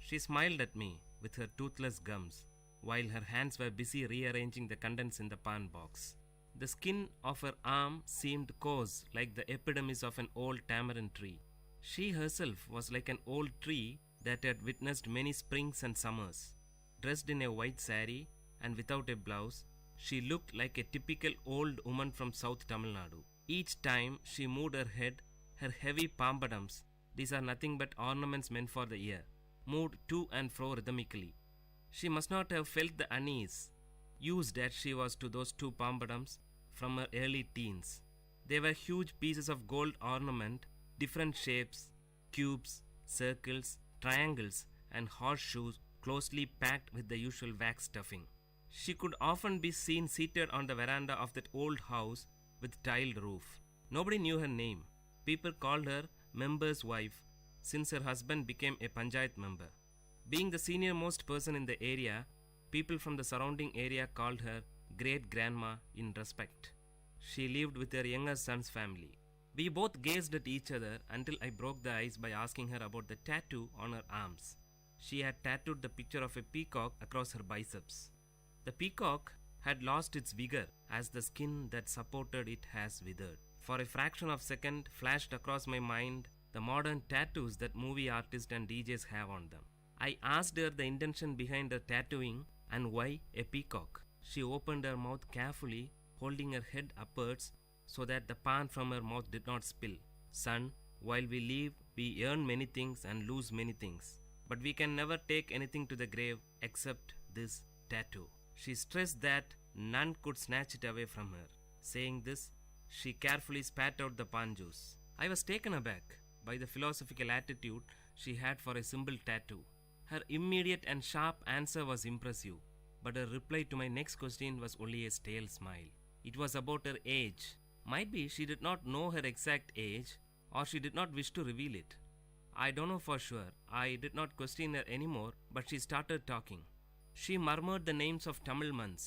She smiled at me with her toothless gums, while her hands were busy rearranging the contents in the pan box. The skin of her arm seemed coarse like the epidermis of an old tamarind tree. She herself was like an old tree that had witnessed many springs and summers. Dressed in a white sari and without a blouse, she looked like a typical old woman from South Tamil Nadu. Each time she moved her head, her heavy pampadums, these are nothing but ornaments meant for the ear, moved to and fro rhythmically. She must not have felt the unease, used as she was to those two pampadums from her early teens. They were huge pieces of gold ornament, different shapes, cubes, circles, triangles, and horseshoes closely packed with the usual wax stuffing. She could often be seen seated on the veranda of that old house with tiled roof. Nobody knew her name. People called her member's wife, since her husband became a panchayat member. Being the senior most person in the area, people from the surrounding area called her great grandma in respect. She lived with her younger son's family. We both gazed at each other until I broke the ice by asking her about the tattoo on her arms. She had tattooed the picture of a peacock across her biceps. The peacock had lost its vigor as the skin that supported it has withered. For a fraction of a second flashed across my mind the modern tattoos that movie artists and DJs have on them. I asked her the intention behind her tattooing and why a peacock. She opened her mouth carefully, holding her head upwards so that the pan from her mouth did not spill. Son, while we live, we earn many things and lose many things. But we can never take anything to the grave except this tattoo. She stressed that none could snatch it away from her. Saying this, she carefully spat out the pan juice. I was taken aback by the philosophical attitude she had for a simple tattoo. Her immediate and sharp answer was impressive, but her reply to my next question was only a stale smile. It was about her age. Might be she did not know her exact age, or she did not wish to reveal it. I don't know for sure. I did not question her anymore, but she started talking. She murmured the names of Tamil months: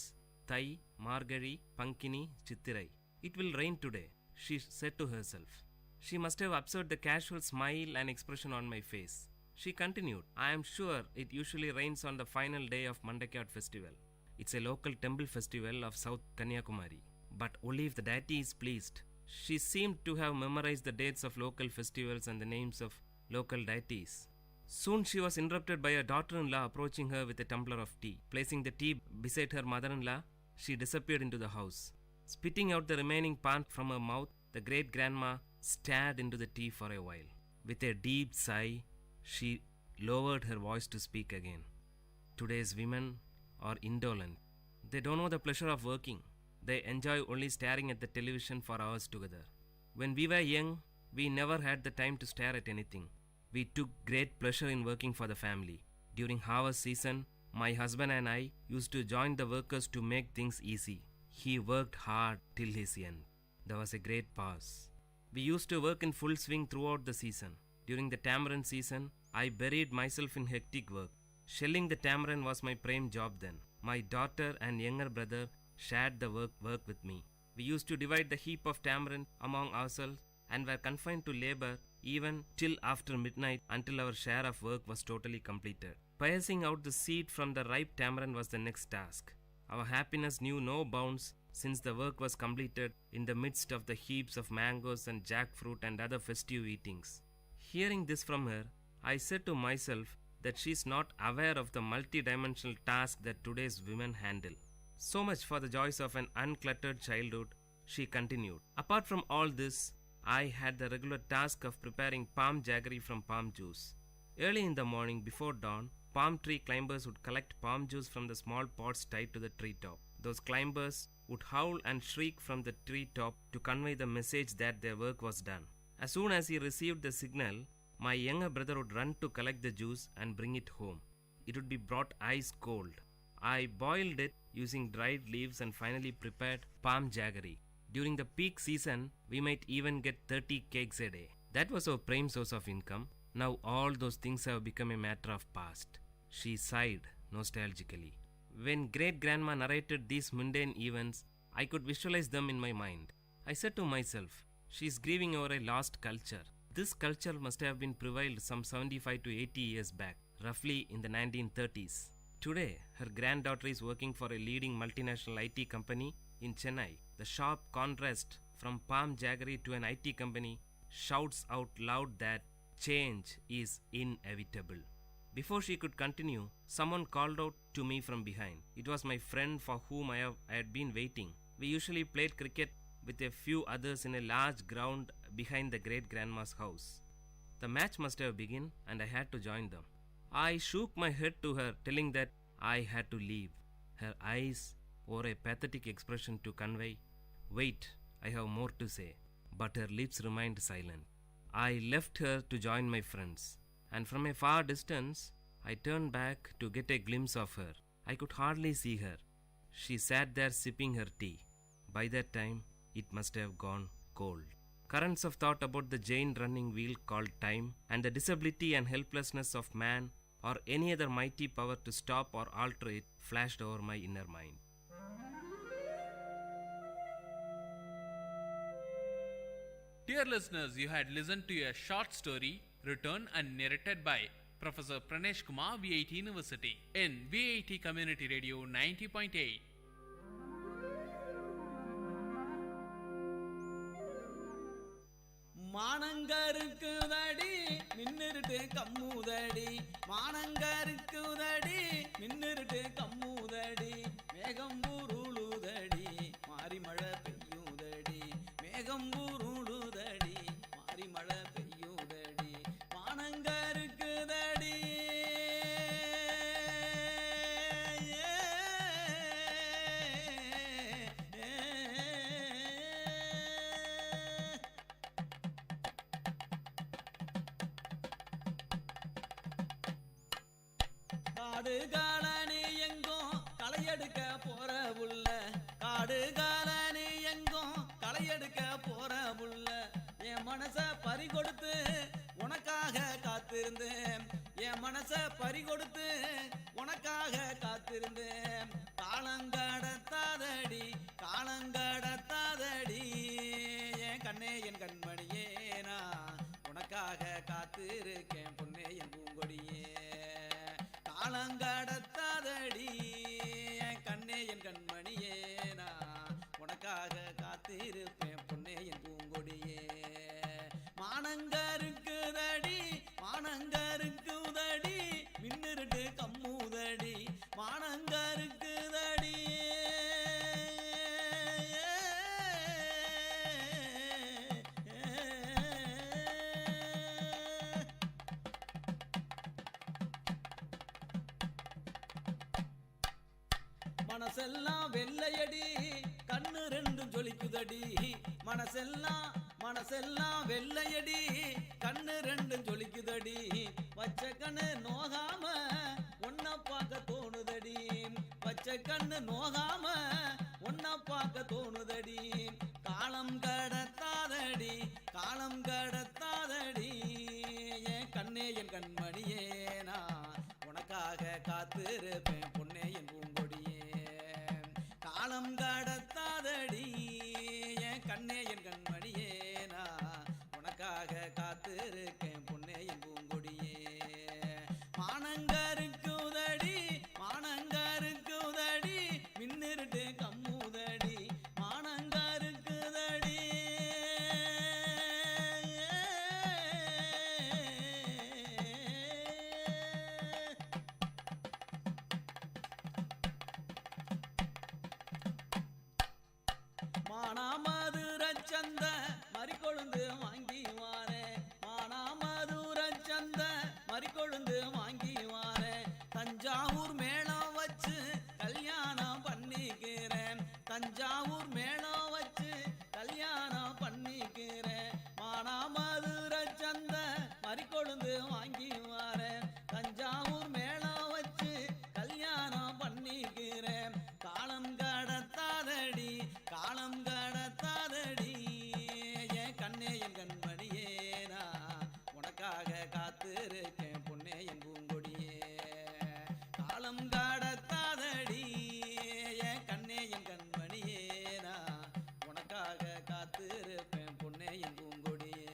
Thai, Margari, Pankini, Chittirai. It will rain today, she said to herself. She must have observed the casual smile and expression on my face. She continued, I am sure it usually rains on the final day of Mandakiyat festival. It's a local temple festival of South Kanyakumari. But only if the deity is pleased. She seemed to have memorized the dates of local festivals and the names of local deities. Soon she was interrupted by her daughter-in-law approaching her with a tumbler of tea. Placing the tea beside her mother-in-law, she disappeared into the house. Spitting out the remaining pan from her mouth, the great-grandma stared into the tea for a while. With a deep sigh, she lowered her voice to speak again. Today's women are indolent. They don't know the pleasure of working. They enjoy only staring at the television for hours together. When we were young, we never had the time to stare at anything. We took great pleasure in working for the family. During harvest season, my husband and I used to join the workers to make things easy. He worked hard till his end. There was a great pause. We used to work in full swing throughout the season. During the tamarind season, I buried myself in hectic work. Shelling the tamarind was my prime job then. My daughter and younger brother shared the work with me. We used to divide the heap of tamarind among ourselves and were confined to labor even till after midnight until our share of work was totally completed. Piercing out the seed from the ripe tamarind was the next task. Our happiness knew no bounds since the work was completed in the midst of the heaps of mangoes and jackfruit and other festive eatings. Hearing this from her, I said to myself that she is not aware of the multi-dimensional task that today's women handle. So much for the joys of an uncluttered childhood, she continued. Apart from all this, I had the regular task of preparing palm jaggery from palm juice. Early in the morning before dawn, palm tree climbers would collect palm juice from the small pots tied to the treetop. Those climbers would howl and shriek from the treetop to convey the message that their work was done. As soon as he received the signal, my younger brother would run to collect the juice and bring it home. It would be brought ice cold. I boiled it using dried leaves and finally prepared palm jaggery. During the peak season, we might even get 30 cakes a day. That was our prime source of income. Now all those things have become a matter of past. She sighed nostalgically. When great-grandma narrated these mundane events, I could visualize them in my mind. I said to myself, she is grieving over a lost culture. This culture must have been prevailed some 75 to 80 years back, roughly in the 1930s. Today, her granddaughter is working for a leading multinational IT company in Chennai. The sharp contrast from palm jaggery to an IT company shouts out loud that change is inevitable. Before she could continue, someone called out to me from behind. It was my friend for whom I had been waiting. We usually played cricket with a few others in a large ground behind the great-grandma's house. The match must have begun and I had to join them. I shook my head to her, telling that I had to leave. Her eyes wore a pathetic expression to convey, wait, I have more to say. But her lips remained silent. I left her to join my friends, and from a far distance, I turned back to get a glimpse of her. I could hardly see her. She sat there sipping her tea. By that time, it must have gone cold. Currents of thought about the giant running wheel called time and the disability and helplessness of man or any other mighty power to stop or alter it flashed over my inner mind. Dear listeners, you had listened to a short story written and narrated by Professor Pranesh Kumar, VIT University, in VIT Community Radio 90.8. மானங்கருக்குதடி மின்னிருட்டு கம்முதடி மானங்கருக்குதடி மின்னிருட்டு கம்முதடி மேகம் ஊருளுதடி மாறி மழை பெய்யுதடி மேகம் ஊருளுதடி மாறி மழை பெய்யுதடி மானங்கருக்குதடி காடு colony எங்கும் களையெடுக்க போற புள்ள காடு காலனி எங்கும் களையெடுக்க போற புள்ள என் மனச பறி கொடுத்து உனக்கா உனக்காக காத்திருந்தேன் என் மனச பறிகொடுத்து உனக்காக காத்திருந்தேன் காலங்கடத்தாதடி காலங்கடத்தாதடி என் கண்ணே என் கண்மணியே நான் உனக்காக காத்திருக்கேன் பொன்னே என் பூங்கொடியே காலங்கடத்தாதடி என் கண்ணே என் கண்மணியே நான் உனக்காக காத்திருப்பேன் பொன்னே என் பூங்கொடியே மானங்கருக்குதடி மானங்கருக்குதடி மின்னிருட்டு கம்முதடி மானங்கருக்குதடி மனசெல்லாம் வெள்ளையடி கண்ணு ரெண்டும் ஜொலிக்குதடி மனசெல்லாம் வெள்ளையடி கண்ணு ரெண்டும் ஜொலிக்குதடி வச்ச கண்ணு நோகாம ஒன்ன பார்க்க தோணுதடி வச்ச கண்ணு நோகாம ஒன்ன பார்க்க தோணுதடி காலம் கடத்தாதடி காலம் கடத்தாதடி என் கண்ணே என் கண்மணியே நான் உனக்காக காத்திருப்பேன் பொன்னே என் பூங்கொடியே காலம் கடத்தாதடி என் கண்ணே என் கண்மணியே நான் உனக்காக காத்திருக்கேன் பொன்னே என் பூங்கொடியே மானங்கருக்குதடி மானங்கருக்குதடி மின்னிருட்டு கம்முதடி மானங்கருக்குதடி மானாமதுரச்சந்த மறிக்கொழுந்து வாங்கி வாரேன் மானாமதுரச்சந்த மறிக்கொழுந்து வாங்கி வாரேன் தஞ்சாவூர் மேளம் வச்சு கல்யாணம் பண்ணிக்கிறேன் தஞ்சாவூர் மேளம் வச்சு கல்யாணம் பண்ணிக்கிறேன் மானாமதுரச்சந்த மறிக்கொழுந்து வாங்கி வாரேன் தஞ்சாவூர் மேளம் வச்சு கல்யாணம் பண்ணிக்கிறேன் காலம் கடத்தாதடி காலம் கடத்தாதடி என் கண்ணே என் கண்மணியே நான் உனக்காக காத்திருக்கேன் பொன்னே என் பூங்கொடியே காலம் கடத்தாதடி என் கண்ணே என் கண்மணியே நான் உனக்காக காத்திருப்பேன் பொன்னே என் பூங்கொடியே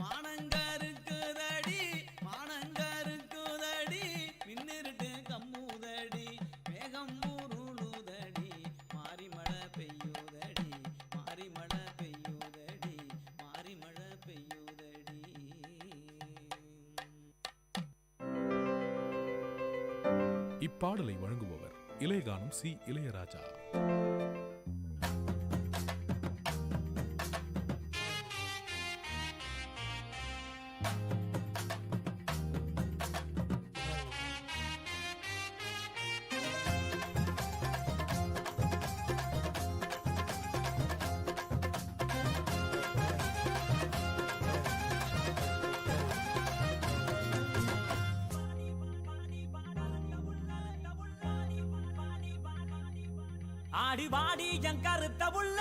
மானங்கருக்குதடி மானங்கருக்குதடி மின்னிருட்டு கம்முதடி மேகம் உருளுதடி மாறி மழை பெய்யுதடி மாறி மழை பெய்யுதடி மாறி மழை பெய்யுதடி இப்பாடலை வழங்குபவர் இளையகானம் சி இளையராஜா. ஆடி வாடி என் கருத்த புள்ள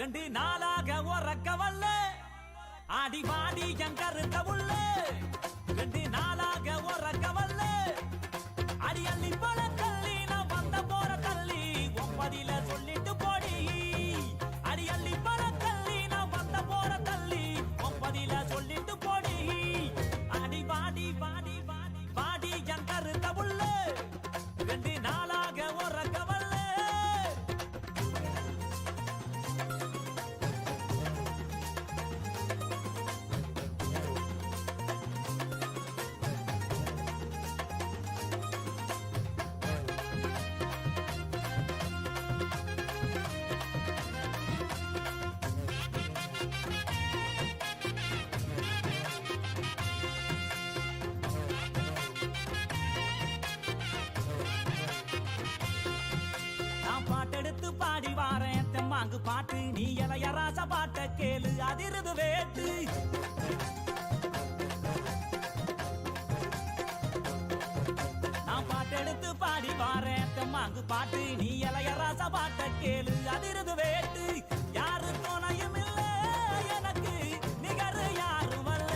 ரெண்டு நாளாக உறக்க வல்ல ஆடி வாடி என் கருத்த புள்ள ரெண்டு நாளாக உறக்க வல்ல அடி அள்ளி போல தள்ளி நான் வந்த போற தள்ளி ஒன்பதில சொல்லிட்டு போடி அடி அள்ளி போல தள்ளி நான் வந்த போற தள்ளி ஒன்பதில சொல்லிட்டு போடி அடி வாடி வாடி வாடி வாடி என் கருத்த புள்ள ரெண்டு நாளாக உறக்க வல்ல பாட்டெடுத்து பாடி வாரேன் தெம்மாங்கு பாட்டு நீ இளையராச பாட்ட கேளு அதிருது வேட்டு நான் பாட்டெடுத்து பாடி வாரேன் தெம்மாங்கு பாட்டு நீ இளையராச பாட்ட கேளு அதிருது வேட்டு யாரு துணையும் இல்ல எனக்கு நிகர் யாரும் அல்ல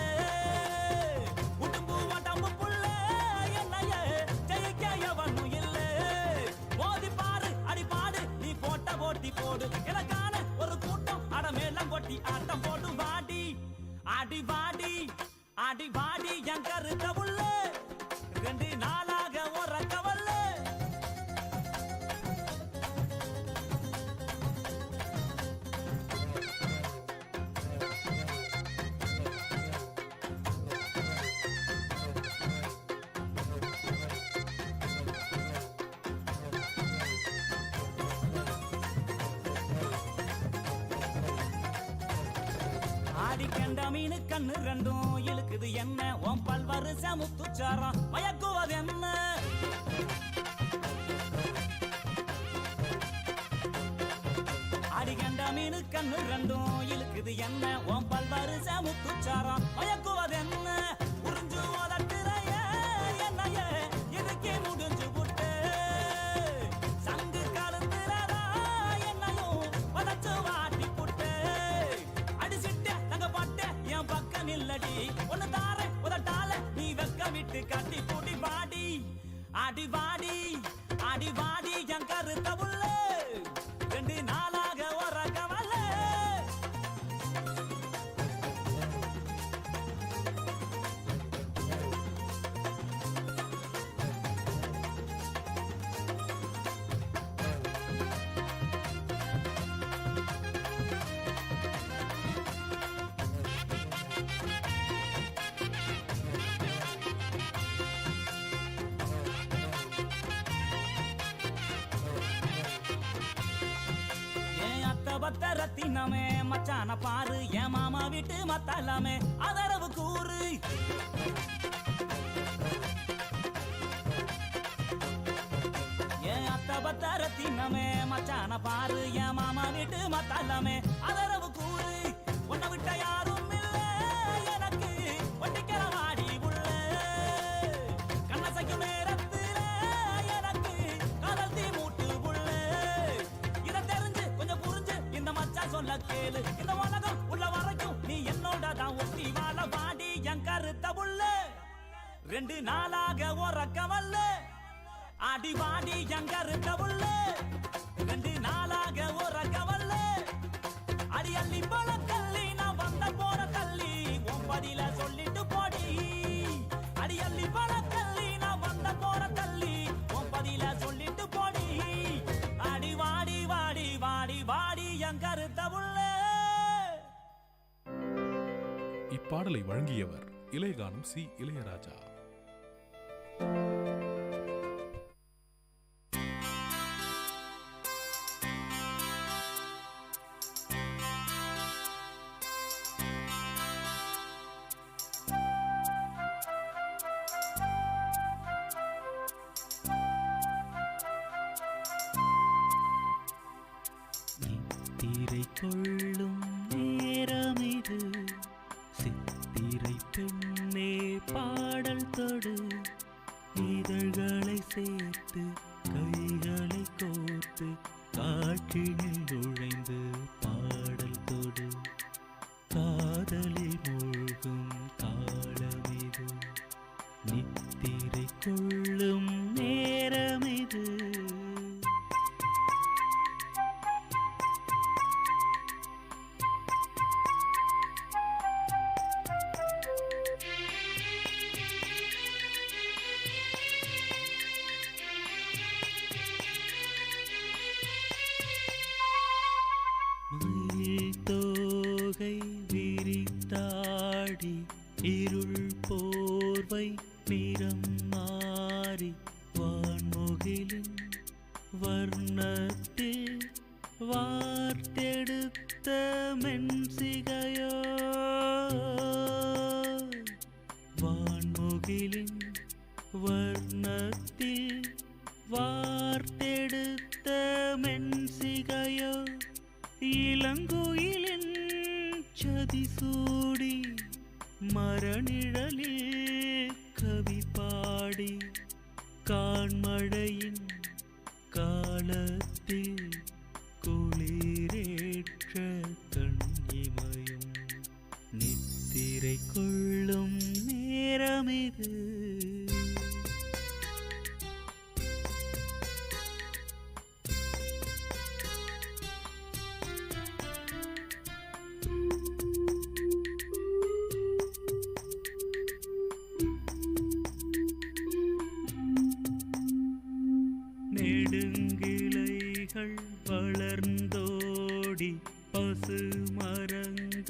ஆடி வாடி ஆடி வாடி என் கருத்த உள்ள 2 நாளாக உறக்கவல்ல ஆடிக்கண்ட மீனு கண்ணு ரெண்டும் இழுக்குது என்ன உன் பல்வரிச முத்துச்சாரம் மயக்குவது என்ன ஆடிக்கண்ட மீனு கண்ணு ரெண்டும் இழுக்குது என்ன உன் பல்வரிச முத்துச்சாரம் மயக்குவது என்ன உறிஞ்சு உதட்டுறைய என்னைய இதுக்கே முடிஞ்சு புட்டு சங்கு கலந்துறதா என்னையும் உதச்சு வாட்டி புட்டு அடிச்சிட்ட தங்க பாட்ட என் பக்கம் நில்லடி ஒன்னு தார உதட்டால நீ வெக்க விட்டு கட்டி கூடி வாடி ஆடி வாடி ஆடி வாடி என் கருத்த உள்ள 2 நாளாக உறக்கவல்ல பத்த ரத்தினமே மச்சான பாரு என் மாமா வீட்டு மத்தலாமே அதரவு கூறு என் அத்த பத்த ரத்தினமே மச்சான பாரு என் மாமா வீட்டு மத்தலாமே அதரவு கூறு உன்னை விட்ட யாரும் இல்ல எனக்கு ஒட்டிக்கிற வாடி உள்ள கண்ணசைக்கும் நேரத்துல எனக்கு காதல் தீ மூட்டு உள்ள இத தெரிஞ்சு கொஞ்சம் புரிஞ்சு இந்த மச்சான் சொல்ல கேளு இந்த உலகம் உள்ள வரைக்கும் நீ என்னோட தான் ஒட்டி வாழ வாடி என் கருத்த உள்ள 2 நாளாக உறக்கவல்ல ஆடி வாடி என் கருத்த உள்ள 2 நாளாக உறக்கவல்ல அடி அள்ளி போல கள்ளி நான் வந்த போற தள்ளி உன் பதில சொல்லிட்டு போடி அடி அள்ளி போல கள்ளி நான் வந்த போற தள்ளி உன் பதில சொல்லிட்டு போடி அடி வாடி வாடி வாடி வாடி என் கருத்த உள்ள. இப்பாடலை வழங்கியவர் இளையகானம் சி இளையராஜா. சித்திரை கொள்ளும் நேரமிது சித்திரை பெண்ணே பாடல் தொடு இதழ்களை சேர்த்து கைகளை கோர்த்து காற்றினில் நுழைந்து பாடல் தொடு காதலில் மூழ்கும் காலமிது நித்திரை கொள்ளும் நேரமிது. தோகை விரித்தாடி இருள் போர்வை நிறம் மாறி வான்முகிலின் வர்ணத்தில் வார்த்தெடுத்த மென்சிகையோ வான்முகிலின் வர்ணத்தில் வார்த்தெடுத்த மென்சிகையோ இளங்குயிலின் சதி சூடி மரநிழலில் கவி பாடி கான்மழையின் காலத்தில் குளிரேற்ற கண்ணிமையும் நித்திரை கொள்ளும் நேரமிது.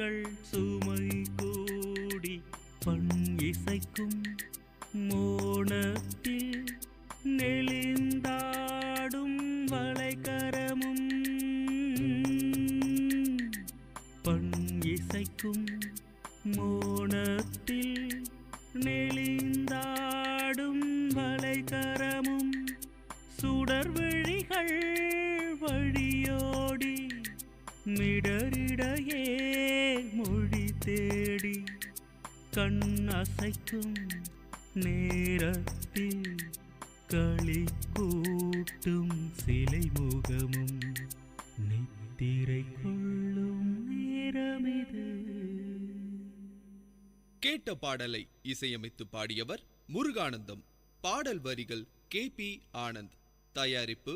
விழிகள் சுமை கூடி பண் இசைக்கும் மோனத்தில் நெளிந்தாடும் வளைகரமும் பண் இசைக்கும் மோனத்தில் நெளிந்தாடும் வளைகரமும் சுடர் விழிகள் வழியோடி மிடரிடையே மொழி தேடி கண் அசைக்கும் நேரத்தில் களி கூட்டும் சிலை முகமும் நித்திரை கொள்ளும் நேரமிது. கேட்ட பாடலை இசையமைத்து பாடியவர் முருகானந்தம். பாடல் வரிகள் KP ஆனந்த். தயாரிப்பு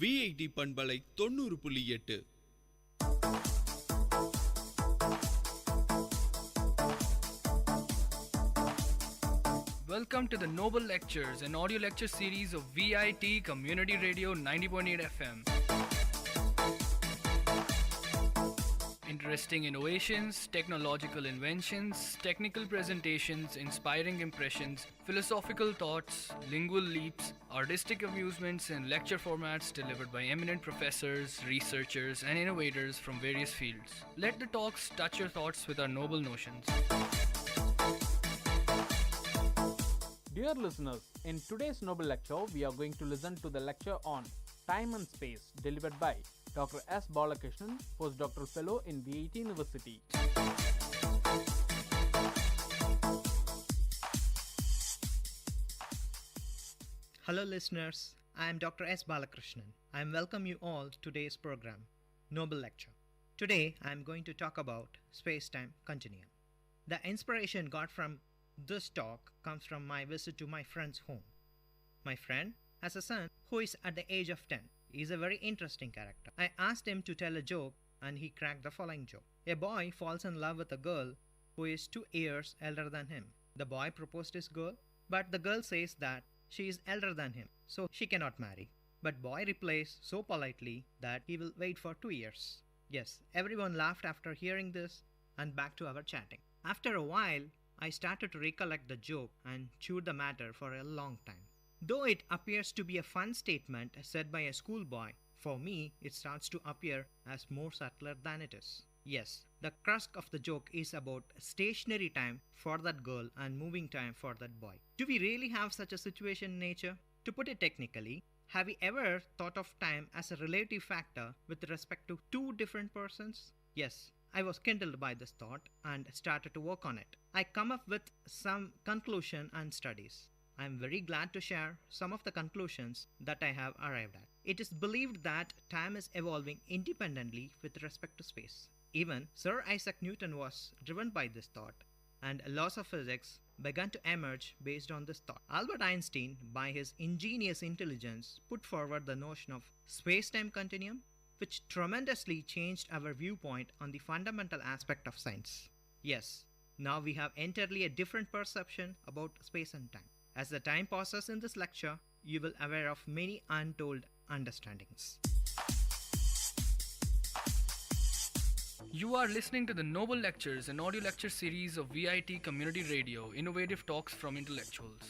VIT பண்பலை 90.8. Welcome to the Noble Lectures, an audio lecture series of VIT Community Radio 90.8 FM. Interesting innovations, technological inventions, technical presentations, inspiring impressions, philosophical thoughts, lingual leaps, artistic amusements, and lecture formats delivered by eminent professors, researchers, and innovators from various fields. Let the talks touch your thoughts with our noble notions. Dear listeners, in today's Noble Lecture, we are going to listen to the lecture on Time and Space delivered by Dr. S. Balakrishnan, postdoctoral fellow in VIT University. Hello listeners, I am Dr. S. Balakrishnan. I welcome you all to today's program, Noble Lecture. Today I am going to talk about space-time continuum. The inspiration got from this talk comes from my visit to my friend's home. My friend has a son who is at the age of 10. He is a very interesting character. I asked him to tell a joke and he cracked the following joke. A boy falls in love with a girl who is 2 years elder than him. The boy proposed his girl, but the girl says that she is elder than him, so she cannot marry. But boy replies so politely that he will wait for 2 years. Yes, everyone laughed after hearing this and back to our chatting. After a while, I started to recollect the joke and chewed the matter for a long time. Though it appears to be a fun statement said by a schoolboy, for me it starts to appear as more subtler than it is. Yes, the crux of the joke is about stationary time for that girl and moving time for that boy. Do we really have such a situation in nature? To put it technically, have you ever thought of time as a relative factor with respect to 2 different persons? Yes, I was kindled by this thought and started to work on it. I come up with some conclusion and studies. I am very glad to share some of the conclusions that I have arrived at. It is believed that time is evolving independently with respect to space. Even Sir Isaac Newton was driven by this thought, and laws of physics began to emerge based on this thought. Albert Einstein, by his ingenious intelligence, put forward the notion of space-time continuum, which tremendously changed our viewpoint on the fundamental aspect of science. Yes, now we have entirely a different perception about space and time. As the time passes in this lecture, you will be aware of many untold understandings. You are listening to the Noble Lectures, an audio lecture series of VIT Community Radio, innovative talks from intellectuals.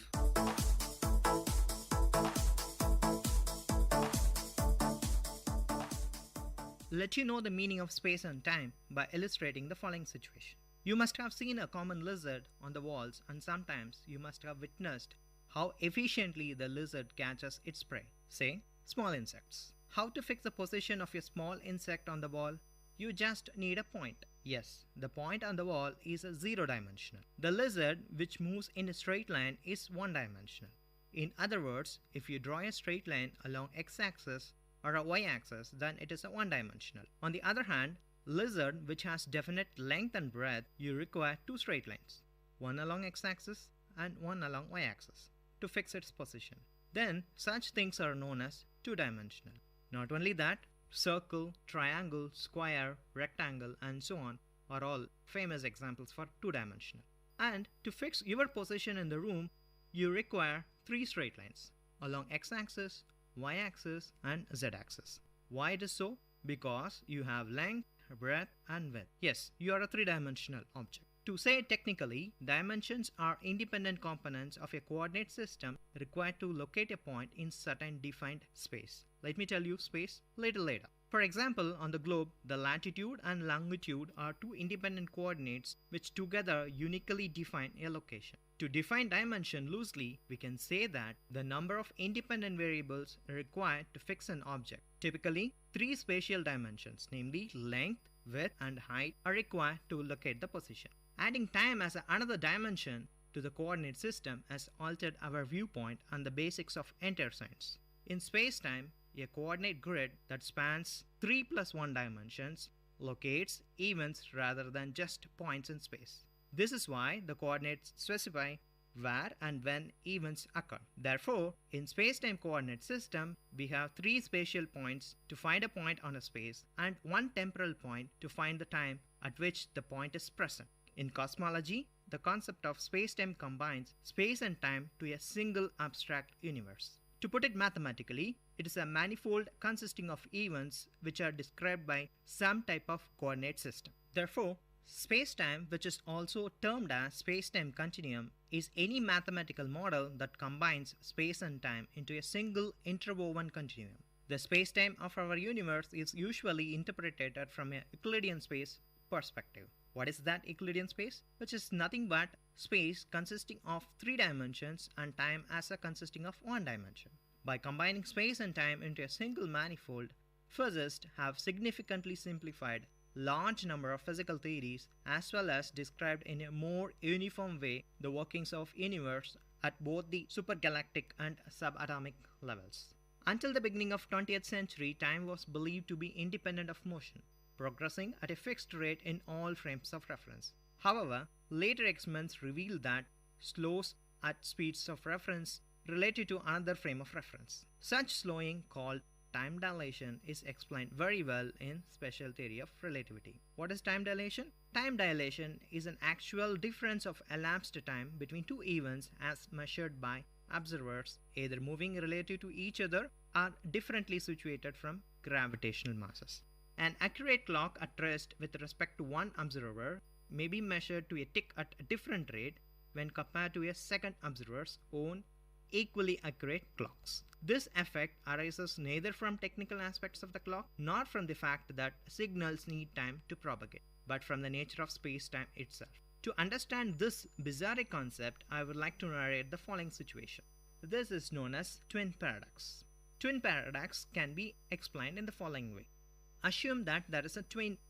Let you know the meaning of space and time by illustrating the following situation. You must have seen a common lizard on the walls, and sometimes you must have witnessed how efficiently the lizard catches its prey, say, small insects. How to fix the position of your small insect on the wall? You just need a point. Yes, the point on the wall is zero-dimensional. The lizard, which moves in a straight line, is one-dimensional. In other words, if you draw a straight line along x-axis or a y-axis, then it is a one-dimensional. On the other hand, lizard, which has definite length and breadth, you require 2 straight lines, one along x-axis and one along y-axis, to fix its position. Then such things are known as two-dimensional. Not only that, circle, triangle, square, rectangle, and so on are all famous examples for two-dimensional. And to fix your position in the room, you require 3 straight lines along x-axis, y-axis, and z-axis. Why it is so? Because you have length, breadth, and width. Yes, you are a three-dimensional object. To say it technically, dimensions are independent components of a coordinate system required to locate a point in certain defined space. Let me tell you space later. For example, on the globe, the latitude and longitude are two independent coordinates which together uniquely define a location. To define dimension loosely, we can say that the number of independent variables required to fix an object. Typically, three spatial dimensions, namely length, width, and height, are required to locate the position. Adding time as another dimension to the coordinate system has altered our viewpoint on the basics of entire science. In space-time, a coordinate grid that spans 3 plus 1 dimensions locates events rather than just points in space. This is why the coordinates specify where and when events occur. Therefore, in space-time coordinate system, we have 3 spatial points to find a point on a space and 1 temporal point to find the time at which the point is present. In cosmology, the concept of space-time combines space and time to a single abstract universe. To put it mathematically, it is a manifold consisting of events which are described by some type of coordinate system. Therefore, space-time, which is also termed as space-time continuum, is any mathematical model that combines space and time into a single interwoven continuum. The space-time of our universe is usually interpreted from a Euclidean space perspective. What is that Euclidean space? Which is nothing but space consisting of 3 dimensions and time as a consisting of 1 dimension. By combining space and time into a single manifold, physicists have significantly simplified large number of physical theories as well as described in a more uniform way the workings of universe at both the supergalactic and subatomic levels. Until the beginning of 20th century, time was believed to be independent of motion, progressing at a fixed rate in all frames of reference. However, later experiments revealed that slows at speeds of reference related to another frame of reference. Such slowing, called time dilation, is explained very well in special theory of relativity. What is time dilation? Time dilation is an actual difference of elapsed time between two events as measured by observers either moving relative to each other or differently situated from gravitational masses. An accurate clock at rest with respect to one observer may be measured to a tick at a different rate when compared to a second observer's own equally accurate clocks. This effect arises neither from technical aspects of the clock nor from the fact that signals need time to propagate, but from the nature of space-time itself. To understand this bizarre concept, I would like to narrate the following situation. This is known as twin paradox. Twin paradox can be explained in the following way. Assume that there is a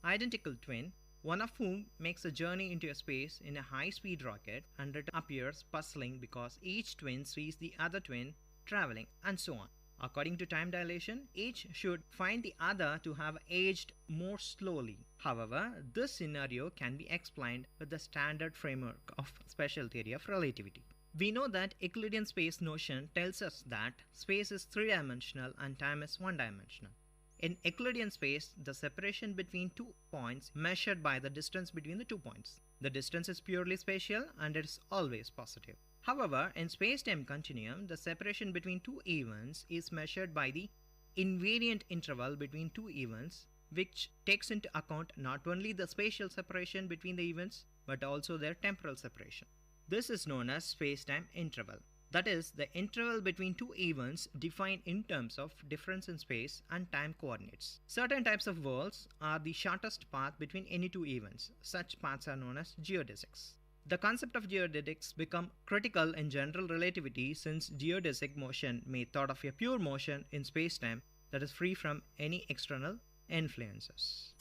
identical twin, one of whom makes a journey into a space in a high-speed rocket and it appears puzzling because each twin sees the other twin traveling, and so on. According to time dilation, each should find the other to have aged more slowly. However, this scenario can be explained with the standard framework of special theory of relativity. We know that Euclidean space notion tells us that space is three-dimensional and time is one-dimensional. In Euclidean space, the separation between 2 points measured by the distance between the 2 points. The distance is purely spatial and it is always positive. However, in space-time continuum, the separation between 2 events is measured by the invariant interval between 2 events, which takes into account not only the spatial separation between the events, but also their temporal separation. This is known as space-time interval. That is, the interval between 2 events defined in terms of difference in space and time coordinates. Certain types of worlds are the shortest path between any 2 events. Such paths are known as geodesics. The concept of geodesics become critical in general relativity since geodesic motion may thought of a pure motion in space-time that is free from any external influences.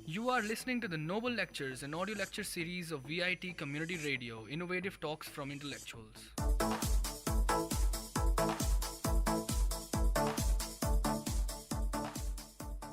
You are listening to the Noble Lectures, an audio lecture series of VIT Community Radio, innovative talks from intellectuals.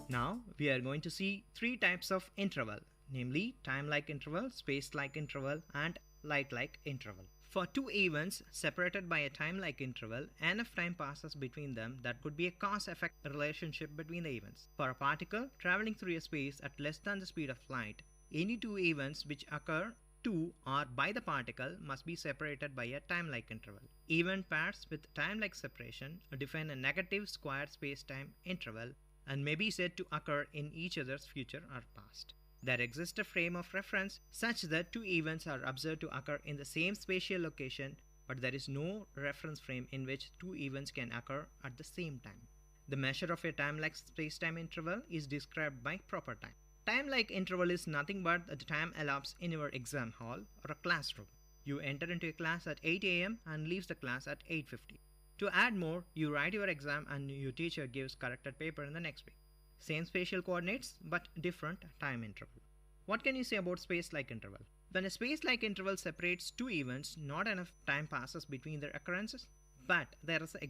Now, we are going to see 3 types of interval, namely time-like interval, space-like interval, and light-like interval. For 2 events separated by a time-like interval, enough time passes between them that could be a cause-effect relationship between the events. For a particle traveling through a space at less than the speed of light, any 2 events which occur to or by the particle must be separated by a time-like interval. Event pairs with time-like separation define a negative square space-time interval and may be said to occur in each other's future or past. There exists a frame of reference such that two events are observed to occur in the same spatial location, but there is no reference frame in which two events can occur at the same time. The measure of a time-like space-time interval is described by proper time. Time-like interval is nothing but the time elapsed in your exam hall or a classroom. You enter into a class at 8 a.m. and leaves the class at 8:50. To add more, you write your exam and your teacher gives corrected paper in the next week. Same spatial coordinates but different time interval. What can you say about space-like interval? When a space-like interval separates two events, not enough time passes between their occurrences, but there is a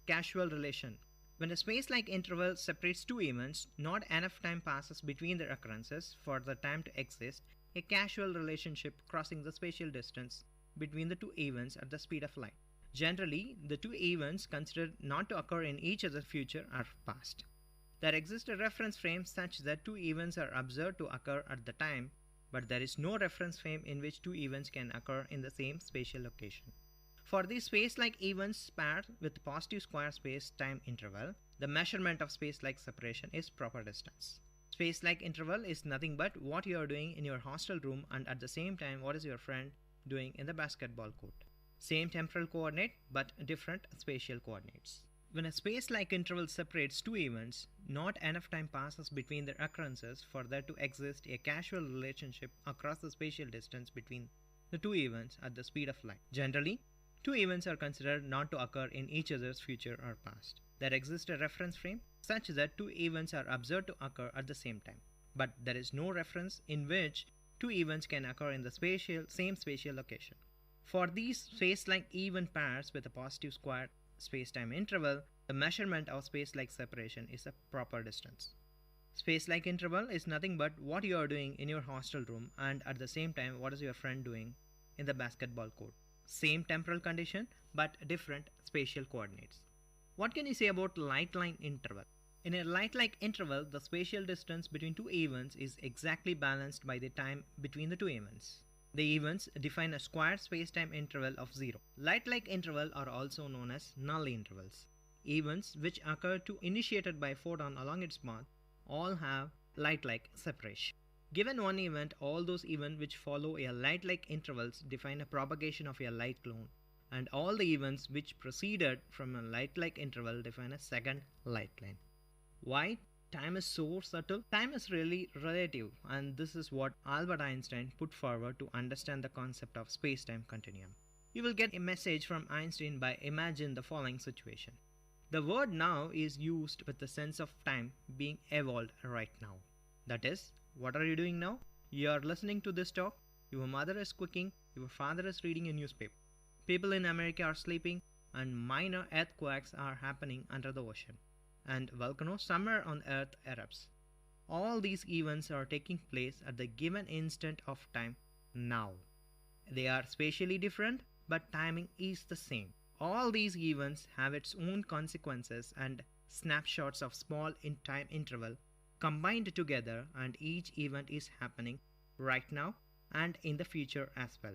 casual relation. When a space-like interval separates two events, not enough time passes between their occurrences for the time to exist, a casual relationship crossing the spatial distance between the two events at the speed of light. Generally, the two events considered not to occur in each other's future are past. There exists a reference frame such that two events are observed to occur at the time, but there is no reference frame in which two events can occur in the same spatial location. For these space-like events paired with positive square space-time interval, the measurement of space-like separation is proper distance. Space-like interval is nothing but what you are doing in your hostel room and at the same time what is your friend doing in the basketball court. Same temporal coordinate but different spatial coordinates. When a space-like interval separates two events, not enough time passes between their occurrences for there to exist a casual relationship across the spatial distance between the two events at the speed of light. Generally, two events are considered not to occur in each other's future or past. There exists a reference frame such that two events are observed to occur at the same time, but there is no reference in which two events can occur in the same spatial location. For these space-like even pairs with a positive square space-time interval, the measurement of space-like separation is a proper distance. Space-like interval is nothing but what you are doing in your hostel room and at the same time what is your friend doing in the basketball court. Same temporal condition but different spatial coordinates. What can you say about light-line interval? In a light-like interval, the spatial distance between two events is exactly balanced by the time between the two events. The events define a square space-time interval of 0. Light-like interval are also known as null intervals. Events which occur to initiated by a photon along its path all have light-like separation. Given one event, all those events which follow a light-like intervals define a propagation of a light clone, and all the events which proceeded from a light-like interval define a second light line. Why time is so subtle? Time is really relative, and this is what Albert Einstein put forward to understand the concept of space-time continuum. You will get a message from Einstein by imagine the following situation. The word now is used with the sense of time being evolved right now. That is, what are you doing now? You are listening to this talk, your mother is cooking, your father is reading a newspaper. People in America are sleeping, and minor earthquakes are happening under the ocean, and volcanoes somewhere on Earth erupts. All these events are taking place at the given instant of time now. They are spatially different, but timing is the same. All these events have its own consequences and snapshots of small in time interval combined together, and each event is happening right now and in the future as well.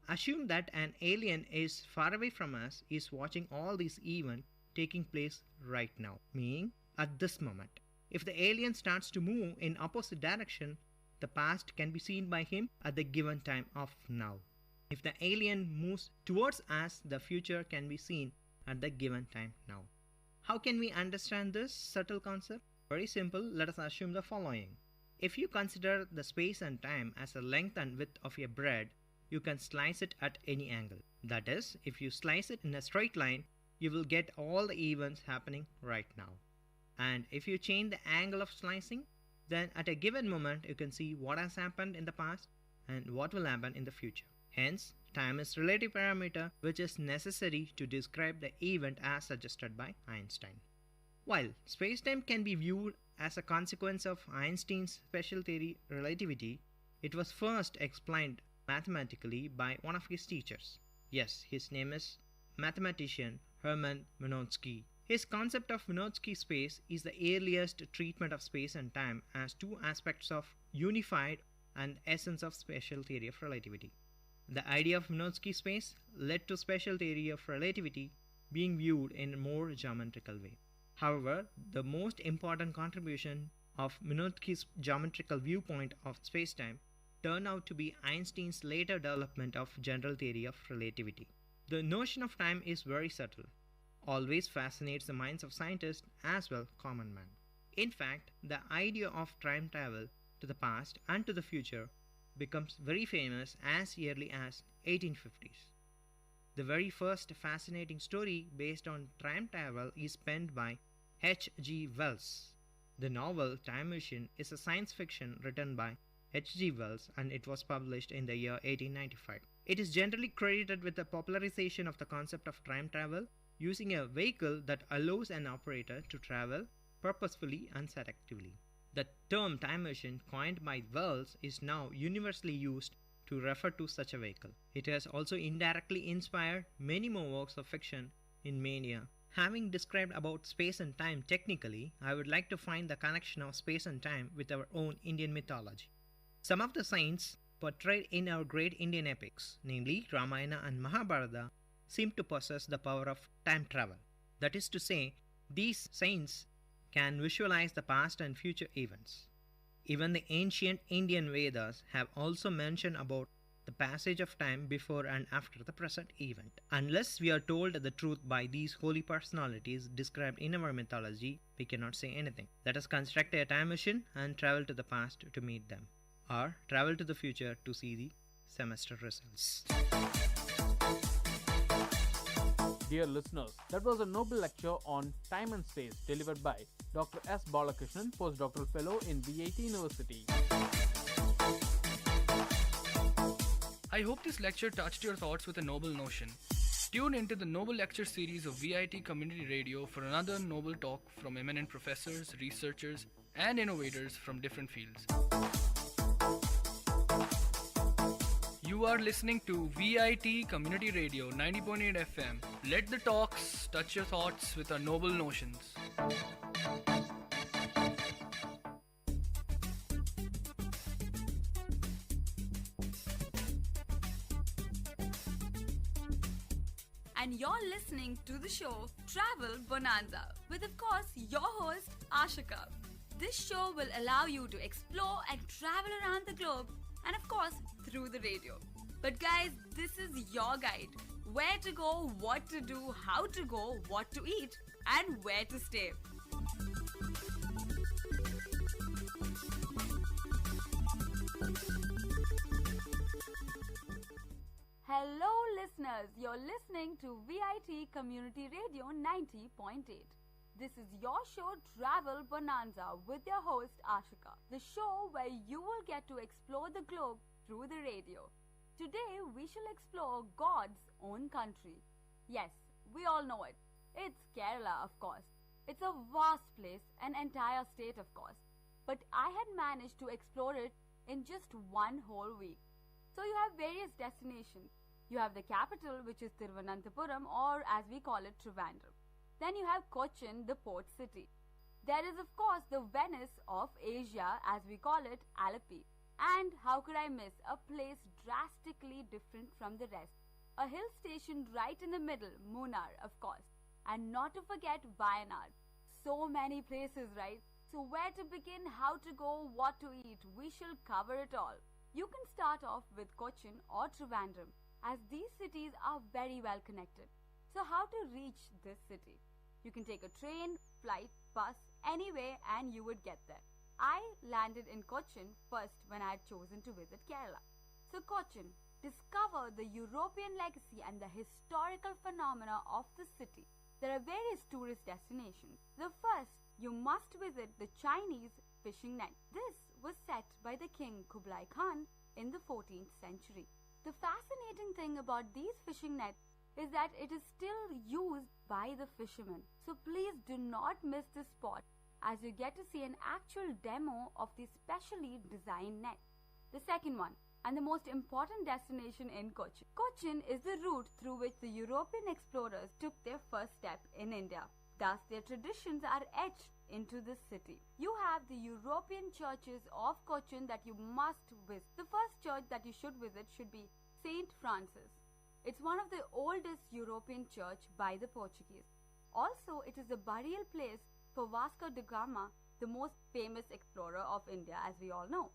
Assume that an alien is far away from us, is watching all these events taking place right now, meaning at this moment. If the alien starts to move in opposite direction, the past can be seen by him at the given time of now. If the alien moves towards us, the future can be seen at the given time now. How can we understand this subtle concept? Very simple, let us assume the following. If you consider the space and time as the length and width of a bread, you can slice it at any angle. That is, if you slice it in a straight line, you will get all the events happening right now. And if you change the angle of slicing, then at a given moment you can see what has happened in the past and what will happen in the future. Hence, time is relative parameter which is necessary to describe the event as suggested by Einstein. While space-time can be viewed as a consequence of Einstein's special theory relativity, it was first explained mathematically by one of his teachers. Yes, his name is mathematician Hermann Minkowski. His concept of Minkowski space is the earliest treatment of space and time as two aspects of unified and essence of special theory of relativity. The idea of Minkowski space led to special theory of relativity being viewed in a more geometrical way. However, the most important contribution of Minkowski's geometrical viewpoint of spacetime turned out to be Einstein's later development of general theory of relativity. The notion of time is very subtle, always fascinates the minds of scientists as well common man. In fact, the idea of time travel to the past and to the future becomes very famous as early as 1850s. The very first fascinating story based on time travel is penned by H.G. Wells. The novel Time Machine is a science fiction written by H.G. Wells and it was published in the year 1895. It is generally credited with the popularization of the concept of time travel using a vehicle that allows an operator to travel purposefully and selectively. The term time machine coined by Wells is now universally used to refer to such a vehicle. It has also indirectly inspired many more works of fiction in mania. Having described about space and time technically, I would like to find the connection of space and time with our own Indian mythology. Some of the saints portrayed in our great Indian epics, namely Ramayana and Mahabharata, seem to possess the power of time travel. That is to say, these saints can visualize the past and future events. Even the ancient Indian Vedas have also mentioned about the passage of time before and after the present event. Unless we are told the truth by these holy personalities described in our mythology, we cannot say anything. Let us construct a time machine and travel to the past to meet them, or travel to the future to see the semester results. Dear listeners, that was a noble lecture on time and space delivered by Dr. S. Balakrishnan, postdoctoral fellow in VIT University. I hope this lecture touched your thoughts with a noble notion. Tune into the Noble Lecture series of VIT Community Radio for another noble talk from eminent professors, researchers, and innovators from different fields. You are listening to VIT Community Radio 90.8 FM. Let the talks touch your thoughts with our noble notions. And you're listening to the show Travel Bonanza with, of course, your host Ashika. This show will allow you to explore and travel around the globe and, of course, through the radio. But guys, this is your guide. Where to go, what to do, how to go, what to eat, and where to stay. Hello listeners, you're listening to VIT Community Radio 90.8. This is your show Travel Bonanza with your host Ashika. The show where you will get to explore the globe through the radio. Today we shall explore God's own country. Yes, we all know it. It's Kerala, of course. It's a vast place, an entire state, of course. But I had managed to explore it in just one whole week. So you have various destinations. You have the capital, which is Thiruvananthapuram, or as we call it, Trivandrum. Then you have Cochin, the port city. There is, of course, the Venice of Asia, as we call it, Alleppey. And how could I miss a place drastically different from the rest? A hill station right in the middle, Munnar, of course. And not to forget Wayanad. So many places, right? So where to begin, how to go, what to eat, we shall cover it all. You can start off with Cochin or Trivandrum, as these cities are very well connected. So how to reach this city? You can take a train, flight, bus, anyway, and you would get there. I landed in Cochin first when I had chosen to visit Kerala. So Cochin, discover the European legacy and the historical phenomena of the city. There are various tourist destinations. The first, you must visit the Chinese fishing net. This was set by the king Kublai Khan in the 14th century. The fascinating thing about these fishing nets is that it is still used by the fishermen. So please do not miss this spot as you get to see an actual demo of the specially designed net. The second one, and the most important destination in Cochin. Cochin is the route through which the European explorers took their first step in India. Thus, their traditions are etched into this city. You have the European churches of Cochin that you must visit. The first church that you should visit should be St. Francis. It's one of the oldest European church by the Portuguese. Also, it is the burial place for Vasco da Gama, the most famous explorer of India, as we all know.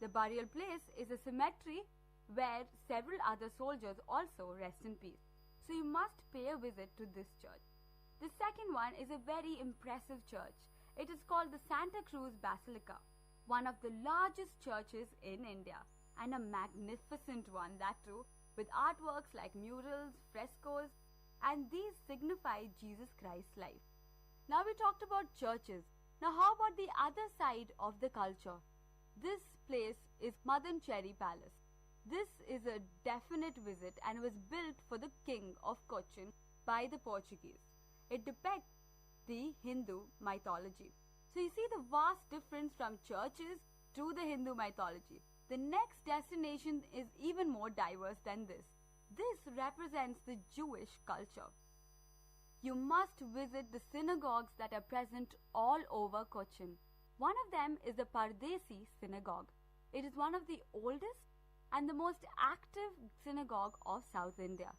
The burial place is a cemetery where several other soldiers also rest in peace. So you must pay a visit to this church. The second one is a very impressive church. It is called the Santa Cruz Basilica, one of the largest churches in India, and a magnificent one that too, with artworks like murals, frescoes, and these signify Jesus Christ's life. Now we talked about churches. Now how about the other side of the culture? This place is Madan Cherry Palace. This is a definite visit and was built for the king of Cochin by the Portuguese. It depicts the Hindu mythology. So you see the vast difference from churches to the Hindu mythology. The next destination is even more diverse than this. This represents the Jewish culture. You must visit the synagogues that are present all over Cochin. One of them is the Pardesi synagogue. It is one of the oldest and the most active synagogue of South India.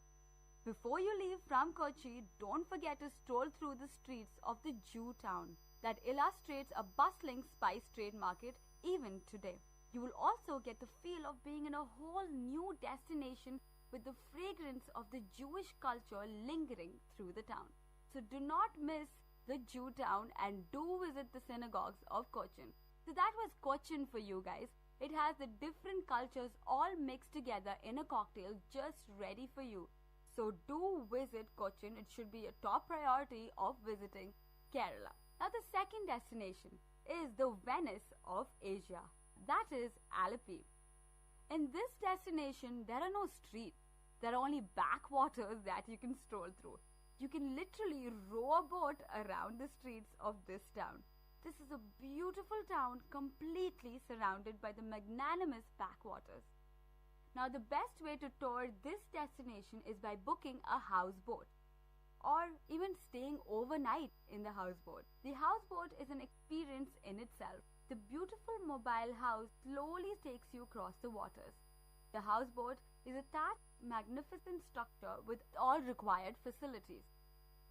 Before you leave from Kochi, don't forget to stroll through the streets of the Jew town that illustrates a bustling spice trade market even today. You will also get the feel of being in a whole new destination with the fragrance of the Jewish culture lingering through the town. So do not miss the Jew town and do visit the synagogues of Cochin. So that was Cochin for you guys. It has the different cultures all mixed together in a cocktail just ready for you. So do visit Cochin. It should be a top priority of visiting Kerala. Now the second destination is the Venice of Asia. That is Alleppey. In this destination, there are no streets. There are only backwaters that you can stroll through. You can literally row a boat around the streets of this town. This is a beautiful town completely surrounded by the magnanimous backwaters. Now the best way to tour this destination is by booking a houseboat or even staying overnight in the houseboat. The houseboat is an experience in itself. The beautiful mobile house slowly takes you across the waters. The houseboat is a thatched, magnificent structure with all required facilities.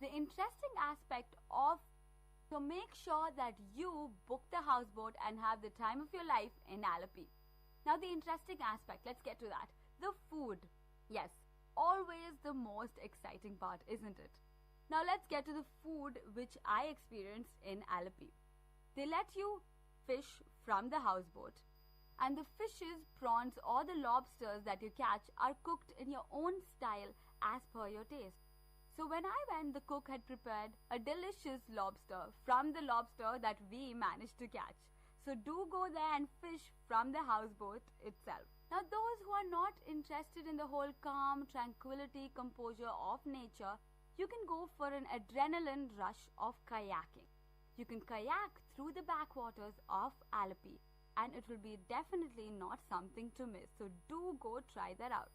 The interesting aspect of So make sure that you book the houseboat and have the time of your life in Alleppey. Now the interesting aspect, let's get to that. The food. Yes, always the most exciting part, isn't it? Now let's get to the food which I experienced in Alleppey. They let you fish from the houseboat, and the fishes, prawns or the lobsters that you catch are cooked in your own style as per your taste. So when I went, the cook had prepared a delicious lobster from the lobster that we managed to catch. So do go there and fish from the houseboat itself. Now those who are not interested in the whole calm, tranquility, composure of nature, you can go for an adrenaline rush of kayaking. You can kayak through the backwaters of Alleppey, and it will be definitely not something to miss. So do go try that out.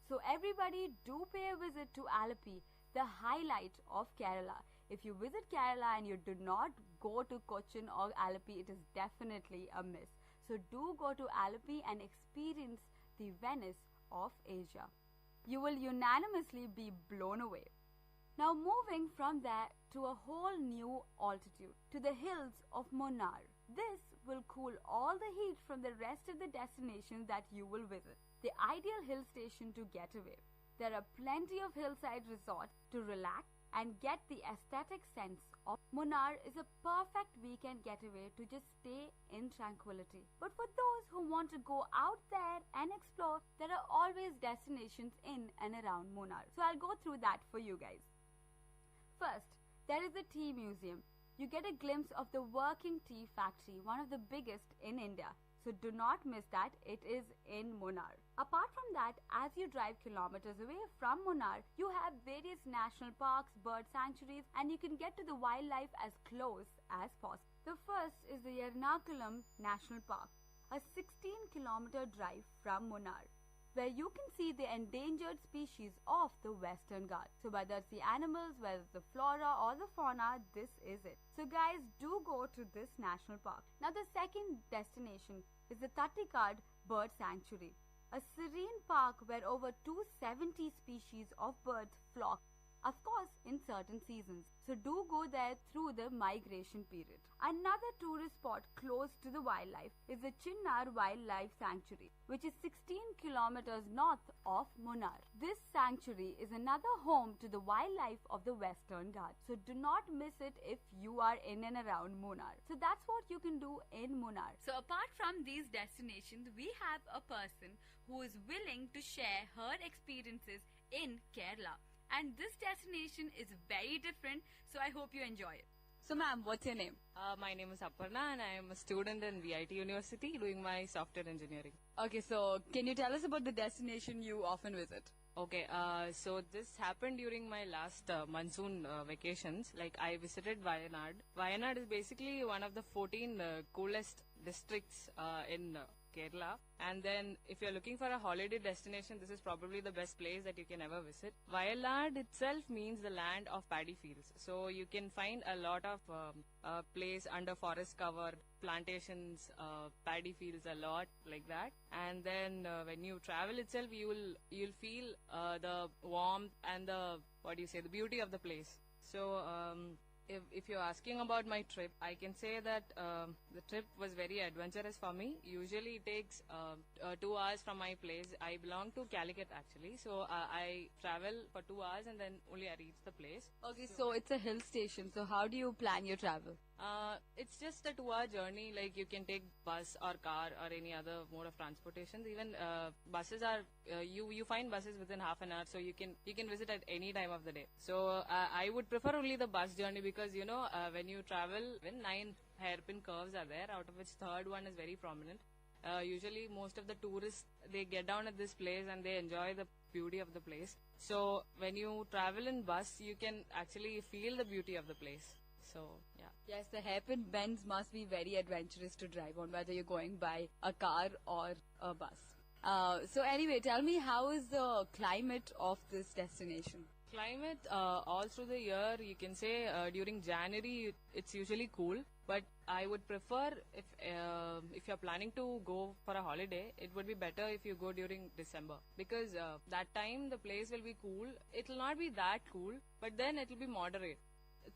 So everybody do pay a visit to Alleppey, the highlight of Kerala. If you visit Kerala and you do not go to Cochin or Alleppey, it is definitely a miss. So do go to Alleppey and experience the Venice of Asia. You will unanimously be blown away. Now moving from there to a whole new altitude, to the hills of Munnar. This will cool all the heat from the rest of the destinations that you will visit. The ideal hill station to get away. There are plenty of hillside resorts to relax and get the aesthetic sense of. Munnar is a perfect weekend getaway to just stay in tranquility. But for those who want to go out there and explore, there are always destinations in and around Munnar. So I'll go through that for you guys. First, there is the tea museum. You get a glimpse of the working tea factory, one of the biggest in India. So do not miss that, it is in Munnar. Apart from that, as you drive kilometers away from Munnar, you have various national parks, bird sanctuaries, and you can get to the wildlife as close as possible. The first is the Ernakulam National Park, a 16-kilometer drive from Munnar, where you can see the endangered species of the Western Ghats. So whether it's the animals, whether it's the flora or the fauna, this is it. So guys, do go to this national park. Now the second destination is the Tattikad Bird Sanctuary, a serene park where over 270 species of birds flock Of course, in certain seasons. So do go there through the migration period. Another tourist spot close to the wildlife is the Chinnar Wildlife Sanctuary, which is 16 kilometers north of Munnar. This sanctuary is another home to the wildlife of the Western Ghats. So do not miss it if you are in and around Munnar. So that's what you can do in Munnar. So apart from these destinations, we have a person who is willing to share her experiences in Kerala. And this destination is very different, so I hope you enjoy it. So ma'am, what's your name? My name is Aparna and I am a student in VIT University doing my software engineering. Okay, so can you tell us about the destination you often visit? Okay, so this happened during my last monsoon vacations. Like I visited Wayanad. Wayanad is basically one of the 14 coolest districts in Kerala. And then if you're looking for a holiday destination, this is probably the best place that you can ever visit. Wayanad itself means the land of paddy fields. So you can find a lot of place under forest cover, plantations, paddy fields, a lot like that. And then when you travel itself, you'll feel the warmth and the beauty of the place. So if you're asking about my trip, I can say that the trip was very adventurous for me. Usually it takes 2 hours from my place. I belong to Calicut actually, so I travel for 2 hours and then only I reach the place. Okay, so it's a hill station. So how do you plan your travel? It's just a 2-hour journey. Like you can take bus or car or any other mode of transportation. Even buses are you find buses within half an hour, so you can visit at any time of the day. So I would prefer only the bus journey because when you travel, when 9 hairpin curves are there, out of which third one is very prominent. Usually most of the tourists, they get down at this place and they enjoy the beauty of the place. So when you travel in bus, you can actually feel the beauty of the place. So, yeah. Yes, the hairpin bends must be very adventurous to drive on, whether you're going by a car or a bus. So anyway, tell me, how is the climate of this destination? Climate all through the year, you can say during January it's usually cool, but I would prefer if you're planning to go for a holiday, it would be better if you go during December because that time the place will be cool. It will not be that cool, but then it will be moderate.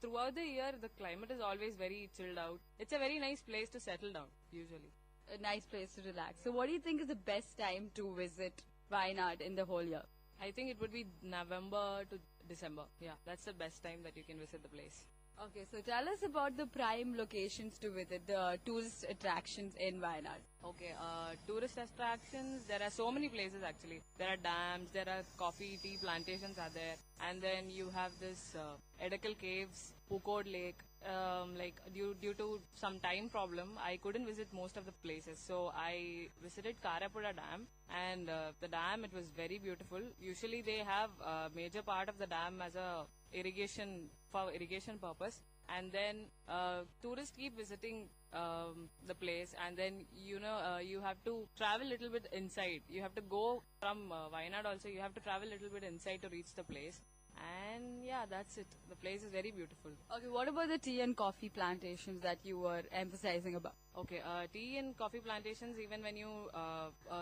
Throughout the year, the climate is always very chilled out. It's a very nice place to settle down, usually. A nice place to relax. So what do you think is the best time to visit Wayanad in the whole year? I think it would be November to December. Yeah, that's the best time that you can visit the place. Okay, so tell us about the prime locations to visit, the tourist attractions in Wayanad. Okay, tourist attractions, there are so many places actually. There are dams, there are coffee, tea plantations are there. And then you have this Edakal Caves, Pukod Lake. Due to some time problem, I couldn't visit most of the places. So I visited Karapuda Dam, and the dam, it was very beautiful. Usually they have a major part of the dam as a irrigation purpose, and then tourists keep visiting the place, and then you have to travel a little bit inside. You have to go from Wayanad also, you have to travel a little bit inside to reach the place. And yeah, that's it. The place is very beautiful. Okay, what about the tea and coffee plantations that you were emphasizing about? Okay, tea and coffee plantations, even when you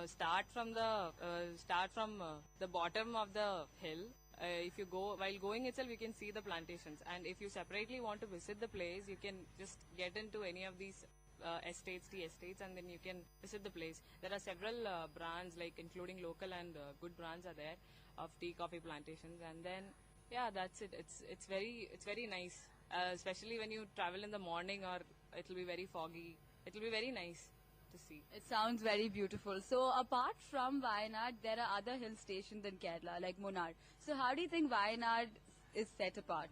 start from the bottom of the hill, if you go, while going itself, you can see the plantations. And if you separately want to visit the place, you can just get into any of these tea estates, and then you can visit the place. There are several brands, like including local and good brands are there of tea coffee plantations. And then yeah, that's it. It's very nice, especially when you travel in the morning, or it will be very foggy. It will be very nice to see. It sounds very beautiful. So apart from Wayanad, there are other hill stations in Kerala like Munnar. So how do you think Wayanad is set apart?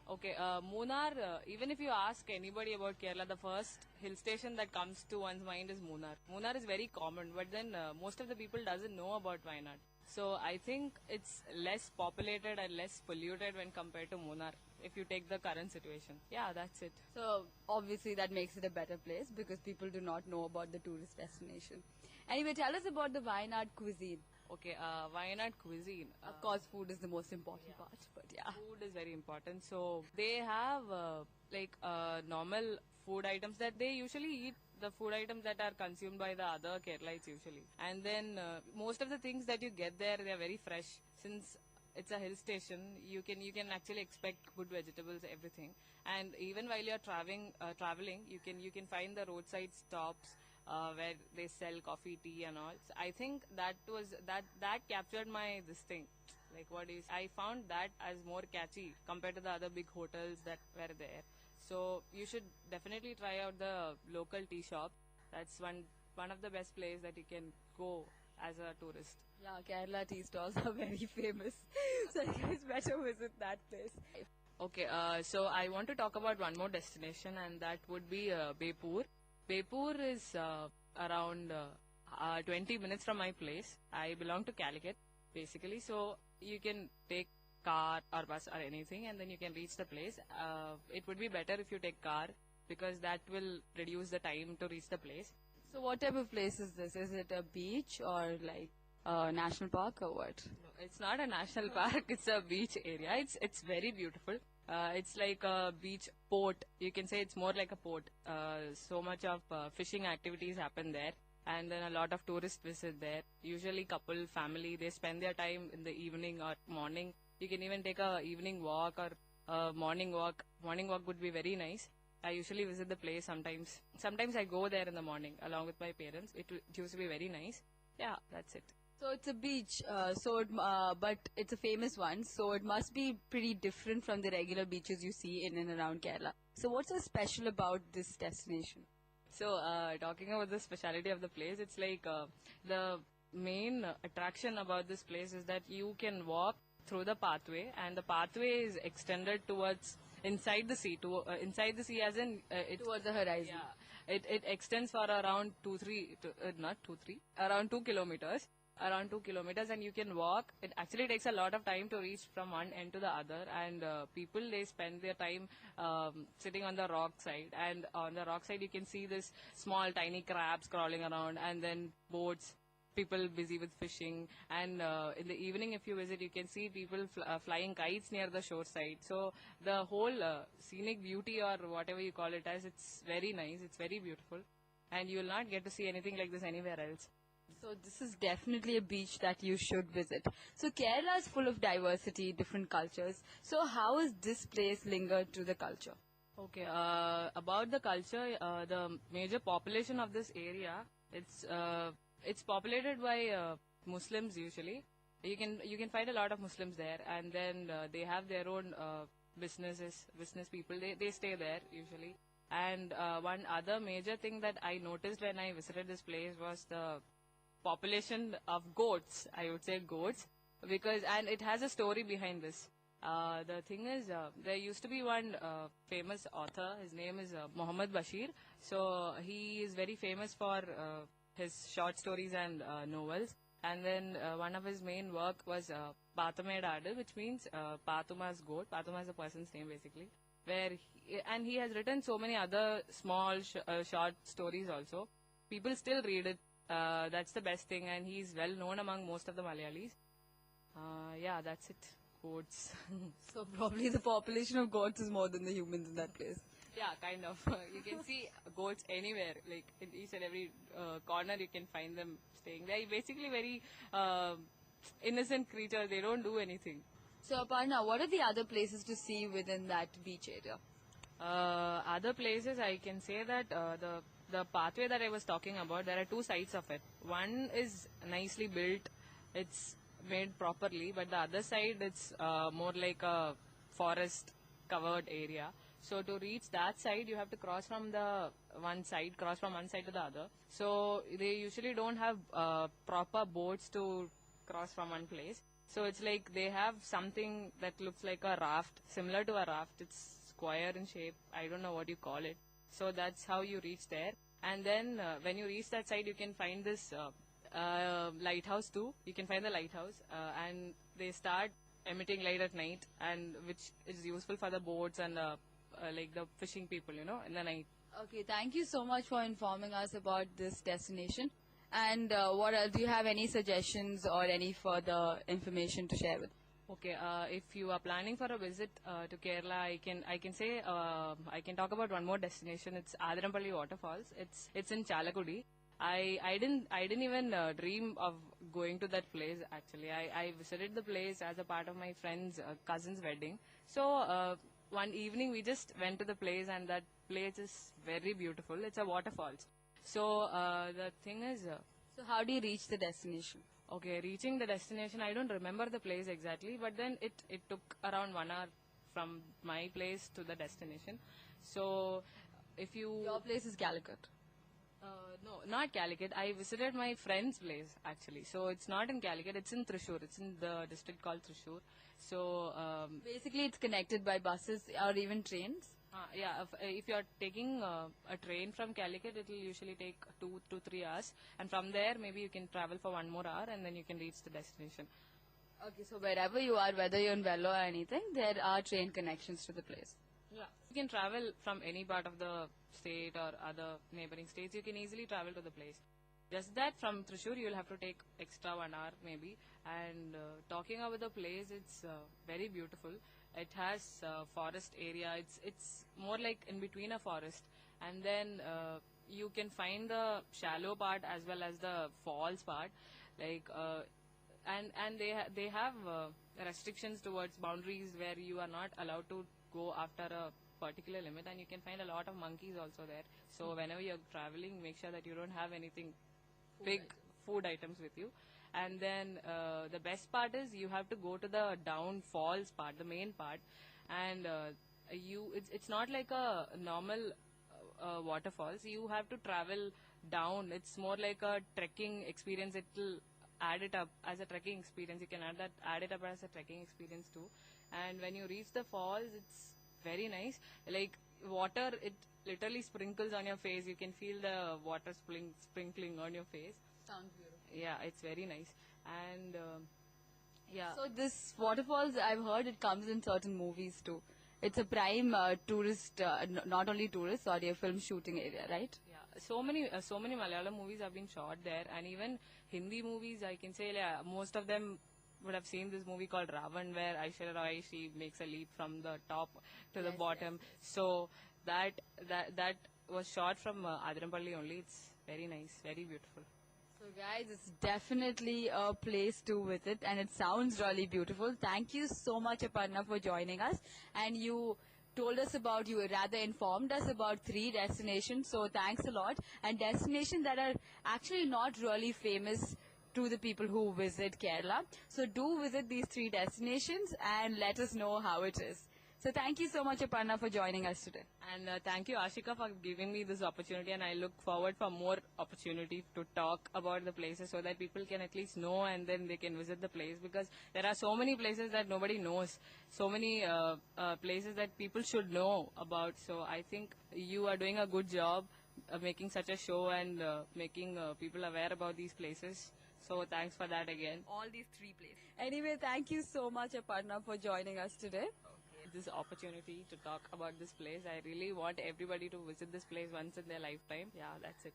Okay, Munnar, even if you ask anybody about Kerala, the first hill station that comes to one's mind is Munnar. Munnar is very common, but then most of the people doesn't know about Wayanad. So I think it's less populated and less polluted when compared to Munnar, if you take the current situation. Yeah, that's it. So obviously that makes it a better place because people do not know about the tourist destination. Anyway, tell us about the Wayanad cuisine. Okay, Wayanad cuisine. Of course, food is the most important part, but yeah. Food is very important. So they have normal food items that they usually eat, the food items that are consumed by the other Keralites usually. And then most of the things that you get there, they are very fresh. Since it's a hill station. You can actually expect good vegetables, everything. And even while you're traveling, you can find the roadside stops where they sell coffee, tea, and all. So I think that captured my this thing. Like I found that as more catchy compared to the other big hotels that were there. So you should definitely try out the local tea shop. That's one of the best places that you can go as a tourist. Yeah, Kerala tea stalls are very famous. So you guys better visit that place. Okay, so I want to talk about one more destination, and that would be Bepur. Bepur is around 20 minutes from my place. I belong to Calicut, basically. So you can take car or bus or anything, and then you can reach the place. It would be better if you take car, because that will reduce the time to reach the place. So what type of place is this? Is it a beach or like a national park or what? No, it's not a national park. It's a beach area. It's very beautiful. It's like a beach port. You can say it's more like a port. So much of fishing activities happen there, and then a lot of tourists visit there. Usually couple, family, they spend their time in the evening or morning. You can even take a evening walk or a morning walk. Morning walk would be very nice. I usually visit the place sometimes. Sometimes I go there in the morning along with my parents. It used to be very nice. Yeah, that's it. So it's a beach, but it's a famous one, so it must be pretty different from the regular beaches you see in and around Kerala. So what's so special about this destination? So, talking about the speciality of the place, it's like the main attraction about this place is that you can walk through the pathway, and the pathway is extended towards inside the sea, inside the sea as in towards the horizon. Yeah, it extends for around around 2 kilometers. Around 2 kilometers, and you can walk. It actually takes a lot of time to reach from one end to the other, and people, they spend their time sitting on the rock side, and on the rock side you can see this small tiny crabs crawling around, and then boats, people busy with fishing, and in the evening if you visit, you can see people flying kites near the shore side. So the whole scenic beauty, or whatever you call it as, it's very nice, it's very beautiful, and you will not get to see anything like this anywhere else. So this is definitely a beach that you should visit. So Kerala is full of diversity, different cultures. So how is this place lingered to the culture? Okay, about the culture, the major population of this area, it's populated by Muslims usually. You can find a lot of Muslims there, and then they have their own business people. They stay there usually. And one other major thing that I noticed when I visited this place was the population of goats. I would say goats, and it has a story behind this. The thing is, there used to be one famous author. His name is Muhammad Bashir. So he is very famous for his short stories and novels. And then one of his main work was Pathumed Adu, which means Pathuma's goat. Pathuma is a person's name basically. And he has written so many other small short stories also. People still read it. That's the best thing, and he's well known among most of the Malayalis. Yeah, that's it. Goats. So probably the population of goats is more than the humans in that place. Yeah, kind of. You can see goats anywhere, like in each and every corner you can find them staying. They're basically very innocent creatures. They don't do anything. So Aparna, what are the other places to see within that beach area? Other places, I can say that the pathway that I was talking about, there are two sides of it. One is nicely built, it's made properly, but the other side, it's more like a forest covered area. So to reach that side, you have to cross from one side to the other. So they usually don't have proper boats to cross from one place. So it's like they have something that looks like a raft, similar to a raft. It's square in shape. I don't know what you call it. So that's how you reach there. And then when you reach that side, you can find this lighthouse too. You can find the lighthouse, and they start emitting light at night, and which is useful for the boats and like the fishing people, in the night. Okay, thank you so much for informing us about this destination. And do you have any suggestions or any further information to share with? Okay, if you are planning for a visit to Kerala, I can say I can talk about one more destination. It's Adirampalli Waterfalls. It's in Chalakudi. I didn't even dream of going to that place. Actually, I visited the place as a part of my friend's cousin's wedding. So one evening we just went to the place, and that place is very beautiful. It's a waterfalls. So the thing is. So how do you reach the destination? Okay, reaching the destination, I don't remember the place exactly, but then it took around 1 hour from my place to the destination. So if you... Your place is Calicut. No, not Calicut. I visited my friend's place actually. So it's not in Calicut, it's in Thrissur. It's in the district called Thrissur. So basically it's connected by buses or even trains? Yeah, if you're taking a train from Calicut, it will usually take 2 to 3 hours. And from there, maybe you can travel for 1 more hour and then you can reach the destination. Okay, so wherever you are, whether you're in Vellore or anything, there are train connections to the place. Yeah. You can travel from any part of the state or other neighboring states. You can easily travel to the place. Just that from Thrissur, you'll have to take extra 1 hour maybe. And talking about the place, it's very beautiful. It has forest area. It's more like in between a forest. And then you can find the shallow part as well as the falls part. Like and they have restrictions towards boundaries where you are not allowed to go after a particular limit, and you can find a lot of monkeys also there. So whenever you're traveling, make sure that you don't have anything big food items with you. And then the best part is you have to go to the down falls part, the main part, and it's not like a normal waterfalls. You have to travel down. It's more like a trekking experience. It will add it up as a trekking experience. You can add it up as a trekking experience too. And when you reach the falls, it's very nice. Like water, it literally sprinkles on your face. You can feel the water sprinkling on your face. Sounds beautiful. Yeah, it's very nice. And yeah. So this waterfalls, I've heard it comes in certain movies too. It's a prime tourist, not only tourist, sorry, a film shooting area, right? Yeah, so many Malayalam movies have been shot there, and even Hindi movies. I can say most of them would have seen this movie called Ravan, where Aishwarya Rai, she makes a leap from the top to the bottom. Yes. So that was shot from Adirampalli only. It's very nice, very beautiful. So guys, it's definitely a place to visit, and it sounds really beautiful. Thank you so much, Aparna, for joining us. And you told us about, you rather informed us about 3 destinations, so thanks a lot. And destinations that are actually not really famous to the people who visit Kerala. So do visit these 3 destinations and let us know how it is. So thank you so much, Aparna, for joining us today. And thank you, Ashika, for giving me this opportunity. And I look forward for more opportunity to talk about the places so that people can at least know, and then they can visit the place, because there are so many places that nobody knows. So many places that people should know about. So I think you are doing a good job making such a show and making people aware about these places. So thanks for that again. All these 3 places. Anyway, thank you so much, Aparna, for joining us today. This opportunity to talk about this place. I really want everybody to visit this place once in their lifetime. Yeah, that's it.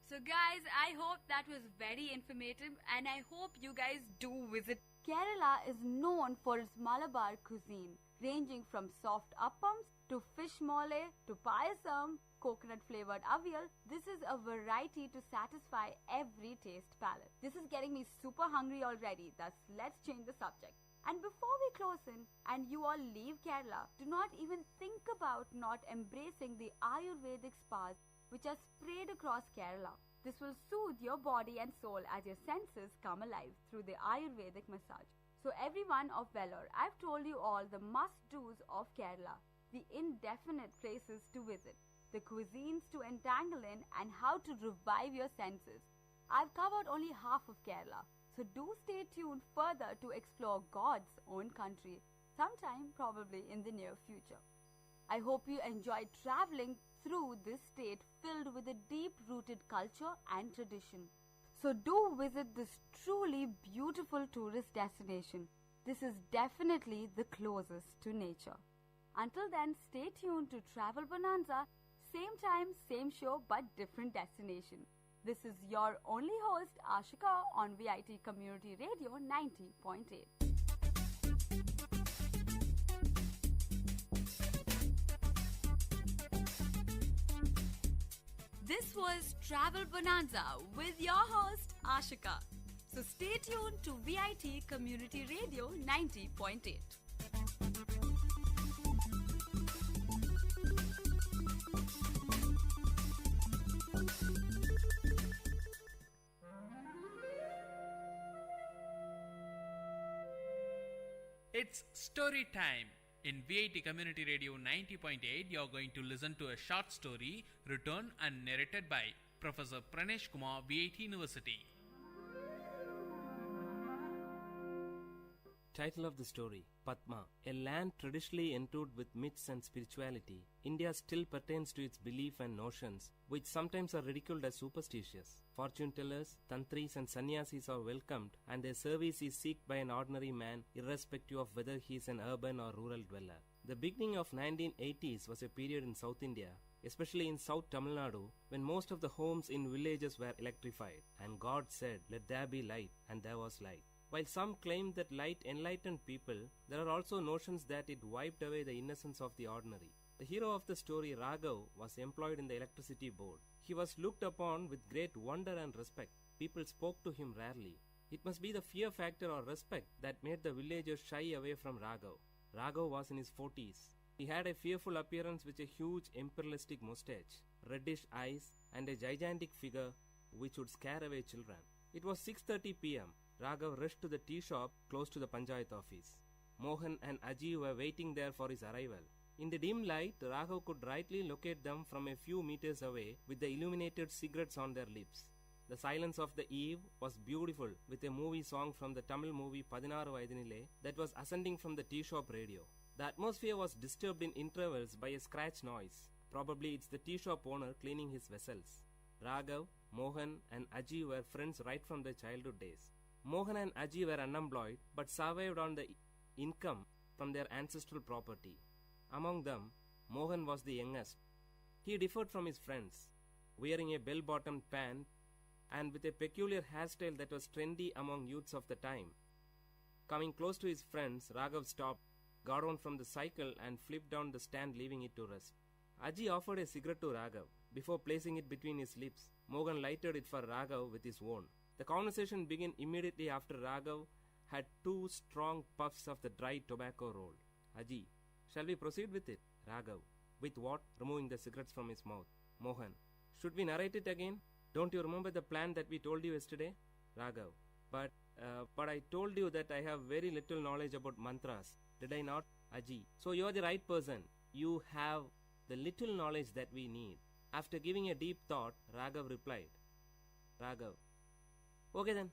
So guys, I hope that was very informative, and I hope you guys do visit. Kerala is known for its Malabar cuisine, ranging from soft appams to fish mole to payasam, coconut flavored avial. This is a variety to satisfy every taste palate. This is getting me super hungry already, thus let's change the subject. And before we close in and you all leave Kerala, do not even think about not embracing the Ayurvedic spas which are sprayed across Kerala. This will soothe your body and soul as your senses come alive through the Ayurvedic massage. So everyone of Vellore, I've told you all the must-dos of Kerala, the indefinite places to visit, the cuisines to entangle in, and how to revive your senses. I've covered only half of Kerala. So do stay tuned further to explore God's own country, sometime probably in the near future. I hope you enjoyed traveling through this state filled with a deep-rooted culture and tradition. So do visit this truly beautiful tourist destination. This is definitely the closest to nature. Until then, stay tuned to Travel Bonanza, same time, same show, but different destination. This is your only host, Ashika, on Vit Community Radio 90.8. This was Travel Bonanza with your host Ashika. So stay tuned to VIT Community Radio 90.8. It's story time. In VIT Community Radio 90.8, you're going to listen to a short story written and narrated by Professor Pranesh Kumar, VIT University. Title of the story: Padma. A land traditionally endued with myths and spirituality, India still pertains to its belief and notions, which sometimes are ridiculed as superstitious. Fortune tellers, tantris and sannyasis are welcomed, and their service is sought by an ordinary man, irrespective of whether he is an urban or rural dweller. The beginning of 1980s was a period in South India, especially in South Tamil Nadu, when most of the homes in villages were electrified, and God said, "Let there be light," and there was light. While some claim that light enlightened people, there are also notions that it wiped away the innocence of the ordinary. The hero of the story, Raghav, was employed in the electricity board. He was looked upon with great wonder and respect. People spoke to him rarely. It must be the fear factor or respect that made the villagers shy away from Raghav. Raghav was in his 40s. He had a fearful appearance with a huge imperialistic mustache, reddish eyes, and a gigantic figure which would scare away children. It was 6:30 p.m. Raghav rushed to the tea shop close to the Panchayat office. Mohan and Aji were waiting there for his arrival. In the dim light, Raghav could rightly locate them from a few meters away with the illuminated cigarettes on their lips. The silence of the eve was beautiful, with a movie song from the Tamil movie 16 Vayadinile that was ascending from the tea shop radio. The atmosphere was disturbed in intervals by a scratch noise. Probably it's the tea shop owner cleaning his vessels. Raghav, Mohan and Aji were friends right from their childhood days. Mohan and Aji were unemployed but survived on the income from their ancestral property. Among them, Mohan was the youngest. He differed from his friends, wearing a bell-bottomed pant and with a peculiar hairstyle that was trendy among youths of the time. Coming close to his friends, Raghav stopped, got on from the cycle and flipped down the stand, leaving it to rest. Aji offered a cigarette to Raghav. Before placing it between his lips, Mohan lighted it for Raghav with his own. The conversation began immediately after Raghav had 2 strong puffs of the dry tobacco roll. Aji, shall we proceed with it? Raghav, with what? Removing the cigarettes from his mouth. Mohan, should we narrate it again? Don't you remember the plan that we told you yesterday? Raghav, but I told you that I have very little knowledge about mantras. Did I not? Aji, so you are the right person. You have the little knowledge that we need. After giving a deep thought, Raghav replied. Raghav, okay then,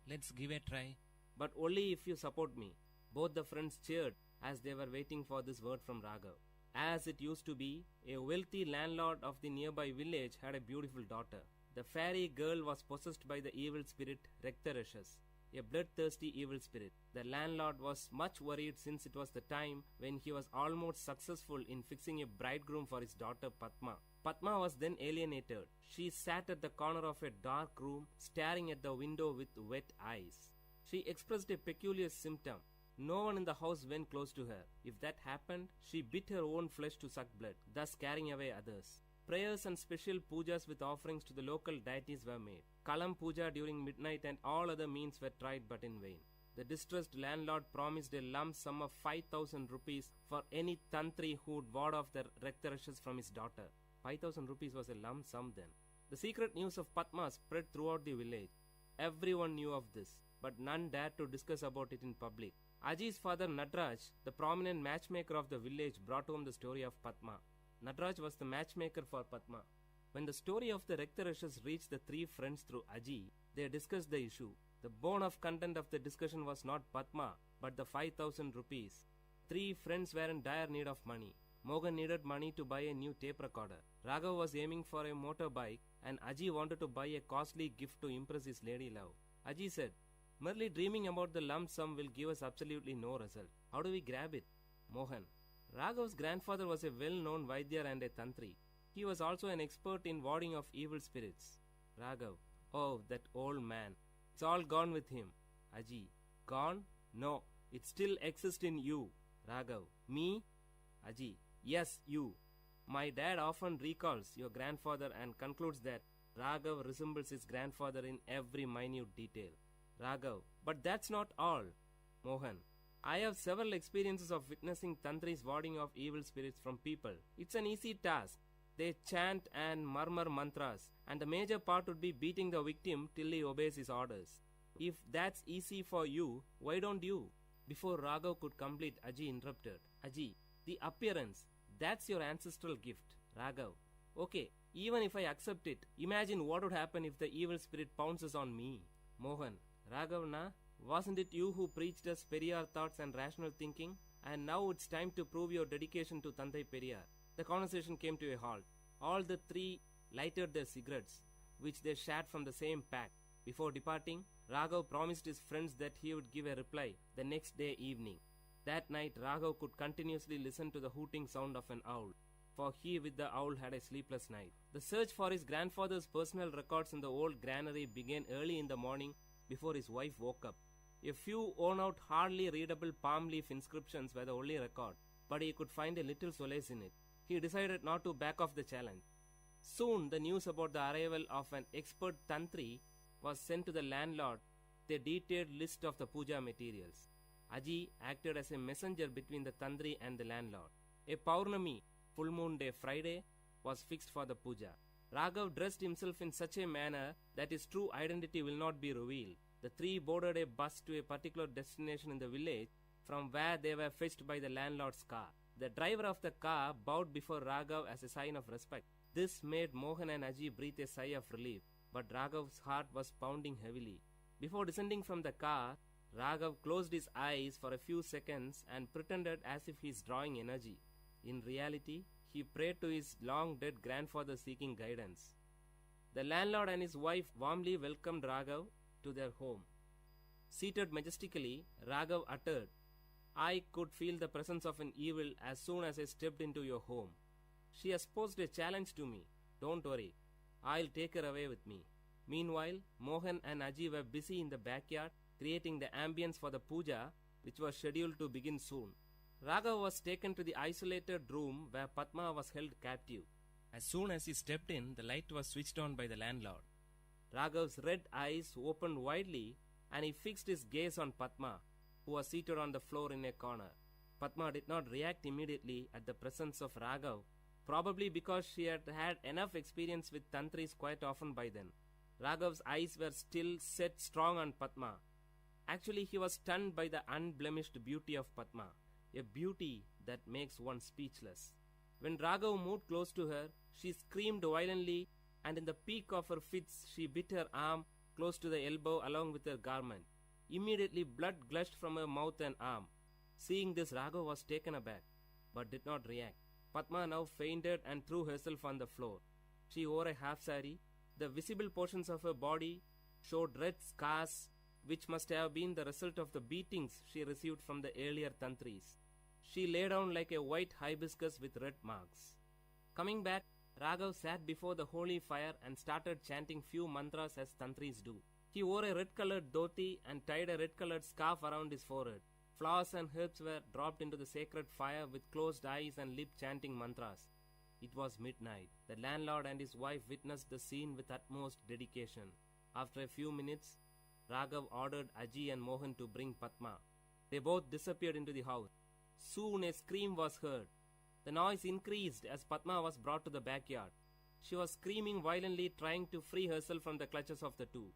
let's give a try. But only if you support me. Both the friends cheered as they were waiting for this word from Raghav. As it used to be, a wealthy landlord of the nearby village had a beautiful daughter. The fairy girl was possessed by the evil spirit Raktarashas, a bloodthirsty evil spirit. The landlord was much worried since it was the time when he was almost successful in fixing a bridegroom for his daughter Padma. Padma was then alienated. She sat at the corner of a dark room, staring at the window with wet eyes. She expressed a peculiar symptom. No one in the house went close to her. If that happened, she bit her own flesh to suck blood, thus scaring away others. Prayers and special pujas with offerings to the local deities were made. Kalam puja during midnight and all other means were tried but in vain. The distressed landlord promised a lump sum of 5,000 rupees for any tantri who would ward off the Raktarashas from his daughter. 5,000 rupees was a lump sum then. The secret news of Padma spread throughout the village. Everyone knew of this, but none dared to discuss about it in public. Aji's father Nadraj, the prominent matchmaker of the village, brought home the story of Padma. Nadraj was the matchmaker for Padma. When the story of the Raktarashas reached the 3 friends through Aji, they discussed the issue. The bone of content of the discussion was not Padma, but the 5,000 rupees. 3 friends were in dire need of money. Mohan needed money to buy a new tape recorder. Raghav was aiming for a motorbike, and Aji wanted to buy a costly gift to impress his lady love. Aji said, merely dreaming about the lump sum will give us absolutely no result. How do we grab it? Mohan, Raghav's grandfather was a well-known Vaidya and a Tantri. He was also an expert in warding off evil spirits. Raghav, oh, that old man. It's all gone with him. Aji, gone? No, it still exists in you. Raghav, me? Aji, yes, you. My dad often recalls your grandfather and concludes that Raghav resembles his grandfather in every minute detail. Raghav, but that's not all. Mohan, I have several experiences of witnessing tantris warding off evil spirits from people. It's an easy task. They chant and murmur mantras, and the major part would be beating the victim till he obeys his orders. If that's easy for you, why don't you? Before Raghav could complete, Aji interrupted. Aji, the appearance, that's your ancestral gift. Raghav, okay, even if I accept it, imagine what would happen if the evil spirit pounces on me. Mohan, Raghav na, wasn't it you who preached us Periyar thoughts and rational thinking? And now it's time to prove your dedication to Tandai Periyar. The conversation came to a halt. All the three lighted their cigarettes, which they shared from the same pack. Before departing, Raghav promised his friends that he would give a reply the next day evening. That night, Raghav could continuously listen to the hooting sound of an owl, for he with the owl had a sleepless night. The search for his grandfather's personal records in the old granary began early in the morning before his wife woke up. A few worn-out, hardly readable palm leaf inscriptions were the only record, but he could find a little solace in it. He decided not to back off the challenge. Soon, the news about the arrival of an expert tantri was sent to the landlord with a detailed list of the puja materials. Aji acted as a messenger between the tantri and the landlord. A Paurnami, full moon day Friday, was fixed for the puja. Raghav dressed himself in such a manner that his true identity will not be revealed. The three boarded a bus to a particular destination in the village, from where they were fetched by the landlord's car. The driver of the car bowed before Raghav as a sign of respect. This made Mohan and Aji breathe a sigh of relief, but Raghav's heart was pounding heavily. Before descending from the car, Raghav closed his eyes for a few seconds and pretended as if he is drawing energy. In reality, he prayed to his long-dead grandfather seeking guidance. The landlord and his wife warmly welcomed Raghav to their home. Seated majestically, Raghav uttered, I could feel the presence of an evil as soon as I stepped into your home. She has posed a challenge to me. Don't worry, I'll take her away with me. Meanwhile, Mohan and Aji were busy in the backyard creating the ambience for the puja, which was scheduled to begin soon. Raghav was taken to the isolated room where Padma was held captive. As soon as he stepped in, the light was switched on by the landlord. Raghav's red eyes opened widely and he fixed his gaze on Padma, who was seated on the floor in a corner. Padma did not react immediately at the presence of Raghav, probably because she had had enough experience with tantris quite often by then. Raghav's eyes were still set strong on Padma. Actually, he was stunned by the unblemished beauty of Padma, a beauty that makes one speechless. When Raghav moved close to her, she screamed violently, and in the peak of her fits, she bit her arm close to the elbow along with her garment. Immediately, blood gushed from her mouth and arm. Seeing this, Raghav was taken aback, but did not react. Padma now fainted and threw herself on the floor. She wore a half sari. The visible portions of her body showed red scars, which must have been the result of the beatings she received from the earlier tantris. She lay down like a white hibiscus with red marks. Coming back, Raghav sat before the holy fire and started chanting few mantras as tantris do. He wore a red-colored dhoti and tied a red-colored scarf around his forehead. Flowers and herbs were dropped into the sacred fire with closed eyes and lip chanting mantras. It was midnight. The landlord and his wife witnessed the scene with utmost dedication. After a few minutes, Raghav ordered Aji and Mohan to bring Padma. They both disappeared into the house. Soon a scream was heard. The noise increased as Padma was brought to the backyard. She was screaming violently, trying to free herself from the clutches of the two.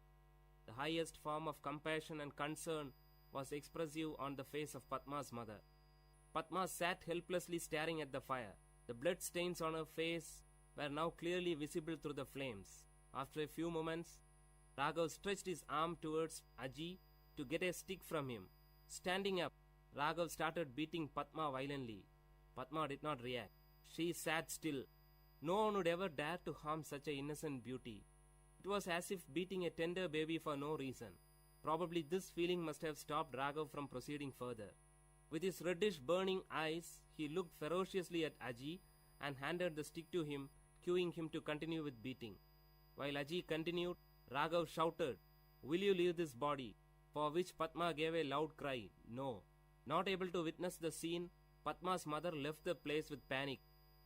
The highest form of compassion and concern was expressive on the face of Padma's mother. Padma sat helplessly staring at the fire. The blood stains on her face were now clearly visible through the flames. After a few moments, Raghav stretched his arm towards Aji to get a stick from him. Standing up, Raghav started beating Padma violently. Padma did not react. She sat still. No one would ever dare to harm such an innocent beauty. It was as if beating a tender baby for no reason. Probably this feeling must have stopped Raghav from proceeding further. With his reddish burning eyes, he looked ferociously at Aji and handed the stick to him, cueing him to continue with beating. While Aji continued, Raghav shouted, "Will you leave this body?" For which Padma gave a loud cry, "No." Not able to witness the scene, Padma's mother left the place with panic.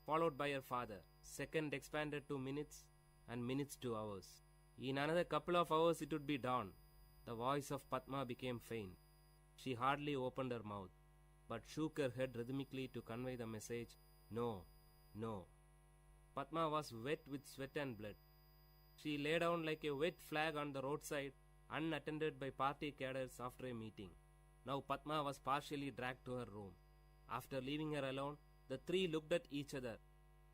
followed by her father. Second expanded to minutes, and minutes to hours. In another couple of hours it would be dawn. The voice of Padma became faint. She hardly opened her mouth, but shook her head rhythmically to convey the message, no, no. Padma was wet with sweat and blood. She lay down like a wet flag on the roadside, unattended by party cadres after a meeting. Now Padma was partially dragged to her room. After leaving her alone, the three looked at each other.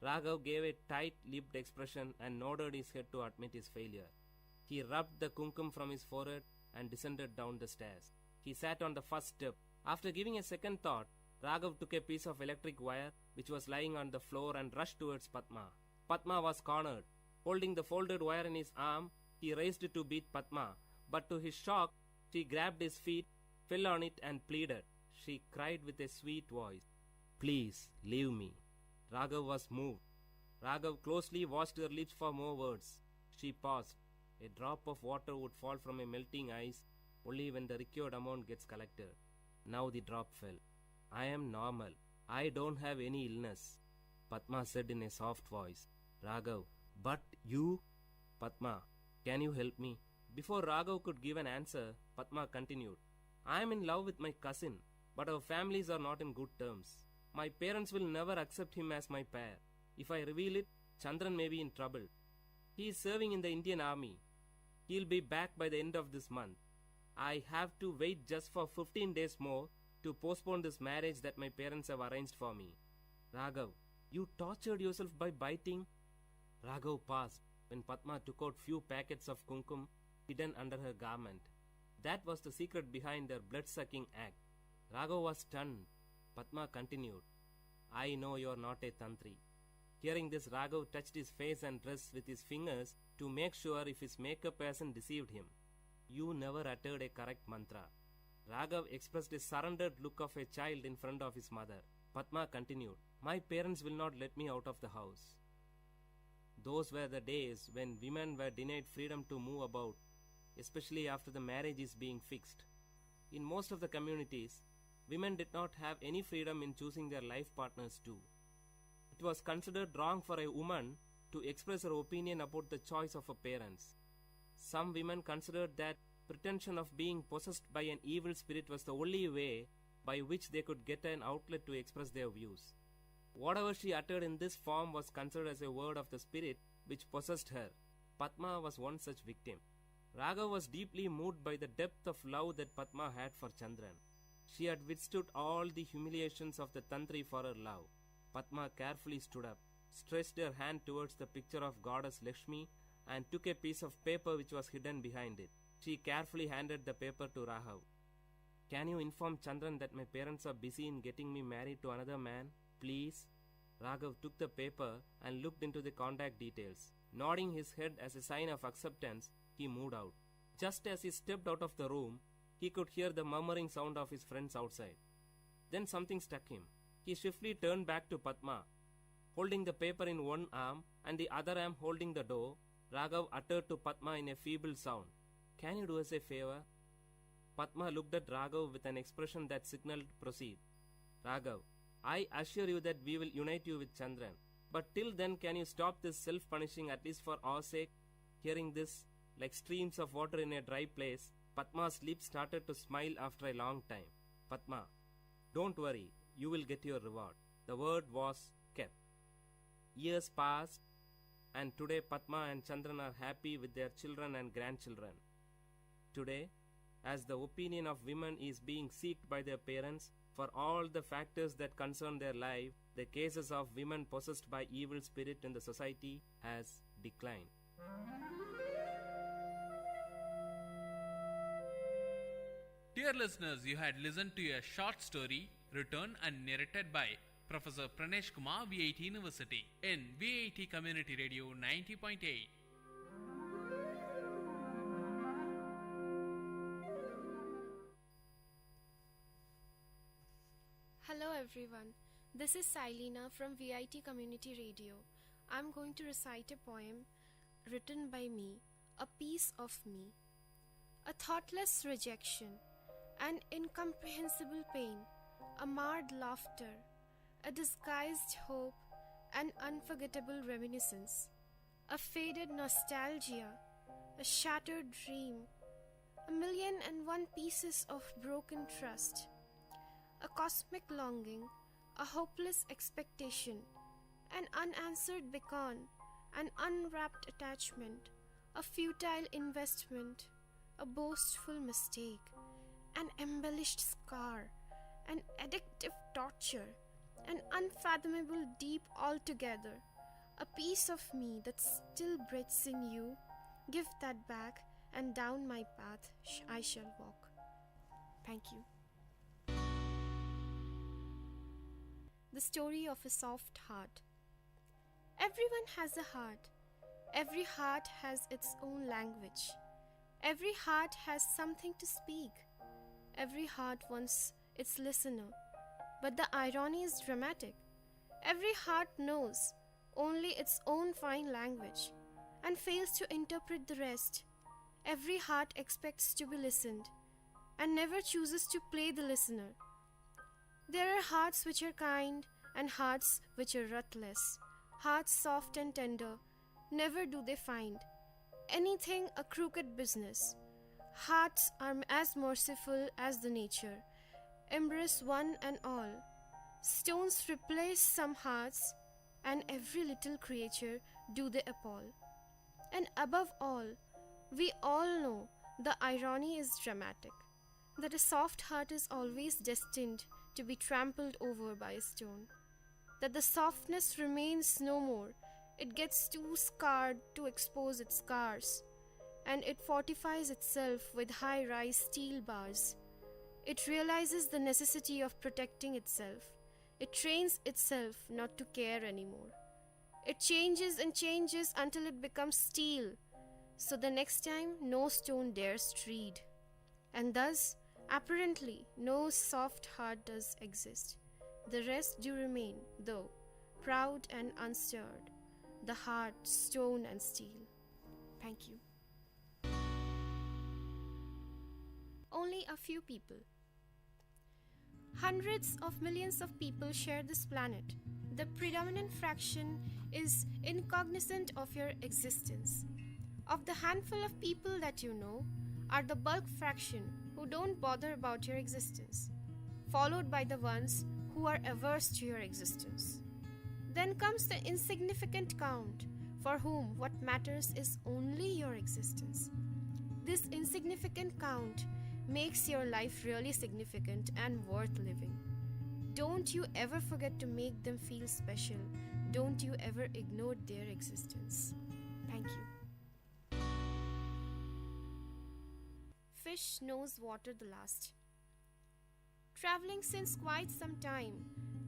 Raghav gave a tight-lipped expression and nodded his head to admit his failure. He rubbed the kumkum from his forehead and descended down the stairs. He sat on the first step. After giving a second thought, Raghav took a piece of electric wire which was lying on the floor and rushed towards Padma. Padma was cornered. Holding the folded wire in his arm, he raised it to beat Padma, but to his shock, she grabbed his feet, fell on it and pleaded. She cried with a sweet voice, "Please, leave me." Raghav was moved. Raghav closely watched her lips for more words. She paused. A drop of water would fall from a melting ice only when the required amount gets collected. Now the drop fell. "I am normal. I don't have any illness," Padma said in a soft voice. Raghav, "But you?" "Padma, can you help me?" Before Raghav could give an answer, Padma continued, "I am in love with my cousin, but our families are not in good terms. My parents will never accept him as my pair. If I reveal it, Chandran may be in trouble. He is serving in the Indian army. He'll be back by the end of this month. I have to wait just for 15 days more to postpone this marriage that my parents have arranged for me." "Raghav, you tortured yourself by biting?" Raghav paused when Padma took out few packets of kumkum hidden under her garment. That was the secret behind their blood-sucking act. Raghav was stunned. Padma continued, "I know you're not a tantri." Hearing this, Raghav touched his face and dress with his fingers to make sure if his makeup hasn't deceived him. "You never uttered a correct mantra." Raghav expressed a surrendered look of a child in front of his mother. Padma continued, "My parents will not let me out of the house." Those were the days when women were denied freedom to move about, especially after the marriage is being fixed. In most of the communities, women did not have any freedom in choosing their life partners too. It was considered wrong for a woman to express her opinion about the choice of her parents. Some women considered that pretension of being possessed by an evil spirit was the only way by which they could get an outlet to express their views. Whatever she uttered in this form was considered as a word of the spirit which possessed her. Padma was one such victim. Raghav was deeply moved by the depth of love that Padma had for Chandran. She had withstood all the humiliations of the tantri for her love. Padma carefully stood up, stretched her hand towards the picture of goddess Lakshmi, and took a piece of paper which was hidden behind it. She carefully handed the paper to Raghav. "Can you inform Chandran that my parents are busy in getting me married to another man, please?" Raghav took the paper and looked into the contact details. Nodding his head as a sign of acceptance, he moved out. Just as he stepped out of the room, he could hear the murmuring sound of his friends outside. Then something struck him. He swiftly turned back to Padma. Holding the paper in one arm and the other arm holding the door, Raghav uttered to Padma in a feeble sound, "Can you do us a favor?" Padma looked at Raghav with an expression that signaled proceed. "Raghav, I assure you that we will unite you with Chandran. But till then, can you stop this self-punishing at least for our sake?" Hearing this, like streams of water in a dry place, Padma's lips started to smile after a long time. "Padma, don't worry, you will get your reward." The word was kept. Years passed, and today Padma and Chandran are happy with their children and grandchildren. Today, as the opinion of women is being sought by their parents for all the factors that concern their life, the cases of women possessed by evil spirit in the society has declined. Dear listeners, you had listened to a short story written and narrated by Professor Pranesh Kumar, VIT University, in VIT Community Radio 90.8. Hello everyone, this is Silena from VIT Community Radio. I'm going to recite a poem written by me, A Piece of Me. A thoughtless rejection, an incomprehensible pain, a marred laughter, a disguised hope, an unforgettable reminiscence, a faded nostalgia, a shattered dream, 1,000,001 pieces of broken trust, a cosmic longing, a hopeless expectation, an unanswered beacon, an unwrapped attachment, a futile investment, a boastful mistake, an embellished scar, an addictive torture, an unfathomable deep altogether, a piece of me that still breathes in you. Give that back, and down my path I shall walk. Thank you. The story of a soft heart. Everyone has a heart. Every heart has its own language. Every heart has something to speak. Every heart wants its listener. But the irony is dramatic. Every heart knows only its own fine language and fails to interpret the rest. Every heart expects to be listened and never chooses to play the listener. There are hearts which are kind and hearts which are ruthless, hearts soft and tender. Never do they find anything a crooked business. Hearts are as merciful as the nature, embrace one and all. Stones replace some hearts, and every little creature do they appall. And above all, we all know the irony is dramatic, that a soft heart is always destined to be trampled over by a stone, that the softness remains no more, it gets too scarred to expose its scars, and it fortifies itself with high-rise steel bars. It realizes the necessity of protecting itself. It trains itself not to care anymore. It changes and changes until it becomes steel, so the next time no stone dares tread. And thus, apparently, no soft heart does exist. The rest do remain, though, proud and unstirred, the heart, stone and steel. Thank you. Only a few people. Hundreds of millions of people share this planet. The predominant fraction is incognizant of your existence. Of the handful of people that you know, are the bulk fraction who don't bother about your existence, followed by the ones who are averse to your existence. Then comes the insignificant count, for whom what matters is only your existence. This insignificant count makes your life really significant and worth living. Don't you ever forget to make them feel special. Don't you ever ignore their existence. Thank you. Fish knows water the last. Traveling since quite some time,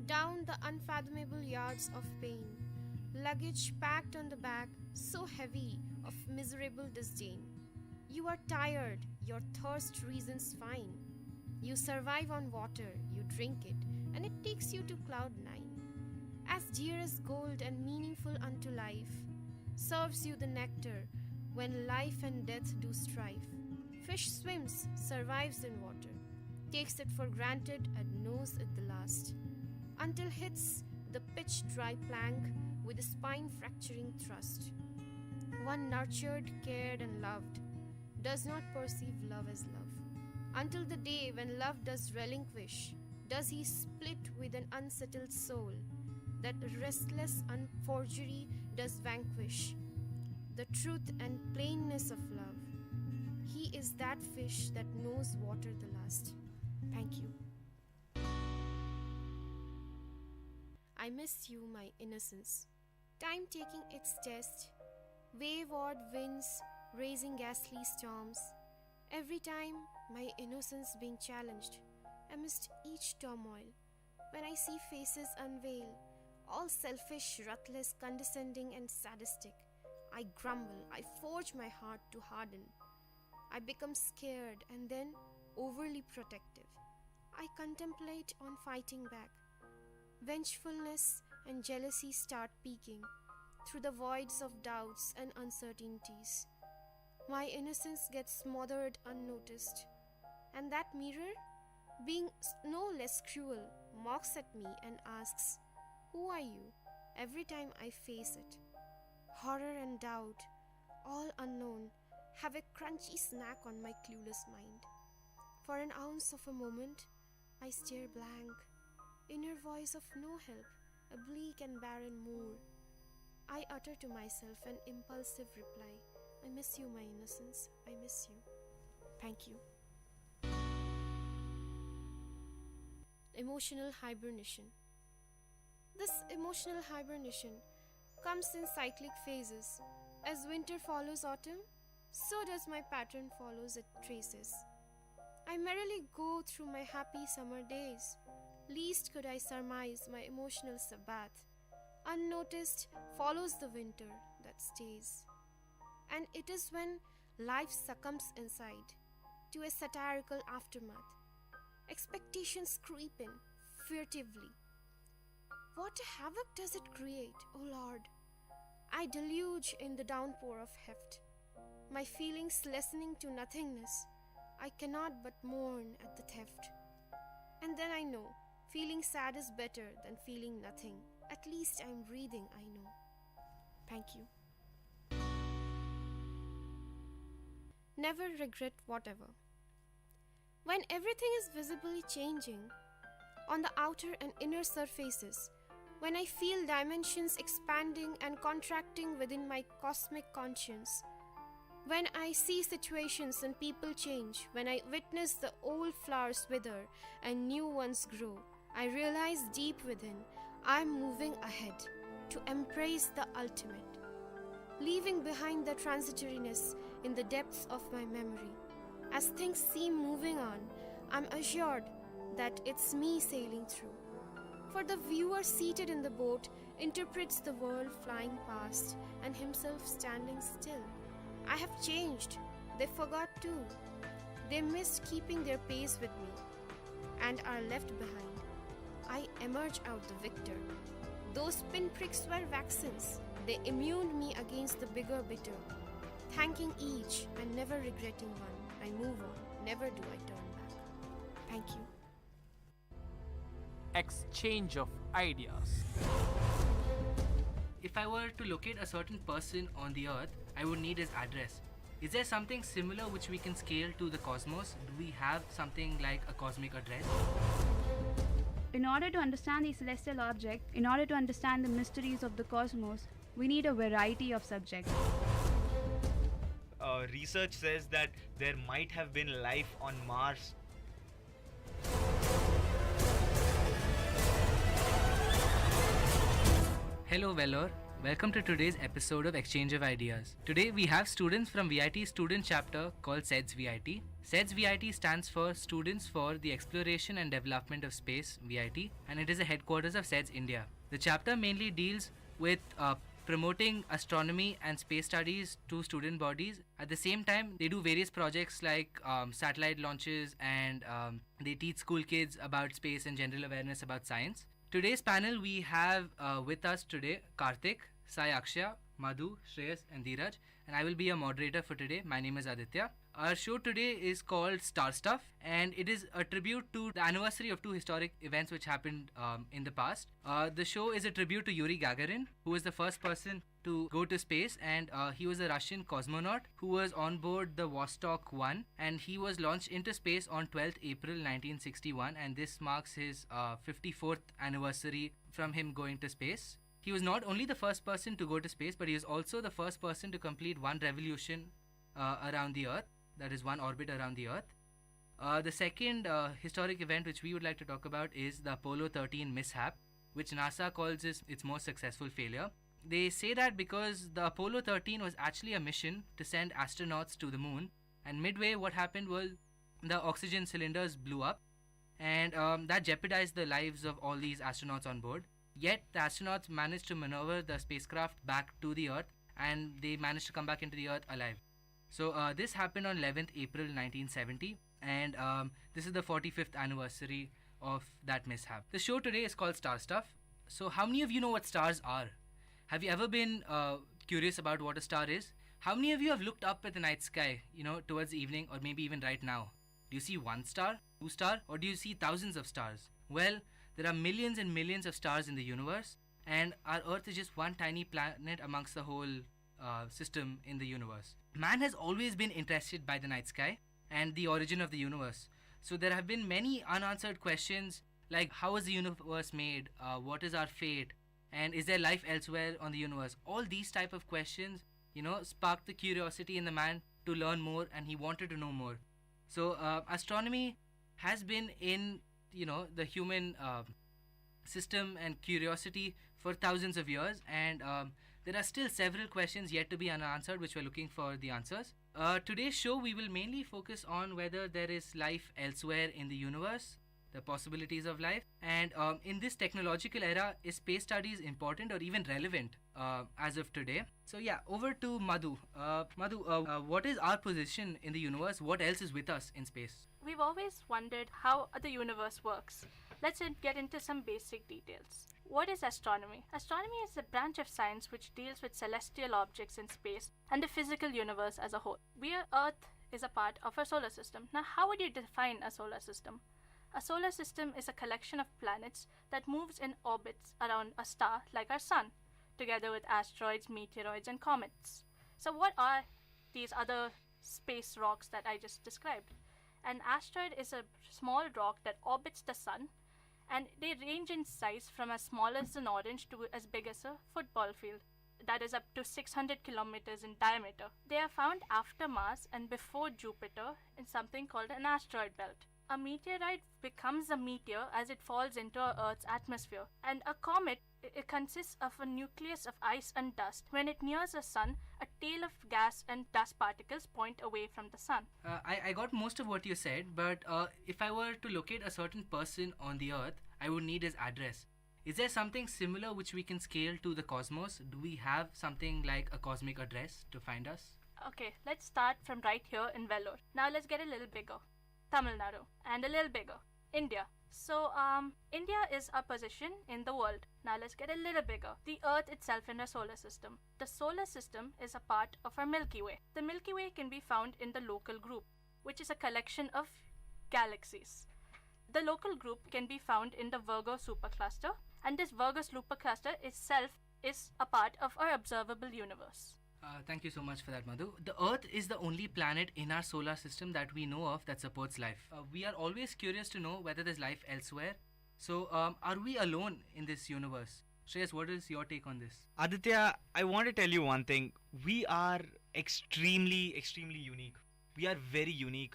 down the unfathomable yards of pain, luggage packed on the back, so heavy of miserable disdain. You are tired, your thirst reasons fine. You survive on water, you drink it, and it takes you to cloud 9. As dear as gold and meaningful unto life, serves you the nectar when life and death do strive. Fish swims, survives in water, takes it for granted and knows it the last, until hits the pitch-dry plank with a spine-fracturing thrust. One nurtured, cared and loved does not perceive love as love, until the day when love does relinquish, does he split with an unsettled soul, that restless forgery does vanquish the truth and plainness of love. He is that fish that knows water the last. Thank you. I miss you, my innocence. Time taking its test, wayward winds raising ghastly storms. Every time my innocence being challenged amidst each turmoil. When I see faces unveil, all selfish, ruthless, condescending and sadistic, I grumble, I forge my heart to harden. I become scared and then overly protective. I contemplate on fighting back. Vengefulness and jealousy start peeking through the voids of doubts and uncertainties. My innocence gets smothered unnoticed, and that mirror, being no less cruel, mocks at me and asks, "Who are you? every time I face it. Horror and doubt, all unknown, have a crunchy snack on my clueless mind. For an ounce of a moment, I stare blank. Inner voice of no help, a bleak and barren moor. I utter to myself an impulsive reply. I miss you, my innocence. I miss you. Thank you. Emotional hibernation. This emotional hibernation comes in cyclic phases. As winter follows autumn, so does my pattern follows its traces. I merrily go through my happy summer days. Least could I surmise my emotional Sabbath. Unnoticed follows the winter that stays. And it is when life succumbs inside to a satirical aftermath. Expectations creep in furtively. What havoc does it create, O Lord? I deluge in the downpour of heft. My feelings lessening to nothingness, I cannot but mourn at the theft. And then I know, feeling sad is better than feeling nothing. At least I'm breathing, I know. Thank you. Never regret whatever. When everything is visibly changing, on the outer and inner surfaces, when I feel dimensions expanding and contracting within my cosmic conscience, when I see situations and people change, when I witness the old flowers wither and new ones grow, I realize deep within I'm moving ahead to embrace the ultimate, leaving behind the transitoriness in the depths of my memory. As things seem moving on, I'm assured that it's me sailing through. For the viewer seated in the boat interprets the world flying past and himself standing still. I have changed. They forgot too. They missed keeping their pace with me and are left behind. I emerge out the victor. Those pinpricks were vaccines. They immuned me against the bigger bitter. Thanking each and never regretting one, I move on. Never do I turn back. Thank you. Exchange of ideas. If I were to locate a certain person on the earth, I would need his address. Is there something similar which we can scale to the cosmos? Do we have something like a cosmic address? In order to understand the celestial object, in order to understand the mysteries of the cosmos, we need a variety of subjects. Research says that there might have been life on Mars. Hello Vellore, welcome to today's episode of Exchange of Ideas. Today we have students from VIT student chapter called SEDS VIT. SEDS VIT stands for Students for the Exploration and Development of Space VIT, and it is the headquarters of SEDS India. The chapter mainly deals with promoting astronomy and space studies to student bodies. At the same time, they do various projects like satellite launches, and they teach school kids about space and general awareness about science. Today's panel, we have with us today Karthik, Sai Akshay, Madhu, Shreyas and Dheeraj, and I will be a moderator for today. My name is Aditya. Our show today is called Star Stuff, and it is a tribute to the anniversary of two historic events which happened in the past. The show is a tribute to Yuri Gagarin, who was the first person to go to space, and he was a Russian cosmonaut who was on board the Vostok 1, and he was launched into space on 12th April 1961, and this marks his 54th anniversary from him going to space. He was not only the first person to go to space, but he was also the first person to complete one revolution around the Earth, that is one orbit around the Earth. The second historic event which we would like to talk about is the Apollo 13 mishap, which NASA calls its most successful failure. They say that because the Apollo 13 was actually a mission to send astronauts to the moon, and midway what happened was the oxygen cylinders blew up, and that jeopardized the lives of all these astronauts on board. Yet the astronauts managed to maneuver the spacecraft back to the Earth, and they managed to come back into the Earth alive. So this happened on 11th April 1970, and this is the 45th anniversary of that mishap. The show today is called Star Stuff. So how many of you know what stars are? Have you ever been curious about what a star is? How many of you have looked up at the night sky, towards the evening, or maybe even right now? Do you see one star, two stars, or do you see thousands of stars? Well, there are millions and millions of stars in the universe, and our Earth is just one tiny planet amongst the whole system in the universe. Man has always been interested by the night sky and the origin of the universe. So there have been many unanswered questions like how is the universe made, what is our fate, and is there life elsewhere on the universe? All these type of questions, sparked the curiosity in the man to learn more, and he wanted to know more. So astronomy has been in the human system and curiosity for thousands of years, and there are still several questions yet to be unanswered which we're looking for the answers. Today's show we will mainly focus on whether there is life elsewhere in the universe, the possibilities of life, and in this technological era, is space studies important or even relevant as of today? So yeah, over to Madhu. Madhu, what is our position in the universe? What else is with us in space? We've always wondered how the universe works. Let's get into some basic details. What is astronomy? Astronomy is a branch of science which deals with celestial objects in space and the physical universe as a whole. Earth is a part of our solar system. Now, how would you define a solar system? A solar system is a collection of planets that moves in orbits around a star like our sun, together with asteroids, meteoroids, and comets. So what are these other space rocks that I just described? An asteroid is a small rock that orbits the sun, and they range in size from as small as an orange to as big as a football field. That is up to 600 kilometers in diameter. They are found after Mars and before Jupiter in something called an asteroid belt. A meteorite becomes a meteor as it falls into Earth's atmosphere, and a comet it consists of a nucleus of ice and dust. When it nears a sun, a tail of gas and dust particles point away from the sun. I got most of what you said, but if I were to locate a certain person on the Earth, I would need his address. Is there something similar which we can scale to the cosmos? Do we have something like a cosmic address to find us? Okay, let's start from right here in Vellore. Now let's get a little bigger. Tamil Nadu, and a little bigger, India. So, India is our position in the world. Now let's get a little bigger. The Earth itself in our solar system. The solar system is a part of our Milky Way. The Milky Way can be found in the local group, which is a collection of galaxies. The local group can be found in the Virgo supercluster, and this Virgo supercluster itself is a part of our observable universe. Thank you so much for that, Madhu. The Earth is the only planet in our solar system that we know of that supports life. We are always curious to know whether there's life elsewhere. So, are we alone in this universe? Shreyas, what is your take on this? Aditya, I want to tell you one thing. We are extremely unique. We are very unique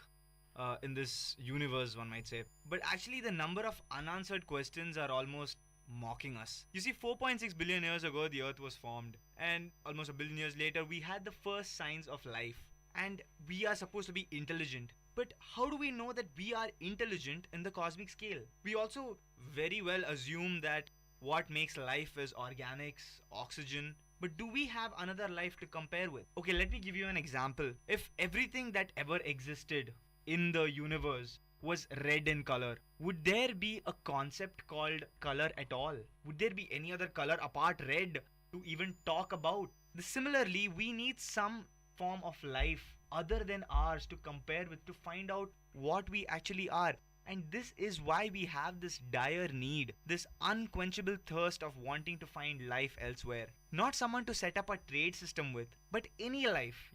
in this universe, one might say. But actually, the number of unanswered questions are almost mocking us. You see, 4.6 billion years ago, the Earth was formed. And almost a billion years later, we had the first signs of life. And we are supposed to be intelligent. But how do we know that we are intelligent in the cosmic scale? We also very well assume that what makes life is organics, oxygen. But do we have another life to compare with? Okay, let me give you an example. If everything that ever existed in the universe was red in color, would there be a concept called color at all? Would there be any other color apart red to even talk about? Similarly, we need some form of life other than ours to compare with, to find out what we actually are. And this is why we have this dire need, this unquenchable thirst of wanting to find life elsewhere. Not someone to set up a trade system with, but any life,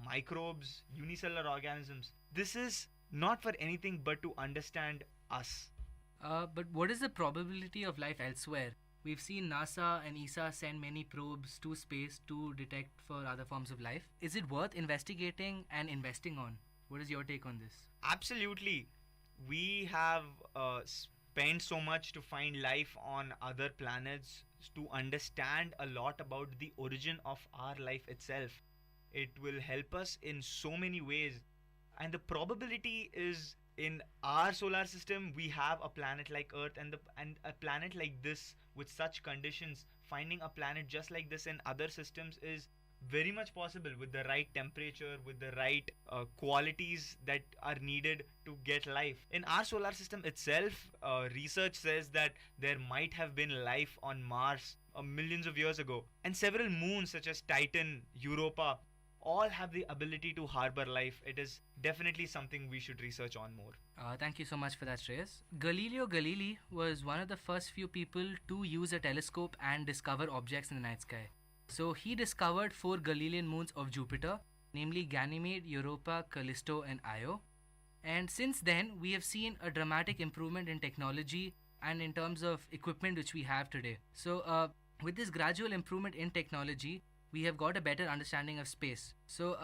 microbes, unicellular organisms. This is not for anything but to understand us. But what is the probability of life elsewhere? We've seen NASA and ESA send many probes to space to detect for other forms of life. Is it worth investigating and investing on? What is your take on this? Absolutely. We have spent so much to find life on other planets, to understand a lot about the origin of our life itself. It will help us in so many ways. And the probability is, in our solar system, we have a planet like Earth, and a planet like this with such conditions. Finding a planet just like this in other systems is very much possible with the right temperature, with the right qualities that are needed to get life. In our solar system itself, research says that there might have been life on Mars millions of years ago. And several moons such as Titan, Europa, all have the ability to harbor life, it is definitely something we should research on more. Thank you so much for that, Shreyas. Galileo Galilei was one of the first few people to use a telescope and discover objects in the night sky. So he discovered 4 Galilean moons of Jupiter, namely Ganymede, Europa, Callisto, and Io. And since then, we have seen a dramatic improvement in technology and in terms of equipment which we have today. So with this gradual improvement in technology, we have got a better understanding of space. So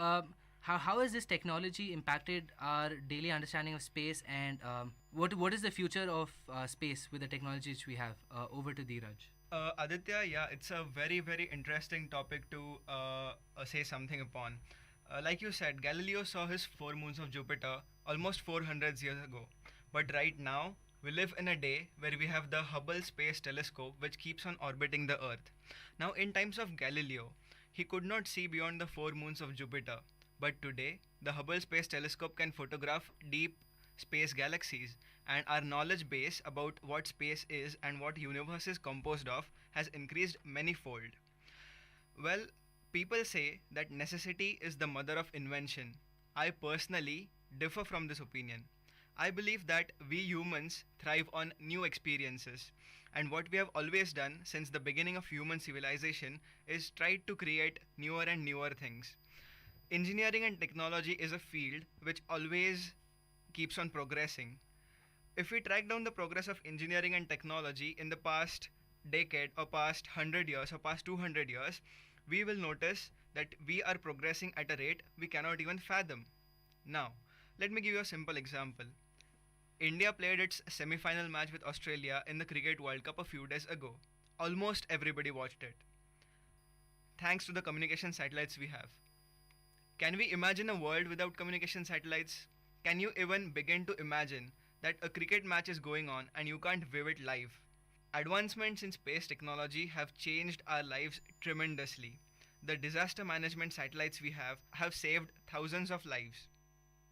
how has this technology impacted our daily understanding of space, and what is the future of space with the technology which we have? Over to Dheeraj. Aditya, yeah, it's a very, very interesting topic to say something upon. Like you said, Galileo saw his 4 moons of Jupiter almost 400 years ago. But right now, we live in a day where we have the Hubble Space Telescope, which keeps on orbiting the Earth. Now, in times of Galileo, he could not see beyond the 4 moons of Jupiter. But today, the Hubble Space Telescope can photograph deep space galaxies, and our knowledge base about what space is and what universe is composed of has increased manyfold. Well, people say that necessity is the mother of invention. I personally differ from this opinion. I believe that we humans thrive on new experiences, and what we have always done since the beginning of human civilization is try to create newer and newer things. Engineering and technology is a field which always keeps on progressing. If we track down the progress of engineering and technology in the past decade or past 100 years or past 200 years, we will notice that we are progressing at a rate we cannot even fathom. Now, let me give you a simple example. India played its semi-final match with Australia in the Cricket World Cup a few days ago. Almost everybody watched it, thanks to the communication satellites we have. Can we imagine a world without communication satellites? Can you even begin to imagine that a cricket match is going on and you can't view it live? Advancements in space technology have changed our lives tremendously. The disaster management satellites we have saved thousands of lives.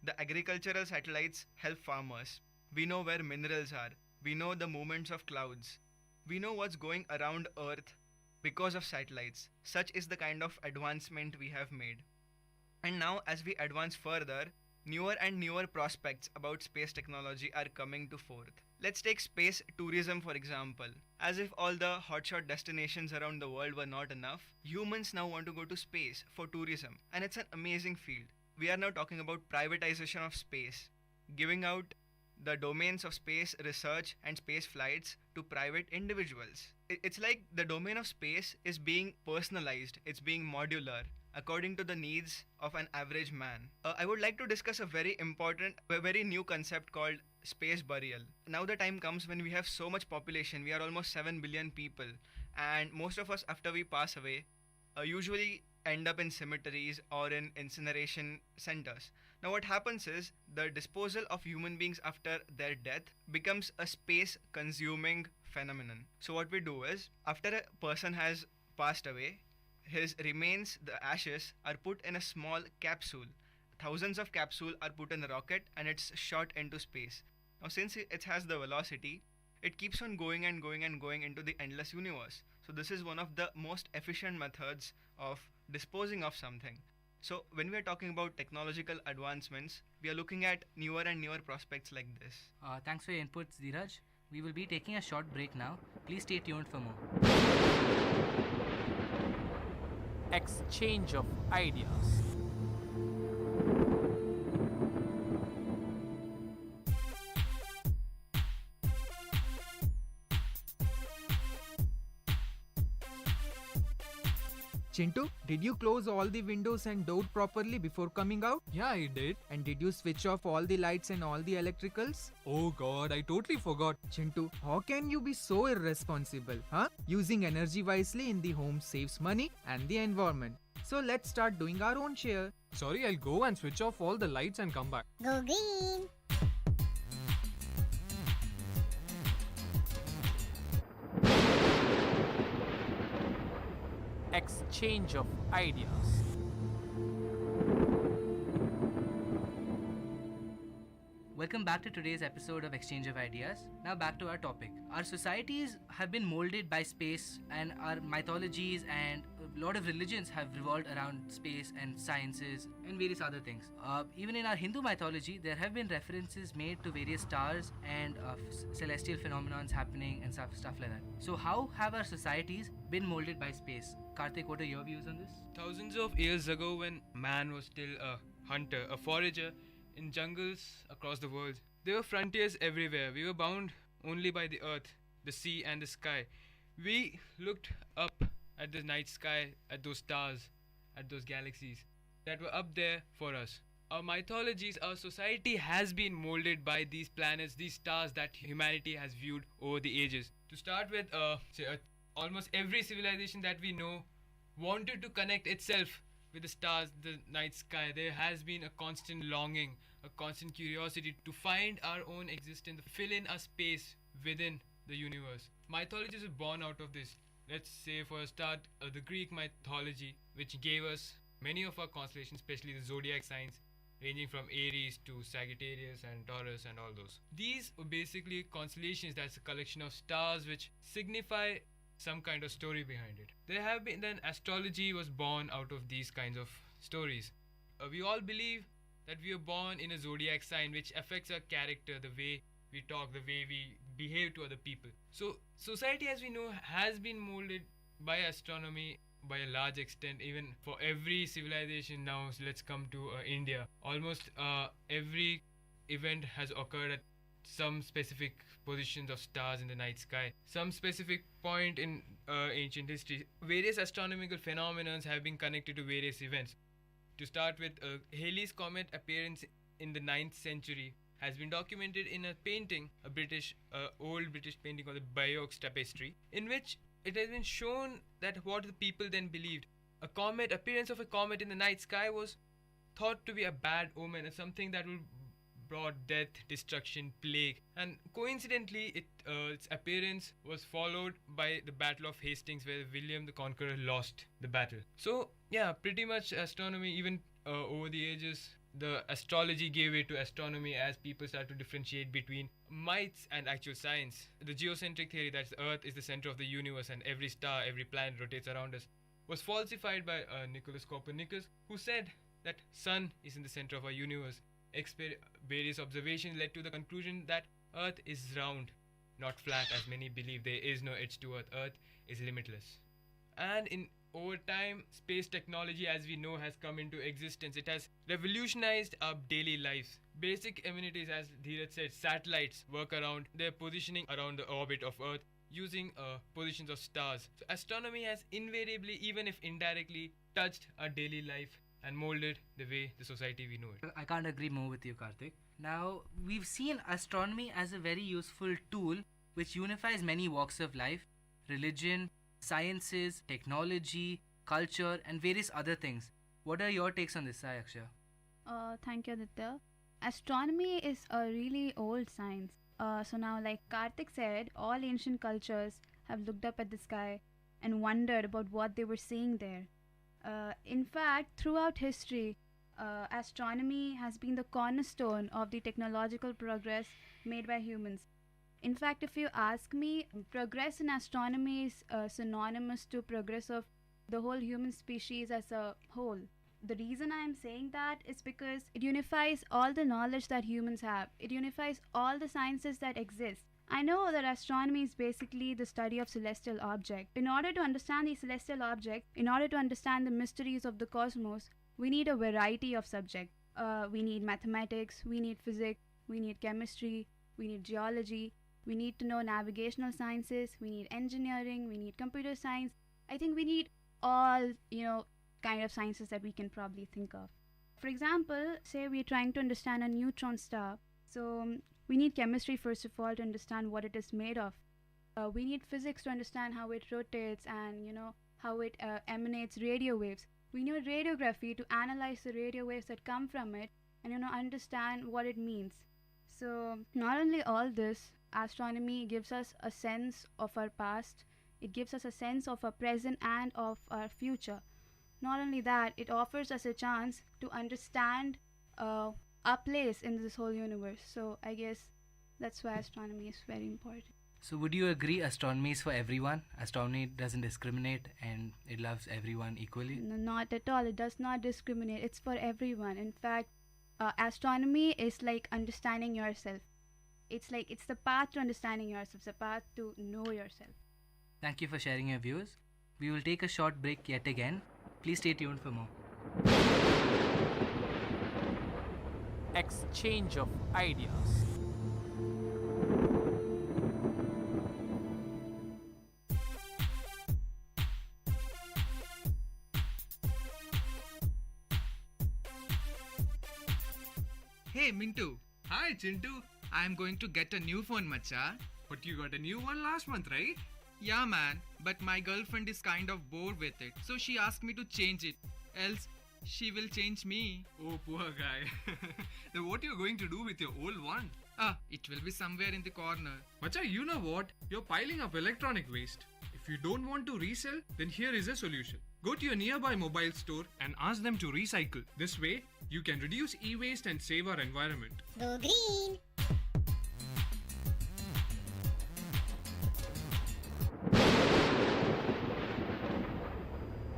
The agricultural satellites help farmers. We know where minerals are. We know the movements of clouds. We know what's going around Earth because of satellites. Such is the kind of advancement we have made. And now, as we advance further, newer and newer prospects about space technology are coming to forth. Let's take space tourism for example. As if all the hotshot destinations around the world were not enough, humans now want to go to space for tourism, and it's an amazing field. We are now talking about privatization of space, giving out the domains of space research and space flights to private individuals. It's like the domain of space is being personalized, it's being modular, according to the needs of an average man. I would like to discuss a very important, a very new concept called space burial. Now the time comes when we have so much population, we are almost 7 billion people, and most of us after we pass away usually end up in cemeteries or in incineration centers. Now what happens is the disposal of human beings after their death becomes a space consuming phenomenon. So what we do is, after a person has passed away, his remains, the ashes, are put in a small capsule. Thousands of capsules are put in a rocket and it's shot into space. Now since it has the velocity, it keeps on going and going and going into the endless universe. So this is one of the most efficient methods of disposing of something. So when we are talking about technological advancements, we are looking at newer and newer prospects like this. Thanks for your inputs, Dheeraj. We will be taking a short break now. Please stay tuned for more. Exchange of ideas. Chintu, did you close all the windows and door properly before coming out? Yeah, I did. And did you switch off all the lights and all the electricals? Oh god, I totally forgot. Chintu, how can you be so irresponsible, huh? Using energy wisely in the home saves money and the environment. So let's start doing our own share. Sorry, I'll go and switch off all the lights and come back. Go green! Exchange of ideas. Welcome back to today's episode of Exchange of Ideas. Now back to our topic. Our societies have been molded by space, and our mythologies and a lot of religions have revolved around space and sciences and various other things. Even in our Hindu mythology, there have been references made to various stars and celestial phenomena happening and stuff like that. So how have our societies been molded by space? Karthik, what are your views on this? Thousands of years ago, when man was still a hunter, a forager in jungles across the world, there were frontiers everywhere. We were bound only by the earth, the sea, and the sky. We looked up at the night sky, at those stars, at those galaxies that were up there for us. Our mythologies, our society has been molded by these planets, these stars that humanity has viewed over the ages. To start with, almost every civilization that we know wanted to connect itself with the stars, the night sky. There has been a constant longing, a constant curiosity to find our own existence, fill in a space within the universe. Mythologies are born out of this. Let's say for a start, the Greek mythology, which gave us many of our constellations, especially the zodiac signs, ranging from Aries to Sagittarius and Taurus and all those. These were basically constellations, that's a collection of stars which signify some kind of story behind it. There have been, then astrology was born out of these kinds of stories. We all believe that we are born in a zodiac sign which affects our character, the way we talk, the way we behave to other people. So society as we know has been molded by astronomy by a large extent. Even for every civilization now, so let's come to India. Almost every event has occurred at some specific positions of stars in the night sky, some specific point in ancient history. Various astronomical phenomena have been connected to various events. To start with, Halley's Comet appearance in the 9th century has been documented in a painting, old British painting called the Bayeux Tapestry, in which it has been shown that what the people then believed. Appearance of a comet in the night sky was thought to be a bad omen and something that will brought death, destruction, plague, and coincidentally its appearance was followed by the Battle of Hastings, where William the Conqueror lost the battle. So yeah, pretty much astronomy, even over the ages, the astrology gave way to astronomy as people started to differentiate between myths and actual science. The geocentric theory that the Earth is the center of the universe and every star, every planet rotates around us was falsified by Nicholas Copernicus, who said that Sun is in the center of our universe. Various observations led to the conclusion that Earth is round, not flat as many believe. There is no edge to Earth. Earth is limitless. And over time, space technology as we know has come into existence. It has revolutionized our daily lives. Basic amenities, as Dheeraj said, satellites work around their positioning around the orbit of Earth using positions of stars. So astronomy has invariably, even if indirectly, touched our daily life and molded the way the society we know it. I can't agree more with you, Karthik. Now, we've seen astronomy as a very useful tool which unifies many walks of life, religion, sciences, technology, culture, and various other things. What are your takes on this, Aksha? Thank you, Aditya. Astronomy is a really old science. So now, like Karthik said, all ancient cultures have looked up at the sky and wondered about what they were seeing there. In fact, throughout history, astronomy has been the cornerstone of the technological progress made by humans. In fact, if you ask me, progress in astronomy is synonymous to progress of the whole human species as a whole. The reason I am saying that is because it unifies all the knowledge that humans have. It unifies all the sciences that exist. I know that astronomy is basically the study of celestial objects. In order to understand these celestial objects, in order to understand the mysteries of the cosmos, we need a variety of subjects. We need mathematics, we need physics, we need chemistry, we need geology, we need to know navigational sciences, we need engineering, we need computer science. I think we need all, kind of sciences that we can probably think of. For example, say we're trying to understand a neutron star. So we need chemistry first of all to understand what it is made of. We need physics to understand how it rotates and how it emanates radio waves. We need radiography to analyze the radio waves that come from it and understand what it means. So not only all this, astronomy gives us a sense of our past, it gives us a sense of our present and of our future. Not only that, it offers us a chance to understand our place in this whole universe. So I guess that's why astronomy is very important. So, would you agree astronomy is for everyone? Astronomy doesn't discriminate and it loves everyone equally? No, not at all. It does not discriminate. It's for everyone. In fact, astronomy is like understanding yourself. It's the path to understanding yourself. It's the path to know yourself. Thank you for sharing your views. We will take a short break yet again. Please stay tuned for more. Exchange of ideas. Hey Mintu. Hi, Chintu. I'm going to get a new phone, macha. But you got a new one last month, right? Yeah, man. But my girlfriend is kind of bored with it. So she asked me to change it. Else, she will change me. Oh, poor guy. Then what you going to do with your old one? It will be somewhere in the corner. Macha, you know what? You're piling up electronic waste. If you don't want to resell, then here is a solution. Go to your nearby mobile store and ask them to recycle. This way, you can reduce e-waste and save our environment. Go green!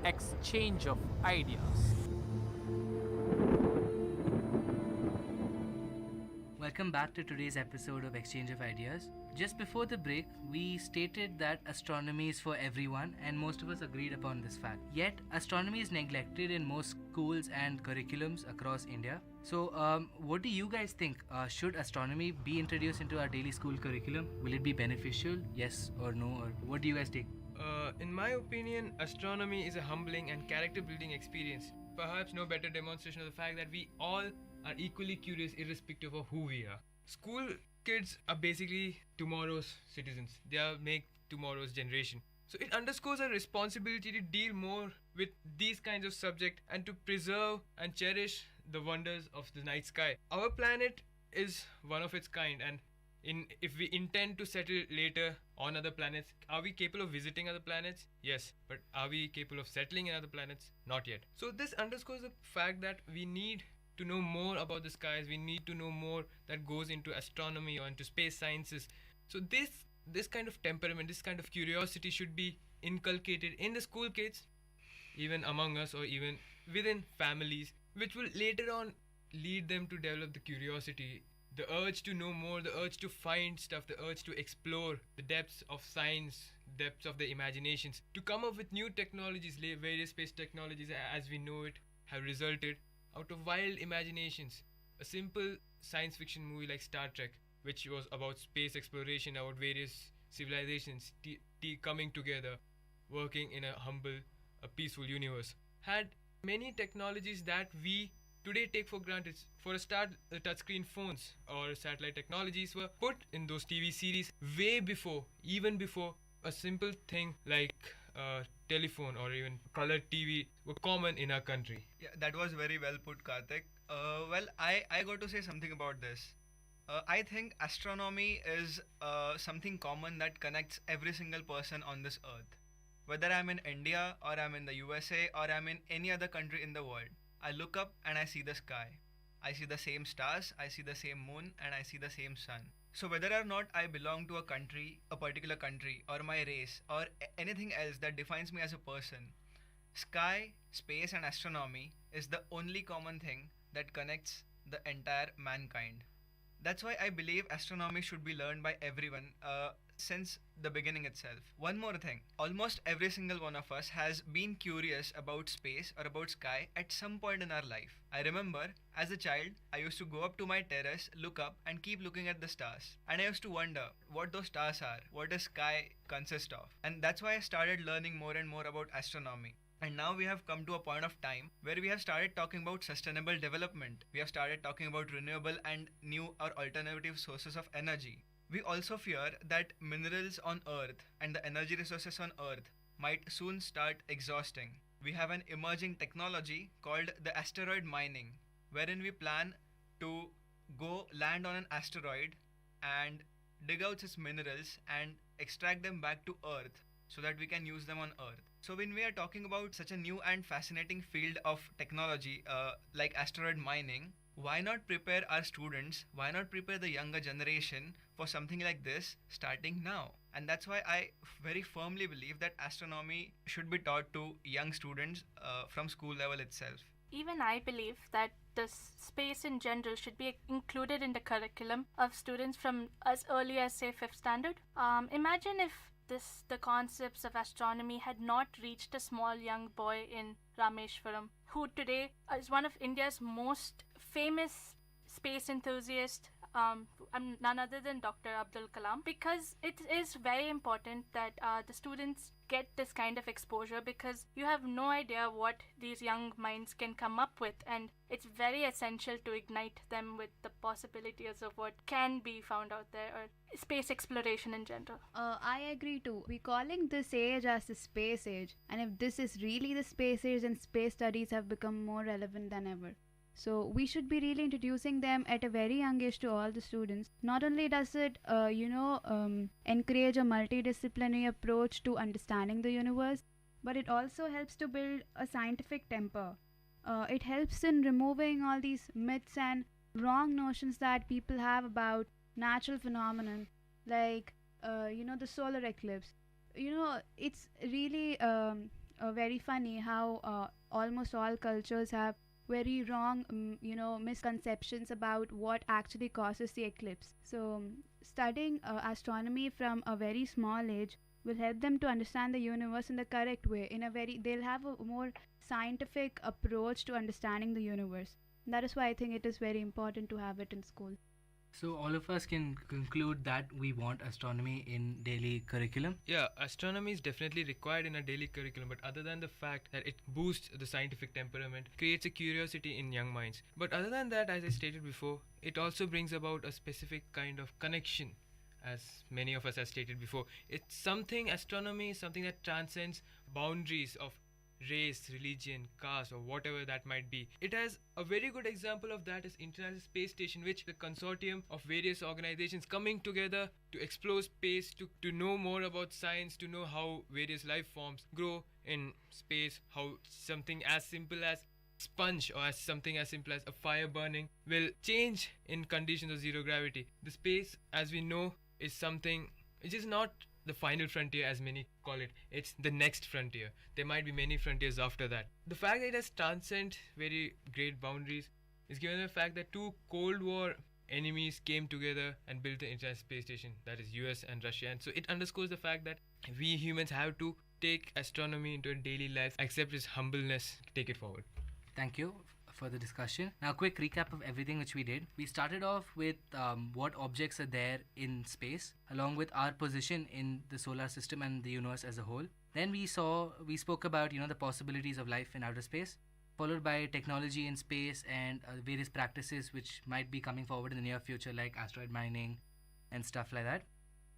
Exchange of ideas. Welcome back to today's episode of Exchange of Ideas. Just before the break, we stated that astronomy is for everyone, and most of us agreed upon this fact. Yet, astronomy is neglected in most schools and curriculums across India. So, what do you guys think? Should astronomy be introduced into our daily school curriculum? Will it be beneficial? Yes or no? Or what do you guys think? In my opinion, astronomy is a humbling and character-building experience. Perhaps no better demonstration of the fact that we all are equally curious irrespective of who we are. School kids are basically tomorrow's citizens. They are make tomorrow's generation. So it underscores our responsibility to deal more with these kinds of subjects and to preserve and cherish the wonders of the night sky. Our planet is one of its kind, and if we intend to settle later on other planets, are we capable of visiting other planets? Yes. But are we capable of settling in other planets? Not yet. So this underscores the fact that we need to know more about the skies. We need to know more that goes into astronomy or into space sciences. So this kind of temperament, this kind of curiosity should be inculcated in the school kids, even among us or even within families, which will later on lead them to develop the curiosity, the urge to know more, the urge to find stuff, the urge to explore the depths of science, depths of their imaginations, to come up with new technologies. Various space technologies as we know it have resulted out of wild imaginations. A simple science fiction movie like Star Trek, which was about space exploration, about various civilizations coming together, working in a peaceful universe, had many technologies that we today take for granted. For a start, the touchscreen phones or satellite technologies were put in those TV series even before a simple thing like telephone or even colored TV were common in our country. Yeah, that was very well put, Karthik. Well, I got to say something about this. I think astronomy is something common that connects every single person on this earth. Whether I'm in India or I'm in the USA or I'm in any other country in the world, I look up and I see the sky. I see the same stars, I see the same moon, and I see the same sun. So whether or not I belong to a country, a particular country, or my race, or anything else that defines me as a person, sky, space, and astronomy is the only common thing that connects the entire mankind. That's why I believe astronomy should be learned by everyone since the beginning itself. One more thing, almost every single one of us has been curious about space or about sky at some point in our life. I remember as a child, I used to go up to my terrace, look up and keep looking at the stars. And I used to wonder what those stars are, what does sky consist of. And that's why I started learning more and more about astronomy. And now we have come to a point of time where we have started talking about sustainable development. We have started talking about renewable and new or alternative sources of energy. We also fear that minerals on Earth and the energy resources on Earth might soon start exhausting. We have an emerging technology called the asteroid mining, wherein we plan to go land on an asteroid and dig out its minerals and extract them back to Earth so that we can use them on Earth. So when we are talking about such a new and fascinating field of technology like asteroid mining, why not prepare our students, why not prepare the younger generation for something like this starting now? And that's why I very firmly believe that astronomy should be taught to young students from school level itself. Even I believe that the space in general should be included in the curriculum of students from as early as, say, 5th standard. Imagine if the concepts of astronomy had not reached a small young boy in Rameshwaram, who today is one of India's most famous space enthusiasts, none other than Dr. Abdul Kalam, because it is very important that the students get this kind of exposure, because you have no idea what these young minds can come up with, and it's very essential to ignite them with the possibilities of what can be found out there, or space exploration in general. I agree too. We're calling this age as the space age, and if this is really the space age, then space studies have become more relevant than ever. So we should be really introducing them at a very young age to all the students. Not only does it, encourage a multidisciplinary approach to understanding the universe, but it also helps to build a scientific temper. It helps in removing all these myths and wrong notions that people have about natural phenomenon, like the solar eclipse. It's really very funny how almost all cultures have very wrong misconceptions about what actually causes the eclipse. So studying astronomy from a very small age will help them to understand the universe in the correct way. They'll have a more scientific approach to understanding the universe. That is why I think it is very important to have it in school. So all of us can conclude that we want astronomy in daily curriculum. Yeah, astronomy is definitely required in a daily curriculum, but other than the fact that it boosts the scientific temperament, creates a curiosity in young minds. But other than that, as I stated before, it also brings about a specific kind of connection, as many of us have stated before. Astronomy is something that transcends boundaries of race, religion, caste, or whatever that might be. It has a very good example of that is International Space Station, which the consortium of various organizations coming together to explore space, to know more about science, to know how various life forms grow in space, how something as simple as sponge or as something as simple as a fire burning will change in conditions of zero gravity. The space, as we know, is something which is not the final frontier, as many call it. It's the next frontier. There might be many frontiers after that. The fact that it has transcended very great boundaries is given the fact that two Cold War enemies came together and built the International Space Station, that is US and Russia. And so it underscores the fact that we humans have to take astronomy into our daily life, accept its humbleness, take it forward. Thank you for the discussion. Now, quick recap of everything which we did. We started off with what objects are there in space, along with our position in the solar system and the universe as a whole. Then we spoke about the possibilities of life in outer space, followed by technology in space and various practices which might be coming forward in the near future, like asteroid mining and stuff like that.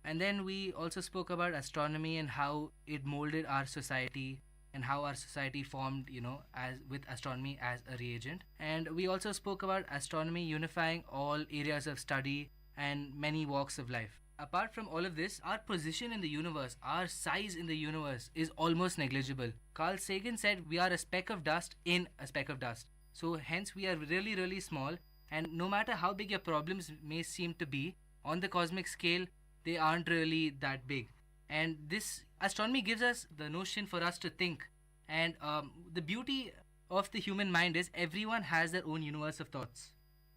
And then we also spoke about astronomy and how it molded our society, and how our society formed, as with astronomy as a reagent. And we also spoke about astronomy unifying all areas of study and many walks of life. Apart from all of this, our position in the universe, our size in the universe is almost negligible. Carl Sagan said we are a speck of dust in a speck of dust. So hence we are really, really small, and no matter how big your problems may seem to be, on the cosmic scale, they aren't really that big. And this astronomy gives us the notion for us to think. And the beauty of the human mind is everyone has their own universe of thoughts.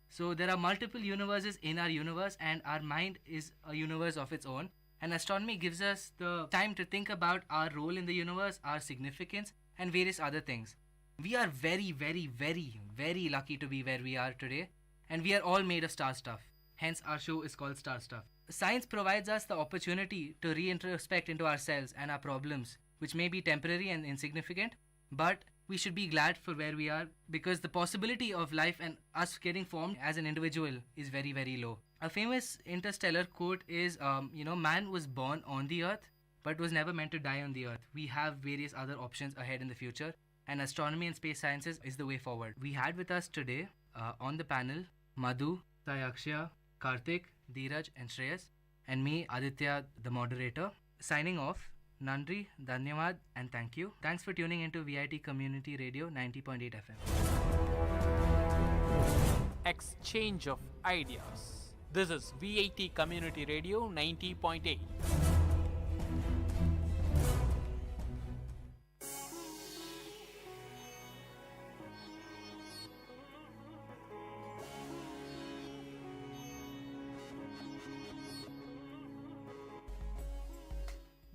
So there are multiple universes in our universe, and our mind is a universe of its own. And astronomy gives us the time to think about our role in the universe, our significance, and various other things. We are very, very, very, very lucky to be where we are today. And we are all made of star stuff. Hence our show is called Star Stuff. Science provides us the opportunity to reintrospect into ourselves and our problems, which may be temporary and insignificant, but we should be glad for where we are, because the possibility of life and us getting formed as an individual is very, very low. A famous interstellar quote is, man was born on the earth, but was never meant to die on the earth. We have various other options ahead in the future, and astronomy and space sciences is the way forward. We had with us today on the panel Madhu, Sayakshya, Karthik, Dheeraj and Shreyas, and me, Aditya, the moderator. Signing off, Nandri, Dhanyavad and thank you. Thanks for tuning into VIT Community Radio 90.8 FM. exchange of ideas. This is VIT Community Radio 90.8.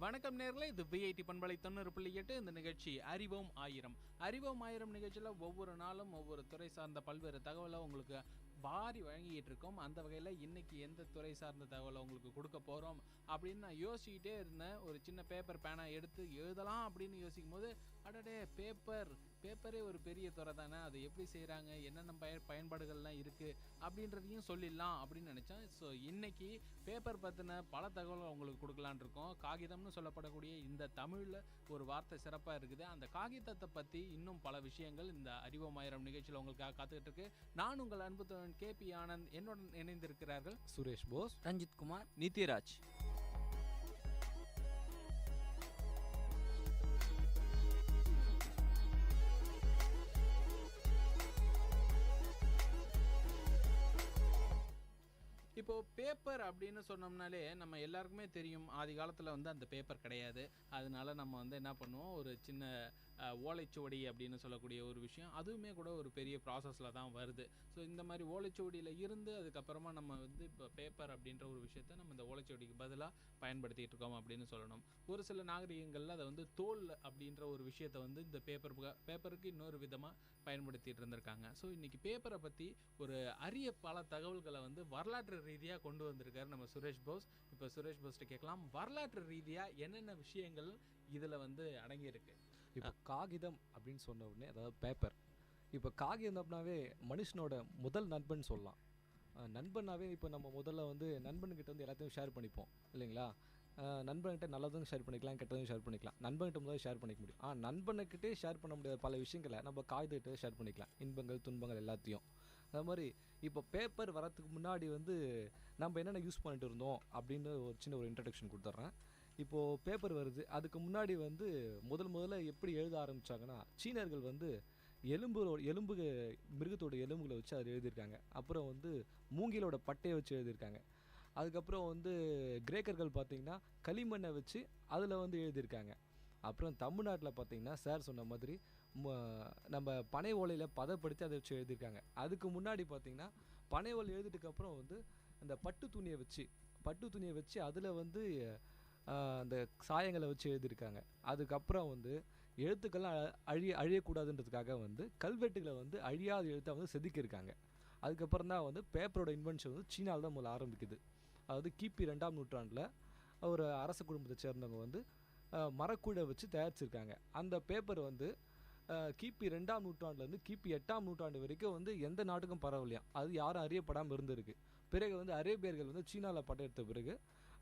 வணக்கம் நேர்களே, இது VIT பண்பலை 90.8. இந்த நிகழ்ச்சி அறிவோம் ஆயிரம். அறிவோம் ஆயிரம் நிகழ்ச்சியில் ஒவ்வொரு நாளும் ஒவ்வொரு துறை சார்ந்த பல்வேறு தகவலை உங்களுக்கு வாரி வழங்கிட்டு இருக்கோம். அந்த வகையில் இன்னைக்கு எந்த துறை சார்ந்த தகவலை உங்களுக்கு கொடுக்க போகிறோம் அப்படின்னு நான் யோசிச்சுக்கிட்டே இருந்தேன். ஒரு சின்ன பேப்பர் பேனா எடுத்து எழுதலாம் அப்படின்னு யோசிக்கும் போது, அடடே பேப்பரே ஒரு பெரிய துறை தானே, அதை எப்படி செய்கிறாங்க, என்னென்ன பயன்பாடுகள்லாம் இருக்குது அப்படின்றதையும் சொல்லிடலாம் அப்படின்னு நினச்சேன். ஸோ இன்னைக்கு பேப்பர் பற்றின பல தகவல்கள் உங்களுக்கு கொடுக்கலான் இருக்கோம். காகிதம்னு சொல்லப்படக்கூடிய இந்த தமிழில் ஒரு வார்த்தை சிறப்பாக இருக்குது. அந்த காகிதத்தை பற்றி இன்னும் பல விஷயங்கள் இந்த அறிவோமாயிரம் நிகழ்ச்சியில் உங்களுக்காக காத்துக்கிட்டு இருக்கு. நான் உங்கள் அன்பு தோழன் KP ஆனந்த். என்னுடன் இணைந்திருக்கிறார்கள் சுரேஷ் போஸ், ரஞ்சித் குமார், நித்யராஜ். இப்போது பேப்பர் அப்படின்னு சொன்னோம்னாலே நம்ம எல்லாருக்குமே தெரியும், ஆதி காலத்தில் வந்து அந்த பேப்பர் கிடையாது. அதனால நம்ம வந்து என்ன பண்ணுவோம், ஒரு சின்ன ஓலைச்சுவடி அப்படின்னு சொல்லக்கூடிய ஒரு விஷயம், அதுவுமே கூட ஒரு பெரிய ப்ராசஸில் தான் வருது. ஸோ இந்த மாதிரி ஓலைச்சுவடியில் இருந்து அதுக்கப்புறமா நம்ம வந்து இப்போ பேப்பர் அப்படின்ற ஒரு விஷயத்த நம்ம இந்த ஓலைச்சுவடிக்கு பதிலாக பயன்படுத்திகிட்டு இருக்கோம் அப்படின்னு சொல்லணும். ஒரு சில நாகரிகங்களில் அதை வந்து தோல் அப்படின்ற ஒரு விஷயத்த வந்து இந்த பேப்பருக்கு இன்னொரு விதமாக பயன்படுத்திகிட்டு இருந்திருக்காங்க. ஸோ இன்றைக்கி பேப்பரை பற்றி ஒரு அரிய பல தகவல்களை வந்து வரலாற்று ரீதியாக கொண்டு வந்திருக்காரு நம்ம சுரேஷ் போஸ். இப்போ சுரேஷ் போஸ்ட்டு கேட்கலாம், வரலாற்று ரீதியாக என்னென்ன விஷயங்கள் இதில் வந்து அடங்கியிருக்கு? இப்போ காகிதம் அப்படின்னு சொன்ன உடனே, அதாவது பேப்பர், இப்போ காகிதம் அப்படின்னாவே மனுஷனோட முதல் நண்பன் சொல்லலாம். நண்பனாவே இப்போ நம்ம முதல்ல வந்து நண்பன்கிட்ட வந்து எல்லாத்தையும் ஷேர் பண்ணிப்போம் இல்லைங்களா? நண்பன்கிட்ட நல்லதும் ஷேர் பண்ணிக்கலாம், கெட்டதும் ஷேர் பண்ணிக்கலாம். நண்பன்கிட்ட முதல்ல ஷேர் பண்ணிக்க முடியும். நண்பனுக்கிட்டே ஷேர் பண்ண முடியாத பல விஷயங்களை நம்ம காகிதத்தை ஷேர் பண்ணிக்கலாம், இன்பங்கள் துன்பங்கள் எல்லாத்தையும். அது மாதிரி இப்போ பேப்பர் வரத்துக்கு முன்னாடி வந்து நம்ம என்னென்ன யூஸ் பண்ணிட்டு இருந்தோம் அப்படின்னு ஒரு சின்ன ஒரு இன்ட்ரடக்ஷன் கொடுத்துட்றேன். இப்போது பேப்பர் வருது, அதுக்கு முன்னாடி வந்து முதல்ல எப்படி எழுத ஆரம்பித்தாங்கன்னா, சீனர்கள் வந்து எலும்பு மிருகத்தோட எலும்புகளை வச்சு அதில் எழுதியிருக்காங்க. அப்புறம் வந்து மூங்கிலோட பட்டையை வச்சு எழுதியிருக்காங்க. அதுக்கப்புறம் வந்து கிரேக்கர்கள் பார்த்திங்கன்னா களிமண்ணை வச்சு அதில் வந்து எழுதியிருக்காங்க. அப்புறம் தமிழ்நாட்டில் பார்த்திங்கன்னா சார் சொன்ன மாதிரி நம்ம பனை ஓலையில் பதப்படுத்தி அதை வச்சு எழுதியிருக்காங்க. அதுக்கு முன்னாடி பார்த்திங்கன்னா பனை ஓலை எழுதிட்டுக்கப்புறம் வந்து அந்த பட்டு துணியை வச்சு அதில் வந்து அந்த சாயங்களை வச்சு எழுதியிருக்காங்க. அதுக்கப்புறம் வந்து எழுத்துக்கள்லாம் அழியக்கூடாதுன்றதுக்காக வந்து கல்வெட்டுகளை வந்து அழியாத எழுத்தை வந்து செதுக்கியிருக்காங்க. அதுக்கப்புறம் தான் வந்து பேப்பரோட இன்வென்ஷன் வந்து சீனாவில் தான் முதல்ல ஆரம்பிக்குது. அதாவது கிபி 2ஆம் நூற்றாண்டில் ஒரு அரச குடும்பத்தை சேர்ந்தவங்க வந்து மரக்கூடை வச்சு தயாரிச்சிருக்காங்க. அந்த பேப்பர் வந்து கிபி 2ஆம் நூற்றாண்டுலேருந்து கிபி 8ஆம் நூற்றாண்டு வரைக்கும் வந்து எந்த நாட்டுக்கும் பரவலையாம். அது யாரும் அறியப்படாமல் இருந்திருக்கு. பிறகு வந்து அரேபியர்கள் வந்து சீனாவில் படையெடுத்த பிறகு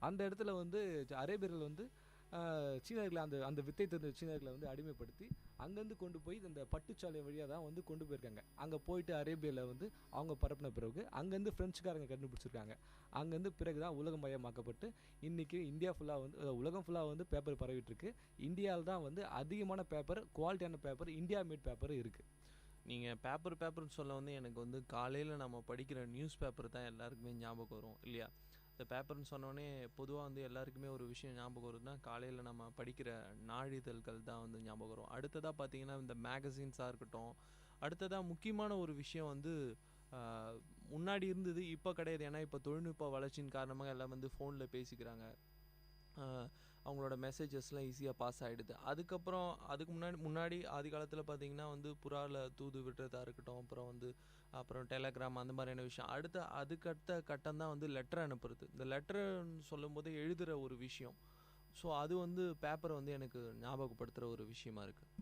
அந்த இடத்துல வந்து அரேபியர்கள் வந்து சீனர்களை அந்த வித்தை தெரிஞ்ச சீனர்களை வந்து அடிமைப்படுத்தி அங்கேருந்து கொண்டு போய் இந்த பட்டுச்சாலை வழியாக தான் வந்து கொண்டு போயிருக்காங்க. அங்கே போயிட்டு அரேபியாவில் வந்து அவங்க பரப்பின பிறகு அங்கேருந்து ஃப்ரெஞ்சுக்காரங்க கண்டுபிடிச்சிருக்காங்க. அங்கேருந்து பிறகு தான் உலகமயமாக்கப்பட்டு இன்றைக்கி இந்தியா ஃபுல்லாக வந்து உலகம் ஃபுல்லாக வந்து பேப்பர் பரவிட்டுருக்கு. இந்தியாவில் தான் வந்து அதிகமான பேப்பர், குவாலிட்டியான பேப்பர், இந்தியா மேட் பேப்பர் இருக்குது. நீங்கள் பேப்பர்னு சொல்ல வந்து எனக்கு வந்து காலையில் நம்ம படிக்கிற நியூஸ் பேப்பர் தான் எல்லாருக்குமே ஞாபகம் வரும் இல்லையா? இந்த பேப்பர்னு சொன்னோடனே பொதுவாக வந்து எல்லாருக்குமே ஒரு விஷயம் ஞாபகம் வருதுன்னா, காலையில் நம்ம படிக்கிற நாளிதழ்கள் தான் வந்து ஞாபகம் வரும். அடுத்ததாக பார்த்தீங்கன்னா இந்த மேகசின்ஸாக இருக்கட்டும். அடுத்ததாக முக்கியமான ஒரு விஷயம் வந்து முன்னாடி இருந்தது, இப்போ கிடையாது. ஏன்னா இப்போ தொழில்நுட்ப வளர்ச்சியின் காரணமாக எல்லாம் வந்து ஃபோனில் பேசிக்கிறாங்க. அவங்களோட மெசேஜஸ்லாம் ஈஸியாக பாஸ் ஆகிடுது. அதுக்கு முன்னாடி ஆதி காலத்தில் பார்த்திங்கன்னா வந்து புறாவில் தூது விடுறதா இருக்கட்டும், அப்புறம் டெலகிராம் அந்த மாதிரியான விஷயம். அதுக்கடுத்த கட்டம் தான் வந்து லெட்டர் அனுப்புறது. இந்த லெட்டர்னு சொல்லும் போது எழுதுகிற ஒரு விஷயம். ஸோ அது வந்து பேப்பரை வந்து எனக்கு ஞாபகப்படுத்துகிற ஒரு விஷயமா இருக்குது.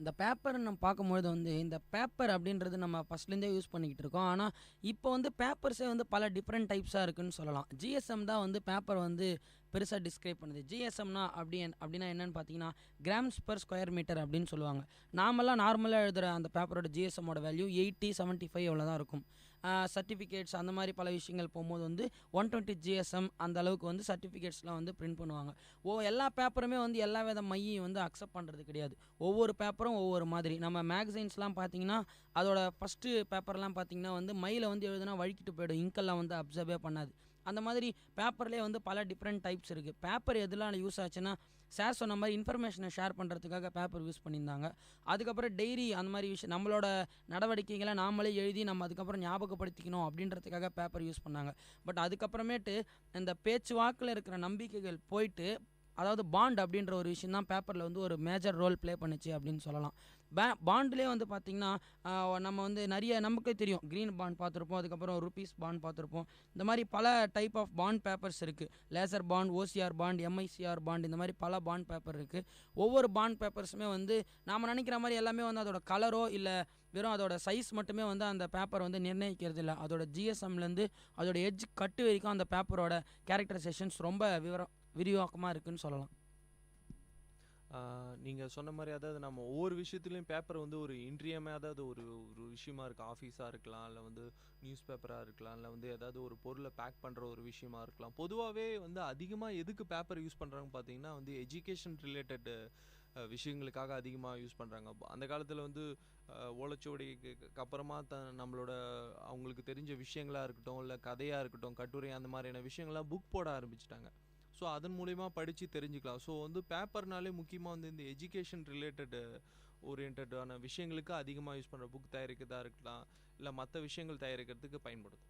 இந்த பேப்பர் நம்ம பார்க்கும்பொழுது வந்து இந்த பேப்பர் அப்படின்றது நம்ம ஃபஸ்ட்லேருந்தே யூஸ் பண்ணிக்கிட்டு இருக்கோம். ஆனால் இப்போ வந்து பேப்பர்ஸே வந்து பல டிஃப்ரெண்ட் டைப்ஸாக இருக்குதுன்னு சொல்லலாம். ஜிஎஸ்எம் தான் வந்து பேப்பர் வந்து பெருசாக டிஸ்கிரைப் பண்ணுது. ஜிஎஸ்எம்னா அப்படின்னா என்னென்னு பார்த்தீங்கன்னா கிராம்ஸ் பர் ஸ்கொயர் மீட்டர் அப்படின்னு சொல்லுவாங்க. நார்மலாக எழுதுகிற அந்த பேப்பரோட ஜிஎஸ்எம்மோட வேல்யூ 80, 75 எவ்வளோ தான் இருக்கும். சர்டிஃபிகேட்ஸ் அந்த மாதிரி பல விஷயங்கள் போகும்போது வந்து 120 GSM அந்த அளவுக்கு வந்து சர்டிஃபிகேட்ஸ்லாம் வந்து பிரிண்ட் பண்ணுவாங்க. எல்லா பேப்பருமே வந்து எல்லா வித மையையும் வந்து அக்செப்ட் பண்ணுறது கிடையாது. ஒவ்வொரு பேப்பரும் ஒவ்வொரு மாதிரி. நம்ம மேகசைன்ஸ்லாம் பார்த்தீங்கன்னா அதோட ஃபஸ்ட்டு பேப்பர்லாம் பார்த்தீங்கன்னா வந்து மையில் வந்து எழுதுனா வழுக்கிட்டு போயிடும், இங்கெல்லாம் வந்து அப்சர்வே பண்ணாது. அந்த மாதிரி பேப்பர்லேயே வந்து பல டிஃப்ரெண்ட் டைப்ஸ் இருக்குது. பேப்பர் எதெல்லாம் யூஸ் ஆச்சுன்னா சார் சொன்ன மாதிரி இன்ஃபர்மேஷனை ஷேர் பண்ணுறதுக்காக பேப்பர் யூஸ் பண்ணியிருந்தாங்க. அதுக்கப்புறம் டைரி அந்த மாதிரி விஷயம் நம்மளோட நடவடிக்கைகளை நாமளே எழுதி நம்ம அதுக்கப்புறம் ஞாபகப்படுத்திக்கணும் அப்படின்றதுக்காக பேப்பர் யூஸ் பண்ணாங்க. பட் அதுக்கப்புறமேட்டு இந்த பேச்சுவாக்கில் இருக்கிற நம்பிக்கைகள் போயிட்டு, அதாவது பாண்ட் அப்படின்ற ஒரு விஷயம் தான் பேப்பரில் வந்து ஒரு மேஜர் ரோல் ப்ளே பண்ணுச்சு அப்படின்னு சொல்லலாம். பாண்ட்லேயே வந்து பார்த்திங்கன்னா நம்ம வந்து நிறைய நமக்கே தெரியும், க்ரீன் பாண்ட் பார்த்துருப்போம், அதுக்கப்புறம் ருபீஸ் பாண்ட் பார்த்துருப்போம். இந்த மாதிரி பல டைப் ஆஃப் பாண்ட் பேப்பர்ஸ் இருக்குது. Laser bond, OCR bond, MICR bond, இந்த மாதிரி பல பாண்ட் பேப்பர் இருக்குது. ஒவ்வொரு பாண்ட் பேப்பர்ஸுமே வந்து நாம் நினைக்கிற மாதிரி எல்லாமே வந்து அதோட கலரோ இல்லை வெறும் அதோட சைஸ் மட்டுமே வந்து அந்த பேப்பர் வந்து நிர்ணயிக்கிறது இல்லை. அதோட GSMலேருந்து அதோட எட்ஜ் கட்டு வரைக்கும் அந்த பேப்பரோட கேரக்டரைசேஷன்ஸ் ரொம்ப விரிவாக்கமாக இருக்குதுன்னு சொல்லலாம். நீங்கள் சொன்ன மாதிரி அதாவது நம்ம ஒவ்வொரு விஷயத்துலையும் பேப்பர் வந்து ஒரு இன்றியமையாத ஒரு ஒரு விஷயமா இருக்குது. ஆஃபீஸாக இருக்கலாம், இல்லை வந்து நியூஸ் பேப்பராக இருக்கலாம், இல்லை வந்து ஏதாவது ஒரு பொருளை பேக் பண்ணுற ஒரு விஷயமா இருக்கலாம். பொதுவாகவே வந்து அதிகமாக எதுக்கு பேப்பர் யூஸ் பண்ணுறாங்கன்னு பார்த்தீங்கன்னா வந்து எஜுகேஷன் ரிலேட்டட் விஷயங்களுக்காக அதிகமாக யூஸ் பண்ணுறாங்க. அந்த காலத்தில் வந்து ஓலைச்சுவடிக்கு அப்புறமா நம்மளோட அவங்களுக்கு தெரிஞ்ச விஷயங்களாக இருக்கட்டும், இல்லை கதையாக இருக்கட்டும், கட்டுரை, அந்த மாதிரியான விஷயங்கள்லாம் புக் போட ஆரம்பிச்சிட்டாங்க. ஸோ அதன் மூலிமா படித்து தெரிஞ்சுக்கலாம். ஸோ வந்து பேப்பர்னாலே முக்கியமாக வந்து இந்த எஜுகேஷன் ரிலேட்டட் ஓரியன்டான விஷயங்களுக்கு அதிகமாக யூஸ் பண்ணுற புக் தயாரிக்கிறதா இருக்கலாம், இல்லை மற்ற விஷயங்கள் தயாரிக்கிறதுக்கு பயன்படுது.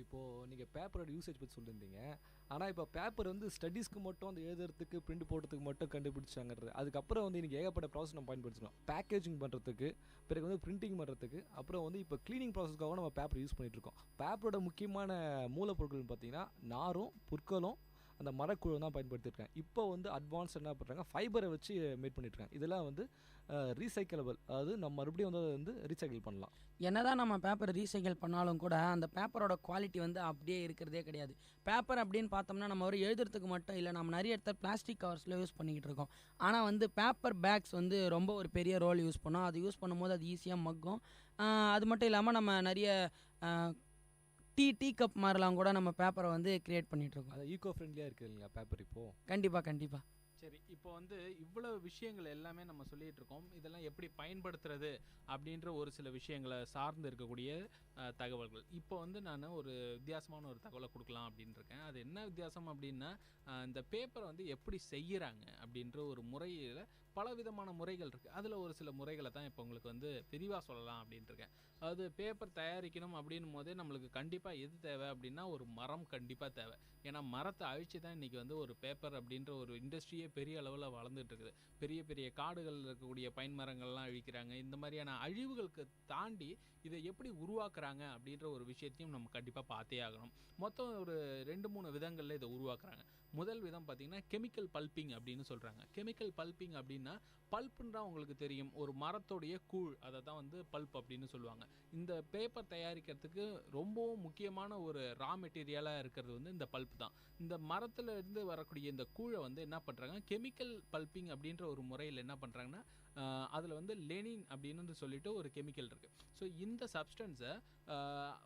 இப்போது நீங்கள் பேப்பரோட யூசேஜ் பற்றி சொல்லியிருந்தீங்க. ஆனால் இப்போ பேப்பர் வந்து ஸ்டடீஸ்க்கு மட்டும் அந்த எழுதுறதுக்கு பிரிண்ட் போடுறதுக்கு மட்டும் கண்டுபிடிச்சாங்கிறது. அதுக்கப்புறம் வந்து இன்றைக்கி ஏகப்பட்ட ப்ராசஸ் நம்ம பயன்படுத்தணும். பேக்கேஜிங் பண்ணுறதுக்கு, பிறகு வந்து பிரிண்டிங் பண்ணுறதுக்கு, அப்புறம் வந்து இப்போ க்ளீனிங் ப்ராசஸ்க்காக நம்ம பேப்பர் யூஸ் பண்ணிகிட்ருக்கோம். பேப்பரோட முக்கியமான மூலப்பொருட்கள்னு பார்த்தீங்கன்னா நாரும் புற்களும் அந்த மரக்குழு தான் பயன்படுத்தியிருக்காங்க. இப்போ வந்து அட்வான்ஸ் என்ன பண்ணுறாங்க, ஃபைபரை வச்சு மேட் பண்ணிட்டுருக்காங்க. இதெல்லாம் வந்து ரீசைக்கிளபிள், அதாவது நம்ம மறுபடியும் வந்து அதை வந்து ரீசைக்கிள் பண்ணலாம். என்னதான் நம்ம பேப்பர் ரீசைக்கிள் பண்ணாலும் கூட அந்த பேப்பரோட குவாலிட்டி வந்து அப்படியே இருக்கிறதே கிடையாது. பேப்பர் அப்படின்னு பார்த்தோம்னா நம்ம ஒரு எழுதுறதுக்கு மட்டும் இல்லை, நம்ம நிறைய இடத்துல பிளாஸ்டிக் கவர்ஸில் யூஸ் பண்ணிக்கிட்டு இருக்கோம். ஆனால் வந்து பேப்பர் பேக்ஸ் வந்து ரொம்ப ஒரு பெரிய ரோல் யூஸ் பண்ணோம். அது யூஸ் பண்ணும்போது அது ஈஸியாக மக்கும். அது மட்டும் இல்லாமல் நம்ம நிறைய டீ கப் மாதிரிலாம் கூட நம்ம பேப்பரை வந்து கிரியேட் பண்ணிகிட்ருக்கோம். அது ஈகோ ஃப்ரெண்ட்லியாக இருக்குது இல்லைங்களா பேப்பர் இப்போது? கண்டிப்பாக. சரி, இப்போ வந்து இவ்வளவு விஷயங்கள் எல்லாமே நம்ம சொல்லிகிட்டு இருக்கோம். இதெல்லாம் எப்படி பயன்படுத்துறது அப்படின்ற ஒரு சில விஷயங்களை சார்ந்து இருக்கக்கூடிய தகவல்கள். இப்போ வந்து நான் ஒரு வித்தியாசமான ஒரு தகவலை கொடுக்கலாம் அப்படின்னு இருக்கேன். அது என்ன வித்தியாசம் அப்படின்னா, இந்த பேப்பரை வந்து எப்படி செய்கிறாங்க அப்படின்ற ஒரு முறையில் பல விதமான முறைகள் இருக்குது. அதில் ஒரு சில முறைகளை தான் இப்போ உங்களுக்கு வந்து விரிவாக சொல்லலாம் அப்படின்ட்டு இருக்கேன். அதாவது பேப்பர் தயாரிக்கணும் அப்படின்னும் போதே நம்மளுக்கு கண்டிப்பாக எது தேவை அப்படின்னா ஒரு மரம் கண்டிப்பாக தேவை. ஏன்னா மரத்தை அழித்து தான் இன்றைக்கி வந்து ஒரு பேப்பர் அப்படின்ற ஒரு இண்டஸ்ட்ரியே பெரிய அளவில் வளர்ந்துட்டு இருக்குது. பெரிய பெரிய காடுகளில் இருக்கக்கூடிய பைன் மரங்கள்லாம் அழிக்கிறாங்க. இந்த மாதிரியான அழிவுகளுக்கு தாண்டி இதை எப்படி உருவாக்குறாங்க அப்படின்ற ஒரு விஷயத்தையும் நம்ம கண்டிப்பாக பார்த்தே ஆகணும். மொத்தம் ஒரு 2-3 விதங்களில் இதை உருவாக்குறாங்க. முதல் விதம் பார்த்திங்கன்னா கெமிக்கல் பல்பிங் அப்படின்னு சொல்கிறாங்க. கெமிக்கல் பல்பிங் அப்படின்னா, பல்ப்புன்றா உங்களுக்கு தெரியும், ஒரு மரத்தோடைய கூழ், அதை தான் வந்து பல்ப் அப்படின்னு சொல்லுவாங்க. இந்த பேப்பர் தயாரிக்கிறதுக்கு ரொம்பவும் முக்கியமான ஒரு ரா மெட்டீரியலாக இருக்கிறது வந்து இந்த பல்ப் தான். இந்த மரத்தில் இருந்து வரக்கூடிய இந்த கூழை வந்து என்ன பண்ணுறாங்க, கெமிக்கல் பல்பிங் அப்படின்ற ஒரு முறையில் என்ன பண்ணுறாங்கன்னா, அதில் வந்து லெனின் அப்படின்னு சொல்லிட்டு ஒரு கெமிக்கல் இருக்குது. ஸோ இந்த சப்ஸ்டன்ஸை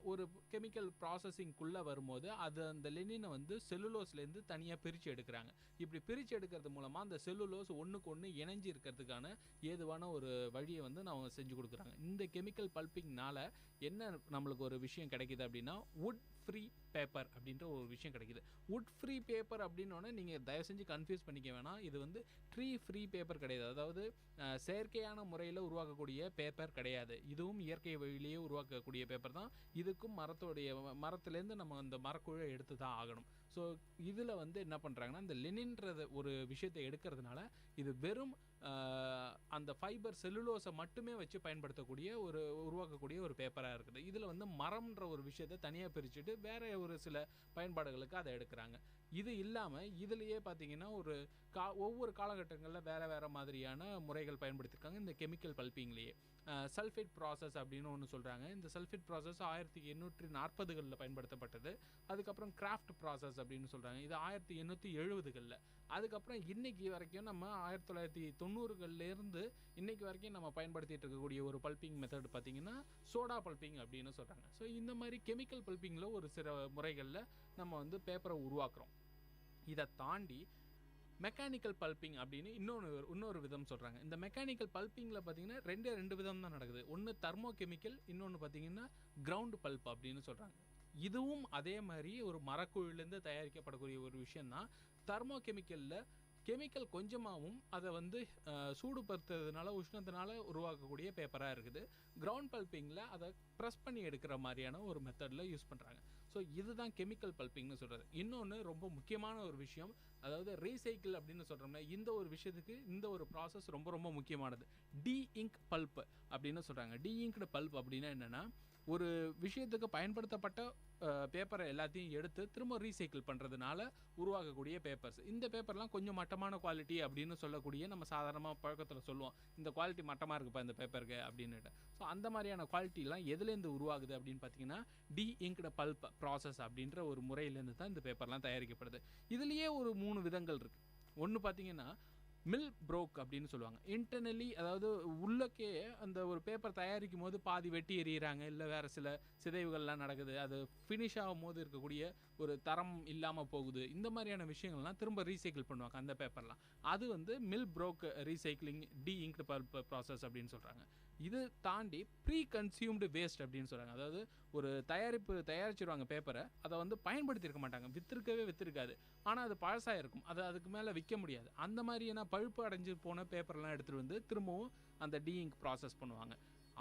ஒரு கெமிக்கல் ப்ராசஸிங்குள்ளே வரும்போது அது அந்த லெனினை வந்து செல்லுலோஸ்லேருந்து தனியாக பிரித்து எடுக்கிறாங்க. இப்படி பிரித்து எடுக்கிறது மூலமாக அந்த செல்லுலோஸ் ஒன்றுக்கு ஒன்று இணைஞ்சி இருக்கிறதுக்கான ஏதுவான ஒரு வழியை வந்து நம்ம செஞ்சு கொடுக்குறாங்க. இந்த கெமிக்கல் பல்பிங்னால என்ன நம்மளுக்கு ஒரு விஷயம் கிடைக்கிது அப்படின்னா, வுட் ஃப்ரீ பேப்பர் அப்படின்ற ஒரு விஷயம் கிடைக்கிது. வுட் ஃப்ரீ பேப்பர் அப்படின்னோடனே நீங்கள் தயவு செஞ்சு கன்ஃபியூஸ் பண்ணிக்க வேணாம். இது வந்து ட்ரீ ஃப்ரீ பேப்பர் கிடையாது. அதாவது செயற்கையான முறையில் உருவாக்கக்கூடிய பேப்பர் கிடையாது. இதுவும் இயற்கை வழியிலேயே உருவாக்கக்கூடிய பேப்பர் தான். இதுக்கும் மரத்துலேருந்து நம்ம அந்த மரக்குழை எடுத்து தான் ஆகணும். ஸோ இதில் வந்து என்ன பண்ணுறாங்கன்னா, இந்த லெனின்றத ஒரு விஷயத்தை எடுக்கிறதுனால இது வெறும் அந்த ஃபைபர் செல்லுலோஸை மட்டுமே வச்சு பயன்படுத்தக்கூடிய உருவாக்கக்கூடிய ஒரு பேப்பராக இருக்குது. இதில் வந்து மரம்ன்ற ஒரு விஷயத்தை தனியாக பிரிச்சுட்டு வேற ஒரு சில பயன்பாடுகளுக்கு அதை எடுக்கிறாங்க. இது இல்லாமல் இதுலேயே பார்த்தீங்கன்னா ஒவ்வொரு காலகட்டங்களில் வேறு மாதிரியான முறைகள் பயன்படுத்தியிருக்காங்க. இந்த கெமிக்கல் பல்பிங்லேயே சல்ஃபேட் ப்ராசஸ் அப்படின்னு ஒன்று சொல்கிறாங்க. இந்த சல்ஃபேட் ப்ராசஸ் 1840களில் பயன்படுத்தப்பட்டது. அதுக்கப்புறம் கிராஃப்ட் ப்ராசஸ் அப்படின்னு சொல்கிறாங்க. இது 1870களில். அதுக்கப்புறம் இன்னைக்கு வரைக்கும் நம்ம 1990 90களிலிருந்து இன்னைக்கு வரைக்கும் நம்ம பயன்படுத்திட்டு இருக்கக்கூடிய ஒரு பல்பிங் மெத்தட் பார்த்தீங்கன்னா சோடா பல்பிங் அப்படின்னு சொல்கிறாங்க. ஸோ இந்த மாதிரி கெமிக்கல் பல்பிங்கில் ஒரு சில முறைகளில் நம்ம வந்து பேப்பரை உருவாக்குறோம். இதை தாண்டி மெக்கானிக்கல் பல்பிங் அப்படின்னு இன்னொரு விதம் சொல்கிறாங்க. இந்த மெக்கானிக்கல் பல்பிங்கில் பார்த்தீங்கன்னா ரெண்டு விதம் தான் நடக்குது. ஒன்று தெர்மோ கெமிக்கல், இன்னொன்று பார்த்தீங்கன்னா கிரவுண்ட் பல்ப் அப்படின்னு சொல்கிறாங்க. இதுவும் அதே மாதிரி ஒரு மரக்குழிலேருந்து தயாரிக்கப்படக்கூடிய ஒரு விஷயந்தான். தெர்மோ கெமிக்கலில் கெமிக்கல் கொஞ்சமாகவும் அதை வந்து சூடுபடுத்துறதுனால உஷ்ணத்தினால உருவாக்கக்கூடிய பேப்பராக இருக்குது. கிரவுண்ட் பல்பிங்கில் அதை ப்ரெஸ் பண்ணி எடுக்கிற மாதிரியான ஒரு மெத்தடில் யூஸ் பண்ணுறாங்க. ஸோ இதுதான் கெமிக்கல் பல்பிங்னு சொல்கிறது. இன்னொன்று ரொம்ப முக்கியமான ஒரு விஷயம், அதாவது ரீசைக்கிள் அப்படின்னு சொல்கிறோம்னா இந்த ஒரு விஷயத்துக்கு இந்த ஒரு ப்ராசஸ் ரொம்ப ரொம்ப முக்கியமானது. டி இங்க் பல்ப் அப்படின்னு சொல்கிறாங்க. டி இங்க்டு பல்ப் அப்படின்னா என்னென்னா, ஒரு விஷயத்துக்கு பயன்படுத்தப்பட்ட பேப்பரை எல்லாத்தையும் எடுத்து திரும்ப ரீசைக்கிள் பண்ணுறதுனால உருவாக்கக்கூடிய பேப்பர்ஸ். இந்த பேப்பர்லாம் கொஞ்சம் மட்டமான குவாலிட்டி அப்படின்னு சொல்லக்கூடிய நம்ம சாதாரணமாக பழக்கத்தில் சொல்லுவோம், இந்த குவாலிட்டி மட்டமாக இருக்குப்பா இந்த பேப்பருக்கு அப்படின்னுட்டு. ஸோ அந்த மாதிரியான குவாலிட்டிலாம் எதுலேருந்து உருவாகுது அப்படின்னு பார்த்தீங்கன்னா டி இங்க்டு பல்ப் ப்ராசஸ் அப்படின்ற ஒரு முறையிலேருந்து தான் இந்த பேப்பர்லாம் தயாரிக்கப்படுது. இதுலேயே ஒரு 3 விதங்கள் இருக்குது. ஒன்று பார்த்தீங்கன்னா மில் ப்ரோக் அப்படின்னு சொல்லுவாங்க. இன்டர்னலி, அதாவது உள்ளக்கே அந்த ஒரு பேப்பர் தயாரிக்கும் போது பாதி வெட்டி எறிகிறாங்க, இல்லை வேறு சில சிதைவுகள்லாம் நடக்குது, அது ஃபினிஷ் ஆகும் போது இருக்கக்கூடிய ஒரு தரம் இல்லாமல் போகுது. இந்த மாதிரியான விஷயங்கள்லாம் திரும்ப ரீசைக்கிள் பண்ணுவாங்க அந்த பேப்பர்லாம். அது வந்து mill broke recycling deinked pulp process அப்படின்னு சொல்கிறாங்க. இது தாண்டி ப்ரீ கன்சியூம்டு வேஸ்ட் அப்படின்னு சொல்கிறாங்க. அதாவது ஒரு தயாரிச்சிருவாங்க பேப்பரை, அதை வந்து பயன்படுத்தியிருக்க மாட்டாங்க, விற்றுருக்காது, ஆனால் அது பழசாக இருக்கும், அதை அதுக்கு மேலே விற்க முடியாது. அந்த மாதிரியான பழுப்பு அடைஞ்சு போன பேப்பர்லாம் எடுத்துகிட்டு வந்து திரும்பவும் அந்த டி இங்க் ப்ராசஸ் பண்ணுவாங்க.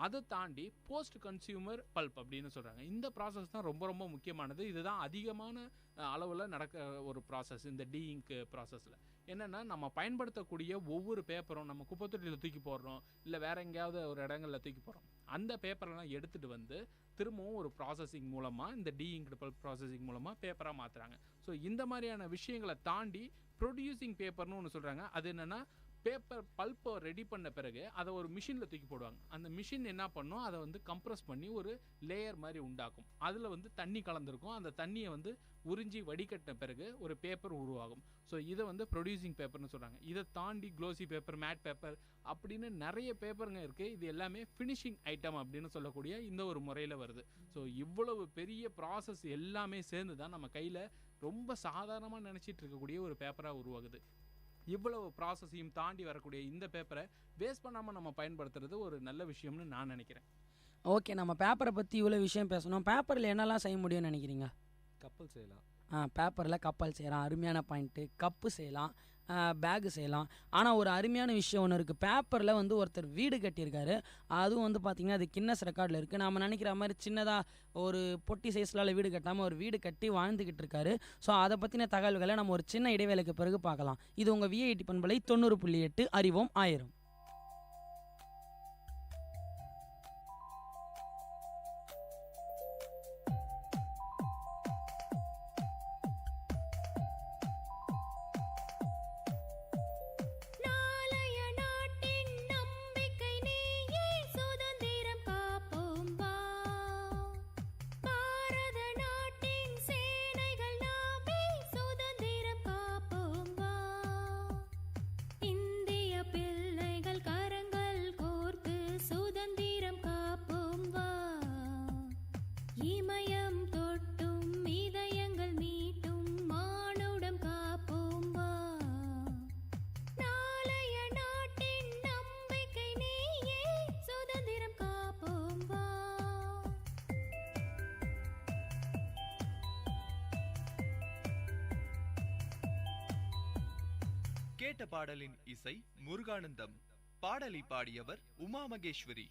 அதை தாண்டி போஸ்ட் கன்சியூமர் பல்ப் அப்படின்னு சொல்கிறாங்க. இந்த ப்ராசஸ் தான் ரொம்ப ரொம்ப முக்கியமானது. இதுதான் அதிகமான அளவில் நடக்க ஒரு ப்ராசஸ் இந்த டி இங்க் ப்ராசஸில். என்னென்னா, நம்ம பயன்படுத்தக்கூடிய ஒவ்வொரு பேப்பரும் நம்ம குப்பைத்தொட்டியில் தூக்கி போடுறோம், இல்லை வேறு எங்கேயாவது ஒரு இடங்களில் தூக்கி போடுறோம், அந்த பேப்பரெல்லாம் எடுத்துகிட்டு வந்து திரும்பவும் ஒரு ப்ராசஸிங் மூலமாக, இந்த டி இங்க்டு பல்ப் ப்ராசஸிங் மூலமாக பேப்பராக மாற்றுறாங்க. ஸோ இந்த மாதிரியான விஷயங்களை தாண்டி ப்ரொடியூசிங் பேப்பர்னு ஒன்று சொல்கிறாங்க. அது என்னென்னா, பேப்பர் பல்ப்பை ரெடி பண்ண பிறகு அதை ஒரு மிஷினில் தூக்கி போடுவாங்க. அந்த மிஷின் என்ன பண்ணும், அதை வந்து கம்ப்ரஸ் பண்ணி ஒரு லேயர் மாதிரி உண்டாக்கும். அதில் வந்து தண்ணி கலந்துருக்கும். அந்த தண்ணியை வந்து உறிஞ்சி வடிகட்டின பிறகு ஒரு பேப்பர் உருவாகும். ஸோ இதை வந்து ப்ரொடியூசிங் பேப்பர்னு சொல்கிறாங்க. இதை தாண்டி க்ளோசி பேப்பர், மேட் பேப்பர் அப்படின்னு நிறைய பேப்பருங்க இருக்குது. இது எல்லாமே ஃபினிஷிங் ஐட்டம் அப்படின்னு சொல்லக்கூடிய இந்த ஒரு முறையில் வருது. ஸோ இவ்வளவு பெரிய ப்ராசஸ் எல்லாமே சேர்ந்து தான் நம்ம கையில் ரொம்ப சாதாரணமாக நினச்சிட்டு இருக்கக்கூடிய ஒரு பேப்பராக உருவாகுது. இவ்வளவு ப்ராசஸையும் தாண்டி வரக்கூடிய இந்த பேப்பரை வேஸ்ட் பண்ணாமல் நம்ம பயன்படுத்துறது ஒரு நல்ல விஷயம்னு நான் நினைக்கிறேன். ஓகே, நம்ம பேப்பரை பற்றி இவ்வளோ விஷயம் பேசணும். பேப்பரில் என்னெல்லாம் செய்ய முடியும்னு நினைக்கிறீங்க? கப்பல் செய்யலாம். பேப்பரில் கப்பல் செய்யலாம், அருமையான பாயிண்ட்டு. கப்பு செய்யலாம், பேகு செய்யலாம். ஆனால் ஒரு அருமையான விஷயம் ஒன்று இருக்குது. பேப்பரில் வந்து ஒருத்தர் வீடு கட்டியிருக்காரு. அதுவும் வந்து பார்த்திங்கன்னா அது கின்னஸ் ரெக்கார்டில் இருக்குது. நம்ம நினைக்கிற மாதிரி சின்னதாக ஒரு பொட்டி சைஸ்லால் வீடு கட்டாமல் ஒரு வீடு கட்டி வாழ்ந்துக்கிட்டு இருக்காரு. ஸோ அதை பற்றின தகவல்களை நம்ம ஒரு சின்ன இடைவேளைக்கு பிறகு பார்க்கலாம். இது உங்கள் விஐடி பண்பலை 90.8 அறிவோம் ஆயிரம். கேட்ட பாடலின் இசை முருகானந்தம். பாடலை பாடியவர் உமா மகேஸ்வரி.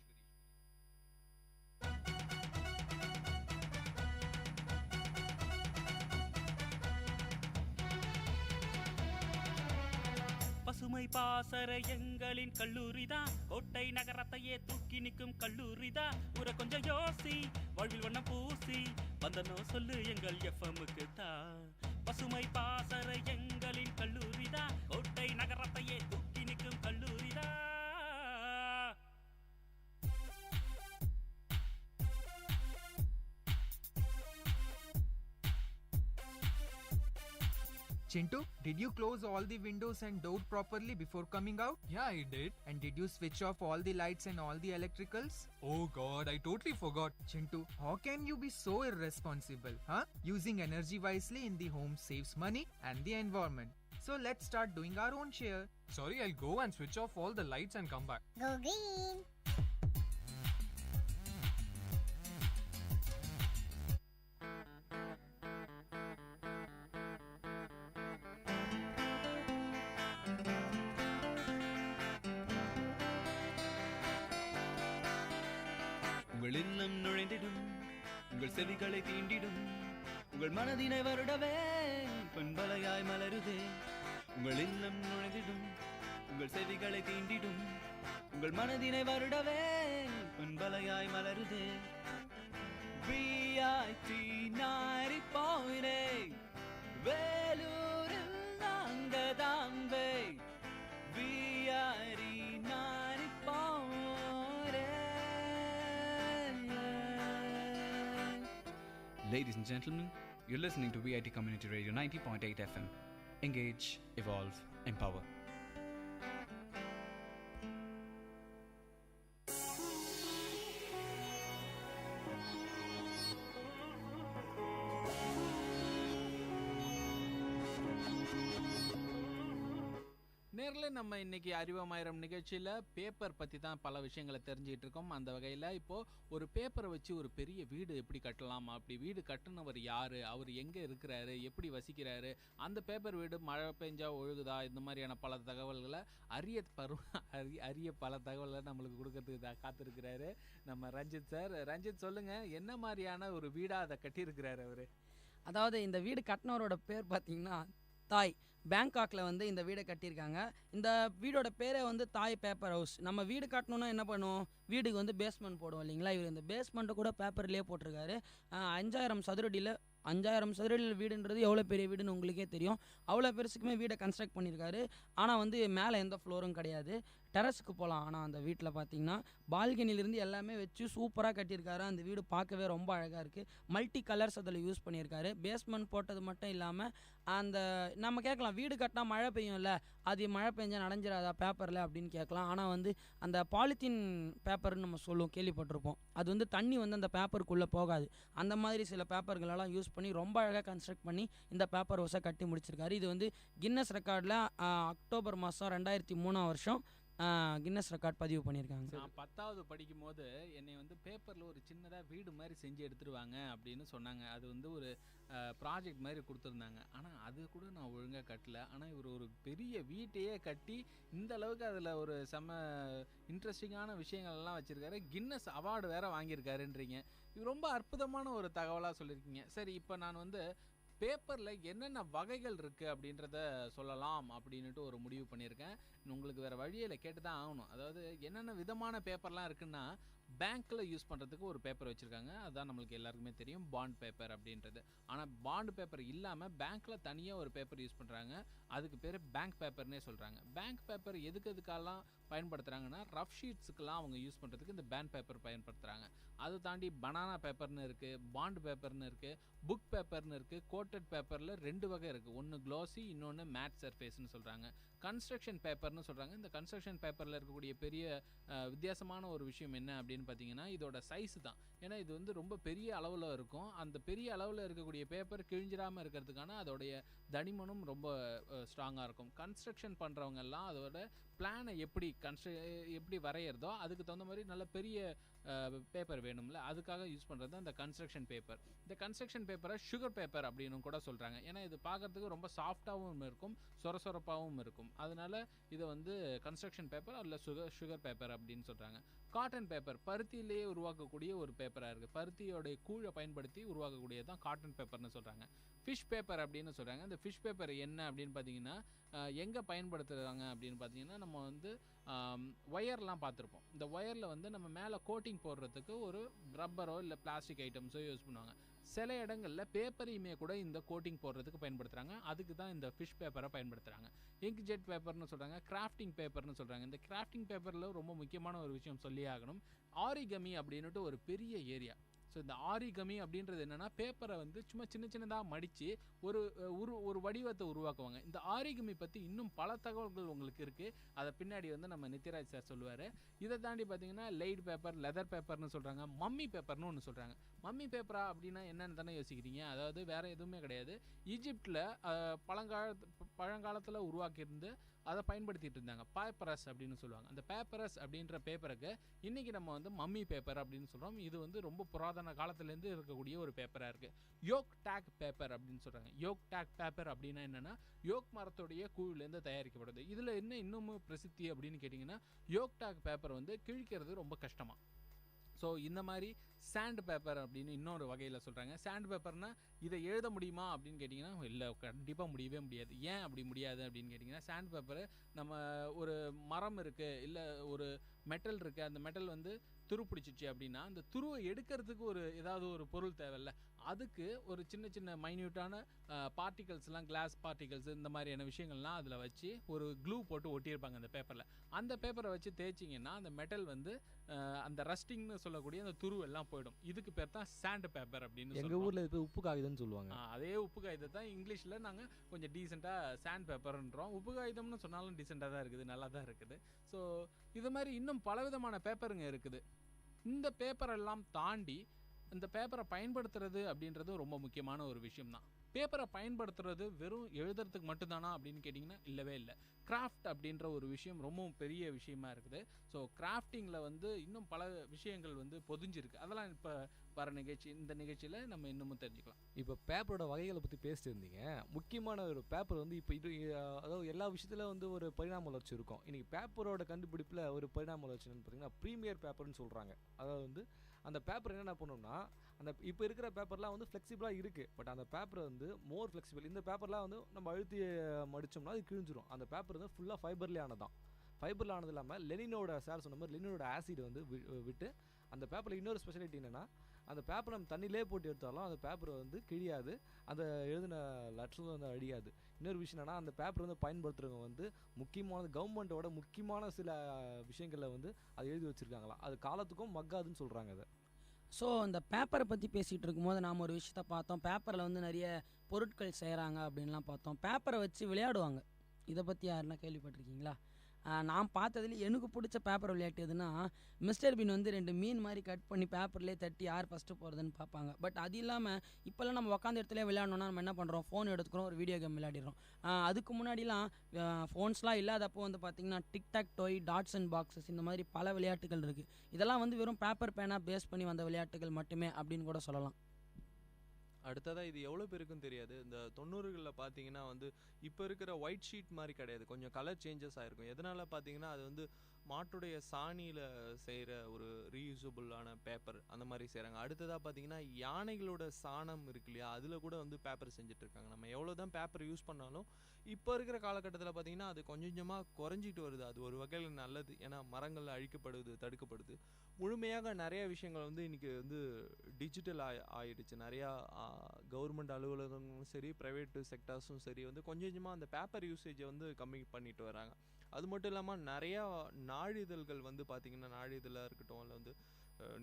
பசுமை பாசற எங்களின் கல்லூரிதான், கோட்டை நகரத்தையே தூக்கி நிற்கும் கல்லூரிதான். ஊரை கொஞ்சம் யோசி, வாழ்வில் வண்ணம் பூசி வந்தனோ சொல்லு எங்கள் எஃப்எம்முக்கு தான். பசுமை பாசற எங்களின் கல்லூரிதான், கோட்டை நகரத்தையே தூக்கி நிற்கும் கல்லூரிதான். Chintu, did you close all the windows and door properly before coming out? Yeah, I did. And did you switch off all the lights and all the electricals? Oh god, I totally forgot. Chintu, how can you be so irresponsible, huh? Using energy wisely in the home saves money and the environment. So let's start doing our own share. Sorry, I'll go and switch off all the lights and come back. Go green! உங்கள் இல்லம் நுழைந்திடும், உங்கள் செவிகளை தீண்டிடும், உங்கள் மனதினை வருடவே பண்பலையாய் மலருதே. உங்கள் இல்லம் நுழைந்திடும், உங்கள் செவிகளை தீண்டிடும், உங்கள் மனதினை வருடவே பண்பலையாய் மலருதே. VIT 90.8 வேலூரில் நாங்கதாம்பே. VIT 90.8. Ladies and gentlemen, you're listening to VIT Community Radio 90.8 FM. Engage, evolve, empower. நேர்ல நம்ம இன்னைக்கு அறிவமாயிரம் நிகழ்ச்சியில் பேப்பர் பற்றி தான் பல விஷயங்களை தெரிஞ்சுக்கிட்டு இருக்கோம். அந்த வகையில் இப்போது ஒரு பேப்பரை வச்சு ஒரு பெரிய வீடு எப்படி கட்டலாம், அப்படி வீடு கட்டினவர் யார், அவர் எங்கே இருக்கிறாரு, எப்படி வசிக்கிறாரு, அந்த பேப்பர் வீடு மழை பெஞ்சா ஒழுகுதா, இந்த மாதிரியான பல தகவல்களை அரிய பல தகவல்களை நம்மளுக்கு கொடுக்கறதுக்கு காத்திருக்கிறாரு நம்ம ரஞ்சித் சார். ரஞ்சித், சொல்லுங்கள், என்ன மாதிரியான ஒரு வீடாக அதை கட்டியிருக்கிறாரு அவர்? அதாவது இந்த வீடு கட்டினவரோட பேர் பார்த்தீங்கன்னா தாய். பேங்காக்ல வந்து இந்த வீடை கட்டியிருக்காங்க. இந்த வீடோட பேரே வந்து தாய் பேப்பர் ஹவுஸ். நம்ம வீடு கட்டணும்னா என்ன பண்ணுவோம், வீடுக்கு வந்து பேஸ்மெண்ட் போடுவோம் இல்லைங்களா. இவர் இந்த பேஸ்மெண்ட்டை கூட பேப்பர்லேயே போட்டிருக்காரு. 5000 சதுரடியில் 5000 சதுரடியில் வீடுன்றது எவ்வளோ பெரிய வீடுன்னு உங்களுக்கே தெரியும். அவ்வளோ பெருசுக்குமே வீடை கன்ஸ்ட்ரக்ட் பண்ணியிருக்காரு. ஆனால் வந்து மேலே எந்த ஃப்ளோரும் கிடையாது, டெரஸுக்கு போகலாம். ஆனால் அந்த வீட்டில் பார்த்தீங்கன்னா பால்கனிலேருந்து எல்லாமே வச்சு சூப்பராக கட்டியிருக்காரு. அந்த வீடு பார்க்கவே ரொம்ப அழகாக இருக்குது. மல்டி கலர்ஸ் அதில் யூஸ் பண்ணியிருக்காரு. பேஸ்மெண்ட் போட்டது மட்டும் இல்லாமல் அந்த நம்ம கேட்கலாம், வீடு கட்டினா மழை பெய்யும்ல, அது மழை பெஞ்சால் நனைஞ்சிடாதா பேப்பரில் அப்படின்னு கேட்கலாம். ஆனால் வந்து அந்த பாலித்தீன் பேப்பர்னு நம்ம சொல்லுவோம், கேள்விப்பட்டிருப்போம். அது வந்து தண்ணி வந்து அந்த பேப்பருக்குள்ளே போகாது. அந்த மாதிரி சில பேப்பர்களெல்லாம் யூஸ் பண்ணி ரொம்ப அழகாக கன்ஸ்ட்ரக்ட் பண்ணி இந்த பேப்பர் ஹவுஸை கட்டி முடிச்சிருக்காரு. இது வந்து கின்னஸ் ரெக்கார்டில் அக்டோபர் மாதம் 2003 கின்னஸ் ரெக்கார்ட் பதிவு பண்ணியிருக்காங்க. நான் 10வது படிக்கும் போது என்னை வந்து பேப்பரில் ஒரு சின்னதாக வீடு மாதிரி செஞ்சு எடுத்துருவாங்க அப்படின்னு சொன்னாங்க. அது வந்து ஒரு ப்ராஜெக்ட் மாதிரி கொடுத்துருந்தாங்க. ஆனால் அது கூட நான் ஒழுங்காக கட்டல. ஆனால் இவர் ஒரு பெரிய வீட்டையே கட்டி இந்த அளவுக்கு அதில் ஒரு செம்ம இன்ட்ரெஸ்டிங்கான விஷயங்கள்லாம் வச்சுருக்காரு. கின்னஸ் அவார்டு வேறு வாங்கியிருக்காருன்றீங்க. இது ரொம்ப அற்புதமான ஒரு தகவலாக சொல்லியிருக்கீங்க. சரி, இப்போ நான் வந்து பேப்பரில் என்னென்ன வகைகள் இருக்குது அப்படின்றத சொல்லலாம் அப்படின்ட்டு ஒரு முடிவு பண்ணியிருக்கேன். உங்களுக்கு வேறு வழியில் கேட்டு தான் ஆகணும். அதாவது என்னென்ன விதமான பேப்பர்லாம் இருக்குன்னா, பேங்க்கில் யூஸ் பண்ணுறதுக்கு ஒரு பேப்பர் வச்சுருக்காங்க. அதுதான் நம்மளுக்கு எல்லாருக்குமே தெரியும், பாண்ட் பேப்பர் அப்படின்றது. ஆனால் பாண்ட் பேப்பர் இல்லாமல் பேங்க்கில் தனியாக ஒரு பேப்பர் யூஸ் பண்ணுறாங்க. அதுக்கு பேர் பேங்க் பேப்பர்னே சொல்கிறாங்க. பேங்க் பேப்பர் எதுக்கெல்லாம் பயன்படுத்துகிறாங்கன்னா, ரஃப் ஷீட்ஸுக்கெல்லாம் அவங்க யூஸ் பண்ணுறதுக்கு இந்த பேண்ட் பேப்பர் பயன்படுத்துகிறாங்க. அதை தாண்டி பனானா பேப்பர்னு இருக்குது, பாண்ட் பேப்பர்னு இருக்குது, புக் பேப்பர்னு இருக்குது. கோட்டட் பேப்பரில் 2 வகை இருக்குது. ஒன்று க்ளாஸி, இன்னொன்று மேட் சர்ஃபேஸ்னு சொல்கிறாங்க. கன்ஸ்ட்ரக்ஷன் பேப்பர்னு சொல்கிறாங்க. இந்த கன்ஸ்ட்ரக்ஷன் பேப்பரில் இருக்கக்கூடிய பெரிய வித்தியாசமான ஒரு விஷயம் என்ன அப்படின்னு பார்த்தீங்கன்னா, இதோட சைஸ் தான். ஏன்னா இது வந்து ரொம்ப பெரிய அளவில் இருக்கும். அந்த பெரிய அளவில் இருக்கக்கூடிய பேப்பர் கிழிஞ்சிடாமல் இருக்கிறதுக்கான அதோடைய தடிமனும் ரொம்ப ஸ்ட்ராங்காக இருக்கும். கன்ஸ்ட்ரக்ஷன் பண்ணுறவங்க எல்லாம் அதோட பிளானை எப்படி வரைகிறதோ அதுக்கு தகுந்த மாதிரி நல்ல பெரிய பேப்பர் வேணும்ல, அதுக்காக யூஸ் பண்ணுறது தான் இந்த கன்ஸ்ட்ரக்ஷன் பேப்பர். இந்த கன்ஸ்ட்ரக்ஷன் பேப்பரை சுகர் பேப்பர் அப்படின்னு கூட சொல்கிறாங்க. ஏன்னா இது பார்க்குறதுக்கு ரொம்ப சாஃப்டாகவும் இருக்கும், சொரசொரப்பாகவும் இருக்கும். அதனால இதை வந்து கன்ஸ்ட்ரக்ஷன் பேப்பர் அதில் சுகர் பேப்பர் அப்படின்னு சொல்கிறாங்க. காட்டன் பேப்பர் பருத்தியிலேயே உருவாக்கக்கூடிய ஒரு பேப்பராக இருக்குது. பருத்தியோடைய கூழை பயன்படுத்தி உருவாக்கக்கூடியது தான் காட்டன் பேப்பர்னு சொல்கிறாங்க. ஃபிஷ் பேப்பர் அப்படின்னு சொல்கிறாங்க. இந்த ஃபிஷ் பேப்பர் என்ன அப்படின்னு பார்த்தீங்கன்னா, எங்கே பயன்படுத்துகிறாங்க அப்படின்னு பார்த்தீங்கன்னா, நம்ம வந்து ஒயர்லாம் பார்த்துருப்போம். இந்த ஒயரில் வந்து நம்ம மேலே கோட்டிங் போடுறதுக்கு ஒரு ரப்பரோ இல்லை பிளாஸ்டிக் ஐட்டம்ஸோ யூஸ் பண்ணுவாங்க. சில இடங்களில் பேப்பரையுமே கூட இந்த கோட்டிங் போடுறதுக்கு பயன்படுத்துகிறாங்க. அதுக்கு தான் இந்த ஃபிஷ் பேப்பரை பயன்படுத்துகிறாங்க. இங்க் ஜெட் பேப்பர்னு சொல்கிறாங்க, கிராஃப்டிங் பேப்பர்னு சொல்கிறாங்க. இந்த கிராஃப்டிங் பேப்பரில் ரொம்ப முக்கியமான ஒரு விஷயம் சொல்லி ஆகணும். ஆரிகமி அப்படின்னுட்டு ஒரு பெரிய ஏரியா, ஸோ இந்த ஆரிகமி அப்படின்றது என்னென்னா பேப்பரை வந்து சும்மா சின்ன சின்னதாக மடித்து ஒரு வடிவத்தை உருவாக்குவாங்க. இந்த ஆரிகமி பற்றி இன்னும் பல தகவல்கள் உங்களுக்கு இருக்குது. அதை பின்னாடி வந்து நம்ம நித்யராஜ் சார் சொல்லுவார். இதை தாண்டி பார்த்தீங்கன்னா லைட் பேப்பர், லெதர் பேப்பர்னு சொல்கிறாங்க, மம்மி பேப்பர்னு ஒன்று சொல்கிறாங்க. மம்மி பேப்பரா அப்படின்னா என்னன்னு தானே யோசிக்கிறீங்க. அதாவது வேறு எதுவுமே கிடையாது. ஈஜிப்டில் பழங்காலத்தில் உருவாக்கியிருந்து அதை பயன்படுத்திட்டு இருந்தாங்க. பேப்பரஸ் அப்படின்னு சொல்லுவாங்க. அந்த பேப்பரஸ் அப்படின்ற பேப்பருக்கு இன்றைக்கி நம்ம வந்து மம்மி பேப்பர் அப்படின்னு சொல்கிறோம். இது வந்து ரொம்ப புராதன காலத்துலேருந்து இருக்கக்கூடிய ஒரு பேப்பராக இருக்குது. யோக் டேக் பேப்பர் அப்படின்னு சொல்கிறாங்க. யோக் டேக் பேப்பர் அப்படின்னா என்னென்னா யோக் மரத்துடைய கூழ்லேருந்து தயாரிக்கப்படுது. இதில் என்ன இன்னமும் பிரசித்தி அப்படின்னு கேட்டிங்கன்னா யோக் டேக் பேப்பர் வந்து கிழிக்கிறது ரொம்ப கஷ்டமாக. ஸோ இந்த மாதிரி சாண்ட் பேப்பர் அப்படின்னு இன்னொரு வகையில் சொல்கிறாங்க. சாண்ட் பேப்பர்னால் இதை எழுத முடியுமா அப்படின்னு கேட்டிங்கன்னா இல்லை, கண்டிப்பாக முடியவே முடியாது. ஏன் அப்படி முடியாது அப்படின்னு கேட்டிங்கன்னா சாண்ட் பேப்பரு நம்ம ஒரு மரம் இருக்குது இல்லை ஒரு மெட்டல் இருக்குது, அந்த மெட்டல் வந்து துரு பிடிச்சிச்சு அப்படின்னா அந்த துருவை எடுக்கிறதுக்கு ஏதாவது ஒரு பொருள் தேவையில்ல. அதுக்கு ஒரு சின்ன சின்ன மைன்யூட்டான பார்ட்டிகல்ஸ்லாம், கிளாஸ் பார்ட்டிகல்ஸ் இந்த மாதிரியான விஷயங்கள்லாம் அதில் வச்சு ஒரு க்ளூ போட்டு ஒட்டியிருப்பாங்க அந்த பேப்பரில். அந்த பேப்பரை வச்சு தேய்ச்சிங்கன்னா அந்த மெட்டல் வந்து அந்த ரஸ்டிங்னு சொல்லக்கூடிய அந்த துரு எல்லாம் போயிடும். இதுக்கு பேர் தான் சாண்ட் பேப்பர் அப்படின்னு. எங்கள் ஊரில் இப்போ உப்பு காகிதம்னு சொல்லுவாங்க. அதே உப்பு காகிதம் தான் இங்கிலீஷில் நாங்கள் கொஞ்சம் டீசெண்டாக சாண்ட் பேப்பர்ன்றோம். உப்பு காகிதம்னு சொன்னாலும் டீசெண்டாக தான் இருக்குது, நல்லா தான் இருக்குது. ஸோ இது மாதிரி இன்னும் பலவிதமான பேப்பருங்க இருக்குது. இந்த பேப்பரெல்லாம் தாண்டி இந்த பேப்பரை பயன்படுத்துறது அப்படின்றது ரொம்ப முக்கியமான ஒரு விஷயம் தான். பேப்பரை பயன்படுத்துறது வெறும் எழுதுறதுக்கு மட்டும்தானா அப்படின்னு கேட்டிங்கன்னா இல்லவே இல்லை. கிராஃப்ட் அப்படின்ற ஒரு விஷயம் ரொம்பவும் பெரிய விஷயமா இருக்குது. ஸோ கிராஃப்டிங்கில் வந்து இன்னும் பல விஷயங்கள் வந்து பொதிஞ்சிருக்கு. அதெல்லாம் இப்போ வர இந்த நிகழ்ச்சியில் நம்ம இன்னமும் தெரிஞ்சுக்கலாம். இப்போ பேப்பரோட வகைகளை பற்றி பேசிட்டு இருந்தீங்க. முக்கியமான ஒரு பேப்பர் வந்து இப்போ அதாவது எல்லா விஷயத்தில் வந்து ஒரு பரிணாம வளர்ச்சி இருக்கும். இன்றைக்கி பேப்பரோட கண்டுபிடிப்பில் ஒரு பரிணாம வளர்ச்சின்னு பார்த்தீங்கன்னா ப்ரீமியர் பேப்பர்னு சொல்கிறாங்க. அதாவது வந்து அந்த பேப்பர் என்னென்ன பண்ணணும்னா அந்த இப்போ இருக்கிற பேப்பர்லாம் வந்து ஃப்ளெக்சிபிளாக இருக்குது. பட் அந்த பேப்பர் வந்து மோர் ஃப்ளெக்சிபிள். இந்த பேப்பர்லாம் வந்து நம்ம அழுத்தி மடித்தோம்னா அது கிழிஞ்சிரும். அந்த பேப்பர் வந்து ஃபுல்லாக ஃபைபர்லேயே ஆனதான். ஃபைபரில் ஆனது இல்லாமல் லெனினோட சார் சொன்ன மாதிரி லெனினோட ஆசிட் வந்து விட்டு அந்த பேப்பரில் இன்னொரு ஸ்பெஷாலிட்டி என்னென்னா அந்த பேப்பரை நம்ம தண்ணியிலே போட்டு எடுத்தாலும் அந்த பேப்பரை வந்து கிழியாது, அந்த எழுதின லெட்டர்ஸும் வந்து அழியாது. இன்னொரு விஷயம் என்னென்னா அந்த பேப்பர் வந்து பயன்படுத்துகிறவங்க வந்து முக்கியமான கவர்மெண்ட்டோட முக்கியமான சில விஷயங்களில் வந்து அதை எழுதி வச்சுருக்காங்களாம். அது காலத்துக்கும் மக்காதுன்னு சொல்கிறாங்க அதை. ஸோ இந்த பேப்பரை பற்றி பேசிகிட்டு இருக்கும்போது நாம் ஒரு விஷயத்த பார்த்தோம். பேப்பரில் வந்து நிறைய பொருட்கள் செய்கிறாங்க அப்படின்லாம் பார்த்தோம். பேப்பரை வச்சு விளையாடுவாங்க. இதை பற்றி யாருன்னா கேள்விப்பட்டிருக்கீங்களா? நான் பார்த்ததுல எனக்கு பிடிச்ச பேப்பர் விளையாட்டு எதுனா மிஸ்டர் பீன் வந்து 2 மீன் மாதிரி கட் பண்ணி பேப்பர்லேயே தட்டி யார் ஃபஸ்ட்டு போகிறதுன்னு பார்ப்பாங்க. பட் அது இல்லாமல் இப்போல்லாம் நம்ம உட்காந்த இடத்துல விளையாடணும்னா நம்ம என்ன பண்ணுறோம், ஃபோன் எடுத்துக்கிறோம், ஒரு வீடியோ கேம் விளையாடிடுறோம். அதுக்கு முன்னாடிலாம் ஃபோன்ஸ்லாம் இல்லாதப்போ வந்து பார்த்திங்கன்னா tic tac toe, dots and boxes இந்த மாதிரி பல விளையாட்டுகள் இருக்குது. இதெல்லாம் வந்து வெறும் பேப்பர் பேனாக பேஸ் பண்ணி வந்த விளையாட்டுகள் மட்டுமே அப்படின்னு கூட சொல்லலாம். அடுத்ததாக இது எவ்வளோ பேருக்கும் தெரியாது. இந்த 90களில் பார்த்தீங்கன்னா வந்து இப்போ இருக்கிற ஒயிட் ஷீட் மாதிரி கிடையாது, கொஞ்சம் கலர் சேஞ்சஸ் ஆகிருக்கும். எதனால் பார்த்தீங்கன்னா அது வந்து மாட்டுடைய சாணியில் செய்கிற ஒரு ரீயூசபிளான பேப்பர் அந்த மாதிரி செய்கிறாங்க. அடுத்ததாக பார்த்தீங்கன்னா யானைகளோட சாணம் இருக்கு இல்லையா, அதில் கூட வந்து பேப்பர் செஞ்சிட்ருக்காங்க. நம்ம எவ்வளோ தான் பேப்பர் யூஸ் பண்ணாலும் இப்போ இருக்கிற காலகட்டத்தில் பார்த்தீங்கன்னா அது கொஞ்சம் கொஞ்சமாக குறைஞ்சிட்டு வருது. அது ஒரு வகையில் நல்லது, ஏன்னா மரங்கள் அழிக்கப்படுது, தடுக்கப்படுது. முழுமையாக நிறைய விஷயங்கள் வந்து இன்றைக்கி வந்து டிஜிட்டல் ஆகிடுச்சு. நிறையா கவர்மெண்ட் அலுவலகங்களும் சரி, ப்ரைவேட்டு செக்டார்ஸும் சரி வந்து கொஞ்சம் கொஞ்சமாக அந்த பேப்பர் யூசேஜை வந்து கம்மி பண்ணிட்டு வராங்க. அது மட்டும் இல்லாமல் நிறையா நாளிதழ்கள் வந்து பார்த்திங்கன்னா, நாளிதழாக இருக்கட்டும் இல்லை வந்து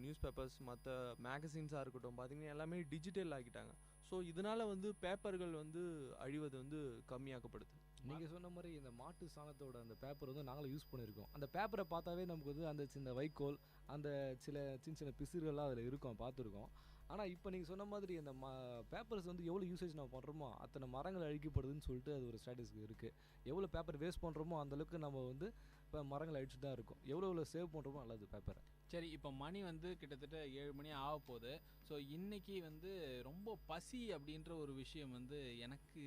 நியூஸ் பேப்பர்ஸ், மற்ற மேகசின்ஸாக இருக்கட்டும், பார்த்திங்கன்னா எல்லாமே டிஜிட்டல் ஆகிட்டாங்க. ஸோ இதனால் வந்து பேப்பர்கள் வந்து அழிவது வந்து கம்மியாக்கப்படுது. நீங்கள் சொன்ன மாதிரி இந்த மாட்டு சாணத்தோட அந்த பேப்பர் வந்து நாங்களும் யூஸ் பண்ணியிருக்கோம். அந்த பேப்பரை பார்த்தாவே நமக்கு வந்து அந்த சின்ன வைக்கோல், அந்த சின்ன சின்ன பிசுறுகள்லாம் அதில் இருக்கும், பார்த்துருக்கோம். ஆனால் இப்போ நீங்கள் சொன்ன மாதிரி அந்த பேப்பர்ஸ் வந்து எவ்வளோ யூசேஜ் நம்ம பண்ணுறோமோ அத்தனை மரங்கள் அழிக்கப்படுதுன்னு சொல்லிட்டு அது ஒரு ஸ்டாட்டிஸ்டிக் இருக்குது. எவ்வளோ பேப்பர் வேஸ்ட் பண்ணுறோமோ அந்தளவுக்கு நம்ம வந்து இப்போ மரங்கள் அழிச்சு தான் இருக்கும். எவ்வளோ சேவ் பண்ணுறோமோ நல்லது பேப்பரை. சரி, இப்போ மணி வந்து கிட்டத்தட்ட 7 மணி ஆக போகுது. ஸோ இன்றைக்கி வந்து ரொம்ப பசி அப்படின்ற ஒரு விஷயம் வந்து எனக்கு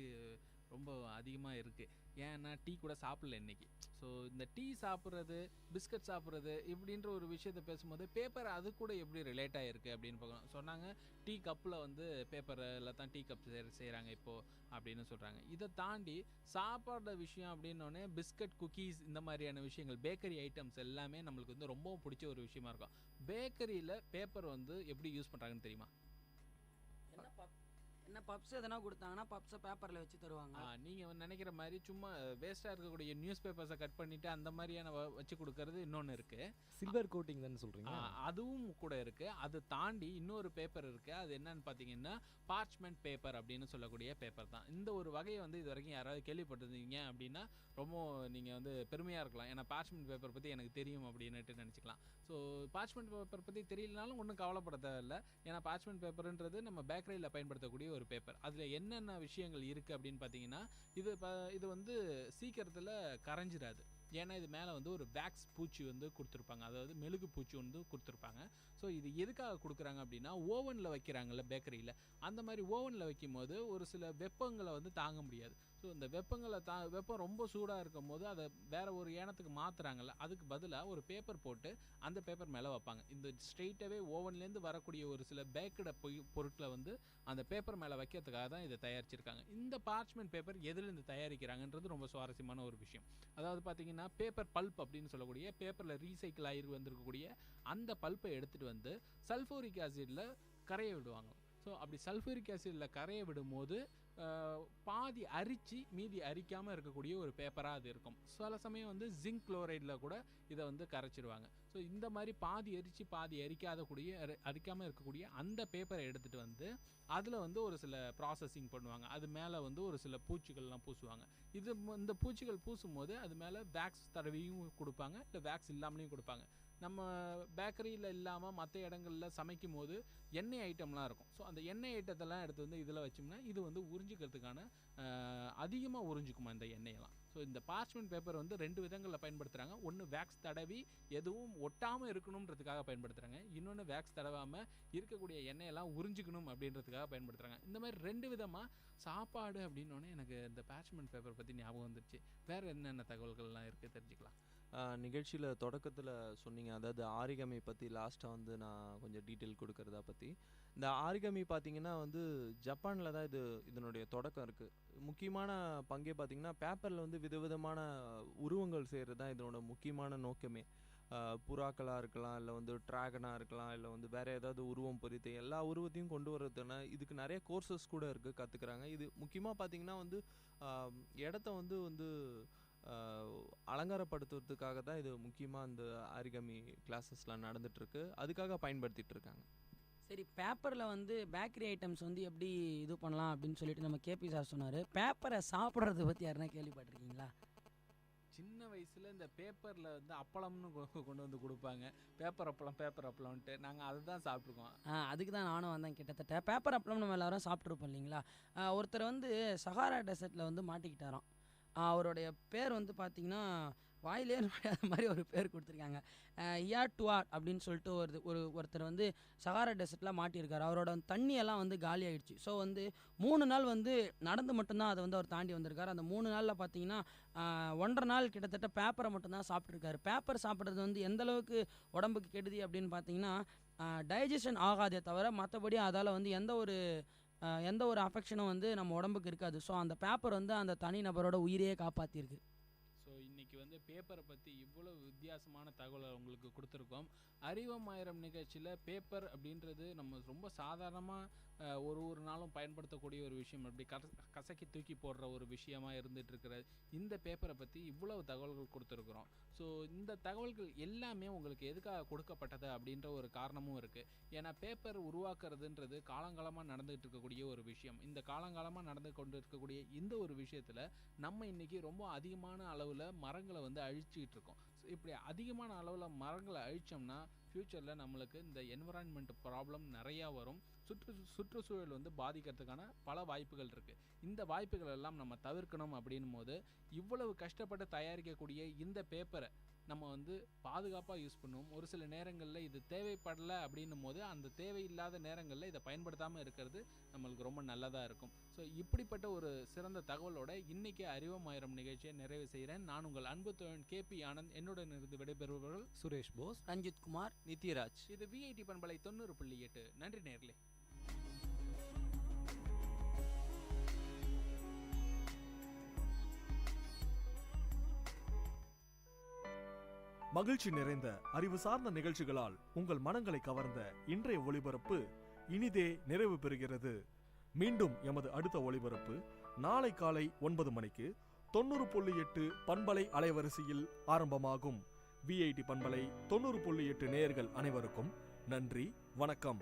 ரொம்ப அதிகமாக இருக்குது. ஏன்னா டீ கூட சாப்பிடல இன்றைக்கி. ஸோ இந்த டீ சாப்பிட்றது, பிஸ்கட் சாப்பிட்றது இப்படின்ற ஒரு விஷயத்தை பேசும்போது பேப்பர் அது கூட எப்படி ரிலேட் ஆகிருக்கு அப்படின்னு பார்க்கணும். சொன்னாங்க டீ கப்பில் வந்து பேப்பரில் தான் டீ கப் செய்கிறாங்க இப்போது அப்படின்னு சொல்கிறாங்க. இதை தாண்டி சாப்பாடு விஷயம் அப்படின்னோடனே பிஸ்கட், குக்கீஸ் இந்த மாதிரியான விஷயங்கள், பேக்கரி ஐட்டம்ஸ் எல்லாமே நம்மளுக்கு வந்து ரொம்பவும் பிடிச்ச ஒரு விஷயமா இருக்கும். பேக்கரியில் பேப்பர் வந்து எப்படி யூஸ் பண்ணுறாங்கன்னு தெரியுமா? என்ன பப்ஸ் எதனா கொடுத்தாங்கன்னா பப்ஸை பேப்பரில் வச்சு தருவாங்க. நீங்கள் நினைக்கிற மாதிரி சும்மா வேஸ்ட்டாக இருக்கக்கூடிய நியூஸ் பேப்பர்ஸை கட் பண்ணிவிட்டு அந்த மாதிரியான வச்சு கொடுக்கறது இன்னொன்று இருக்குது. சில்வர் கோட்டிங் தானே சொல்கிறீங்க? அதுவும் கூட இருக்குது. அதை தாண்டி இன்னொரு பேப்பர் இருக்குது. அது என்னன்னு பார்த்தீங்கன்னா பார்ச்மெண்ட் பேப்பர் அப்படின்னு சொல்லக்கூடிய பேப்பர் தான். இந்த ஒரு வகையை வந்து இது வரைக்கும் யாராவது கேள்விப்பட்டிருந்தீங்க அப்படின்னா ரொம்ப நீங்கள் வந்து பெருமையாக இருக்கலாம். ஏன்னா பார்ச்மெண்ட் பேப்பர் பற்றி எனக்கு தெரியும் அப்படின்னுட்டு நினச்சிக்கலாம். ஸோ பார்ச்மெண்ட் பேப்பர் பற்றி தெரியலனாலும் ஒன்றும் கவலைப்பட தேவையில்லை. ஏன்னா பார்ச்மெண்ட் பேப்பர்ன்றது நம்ம பேக்கரியில் பயன்படுத்தக்கூடிய ஒரு பேப்பர். அதில் என்னென்ன விஷயங்கள் இருக்குது அப்படின்னு பார்த்தீங்கன்னா இது வந்து சீக்கிரத்தில் கரைஞ்சிடாது. ஏன்னா இது மேலே வந்து ஒரு வேக்ஸ் பூச்சி வந்து கொடுத்துருப்பாங்க, அதாவது மெழுகு பூச்சி வந்து கொடுத்துருப்பாங்க. ஸோ இது எதுக்காக கொடுக்குறாங்க அப்படின்னா ஓவனில் வைக்கிறாங்கல்ல பேக்கரியில், அந்த மாதிரி ஓவனில் வைக்கும் போது ஒரு சில வெப்பங்களை வந்து தாங்க முடியாது. ஸோ இந்த வெப்பம் ரொம்ப சூடாக இருக்கும் போது அதை வேறு ஒரு ஏனத்துக்கு மாற்றுறாங்கல்ல, அதுக்கு பதிலாக ஒரு பேப்பர் போட்டு அந்த பேப்பர் மேலே வைப்பாங்க. இந்த ஸ்ட்ரெயிட்டாகவே ஓவன்லேருந்து வரக்கூடிய ஒரு சில பேக்கடை பொருட்களை வந்து அந்த பேப்பர் மேலே வைக்கிறதுக்காக தான் இதை தயாரிச்சிருக்காங்க. இந்த பார்ச்மெண்ட் பேப்பர் எதுலேருந்து தயாரிக்கிறாங்கன்றது ரொம்ப சுவாரஸ்யமான ஒரு விஷயம். அதாவது பார்த்தீங்கன்னா பேப்பர் பல்ப் அப்படின்னு சொல்லக்கூடிய பேப்பரில் ரீசைக்கிள் ஆகி வந்திருக்கக்கூடிய அந்த பல்ப்பை எடுத்துகிட்டு வந்து சல்ஃபூரிக் ஆசிடில் கரைய விடுவாங்க. ஸோ அப்படி சல்ஃபூரிக் ஆசிடில் கரைய விடும்போது பாதி அரிச்சு மீதி அரிக்காமல் இருக்கக்கூடிய ஒரு பேப்பராக அது இருக்கும். சில சமயம் வந்து ஜிங்க் குளோரைடில் கூட இதை வந்து கரைச்சிடுவாங்க. ஸோ இந்த மாதிரி பாதி அரிச்சு பாதி அரிக்காமல் இருக்கக்கூடிய அந்த பேப்பரை எடுத்துகிட்டு வந்து அதில் வந்து ஒரு சில ப்ராசஸிங் பண்ணுவாங்க. அது மேலே வந்து ஒரு சில பூச்சிகள்லாம் பூசுவாங்க. இந்த பூச்சிகள் பூசும்போது அது மேலே வேக்ஸ் தடவியும் கொடுப்பாங்க, இல்லை வேக்ஸ் இல்லாமலையும் கொடுப்பாங்க. நம்ம பேக்கரியில் இல்லாமல் மற்ற இடங்களில் சமைக்கும் போது எண்ணெய் ஐட்டம்லாம் இருக்கும். ஸோ அந்த எண்ணெய் ஐட்டத்தெல்லாம் எடுத்து வந்து இதில் வச்சோம்னா இது வந்து உறிஞ்சிக்கிறதுக்கான அதிகமாக உறிஞ்சிக்குமா இந்த எண்ணெயெல்லாம். ஸோ இந்த பார்ச்மெண்ட் பேப்பர் வந்து 2 விதங்களில் பயன்படுத்துகிறாங்க. ஒன்று வேக்ஸ் தடவி எதுவும் ஒட்டாமல் இருக்கணுன்றதுக்காக பயன்படுத்துகிறாங்க. இன்னொன்று வேக்ஸ் தடவாமல் இருக்கக்கூடிய எண்ணெயெல்லாம் உறிஞ்சிக்கணும் அப்படின்றதுக்காக பயன்படுத்துகிறாங்க. இந்த மாதிரி 2 விதமாக சாப்பாடு அப்படின்னோடனே எனக்கு இந்த பார்ச்மெண்ட் பேப்பர் பற்றி ஞாபகம் வந்துருச்சு. வேறு என்னென்ன தகவல்கள்லாம் இருக்குது தெரிஞ்சுக்கலாம். நிகழ்ச்சியில் தொடக்கத்தில் சொன்னீங்க, அதாவது ஆரிகமி பற்றி லாஸ்ட்டாக வந்து நான் கொஞ்சம் டீட்டெயில் கொடுக்கறதா பற்றி. இந்த ஆரிகமி பார்த்திங்கன்னா வந்து ஜப்பானில் தான் இதனுடைய தொடக்கம் இருக்குது. முக்கியமான பங்கே பார்த்திங்கன்னா பேப்பரில் வந்து விதவிதமான உருவங்கள் செய்கிறது தான் இதனோட முக்கியமான நோக்கமே. புறாக்களாக இருக்கலாம், இல்லை வந்து ட்ராகனாக இருக்கலாம், இல்லை வந்து வேறு ஏதாவது உருவம் பொறித்து எல்லா உருவத்தையும் கொண்டு வர்றதுன்னா இதுக்கு நிறைய கோர்சஸ் கூட இருக்குது, கற்றுக்குறாங்க. இது முக்கியமாக பார்த்திங்கன்னா வந்து இடத்த வந்து அலங்காரப்படுத்துறதுக்காக தான் இது முக்கியமாக இந்த ஆரிகமி கிளாஸஸ்லாம் நடந்துகிட்ருக்கு, அதுக்காக பயன்படுத்திகிட்டு இருக்காங்க. சரி, பேப்பரில் வந்து பேக்கரி ஐட்டம்ஸ் வந்து எப்படி இது பண்ணலாம் அப்படின்னு சொல்லிட்டு நம்ம கேபி சார் சொன்னார். பேப்பரை சாப்பிட்றத பற்றி யாருன்னா கேள்விப்பட்டிருக்கீங்களா? சின்ன வயசில் இந்த பேப்பரில் வந்து அப்பளம்னு கொண்டு வந்து கொடுப்பாங்க. பேப்பர் அப்பளம்ன்ட்டு நாங்கள் அதை தான் சாப்பிட்ருக்கோம். அதுக்கு தான் நானும் வந்தேன். கிட்டத்தட்ட பேப்பர் அப்பளம் நம்ம எல்லாரும் சாப்பிட்ருப்போம் இல்லைங்களா? ஒருத்தர் வந்து சஹாரா டெசர்ட்டில் வந்து மாட்டிக்கிட்டாராம். அவருடைய பேர் வந்து பார்த்திங்கன்னா வாயிலே அது மாதிரி ஒரு பேர் கொடுத்துருக்காங்க. டுவாட் அப்படின்னு சொல்லிட்டு ஒருத்தர் வந்து சஹாரா டெசர்ட்டில் மாட்டியிருக்காரு. அவரோட தண்ணியெல்லாம் வந்து காலி ஆகிடுச்சு. ஸோ வந்து 3 நாள் வந்து நடந்து மட்டும்தான் அதை வந்து அவர் தாண்டி வந்திருக்காரு. அந்த 3 நாளில் பார்த்தீங்கன்னா 1.5 நாள் கிட்டத்தட்ட பேப்பரை மட்டும்தான் சாப்பிட்ருக்காரு. பேப்பர் சாப்பிட்றது வந்து எந்தளவுக்கு உடம்புக்கு கெடுதி அப்படின்னு பார்த்தீங்கன்னா டைஜஷன் ஆகாதே தவிர மற்றபடி அதால் வந்து எந்த ஒரு அஃபெக்ஷனும் வந்து நம்ம உடம்புக்கு இருக்காது. ஸோ அந்த பேப்பர் வந்து அந்த தனிநபரோட உயிரையே காப்பாற்றிருக்கு. ஸோ இன்றைக்கி வந்து பேப்பரை பற்றி இவ்வளோ வித்தியாசமான தகவலை உங்களுக்கு கொடுத்துருக்கோம். அறிவம் ஆயிரம் நிகழ்ச்சியில் பேப்பர் அப்படின்றது நம்ம ரொம்ப சாதாரணமாக ஒரு நாளும் பயன்படுத்தக்கூடிய ஒரு விஷயம், அப்படி கசக்கி தூக்கி போடுற ஒரு விஷயமாக இருந்துகிட்ருக்கிற இந்த பேப்பரை பற்றி இவ்வளவு தகவல்கள் கொடுத்துருக்குறோம். ஸோ இந்த தகவல்கள் எல்லாமே உங்களுக்கு எதுக்காக கொடுக்கப்பட்டது அப்படின்ற ஒரு காரணமும் இருக்குது. ஏன்னா பேப்பர் உருவாக்குறதுன்றது காலங்காலமாக நடந்துகிட்டு இருக்கக்கூடிய ஒரு விஷயம். இந்த காலங்காலமாக நடந்து கொண்டு இருக்கக்கூடிய இந்த ஒரு விஷயத்தில் நம்ம இன்றைக்கி ரொம்ப அதிகமான அளவில் மரங்களை வந்து அழிச்சிக்கிட்டு இருக்கோம். இப்படி அதிகமான அளவில் மரங்களை அழிச்சோம்னா ஃப்யூச்சரில் நம்மளுக்கு இந்த என்விரான்மெண்ட் ப்ராப்ளம் நிறையா வரும். சுற்றுச்சூழல் வந்து பாதிக்கிறதுக்கான பல வாய்ப்புகள் இருக்குது. இந்த வாய்ப்புகள் எல்லாம் நம்ம தவிர்க்கணும் அப்படின்னும் போது இவ்வளவு கஷ்டப்பட்டு தயாரிக்கக்கூடிய இந்த பேப்பரை நம்ம வந்து பாதுகாப்பாக யூஸ் பண்ணுவோம். ஒரு சில நேரங்களில் இது தேவைப்படலை அப்படின்னும் போது அந்த தேவையில்லாத நேரங்களில் இதை பயன்படுத்தாமல் இருக்கிறது நம்மளுக்கு ரொம்ப நல்லதாக இருக்கும். ஸோ இப்படிப்பட்ட ஒரு சிறந்த தகவலோட இன்றைக்கி அறிவம் ஆயிரம் நிகழ்ச்சியை நிறைவு செய்கிறேன். நான் உங்கள் அன்பு தோழன் கேபி ஆனந்த். என்னுடன் இருந்து விடைபெறுபவர்கள் சுரேஷ் போஸ், ரஞ்சித் குமார், நித்யராஜ். இது விஐடி பண்பலை 90.8. நன்றி நேயர்களே. மகிழ்ச்சி நிறைந்த அறிவு சார்ந்த நிகழ்ச்சிகளால் உங்கள் மனங்களை கவர்ந்த இன்றைய ஒளிபரப்பு இனிதே நிறைவு பெறுகிறது. மீண்டும் எமது அடுத்த ஒளிபரப்பு நாளை காலை 9 மணிக்கு 90.8 பண்பலை அலைவரிசையில் ஆரம்பமாகும். VIT பண்பலை 90.8 நேயர்கள் அனைவருக்கும் நன்றி, வணக்கம்.